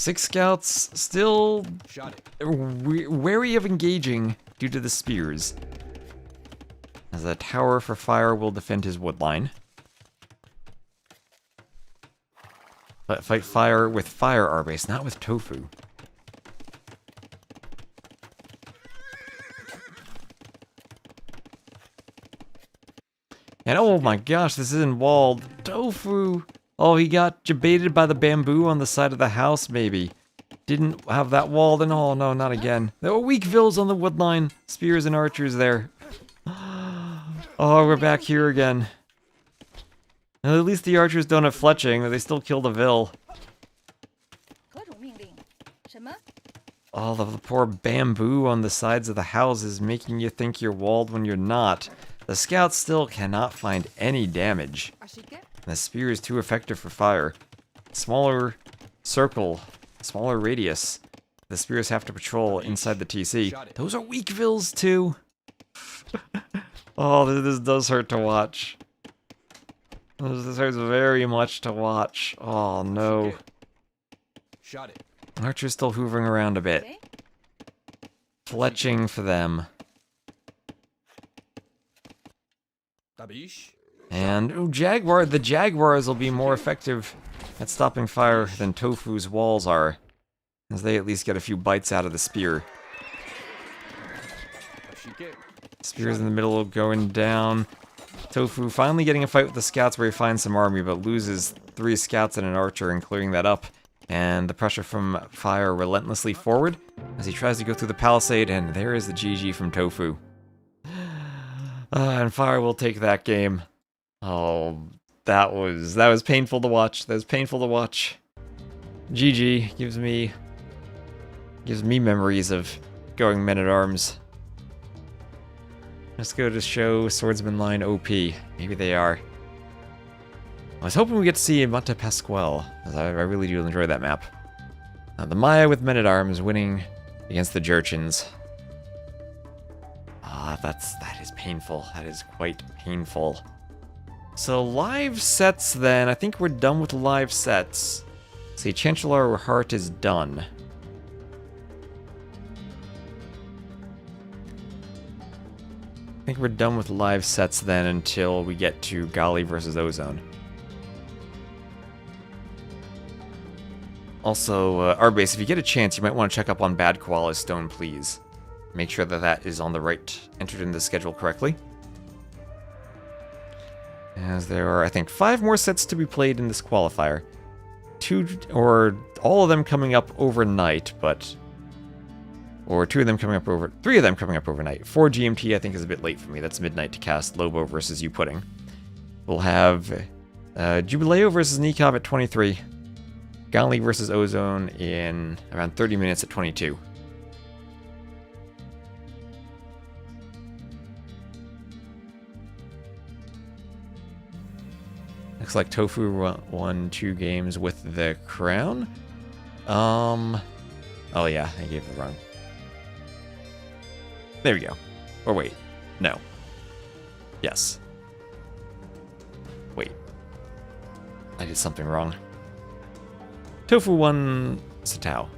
6 scouts still wary of engaging due to the spears. As a tower for fire will defend his wood line. But fight fire with fire, our base, not with tofu. And oh my gosh, this isn't walled. Tofu! Oh, he got jebaited by the bamboo on the side of the house, maybe. Didn't have that walled, and oh no, not again. There were weak vills on the wood line. Spears and archers there. Oh, we're back here again. And at least the archers don't have fletching, but they still kill the vill. Oh, the poor bamboo on the sides of the houses making you think you're walled when you're not. The scouts still cannot find any damage. The spear is too effective for fire. Smaller circle, smaller radius. The spears have to patrol inside the TC. Those are weak vills too. Oh, this does hurt to watch. This hurts very much to watch. Oh no. Archer's still hoovering around a bit. Fletching for them. And ooh, Jaguar, the Jaguars will be more effective at stopping fire than Tofu's walls are, as they at least get a few bites out of the spear. Spears in the middle going down. Tofu finally getting a fight with the scouts where he finds some army, but loses 3 scouts and an archer and clearing that up. And the pressure from fire relentlessly forward as he tries to go through the palisade, and there is the GG from Tofu. And fire will take that game. Oh, that was painful to watch. That was painful to watch. GG gives me memories of going men-at-arms. Let's go to show Swordsman line OP. Maybe they are. I was hoping we get to see Monte Pasquale, as I really do enjoy that map. The Maya with men-at-arms winning against the Jurchens. That is painful. That is quite painful. So live sets then. I think we're done with live sets. See, Chancellor Heart is done. I think we're done with live sets then until we get to Gali versus Ozone. Also, Arbase, if you get a chance, you might want to check up on Bad Koala Stone, please. Make sure that that is on the right, entered in the schedule correctly. As there are, I think, 5 more sets to be played in this qualifier. 2, or all of them coming up overnight, but... Or 2 of them coming up 3 of them coming up overnight. 4 GMT, I think, is a bit late for me. That's midnight to cast Lobo versus U-Pudding. We'll have Jubileo versus Nikov at 23. Gali versus Ozone in around 30 minutes at 22. Looks like Tofu won 2 games with the crown. Oh yeah, I gave it wrong. There we go. Or wait, no. Yes. Wait. I did something wrong. Tofu won Satao.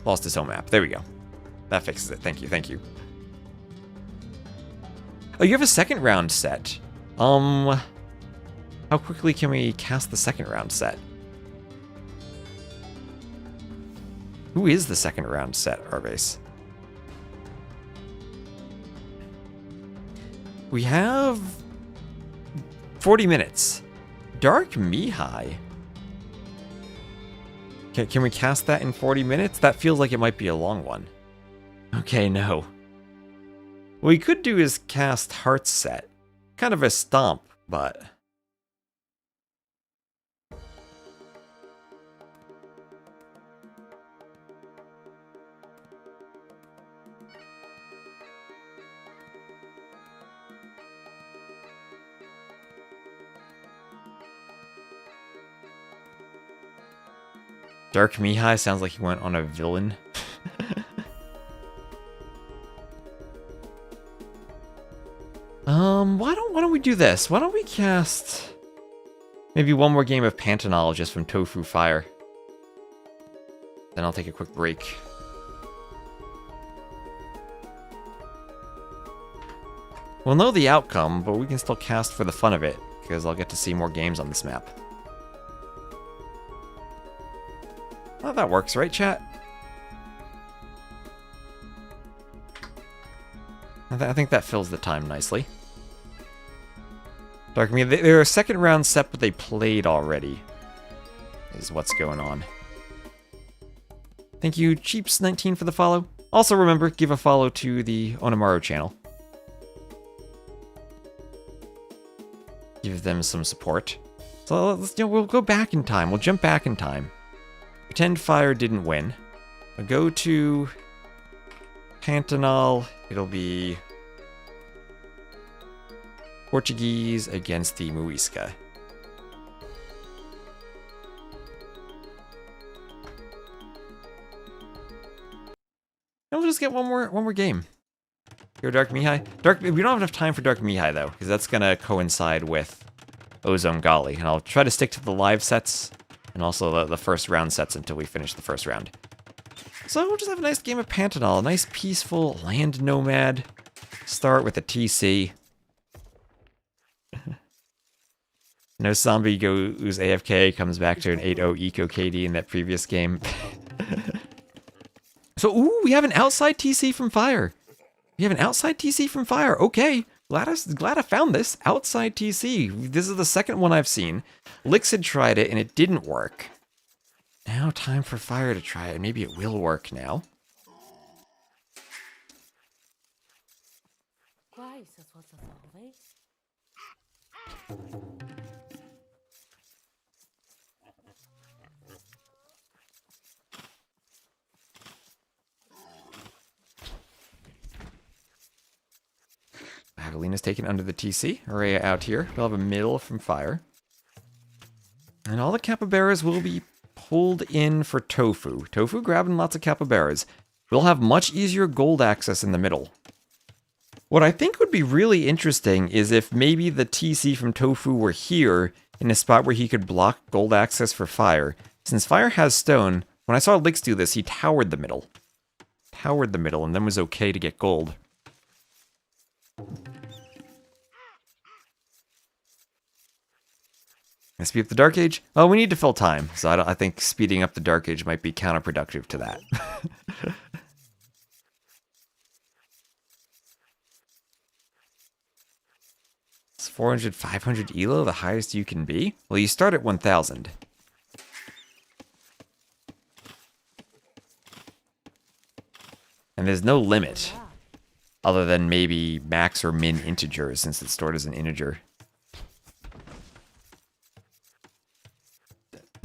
Lost his home map. There we go. That fixes it. Thank you, thank you. Oh, you have a second round set. How quickly can we cast the second round set? Who is the second round set, Arbase? We have 40 minutes. Dark Mihai. Can we cast that in 40 minutes? That feels like it might be a long one. Okay, no. What we could do is cast Heart's set. Kind of a stomp, but... Dark Mihai sounds like he went on a villain. Why don't we do this? Why don't we cast maybe one more game of Pantanologist from Tofu Fire? Then I'll take a quick break. We'll know the outcome, but we can still cast for the fun of it, because I'll get to see more games on this map. Well, that works, right, chat? I think that fills the time nicely. Dark Me, they're a second round set, but they played already, is what's going on. Thank you, Cheaps19, for the follow. Also remember, give a follow to the Onamaru channel. Give them some support. So let's, we'll go back in time. We'll jump back in time. Pretend Fire didn't win. I'll go to Pantanal. It'll be Portuguese against the Muisca. And we'll just get one more game. Here, Dark Mihai. We don't have enough time for Dark Mihai though, because that's gonna coincide with Ozone Gali, and I'll try to stick to the live sets and also the first round sets until we finish the first round. So we'll just have a nice game of Pantanal, a nice peaceful land nomad. Start with a TC. No zombie goes AFK, comes back to an 8-0 eco KD in that previous game. So, ooh, we have an outside TC from Fire. We have an outside TC from Fire. Okay, glad I found this. Outside TC. This is the second one I've seen. Lix had tried it and it didn't work. Now time for Fire to try it. Maybe it will work now. Adelina's taken under the TC. Araya out here. We'll have a middle from Fire. And all the capybaras will be pulled in for Tofu. Tofu grabbing lots of capybaras. We'll have much easier gold access in the middle. What I think would be really interesting is if maybe the TC from Tofu were here in a spot where he could block gold access for Fire. Since Fire has stone, when I saw Lix do this, he towered the middle. Towered the middle and then was okay to get gold. Can I speed up the Dark Age? Well, we need to fill time, so I think speeding up the Dark Age might be counterproductive to that. It's 400, 500 ELO, the highest you can be? Well, you start at 1,000. And there's no limit, other than maybe max or min integers, since it's stored as an integer.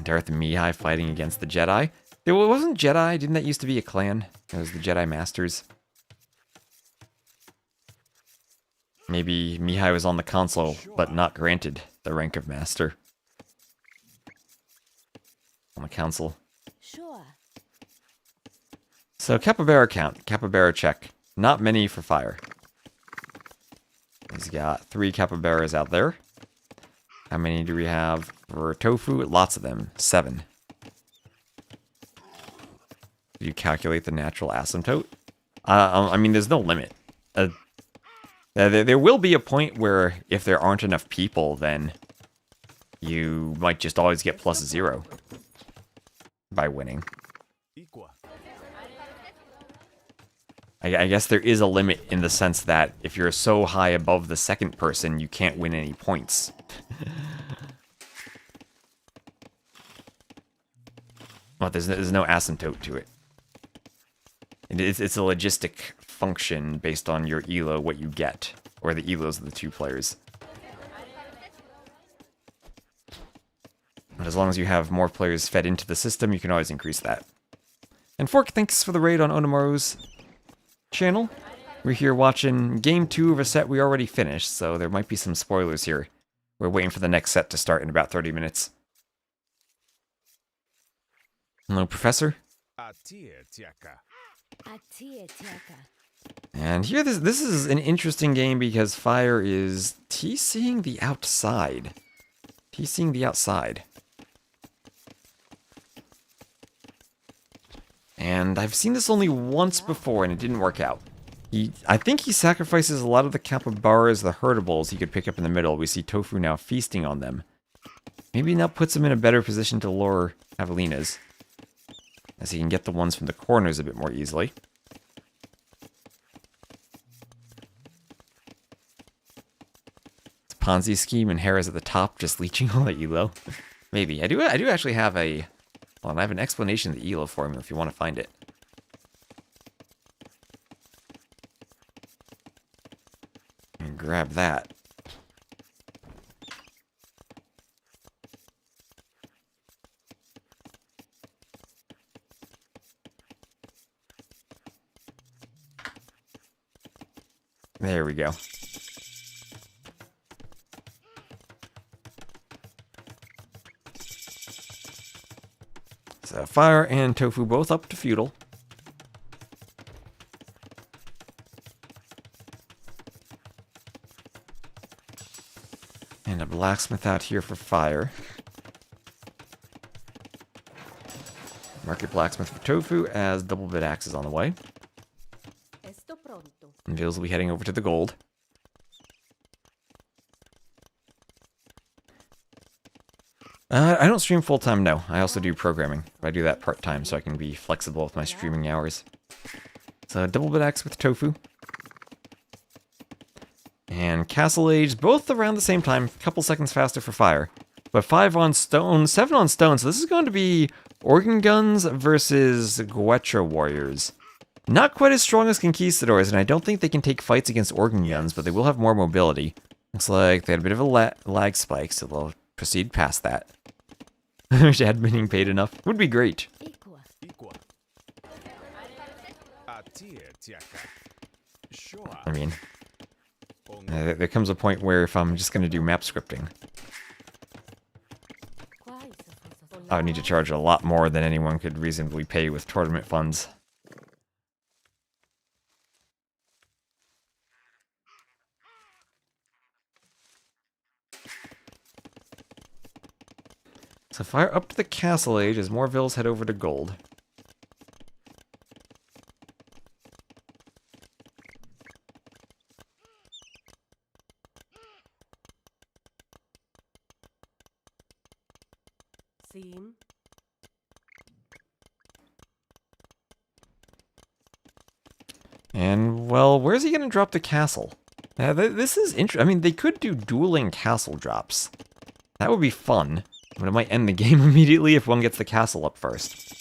Darth Mihai fighting against the Jedi. It wasn't Jedi, didn't that used to be a clan? It was the Jedi Masters. Maybe Mihai was on the console, but not granted the rank of Master. On the council. Sure. So, capybara count. Capybara check. Not many for Fire. He's got 3 capybaras out there. How many do we have for Tofu? Lots of them. 7. Do you calculate the natural asymptote? I mean, there's no limit. There will be a point where if there aren't enough people, then you might just always get +0 by winning. I guess there is a limit in the sense that if you're so high above the second person, you can't win any points. Well, there's no asymptote to it. It's a logistic function based on your elo, what you get, or the elos of the 2 players. But as long as you have more players fed into the system, you can always increase that. And Fork, thanks for the raid on Onamaru's channel. We're here watching game 2 of a set we already finished, so there might be some spoilers here. We're waiting for the next set to start in about 30 minutes. Hello, Professor. And here, this is an interesting game because Fire is TCing the outside. TCing the outside. And I've seen this only once before, and it didn't work out. I think he sacrifices a lot of the capybaras, the herdables he could pick up in the middle. We see Tofu now feasting on them. Maybe now puts him in a better position to lure javelinas, as he can get the ones from the corners a bit more easily. It's a Ponzi scheme, and Hera's at the top, just leeching all the elo. Maybe. I do actually have a... Well, I have an explanation of the elo formula if you want to find it. And grab that. There we go. So Fire and Tofu both up to feudal. And a blacksmith out here for Fire. Market blacksmith for Tofu as double bit axe is on the way. And Vils will be heading over to the gold. I don't stream full-time, no. I also do programming. I do that part-time so I can be flexible with my streaming hours. So, double bit axe with Tofu. And Castle Age, both around the same time, a couple seconds faster for Fire. But 5 on stone, 7 on stone, so this is going to be Organ Guns versus Guetra Warriors. Not quite as strong as Conquistadors, and I don't think they can take fights against Organ Guns, but they will have more mobility. Looks like they had a bit of a lag spike, so they'll proceed past that. Wish adminning paid enough. Would be great. I mean, there comes a point where if I'm just going to do map scripting, I would need to charge a lot more than anyone could reasonably pay with tournament funds. So Fire up to the Castle Age as more Vils head over to gold. Sim. And, well, where's he going to drop the castle? This is interesting. I mean, they could do dueling castle drops. That would be fun. But it might end the game immediately if one gets the castle up first.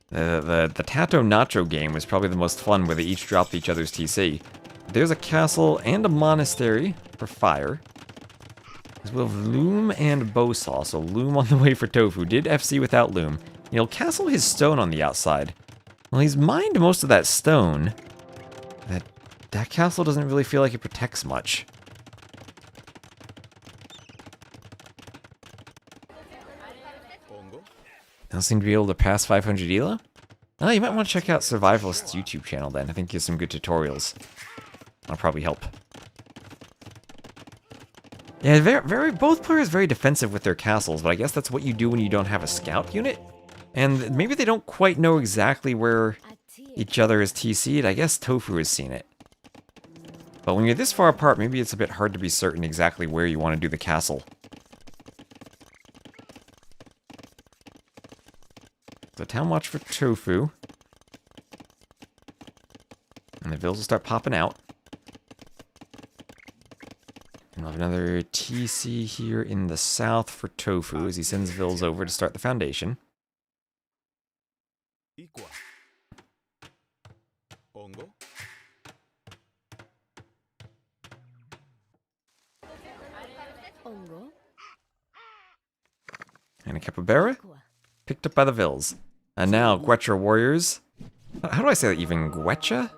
The Tato Nacho game was probably the most fun where they each dropped each other's TC. There's a castle and a monastery for Fire. As well as Loom and Bowsaw. So Loom on the way for Tofu. Did FC without Loom. He'll castle his stone on the outside. Well, he's mined most of that stone. That castle doesn't really feel like it protects much. Don't seem to be able to pass 500 elo? Oh, you might want to check out Survivalist's YouTube channel then. I think he has some good tutorials. That'll probably help. Yeah, both players very defensive with their castles, but I guess that's what you do when you don't have a scout unit. And maybe they don't quite know exactly where each other is TC'd. I guess Tofu has seen it. But when you're this far apart, maybe it's a bit hard to be certain exactly where you want to do the castle. So Town Watch for Tofu. And the Vils will start popping out. And we'll have another TC here in the south for Tofu as he sends Vils over to start the foundation. And a Capybara picked up by the Vils. And now Guetra Warriors. How do I say that even? Guecha?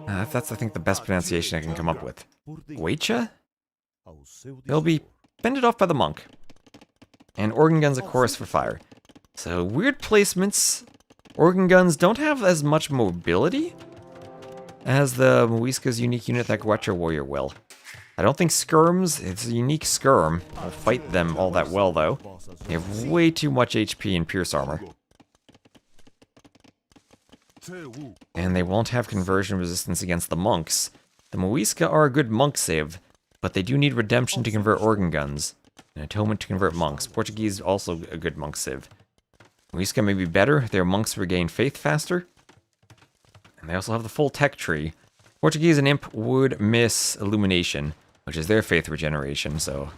That's, I think, the best pronunciation I can come up with. Guecha? They'll be fended off by the monk. And Organ Guns, of course, for Fire. So, weird placements. Organ Guns don't have as much mobility as the Muisca's unique unit that Guetra Warrior will. I don't think Skirms, it's a unique Skirm, will fight them all that well, though. They have way too much HP and Pierce Armor. And they won't have conversion resistance against the monks. The Muisca are a good monk save, but they do need redemption to convert organ guns, and atonement to convert monks. Portuguese also a good monk save. Muisca may be better, their monks regain faith faster, and they also have the full tech tree. Portuguese and Imp would miss Illumination, which is their faith regeneration, so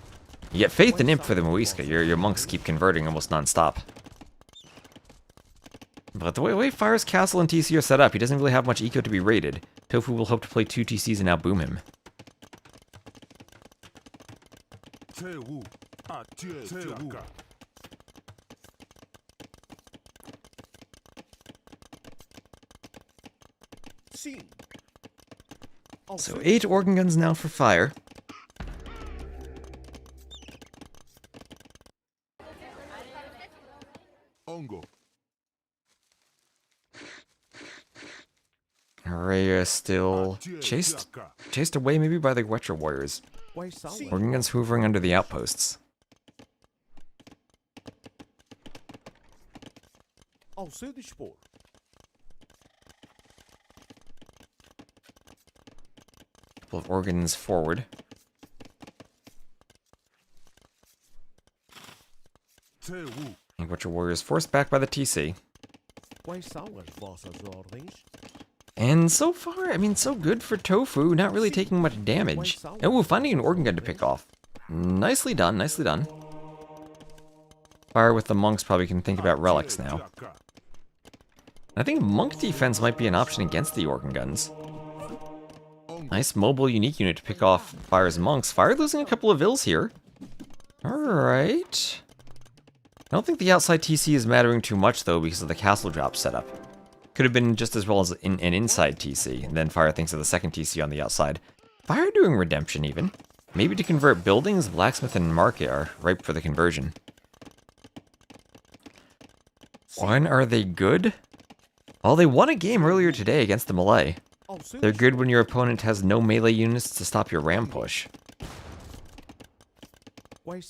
you get faith and Imp for the Muisca. Your monks keep converting almost non-stop. But the way Fire's castle and TC are set up, he doesn't really have much eco to be raided. Tofu will hope to play 2 TCs and outboom him. So 8 organ guns now for Fire. Rhea still chased away maybe by the Wetcher Warriors. Organ guns hoovering under the outposts. Couple of organs forward. And Witcher Warriors forced back by the TC. And so far, I mean, so good for Tofu, not really taking much damage. Oh, finding an organ gun to pick off. Nicely done, nicely done. Fire with the monks probably can think about relics now. I think monk defense might be an option against the organ guns. Nice mobile unique unit to pick off Fire's monks. Fire losing a couple of vills here. Alright. I don't think the outside TC is mattering too much though because of the castle drop setup. Could have been just as well as an inside TC, and then Fire thinks of the second TC on the outside. Fire doing redemption even. Maybe to convert buildings, blacksmith and market are ripe for the conversion. When are they good? Well, they won a game earlier today against the Malay. They're good when your opponent has no melee units to stop your ram push. I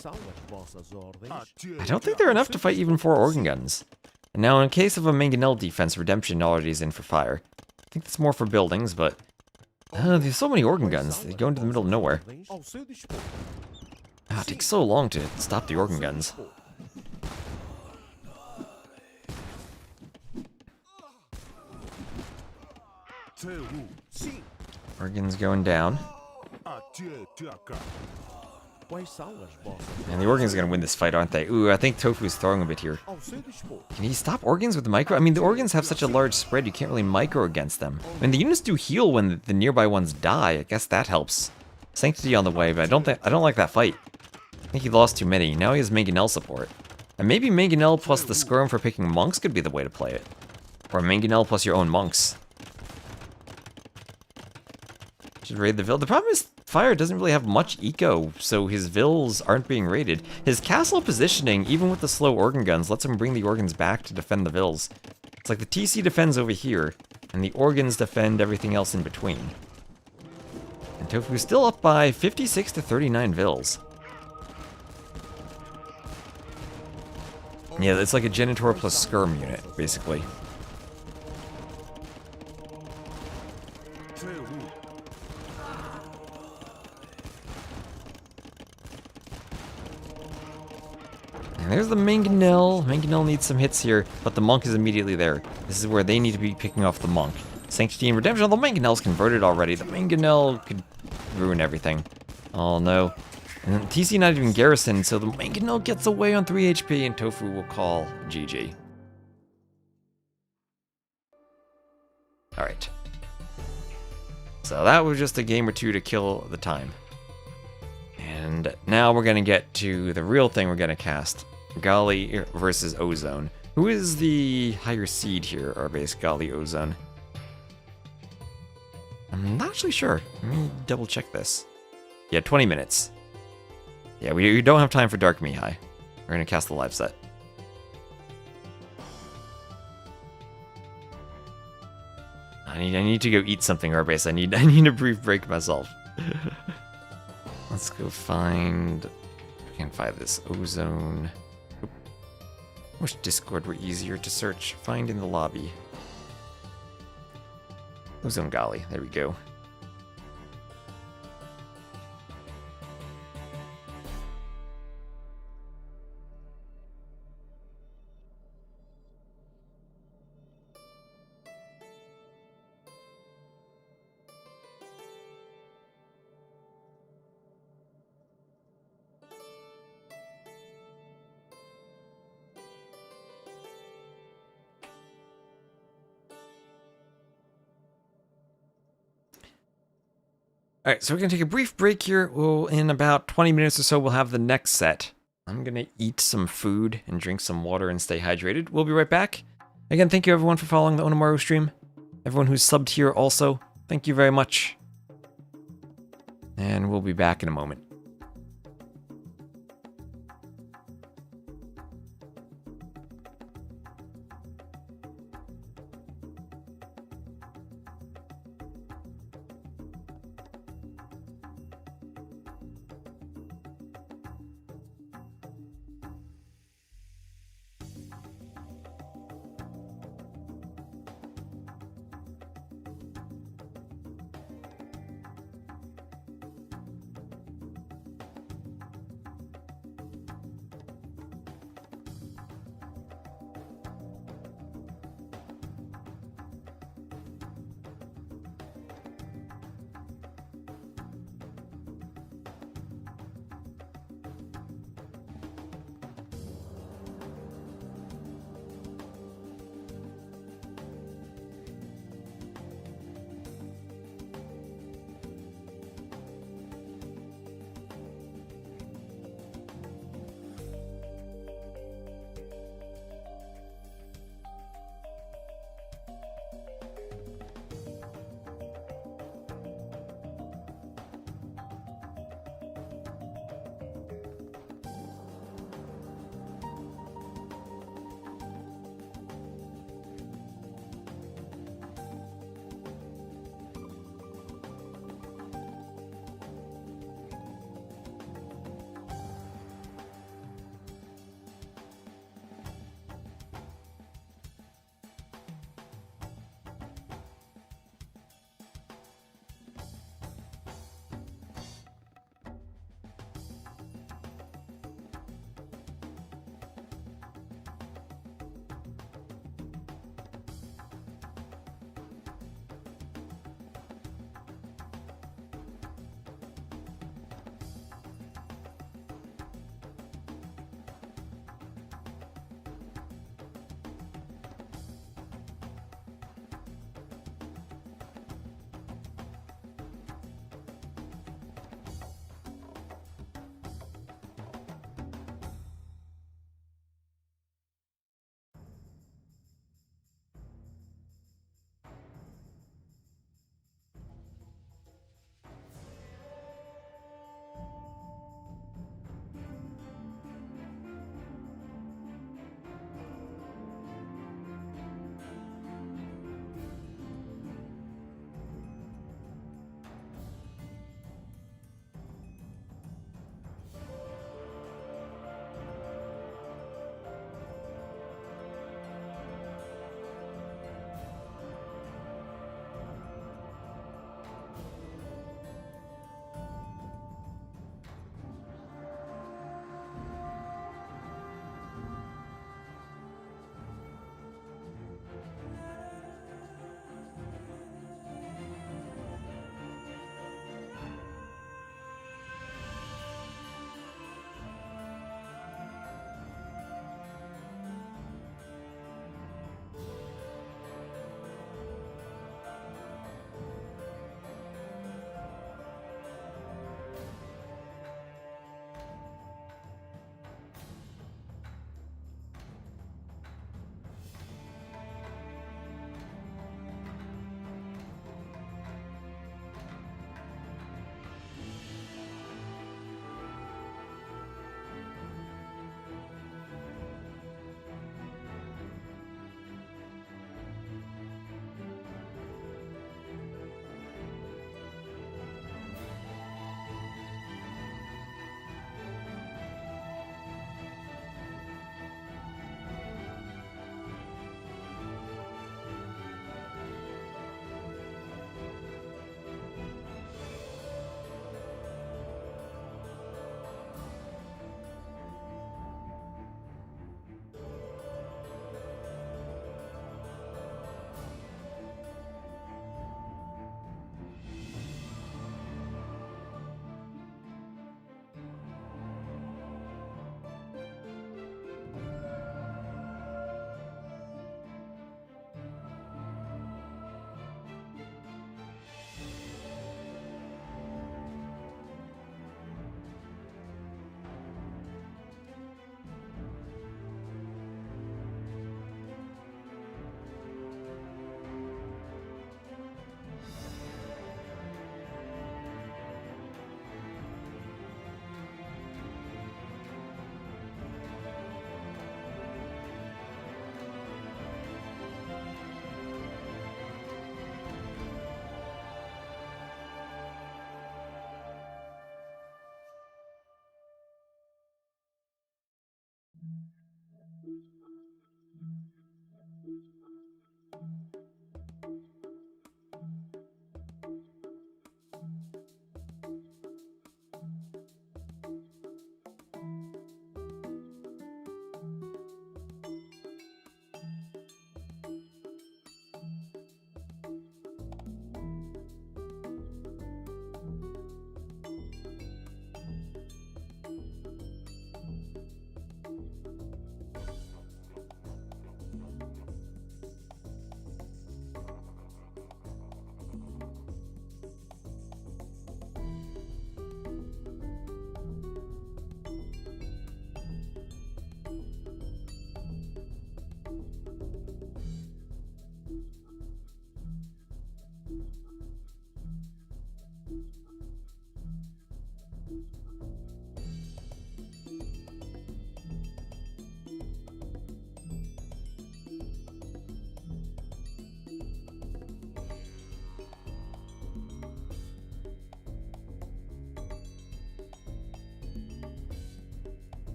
don't think they're enough to fight even 4 organ guns. And now in case of a Mangonel defense, redemption already is in for Fire. I think that's more for buildings, but there's so many organ guns, they go into the middle of nowhere. It takes so long to stop the organ guns. Organs going down. And the organs are going to win this fight, aren't they? Ooh, I think Tofu's throwing a bit here. Can he stop organs with the micro? I mean, the organs have such a large spread, you can't really micro against them. I mean, the units do heal when the nearby ones die. I guess that helps. Sanctity on the way, but I don't like that fight. I think he lost too many. Now he has Mangonel support. And maybe Mangonel plus the Skirm for picking monks could be the way to play it. Or Mangonel plus your own monks. Should raid the Vill. The problem is Fire doesn't really have much eco, so his Vills aren't being raided. His castle positioning, even with the slow organ guns, lets him bring the organs back to defend the Vills. It's like the TC defends over here, and the organs defend everything else in between. And Tofu's still up by 56 to 39 Vills. Yeah, it's like a Genitor plus Skirm unit, basically. And there's the Mangonel. Mangonel needs some hits here, but the monk is immediately there. This is where they need to be picking off the monk. Sanctity and Redemption, although Mangonel's converted already. The Mangonel could ruin everything. Oh no. And then TC not even garrisoned, so the Mangonel gets away on 3 HP and Tofu will call GG. Alright. So that was just a game or two to kill the time. And now we're going to get to the real thing we're going to cast. Gali versus Ozone. Who is the higher seed here, our base Gali Ozone? I'm not actually sure. Let me double check this. Yeah, 20 minutes. Yeah, we don't have time for Dark Mihai. We're going to cast the live set. I need to go eat something, Arbase. I need a brief break myself. Let's go find... I can't find this. Ozone. Wish Discord were easier to search. Find in the lobby. Uzungali. There we go. All right, so we're going to take a brief break here. In about 20 minutes or so, we'll have the next set. I'm going to eat some food and drink some water and stay hydrated. We'll be right back. Again, thank you everyone for following the Onimaru stream. Everyone who's subbed here also, thank you very much. And we'll be back in a moment.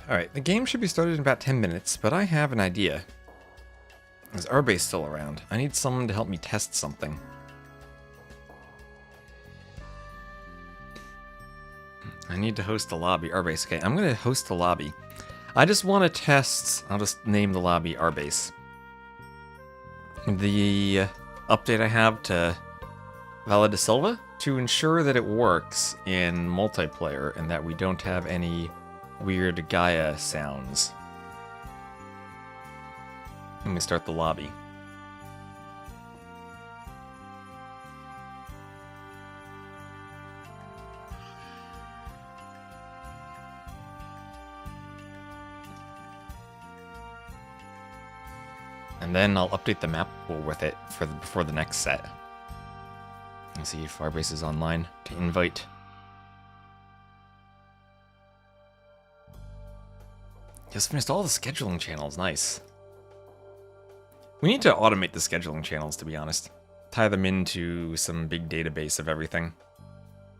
Alright, the game should be started in about 10 minutes, but I have an idea. Is Arbase still around? I need someone to help me test something. I need to host a lobby. Arbase, okay, I'm gonna host a lobby. I just want to test, I'll just name the lobby Arbase. The update I have to Vala de Silva to ensure that it works in multiplayer and that we don't have any weird Gaia sounds. Let me start the lobby. And then I'll update the map pool with it before the next set. Let's see if Arbase is online to invite. Just finished all the scheduling channels, nice. We need to automate the scheduling channels, to be honest. Tie them into some big database of everything.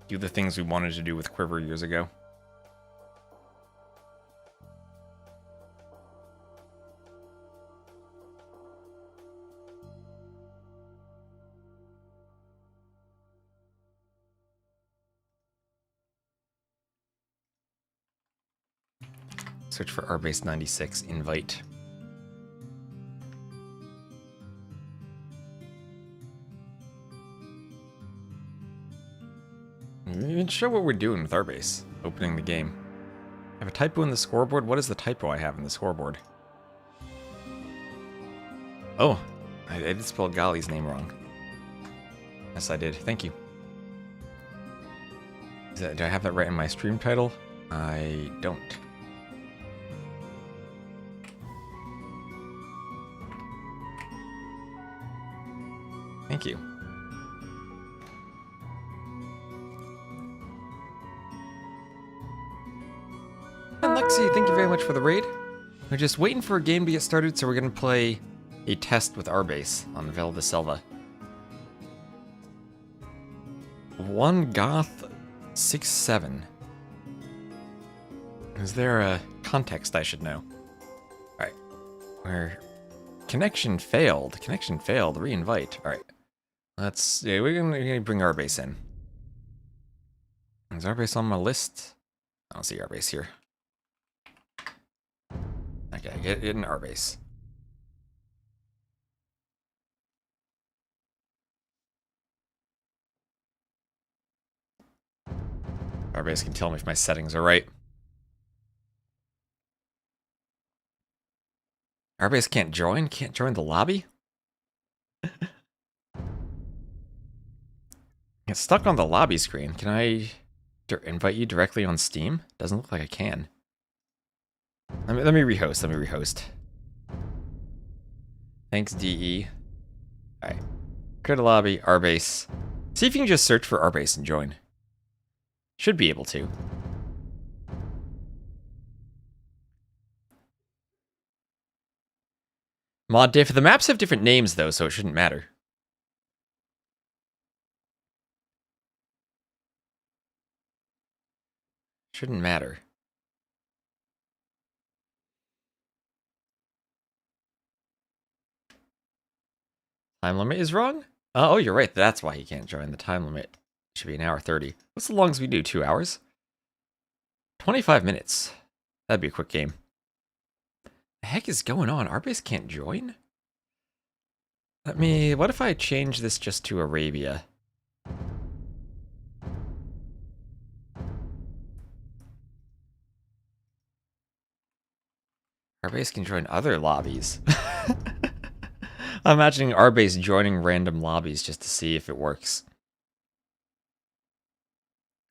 Do the things we wanted to do with Quiver years ago. Search for Arbase 96, invite. We can show what we're doing with Arbase, opening the game. I have a typo in the scoreboard. What is the typo I have in the scoreboard? Oh, I did spell Gali's name wrong. Yes, I did. Thank you. Do I have that right in my stream title? I don't. Thank you. And Lexi, thank you very much for the raid. We're just waiting for a game to get started, so we're going to play a test with Arbase on Val de Selva. 1 Goth 6-7. Is there a context I should know? Alright. Where connection failed. Connection failed. Re-invite. Alright. Yeah, we're gonna bring Arbase in. Is Arbase on my list? I don't see Arbase here. Okay, get in Arbase. Arbase can tell me if my settings are right. Arbase can't join? Can't join the lobby? It's stuck on the lobby screen. Can I invite you directly on Steam? Doesn't look like I can. Let me rehost. Thanks, DE. Alright. Go to lobby, Rbase. See if you can just search for Rbase and join. Should be able to. Mod diff. The maps have different names, though, so it shouldn't matter. Shouldn't matter. Time limit is wrong? Oh, you're right. That's why you can't join. The time limit should be 1:30. What's the longest we do? 2 hours? 25 minutes. That'd be a quick game. The heck is going on? Rbase can't join? What if I change this just to Arabia? Rbase can join other lobbies. I'm imagining Rbase joining random lobbies just to see if it works.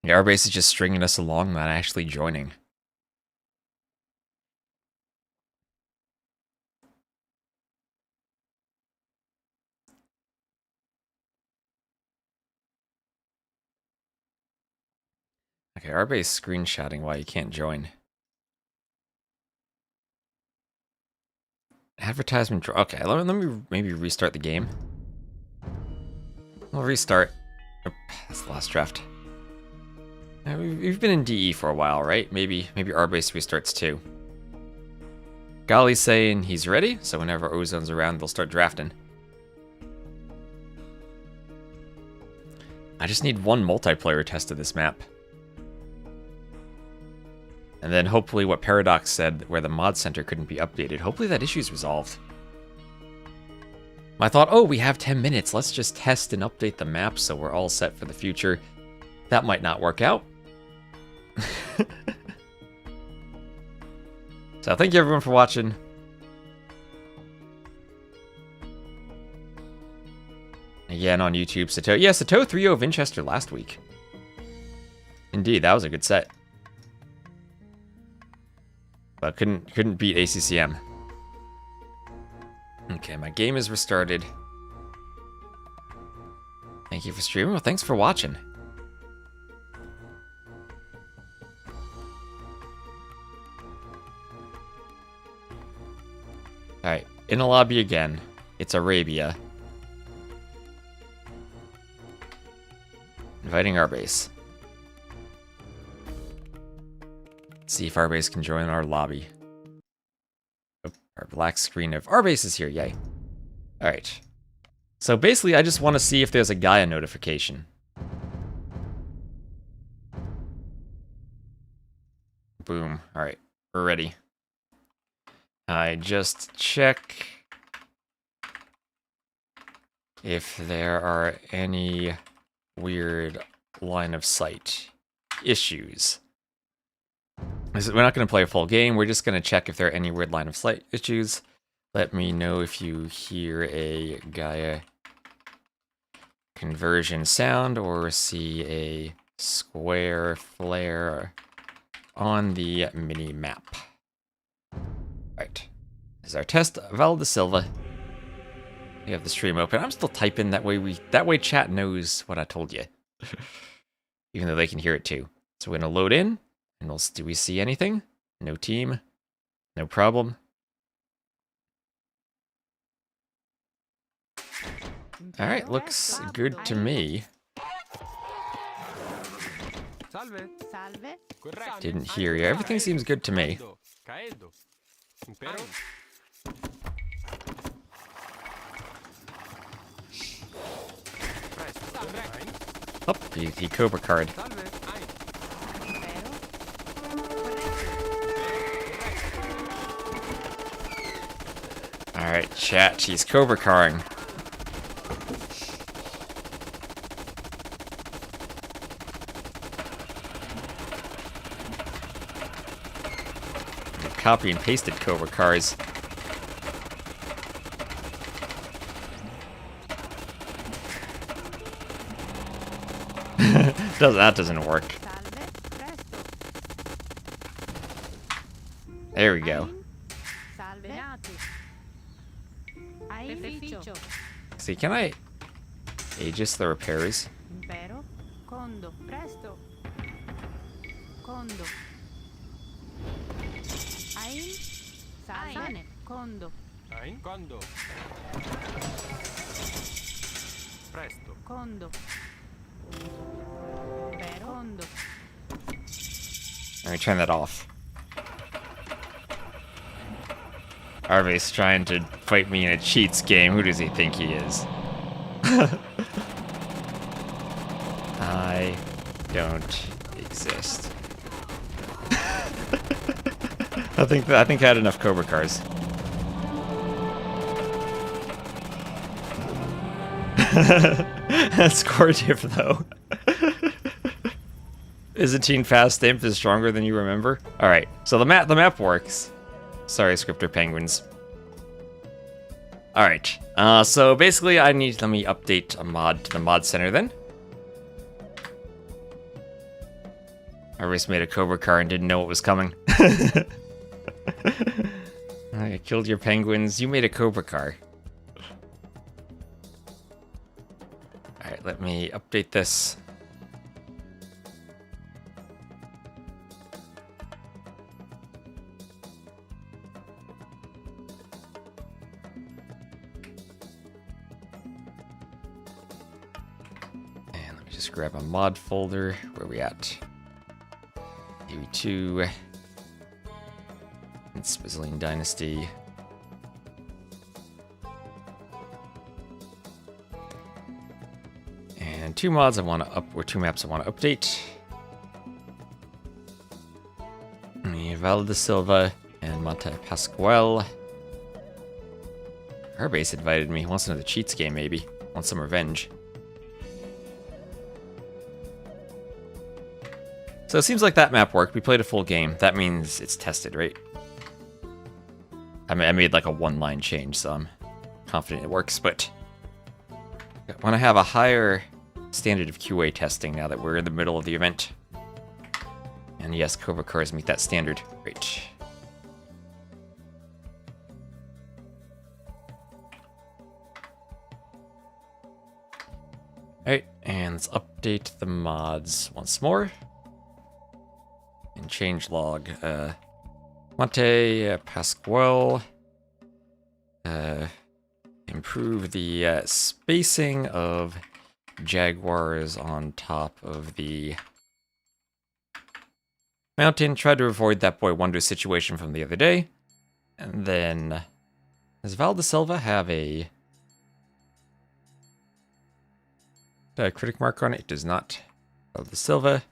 Yeah, Rbase is just stringing us along, not actually joining. Okay, Rbase screenshotting why you can't join. Advertisement. Okay, let me maybe restart the game. I'll restart. Oop, that's the last draft. We've been in DE for a while, right? Maybe Rbase restarts too. Golly's saying he's ready, so whenever Ozone's around, they'll start drafting. I just need one multiplayer test of this map. And then hopefully what Paradox said, where the mod center couldn't be updated, hopefully that issue's resolved. I thought, oh, we have 10 minutes, let's just test and update the map so we're all set for the future. That might not work out. So thank you everyone for watching. Again on YouTube, Sato. Yeah, Sato 3-0 Winchester last week. Indeed, that was a good set. But couldn't beat ACCM. Okay, my game is restarted. Thank you for streaming. Well, thanks for watching. Alright, in a lobby again. It's Arabia. Inviting Rbase. See if Rbase can join our lobby. Oh, our black screen of Rbase is here, yay. Alright. So basically, I just want to see if there's a Gaia notification. Boom. Alright, we're ready. I just check if there are any weird line of sight issues. We're not going to play a full game. We're just going to check if there are any weird line of sight issues. Let me know if you hear a Gaia conversion sound or see a square flare on the mini map. Right. This is our test. Val de Silva. We have the stream open. I'm still typing, that way chat knows what I told you. Even though they can hear it too. So we're gonna load in. And do we see anything? No team. No problem. Alright, looks good to me. Didn't hear you. Everything seems good to me. Oh, he Cobra card. Alright, chat, she's Cobra carring. Copy and pasted Cobra cars. That doesn't work. There we go. See, can I Aegis the repairs? Impero. Condo. Presto. Condo. Ein. Sane. Condo. Ein. Quando? Presto. Condo. Impero. Condo. Let me turn that off. Arve's trying to fight me in a cheats game. Who does he think he is? I don't exist. I think I had enough Cobra cars. That's core diff though. Byzantine fast imp is stronger than you remember. All right, so the map works. Sorry, scripter penguins. All right, so basically let me update a mod to the mod center then. I just made a Cobra car and didn't know what was coming. I killed your penguins. You made a Cobra car. All right, let me update this. And let me just grab a mod folder. Where are we at? AV2. It's Spizzling Dynasty. And two maps I want to update. Val de Silva and Monte Pascual. Herbase invited me. Wants another cheats game, maybe. Wants some revenge. So it seems like that map worked. We played a full game. That means it's tested, right? I mean, I made like a one-line change, so I'm confident it works, but I want to have a higher standard of QA testing now that we're in the middle of the event. And yes, Cobra cars meet that standard. Great. Alright, and let's update the mods once more. And change log. Monte Pascual. Improve the spacing of Jaguars on top of the mountain. Tried to avoid that Boy Wonder situation from the other day. And then, does Val de Silva have a critic marker on it? It does not. Val de Silva.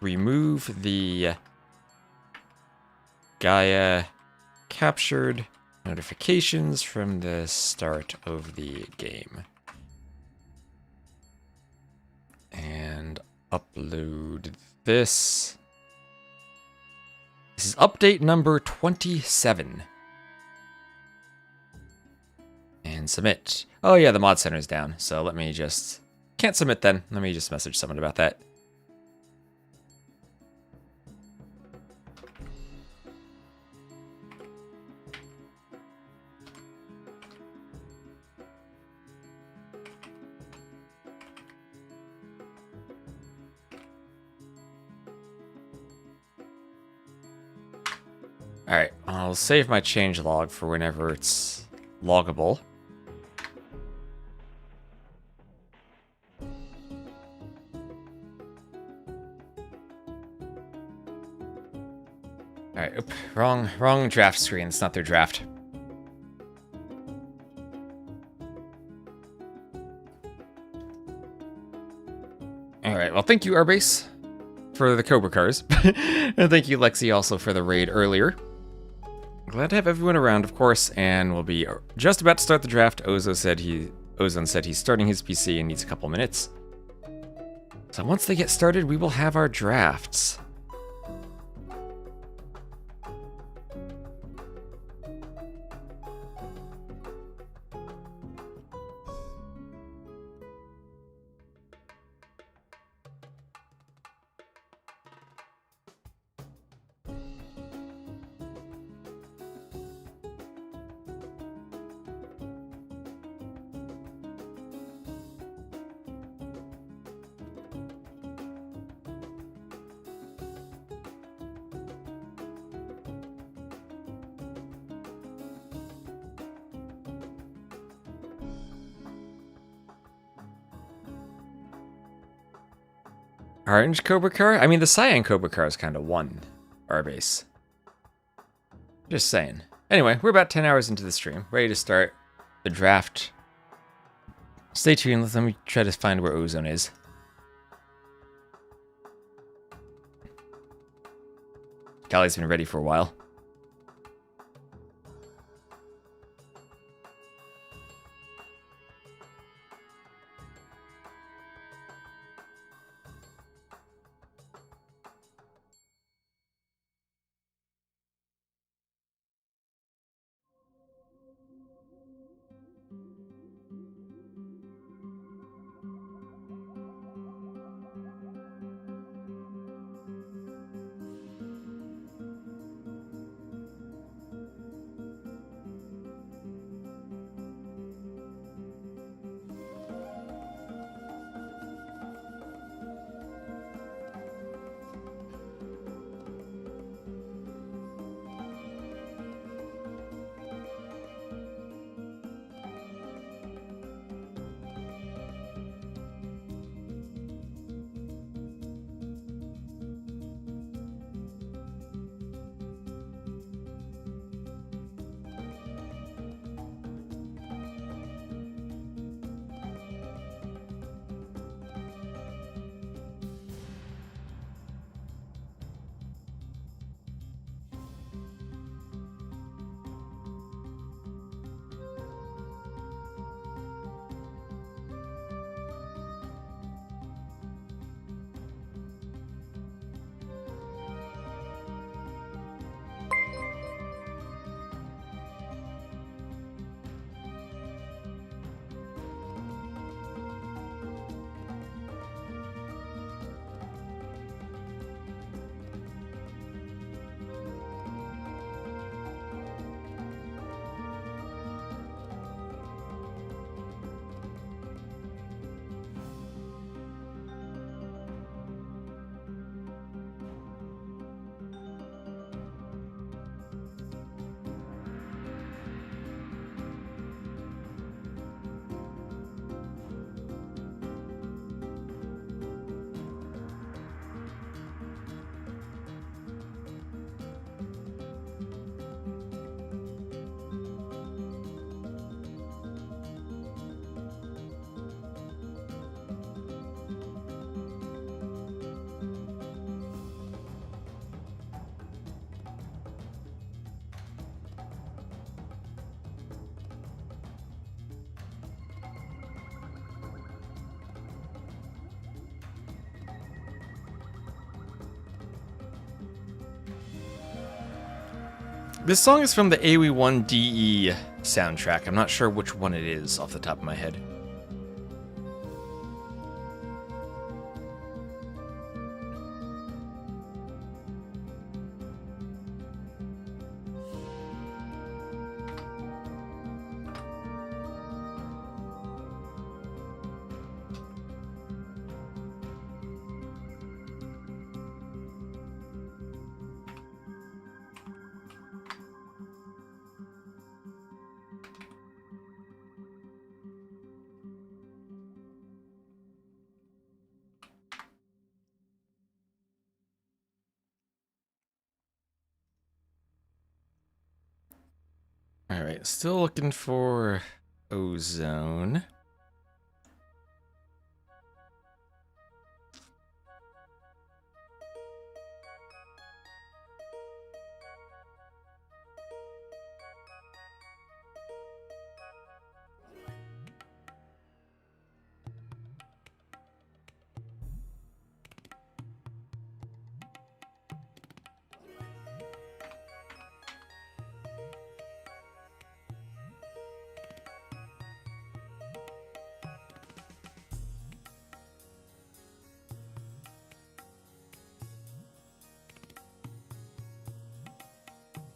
Remove the Gaia captured notifications from the start of the game. And upload this. This is update number 27. And submit. Oh yeah, the mod center is down, so let me just... Can't submit then. Let me just message someone about that. Alright, I'll save my change log for whenever it's loggable. Alright, oop, wrong draft screen. It's not their draft. Alright, well thank you, Arbase, for the Cobra cars. And thank you, Lexi, also for the raid earlier. Glad to have everyone around, of course, and we'll be just about to start the draft. Ozone said he's starting his PC and needs a couple minutes. So once they get started, we will have our drafts. Orange Cobra Car? I mean, the Cyan Cobra Car is kind of won our base. Just saying. Anyway, we're about 10 hours into the stream, ready to start the draft. Stay tuned. Let me try to find where Ozone is. Callie's been ready for a while. This song is from the AOE1 DE soundtrack. I'm not sure which one it is off the top of my head. Alright, still looking for Ozone.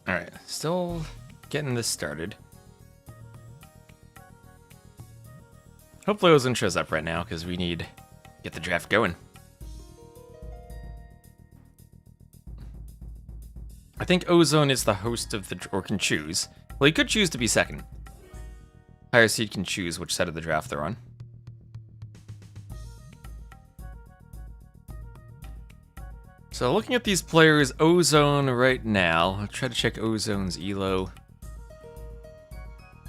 Alright, still getting this started. Hopefully Ozone shows up right now, because we need to get the draft going. I think Ozone is the host of the... or can choose. Well, he could choose to be second. Higher seed can choose which side of the draft they're on. So looking at these players, Ozone right now. I'll try to check Ozone's elo.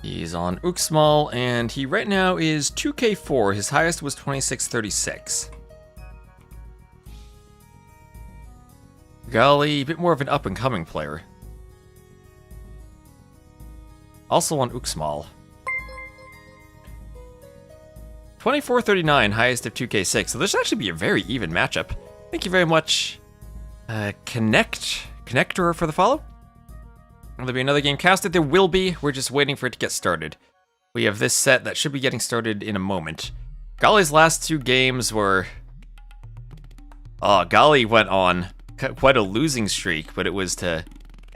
He's on Uxmal, and he right now is 2k4. His highest was 2636. Golly, a bit more of an up-and-coming player. Also on Uxmal. 2439, highest of 2k6. So this should actually be a very even matchup. Thank you very much, Connector, for the follow. Will there be another game casted? There will be. We're just waiting for it to get started. We have this set that should be getting started in a moment. Golly's last 2 games were... Oh, Golly went on quite a losing streak, but it was to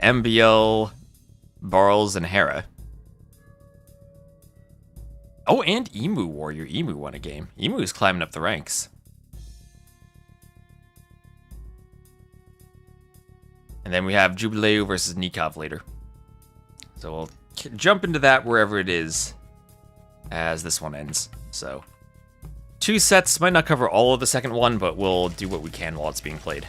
MBL, Barles, and Hera. Oh, and Emu Warrior. Emu won a game. Emu is climbing up the ranks. And then we have Jubileu versus Nikov later. So we'll jump into that wherever it is as this one ends. So 2 sets, might not cover all of the second one, but we'll do what we can while it's being played.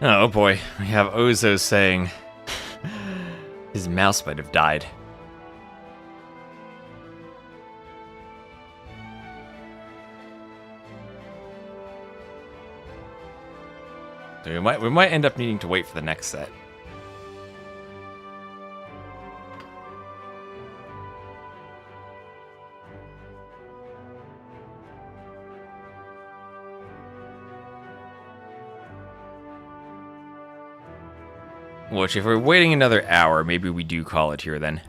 Oh boy, we have Ozo saying his mouse might have died. So we might end up needing to wait for the next set. Which, if we're waiting another hour, maybe we do call it here then.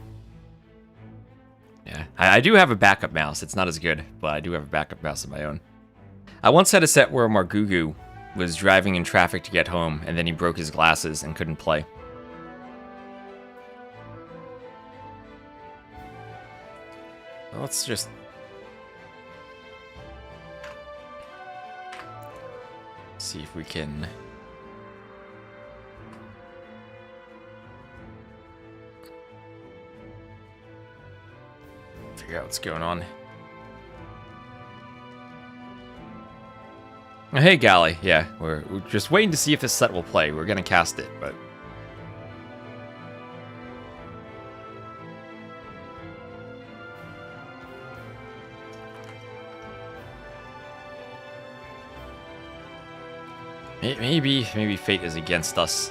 Yeah, I do have a backup mouse. It's not as good, but I do have a backup mouse of my own. I once had a set where Margugu was driving in traffic to get home, and then he broke his glasses and couldn't play. Let's just... see if we can... figure out what's going on. Oh, hey, Galley. Yeah, we're just waiting to see if this set will play. We're gonna cast it, but... maybe fate is against us.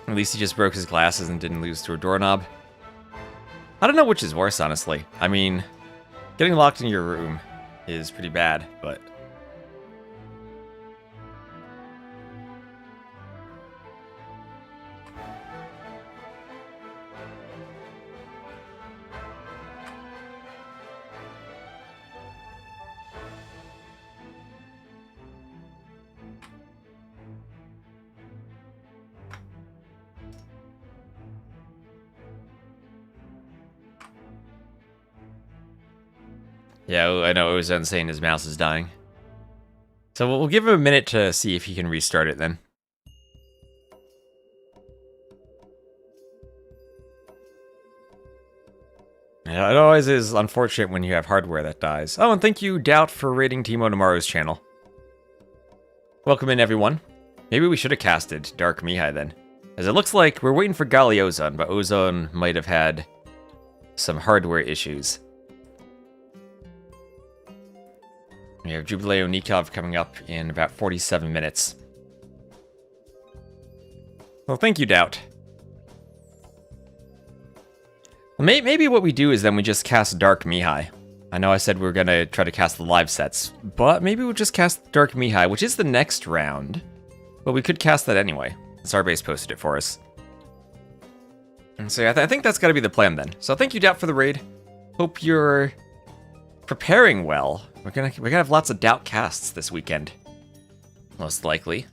At least he just broke his glasses and didn't lose to a doorknob. I don't know which is worse, honestly. I mean, getting locked in your room is pretty bad, but... yeah, I know Ozone saying his mouse is dying. So we'll give him a minute to see if he can restart it then. Yeah, it always is unfortunate when you have hardware that dies. Oh, and thank you, Doubt, for raiding Timo Tomorrow's channel. Welcome in, everyone. Maybe we should have casted Dark Mihai then. As it looks like we're waiting for Gali Ozone, but Ozone might have had some hardware issues. We have Jubileo Nikov coming up in about 47 minutes. Well, thank you, Doubt. Well, maybe what we do is then we just cast Dark Mihai. I know I said we were going to try to cast the live sets, but maybe we'll just cast Dark Mihai, which is the next round. But we could cast that anyway. Starbase posted it for us. And so I think that's got to be the plan then. So thank you, Doubt, for the raid. Hope you're preparing well. We're gonna have lots of Doubt casts this weekend. Most likely.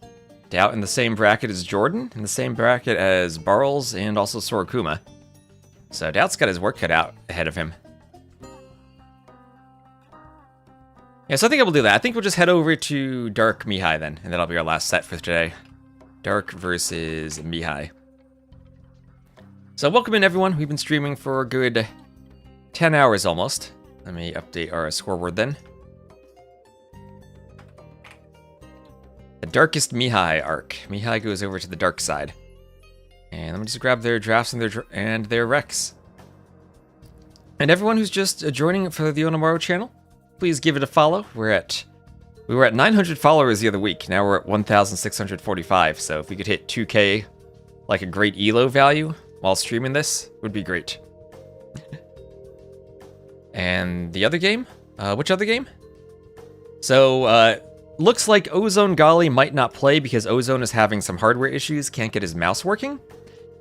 Doubt in the same bracket as Jordan, in the same bracket as Barles, and also Sorokuma. So Doubt's got his work cut out ahead of him. Yeah, so I think I will do that. I think we'll just head over to Dark Mihai then, and that'll be our last set for today. Dark versus Mihai. So welcome in, everyone. We've been streaming for a good 10 hours almost. Let me update our scoreboard then. The Darkest Mihai arc. Mihai goes over to the dark side. And let me just grab their drafts and their recs. And everyone who's just joining for the Onomaru channel, please give it a follow. We were at 900 followers the other week. Now we're at 1,645. So if we could hit 2K, like a great ELO value while streaming this, would be great. And the other game? Which other game? So, looks like Ozone Gali might not play because Ozone is having some hardware issues, can't get his mouse working,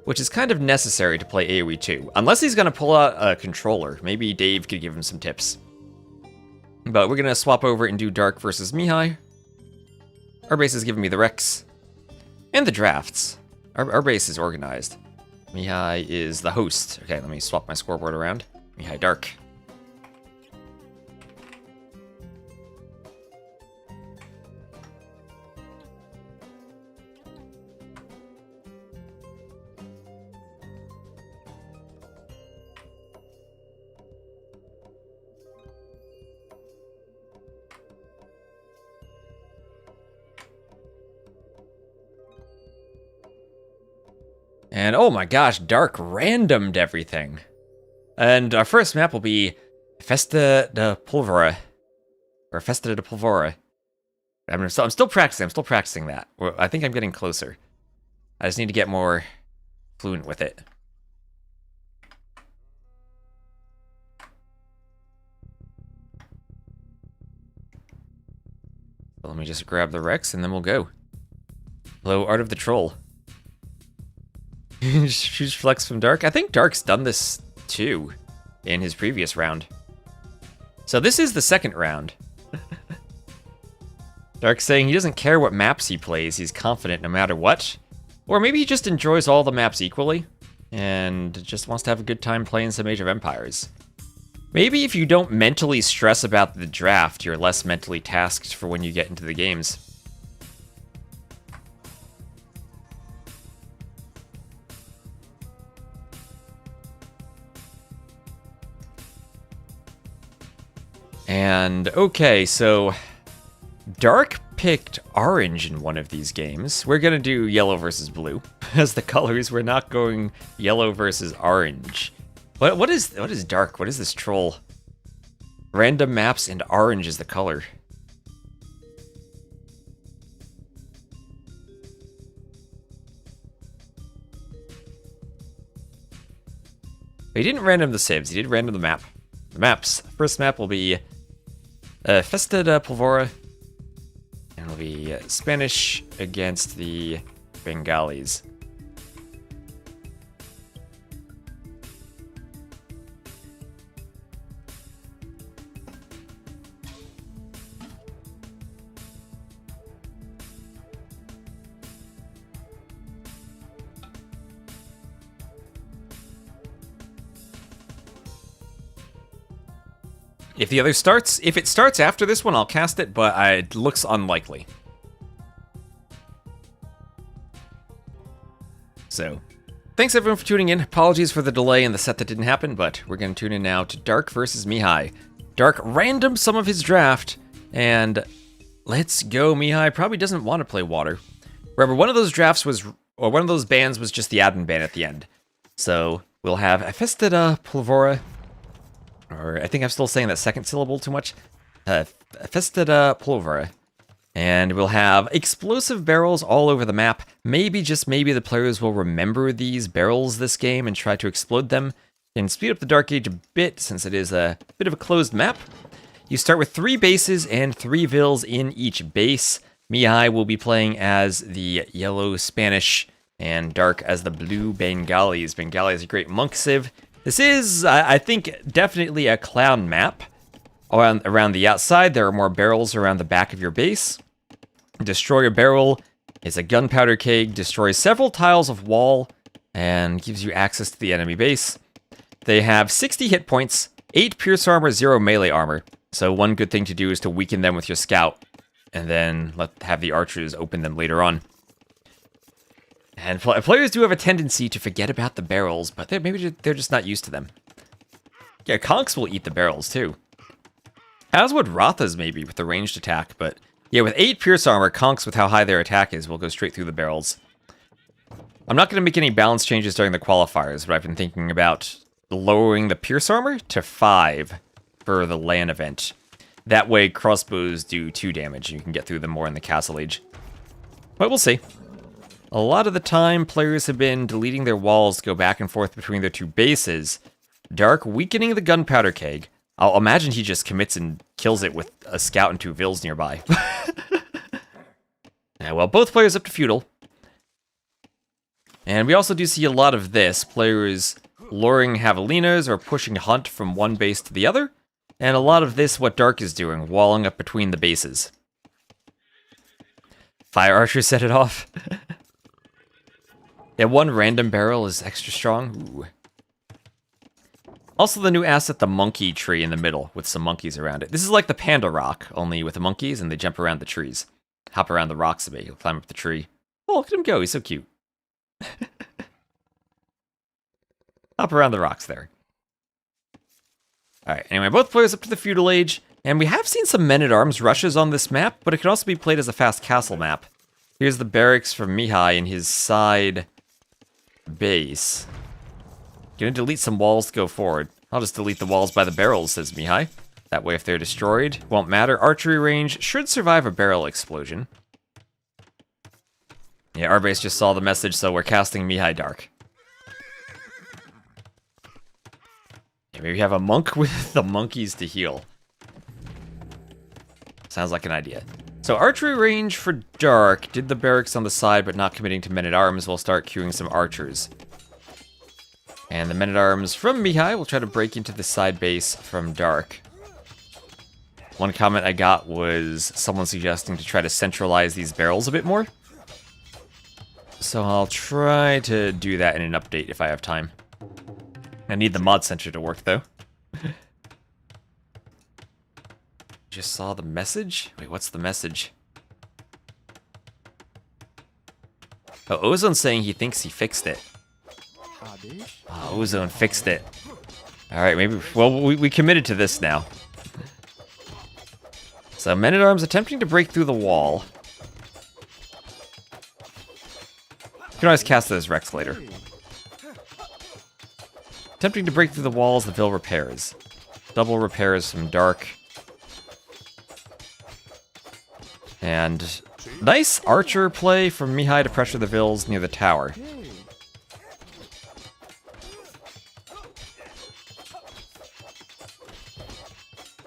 which is kind of necessary to play AoE 2. Unless he's going to pull out a controller. Maybe Dave could give him some tips. But we're going to swap over and do Dark versus Mihai. Our base is giving me the recs. And the drafts. Our base is organized. Mihai is the host. Okay, let me swap my scoreboard around. Mihai Dark. And oh my gosh, Dark randomed everything. And our first map will be Festa de Pulvera. Or Festa de Pulvera. I'm still practicing that. I think I'm getting closer. I just need to get more fluent with it. So let me just grab the Rex and then we'll go. Hello, Art of the Troll. Huge flex from Dark. I think Dark's done this too in his previous round. So this is the second round. Dark's saying he doesn't care what maps he plays, he's confident no matter what. Or maybe he just enjoys all the maps equally and just wants to have a good time playing some Age of Empires. Maybe if you don't mentally stress about the draft, you're less mentally tasked for when you get into the games. And, okay, so Dark picked orange in one of these games. We're gonna do yellow versus blue as the colors. We're not going yellow versus orange. What is Dark? What is this troll? Random maps and orange is the color. He didn't random the civs, he did random the map. The maps. First map will be Festa de Pulvera, and it'll be Spanish against the Bengalis. If the other starts, if it starts after this one, I'll cast it, but it looks unlikely. So, thanks everyone for tuning in. Apologies for the delay in the set that didn't happen, but we're going to tune in now to Dark versus Mihai. Dark random some of his draft, and let's go. Mihai probably doesn't want to play water. Remember, one of those drafts was or one of those bands was just the admin band at the end. So we'll have Festida Pulvora, or I think I'm still saying that second syllable too much. Festida Pulvora. And we'll have explosive barrels all over the map. Maybe, just maybe, the players will remember these barrels this game and try to explode them. And speed up the Dark Age a bit, since it is a bit of a closed map. You start with 3 bases and 3 vills in each base. Mihai will be playing as the yellow Spanish, and Dark as the blue Bengalis. Bengali is a great monk civ. This is, I think, definitely a clown map. Around the outside, there are more barrels around the back of your base. Destroy a barrel is a gunpowder keg, destroys several tiles of wall, and gives you access to the enemy base. They have 60 hit points, 8 pierce armor, 0 melee armor. So one good thing to do is to weaken them with your scout, and then have the archers open them later on. And players do have a tendency to forget about the barrels, but maybe they're just not used to them. Yeah, conks will eat the barrels too. As would Rathas maybe with the ranged attack, but yeah, with 8 pierce armor, conks with how high their attack is will go straight through the barrels. I'm not going to make any balance changes during the qualifiers, but I've been thinking about lowering the pierce armor to 5 for the LAN event. That way crossbows do 2 damage, and you can get through them more in the Castle Age. But we'll see. A lot of the time, players have been deleting their walls to go back and forth between their 2 bases. Dark weakening the gunpowder keg. I'll imagine he just commits and kills it with a scout and 2 vills nearby. Yeah, well, both players up to feudal. And we also do see a lot of this. Players luring javelinas or pushing hunt from one base to the other. And a lot of this, what Dark is doing, walling up between the bases. Fire Archer set it off. Yeah, 1 random barrel is extra strong. Ooh. Also the new asset, the monkey tree in the middle, with some monkeys around it. This is like the panda rock, only with the monkeys, and they jump around the trees. Hop around the rocks a bit, you'll climb up the tree. Oh, look at him go, he's so cute. Hop around the rocks there. Alright, anyway, both players up to the feudal age, and we have seen some men-at-arms rushes on this map, but it can also be played as a fast castle map. Here's the barracks from Mihai in his side base. Gonna delete some walls to go forward. I'll just delete the walls by the barrels, says Mihai. That way if they're destroyed, won't matter. Archery range should survive a barrel explosion. Yeah, our base just saw the message, so we're casting Mihai Dark. Yeah, maybe have a monk with the monkeys to heal. Sounds like an idea. So archery range for Dark. Did the barracks on the side, but not committing to men-at-arms. We'll start queuing some archers. And the men-at-arms from Mihai will try to break into the side base from Dark. One comment I got was someone suggesting to try to centralize these barrels a bit more. So I'll try to do that in an update if I have time. I need the mod center to work, though. Just saw the message? Wait, what's the message? Oh, Ozone's saying he thinks he fixed it. Oh, Ozone fixed it. Alright, maybe... Well, we committed to this now. So, men-at-arms attempting to break through the wall. You can always cast it as Rex later. Attempting to break through the walls, the Vill repairs. Double repairs from Dark. And nice archer play from Mihai to pressure the Vills near the tower.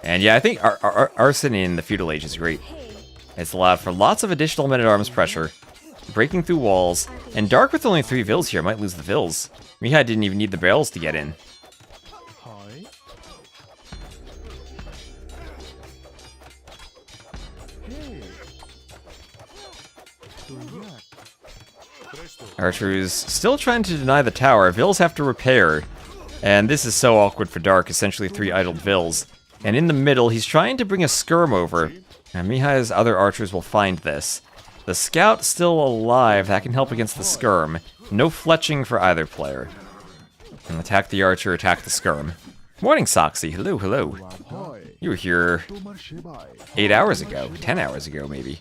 And yeah, I think Arson in the Feudal Age is great. It's allowed for lots of additional men-at-arms pressure, breaking through walls, and Dark with only 3 Vills here might lose the Vills. Mihai didn't even need the barrels to get in. Archers still trying to deny the tower. Vills have to repair. And this is so awkward for Dark, essentially 3 idled Vills. And in the middle, he's trying to bring a skirm over. And Mihai's other archers will find this. The scout still alive, that can help against the skirm. No fletching for either player. And attack the archer, attack the skirm. Morning, Soxy. Hello, hello. You were here 8 hours ago. 10 hours ago, maybe.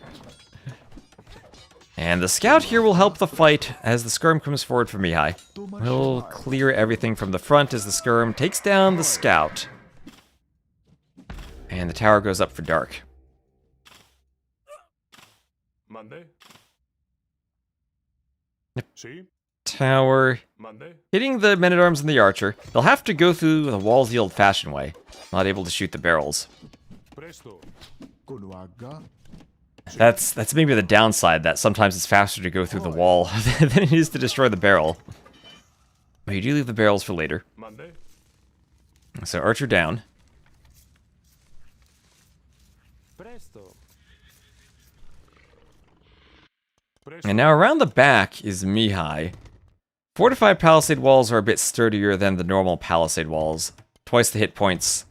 And the scout here will help the fight as the skirm comes forward for Mihai. He'll clear everything from the front as the skirm takes down the scout. And the tower goes up for Dark. Monday. See? Tower Monday. hitting the men-at-arms and the archer. They'll have to go through the walls the old-fashioned way. Not able to shoot the barrels. Presto. That's maybe the downside, that sometimes it's faster to go through the wall than it is to destroy the barrel. But you do leave the barrels for later. Monday. So archer down. Presto. And now around the back is Mihai. Fortified palisade walls are a bit sturdier than the normal palisade walls. Twice the hit points.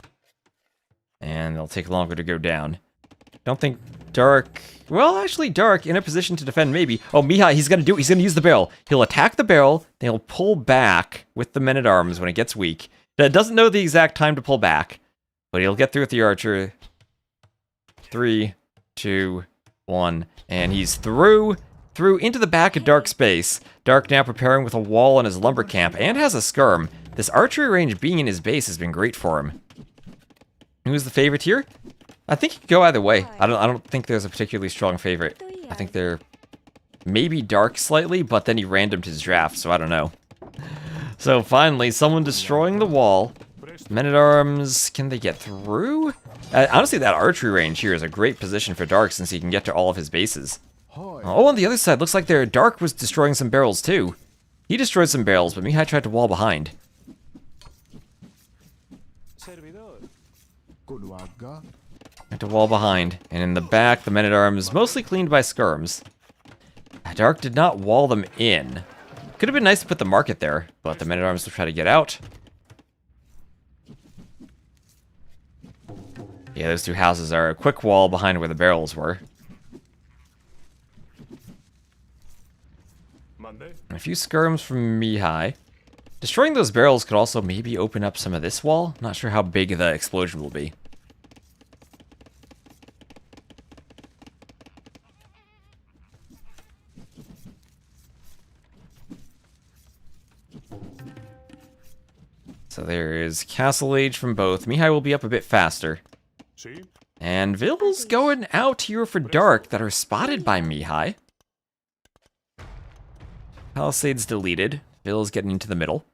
And they'll take longer to go down. Don't think Dark... Well, actually, Dark in a position to defend, maybe. Oh, Mihai, he's gonna use the barrel. He'll attack the barrel, then he'll pull back with the men-at-arms when it gets weak. Doesn't know the exact time to pull back, but he'll get through with the archer. 3, 2, 1, and he's through into the back of Dark's base. Dark now preparing with a wall on his lumber camp, and has a skirm. This archery range being in his base has been great for him. Who's the favorite here? I think it could go either way. I don't think there's a particularly strong favorite. I think they're maybe Dark slightly, but then he randomed his draft, so I don't know. So finally, someone destroying the wall. Men-at-arms, can they get through? Honestly, that archery range here is a great position for Dark since he can get to all of his bases. Oh, on the other side, looks like their Dark was destroying some barrels too. He destroyed some barrels, but Mihai tried to wall behind. Had to wall behind, and in the back, the men-at-arms mostly cleaned by skirms. Dark did not wall them in. Could have been nice to put the market there, but the men-at-arms will try to get out. Yeah, those two houses are a quick wall behind where the barrels were. Monday. A few skirms from Mihai. Destroying those barrels could also maybe open up some of this wall. Not sure how big the explosion will be. So there is Castle Age from both. Mihai will be up a bit faster. See? And Vil's going out here for Dark that are spotted by Mihai. Palisade's deleted. Vil's getting into the middle.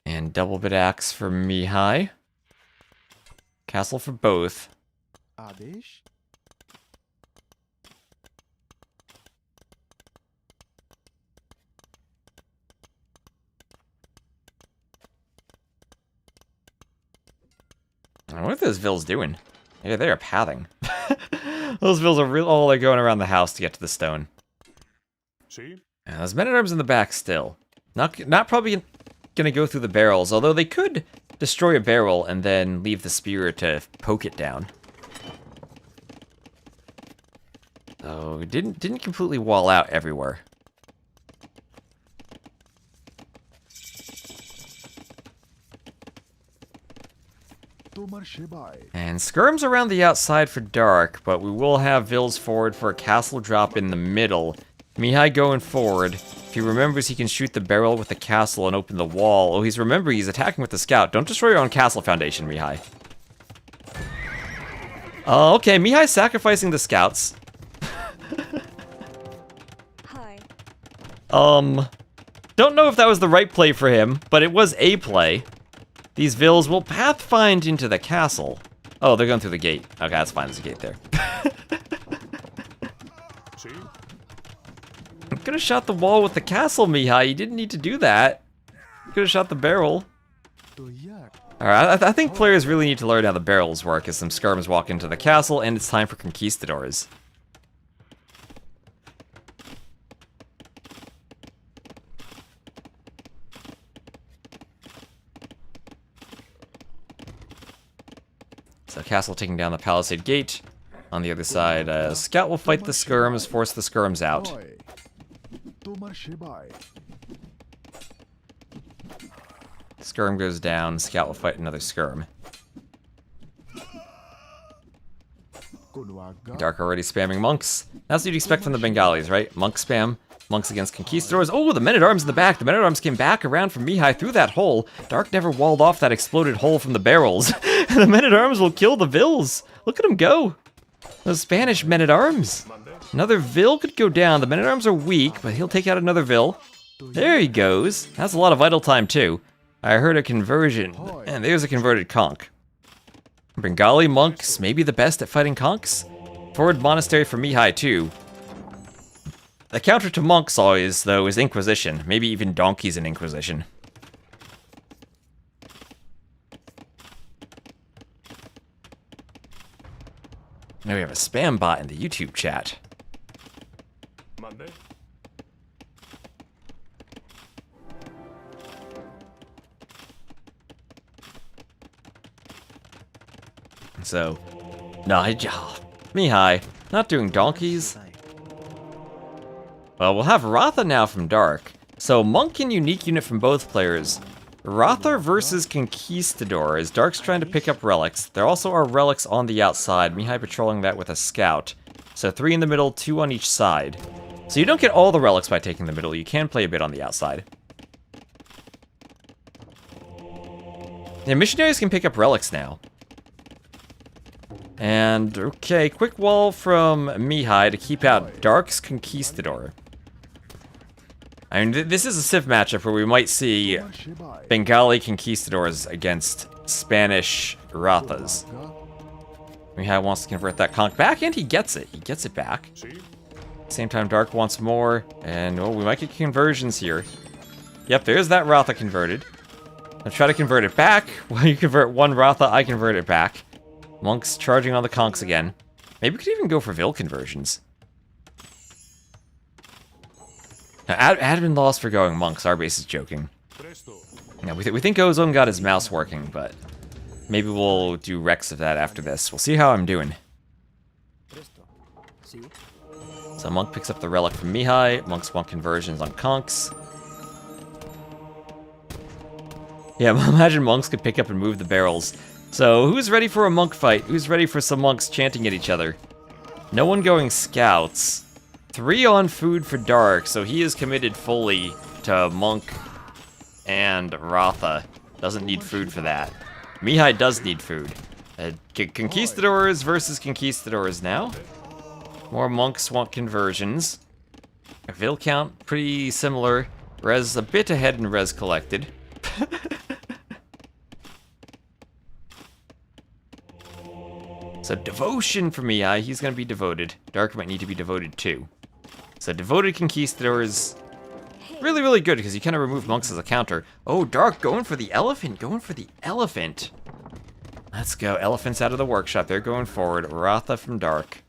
And double bit axe for Mihai. Castle for both. Adesh? I wonder what those Vills doing. Yeah, they are pathing. Those Vills are all they're going around the house to get to the stone. See? Yeah, those men-at-arms in the back still. Not probably gonna go through the barrels, although they could destroy a barrel and then leave the spear to poke it down. So it didn't completely wall out everywhere. And skirms around the outside for Dark, but we will have Vills forward for a castle drop in the middle. Mihai going forward. If he remembers, he can shoot the barrel with the castle and open the wall. Oh, he's attacking with the scout. Don't destroy your own castle foundation, Mihai. Oh, okay, Mihai's sacrificing the scouts. Hi. Don't know if that was the right play for him, but it was a play. These Vills will pathfind into the castle. Oh, they're going through the gate. Okay, that's fine, there's a gate there. See? Could have shot the wall with the castle, Mihai. You didn't need to do that. Could have shot the barrel. Alright, I think players really need to learn how the barrels work as some skirms walk into the castle, and it's time for conquistadors. So castle taking down the palisade gate. On the other side, scout will fight the skirms, force the skirms out. Skirm goes down. Scout will fight another Skirm. Dark already spamming monks. That's what you'd expect from the Bengalis, right? Monk spam. Monks against conquistadors. Oh, the men-at-arms in the back. The men-at-arms came back around from Mihai through that hole. Dark never walled off that exploded hole from the barrels. And the men-at-arms will kill the Vills. Look at them go. Those Spanish men-at-arms. Another Vill could go down. The men-at-arms are weak, but he'll take out another Vill. There he goes. That's a lot of idle time, too. I heard a conversion. And there's a converted conch. Bengali monks may be the best at fighting conchs. Forward monastery for Mihai, too. The counter to monks always, though, is Inquisition. Maybe even donkeys in Inquisition. Now we have a spam bot in the YouTube chat. Monday. So, no, Mihai, not doing donkeys. Well, we'll have Ratha now from Dark. So, Monk and Unique unit from both players. Ratha versus Conquistador, as Dark's trying to pick up relics. There also are relics on the outside, Mihai patrolling that with a scout. So 3 in the middle, 2 on each side. So you don't get all the relics by taking the middle, you can play a bit on the outside. Yeah, missionaries can pick up relics now. And, okay, quick wall from Mihai to keep out Dark's Conquistador. I mean, this is a Civ matchup where we might see Bengali Conquistadors against Spanish Rathas. Mihai wants to convert that conch back, and he gets it. He gets it back. Same time, Dark wants more, and oh, we might get conversions here. Yep, there's that Ratha converted. I'll try to convert it back. While you convert one Ratha, I convert it back. Monks charging on the conchs again. Maybe we could even go for Vill conversions. Now, admin lost for going monks. Our base is joking. Now, we think Ozone got his mouse working, but maybe we'll do Rex of that after this. We'll see how I'm doing. So Monk picks up the relic from Mihai. Monks want conversions on conchs. Yeah, imagine monks could pick up and move the barrels. So, who's ready for a monk fight? Who's ready for some monks chanting at each other? No one going scouts. 3 on food for Dark, so he is committed fully to Monk and Ratha. Doesn't need food for that. Mihai does need food. Conquistadors versus Conquistadors now. More monks want conversions. Vill count, pretty similar. Res a bit ahead in res collected. So devotion for Mihai, he's going to be devoted. Dark might need to be devoted too. So devoted Conquistadors, really, really good because you kind of remove monks as a counter. Oh, Dark going for the elephant, going for the elephant. Let's go, elephants out of the workshop. They're going forward. Ratha from Dark.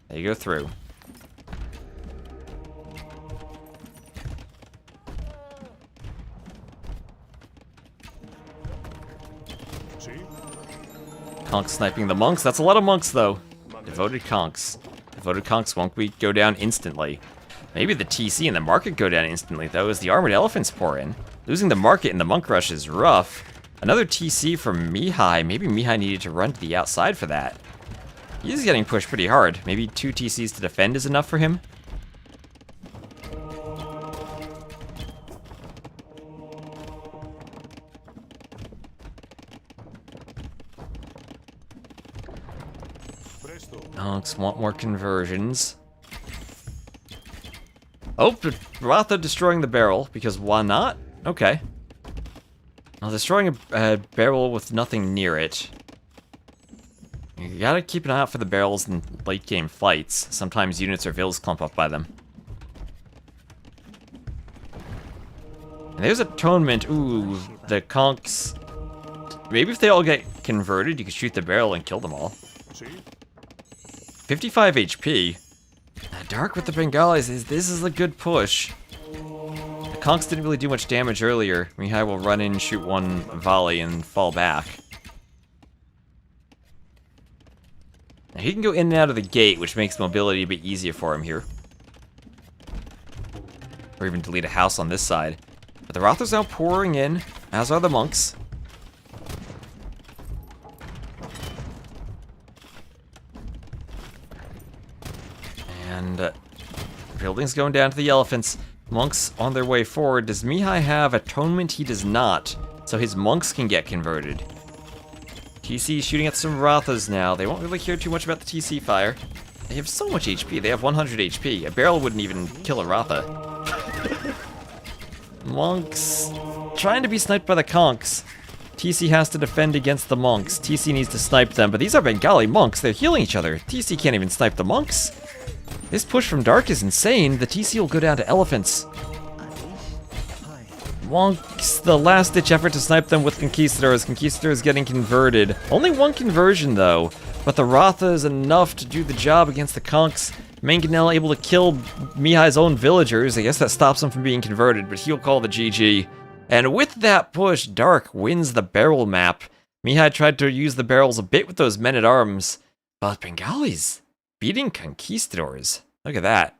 There you go through. Conch sniping the monks. That's a lot of monks, though. Devoted conchs. Devoted conchs won't go down instantly. Maybe the TC and the market go down instantly, though, as the armored elephants pour in. Losing the market in the monk rush is rough. Another TC from Mihai. Maybe Mihai needed to run to the outside for that. He's getting pushed pretty hard. Maybe 2 TCs to defend is enough for him. Monks want more conversions. Oh, Ratha destroying the barrel, because why not? Okay. Well, destroying a barrel with nothing near it. You gotta keep an eye out for the barrels in late game fights. Sometimes units or vills clump up by them. And there's Atonement. Ooh, the conchs. Maybe if they all get converted, you could shoot the barrel and kill them all. 55 HP. Dark with the Bengalis, this is a good push. The conchs didn't really do much damage earlier. Mihai will run in, shoot one volley, and fall back. Now, he can go in and out of the gate, which makes mobility a bit easier for him here. Or even delete a house on this side. But the Rothers now pouring in, as are the monks. And buildings going down to the elephants. Monks on their way forward. Does Mihai have atonement? He does not. So his monks can get converted. TC shooting at some Rothas now. They won't really care too much about the TC fire. They have so much HP. They have 100 HP. A barrel wouldn't even kill a Rotha. Monks trying to be sniped by the conks. TC has to defend against the monks. TC needs to snipe them, but these are Bengali monks. They're healing each other. TC can't even snipe the monks. This push from Dark is insane. The TC will go down to elephants. Monks, the last-ditch effort to snipe them with Conquistadors. Conquistadors getting converted. Only one conversion, though. But the Rotha is enough to do the job against the conks. Mangonel able to kill Mihai's own villagers. I guess that stops him from being converted, but he'll call the GG. And with that push, Dark wins the barrel map. Mihai tried to use the barrels a bit with those men-at-arms. But Bengalis beating Conquistadors. Look at that.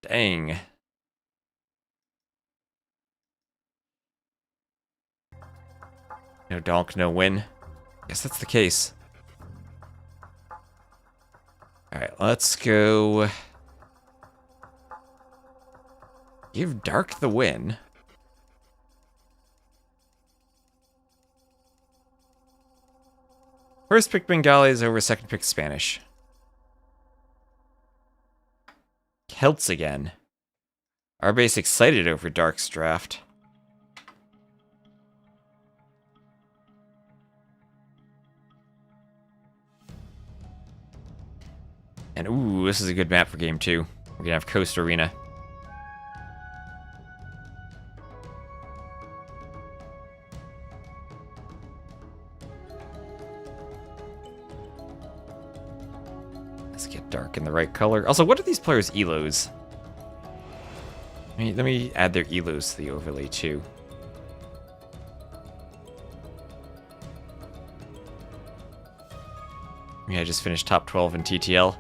Dang. No donk, no win. Guess that's the case. Alright, let's go. Give Dark the win. First pick Bengalis over second pick Spanish. Celts again. Our base excited over Dark's draft. And ooh, this is a good map for game 2. We're gonna have Coast Arena. Let's get Dark in the right color. Also, what are these players' elos? Let me add their elos to the overlay too. I just finished top 12 in TTL.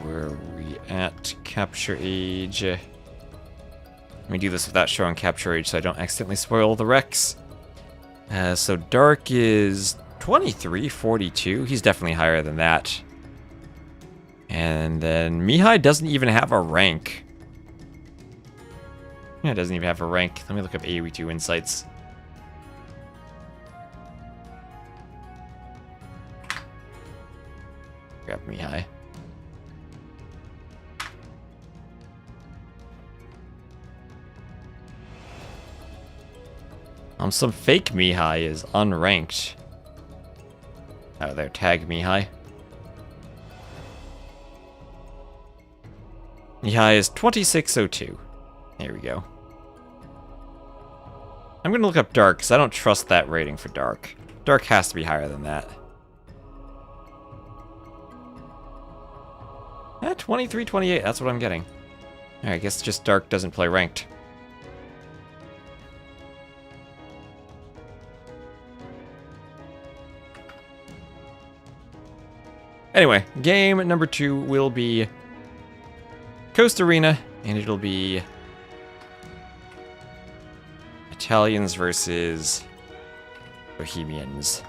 Where are we at? Capture age. Let me do this without showing capture age so I don't accidentally spoil the Rex. So Dark is 23, 42. He's definitely higher than that. And then Mihai doesn't even have a rank. Yeah, doesn't even have a rank. Let me look up AoE2 insights. Grab Mihai. Some fake Mihai is unranked. Oh, there, tag Mihai. Mihai is 2602. There we go. I'm gonna look up Dark, because I don't trust that rating for Dark. Dark has to be higher than that. 23, 28, that's what I'm getting. Alright, I guess just Dark doesn't play ranked. Anyway, game number 2 will be Coast Arena, and it'll be Italians versus Bohemians.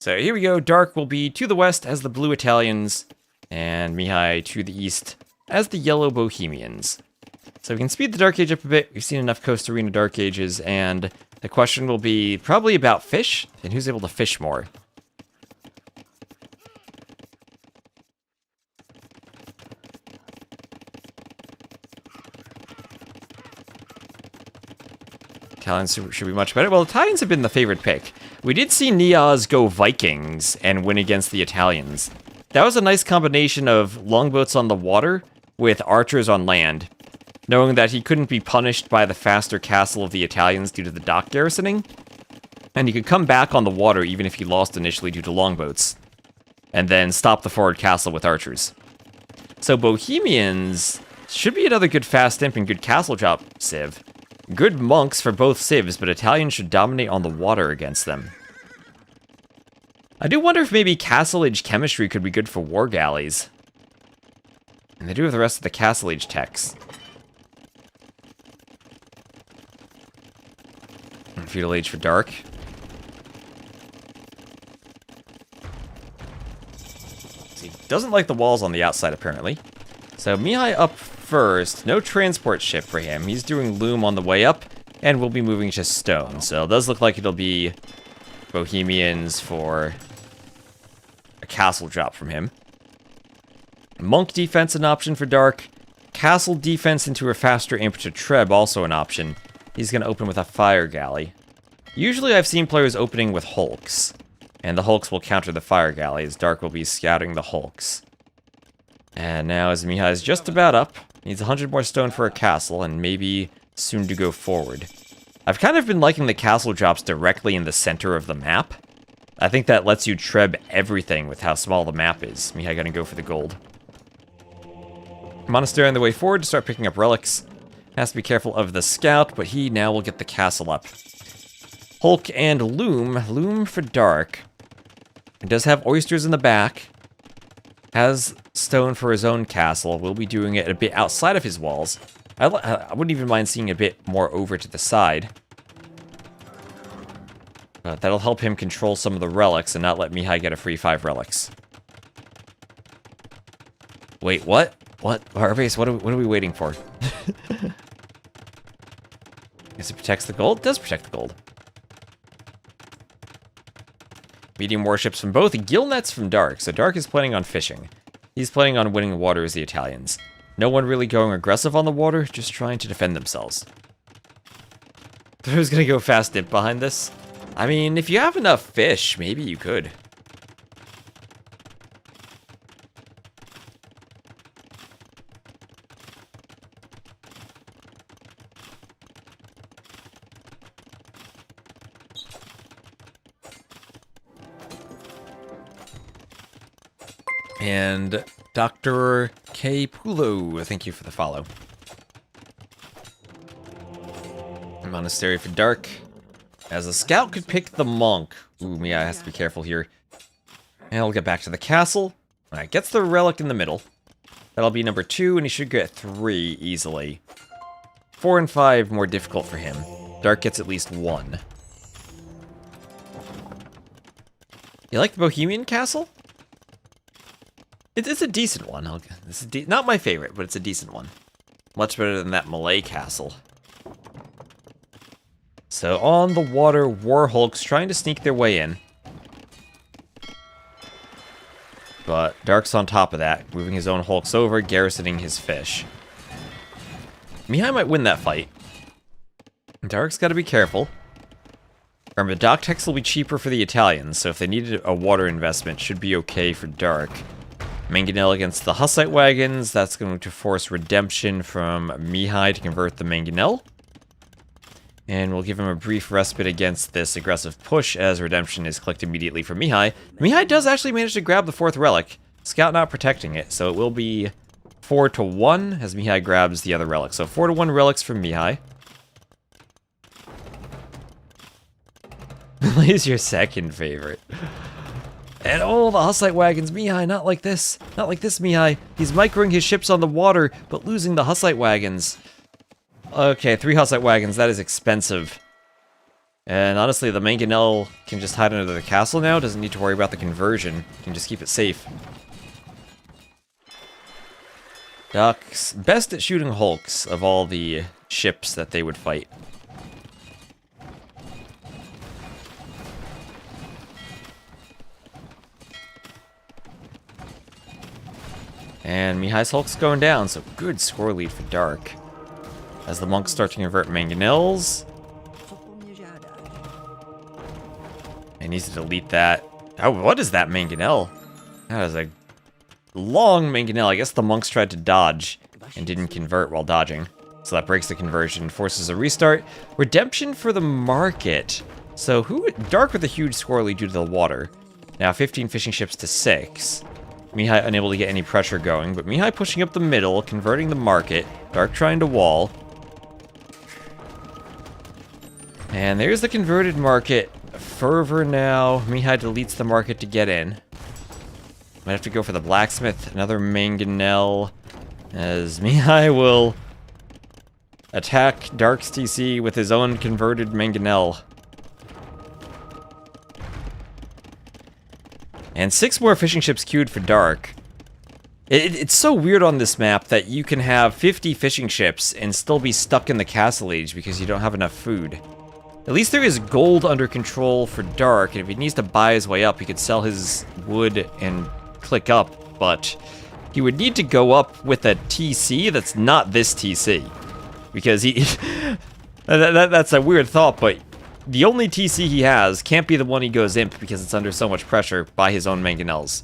So here we go. Dark will be to the west as the blue Italians, and Mihai to the east as the yellow Bohemians. So we can speed the Dark Age up a bit. We've seen enough Coast Arena Dark Ages, and the question will be probably about fish, and who's able to fish more. Italians should be much better. Well, Italians have been the favorite pick. We did see Niaz go Vikings and win against the Italians. That was a nice combination of longboats on the water with archers on land, knowing that he couldn't be punished by the faster castle of the Italians due to the dock garrisoning, and he could come back on the water even if he lost initially due to longboats, and then stop the forward castle with archers. So Bohemians should be another good fast imp and good castle drop civ. Good monks for both civs, but Italians should dominate on the water against them. I do wonder if maybe Castle Age chemistry could be good for war galleys. And they do have the rest of the Castle Age techs. And Feudal Age for Dark. He doesn't like the walls on the outside, apparently. So Mihai up first. No transport ship for him. He's doing loom on the way up, and we'll be moving to stone. So it does look like it'll be Bohemians for a castle drop from him. Monk defense an option for Dark. Castle defense into a faster imp to Treb also an option. He's going to open with a fire galley. Usually I've seen players opening with hulks, and the hulks will counter the fire galleys. Dark will be scouting the hulks. And now as Mihai is just about up, needs 100 more stone for a castle, and maybe soon to go forward. I've kind of been liking the castle drops directly in the center of the map. I think that lets you treb everything with how small the map is. Mihai gonna go for the gold. Monastery on the way forward to start picking up relics. Has to be careful of the scout, but he now will get the castle up. Hulk and loom. Loom for Dark. It does have oysters in the back. Has stone for his own castle. We'll be doing it a bit outside of his walls. I wouldn't even mind seeing a bit more over to the side. That'll help him control some of the relics and not let Mihai get a free 5 relics. Wait, what? What? Barbase, what are we waiting for? Guess it protects the gold? It does protect the gold. Medium warships from both. Gill nets from Dark. So Dark is planning on fishing. He's planning on winning water as the Italians. No one really going aggressive on the water, just trying to defend themselves. Who's gonna go fast dip behind this? I mean, if you have enough fish, maybe you could. And Dr. K. Pulo, thank you for the follow. Monastery for Dark. As a scout could pick the monk. Ooh, Mia has to be careful here. And we'll get back to the castle. Alright, gets the relic in the middle. That'll be number 2, and he should get 3 easily. 4 and 5 more difficult for him. Dark gets at least 1. You like the Bohemian castle? It's a decent one. This is not my favorite, but it's a decent one. Much better than that Malay castle. So on the water, War Hulks trying to sneak their way in. But Dark's on top of that, moving his own Hulks over, garrisoning his fish. Mihai might win that fight. Dark's got to be careful. Remember, dock techs will be cheaper for the Italians, so if they needed a water investment, should be okay for Dark. Mangonel against the Hussite wagons. That's going to force redemption from Mihai to convert the Mangonel. And we'll give him a brief respite against this aggressive push as redemption is clicked immediately from Mihai. Mihai does actually manage to grab the 4th relic. Scout not protecting it, so it will be 4-1 as Mihai grabs the other relic. So 4-1 relics from Mihai. He's your second favorite. And oh, the Hussite wagons, Mihai, not like this. Not like this, Mihai. He's microing his ships on the water, but losing the Hussite wagons. Okay, 3 Hussite wagons, that is expensive. And honestly, the Mangonel can just hide under the castle now, doesn't need to worry about the conversion. Can just keep it safe. Ducks, best at shooting hulks of all the ships that they would fight. And Mihai's Hulk's going down, so good score lead for Dark. As the monks start to convert Mangonels. He needs to delete that. Oh, what is that Mangonel? That is a long Mangonel. I guess the monks tried to dodge and didn't convert while dodging. So that breaks the conversion, forces a restart. Redemption for the market. So Dark with a huge score lead due to the water. Now 15 fishing ships to 6. Mihai unable to get any pressure going, but Mihai pushing up the middle, converting the market. Dark trying to wall. And there's the converted market. Fervor now. Mihai deletes the market to get in. Might have to go for the blacksmith. Another mangonel. As Mihai will attack Dark's TC with his own converted mangonel. And 6 more fishing ships queued for Dark. It's so weird on this map that you can have 50 fishing ships and still be stuck in the Castle Age because you don't have enough food. At least there is gold under control for Dark, and if he needs to buy his way up, he could sell his wood and click up, but he would need to go up with a TC that's not this TC. Because he... that's a weird thought, but the only TC he has can't be the one he goes imp because it's under so much pressure by his own mangonels.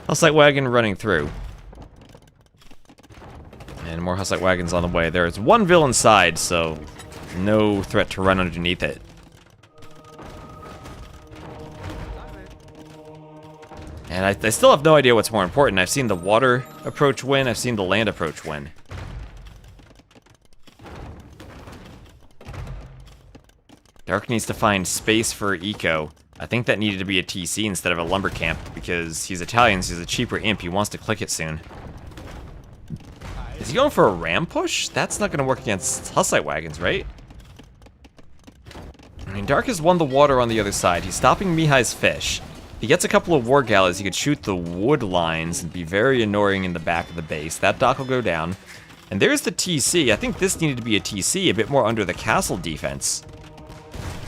Hussite wagon running through. And more Hussite wagons on the way. There's one vill inside, so no threat to run underneath it. And I still have no idea what's more important. I've seen the water approach win, I've seen the land approach win. Dark needs to find space for eco. I think that needed to be a TC instead of a lumber camp, because he's Italian, so he's a cheaper imp, he wants to click it soon. Is he going for a ram push? That's not going to work against Hussite wagons, right? I mean, Dark has won the water on the other side. He's stopping Mihai's fish. He gets a couple of war galleys, he could shoot the wood lines and be very annoying in the back of the base. That dock will go down. And there's the TC. I think this needed to be a TC, a bit more under the castle defense.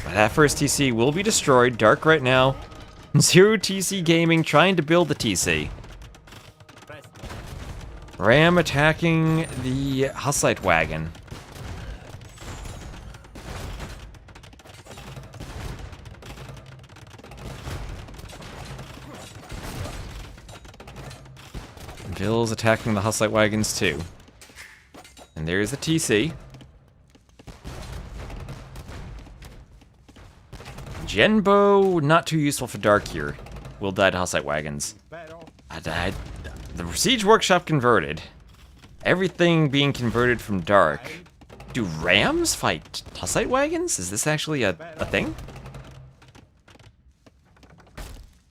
But that first TC will be destroyed. Dark right now. 0 TC Gaming trying to build the TC. Ram attacking the Hussite wagon. Vill's attacking the Hussite wagons too. And there's the TC. Genbo, not too useful for Dark here. Will die to Hussite wagons. The Siege Workshop converted. Everything being converted from Dark. Do Rams fight Hussite wagons? Is this actually a thing?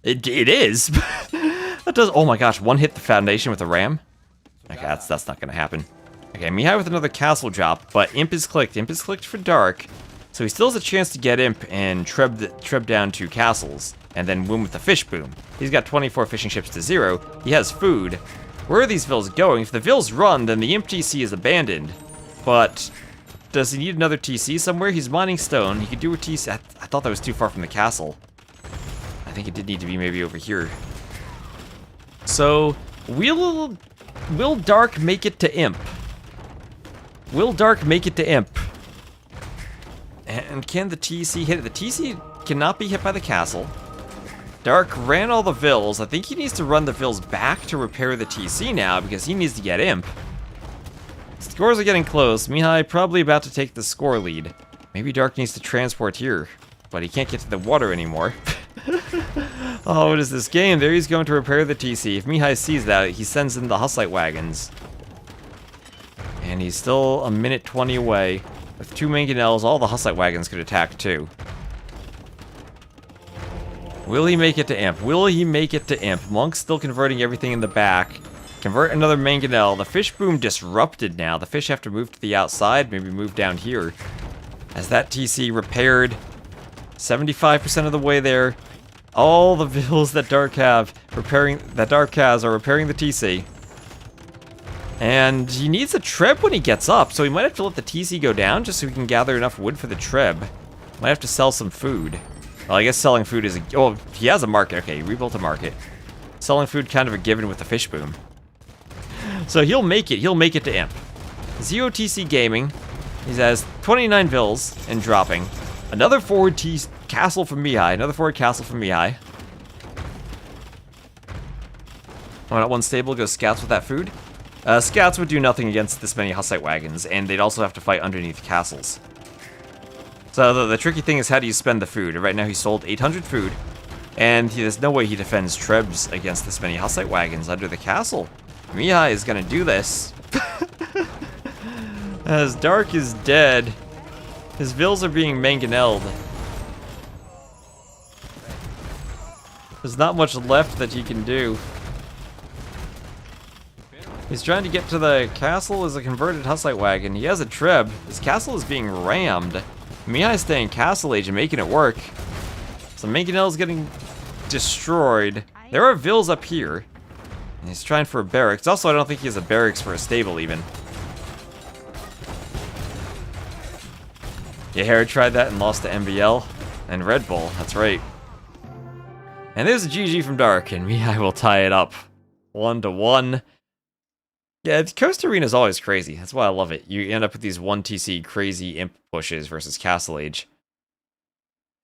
It is. That does. Oh my gosh! One hit the foundation with a ram. Okay, that's not gonna happen. Okay, Mihai with another castle drop, but Imp is clicked. Imp is clicked for Dark, so he still has a chance to get Imp and treb down 2 castles, and then win with the fish boom. He's got 24 fishing ships to 0. He has food. Where are these vills going? If the vills run, then the Imp TC is abandoned. But does he need another TC somewhere? He's mining stone. He could do a TC. I thought that was too far from the castle. I think it did need to be maybe over here. So, will Dark make it to Imp? Will Dark make it to Imp? And can the TC hit it? The TC cannot be hit by the castle. Dark ran all the vills. I think he needs to run the vills back to repair the TC now because he needs to get Imp. Scores are getting close. Mihai probably about to take the score lead. Maybe Dark needs to transport here, but he can't get to the water anymore. Oh, what is this game? There he's going to repair the TC. If Mihai sees that, he sends in the Hussite wagons. And he's still a minute 20 away. With 2 mangonels, all the Hussite wagons could attack too. Will he make it to Imp? Will he make it to Imp? Monk's still converting everything in the back. Convert another mangonel. The fish boom disrupted now. The fish have to move to the outside, maybe move down here. As that TC repaired 75% of the way there. All the vills that Dark has are repairing the TC. And he needs a treb when he gets up, so he might have to let the TC go down just so he can gather enough wood for the treb. Might have to sell some food. Well, I guess selling food is a... Oh, he has a market. Okay, he rebuilt a market. Selling food kind of a given with the fish boom. So he'll make it. He'll make it to Imp. 0 TC Gaming. He has 29 vills and dropping. Another forward castle from Mihai. Another forward castle from Mihai. Oh, not one stable goes scouts with that food. Scouts would do nothing against this many Hussite wagons, and they'd also have to fight underneath castles. So the tricky thing is, how do you spend the food? Right now he sold 800 food, and there's no way he defends trebs against this many Hussite wagons under the castle. Mihai is gonna do this. As Dark is dead, His vills are being mangonelled. There's not much left that he can do. He's trying to get to the castle as a converted Hussite wagon. He has a treb. His castle is being rammed. Mihai's staying castle age and making it work. So Mangonell's getting destroyed. There are vills up here. And he's trying for a barracks. Also, I don't think he has a barracks for a stable even. Yeah, Herod tried that and lost to MBL and Red Bull. That's right. And there's a GG from Dark, and Mihai will tie it up 1-1. Yeah, Coast Arena is always crazy. That's why I love it. You end up with these 1TC crazy imp pushes versus Castle Age.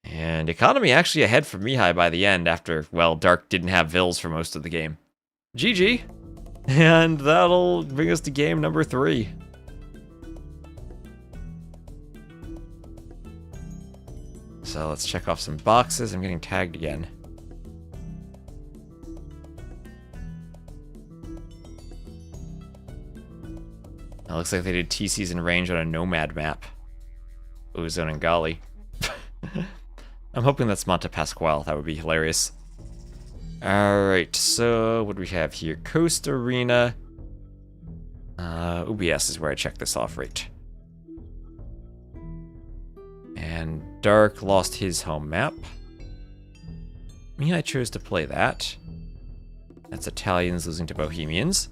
And economy actually ahead for Mihai by the end after, well, Dark didn't have vills for most of the game. GG. And that'll bring us to game number 3. So let's check off some boxes. I'm getting tagged again. It looks like they did TCs in range on a Nomad map. Ozone and Gali. I'm hoping that's Monte Pasquale. That would be hilarious. Alright, so what do we have here? Coast Arena. OBS is where I check this off rate. And Dark lost his home map. I chose to play that. That's Italians losing to Bohemians.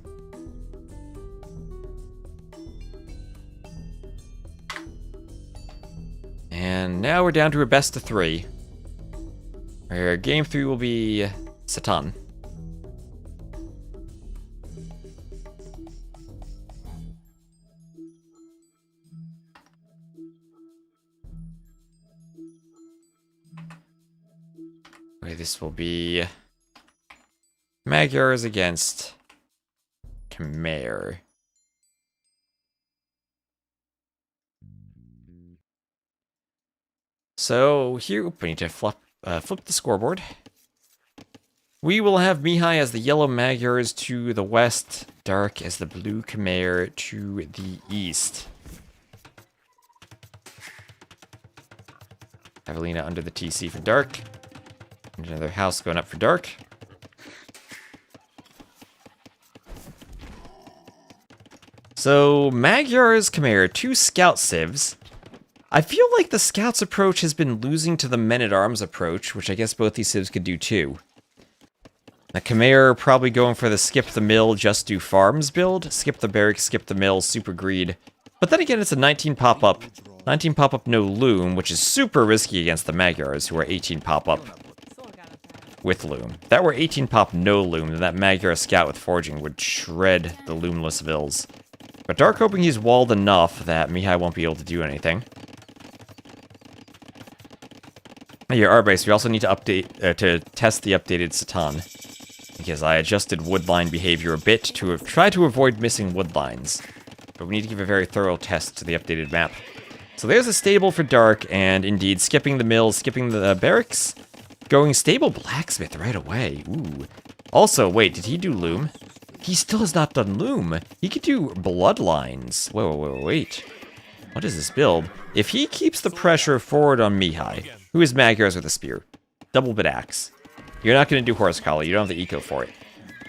And now we're down to a best of 3. Where game 3 will be Satan. Okay, this will be Magyars against Khmer. So here, we need to flip the scoreboard. We will have Mihai as the yellow Magyars to the west, Dark as the blue Khmer to the east. Evelina under the TC for Dark. And another house going up for Dark. So, Magyars, Khmer, 2 scout civs. I feel like the scouts approach has been losing to the men-at-arms approach, which I guess both these civs could do too. The Khmer are probably going for the skip the mill, just do farms build. Skip the barracks, skip the mill, super greed. But then again, it's a 19 pop-up. 19 pop-up no loom, which is super risky against the Magyars, who are 18 pop-up with loom. If that were 18 pop no loom, then that Magyar scout with forging would shred the loomless vills. But Dark hoping he's walled enough that Mihai won't be able to do anything. Your R-base, we also need to update to test the updated Satan, because I adjusted woodline behavior a bit to try to avoid missing woodlines. But we need to give a very thorough test to the updated map. So there's a stable for Dark, and indeed skipping the mill, skipping the barracks, going stable blacksmith right away. Ooh. Also, wait, did he do loom? He still has not done loom. He could do bloodlines. Wait. What is this build? If he keeps the pressure forward on Mihai, who is Magyars with a spear, double bit axe. You're not going to do horse collar. You don't have the eco for it.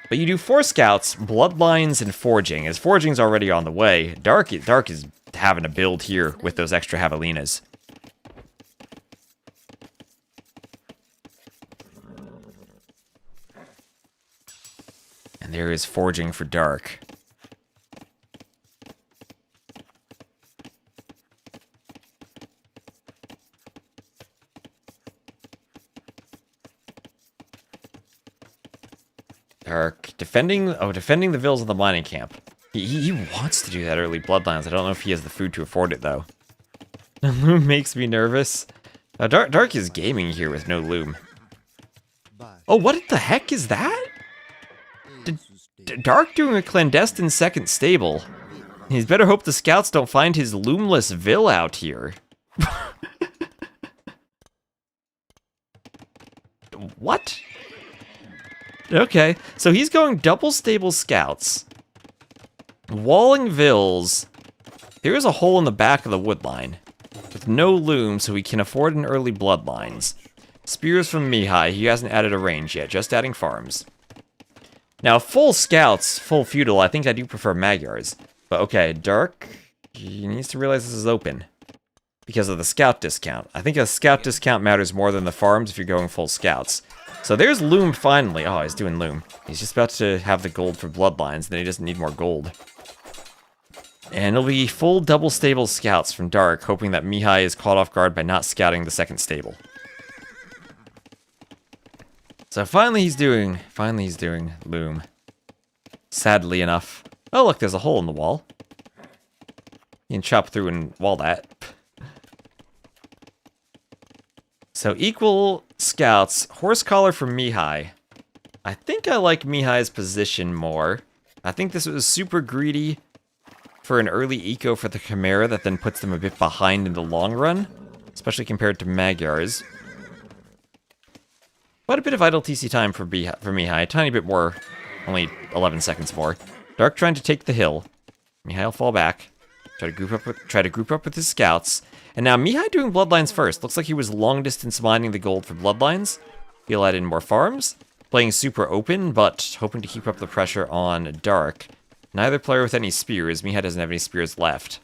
But you do 4 scouts, bloodlines, and forging. As forging's already on the way, Dark is having a build here with those extra javelinas. And there is forging for Dark. Dark defending the vills of the mining camp. He wants to do that early bloodlines. I don't know if he has the food to afford it though. Loom makes me nervous. Dark is gaming here with no loom. Oh, what the heck is that? Dark doing a clandestine second stable. He's better hope the scouts don't find his loomless vill out here. What? Okay, so he's going double stable scouts. Walling vills. There is a hole in the back of the wood line. With with no loom, so he can afford an early bloodlines. Spears from Mihai. He hasn't added a range yet, just adding farms. Now, full scouts, full feudal, I think I do prefer Magyars. But okay, Dark, he needs to realize this is open. Because of the scout discount. I think a scout discount matters more than the farms if you're going full scouts. So there's loom finally. Oh, he's doing loom. He's just about to have the gold for bloodlines, then he doesn't need more gold. And it'll be full double stable scouts from Dark, hoping that Mihai is caught off guard by not scouting the second stable. So finally he's doing loom. Sadly enough. Oh look, there's a hole in the wall. You can chop through and wall that. So equal scouts, horse collar for Mihai. I think I like Mihai's position more. I think this was super greedy for an early eco for the Chimera that then puts them a bit behind in the long run, especially compared to Magyars. Quite a bit of idle TC time for Mihai, a tiny bit more, only 11 seconds more. Dark trying to take the hill. Mihai will fall back, try to group up with his scouts. And now Mihai doing bloodlines first. Looks like he was long distance mining the gold for bloodlines. He'll add in more farms. Playing super open, but hoping to keep up the pressure on Dark. Neither player with any spears. Mihai doesn't have any spears left.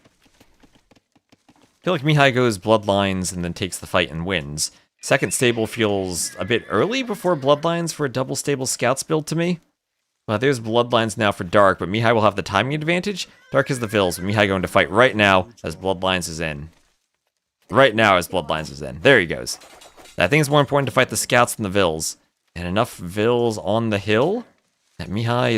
I feel like Mihai goes bloodlines and then takes the fight and wins. Second stable feels a bit early before bloodlines for a double stable scouts build to me. Well, there's bloodlines now for Dark, but Mihai will have the timing advantage. Dark has the fills, but Mihai going to fight right now as bloodlines is in. Right now as bloodlines is in. There he goes. I think it's more important to fight the scouts than the vills. And enough vills on the hill that Mihai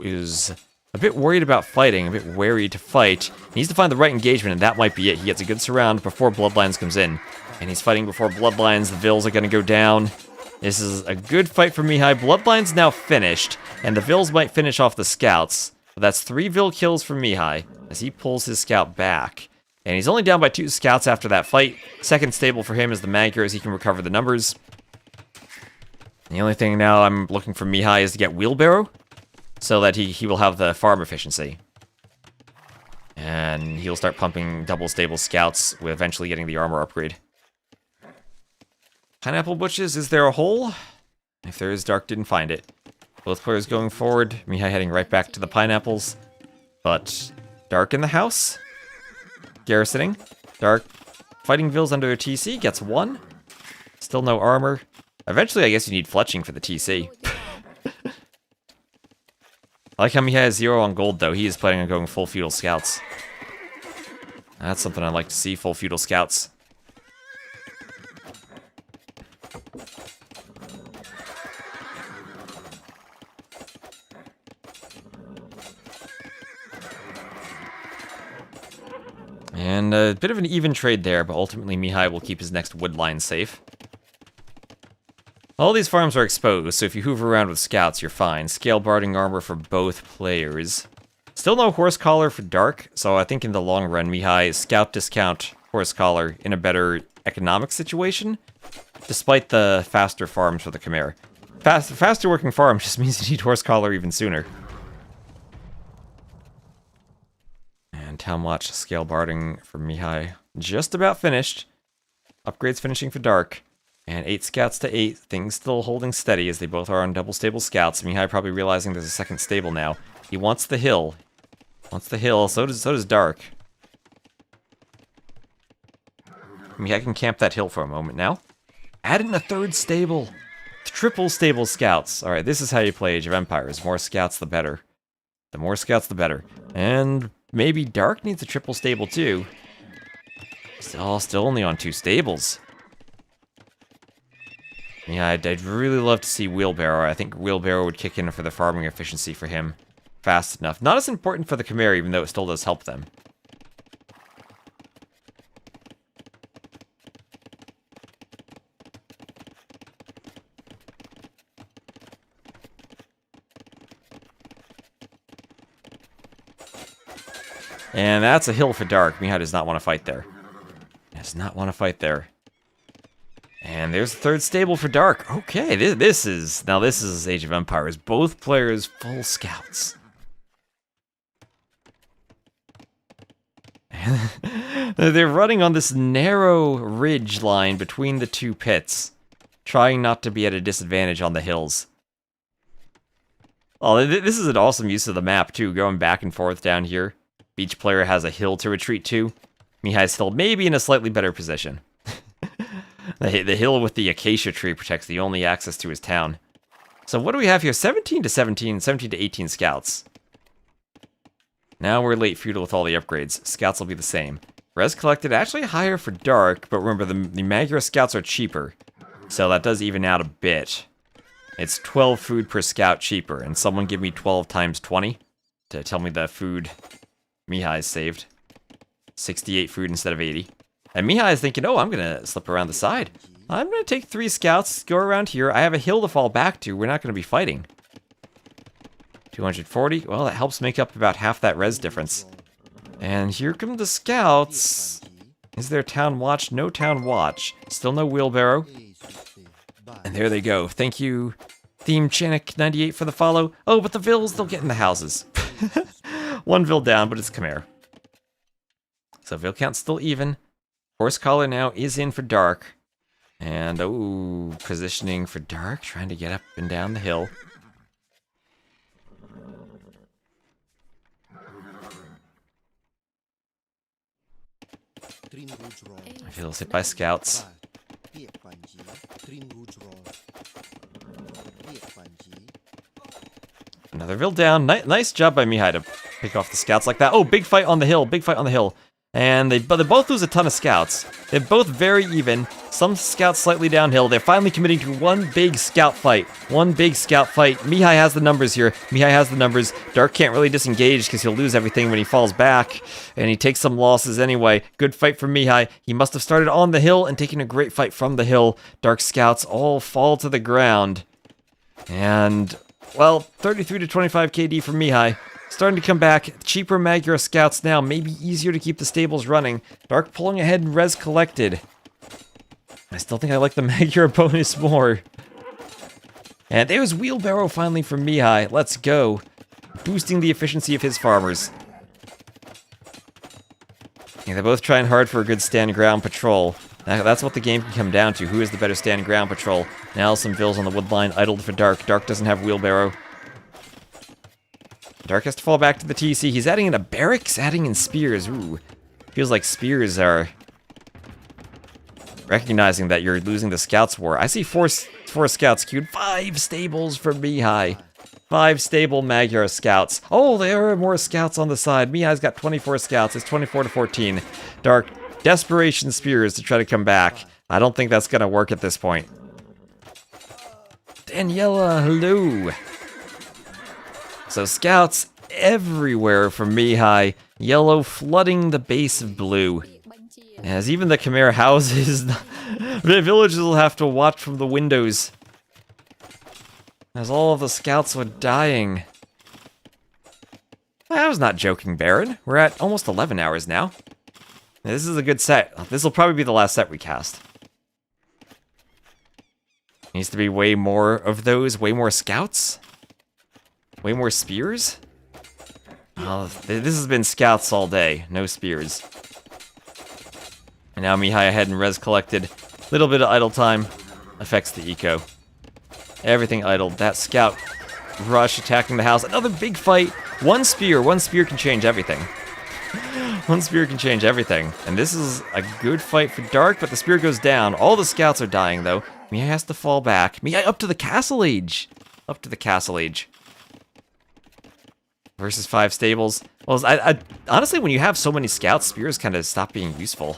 is a bit worried about fighting, a bit wary to fight. He needs to find the right engagement, and that might be it. He gets a good surround before bloodlines comes in. And he's fighting before bloodlines. The vills are going to go down. This is a good fight for Mihai. Bloodline's now finished, and the vills might finish off the scouts. But that's 3 vill kills for Mihai as he pulls his scout back. And he's only down by 2 scouts after that fight. Second stable for him is the Magyars. He can recover the numbers. The only thing now I'm looking for Mihai is to get Wheelbarrow, so that he will have the farm efficiency. And he'll start pumping double stable scouts with eventually getting the armor upgrade. Pineapple bushes, is there a hole? If there is, Dark didn't find it. Both players going forward, Mihai heading right back to the pineapples. But Dark in the house. Garrisoning. Dark fighting vills under their TC, gets 1. Still no armor. Eventually, I guess you need fletching for the TC. I like how Mihai has 0 on gold, though. He is planning on going full feudal scouts. That's something I'd like to see, full feudal scouts. And a bit of an even trade there, but ultimately Mihai will keep his next wood line safe. All these farms are exposed, so if you hoover around with scouts, you're fine. Scale barding armor for both players. Still no horse collar for Dark, so I think in the long run, Mihai scout discount horse collar in a better economic situation, despite the faster farms for the Chimera. Faster working farm just means you need horse collar even sooner. And Town Watch scale barding for Mihai just about finished. Upgrades finishing for Dark. And 8 scouts to 8, things still holding steady as they both are on double stable scouts. Mihai probably realizing there's a second stable now. He wants the hill. So does Dark. Mihai can camp that hill for a moment now. Add in a 3rd stable. Triple stable scouts. Alright, this is how you play Age of Empires. More scouts, the better. The more scouts, the better. And maybe Dark needs a triple stable too. Still only on 2 stables. Yeah, I'd really love to see Wheelbarrow. I think Wheelbarrow would kick in for the farming efficiency for him fast enough. Not as important for the Chimera, even though it still does help them. And that's a hill for Dark. Mihai does not want to fight there. And there's the 3rd stable for Dark. Okay, this is Age of Empires. Both players full scouts. They're running on this narrow ridge line between the two pits, trying not to be at a disadvantage on the hills. Oh, this is an awesome use of the map, too, going back and forth down here. Each player has a hill to retreat to. Mihai's hill maybe in a slightly better position. The hill with the acacia tree protects the only access to his town. So what do we have here? 17 to 17, 17 to 18 scouts. Now we're late feudal with all the upgrades. Scouts will be the same. Res collected actually higher for dark, but remember the Magyar scouts are cheaper. So that does even out a bit. It's 12 food per scout cheaper, and someone give me 12 times 20 to tell me the food Mihai's saved. 68 food instead of 80. And Mihai is thinking, oh, I'm going to slip around the side. I'm going to take 3 scouts, go around here. I have a hill to fall back to. We're not going to be fighting. 240. Well, that helps make up about half that res difference. And here come the scouts. Is there town watch? No town watch. Still no wheelbarrow. And there they go. Thank you, Theme Chanik98 for the follow. Oh, but the vills, they'll get in the houses. 1 vill down, but it's Khmer. So vill count's still even. Horse collar now is in for dark. And, oh, positioning for dark, trying to get up and down the hill. I feel hit by scouts. Another vill down. Nice job by Mihai to pick off the scouts like that. Oh, big fight on the hill. Big fight on the hill. And they both lose a ton of scouts. They're both very even. Some scouts slightly downhill. They're finally committing to one big scout fight. One big scout fight. Mihai has the numbers here. Mihai has the numbers. Dark can't really disengage because he'll lose everything when he falls back. And he takes some losses anyway. Good fight from Mihai. He must have started on the hill and taken a great fight from the hill. Dark scouts all fall to the ground. And, well, 33 to 25 KD from Mihai. Starting to come back. Cheaper Magyar scouts now. Maybe easier to keep the stables running. Dark pulling ahead in res collected. I still think I like the Magyar bonus more. And there's wheelbarrow finally from Mihai. Let's go. Boosting the efficiency of his farmers. Yeah, they're both trying hard for a good stand ground patrol. That's what the game can come down to. Who is the better stand ground patrol? Now some vills on the woodline idled for Dark. Dark doesn't have wheelbarrow. Dark has to fall back to the TC. He's adding in a barracks, adding in spears. Ooh. Feels like spears are recognizing that you're losing the scouts war. I see four scouts queued. 5 stables for Mihai. 5 stable Magyar scouts. Oh, there are more scouts on the side. Mihai's got 24 scouts. It's 24 to 14. Dark, desperation spears to try to come back. I don't think that's going to work at this point. Daniela, hello. So scouts everywhere from Mihai. Yellow flooding the base of blue. As even the Khmer houses, the villagers will have to watch from the windows. As all of the scouts were dying. I was not joking, Baron. We're at almost 11 hours now. This is a good set. This will probably be the last set we cast. Needs to be way more of those, way more scouts. Way more spears? Oh, this has been scouts all day, no spears. And now Mihai ahead and res collected. Little bit of idle time affects the eco. Everything idled. That scout rush attacking the house. Another big fight. One spear can change everything. One spear can change everything. And this is a good fight for Dark, but the spear goes down. All the scouts are dying, though. Mihai has to fall back. Mihai up to the castle age. Up to the castle age. Versus 5 stables. Well, honestly, when you have so many scouts, spears kind of stop being useful.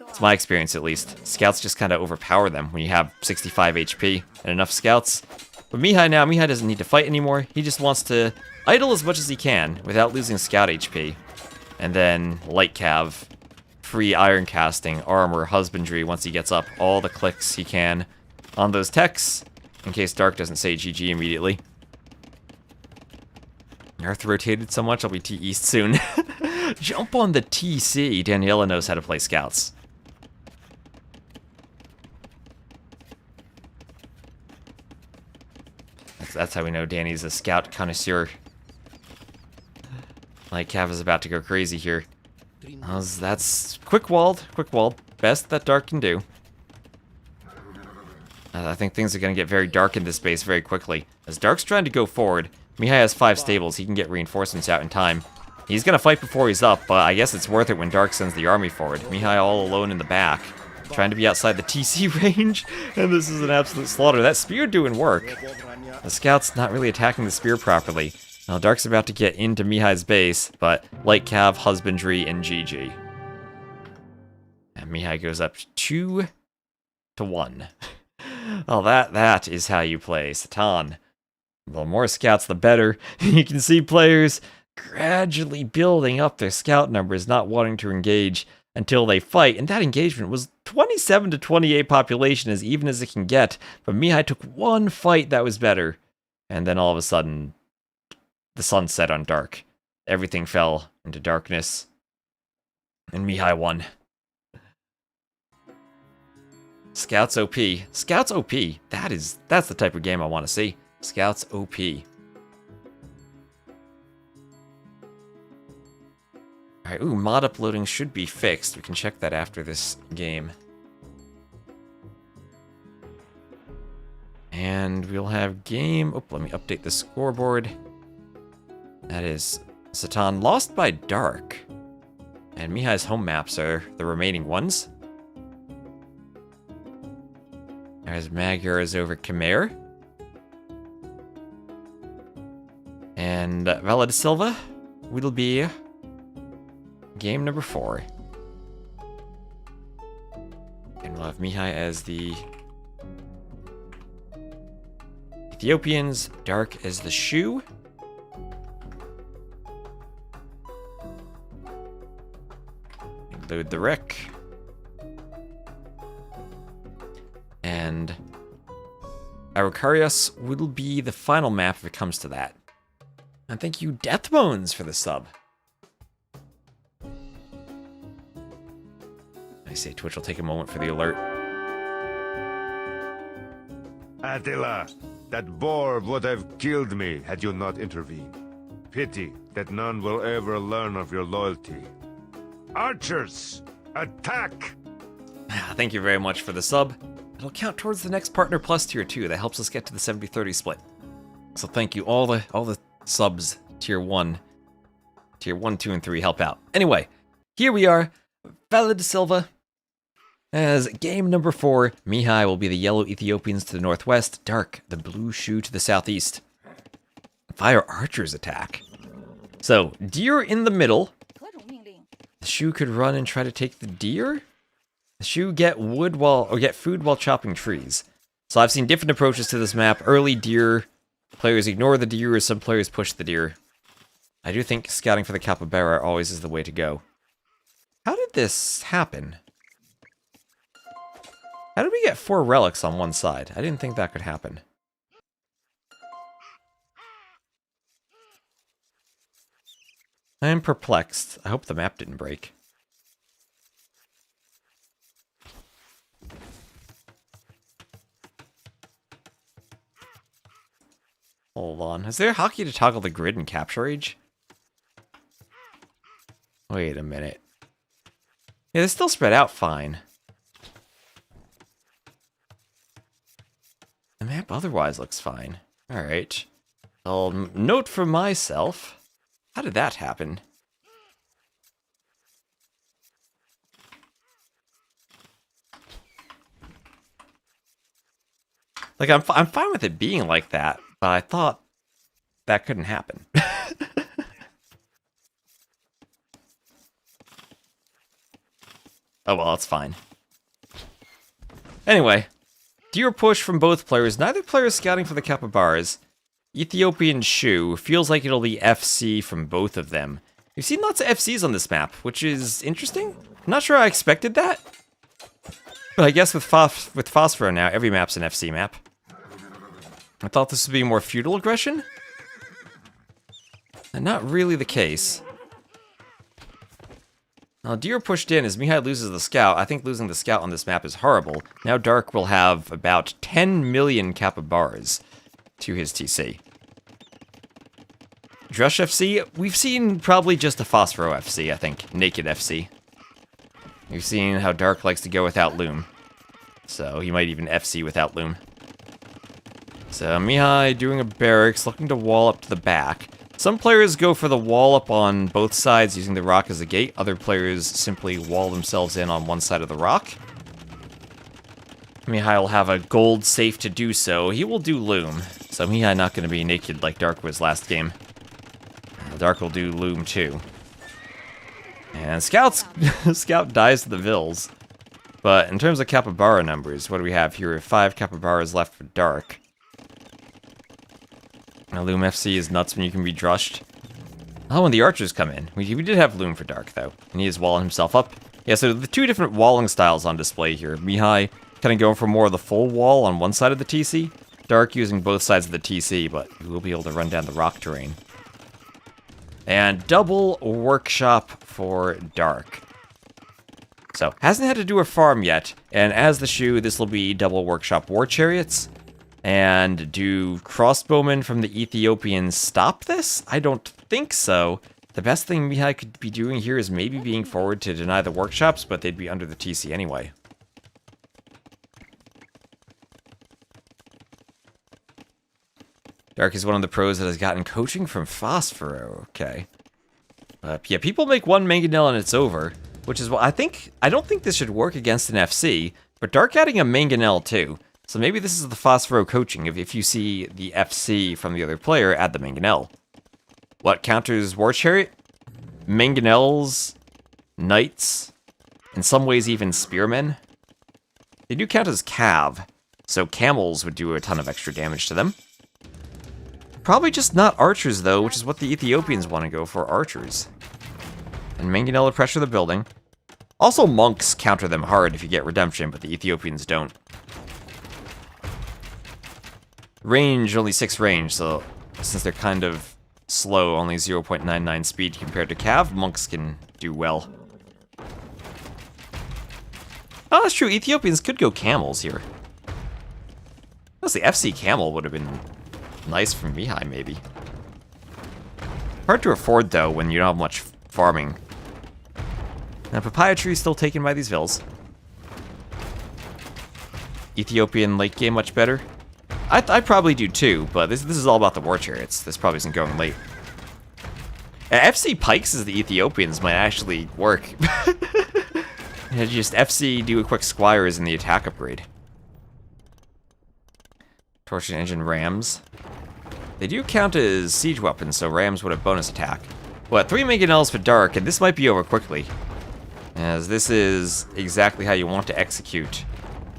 It's my experience, at least. Scouts just kind of overpower them when you have 65 HP and enough scouts. But Mihai doesn't need to fight anymore. He just wants to idle as much as he can without losing scout HP. And then light cav, free iron casting, armor, husbandry once he gets up all the clicks he can on those techs, in case Dark doesn't say GG immediately. Earth rotated so much, I'll be T East soon. Jump on the TC. Daniela knows how to play scouts. That's how we know Danny's a scout connoisseur. Like Cav is about to go crazy here. That's quick-walled. Best that Dark can do. I think things are going to get very dark in this base very quickly. As Dark's trying to go forward, Mihai has 5 stables. He can get reinforcements out in time. He's going to fight before he's up, but I guess it's worth it when Dark sends the army forward. Mihai all alone in the back, trying to be outside the TC range, and this is an absolute slaughter. That spear doing work. The scout's not really attacking the spear properly. Now Dark's about to get into Mihai's base, but light cav, husbandry, and GG. And Mihai goes up 2-1. Oh, that is how you play Satan. The more scouts, the better. You can see players gradually building up their scout numbers, not wanting to engage until they fight. And that engagement was 27 to 28 population, as even as it can get. But Mihai took one fight that was better. And then all of a sudden, the sun set on Dark. Everything fell into darkness. And Mihai won. Scouts OP. Scouts OP. That's the type of game I want to see. Scouts OP. Alright, ooh, mod uploading should be fixed. We can check that after this game. And we'll have game... Oh, let me update the scoreboard. That is Satan lost by Dark. And Mihai's home maps are the remaining ones. There's Magyars over Khmer. And Vela de Silva will be game number 4. And we'll have Mihai as the Ethiopians, Dark as the Shoe. Include the Rick. And Arukarius will be the final map if it comes to that. And thank you, Deathbones, for the sub. I say Twitch will take a moment for the alert. Attila, that boar would have killed me had you not intervened. Pity that none will ever learn of your loyalty. Archers, attack! Thank you very much for the sub. It'll count towards the next Partner Plus tier 2. That helps us get to the 70-30 split. So thank you, all the subs, tier 1. Tier 1, 2, and 3 help out. Anyway, here we are, Vela de Silva. As game number 4, Mihai will be the yellow Ethiopians to the northwest, Dark, the blue shoe to the southeast. Fire archers attack. So, deer in the middle. The shoe could run and try to take the deer? The shoe get food while chopping trees. So I've seen different approaches to this map. Early deer, players ignore the deer, or some players push the deer. I do think scouting for the capybara always is the way to go. How did this happen? How did we get 4 relics on one side? I didn't think that could happen. I am perplexed. I hope the map didn't break. Hold on. Is there a hotkey to toggle the grid in Capture Age? Wait a minute. Yeah, they're still spread out fine. The map otherwise looks fine. Alright. I'll note for myself. How did that happen? Like, I'm fine with it being like that, but I thought that couldn't happen. Oh well, it's fine. Anyway, deer push from both players. Neither player is scouting for the capybaras. Ethiopian shoe feels like it'll be FC from both of them. We've seen lots of FCs on this map, which is interesting. I'm not sure I expected that. But I guess with Phosphor now, every map's an FC map. I thought this would be more feudal aggression. And not really the case. Now, deer pushed in as Mihai loses the scout. I think losing the scout on this map is horrible. Now Dark will have about 10 million capybaras to his TC. Drush FC, we've seen probably just a Phosphoro FC, I think. Naked FC. We've seen how Dark likes to go without Loom. So he might even FC without Loom. So Mihai doing a barracks, looking to wall up to the back. Some players go for the wall up on both sides using the rock as a gate. Other players simply wall themselves in on one side of the rock. Mihai will have a gold safe to do so. He will do Loom. So Mihai not going to be naked like Dark was last game. Dark will do Loom too. And Scout dies to the Vils. But in terms of Capybara numbers, what do we have here? 5 Capybaras left for Dark. Now Loom FC is nuts when you can be drushed. Oh, when the archers come in. We did have Loom for Dark, though. And he is walling himself up. Yeah, so the two different walling styles on display here. Mihai kind of going for more of the full wall on one side of the TC. Dark using both sides of the TC, but he will be able to run down the rock terrain. And double workshop for Dark. So, hasn't had to do a farm yet, and as the shoe, this will be double workshop war chariots. And do crossbowmen from the Ethiopians stop this? I don't think so. The best thing Mihai could be doing here is maybe being forward to deny the workshops, but they'd be under the TC anyway. Dark is one of the pros that has gotten coaching from Phosphoro. Okay. Yeah, people make one mangonel and it's over, which is what I don't think this should work against an FC, but Dark adding a mangonel too. So maybe this is the Phosphoro coaching if you see the FC from the other player, add the mangonel. What counters War Chariot? Mangonels, Knights, in some ways even Spearmen. They do count as cav, so camels would do a ton of extra damage to them. Probably just not archers, though, which is what the Ethiopians want to go for, archers. And mangonel will pressure the building. Also, monks counter them hard if you get redemption, but the Ethiopians don't. Range, only 6 range, so since they're kind of slow, only 0.99 speed compared to cav, monks can do well. Oh, that's true, Ethiopians could go camels here. Unless the FC camel would have been nice from Mihai, maybe. Hard to afford, though, when you don't have much farming. Now, Papaya Tree is still taken by these Vils. Ethiopian late game much better? I probably do too, but this is all about the war chariots. This probably isn't going late. FC Pikes as the Ethiopians might actually work. Just FC do a quick Squires in the attack upgrade. Torsion Engine Rams. They do count as siege weapons, so Rams would have bonus attack. What, 3 mangonels for Dark, and this might be over quickly. As this is exactly how you want to execute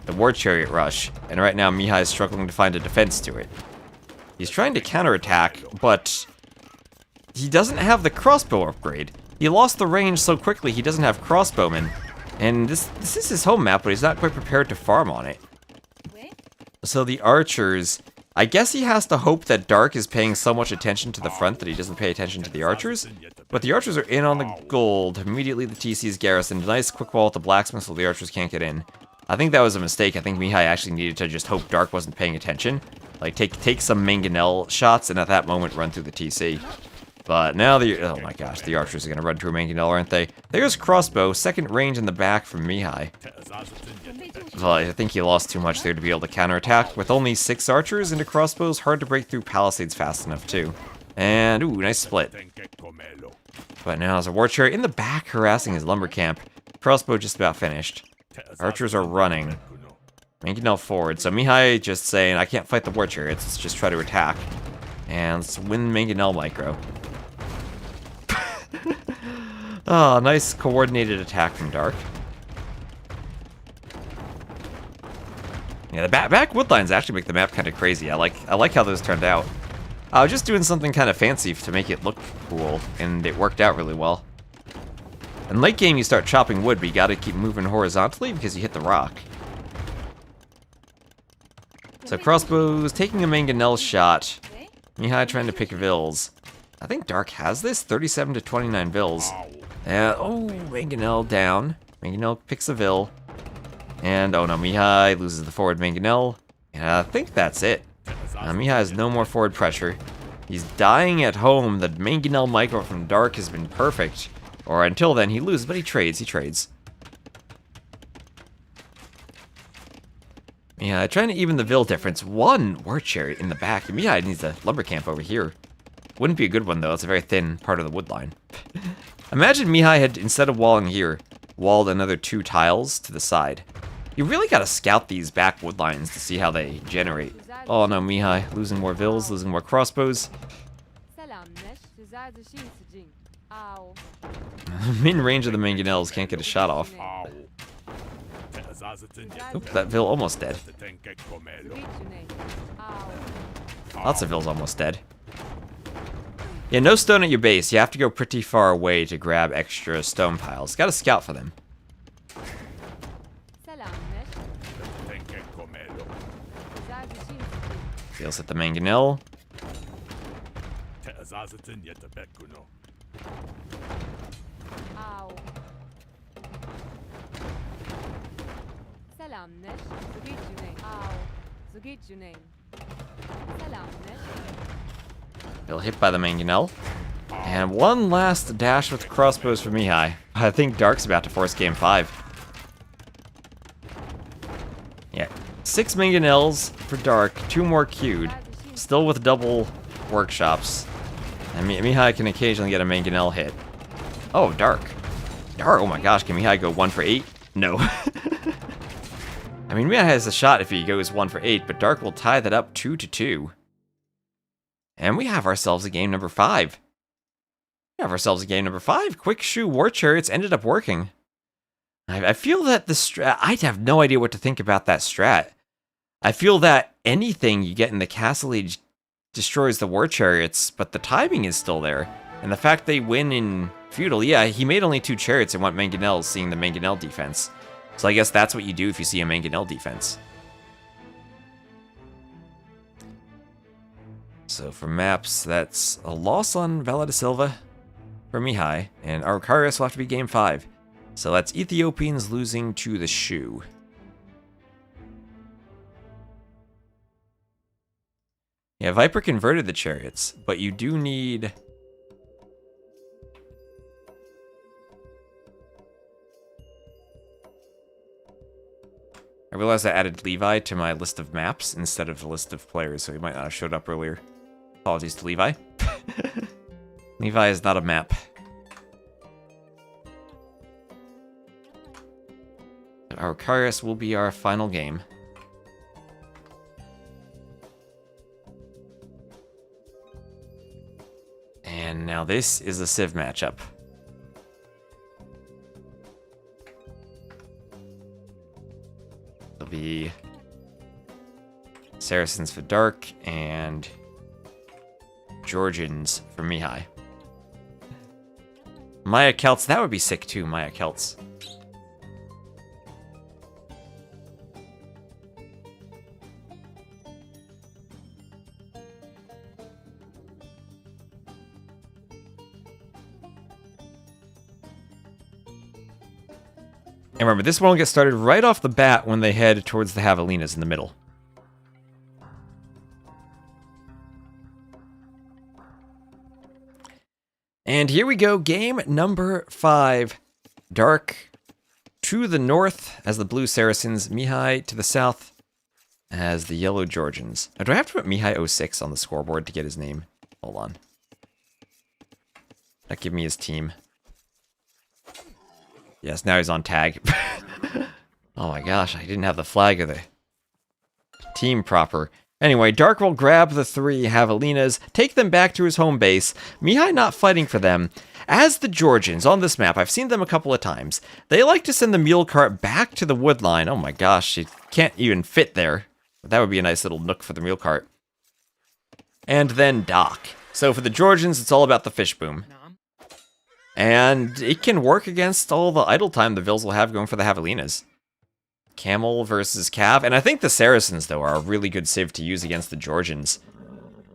the War Chariot Rush, and right now Mihai is struggling to find a defense to it. He's trying to counterattack, but he doesn't have the crossbow upgrade. He lost the range so quickly he doesn't have crossbowmen, and this is his home map, but he's not quite prepared to farm on it. So the archers, I guess he has to hope that Dark is paying so much attention to the front that he doesn't pay attention to the archers. But the archers are in on the gold. Immediately the TC is garrisoned. Nice quick wall at the blacksmith so the archers can't get in. I think that was a mistake. I think Mihai actually needed to just hope Dark wasn't paying attention. Like, take some mangonel shots and at that moment run through the TC. But now oh my gosh, the archers are going to run through a mangonel, aren't they? There's crossbow, second range in the back from Mihai. Well, I think he lost too much there to be able to counterattack. With only 6 archers into crossbows, hard to break through palisades fast enough too. And, ooh, nice split. But now there's a war chariot in the back harassing his lumber camp. Crossbow just about finished. Archers are running. Mangonel forward. So Mihai just saying, I can't fight the war chariots, let's just try to attack. And let's win Mangonel micro. Oh, nice coordinated attack from Dark. Yeah, the back woodlines actually make the map kind of crazy. I like how those turned out. I was just doing something kind of fancy to make it look cool, and it worked out really well. In late game, you start chopping wood, but you gotta keep moving horizontally because you hit the rock. So crossbows, taking a mangonel shot. Mihai trying to pick Vils. I think Dark has this, 37 to 29 Vils. Oh, mangonel down. Mangonel picks a Vil. And, oh no, Mihai loses the forward mangonel. And I think that's it. Mihai has no more forward pressure. He's dying at home. The Mangonel micro from Dark has been perfect. Or until then, he loses, but he trades. Yeah, trying to even the Vil difference. One War Chariot in the back. Mihai needs a lumber camp over here. Wouldn't be a good one, though. It's a very thin part of the wood line. Imagine Mihai had, instead of walling here, walled another 2 tiles to the side. You really gotta scout these back wood lines to see how they generate. Oh no, Mihai. Losing more Vils, losing more crossbows. Mid-range of the Mangonels can't get a shot off. Oop, that Vil almost dead. Lots of Vils almost dead. Yeah, no stone at your base. You have to go pretty far away to grab extra stone piles. Gotta scout for them. Feels at the Mangonel. Bill hit by the Mangonel. And one last dash with crossbows for Mihai. I think Dark's about to force game 5. Yeah, 6 Mangonels for Dark, 2 more queued. Still with double workshops. And Mihai can occasionally get a Mangonel hit. Oh, Dark. Dark, oh my gosh, can Mihai go 1 for 8? No. I mean, Mihai has a shot if he goes 1 for 8, but Dark will tie that up 2-2. And we have ourselves a game number 5. Quick Shoe War Chariots ended up working. I feel that the strat... I have no idea what to think about that strat. I feel that anything you get in the Castle Age destroys the War Chariots, but the timing is still there. And the fact they win in Feudal, yeah, he made only 2 chariots and went Mangonels, seeing the Mangonel defense. So I guess that's what you do if you see a Mangonel defense. So for maps, that's a loss on Vela de Silva for Mihai, and Arcarius will have to be game 5. So that's Ethiopians losing to the Shu. Yeah, Viper converted the chariots, but you do need... I realized I added Levi to my list of maps instead of the list of players, so he might not have showed up earlier. Apologies to Levi. Levi is not a map. Arcarius will be our final game. And now this is a Civ matchup. It'll be Saracens for Dark and Georgians for Mihai. Maya Celts, that would be sick too, Maya Celts. And remember, this one will get started right off the bat when they head towards the Javelinas in the middle. And here we go, game number 5. Dark to the north as the blue Saracens, Mihai to the south as the yellow Georgians. Now, do I have to put Mihai 06 on the scoreboard to get his name? Hold on. That give me his team. Yes, now he's on tag. Oh my gosh, I didn't have the flag of the team proper. Anyway, Dark will grab the 3 Javelinas, take them back to his home base. Mihai not fighting for them. As the Georgians on this map, I've seen them a couple of times. They like to send the mule cart back to the wood line. Oh my gosh, it can't even fit there. But that would be a nice little nook for the mule cart. And then dock. So for the Georgians, it's all about the fish boom. And it can work against all the idle time the Vils will have going for the Javelinas. Camel versus Cav. And I think the Saracens, though, are a really good civ to use against the Georgians.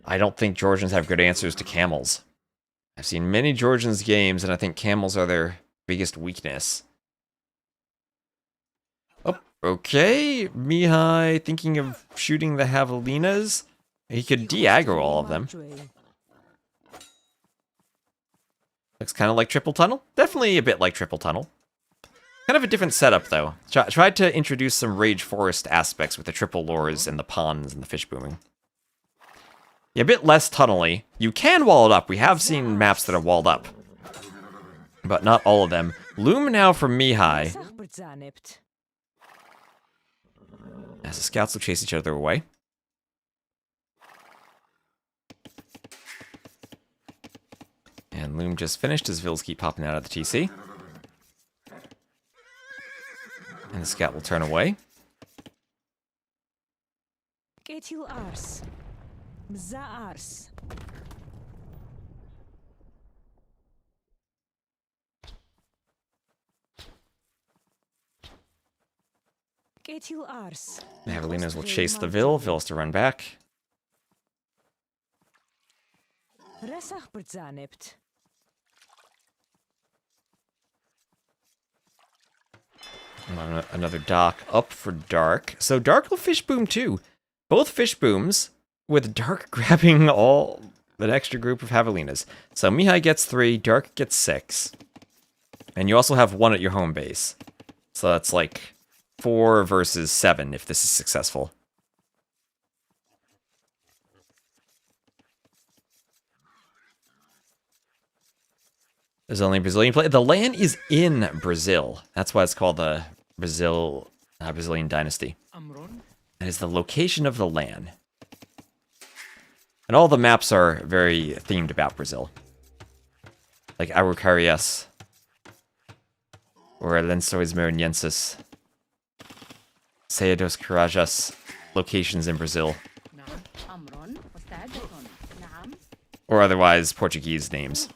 I don't think Georgians have good answers to camels. I've seen many Georgians games, and I think camels are their biggest weakness. Oh, okay. Mihai thinking of shooting the Javelinas. He could de-aggro all of them. Looks kind of like Triple Tunnel. Definitely a bit like Triple Tunnel. Kind of a different setup, though. Tried to introduce some Rage Forest aspects with the triple lures and the ponds and the fish booming. Yeah, a bit less tunnely. You can wall it up. We have seen maps that are walled up. But not all of them. Loom now from Mihai. As the scouts will chase each other away. And Loom just finished as Vills keep popping out of the TC. And the scout will turn away. The Javelinas will chase the Vil. Vil has to run back. Another dock up for Dark. So Dark will fish boom too. Both fish booms with Dark grabbing all an extra group of Javelinas. So Mihai gets 3, Dark gets 6. And you also have 1 at your home base. So that's like 4 versus 7 if this is successful. There's only Brazilian play. The land is in Brazil. That's why it's called the Brazilian Dynasty. That is the location of the land. And all the maps are very themed about Brazil. Like Araucarias. Or Lençóis Maranhenses. Serra dos Carajas. Locations in Brazil. Or otherwise Portuguese names.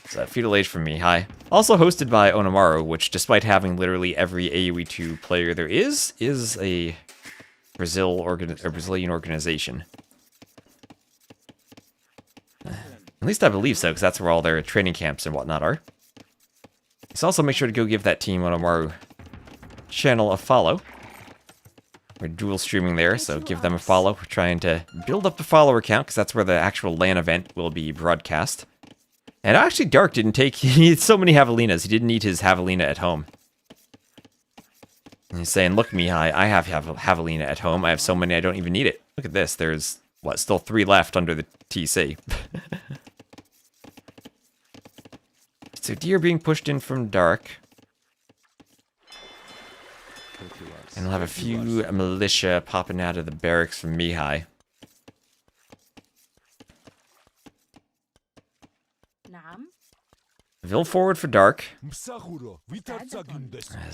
So Feudal Age from Mihai. Also hosted by Onamaru, which despite having literally every AoE 2 player there is a Brazilian organization. At least I believe so, because that's where all their training camps and whatnot are. So also make sure to go give that Team Onamaru channel a follow. We're dual streaming there, so give them a follow. We're trying to build up the follower count, because that's where the actual LAN event will be broadcast. And actually, Dark didn't take... He needs so many Javelinas. He didn't need his Javelina at home. And he's saying, look, Mihai, I have Javelina at home. I have so many I don't even need it. Look at this. There's, what, still 3 left under the TC. So deer being pushed in from Dark. And we'll have a few militia popping out of the barracks from Mihai. Vil forward for Dark. As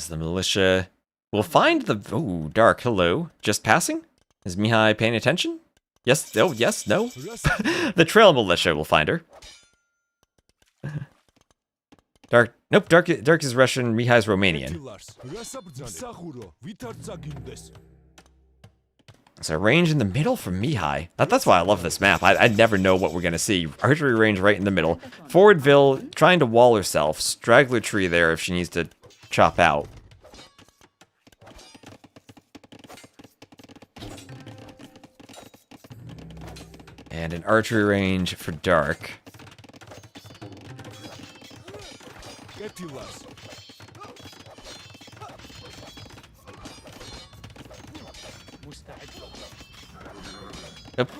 the militia will find the... Oh, Dark, hello. Just passing? Is Mihai paying attention? Yes, oh, yes, no. The trail militia will find her. Dark, nope, Dark is Russian, Mihai's Romanian. So range in the middle from Mihai. That's why I love this map. I never know what we're going to see. Archery range right in the middle. Forward Vil trying to wall herself. Straggler tree there if she needs to chop out. And an archery range for Dark. Nope.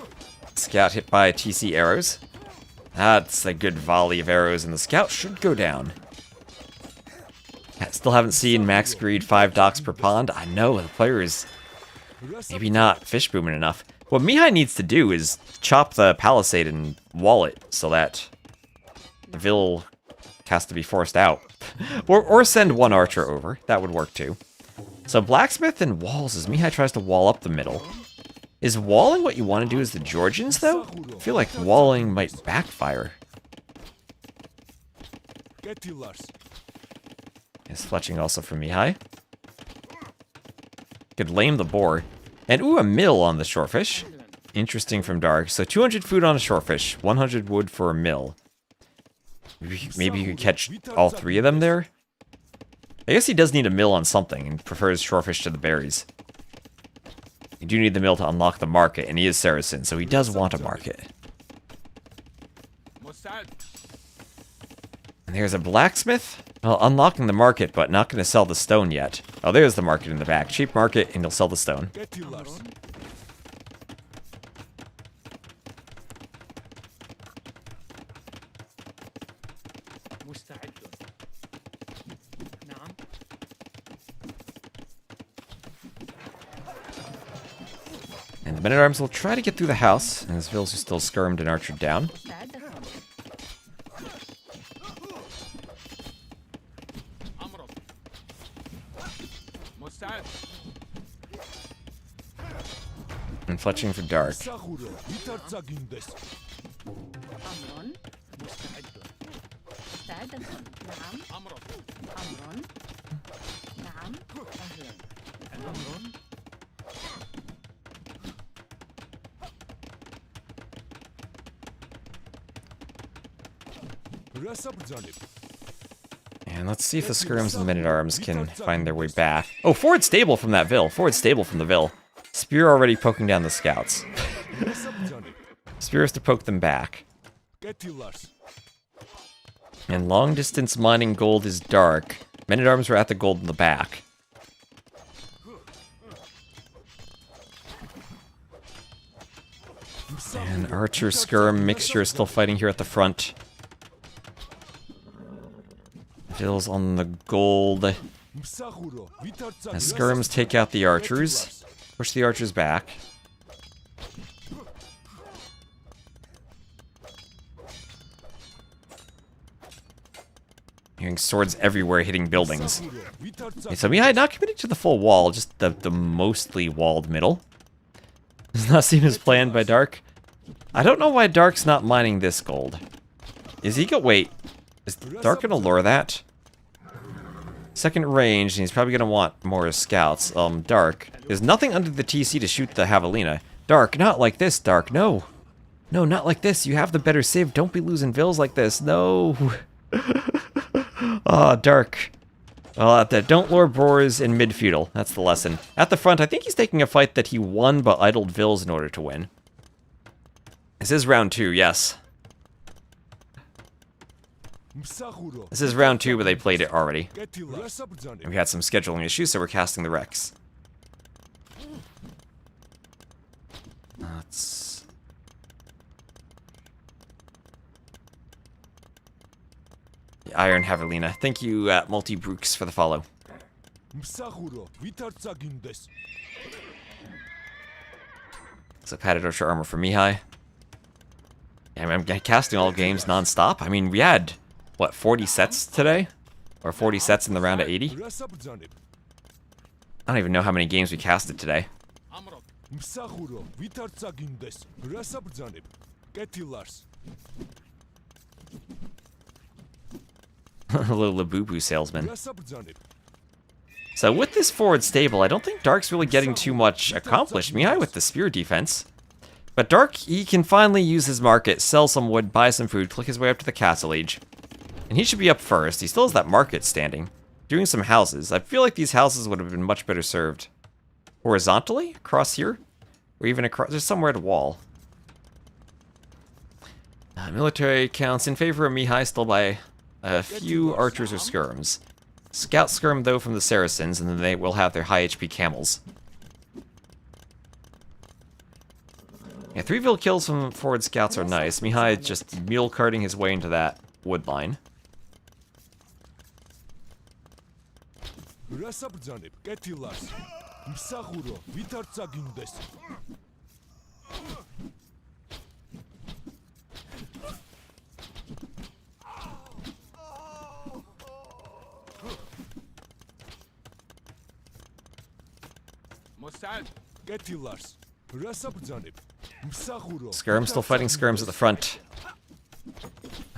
Scout hit by TC arrows. That's a good volley of arrows, and the scout should go down. Still haven't seen max greed 5 docks per pond. I know, the player is maybe not fish booming enough. What Mihai needs to do is chop the palisade and wall it so that the Vil has to be forced out. or send 1 archer over. That would work too. So blacksmith and walls as Mihai tries to wall up the middle. Is walling what you want to do as the Georgians, though? I feel like walling might backfire. Is fletching also from Mihai. Could lame the boar. And ooh, a mill on the shorefish. Interesting from Dark. So 200 food on a shorefish, 100 wood for a mill. Maybe you could catch all 3 of them there? I guess he does need a mill on something and prefers shorefish to the berries. You do need the mill to unlock the market, and he is Saracen, so he does want a market. And there's a blacksmith? Well, unlocking the market, but not going to sell the stone yet. Oh, there's the market in the back. Cheap market, and he'll sell the stone. And the men-at-arms will try to get through the house, and his vills are still skirmed and archered down. And fletching for dark. And let's see if the skirms and men-at-arms can find their way back. Oh, forward stable from that Vill. Forward stable from the Vill. Spear already poking down the scouts. Spear has to poke them back. And long distance mining gold is dark. Men-at-arms are at the gold in the back. And archer skirm mixture is still fighting here at the front. Vills on the gold. As skirms take out the archers. Push the archers back. Hearing swords everywhere hitting buildings. Okay, so Mihai not committing to the full wall, just the mostly walled middle. Does not seem as planned by Dark. I don't know why Dark's not mining this gold. Is he wait, is Dark gonna lure that? Second range, and he's probably gonna want more scouts. Dark. There's nothing under the TC to shoot the Javelina. Dark, not like this, Dark, no. No, not like this. You have the better save. Don't be losing vills like this. No. Ah, Dark. Don't lure boars in mid-feudal. That's the lesson. At the front, I think he's taking a fight that he won but idled vills in order to win. This is round 2, yes. This is round 2, but they played it already. And we had some scheduling issues, so we're casting the Rex. Let's... The Iron Javelina. Thank you, Multi-Brooks, for the follow. So padded archer armor for Mihai. Yeah, I'm casting all games non-stop. I mean, we had... what, 40 sets today? Or 40 sets in the round of 80? I don't even know how many games we casted today. A little Labubu salesman. So with this forward stable, I don't think Dark's really getting too much accomplished. Mihai with the spear defense. But Dark, he can finally use his market, sell some wood, buy some food, click his way up to the castle age. And he should be up first. He still has that market standing. Doing some houses. I feel like these houses would have been much better served horizontally, across here. Or even across, just somewhere at a wall. Military counts in favor of Mihai still by a few archers or skirms. Scout skirm, though, from the Saracens, and then they will have their high HP camels. Yeah, 3 kills from forward scouts are nice. Mihai just mule carting his way into that wood line. Skirm still fighting skirms at the front.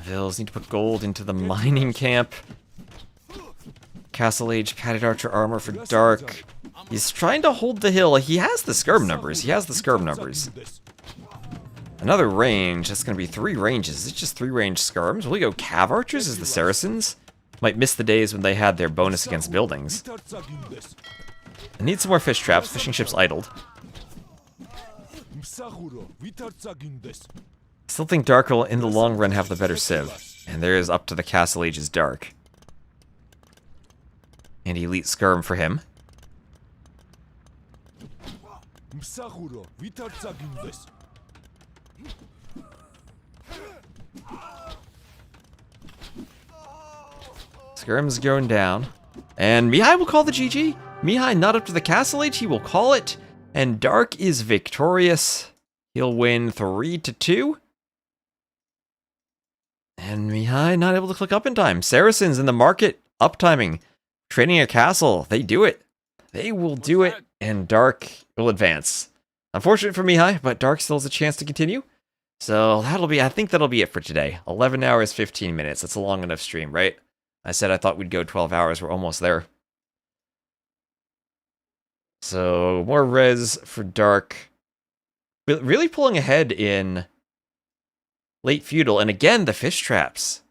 Vills need to put gold into the mining camp. Castle Age padded archer armor for Dark. He's trying to hold the hill. He has the skirm numbers. He has the skirm numbers. Another range. That's going to be 3 ranges. It's just 3 range skirms. Will we go cav archers as the Saracens? Might miss the days when they had their bonus against buildings. I need some more fish traps. Fishing ship's idled. Still think Dark will, in the long run, have the better civ. And there is Up to the Castle Ages Dark. And Elite Skirm for him. Skirm's going down. And Mihai will call the GG. Mihai not up to the Castle Age, he will call it. And Dark is victorious. He'll win 3-2. And Mihai not able to click up in time. Saracens in the market, uptiming, trading a castle. They do it. They will do it, and Dark will advance. Unfortunate for Mihai, but Dark still has a chance to continue. So I think that'll be it for today. 11 hours, 15 minutes. That's a long enough stream, right? I said I thought we'd go 12 hours. We're almost there. So, more res for Dark. Really pulling ahead in late feudal, and again, the fish traps.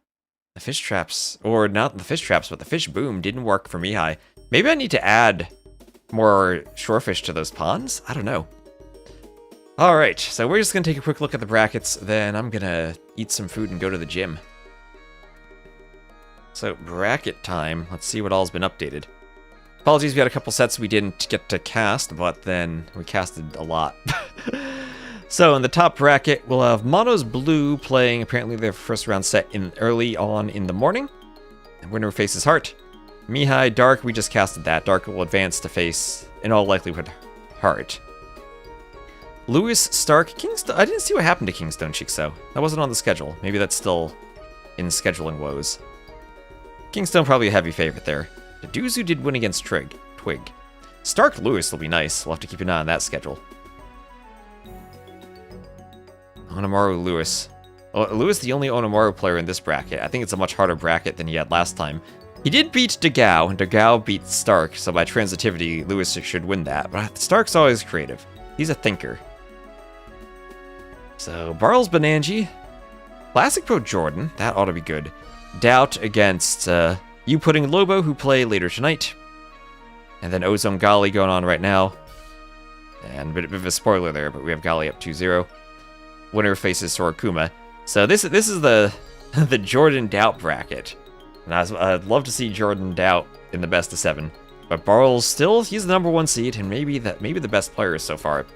The fish traps, or not the fish traps, but the fish boom didn't work for Mihai. Maybe I need to add more shorefish to those ponds? I don't know. Alright, so we're just going to take a quick look at the brackets, then I'm going to eat some food and go to the gym. So, bracket time. Let's see what all's been updated. Apologies, we had a couple sets we didn't get to cast, but then we casted a lot. So in the top bracket, we'll have Mono's Blue playing apparently their first round set early on in the morning. And winner faces Heart. Mihai, Dark, we just casted that. Dark will advance to face, in all likelihood, Heart. Lewis, Stark, Kingstone. I didn't see what happened to Kingstone Chicso. That wasn't on the schedule. Maybe that's still in scheduling woes. Kingstone probably a heavy favorite there. Duzu did win against Twig. Stark Lewis will be nice. We'll have to keep an eye on that schedule. Onamaru Lewis. Well, Lewis the only Onamaru player in this bracket. I think it's a much harder bracket than he had last time. He did beat Dagao, and Dagao beat Stark, so by transitivity, Lewis should win that. But Stark's always creative. He's a thinker. So, Barles Benangi. Classic Pro Jordan. That ought to be good. Doubt against you putting Lobo, who play later tonight. And then Ozone Gali going on right now. And a bit of a spoiler there, but we have Gali up 2-0. Winner faces Sorokuma. So this is the the Jordan Doubt bracket. And I'd love to see Jordan Doubt in the best of 7. But Barles still, he's the #1 seed and maybe the best player so far.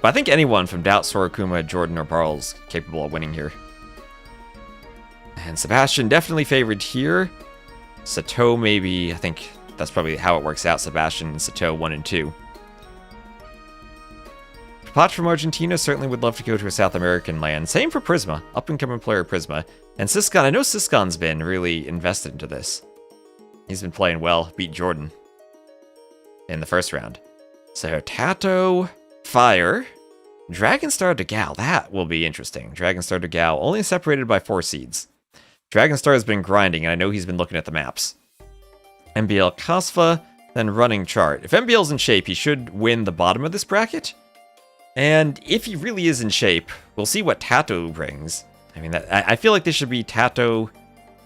But I think anyone from Doubt, Sorokuma, Jordan, or Barles capable of winning here. And Sebastian definitely favored here. Sato maybe, I think that's probably how it works out. Sebastian and Sato 1 and 2. Pot from Argentina certainly would love to go to a South American land. Same for Prisma, up-and-coming player Prisma. And Siscon, I know Siscon's been really invested into this. He's been playing well, beat Jordan in the first round. So Tato, Fire, Dragonstar Dagao, that will be interesting. Dragonstar Dagao, only separated by 4 seeds. Dragonstar has been grinding, and I know he's been looking at the maps. MBL Kasfa, then Running Chart. If MBL's in shape, he should win the bottom of this bracket. And if he really is in shape, we'll see what Tato brings. I mean, I feel like this should be Tato,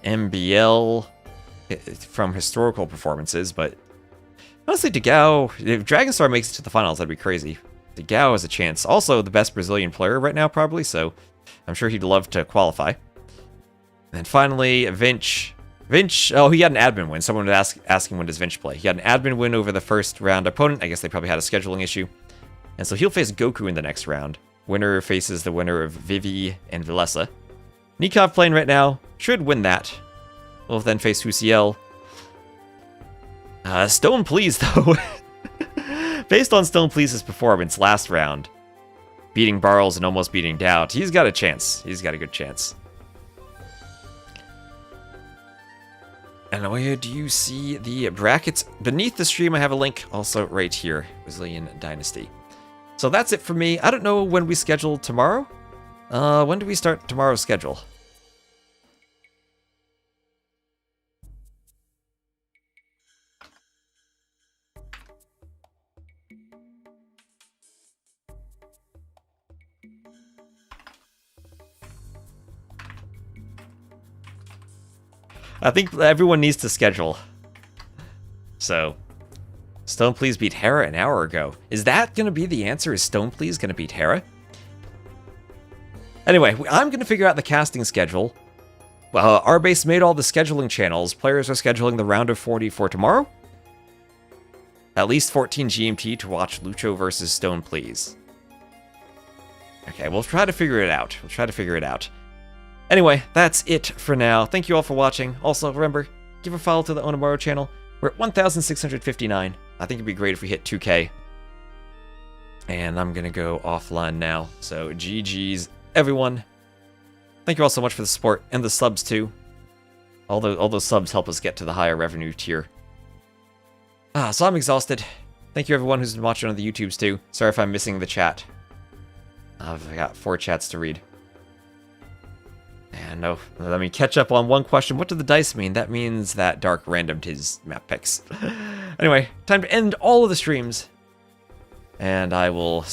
MBL from historical performances, but honestly, Dagao, if Dragonstar makes it to the finals, that'd be crazy. Dagao has a chance. Also, the best Brazilian player right now, probably, so I'm sure he'd love to qualify. And then finally, Vinch. Vinch, oh, he got an admin win. Someone was asking when does Vinch play. He got an admin win over the first round opponent. I guess they probably had a scheduling issue. And so he'll face Goku in the next round. Winner faces the winner of Vivi and Vilesa. Nikov playing right now. Should win that. We'll then face Husiel. Stone Please, though. Based on Stone Please's performance last round, beating Barles and almost beating Doubt, he's got a chance. He's got a good chance. And where do you see the brackets? Beneath the stream, I have a link also right here. Brazilian Dynasty. So that's it for me. I don't know when we schedule tomorrow. When do we start tomorrow's schedule? I think everyone needs to schedule. So, Stone Please beat Hera an hour ago. Is that going to be the answer? Is Stone Please going to beat Hera? Anyway, I'm going to figure out the casting schedule. Our base made all the scheduling channels. Players are scheduling the round of 40 for tomorrow. At least 14 GMT to watch Lucho versus Stone, please. Okay, we'll try to figure it out. Anyway, that's it for now. Thank you all for watching. Also, remember, give a follow to the Onamaru channel. We're at 1,659. I think it'd be great if we hit 2K. And I'm going to go offline now. So, GG's, everyone. Thank you all so much for the support and the subs, too. All those subs help us get to the higher revenue tier. So I'm exhausted. Thank you, everyone who's been watching on the YouTubes, too. Sorry if I'm missing the chat. I've got 4 chats to read. And no, let me catch up on one question. What do the dice mean? That means that Dark randomed his map picks. Anyway, time to end all of the streams. And I will